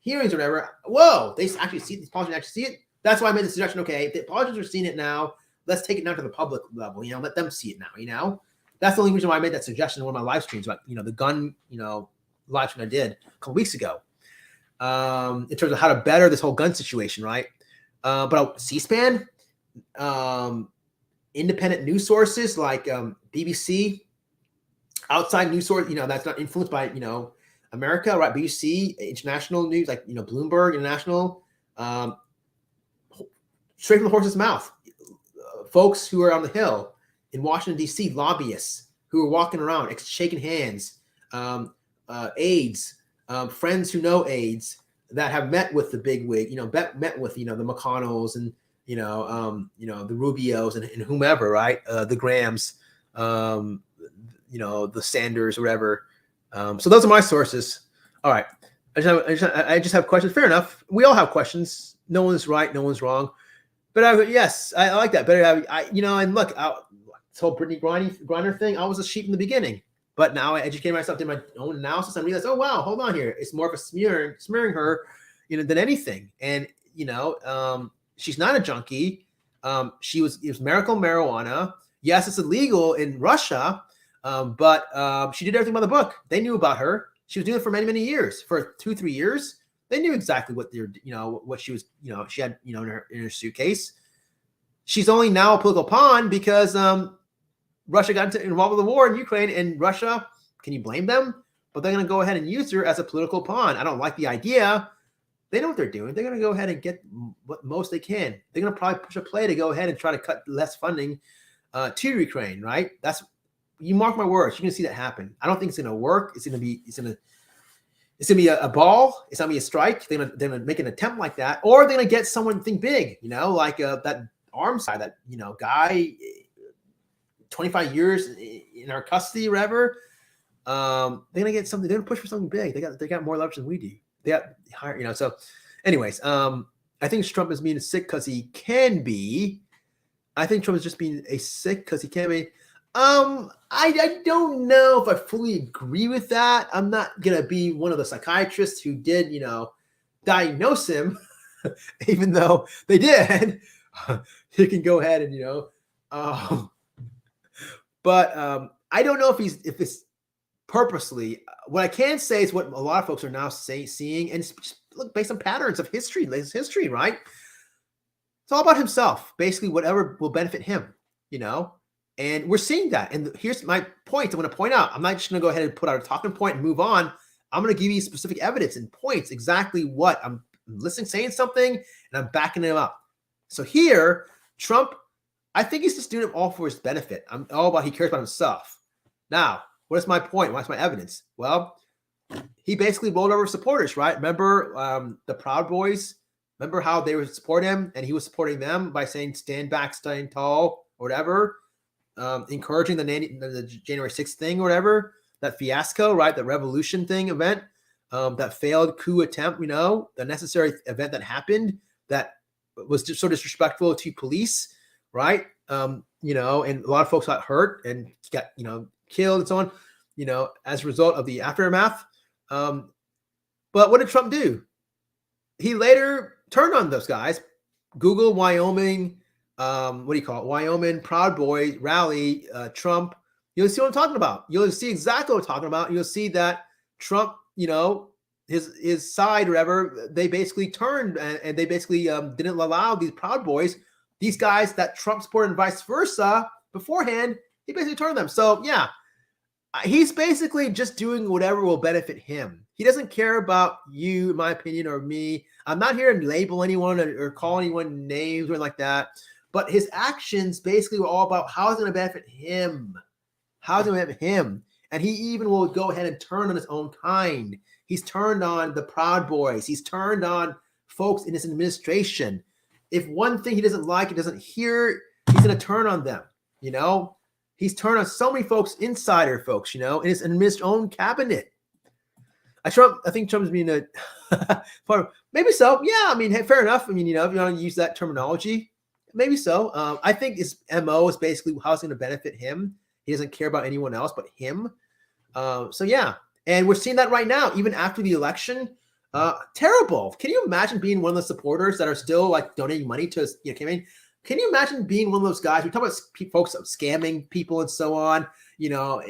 hearings or whatever. Whoa, they actually see these politicians actually see it. That's why I made the suggestion. Okay, if the politicians are seeing it now, let's take it down to the public level. Let them see it now. That's the only reason why I made that suggestion in one of my live streams about the gun live stream I did a couple weeks ago. In terms of how to better this whole gun situation, right? But C-SPAN, independent news sources like BBC, outside news source, that's not influenced by America, right? BBC, international news like Bloomberg International, straight from the horse's mouth. Folks who are on the Hill in Washington D.C., lobbyists who are walking around, shaking hands, aides, friends who know aides that have met with the bigwig, met with the McConnells and the Rubios and whomever, right? The Grahams, the Sanders, whatever. So those are my sources. All right, I just have questions. Fair enough. We all have questions. No one's right. No one's wrong. But yes, I like that. Better, and look, this whole Brittney Griner thing. I was a sheep in the beginning, but now I educated myself, did my own analysis, and realized, oh wow, hold on here. It's more of a smearing her, than anything. And she's not a junkie. It was medical marijuana. Yes, it's illegal in Russia, but she did everything by the book. They knew about her. She was doing it for many, many years, for 2-3 years. They knew exactly what they're, what she was, she had, in her suitcase. She's only now a political pawn because Russia got involved with the war in Ukraine, and Russia, can you blame them? But they're going to go ahead and use her as a political pawn. I don't like the idea. They know what they're doing. They're going to go ahead and get what most they can. They're going to probably push a play to go ahead and try to cut less funding to Ukraine, right? You mark my words. You're going to see that happen. I don't think it's going to work. It's going to be a ball. It's going to be a strike. They're going to make an attempt like that, or they're going to get something big, like that arms guy, that guy, 25 years in our custody, or whatever. They're going to get something. They're going to push for something big. They got more leverage than we do. They got higher, So, anyways, I think Trump is being sick because he can be. I think Trump is just being sick because he can be. I don't know if I fully agree with that. I'm not gonna be one of the psychiatrists who did, diagnose him, even though they did. You can go ahead and but I don't know if it's purposely. What I can say is what a lot of folks are now seeing, and look, based on patterns of history, right? It's all about himself, basically, whatever will benefit him, and we're seeing that. And here's my point. I'm going to point out, I'm not just going to go ahead and put out a talking point and move on. I'm going to give you specific evidence and points, exactly what I'm listening, saying something, and I'm backing it up. So here, Trump, I think he's just doing it all for his benefit. I'm all about, he cares about himself. Now, what is my point? What's my evidence? Well, he basically rolled over supporters, right? Remember the Proud Boys? Remember how they would support him and he was supporting them by saying, stand back, stand tall, or whatever, encouraging the January 6th thing or whatever, that fiasco, right? The revolution thing event, that failed coup attempt, the necessary event that happened that was just so disrespectful to police, right? And a lot of folks got hurt and got, killed and so on, as a result of the aftermath. But what did Trump do? He later turned on those guys. Google Wyoming, Wyoming Proud Boy rally, Trump. You'll see what I'm talking about. You'll see exactly what I'm talking about. You'll see that Trump, his side, or whatever, they basically turned and they basically didn't allow these Proud Boys, these guys that Trump supported and vice versa beforehand, he basically turned them. So yeah, he's basically just doing whatever will benefit him. He doesn't care about you, in my opinion, or me. I'm not here to label anyone or call anyone names or like that. But his actions basically were all about how it's going to benefit him. How it's going to benefit him. And he even will go ahead and turn on his own kind. He's turned on the Proud Boys. He's turned on folks in his administration. If one thing he doesn't like, he doesn't hear, he's going to turn on them, He's turned on so many folks, insider folks, in his own cabinet. I think Trump's being maybe so. Yeah, I mean, hey, fair enough. I mean, if you want to use that terminology, maybe so. I think his MO is basically how it's going to benefit him. He doesn't care about anyone else but him. So yeah, and we're seeing that right now, even after the election. Terrible. Can you imagine being one of the supporters that are still like donating money to campaign? Can you imagine being one of those guys? We talk about folks scamming people and so on.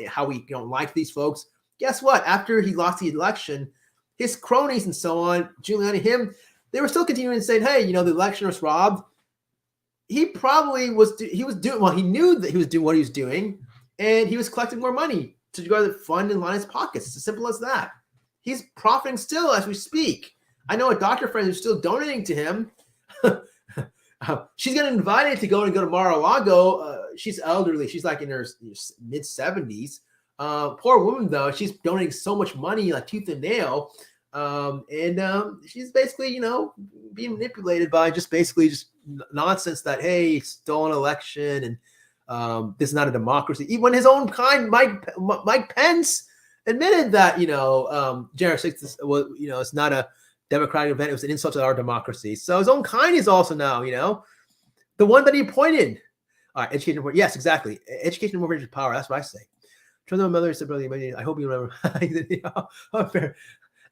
How we don't like these folks. Guess what? After he lost the election, his cronies and so on, Giuliani, they were still continuing to say, "Hey, the election was robbed." He probably was. He was doing well. He knew that he was doing what he was doing, and he was collecting more money to go to the fund and line his pockets. It's as simple as that. He's profiting still as we speak. I know a doctor friend who's still donating to him. She's getting invited to go to Mar-a-Lago. She's elderly. She's like in her mid 70s. Poor woman though. She's donating so much money, like tooth and nail. She's basically, being manipulated by just nonsense that, hey, stole an election and this is not a democracy. Even his own kind, Mike Pence, admitted that, January 6th was, it's not a democratic event. It was an insult to our democracy. So his own kind is also now, the one that he appointed. All right, education. Yes, exactly. Education and more power. That's what I say. Trust my mother said, I hope you remember.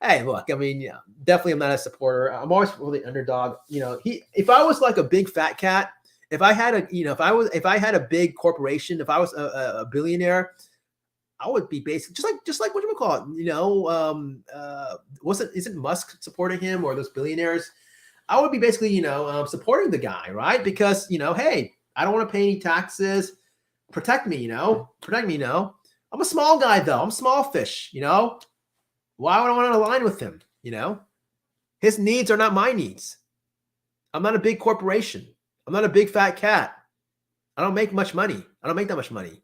Hey, look, I mean, definitely I'm not a supporter. I'm always for the underdog. If I was like a big fat cat, if I had a big corporation, if I was a billionaire, I would be basically just like what you would call it, isn't Musk supporting him or those billionaires? I would be basically, supporting the guy, right? Because, hey, I don't want to pay any taxes. Protect me, I'm a small guy though. I'm small fish, Why would I want to align with him? His needs are not my needs. I'm not a big corporation. I'm not a big fat cat. I don't make much money. I don't make that much money.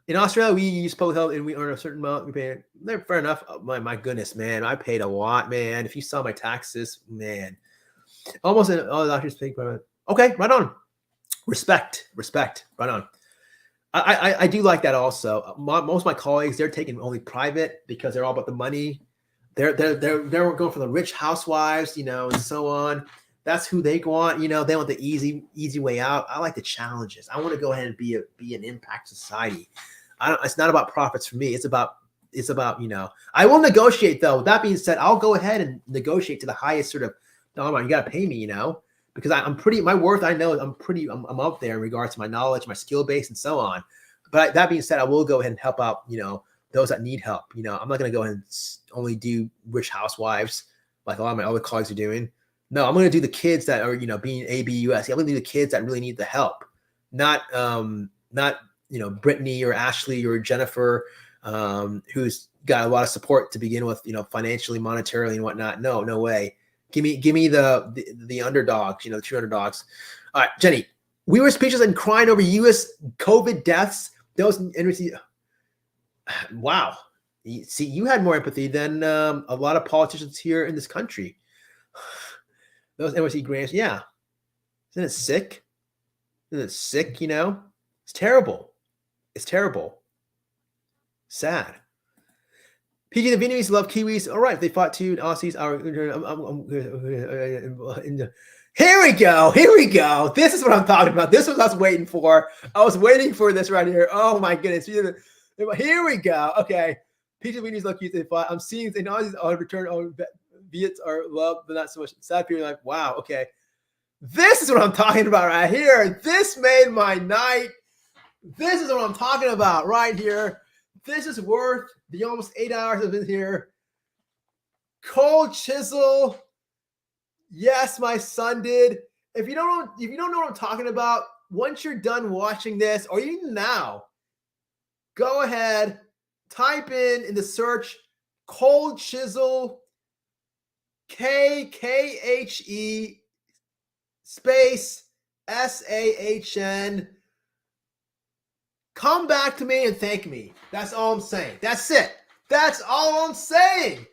In Australia, we use public health and we earn a certain amount. We pay it. Fair enough. Oh, my goodness, man. I paid a lot, man. If you saw my taxes, man. Almost all the doctors pay. Okay, right on. Respect. Right on. I do like that also. Most of my colleagues, they're taking only private because they're all about the money. They're going for the rich housewives, and so on. That's who they want. They want the easy way out. I like the challenges. I want to go ahead and be an impact society. It's not about profits for me. It's about I will negotiate though. With that being said, I'll go ahead and negotiate to the highest sort of dollar. You got to pay me, because I'm pretty, my worth, I know I'm up there in regards to my knowledge, my skill base and so on. But that being said, I will go ahead and help out, those that need help. I'm not going to go ahead and only do rich housewives like a lot of my other colleagues are doing. No, I'm going to do the kids that are, being ABUS. I'm going to do the kids that really need the help, not Brittney or Ashley or Jennifer, who's got a lot of support to begin with, financially, monetarily and whatnot. No way. Give me the underdogs, the true underdogs. All right, Jenny, we were speechless and crying over U.S. COVID deaths. Wow. See, you had more empathy than a lot of politicians here in this country. Those NYC grants, yeah. Isn't it sick? It's terrible. It's terrible. Sad. PG, the Vietnamese love Kiwis. All right, they fought too. Aussies are. Here we go. This is what I'm talking about. This was what I was waiting for. I was waiting for this right here. Oh my goodness. Here we go. Okay. PG, the Vietnamese love Kiwis. They fought. I'm seeing in Aussies are return. Viets are loved, but not so much. Sad people are like, wow. Okay. This is what I'm talking about right here. This made my night. This is what I'm talking about right here. This is worth the almost 8 hours I've been here. Cold chisel. Yes, my son did. If you don't know what I'm talking about, once you're done watching this, or even now, go ahead, type in the search cold chisel, KKHE space SAHN. Come back to me and thank me. That's all I'm saying. That's it. That's all I'm saying.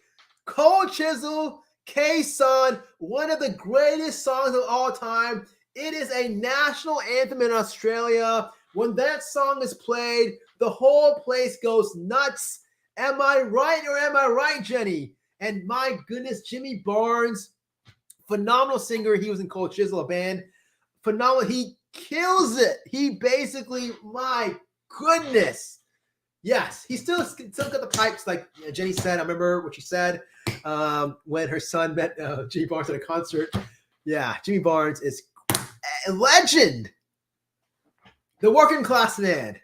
Cold Chisel, K-Sun, one of the greatest songs of all time. It is a national anthem in Australia. When that song is played, the whole place goes nuts. Am I right or am I right, Jenny? And my goodness, Jimmy Barnes, phenomenal singer. He was in Cold Chisel, a band. Phenomenal. He kills it. He basically, my goodness. Yes, he still got the pipes, like Jenny said. I remember what she said. when her son met Jimmy Barnes at a concert. Yeah, Jimmy Barnes is a legend. The working class man.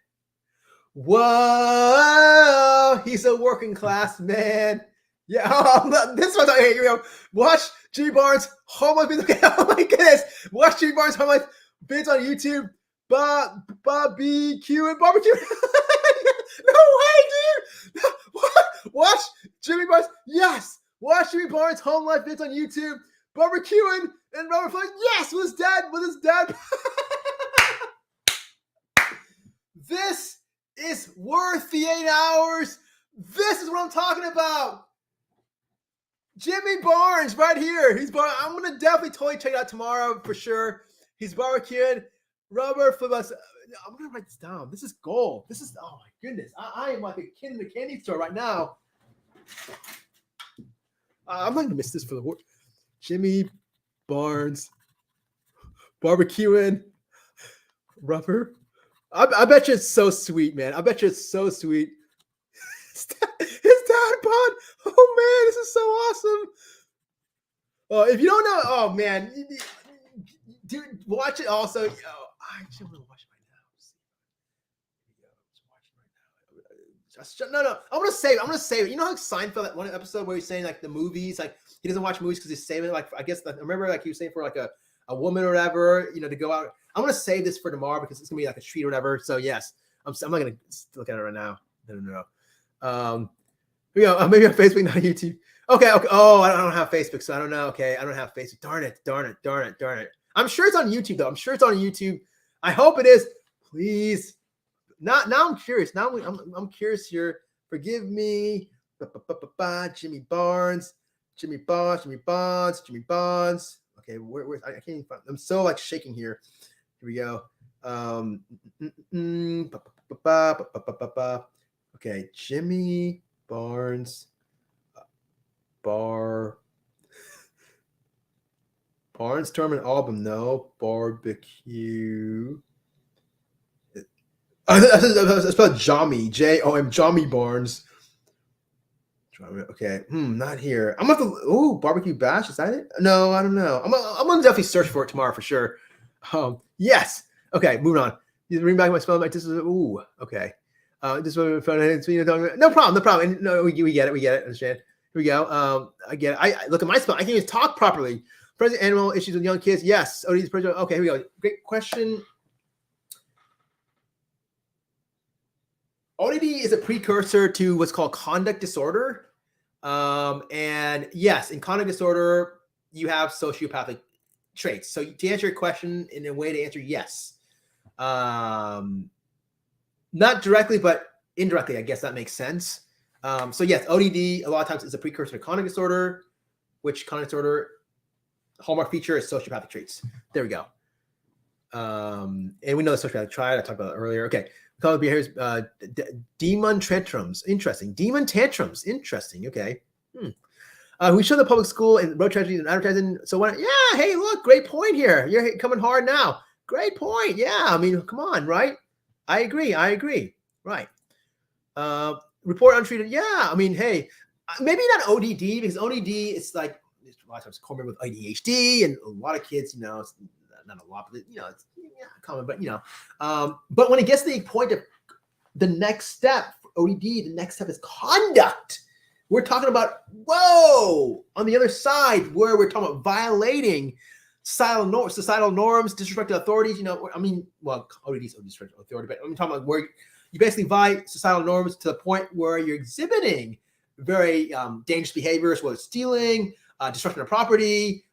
Whoa, he's a working class man. Yeah, this one's here we go. Watch Jimmy Barnes homeless videos. Okay, oh my goodness. Watch Jimmy Barnes homeless vids on YouTube. Barbecue and barbecue. No way, dude. Watch Jimmy Barnes. Yes. Watch Jimmy Barnes home life vids on YouTube. Barbecuing and Robert Flynn. Yes, with his dad. This is worth the 8 hours. This is what I'm talking about. Jimmy Barnes right here. I'm gonna definitely totally check it out tomorrow for sure. He's barbecuing. Robert Flynn. I'm gonna write this down. This is gold. This is, oh my goodness. I am like a kid in the candy store right now. I'm not gonna miss this for the work. Jimmy Barnes barbecuing rubber. I bet you it's so sweet, man. I bet you it's so sweet. His dad bod. Oh man, this is so awesome. If you don't know, oh man, dude, watch it also. I actually want to watch it right now. No. I'm gonna save it. You know how Seinfeld, that one episode where he's saying like the movies, like he doesn't watch movies because he's saving it. Like I guess I remember like he was saying for like a woman or whatever, to go out. I'm gonna save this for tomorrow because it's gonna be like a treat or whatever. So yes, I'm not gonna look at it right now. No. Maybe on Facebook, not YouTube. Okay. Oh, I don't have Facebook, so I don't know. Okay, I don't have Facebook. Darn it. I'm sure it's on YouTube though. I'm sure it's on YouTube. I hope it is. Please. Now I'm curious. Now I'm curious here. Forgive me. Jimmy Barnes. Okay, where I can't even find. I'm so like shaking here. Here we go. Okay, Jimmy Barnes. Barnes Tournament album. No. Barbecue. It's spelled Jommy. Jom. Jommy Barnes. Okay. Not here. I'm gonna have to. Barbecue Bash. Is that it? No, I don't know. I'm gonna definitely search for it tomorrow for sure. Yes. Okay. Moving on. You bring back my spell. Like this is. Okay. This is no problem. No, we get it. Understand? Here we go. I get it. I look at my spell. I can't even talk properly. Present animal issues with young kids. Yes. OD's president. Okay. Here we go. Great question. ODD is a precursor to what's called conduct disorder. And yes, in conduct disorder, you have sociopathic traits. So to answer your question in a way to answer yes. Not directly, but indirectly, I guess that makes sense. So yes, ODD a lot of times is a precursor to conduct disorder, which conduct disorder hallmark feature is sociopathic traits. There we go. And we know the sociopathic triad. I talked about it earlier. Okay. Call behaviors, demon tantrums. Interesting. Demon tantrums. Interesting. Okay. We show the public school and road tragedies and advertising. So hey, look, great point here. You're coming hard now. Great point. Yeah. I mean, come on, right? I agree. Right. Report untreated. Yeah. I mean, hey, maybe not ODD because ODD is like a lot of times common with ADHD and a lot of kids, it's not a lot, but it's common, but but when it gets to the point of the next step for ODD, the next step is conduct. We're talking about on the other side where we're talking about violating societal norms, disrespect to authorities. ODD is disrespect to authority, but I'm talking about where you basically violate societal norms to the point where you're exhibiting very dangerous behaviors, whether it's stealing, destruction of property,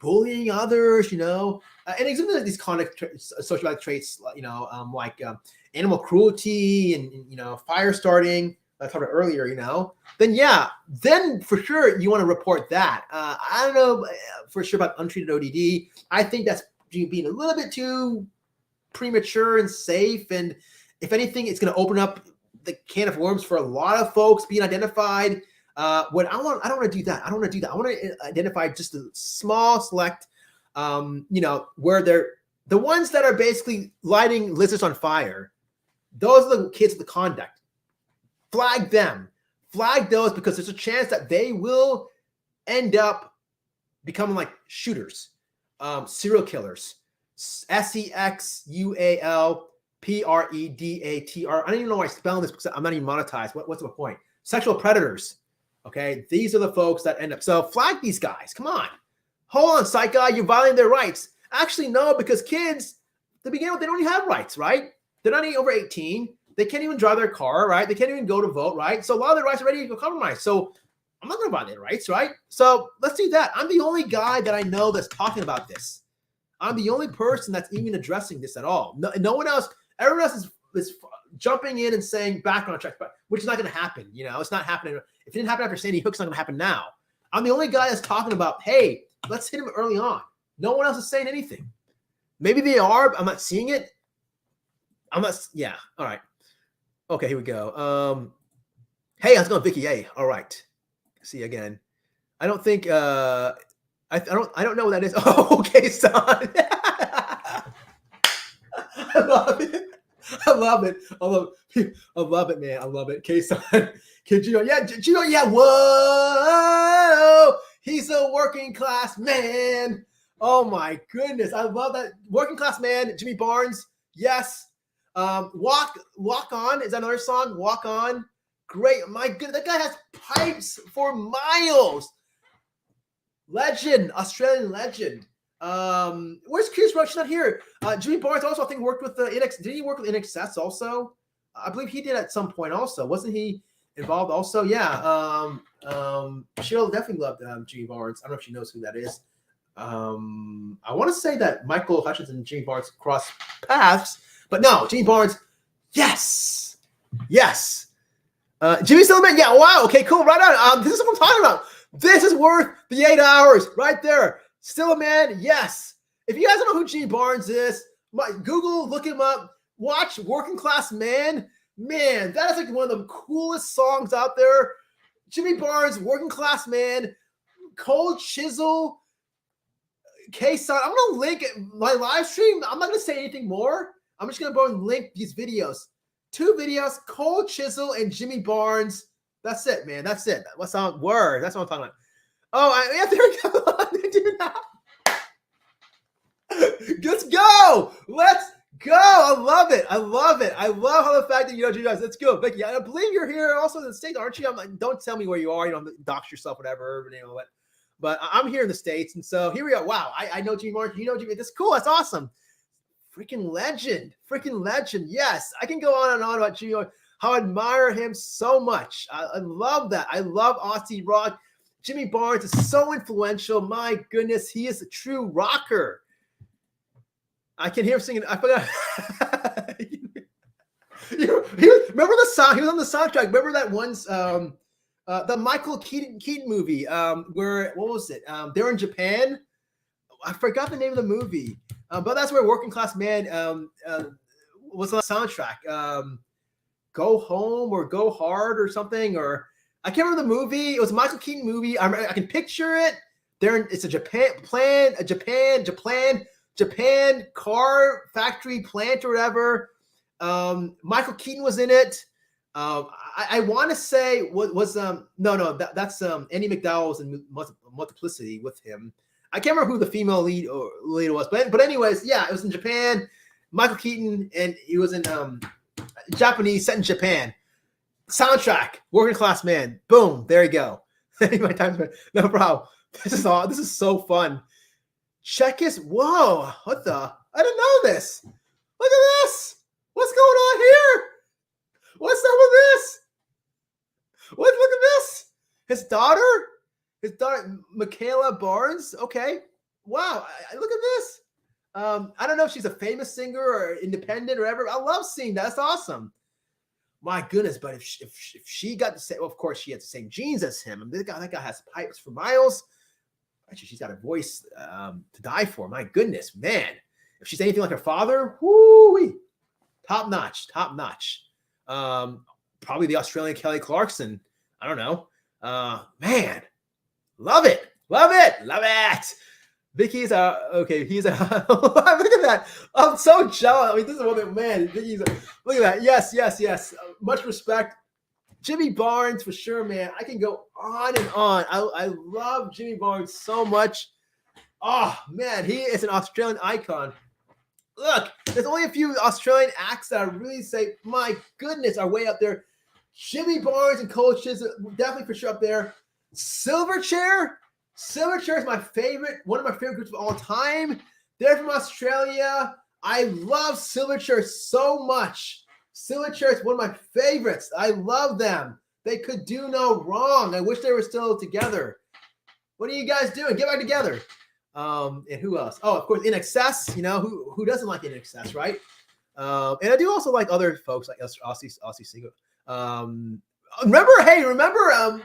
bullying others, and exhibiting these conduct sociopathic traits, like animal cruelty and fire starting. I talked about earlier, then for sure you want to report that. I don't know for sure about untreated ODD. I think that's being a little bit too premature and safe. And if anything, it's going to open up the can of worms for a lot of folks being identified. I don't want to do that. I want to identify just a small select, where they're the ones that are basically lighting lizards on fire. Those are the kids with the conduct. Flag them. Flag those because there's a chance that they will end up becoming like shooters, serial killers, SEXUALPREDATR. I don't even know why I'm spelling this because I'm not even monetized. What's the point? Sexual predators. Okay, these are the folks that end up. So flag these guys. Come on. Hold on, psych guy. You're violating their rights. Actually, no, because kids, to begin with, they don't even have rights, right? They're not even over 18. They can't even drive their car, right? They can't even go to vote, right? So a lot of their rights are already compromised. So I'm not going to violate their rights, right? So let's do that. I'm the only guy that I know that's talking about this. I'm the only person that's even addressing this at all. No one else. Everyone else is jumping in and saying background checks, which is not going to happen. You know, it's not happening. If it didn't happen after Sandy Hook, it's not going to happen now. I'm the only guy that's talking about, hey, let's hit him early on. No one else is saying anything. Maybe they are. But I'm not seeing it. I'm not. Yeah. All right. Okay. Here we go. Hey, how's it going, Vicky? Hey. All right. See you again. I don't think. I don't know what that is. Oh, okay, son. I love it. I love it. I love it, man. I love it. K-Son. Gino, yeah, Gino, yeah. Whoa. He's a working class man. Oh my goodness. I love that. Working class man, Jimmy Barnes. Yes. Walk On. Is that another song? Walk On. Great. My goodness. That guy has pipes for miles. Legend. Australian legend. Where's Chris Roach? Not here. Jimmy Barnes also, I think, worked with the NX. Did he work with NXS also? I believe he did at some point also. Wasn't he involved also? Yeah. Cheryl definitely loved Jimmy Barnes. I don't know if she knows who that is. I want to say that Michael Hutchinson and Jimmy Barnes crossed paths, but no, Jimmy Barnes, yes. Jimmy Stillman, yeah, wow, okay, cool, right on. This is what I'm talking about. This is worth the 8 hours right there. Still a man, yes. If you guys don't know who Jimmy Barnes is, Google, look him up, watch Working Class Man. Man, that is like one of the coolest songs out there. Jimmy Barnes, Working Class Man, Cold Chisel, K-Son. I'm going to link my live stream. I'm not going to say anything more. I'm just going to go and link these videos. 2 videos, Cold Chisel and Jimmy Barnes. That's it, man. That's it. What's on word? That's what I'm talking about. Oh, yeah, there we go. Dude, let's go. Let's go. I love it. I love how the fact that you know Jimmy Barnes. Let's go, Vicky. I believe you're here also in the States, aren't you? I'm like, don't tell me where you are. You know, dox yourself, whatever. You know what? But I'm here in the States, and so here we are. Wow, I know Jimmy Barnes. You know Jimmy. That's cool. That's awesome. Freaking legend. Yes, I can go on and on about Jimmy Barnes. How I admire him so much. I love that. I love Aussie rock. Jimmy Barnes is so influential. My goodness, he is a true rocker. I can hear him singing. I forgot. Remember the song? He was on the soundtrack. Remember that one's the Michael Keaton movie where, what was it? They're in Japan. I forgot the name of the movie. But that's where Working Class Man was on the soundtrack. Go Home or Go Hard or something, or I can't remember the movie. It was a Michael Keaton movie. I can picture it. It's a Japan car factory plant or whatever. Michael Keaton was in it. I want to say that's Andy McDowell was in Multiplicity with him. I can't remember who the female lead was, but anyways, yeah, it was in Japan. Michael Keaton, and he was in Japanese, set in Japan. Soundtrack, Working Class Man. Boom, there you go. My time's been, no problem. This is so fun. Check his. Whoa, what the? I didn't know this. Look at this. What's going on here? What's up with this? Look at this. His daughter, Michaela Barnes. Okay. Wow. Look at this. I don't know if she's a famous singer or independent or whatever. I love seeing that. That's awesome. My goodness. But if she got the same, well, of course, she had the same genes as him. I mean, that guy has pipes for miles. Actually, she's got a voice to die for. My goodness, man. If she's anything like her father, whoo-wee. Top notch. Probably the Australian Kelly Clarkson. I don't know. Man, love it. Vicky's okay. He's look at that. I'm so jealous. I mean, this is a woman, man. Look at that. Yes. Much respect Jimmy Barnes for sure, man. I can go on and on. I love Jimmy Barnes so much. Oh, man, he is an Australian icon. Look, there's only a few Australian acts that I really say, my goodness, are way up there. Jimmy Barnes and coaches, definitely for sure up there. Silverchair is my favorite, one of my favorite groups of all time. They're from Australia. I love Silverchair so much. Silverchair is one of my favorites. I love them. They could do no wrong. I wish they were still together. What are you guys doing? Get back together. And who else? Oh, of course, In Excess. You know, who doesn't like In Excess, right? And I do also like other folks like Aussie Singer. Remember,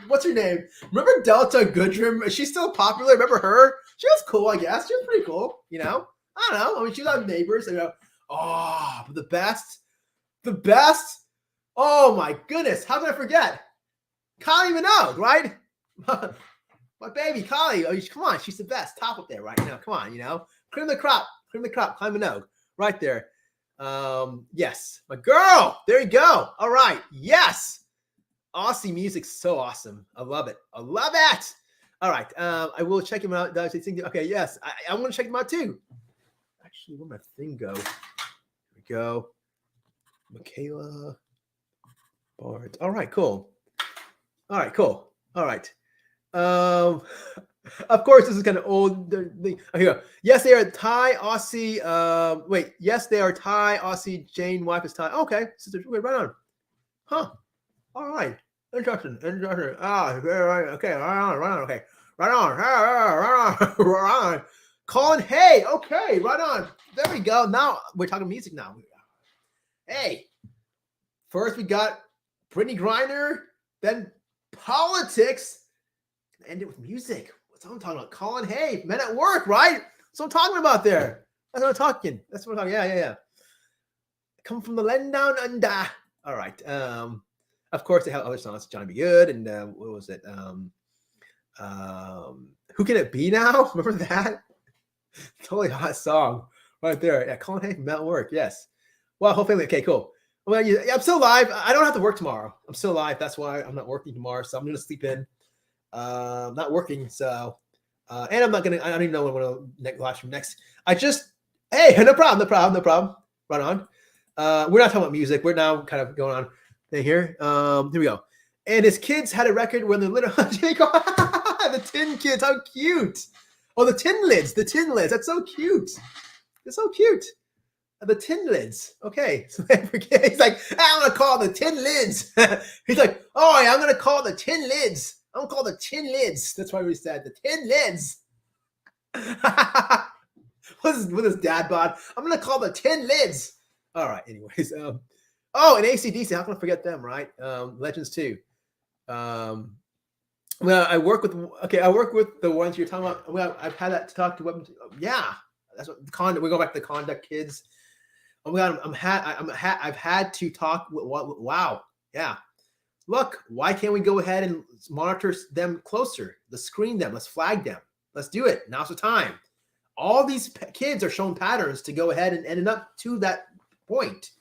what's her name? Remember Delta Goodrum? Is she still popular? Remember her? She was cool, I guess. She was pretty cool, you know? I don't know. I mean, she was on Neighbors. You know, but the best. Oh my goodness. How can I forget? Kylie Minogue, right? My baby, Kylie. Oh, come on. She's the best. Top up there right now. Come on, you know? Cream of the crop. Kylie Minogue. Right there. Yes. My girl. There you go. All right. Yes. Aussie music's so awesome. I love it. All right. I will check him out. Okay. Yes. I'm going to check him out too. Actually, where'd my thing go? Here we go. Michaela Barnes. All right, cool. Of course, this is kind of old. Here we go. Yes, they are Thai, Aussie. Yes, they are Thai, Aussie. Jane, wife is Thai. Okay, sister. Wait, right on. Huh. All right. Interesting. Ah, very right. Okay, right on. Okay, right on. Colin Hay. Okay, right on. There we go. Now we're talking music now. Hey, first we got Brittney Griner, then politics, and end it with music. What's I'm talking about? Colin Hay, Men at Work, right? That's what I'm talking about there. That's what I'm talking. Yeah. Come from the land down under. All right. Of course, they have other songs, Johnny Be Good, and what was it? Who Can It Be Now? Remember that? Totally hot song right there. Yeah, Colin Hay from Men at Work. Yes. Well, hopefully, okay, cool. Well, yeah, I'm still alive. I don't have to work tomorrow. I'm still alive. That's why I'm not working tomorrow. So I'm going to sleep in. Not working. So, and I'm not going to, I don't even know when I'm going to watch from next. Hey, no problem. Right on. We're not talking about music. We're now kind of going on thing here. Here we go. And his kids had a record when they're little. The Tin Kids. How cute. Oh, the Tin Lids. That's so cute. It's so cute. The Tin Lids. Okay. So he's like, I'm going to call the Tin Lids. He's like, oh, yeah, I'm going to call the Tin Lids. I'm going to call the Tin Lids. That's why we said the Tin Lids. With his dad bod. I'm going to call the Tin Lids. All right. Anyways. And AC/DC. How can I forget them, right? Legends too. Well, I work with the ones you're talking about. Well, I've had that to talk to weapons. Yeah. That's what we go back to the Conduct Kids. Oh my God, I've had to talk with wow. Yeah. Look, why can't we go ahead and monitor them closer? Let's screen them. Let's flag them. Let's do it. Now's the time. All these kids are showing patterns to go ahead and end up to that point.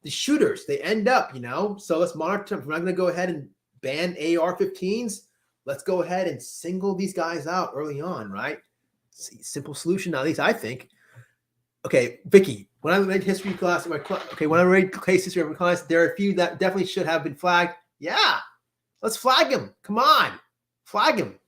The shooters, they end up, so let's monitor them. We're not going to go ahead and ban AR-15s. Let's go ahead and single these guys out early on, right? Simple solution, at least I think. Okay, Vicky, when I read history class in my class, when I read case history in my class, there are a few that definitely should have been flagged. Yeah, let's flag him. Come on, flag him.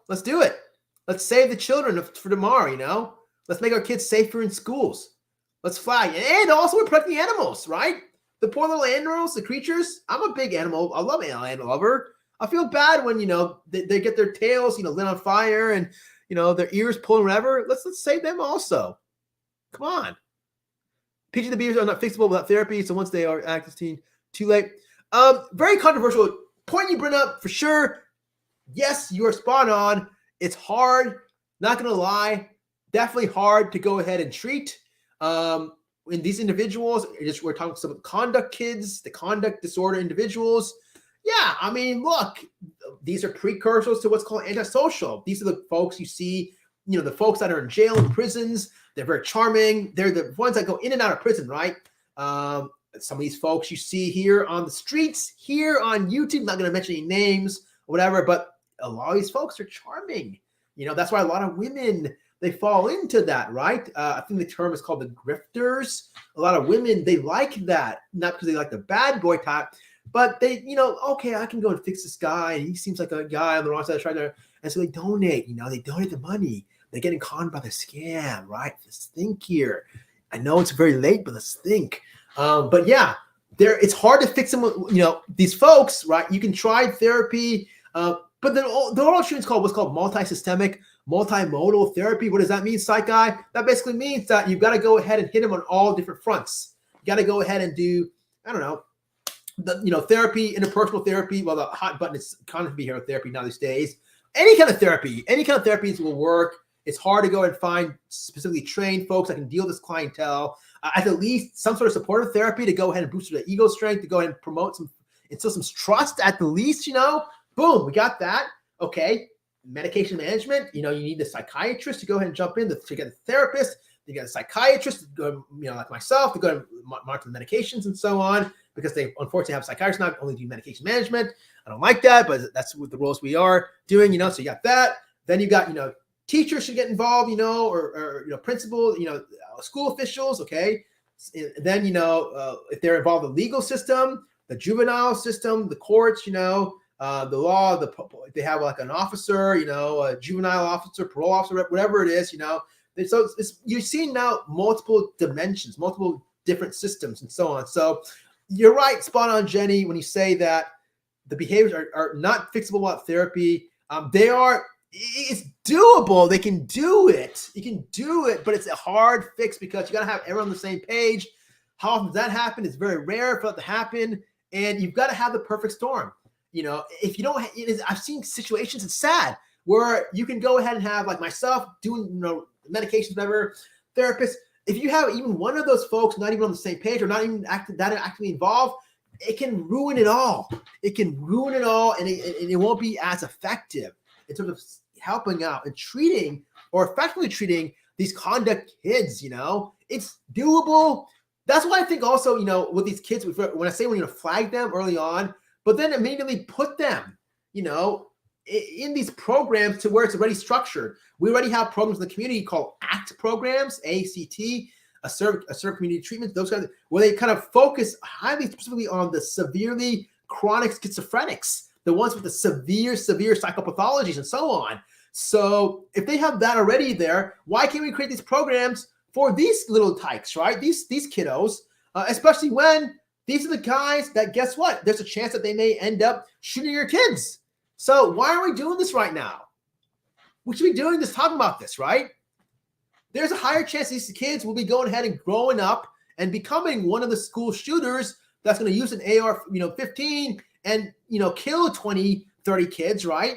Let's do it. Let's save the children for tomorrow. Let's make our kids safer in schools. Let's flag, and also we protect the animals, right? The poor little animals, the creatures. I'm a big animal. I love animal lover. I feel bad when they get their tails lit on fire and their ears pulled, whatever. Let's save them also. Come on. PG the beavers are not fixable without therapy, so once they are active teen, too late. Very controversial point you bring up for sure. Yes, you are spot on. It's hard. Not gonna lie, definitely hard to go ahead and treat. In these individuals, we're talking some conduct kids, the conduct disorder individuals. Yeah, I mean, look, these are precursors to what's called antisocial. These are the folks you see, the folks that are in jail and prisons. They're very charming. They're the ones that go in and out of prison, right? some of these folks you see here on the streets, here on YouTube, not going to mention any names or whatever, but a lot of these folks are charming. That's why a lot of women, they fall into that, right? I think the term is called the grifters. A lot of women, they like that, not because they like the bad boy type, but they, okay, I can go and fix this guy. And he seems like a guy on the wrong side of and so they donate, they donate the money. They're getting conned by the scam, right? Let's think here. I know it's very late, but let's think. But yeah, it's hard to fix them. These folks, right? You can try therapy, but then the oral treatment is what's called multi-systemic, multimodal therapy. What does that mean, psych guy? That basically means that you've got to go ahead and hit them on all different fronts. You got to go ahead and do, I don't know, therapy, interpersonal therapy. Well, the hot button is cognitive behavioral therapy now these days. Any kind of therapies will work. It's hard to go and find specifically trained folks that can deal with this clientele. At least some sort of supportive therapy to go ahead and boost their ego strength, to go ahead and promote instill some trust at the least, Boom, we got that. Okay. Medication management, you need the psychiatrist to go ahead and jump in, to get a therapist, you get a psychiatrist to go, like myself, to go and monitor the medications and so on, because they unfortunately have psychiatrists not only do medication management. I don't like that, but that's what the roles we are doing, so you got that. Then you got, teachers should get involved, or principal, school officials, okay. And then, if they're involved in the legal system, the juvenile system, the courts, the law, they have like an officer, a juvenile officer, parole officer, whatever it is, So you're seeing now multiple dimensions, multiple different systems and so on. So you're right, spot on, Jenny, when you say that the behaviors are not fixable without therapy. It's doable. They can do it. You can do it, but it's a hard fix because you got to have everyone on the same page. How often does that happen? It's very rare for that to happen. And you've got to have the perfect storm. If you don't, I've seen situations, it's sad, where you can go ahead and have, like myself, doing, medications, whatever, therapists. If you have even one of those folks not even on the same page or not even actively involved, it can ruin it all. It can ruin it all, and it won't be as effective in terms of helping out and treating or effectively treating these conduct kids. It's doable. That's why I think also, with these kids, when I say we're going to flag them early on, but then immediately put them, in these programs to where it's already structured. We already have programs in the community called ACT programs, A-C-T, Serve Community Treatment, those guys, where they kind of focus highly specifically on the severely chronic schizophrenics, the ones with the severe psychopathologies and so on. So if they have that already there, why can't we create these programs for these little tykes, right? These kiddos, especially when these are the guys that, guess what? There's a chance that they may end up shooting your kids. So why are we doing this right now? We should be doing this, talking about this, right? There's a higher chance these kids will be going ahead and growing up and becoming one of the school shooters that's going to use an AR-15 and, kill 20, 30 kids, right?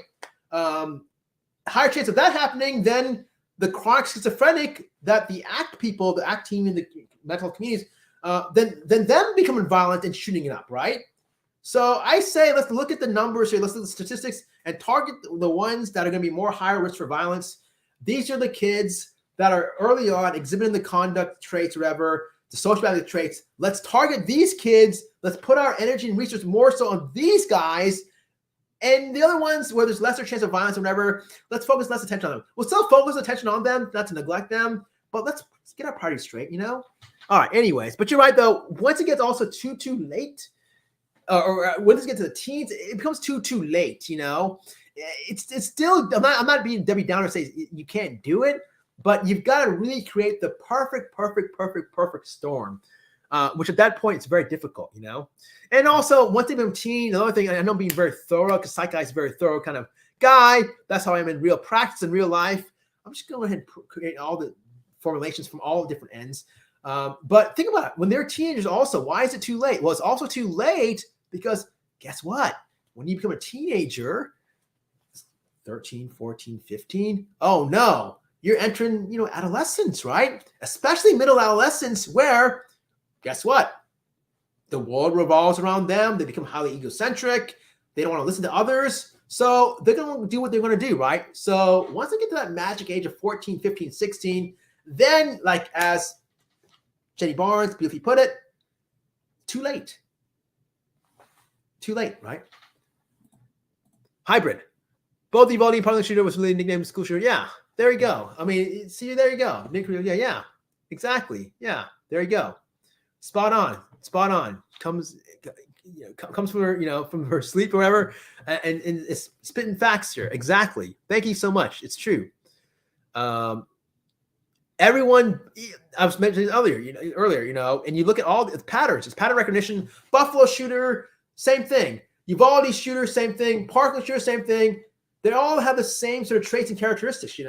Higher chance of that happening than the chronic schizophrenic that the ACT people, the ACT team in the mental health communities, than them becoming violent and shooting it up, right? So I say, let's look at the numbers here. Let's look at the statistics and target the ones that are going to be more higher risk for violence. These are the kids that are early on exhibiting the conduct traits, or whatever, the sociopathic traits. Let's target these kids. Let's put our energy and research more so on these guys. And the other ones where there's lesser chance of violence or whatever, let's focus less attention on them. We'll still focus attention on them, not to neglect them, but let's get our priorities straight, All right, anyways. But you're right, though. Once it gets also too late, or when it gets to the teens, it becomes too late, It's still, I'm not being Debbie Downer saying you can't do it, but you've got to really create the perfect storm, which at that point it's very difficult, And also, once they become teen, another thing, I know I'm being very thorough because Psych Guy is a very thorough kind of guy. That's how I am in real practice, in real life. I'm just going to go ahead and create all the formulations from all different ends. But think about it. When they're teenagers also, why is it too late? Well, it's also too late because guess what? When you become a teenager, 13, 14, 15, oh no, you're entering, adolescence, right? Especially middle adolescence where, guess what? The world revolves around them. They become highly egocentric. They don't want to listen to others. So they're going to do what they're going to do, right? So once they get to that magic age of 14, 15, 16, then like as Jenny Barnes beautifully put it, Too late. Too late, right? Hybrid. Both Uvalde and part of the shooter was really nicknamed school shooter. Yeah, there you go. I mean, see, there you go. Yeah, exactly. Yeah, there you go. Spot on. Comes from her, from her sleep or whatever, and it's spitting facts here. Exactly. Thank you so much. It's true. Everyone, I was mentioning earlier, and you look at all the patterns. It's pattern recognition. Buffalo shooter, same thing. Uvalde shooter, same thing. Parkland shooter, same thing. They all have the same sort of traits and characteristics.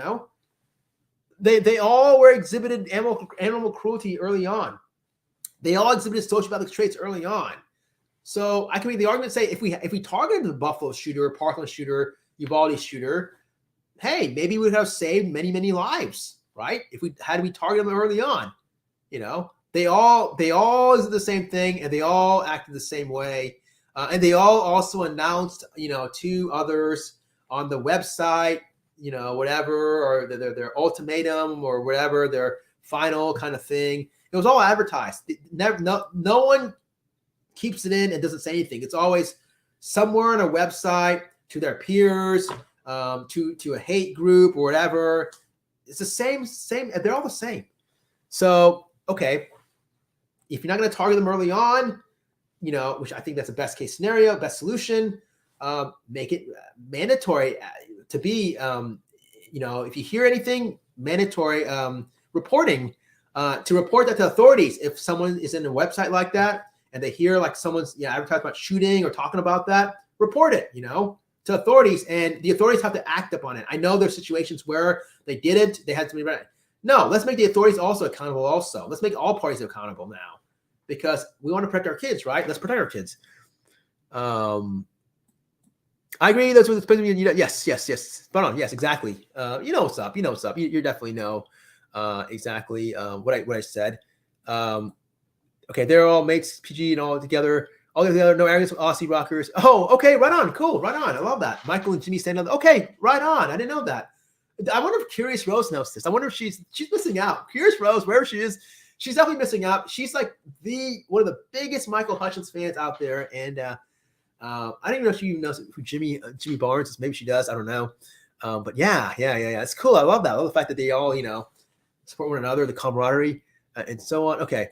They all were exhibited animal cruelty early on. They all exhibited sociopathic traits early on. So I can make the argument, say, if we targeted the Buffalo shooter, Parkland shooter, Uvalde shooter, hey, maybe we would have saved many, many lives, right? If we targeted them early on, they all did the same thing, and they all acted the same way, and they all also announced, to others on the website, whatever, or their ultimatum or whatever, their final kind of thing. It was all advertised. No one keeps it in and doesn't say anything. It's always somewhere on a website to their peers, to a hate group or whatever. It's the same. They're all the same. So, okay, if you're not going to target them early on, which I think that's the best case scenario, best solution, make it mandatory to be, if you hear anything, mandatory reporting, to report that to authorities. If someone is in a website like that and they hear like someone's advertising about shooting or talking about that, report it, to authorities, and the authorities have to act upon it. I know there's situations where they didn't, they had somebody. No, let's make the authorities also accountable. Also, let's make all parties accountable now, because we want to protect our kids, right? Let's protect our kids. I agree. That's what it's yes. Spot on. Yes, exactly. You know what's up. You definitely know exactly what I said. Okay, they're all mates, PG and all together. All the other no arrogance, Aussie rockers. Oh, okay, right on. Cool, right on. I love that. Michael and Jimmy stand up. Okay, right on. I didn't know that. I wonder if Curious Rose knows this. I wonder if she's missing out. Curious Rose, wherever she is, she's definitely missing out. She's like one of the biggest Michael Hutchins fans out there, and I don't even know if she even knows who Jimmy Barnes is. Maybe she does. I don't know. But yeah. It's cool. I love that. I love the fact that they all support one another, the camaraderie, and so on. Okay.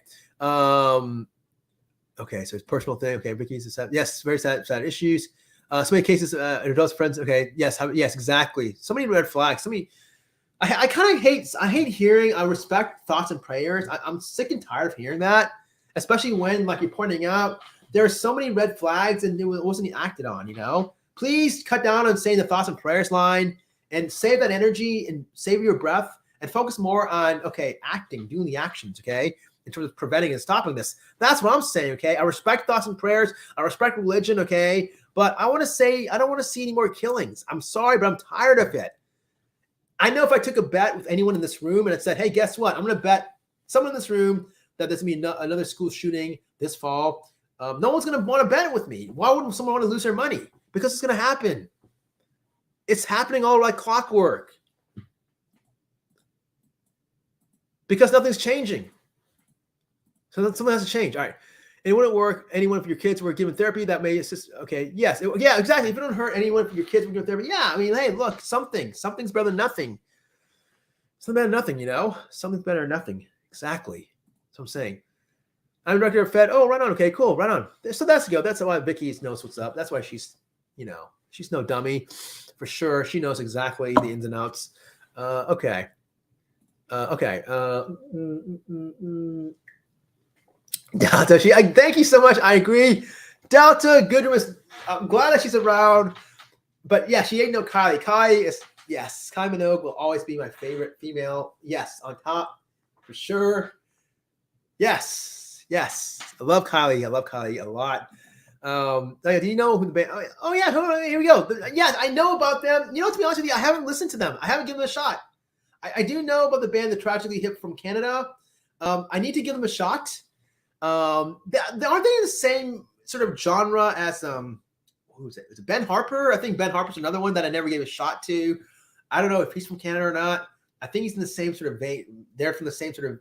Okay, so it's a personal thing. Okay, Vicky's sad. Yes, very sad issues. So many cases, adults, friends. Okay, yes, exactly. So many red flags. I kind of hate hearing. I respect thoughts and prayers. I'm sick and tired of hearing that, especially when, like you're pointing out, there are so many red flags and it wasn't acted on. Please cut down on saying the thoughts and prayers line and save that energy and save your breath and focus more on acting, doing the actions. Okay. In terms of preventing and stopping this. That's what I'm saying, okay? I respect thoughts and prayers. I respect religion, okay? But I want to say, I don't want to see any more killings. I'm sorry, but I'm tired of it. I know if I took a bet with anyone in this room and it said, hey, guess what? I'm going to bet someone in this room that there's going to be another school shooting this fall. No one's going to want to bet it with me. Why would someone want to lose their money? Because it's going to happen. It's happening all like clockwork. Because nothing's changing. So something has to change. All right. Anyone at work, anyone of your kids were given therapy that may assist. Okay. Yes. Yeah, exactly. If you don't hurt anyone of your kids were given therapy. Yeah. I mean, hey, look, something's better than nothing. Something better than nothing, Something's better than nothing. Exactly. That's what I'm saying. I'm director of Fed. Oh, right on. Okay, cool. Right on. So that's good. That's why Vicky knows what's up. That's why she's no dummy for sure. She knows exactly the ins and outs. Okay. Delta, thank you so much. I agree. Delta Goodrich, I'm glad that she's around. But yeah, she ain't no Kylie. Kylie Minogue will always be my favorite female. Yes, on top for sure. Yes. I love Kylie. A lot. Do you know who the band? Oh yeah, here we go. Yeah, I know about them. To be honest with you, I haven't listened to them. I haven't given them a shot. I do know about the band, the Tragically Hip from Canada. I need to give them a shot. Aren't they in the same sort of genre as who is it? Is it Ben Harper? I think Ben Harper's another one that I never gave a shot to. I don't know if he's from Canada or not. I think he's in the same sort of vein. They're from the same sort of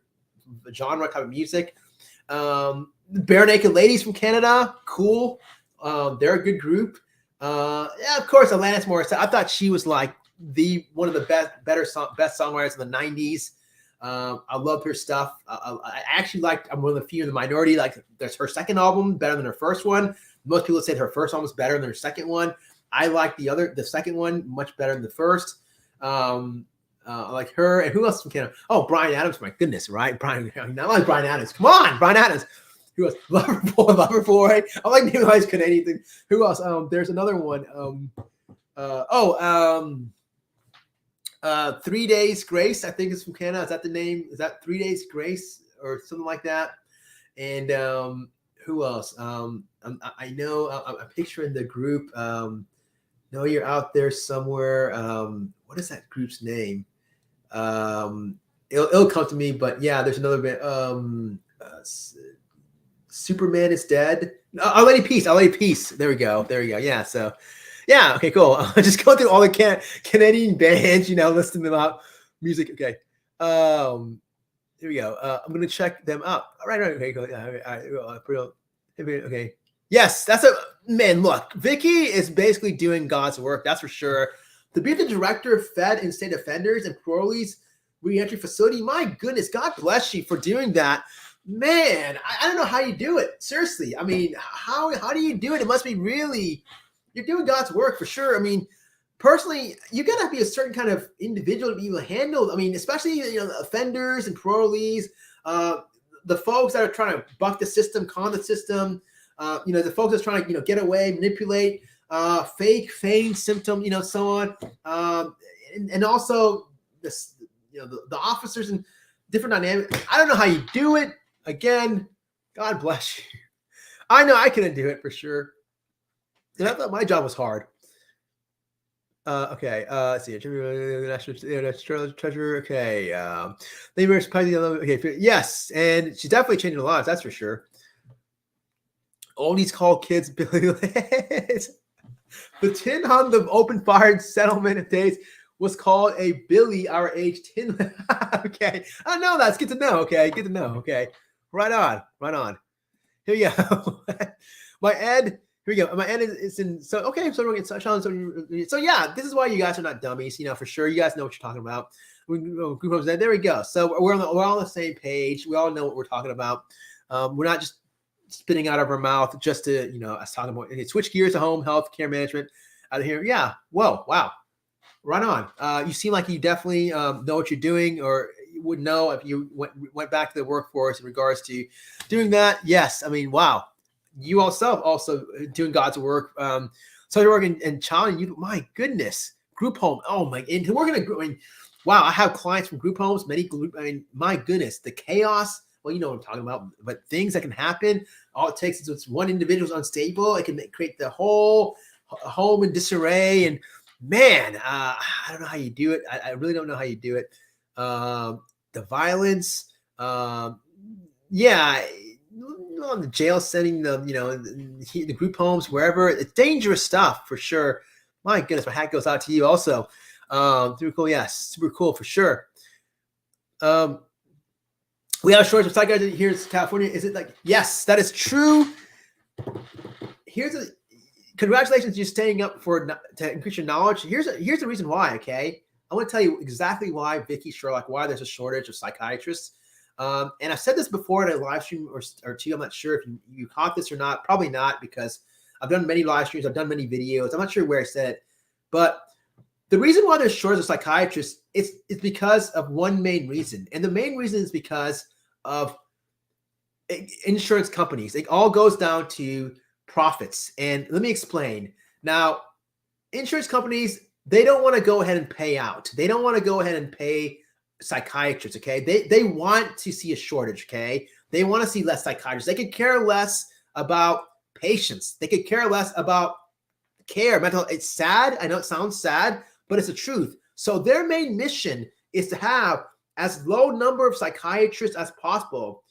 genre type of music. Bare Naked Ladies from Canada, cool. They're a good group. Yeah, of course, Alanis Morissette. I thought she was like one of the best songwriters in the 90s. I loved her stuff. I actually liked, I'm one of the few in the minority, like there's her second album better than her first one. Most people said her first album was better than her second one. I like the second one much better than the first. I like her. And who else from Canada? Oh, Bryan Adams, my goodness, right? Not like Bryan Adams. Come on, Bryan Adams. Who else? Loverboy. I like naming all these Canadian things. Who else? There's another one. 3 Days Grace, I think is from Canada. Is that the name? Is that 3 Days Grace or something like that? And who else? I know I'm picturing the group. Know you're out there somewhere. What is that group's name? It'll come to me, but yeah, there's another bit. Superman is Dead. Our Lady Peace. There we go. Yeah. So, yeah. Okay. Cool. Just go through all the Canadian bands. Listing them out. Music. Okay. Here we go. I'm gonna check them out. All right. Okay. Cool. Yeah. Okay. Yes, that's a man. Look, Vicky is basically doing God's work. That's for sure. To be the director of Fed and State Offenders and Parolees Reentry Facility, my goodness, God bless you for doing that. Man, I don't know how you do it. Seriously, I mean, how do you do it? It must be really, you're doing God's work for sure. I mean, personally, you gotta be a certain kind of individual to be able to handle. I mean, especially the offenders and parolees, the folks that are trying to buck the system, con the system. The folks that's trying to get away, manipulate, fake, feign symptom, so on, and also this, the officers and different dynamics. I don't know how you do it. Again, God bless you. I know I couldn't do it for sure. And I thought my job was hard. Okay. Let's see. National treasure. Okay. Okay. Yes, and she's definitely changing their lives. That's for sure. All these called kids Billy Liz. The tin on the open fired settlement of days was called a Billy our age tin. Okay. I know that's good to know. Okay. Good to know. Okay. Right on. Here we go. My Ed. Here we go. My Ed is in. So, okay. So we're getting Sean. So yeah, this is why you guys are not dummies, for sure. You guys know what you're talking about. There we go. So we're all on the same page. We all know what we're talking about. We're not just spitting out of our mouth just to, us talking about, okay, switch gears to home health care management out of here. Yeah. Whoa. Wow. Right on. You seem like you definitely know what you're doing, or you would know if you went back to the workforce in regards to doing that. Yes. I mean, wow. You also doing God's work. Social work and child and youth. My goodness. Group home. Oh my, and to work in a group. I mean, wow. I have clients from group homes, my goodness, the chaos. Well, you know what I'm talking about, but things that can happen. All it takes is one individual's unstable. It can create the whole home in disarray. And man, I don't know how you do it. I really don't know how you do it. The violence, yeah, the jail setting, the group homes, wherever. It's dangerous stuff for sure. My goodness, my hat goes out to you also. Super cool. Yes, super cool for sure. We have a shortage of psychiatrists here in California. Is it like, yes, that is true. Congratulations, you're staying up to increase your knowledge. Here's the reason why, okay? I want to tell you exactly why, Vicky Sherlock, why there's a shortage of psychiatrists. And I've said this before in a live stream or two. I'm not sure if you caught this or not. Probably not, because I've done many live streams. I've done many videos. I'm not sure where I said it. But the reason why there's shortage of psychiatrists is because of one main reason. And the main reason is because of insurance companies. It all goes down to profits. And let me explain. Now, insurance companies, they don't want to go ahead and pay out. They don't want to go ahead and pay psychiatrists, okay? They want to see a shortage, okay? They want to see less psychiatrists. They could care less about patients. They could care less about care, mental. It's sad. I know it sounds sad, but it's the truth. So their main mission is to have as low number of psychiatrists as possible.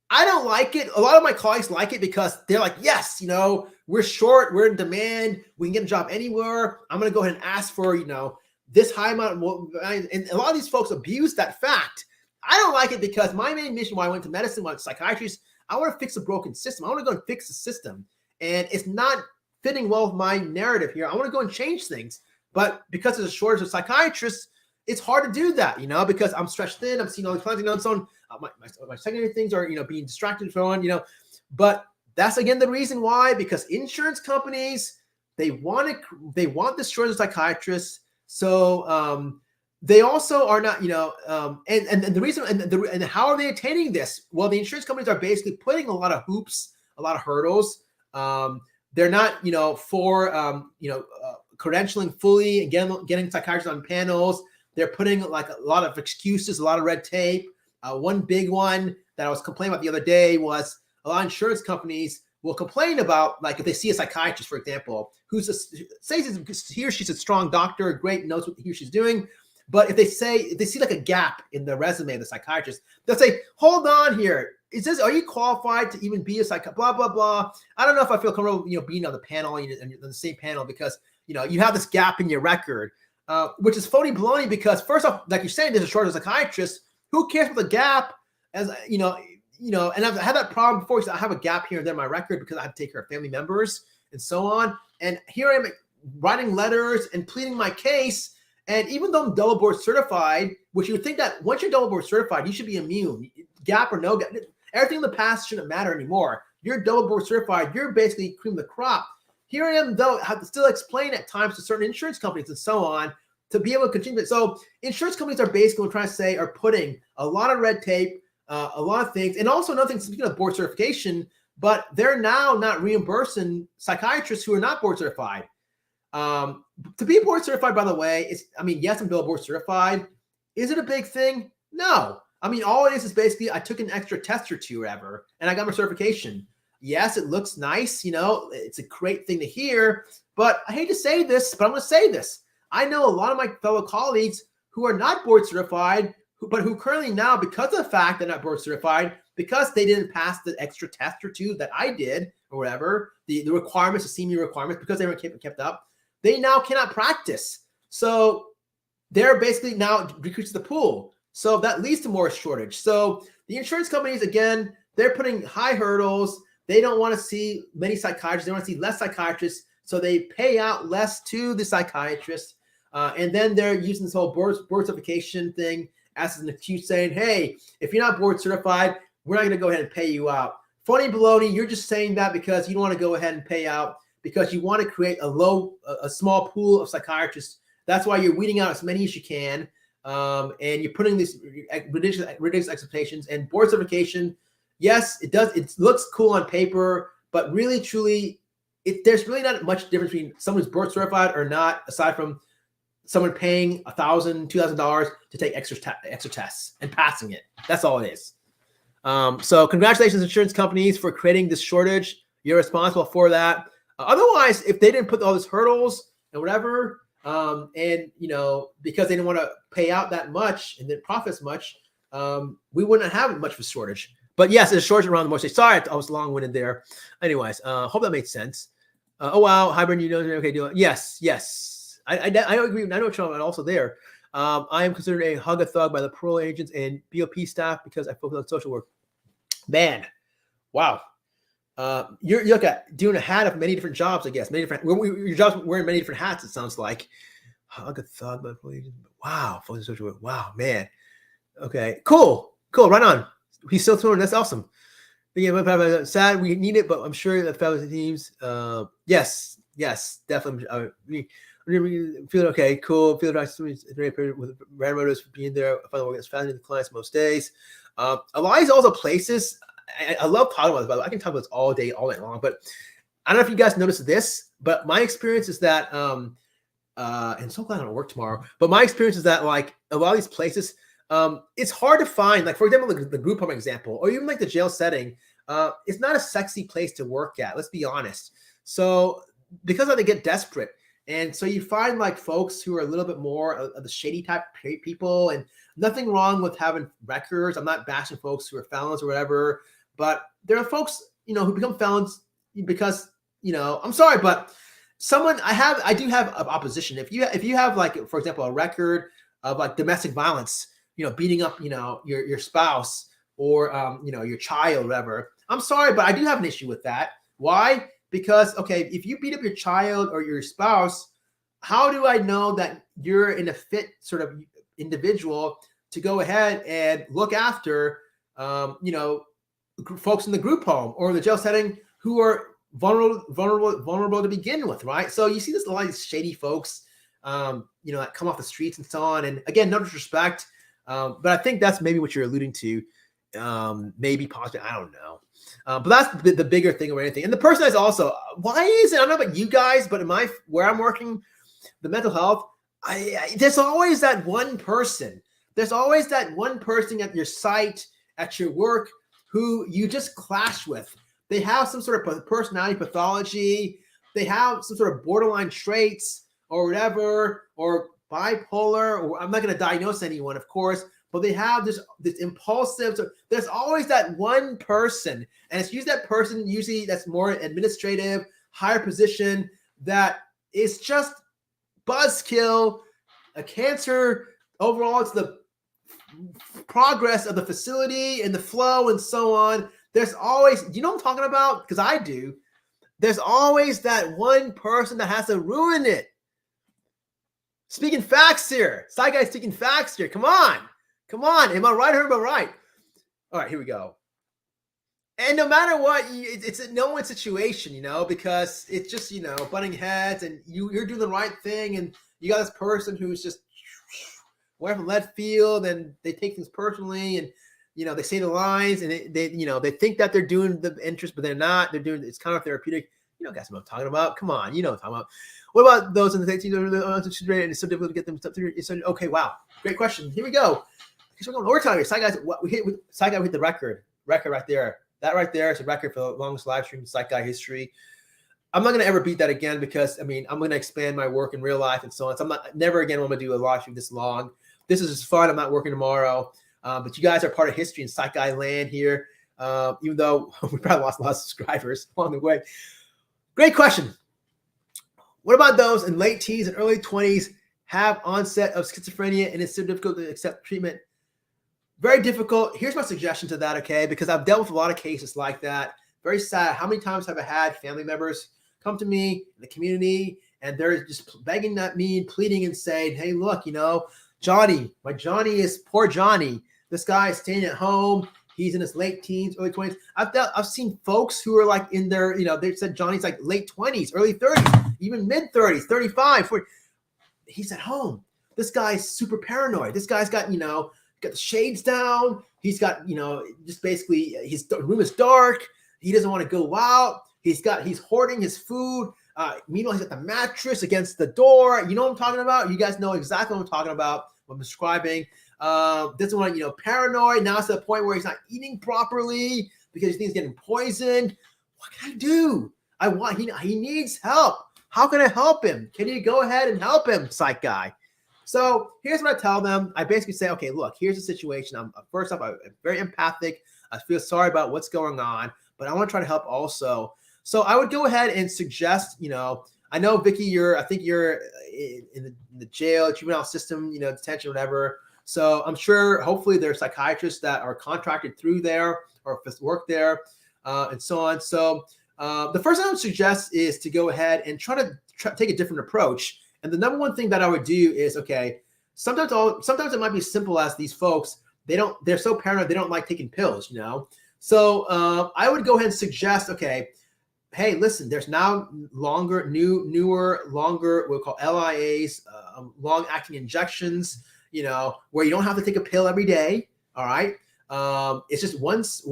I don't like it. A lot of my colleagues like it because they're like, yes, we're short, we're in demand, we can get a job anywhere. I'm going to go ahead and ask for, this high amount. And a lot of these folks abuse that fact. I don't like it because my main mission when I went to medicine, when I was a psychiatrist, I want to fix a broken system. I want to go and fix the system. And it's not fitting well with my narrative here. I want to go and change things. But because there's a shortage of psychiatrists, it's hard to do that, because I'm stretched thin. I'm seeing all these clients, and so on. My secondary things are, being distracted from, But that's, again, the reason why, because insurance companies, they want this shortage of psychiatrists. So they also are not, and the reason, and how are they attaining this? Well, the insurance companies are basically putting a lot of hoops, a lot of hurdles. They're not, for, credentialing fully and getting psychiatrists on panels. They're putting like a lot of excuses, a lot of red tape. One big one that I was complaining about the other day was a lot of insurance companies will complain about, like, if they see a psychiatrist, for example, says he or she's a strong doctor, great, knows what he or she's doing. But if they see like a gap in the resume of the psychiatrist, they'll say, hold on here. Are you qualified to even be a psychiatrist? Blah, blah, blah. I don't know if I feel comfortable, being on the panel and the same panel because, you have this gap in your record, which is phony baloney because first off, like you're saying, there's a shortage of psychiatrists. Who cares about the gap? And I've had that problem before. So I have a gap here and there in my record because I have to take care of family members and so on. And here I am writing letters and pleading my case. And even though I'm double board certified, which you would think that once you're double board certified, you should be immune, gap or no gap. Everything in the past shouldn't matter anymore. You're double board certified. You're basically cream of the crop. Here I am, though, I have to still explain at times to certain insurance companies and so on to be able to continue. So insurance companies are basically trying to say are putting a lot of red tape, a lot of things. And also another thing, speaking of board certification, but they're now not reimbursing psychiatrists who are not board certified. To be board certified, by the way, yes, I'm board certified. Is it a big thing? No. All it is basically I took an extra test or two or whatever, and I got my certification. Yes, it looks nice. It's a great thing to hear, but I hate to say this, but I'm going to say this. I know a lot of my fellow colleagues who are not board certified, but who currently now, because of the fact they're not board certified, because they didn't pass the extra test or two that I did or whatever, the requirements, the senior requirements, because they weren't kept up, they now cannot practice. So they're basically now decreasing the pool. So that leads to more shortage. So the insurance companies, again, they're putting high hurdles. They don't want to see many psychiatrists. They want to see less psychiatrists. So they pay out less to the psychiatrists. And then they're using this whole board certification thing as an excuse saying, hey, if you're not board certified, we're not going to go ahead and pay you out. Funny baloney, you're just saying that because you don't want to go ahead and pay out because you want to create a small pool of psychiatrists. That's why you're weeding out as many as you can. And you're putting these ridiculous expectations and board certification. Yes, it does. It looks cool on paper, but really, truly, there's really not much difference between someone who's board certified or not, aside from someone paying $1,000, $2,000 to take extra tests and passing it. That's all it is. So congratulations, insurance companies, for creating this shortage. You're responsible for that. Otherwise, if they didn't put all these hurdles and whatever, because they didn't want to pay out that much and didn't profit as much, we wouldn't have much of a shortage. But yes, there's a shortage around the most. Sorry, I was long-winded there. Anyways, hope that made sense. Oh wow, hybrid, okay, do it. Yes. I agree. I know what you're also there. I am considered a hug a thug by the parole agents and BOP staff because I focus on social work. Man, wow. You're look at doing a hat of many different jobs, I guess. Many different. Your jobs wearing many different hats. It sounds like hug a thug by the parole agents. Wow, focus on social work. Wow, man. Okay, cool. Right on. He's still touring. That's awesome. But yeah, sad we need it, but I'm sure that fellow teams. Yes, definitely. Feel okay, cool. Feel like with random motives for being there. I find the work that's fascinating to clients most days. A lot of these also places. I love talking about this, by the way. I can talk about this all night long. But I don't know if you guys noticed this, but my experience is that, and I'm so glad I don't work tomorrow. But my experience is that, like, a lot of these places, it's hard to find. Like, for example, the group home example, or even like the jail setting. It's not a sexy place to work at. Let's be honest. So because of they get desperate. And so you find like folks who are a little bit more of the shady type people, and nothing wrong with having records. I'm not bashing folks who are felons or whatever, but there are folks, who become felons because, I'm sorry, but I do have opposition. If you have like, for example, a record of like domestic violence, beating up, your spouse or, your child, whatever. I'm sorry, but I do have an issue with that. Why? Because, okay, if you beat up your child or your spouse, how do I know that you're in a fit sort of individual to go ahead and look after, folks in the group home or the jail setting who are vulnerable to begin with, right? So you see this a lot of these shady folks, that come off the streets and so on. And again, no disrespect, but I think that's maybe what you're alluding to. Maybe possibly, I don't know. But that's the bigger thing or anything. And the person is also, why is it, I don't know about you guys, but where I'm working, the mental health, there's always that one person. There's always that one person at your site, at your work, who you just clash with. They have some sort of personality pathology. They have some sort of borderline traits or whatever, or bipolar, or I'm not going to diagnose anyone, of course, but they have this impulsive. So there's always that one person, and it's usually that person, usually that's more administrative, higher position, that is just buzzkill, a cancer overall. It's the progress of the facility and the flow and so on. There's always, you know what I'm talking about? Because I do. There's always that one person that has to ruin it. Speaking facts here. Side guy speaking facts here. Come on. Am I right or am I right? All right, here we go. And no matter what, it's a no win situation, because it's just, butting heads, and you're doing the right thing, and you got this person who's just went from left field, and they take things personally, and they say the lines, and they think that they're doing the interest, but they're not. They're doing, it's kind of therapeutic. Guys, what I'm talking about. Come on, what I'm talking about. What about those in the 18 and it's so difficult to get them through? Okay, wow, great question. Here we go. We're going overtime here. Side guys, we hit the record right there. That right there is a record for the longest live stream in Psych Guy history. I'm not going to ever beat that again because, I'm going to expand my work in real life and so on. So I'm never again going to do a live stream this long. This is just fun. I'm not working tomorrow. But you guys are part of history in Psych Guy land here, even though we probably lost a lot of subscribers along the way. Great question. What about those in late teens and early 20s have onset of schizophrenia and it's so difficult to accept treatment? Very difficult. Here's my suggestion to that, okay? Because I've dealt with a lot of cases like that. Very sad. How many times have I had family members come to me in the community and they're just begging at me and pleading and saying, hey, look, Johnny, poor Johnny. This guy is staying at home. He's in his late teens, early 20s. I've seen folks who are like in their, they said Johnny's like late 20s, early 30s, even mid 30s, 35, 40. He's at home. This guy's super paranoid. This guy's got, got the shades down. He's got, just basically his room is dark. He doesn't want to go out. He's hoarding his food. Meanwhile, he's got the mattress against the door. You know what I'm talking about? You guys know exactly what I'm talking about. What I'm describing. Doesn't want to, paranoid. Now it's to the point where he's not eating properly because he thinks he's getting poisoned. What can I do? He needs help. How can I help him? Can you go ahead and help him, Psych Guy? So here's what I tell them. I basically say, okay, look, here's the situation. I'm very empathic. I feel sorry about what's going on, but I want to try to help also. So I would go ahead and suggest, I know, Vicky, I think you're in the jail, juvenile system, detention, whatever. So I'm sure, hopefully, there are psychiatrists that are contracted through there or work there, and so on. So the first thing I would suggest is to go ahead and try to take a different approach. And the number one thing that I would do is, okay, sometimes it might be simple as these folks, they're so paranoid, they don't like taking pills, So I would go ahead and suggest, okay, hey, listen, there's now newer, longer, what we call LIAs, long-acting injections, where you don't have to take a pill every day. All right. It's just once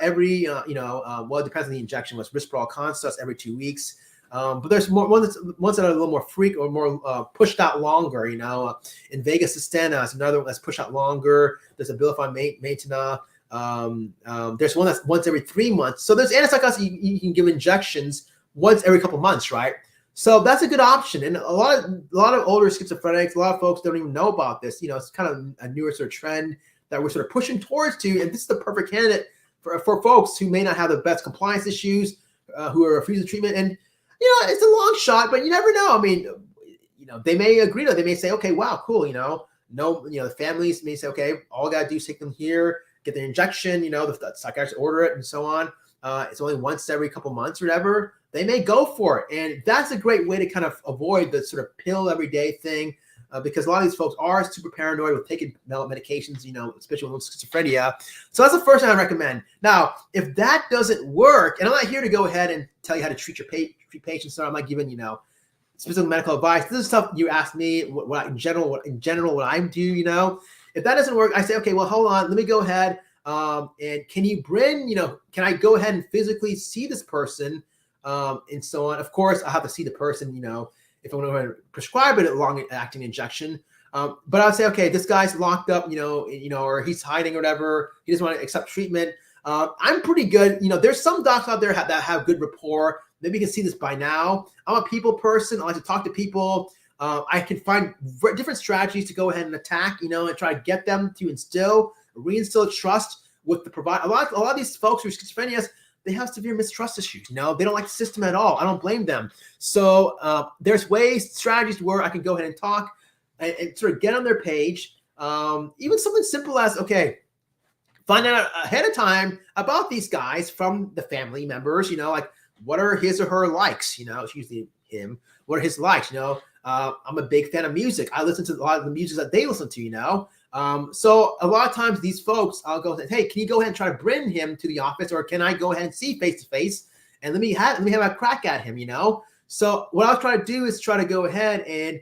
every, well, it depends on the injection. What's Risperdal Consta every 2 weeks. But there's ones that are a little more frequent or more pushed out longer. In Vegas Sustenna is another one that's pushed out longer. There's Abilify Maintena. There's one that's once every 3 months. So there's antipsychotics you can give injections once every couple months, right? So that's a good option. And a lot of older schizophrenics, a lot of folks don't even know about this. It's kind of a newer sort of trend that we're sort of pushing towards to. And this is the perfect candidate for folks who may not have the best compliance issues, who are refusing treatment. And, it's a long shot, but you never know. I mean, they may agree to it. They may say, okay, wow, cool. No, the families may say, okay, all I got to do is take them here, get their injection, the psychiatrist order it and so on. It's only once every couple months or whatever. They may go for it. And that's a great way to kind of avoid the sort of pill every day thing. Because a lot of these folks are super paranoid with taking medications, especially with schizophrenia. So that's the first thing I recommend. Now, if that doesn't work, and I'm not here to go ahead and tell you how to treat your patients, so I'm not giving, specific medical advice. This is stuff you ask me what in general what I do, If that doesn't work, I say, okay, well, hold on, let me go ahead. And can you bring, can I go ahead and physically see this person and so on? Of course, I have to see the person, if I'm going to prescribe it a long-acting injection. But I would say, okay, this guy's locked up, or he's hiding or whatever. He doesn't want to accept treatment. I'm pretty good. There's some docs out there that have good rapport. Maybe you can see this by now. I'm a people person. I like to talk to people. I can find different strategies to go ahead and attack, and try to get them to reinstill trust with the provider. A lot of these folks who are schizophrenias, they have severe mistrust issues. They don't like the system at all. I don't blame them. So there's strategies where I can go ahead and talk and sort of get on their page. Even something simple as, okay, find out ahead of time about these guys from the family members, like what are his or her likes? It's usually him. What are his likes? I'm a big fan of music. I listen to a lot of the music that they listen to, So a lot of times these folks, I'll go say, hey, can you go ahead and try to bring him to the office, or can I go ahead and see face to face and let me have a crack at him, So what I'll try to do is try to go ahead and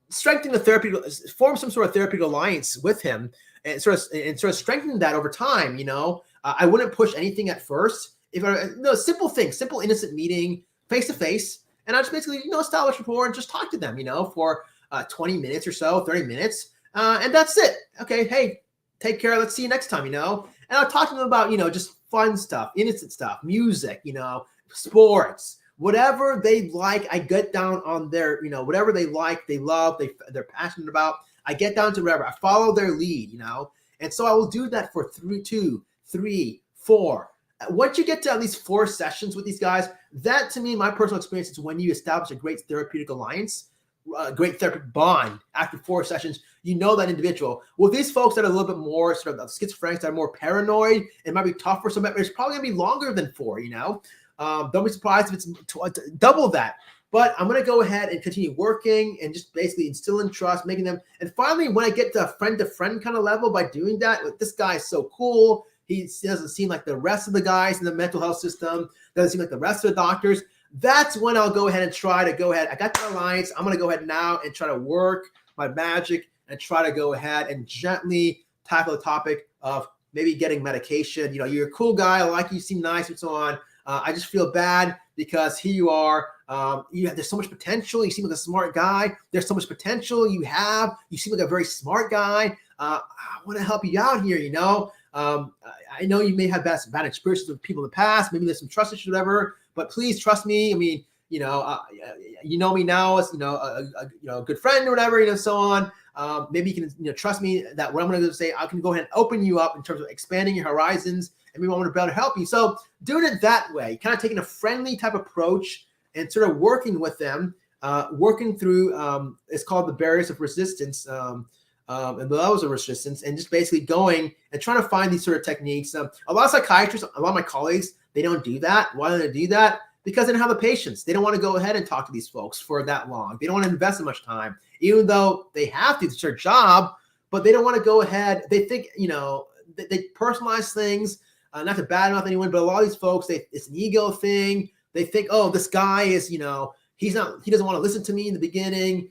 strengthen the therapeutic, form some sort of therapeutic alliance with him, and sort of strengthen that over time. I wouldn't push anything at first. Simple things, simple innocent meeting, face to face, and I just basically establish rapport and just talk to them, for 20 minutes or so, 30 minutes. And that's it. Okay, hey, take care. Let's see you next time, And I'll talk to them about, just fun stuff, innocent stuff, music, sports, whatever they like. I get down on their, whatever they like, they love, they're passionate about. I get down to whatever. I follow their lead, And so I will do that for 2, 3, 4. Once you get to at least 4 sessions with these guys, that to me, my personal experience, is when you establish a great therapeutic alliance, a great therapeutic bond after 4 sessions, that individual. With these folks that are a little bit more sort of schizophrenics, that are more paranoid, it might be tough for some. It's probably gonna be longer than 4. Don't be surprised if it's double that. But I'm gonna go ahead and continue working and just basically instilling trust, making them. And finally, when I get to friend-to-friend kind of level by doing that, this guy is so cool. He doesn't seem like the rest of the guys in the mental health system. Doesn't seem like the rest of the doctors. That's when I'll go ahead and try to go ahead. I got the alliance. I'm going to go ahead now and try to work my magic and try to go ahead and gently tackle the topic of maybe getting medication. You're a cool guy. I like you. Seem nice and so on. I just feel bad because here you are. There's so much potential. You seem like a smart guy. There's so much potential you have. You seem like a very smart guy. I want to help you out here, I know you may have bad experiences with people in the past. Maybe there's some trust issues, whatever. But please trust me. I mean, you know me now as a good friend or whatever, so on. Maybe you can trust me that what I'm going to say, I can go ahead and open you up in terms of expanding your horizons, and maybe I want to be able to help you. So doing it that way, kind of taking a friendly type approach and sort of working with them, working through. It's called the barriers of resistance. And the levels of resistance, and just basically going and trying to find these sort of techniques. A lot of psychiatrists, a lot of my colleagues, they don't do that. Why don't they do that? Because they don't have the patience. They don't want to go ahead and talk to these folks for that long. They don't want to invest so much time, even though they have to. It's their job, but they don't want to go ahead. They think, they personalize things, not to badmouth anyone, but a lot of these folks, it's an ego thing. They think, oh, this guy is, he doesn't want to listen to me in the beginning.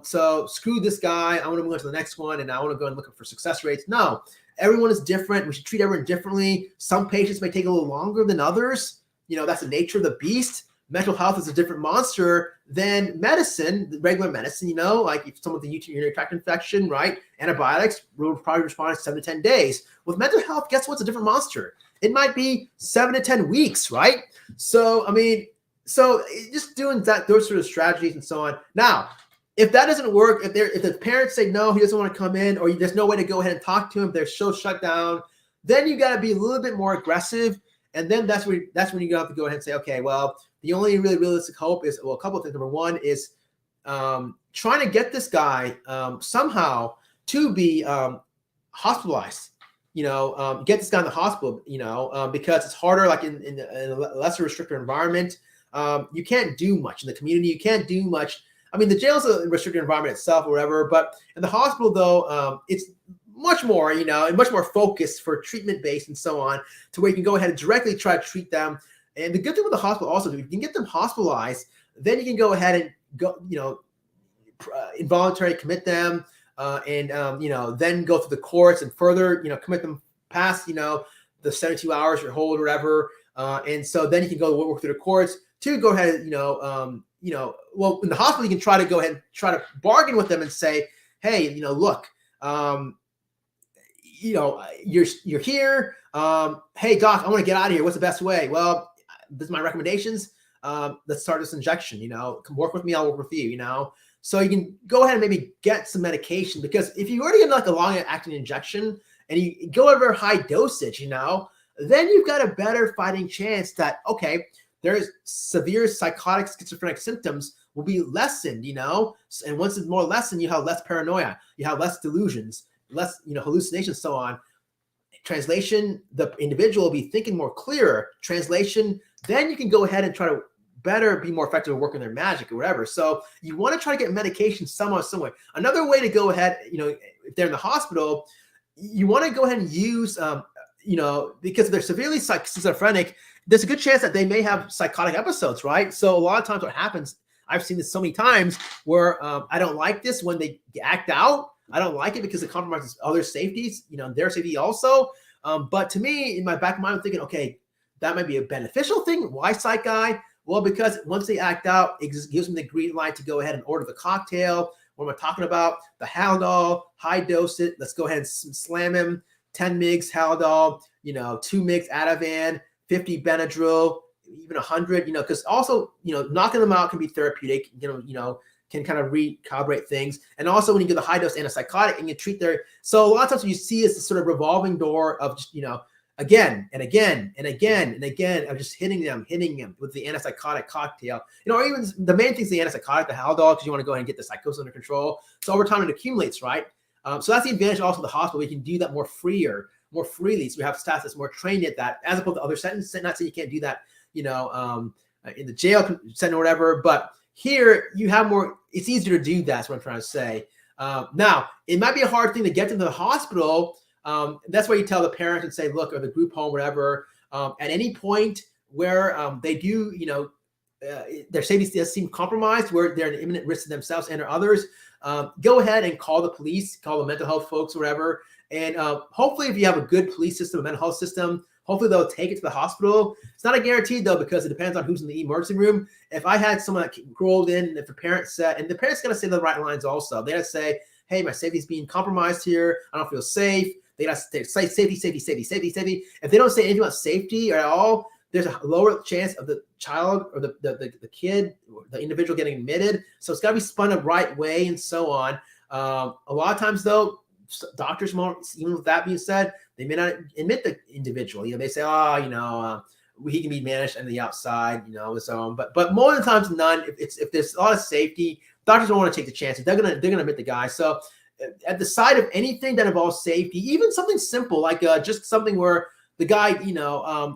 So screw this guy. I want to move on to the next one, and I want to go and look for success rates. No, everyone is different. We should treat everyone differently. Some patients may take a little longer than others. That's the nature of the beast. Mental health is a different monster than medicine, regular medicine. Like if someone with a urinary tract infection, right? Antibiotics will probably respond in 7 to 10 days. With mental health, guess what's a different monster? It might be 7 to 10 weeks, right? So, so just doing those sort of strategies and so on. Now, if that doesn't work, if the parents say no, he doesn't want to come in, or there's no way to go ahead and talk to him, they're so shut down, then you got to be a little bit more aggressive. And then that's when you have to go ahead and say, okay, well, the only really realistic hope is, a couple of things. Number one is try trying to get this guy somehow to be hospitalized. Get this guy in the hospital. Because it's harder, like in a lesser restricted environment. You can't do much in the community. You can't do much. I mean, the jail is a restricted environment itself, or whatever. But in the hospital, though, it's much more, and much more focused for treatment based and so on, to where you can go ahead and directly try to treat them. And the good thing with the hospital also, if you can get them hospitalized, then you can go ahead and go, involuntary commit them, and then go through the courts and further, commit them past, the 72 hours or hold or whatever. And so then you can go work through the courts to go ahead, well, in the hospital, you can try to go ahead and try to bargain with them and say, hey, look, you're here. Hey, doc, I want to get out of here. What's the best way? Well, this is my recommendations. Let's start this injection, come work with me. I'll work with you, So you can go ahead and maybe get some medication, because if you already get like a long acting injection and you go over high dosage, then you've got a better fighting chance that, okay, there's severe psychotic schizophrenic symptoms will be lessened, and once it's more lessened, you have less paranoia, you have less delusions, less, hallucinations, so on. Translation, the individual will be thinking more clearer. Translation, then you can go ahead and try to better be more effective at working their magic or whatever. So you want to try to get medication somehow, some way. Another way to go ahead, if they're in the hospital, you want to go ahead and use, because if they're severely schizophrenic, there's a good chance that they may have psychotic episodes, right? So a lot of times what happens, I've seen this so many times where I don't like this when they act out. I don't like it because it compromises other safeties, their safety also. But to me, in my back of my mind, I'm thinking, okay, that might be a beneficial thing. Why psych guy? Well, because once they act out, it just gives them the green light to go ahead and order the cocktail. What am I talking about? The Haldol, high dose it. Let's go ahead and slam him. 10 mgs Haldol, 2 mgs Ativan, 50 Benadryl, even 100, because also, knocking them out can be therapeutic, can kind of recalibrate things. And also when you get the high dose antipsychotic and you treat so a lot of times what you see is this sort of revolving door of just, again and again and again and again of just hitting them with the antipsychotic cocktail, or even the main thing is the antipsychotic, the Haldol, because you want to go ahead and get the psychosis under control. So over time it accumulates, right? So that's the advantage also of the hospital. We can do that more freely. So we have staff that's more trained at that, as opposed to other settings. Not saying you can't do that, in the jail setting or whatever, but here you have more, it's easier to do that. That's what I'm trying to say. Now, it might be a hard thing to get them to the hospital. That's why you tell the parents and say, look, or the group home, whatever, at any point where they do, their safety does seem compromised, where they're an imminent risk to themselves and or others, go ahead and call the police, call the mental health folks, or whatever. And hopefully if you have a good police system, a mental health system, hopefully they'll take it to the hospital. It's not a guarantee though, because it depends on who's in the emergency room. If I had someone that rolled in, if the parent said, and the parent's going to say the right lines also, they got to say, hey, my safety's being compromised here. I don't feel safe. They got to say safety. If they don't say anything about safety at all, there's a lower chance of the child or the kid, or the individual getting admitted. So it's got to be spun the right way and so on. A lot of times though, doctors won't, even with that being said, they may not admit the individual. They say, he can be managed on the outside, so on. But more than times than none, if there's a lot of safety, doctors don't want to take the chances. They're gonna admit the guy. So at the side of anything that involves safety, even something simple like just something where the guy,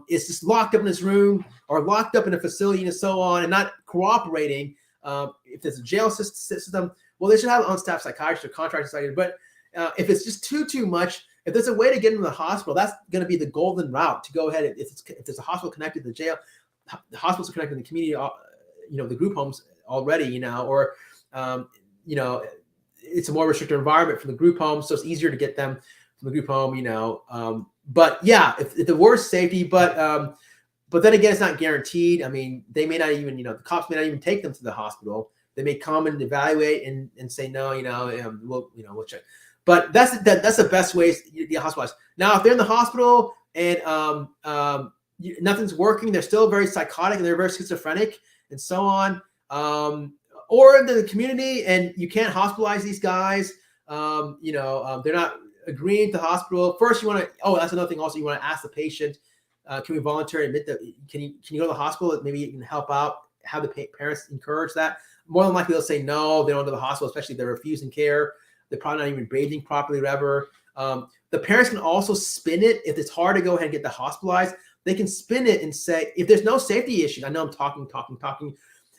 is just locked up in his room or locked up in a facility and so on, and not cooperating. If there's a jail system, well, they should have an on-staff psychiatrist or contracted psychiatrist. But if it's just too much, if there's a way to get into the hospital, that's going to be the golden route to go ahead. If there's a hospital connected to the jail, the hospitals are connected to the community, the group homes already, or it's a more restricted environment for the group home, so it's easier to get them from the group home, but yeah, if the worst safety, but then again, it's not guaranteed. I mean, they may not even, the cops may not even take them to the hospital. They may come and evaluate and say, no, we'll check. But that's the best way to get hospitalized. Now, if they're in the hospital and nothing's working, they're still very psychotic and they're very schizophrenic and so on, or in the community and you can't hospitalize these guys, they're not agreeing to hospital. First, you want to, that's another thing also, you want to ask the patient, can we voluntarily admit that, can you go to the hospital? Maybe you can help out, have the parents encourage that. more than likely they'll say no, they don't go to the hospital, especially if they're refusing care. They're probably not even breathing properly, whatever. The parents can also spin it. If it's hard to go ahead and get them hospitalized, they can spin it and say, if there's no safety issue, I know I'm talking,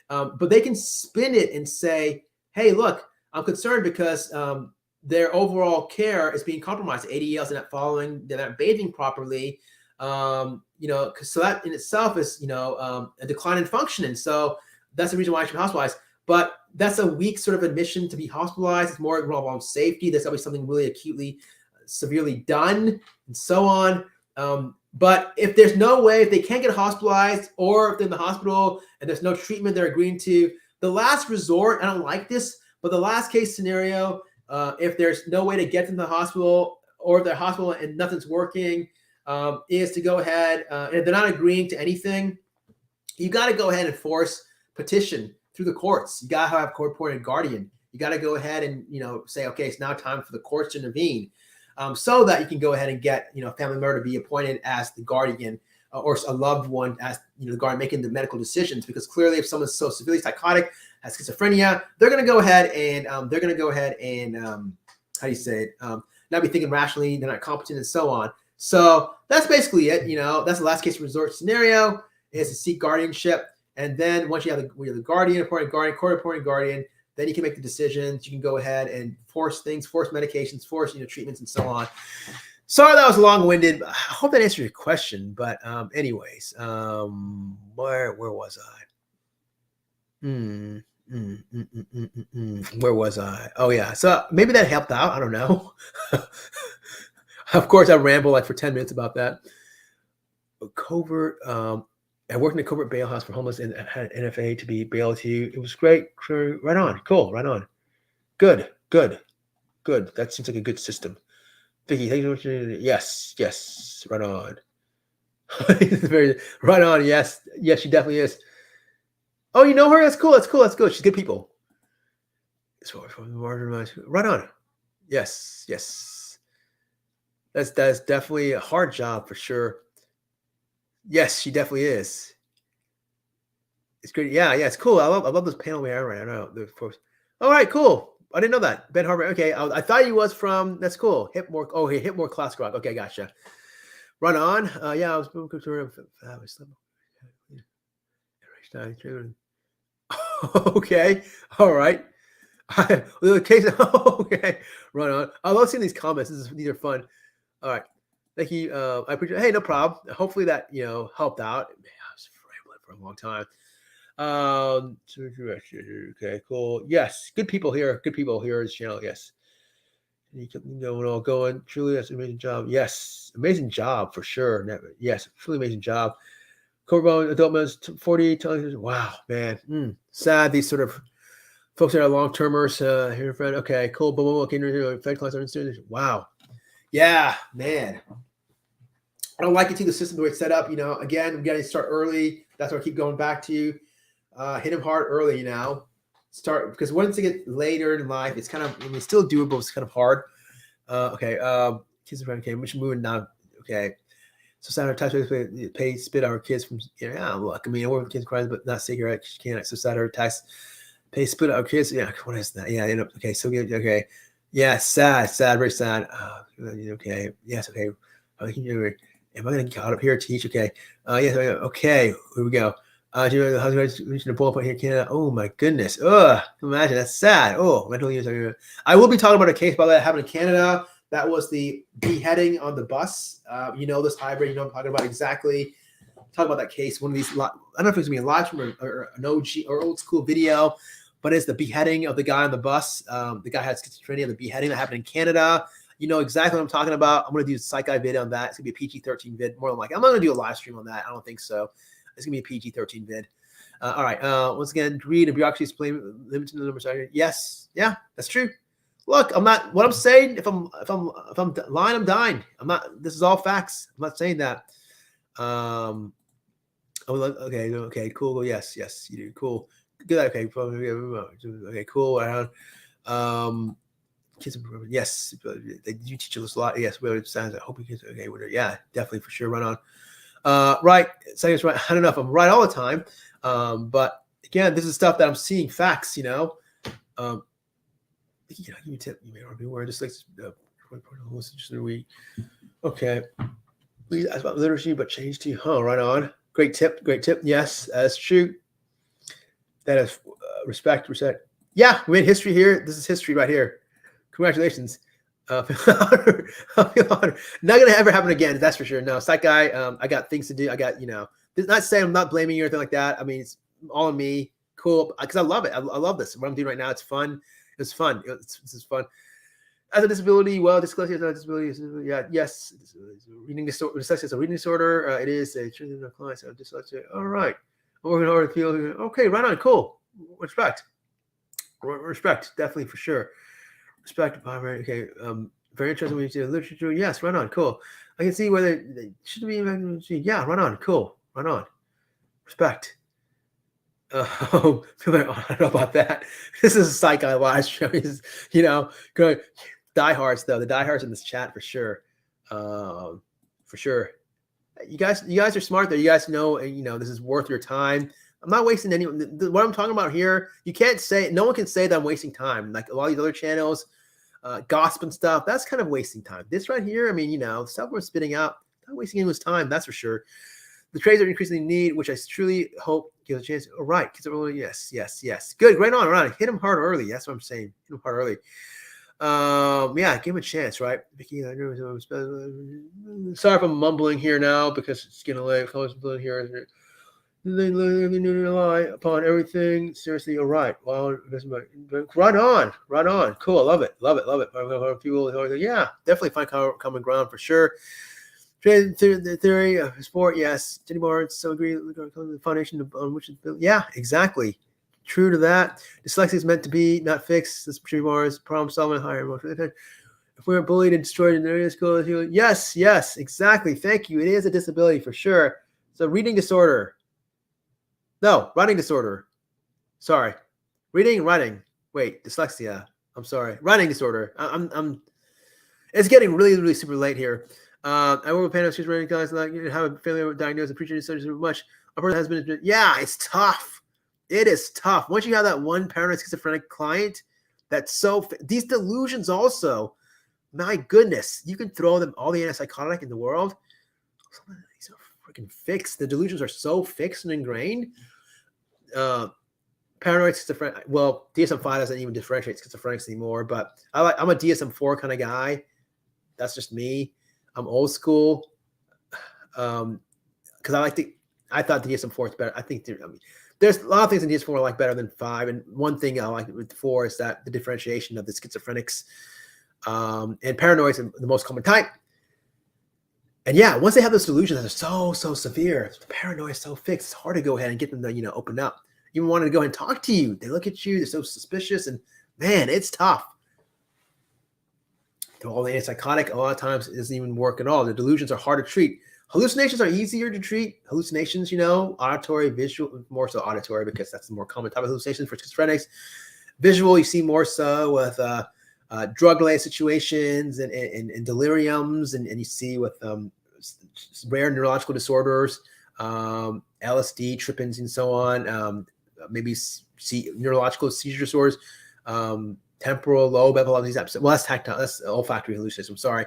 but they can spin it and say, hey, look, I'm concerned because their overall care is being compromised. ADLs are not following, they're not bathing properly. So that in itself is, a decline in function. And so that's the reason why I should be hospitalized. But that's a weak sort of admission to be hospitalized. It's more involved on safety. There's always something really acutely, severely done, and so on. But if there's no way, if they can't get hospitalized, or if they're in the hospital and there's no treatment they're agreeing to, the last resort, I don't like this, but the last case scenario, if there's no way to get them to the hospital, or if they're hospital and nothing's working, is to go ahead, and if they're not agreeing to anything, you got to go ahead and force petition through the courts. You got to have a court-appointed guardian. You got to go ahead and, say, okay, it's now time for the courts to intervene. So that you can go ahead and get, a family member to be appointed as the guardian, or a loved one as, the guardian making the medical decisions. Because clearly, if someone's so severely psychotic, has schizophrenia, they're going to go ahead and how do you say it? Not be thinking rationally. They're not competent, and so on. So that's basically it. That's the last case resort scenario, is to seek guardianship. And then once you have the guardian, appointed guardian, court appointed guardian, then you can make the decisions. You can go ahead and force things, force medications, force treatments, and so on. Sorry that was long-winded. I hope that answered your question. But anyways, where was I? Where was I? Oh yeah. So maybe that helped out. I don't know. Of course, I ramble like for 10 minutes about that. Covert. I worked in a covert bail house for homeless and had an NFA to be bailed to. It was great. Right on. Cool. Right on. Good. That seems like a good system. Vicky, thank you so much. Yes. Right on. Very right on. Yes, she definitely is. Oh, you know her? That's cool. She's good people. Right on. Yes. That's definitely a hard job for sure. Yes, she definitely is. It's great. Yeah, it's cool. I love this panel we have right now. All right, cool. I didn't know that. Ben Harper. Okay, I thought he was from. That's cool. Hipmore. Oh, hey, Hipmore classic rock. Okay, gotcha. Run on. Yeah, I was. Okay. All right. Okay. Run on. I love seeing these comments. These are fun. All right. Thank you. I appreciate. Hey, no problem. Hopefully that helped out. Man, I was rambling for a long time. Okay, cool. Yes, good people here. Good people here on this channel. Yes. You keep going. Truly, that's an amazing job. Yes, amazing job for sure. Yes, truly amazing job. Cobra adult men's 48. Wow, man. Sad. These sort of folks that are long-termers. Here, friend. Okay, cool. Boom. Okay, Fed class. Wow. Yeah, man. I don't like it too. The system, the way it's set up, again, we got to start early. That's what I keep going back to. Hit them hard early, Start, because once they get later in life, it's kind of, it's still doable. It's kind of hard. Okay. Kids are okay. We should move now. Okay. So Saturday tax pay spit our kids from, look, I work with kids crying, but not cigarette. She can't. So Saturday tax pay spit our kids. Yeah. What is that? Yeah. Okay. So good. Okay. Yeah, sad, very sad. Okay, yes, okay. Am I going to get caught up here to teach? Okay. Yes, okay. Here we go. How's reaching a bullet point here in Canada? Oh my goodness. Imagine, that's sad. Mental use. I will be talking about a case about that happened in Canada. That was the beheading on the bus. This hybrid. I'm talking about exactly. Talk about that case. One of these. I don't know if it's gonna be a live stream or an OG or old school video. But it's the beheading of the guy on the bus. The guy had schizophrenia. The beheading that happened in Canada. You know exactly what I'm talking about. I'm going to do a Psych Guy vid on that. It's going to be a PG-13 vid. More than likely. I'm not going to do a live stream on that. I don't think so. It's going to be a PG-13 vid. All right. Once again, read and bureaucracy is limited the numbers. Yes. Yeah, that's true. Look, I'm not. What I'm saying, if I'm lying, I'm dying. I'm not. This is all facts. I'm not saying that. Okay. Cool. Yes. You do. Cool. Good. Okay, cool. Kids, yes, you teach us a lot. Yes, we already sounds. I hope you kids. Okay, yeah, definitely for sure. Run on. Right, seconds right. I don't know if I'm right all the time, but again, this is stuff that I'm seeing facts, you know. Give me a tip. You may not be aware, just like week. Okay. Please ask about literacy, but change to right on. Great tip. Yes, that's true. That is respect. Yeah, we made history here. This is history right here. Congratulations. I feel honored. Not gonna ever happen again, that's for sure. No, psych guy. I got things to do. I got, not saying I'm not blaming you or anything like that. I mean, it's all on me. Cool, because I love it. I love this. What I'm doing right now, it's fun. It's fun. This is fun. As a disability, dyslexia is not a disability. Yeah, yes. Reading disorder. Dyslexia is a reading disorder. It is a children of clients of dyslexia. All right. Working hard to feel. Okay, right on. Cool. Respect. Definitely for sure. Respect. Okay. Very interesting when you see literature. Yes, right on. Cool. I can see whether they should be. Yeah, right on. Cool. Right on. Respect. I don't know about that. This is a psych guy live show. Good. Diehards though. The diehards in this chat for sure. For sure. You guys are smart though. You guys know, this is worth your time. I'm not wasting any. What I'm talking about here, you can't say, no one can say that I'm wasting time. Like a lot of these other channels, gossip and stuff, that's kind of wasting time. This right here, I mean, stuff we're spitting out, not wasting anyone's time, that's for sure. The trades are increasingly need, which I truly hope gives a chance. All right, kids are early. Yes. Good, right on. Hit him hard early. That's what I'm saying. Hit him hard early. Yeah, give him a chance, right? Vicky, sorry if I'm mumbling here now because it's getting late. Here. They rely upon everything. Seriously, all right. Well, right on. Cool. I love it. People, yeah, definitely find common ground for sure. The theory of sport, yes. Jenny Barnes, so agree. The foundation on which it's built. Yeah, exactly. True to that. Dyslexia is meant to be, not fixed. This Jenny Barnes, problem solving, higher emotional. If we are bullied and destroyed in area school, yes, exactly. Thank you. It is a disability for sure. So reading disorder. No, writing disorder. Sorry. Writing. Wait, dyslexia. I'm sorry. Writing disorder. I'm it's getting really, really super late here. I work with parents who's writing guys like have a failure diagnosed and preaching such much. A person has been, yeah, it's tough. It is tough. Once you have that one paranoid schizophrenic client, these delusions also, my goodness, you can throw them all the antipsychotic in the world. Some of these are freaking fixed. The delusions are so fixed and ingrained. Paranoid schizophrenic. Well, DSM-5 doesn't even differentiate schizophrenics anymore, but I'm a DSM-4 kind of guy. That's just me. I'm old school. Because I thought the DSM-4 is better. I think there's a lot of things in DSM-4 I like better than 5. And one thing I like with 4 is that the differentiation of the schizophrenics and paranoids are the most common type. And yeah, once they have those delusions that are so severe, the paranoia is so fixed, it's hard to go ahead and get them to, open up. Even wanting to go ahead and talk to you. They look at you, they're so suspicious, and man, it's tough. All the antipsychotic, a lot of times, it doesn't even work at all. The delusions are hard to treat. Hallucinations are easier to treat. Hallucinations, auditory, visual, more so auditory because that's the more common type of hallucination for schizophrenics. Visual, you see more so with drug-related situations and deliriums, and you see with rare neurological disorders, LSD, trippings, and so on. Maybe neurological seizure disorders, temporal lobe epilepsy. Well, that's tactile. That's olfactory hallucination. I'm sorry.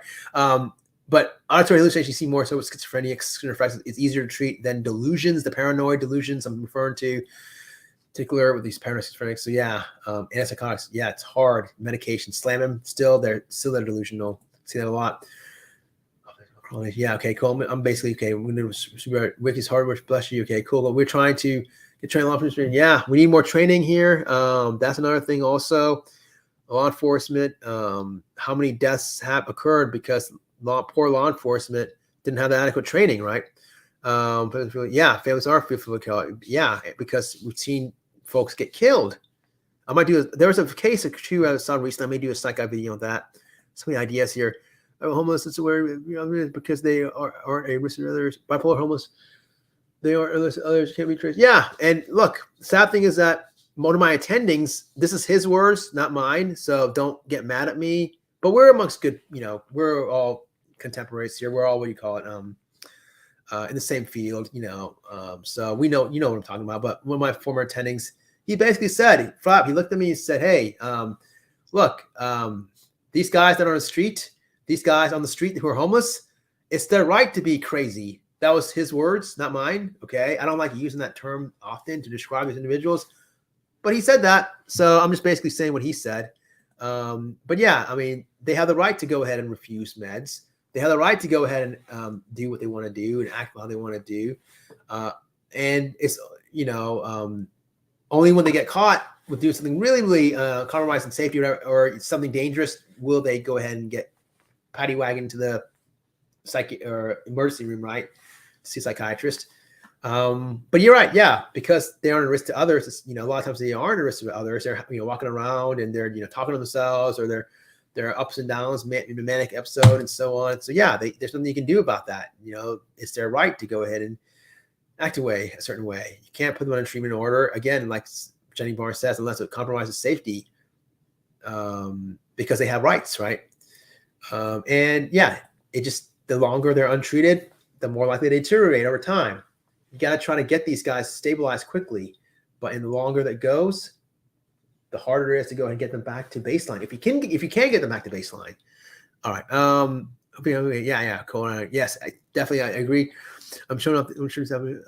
But auditory hallucination, you see more so with schizophrenia. It's easier to treat than delusions, the paranoid delusions I'm referring to, particular with these paranoid schizophrenics. So yeah, antipsychotics, yeah, it's hard. Medication, slam them. They're delusional. See that a lot. Yeah, okay, cool. I'm basically okay. Wiki's hard work, bless you. Okay, cool. But we're trying to get trained law enforcement. Yeah, we need more training here. That's another thing also. Law enforcement, how many deaths have occurred because poor law enforcement didn't have the adequate training, right? Yeah, families are fearful. Yeah, because we've seen folks get killed. There was a case of two I saw recently. I may do a psych video on that. So many ideas here. Homelessness aware, because they are a risk of others. Bipolar homeless, they are others can't be traced. Yeah, and look, the sad thing is that one of my attendings, this is his words, not mine. So don't get mad at me. But we're amongst good, we're all contemporaries here. We're all, what do you call it? in the same field, so we know, what I'm talking about. But one of my former attendings, he basically said, he looked at me and said, hey, look, these guys that are on the street, these guys on the street who are homeless, it's their right to be crazy. That was his words, not mine. Okay. I don't like using that term often to describe these individuals, but he said that. So I'm just basically saying what he said. But yeah, I mean, they have the right to go ahead and refuse meds. They have the right to go ahead and do what they want to do and act how they want to do. And it's, only when they get caught with doing something really, really compromising safety or something dangerous will they go ahead and get paddy wagon to the or emergency room, right? To see a psychiatrist. But you're right, yeah, because they aren't a risk to others. A lot of times they aren't a risk to others. They're walking around and they're talking to themselves, or their ups and downs, manic episode, and so on. So yeah, there's something you can do about that. It's their right to go ahead and act a certain way. You can't put them on a treatment order again, like Jenny Barnes says, unless it compromises safety, because they have rights, right? And yeah, the longer they're untreated, the more likely they deteriorate over time. You got to try to get these guys stabilized quickly, but in the longer that goes, the harder it is to go ahead and get them back to baseline. If you can get them back to baseline. All right. Yeah. Cool. Yes, I agree. I'm showing up.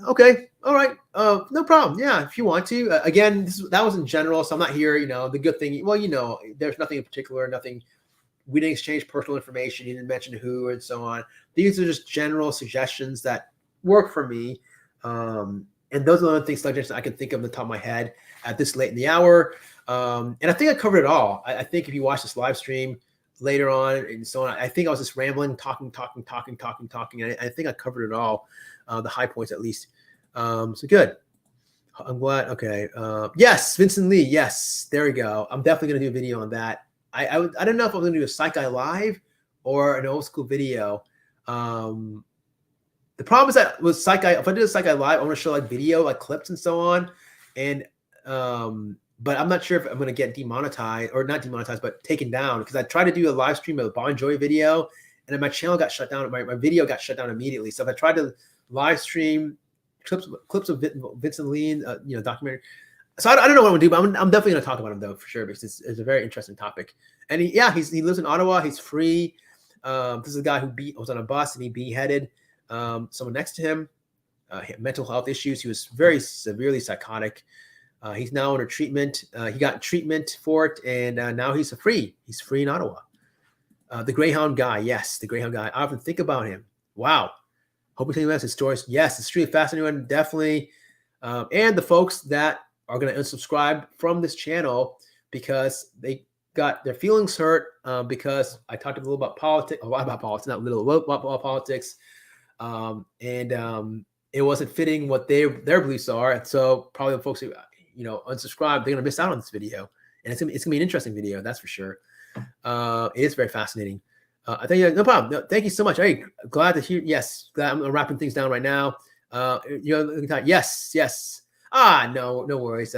Okay. All right. No problem. Yeah. If you want to, again, that was in general. So I'm not here, the good thing, well, there's nothing in particular, nothing. We didn't exchange personal information. You didn't mention who and so on. These are just general suggestions that work for me. And those are the things suggestions I can think of on the top of my head at this late in the hour. And I think I covered it all. I think if you watch this live stream later on and so on, I think I was just rambling, talking. And I think I covered it all, the high points at least. So good. I'm glad. Okay. Yes, Vincent Lee. Yes, there we go. I'm definitely going to do a video on that. I don't know if I'm going to do a Psych Guy live or an old school video. The problem is that with Psych Guy, if I do a Psych Guy live, I want to show video, clips and so on. And, but I'm not sure if I'm going to get demonetized or not demonetized, but taken down, because I tried to do a live stream of a Bon Jovi video and then my channel got shut down. My video got shut down immediately. So if I tried to live stream clips of Vincent Lee, documentary. So I don't know what I'm going to do, but I'm definitely going to talk about him though, for sure, because it's a very interesting topic. And he lives in Ottawa. He's free. This is a guy who was on a bus and he beheaded someone next to him. He had mental health issues. He was very severely psychotic. He's now under treatment. He got treatment for it, and now he's free. He's free in Ottawa. The Greyhound guy. Yes, the Greyhound guy. I often think about him. Wow. Hope you tell you his stories. Yes, it's really fascinating. Definitely. And the folks that are going to unsubscribe from this channel because they got their feelings hurt because I talked a lot about politics, and it wasn't fitting what their beliefs are. And so probably the folks who unsubscribe, they're going to miss out on this video, and it's gonna be an interesting video, that's for sure. It is very fascinating. I think no problem. No, thank you so much. Hey, glad to hear. Yes, glad I'm wrapping things down right now. Yes. No worries.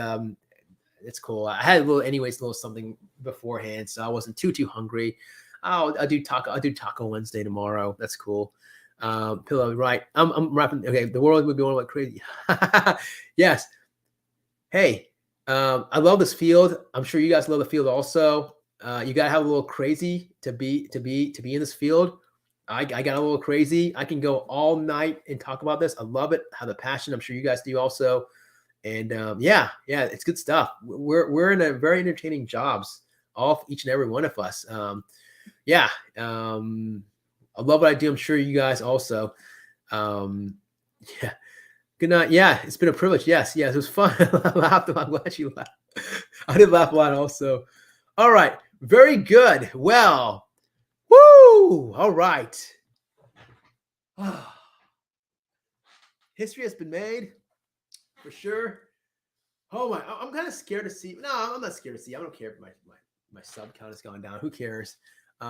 It's cool. I had a little something beforehand, so I wasn't too hungry. I'll do taco Wednesday tomorrow. That's cool. Pillow, right? I'm wrapping. Okay, the world would be going like crazy. Yes. Hey, I love this field. I'm sure you guys love the field also. You gotta have a little crazy to be in this field. I got a little crazy. I can go all night and talk about this. I love it. Have the passion. I'm sure you guys do also. And yeah, it's good stuff. We're in a very entertaining jobs, each and every one of us. I love what I do. I'm sure you guys also. Yeah. Good night. Yeah, it's been a privilege. Yes, it was fun. I laughed. I'm glad you laughed. I did laugh a lot also. All right, very good. Well, woo! All right. History has been made. For sure. Oh my! I'm kind of scared to see. No, I'm not scared to see. I don't care if my sub count has gone down. Who cares? We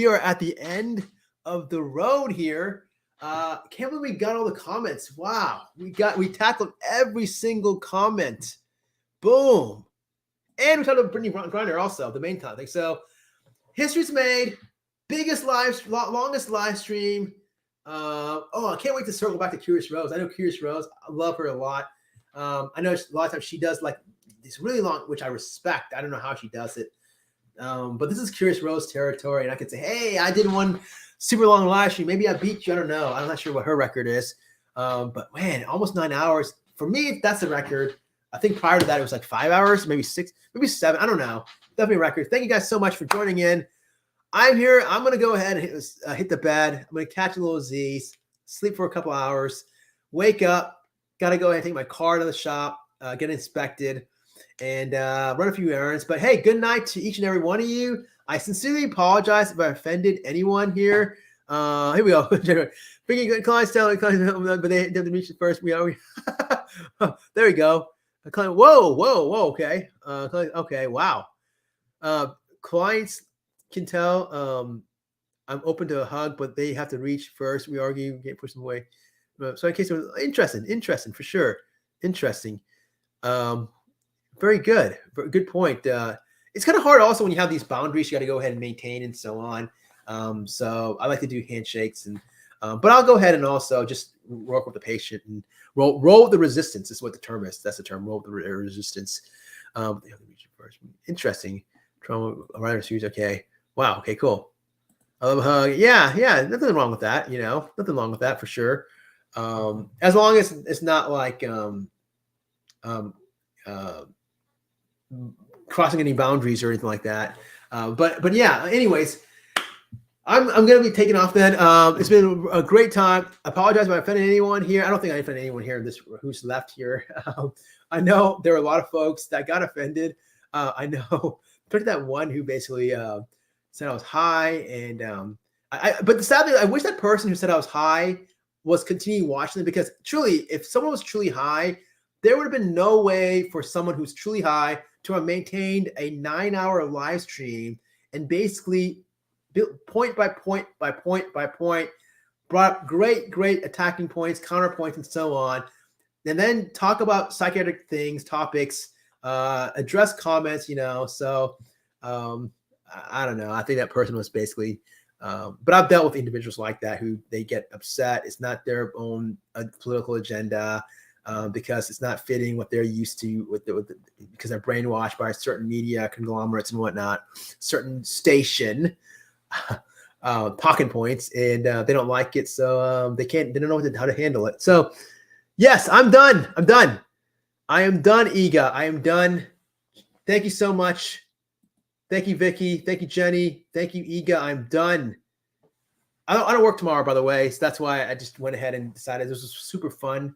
are at the end of the road here. Can't believe we got all the comments. Wow, we tackled every single comment. Boom, and we talked about Brittney Griner also, the main topic. So history's made. Longest live stream. I can't wait to circle back to Curious Rose. I know Curious Rose. I love her a lot. I know a lot of times she does like this really long, which I respect. I don't know how she does it. But this is Curious Rose territory. And I could say, hey, I did one super long live stream. Maybe I beat you. I don't know. I'm not sure what her record is. But man, almost 9 hours. For me, that's the record. I think prior to that, it was like 5 hours, maybe 6, maybe 7. I don't know. Definitely a record. Thank you guys so much for joining in. I'm here. I'm going to go ahead and hit the bed. I'm going to catch a little Z's, sleep for a couple hours, wake up, got to go ahead and take my car to the shop, get inspected, and run a few errands. But hey, good night to each and every one of you. I sincerely apologize if I offended anyone here. Here we go. Bringing good clients down, but they have to reach it first. There we go. Whoa. Okay. Okay. Wow. Clients can tell I'm open to a hug, but they have to reach first. We argue, can't push them away. So in case it was interesting for sure. Interesting. Very good. Good point. It's kind of hard also when you have these boundaries you got to go ahead and maintain and so on. So I like to do handshakes but I'll go ahead and also just work with the patient and roll the resistance is what the term is. That's the term, roll the resistance. Interesting. Trauma awareness use. Okay. Wow. Okay, cool. I love a hug. Yeah. Nothing wrong with that. Nothing wrong with that for sure. As long as it's not like crossing any boundaries or anything like that. But yeah, anyways, I'm going to be taking off then. It's been a great time. I apologize if I offended anyone here. I don't think I offended anyone here who's left here. I know there are a lot of folks that got offended. I know there's that one who basically said I was high, and but sadly, I wish that person who said I was high was continuing watching them, because truly, if someone was truly high, there would have been no way for someone who's truly high to have maintained a 9-hour live stream and basically point by point brought up great attacking points, counterpoints, and so on, and then talk about psychiatric things, topics, address comments, so I don't know. I think that person was basically but I've dealt with individuals like that who they get upset. It's not their own political agenda, because it's not fitting what they're used to because they're brainwashed by certain media conglomerates and whatnot, certain station talking points, and they don't like it, so they don't know how to handle it. So yes, I'm done. I am done, Iga. I am done. Thank you so much. Thank you, Vicky. Thank you, Jenny. Thank you, Iga. I'm done. I don't work tomorrow, by the way, so that's why I just went ahead and decided this was super fun.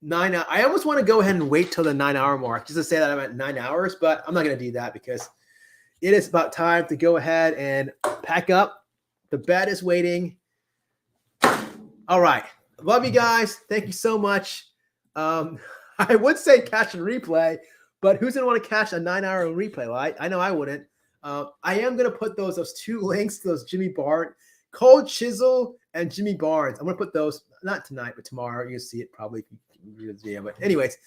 9 hours. I almost want to go ahead and wait till the 9-hour mark just to say that I'm at 9 hours, but I'm not going to do that because it is about time to go ahead and pack up. The bed is waiting. All right. Love you guys. Thank you so much. I would say catch a replay, but who's going to want to catch a 9-hour replay? Well, I know I wouldn't. I am going to put those 2 links to those Jimmy Barnes, Cold Chisel and Jimmy Barnes. I'm going to put those, not tonight, but tomorrow. You'll see it probably if you view this video. But anyways,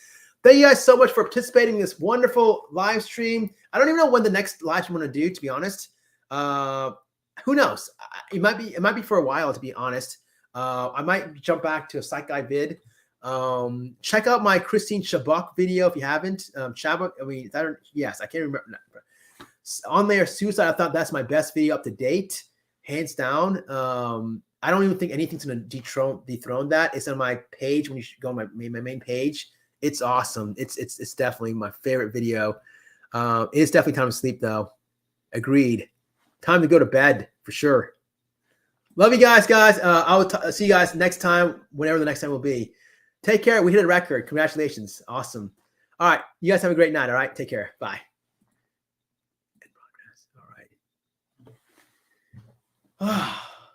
thank you guys so much for participating in this wonderful live stream. I don't even know when the next live stream I'm going to do, to be honest. Who knows? It might be for a while, to be honest. I might jump back to a Psych Guy vid. Check out my Christine Shabak video if you haven't. Shabak, I can't remember. On there, Suicide, I thought that's my best video up to date, hands down. I don't even think anything's going to dethrone that. It's on my page. When you go on my main page, it's awesome. It's definitely my favorite video. It's definitely time to sleep, though. Agreed. Time to go to bed for sure. Love you guys. I will see you guys next time, whenever the next time will be. Take care. We hit a record. Congratulations. Awesome. All right. You guys have a great night. All right. Take care. Bye. All right.